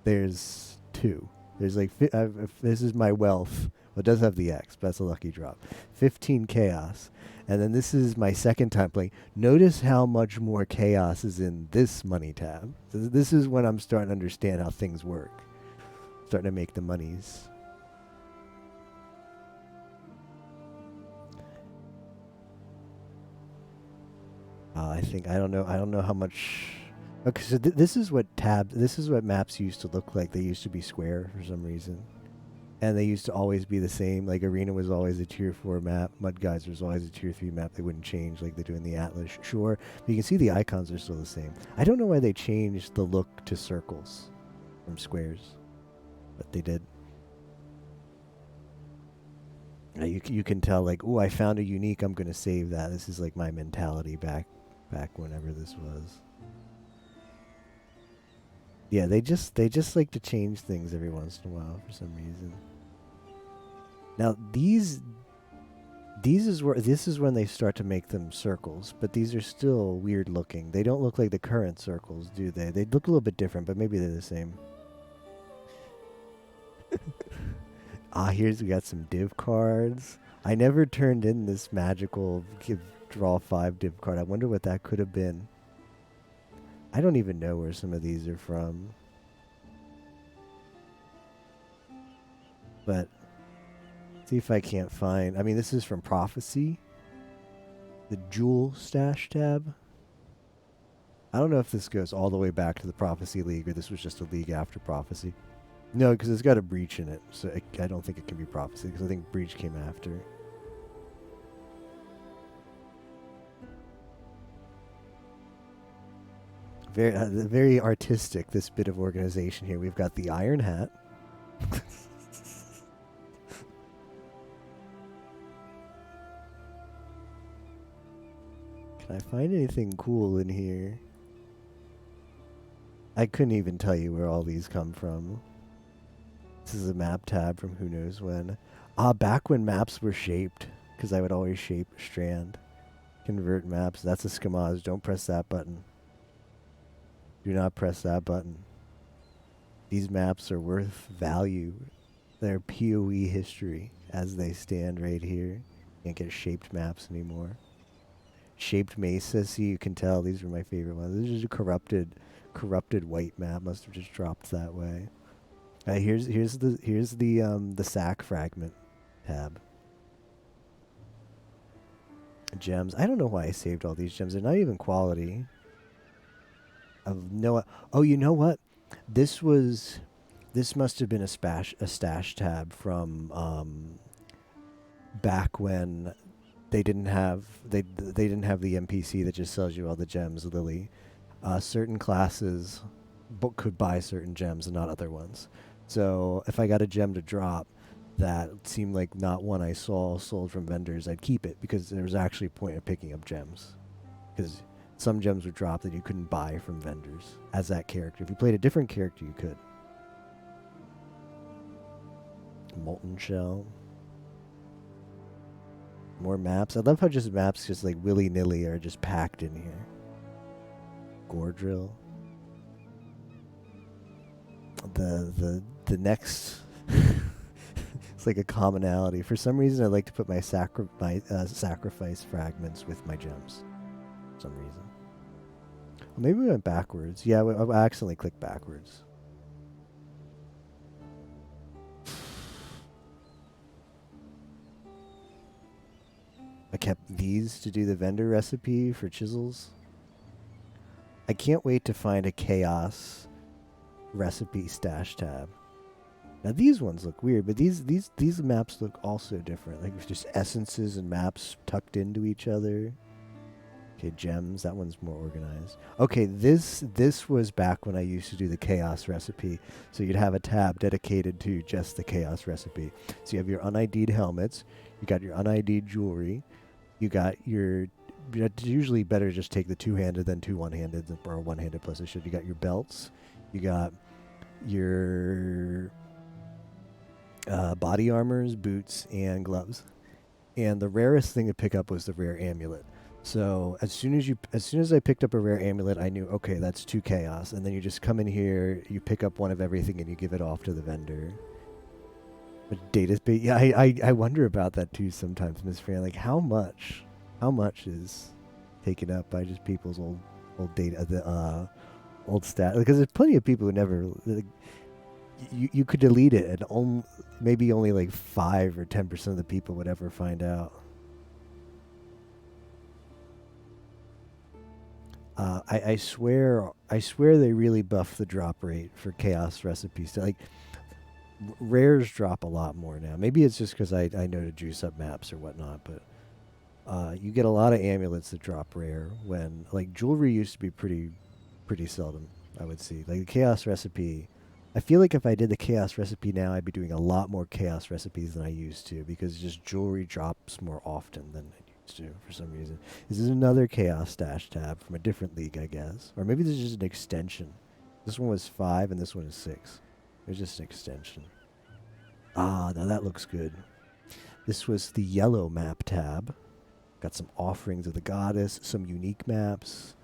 There's 2. There's like, this is my wealth. Well, it does have the X, but that's a lucky drop. 15 chaos. And then this is my second time playing. Notice how much more chaos is in this money tab. So this is when I'm starting to understand how things work. Starting to make the monies. I don't know how much. Okay, so this is what maps used to look like. They used to be square for some reason, and they used to always be the same. Like Arena was always a tier 4 map. Mudguys was always a tier 3 map. They wouldn't change like they do in the Atlas. Sure, but you can see the icons are still the same. I don't know why they changed the look to circles from squares, but they did. You can tell, like, oh, I found a unique, I'm going to save that. This is like my mentality back whenever this was. Yeah, they just like to change things every once in a while for some reason. Now, this is when they start to make them circles, but these are still weird looking. They don't look like the current circles, do they? They look a little bit different, but maybe they're the same. We got some div cards. I never turned in this magical draw 5 div card. I wonder what that could have been. I don't even know where some of these are from. But see if I can't find. I mean, this is from Prophecy. The Jewel Stash tab. I don't know if this goes all the way back to the Prophecy League or this was just a league after Prophecy. No, because it's got a Breach in it, so I don't think it can be Prophecy, because I think Breach came after. Very artistic, this bit of organization here. We've got the Iron Hat. Can I find anything cool in here? I couldn't even tell you where all these come from. This is a map tab from who knows when. Back when maps were shaped, because I would always shape Strand. Convert maps. That's a schemaz. Don't press that button. Do not press that button. These maps are worth value. They're PoE history as they stand right here. Can't get shaped maps anymore. Shaped Mesa. See, you can tell these are my favorite ones. This is a corrupted white map. Must have just dropped that way. Here's the sack fragment tab. Gems. I don't know why I saved all these gems. They're not even quality. Oh, you know what? This must have been a stash tab from back when they didn't have the NPC that just sells you all the gems, Lily. Certain classes could buy certain gems and not other ones. So if I got a gem to drop that seemed like not one I saw sold from vendors, I'd keep it because there was actually a point of picking up gems. Because some gems would drop that you couldn't buy from vendors as that character. If you played a different character, you could. Molten Shell. More maps. I love how just maps just like willy-nilly are just packed in here. Gore Drill. The next it's like a commonality. For some reason I like to put my sacrifice fragments with my gems. For some reason. Well, maybe we went backwards. Yeah, I accidentally clicked backwards. I kept these to do the vendor recipe for chisels. I can't wait to find a chaos recipe stash tab. Now these ones look weird, but these maps look also different. Like there's just essences and maps tucked into each other. Okay, gems. That one's more organized. Okay, this was back when I used to do the chaos recipe. So you'd have a tab dedicated to just the chaos recipe. So you have your unID'd helmets. You got your unID'd jewelry. You got your... It's usually better to just take the two-handed than two one-handed, or one-handed plus a shield. You got your belts. You got your body armors, boots, and gloves. And the rarest thing to pick up was the rare amulet. So as soon as I picked up a rare amulet, I knew, okay, that's 2 chaos. And then you just come in here, you pick up one of everything, and you give it off to the vendor. But data space, yeah, I wonder about that too sometimes, Miss Fran. Like how much is taken up by just people's old data, old stat? Because there's plenty of people who never. Like, you could delete it, and maybe only like 5 or 10% of the people would ever find out. I swear they really buffed the drop rate for chaos recipes. Like rares drop a lot more now. Maybe it's just because I know to juice up maps or whatnot, but you get a lot of amulets that drop rare when like jewelry used to be pretty seldom. I would see like the chaos recipe. I feel like if I did the chaos recipe now, I'd be doing a lot more chaos recipes than I used to because just jewelry drops more often than it used to for some reason. This is another chaos stash tab from a different league, I guess, or maybe this is just an extension. This one was 5 and this one is 6. It's just an extension. Ah, now that looks good. This was the yellow map tab. Got some offerings of the goddess, some unique maps.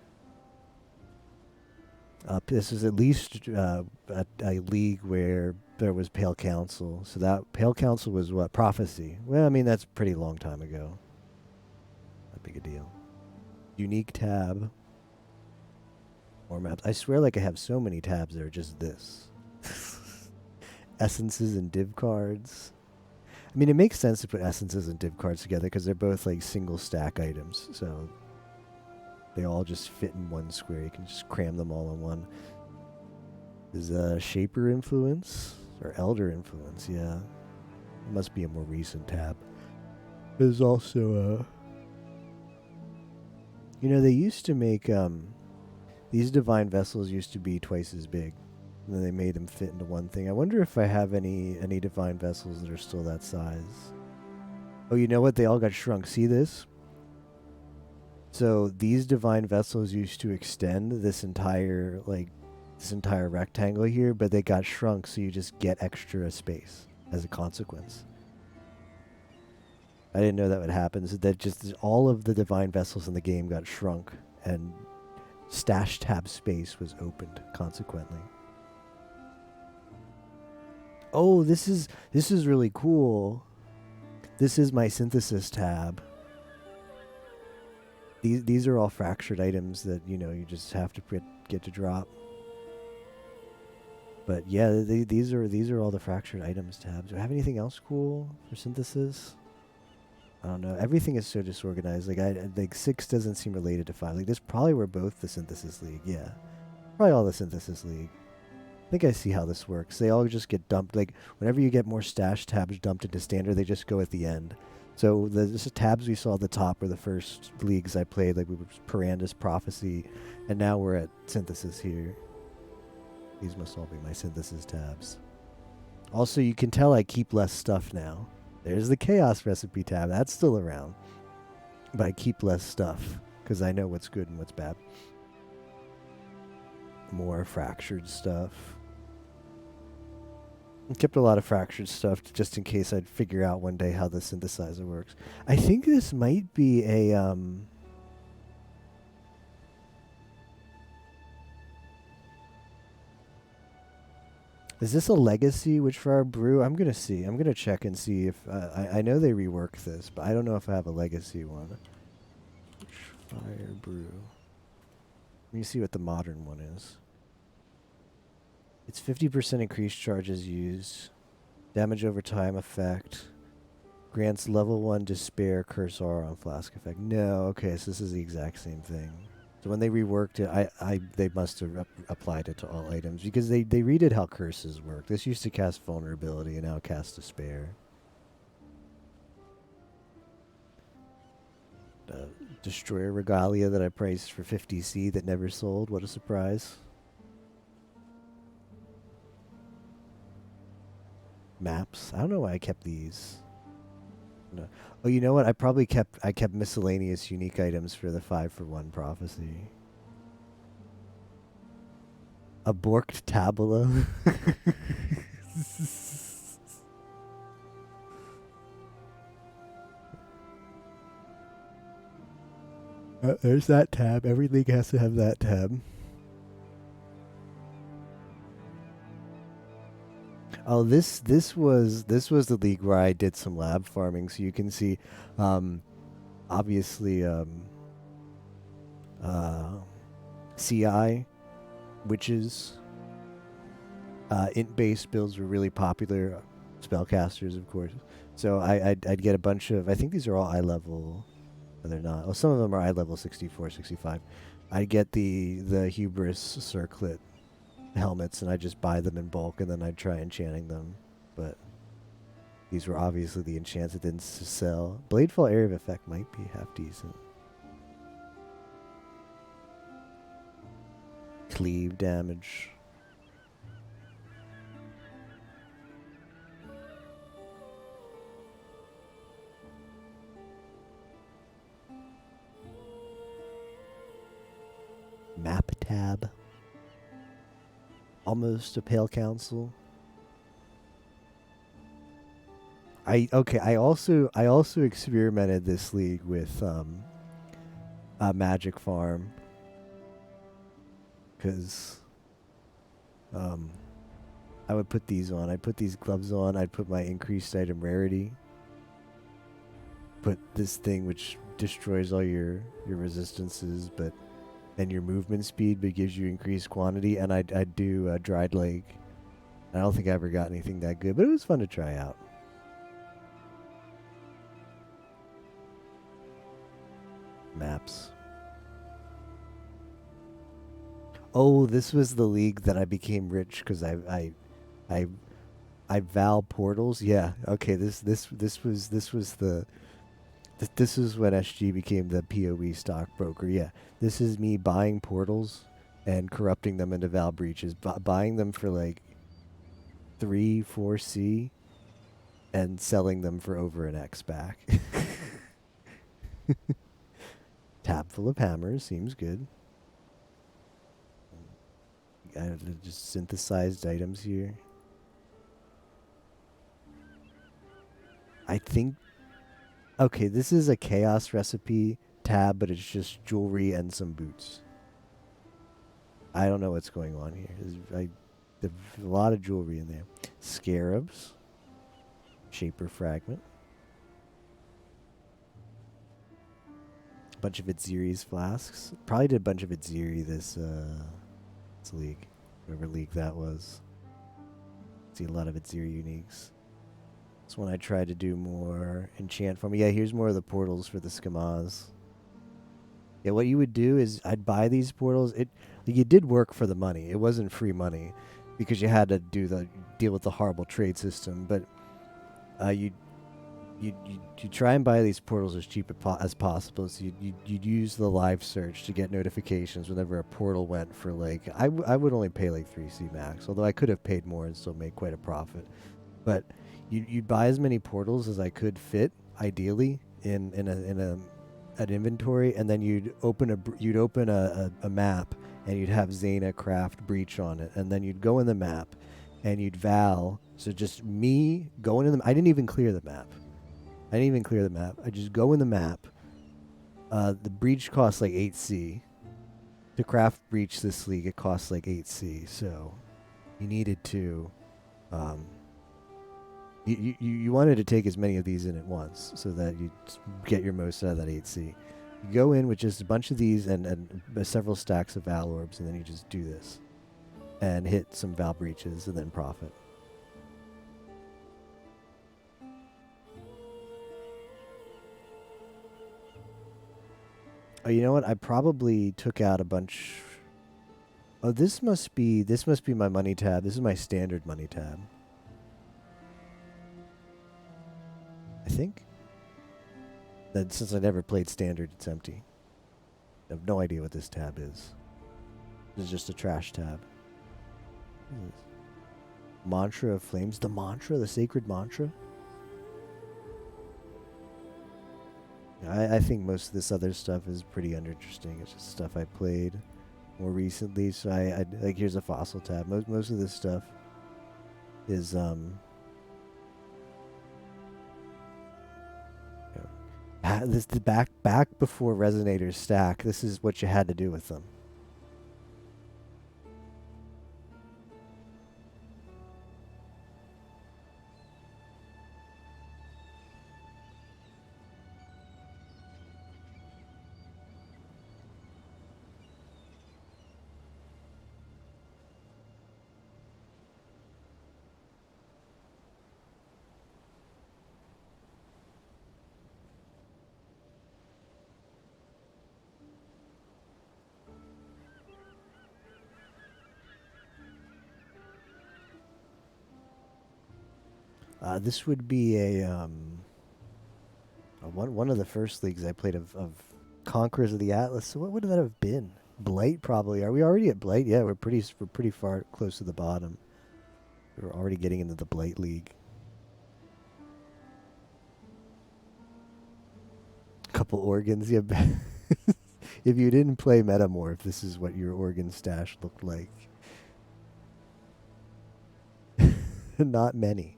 This is at least a league where there was Pale Council. So that Pale Council was what? Prophecy. Well, I mean, that's a pretty long time ago. Not big a deal. Unique tab. More maps. I swear like I have so many tabs that are just this. Essences and div cards. I mean, it makes sense to put essences and div cards together because they're both like single stack items. So they all just fit in one square. You can just cram them all in one. Is Shaper influence or Elder influence? Yeah, it must be a more recent tab. There's also you know, they used to make these divine vessels used to be twice as big. And then they made them fit into one thing. I wonder if I have any divine vessels that are still that size. Oh, you know what? They all got shrunk. See this? So these divine vessels used to extend this entire rectangle here, but they got shrunk, so you just get extra space as a consequence. I didn't know that would happen. So that just all of the divine vessels in the game got shrunk, and stash tab space was opened consequently. Oh, this is really cool. This is my synthesis tab. These are all fractured items that, you know, you just have to get to drop. But yeah, these are all the fractured items tabs. Do I have anything else cool for synthesis? I don't know. Everything is so disorganized. Like 6 doesn't seem related to 5. Like this probably were both the synthesis league. Yeah, probably all the synthesis league. I think I see how this works. They all just get dumped. Like whenever you get more stash tabs dumped into standard, they just go at the end. So the tabs we saw at the top were the first leagues I played. Like we were Piranda's Prophecy, and now we're at synthesis here. These must all be my synthesis tabs. Also, you can tell I keep less stuff now. There's the chaos recipe tab. That's still around. But I keep less stuff because I know what's good and what's bad. More fractured stuff. I kept a lot of fractured stuff just in case I'd figure out one day how the synthesizer works. I think this might be a... Is this a legacy Witchfire Brew? I'm going to see. I'm going to check and see if... I know they rework this, but I don't know if I have a legacy one. Witchfire Brew. Let me see what the modern one is. It's 50% increased charges used. Damage over time effect. Grants level 1 Despair Curse Aura on Flask effect. No, okay, so this is the exact same thing. So when they reworked it, they must have applied it to all items because they redid how curses work. This used to cast vulnerability and now it casts despair. Destroyer Regalia that I priced for 50C that never sold. What a surprise. Maps. I don't know why I kept these. No. Oh, you know what? I kept miscellaneous unique items for the 5-for-1 prophecy. A borked tabula. There's that tab. Every league has to have that tab. Oh, this was the league where I did some lab farming, so you can see, obviously, CI, witches, int-based builds were really popular, spellcasters, of course. So I'd get a bunch of, I think these are all eye level, but they're not. Well, some of them are eye level 64, 65. I'd get the Hubris Circlet helmets and I just buy them in bulk and then I'd try enchanting them, but these were obviously the enchants that didn't sell. Bladefall Area of Effect might be half decent. Cleave damage. Map tab. Almost a Pale Council. I also experimented this league with a Magic Farm because I would put these on. I'd put these gloves on. I'd put my increased item rarity. Put this thing which destroys all your resistances, and your movement speed, but gives you increased quantity. And I'd do Dried Lake. I don't think I ever got anything that good, but it was fun to try out. Maps. Oh, this was the league that I became rich because I Val portals. Yeah. Okay. This is when SG became the PoE stockbroker. Yeah. This is me buying portals and corrupting them into Val breaches, buying them for like 3-4C and selling them for over an X back. Tab full of hammers seems good. Just synthesized items here. I think... Okay, this is a chaos recipe tab, but it's just jewelry and some boots. I don't know what's going on here. There's a lot of jewelry in there. Scarabs. Shaper fragment. Bunch of Itziri's flasks. Probably did a bunch of Itziri this league. Whatever league that was. See, a lot of it's zero uniques. This one I tried to do more enchant for me. Yeah, here's more of the portals for the Skamaz. Yeah, what you would do is I'd buy these portals. You did work for the money. It wasn't free money because you had to deal with the horrible trade system. But you try and buy these portals as cheap as possible. So you'd use the live search to get notifications whenever a portal went for like I would only pay like 3C max, although I could have paid more and still made quite a profit. But you'd buy as many portals as I could fit, ideally, in an inventory, and then you'd open a map, and you'd have Zayna craft breach on it, and then you'd go in the map, and you'd Val. So just me going in I didn't even clear the map. I just go in the map. The breach costs like 8C. To craft breach this league, it costs like 8C. So you needed to. You wanted to take as many of these in at once so that you get your most out of that 8C. You go in with just a bunch of these and several stacks of Val orbs, and then you just do this and hit some Val breaches and then profit. Oh, you know what? I probably took out a bunch. Oh, this must be my money tab. This is my standard money tab. I think. That since I never played standard, it's empty. I have no idea what this tab is. This is just a trash tab. Mantra of Flames. The mantra? The sacred mantra? I think most of this other stuff is pretty uninteresting. It's just stuff I played more recently. So I like, here's a fossil tab. Most of this stuff is this the back before resonators stack. This is what you had to do with them. This would be a one of the first leagues I played of Conquerors of the Atlas. So what would that have been? Blight, probably. Are we already at Blight? Yeah, we're pretty far close to the bottom. We're already getting into the Blight League. Couple organs, yeah. If you didn't play Metamorph, this is what your organ stash looked like. Not many.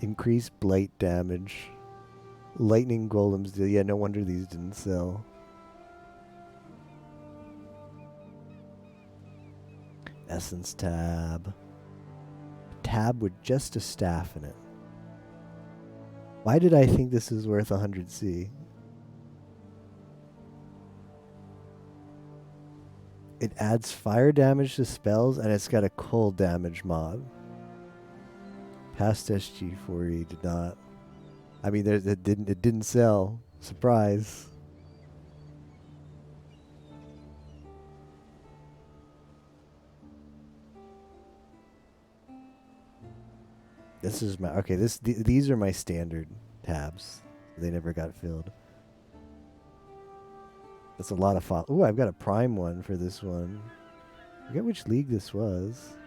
Increased blight damage. Lightning golems deal. Yeah, no wonder these didn't sell. Essence tab. Tab with just a staff in it. Why did I think this is worth 100C? It adds fire damage to spells, and it's got a cold damage mod. Past SG4E did not. I mean, it didn't sell. Surprise. This is my okay. These are my standard tabs. They never got filled. That's a lot of font. Oh, I've got a prime one for this one. I forget which league this was.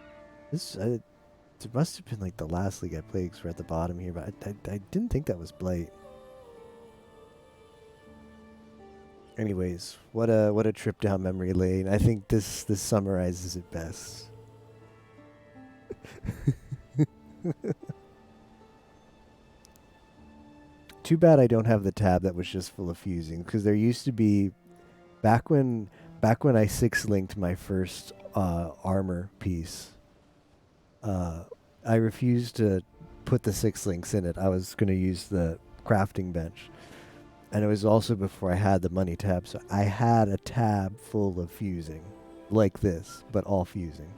It must have been like the last league I played because we're at the bottom here, but I didn't think that was Blight. Anyways, what a trip down memory lane. I think this summarizes it best. Too bad I don't have the tab that was just full of fusing, because there used to be back when I 6-linked my first armor piece. I refused to put the 6 links in it. I was going to use the crafting bench. And it was also before I had the money tab, so I had a tab full of fusing. Like this, but all fusing.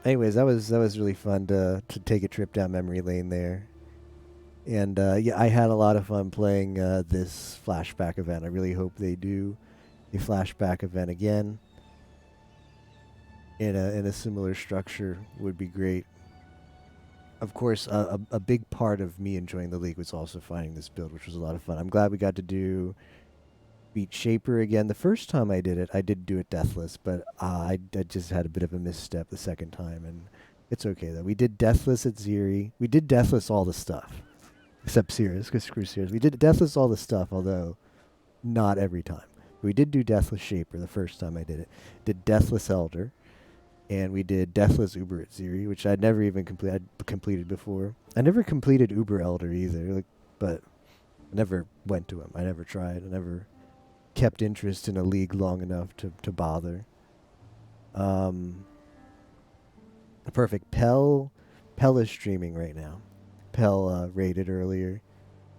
Anyways, that was really fun to take a trip down memory lane there. And yeah, I had a lot of fun playing this flashback event. I really hope they do a flashback event again in a similar structure would be great. Of course, a big part of me enjoying the league was also finding this build, which was a lot of fun. I'm glad we got to beat Shaper again. The first time I did it, I did do it deathless, but I just had a bit of a misstep the second time, and it's okay though. We did deathless at Ziri. We did deathless all the stuff. Except Sirius, because screw Sirius. We did deathless all the stuff, although not every time. We did do deathless Shaper the first time I did it. Did deathless Elder, and we did deathless Uber at Ziri, which I'd never even completed before. I never completed Uber Elder either, but I never went to him. I never tried. I never kept interest in a league long enough to bother. Perfect. Pell is streaming right now. Pell rated earlier.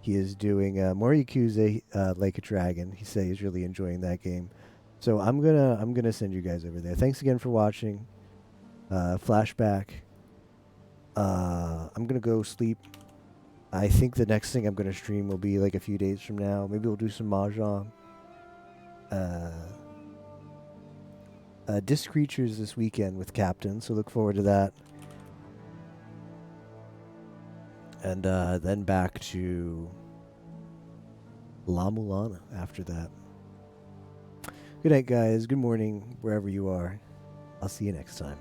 He is doing Morikuze Like a Dragon. He said he's really enjoying that game. So I'm gonna send you guys over there. Thanks again for watching. Flashback. I'm gonna go sleep. I think the next thing I'm gonna stream will be like a few days from now. Maybe we'll do some mahjong. Disc Creatures this weekend with Captain, so look forward to that. And then back to La Mulana after that. Good night, guys. Good morning, wherever you are. I'll see you next time.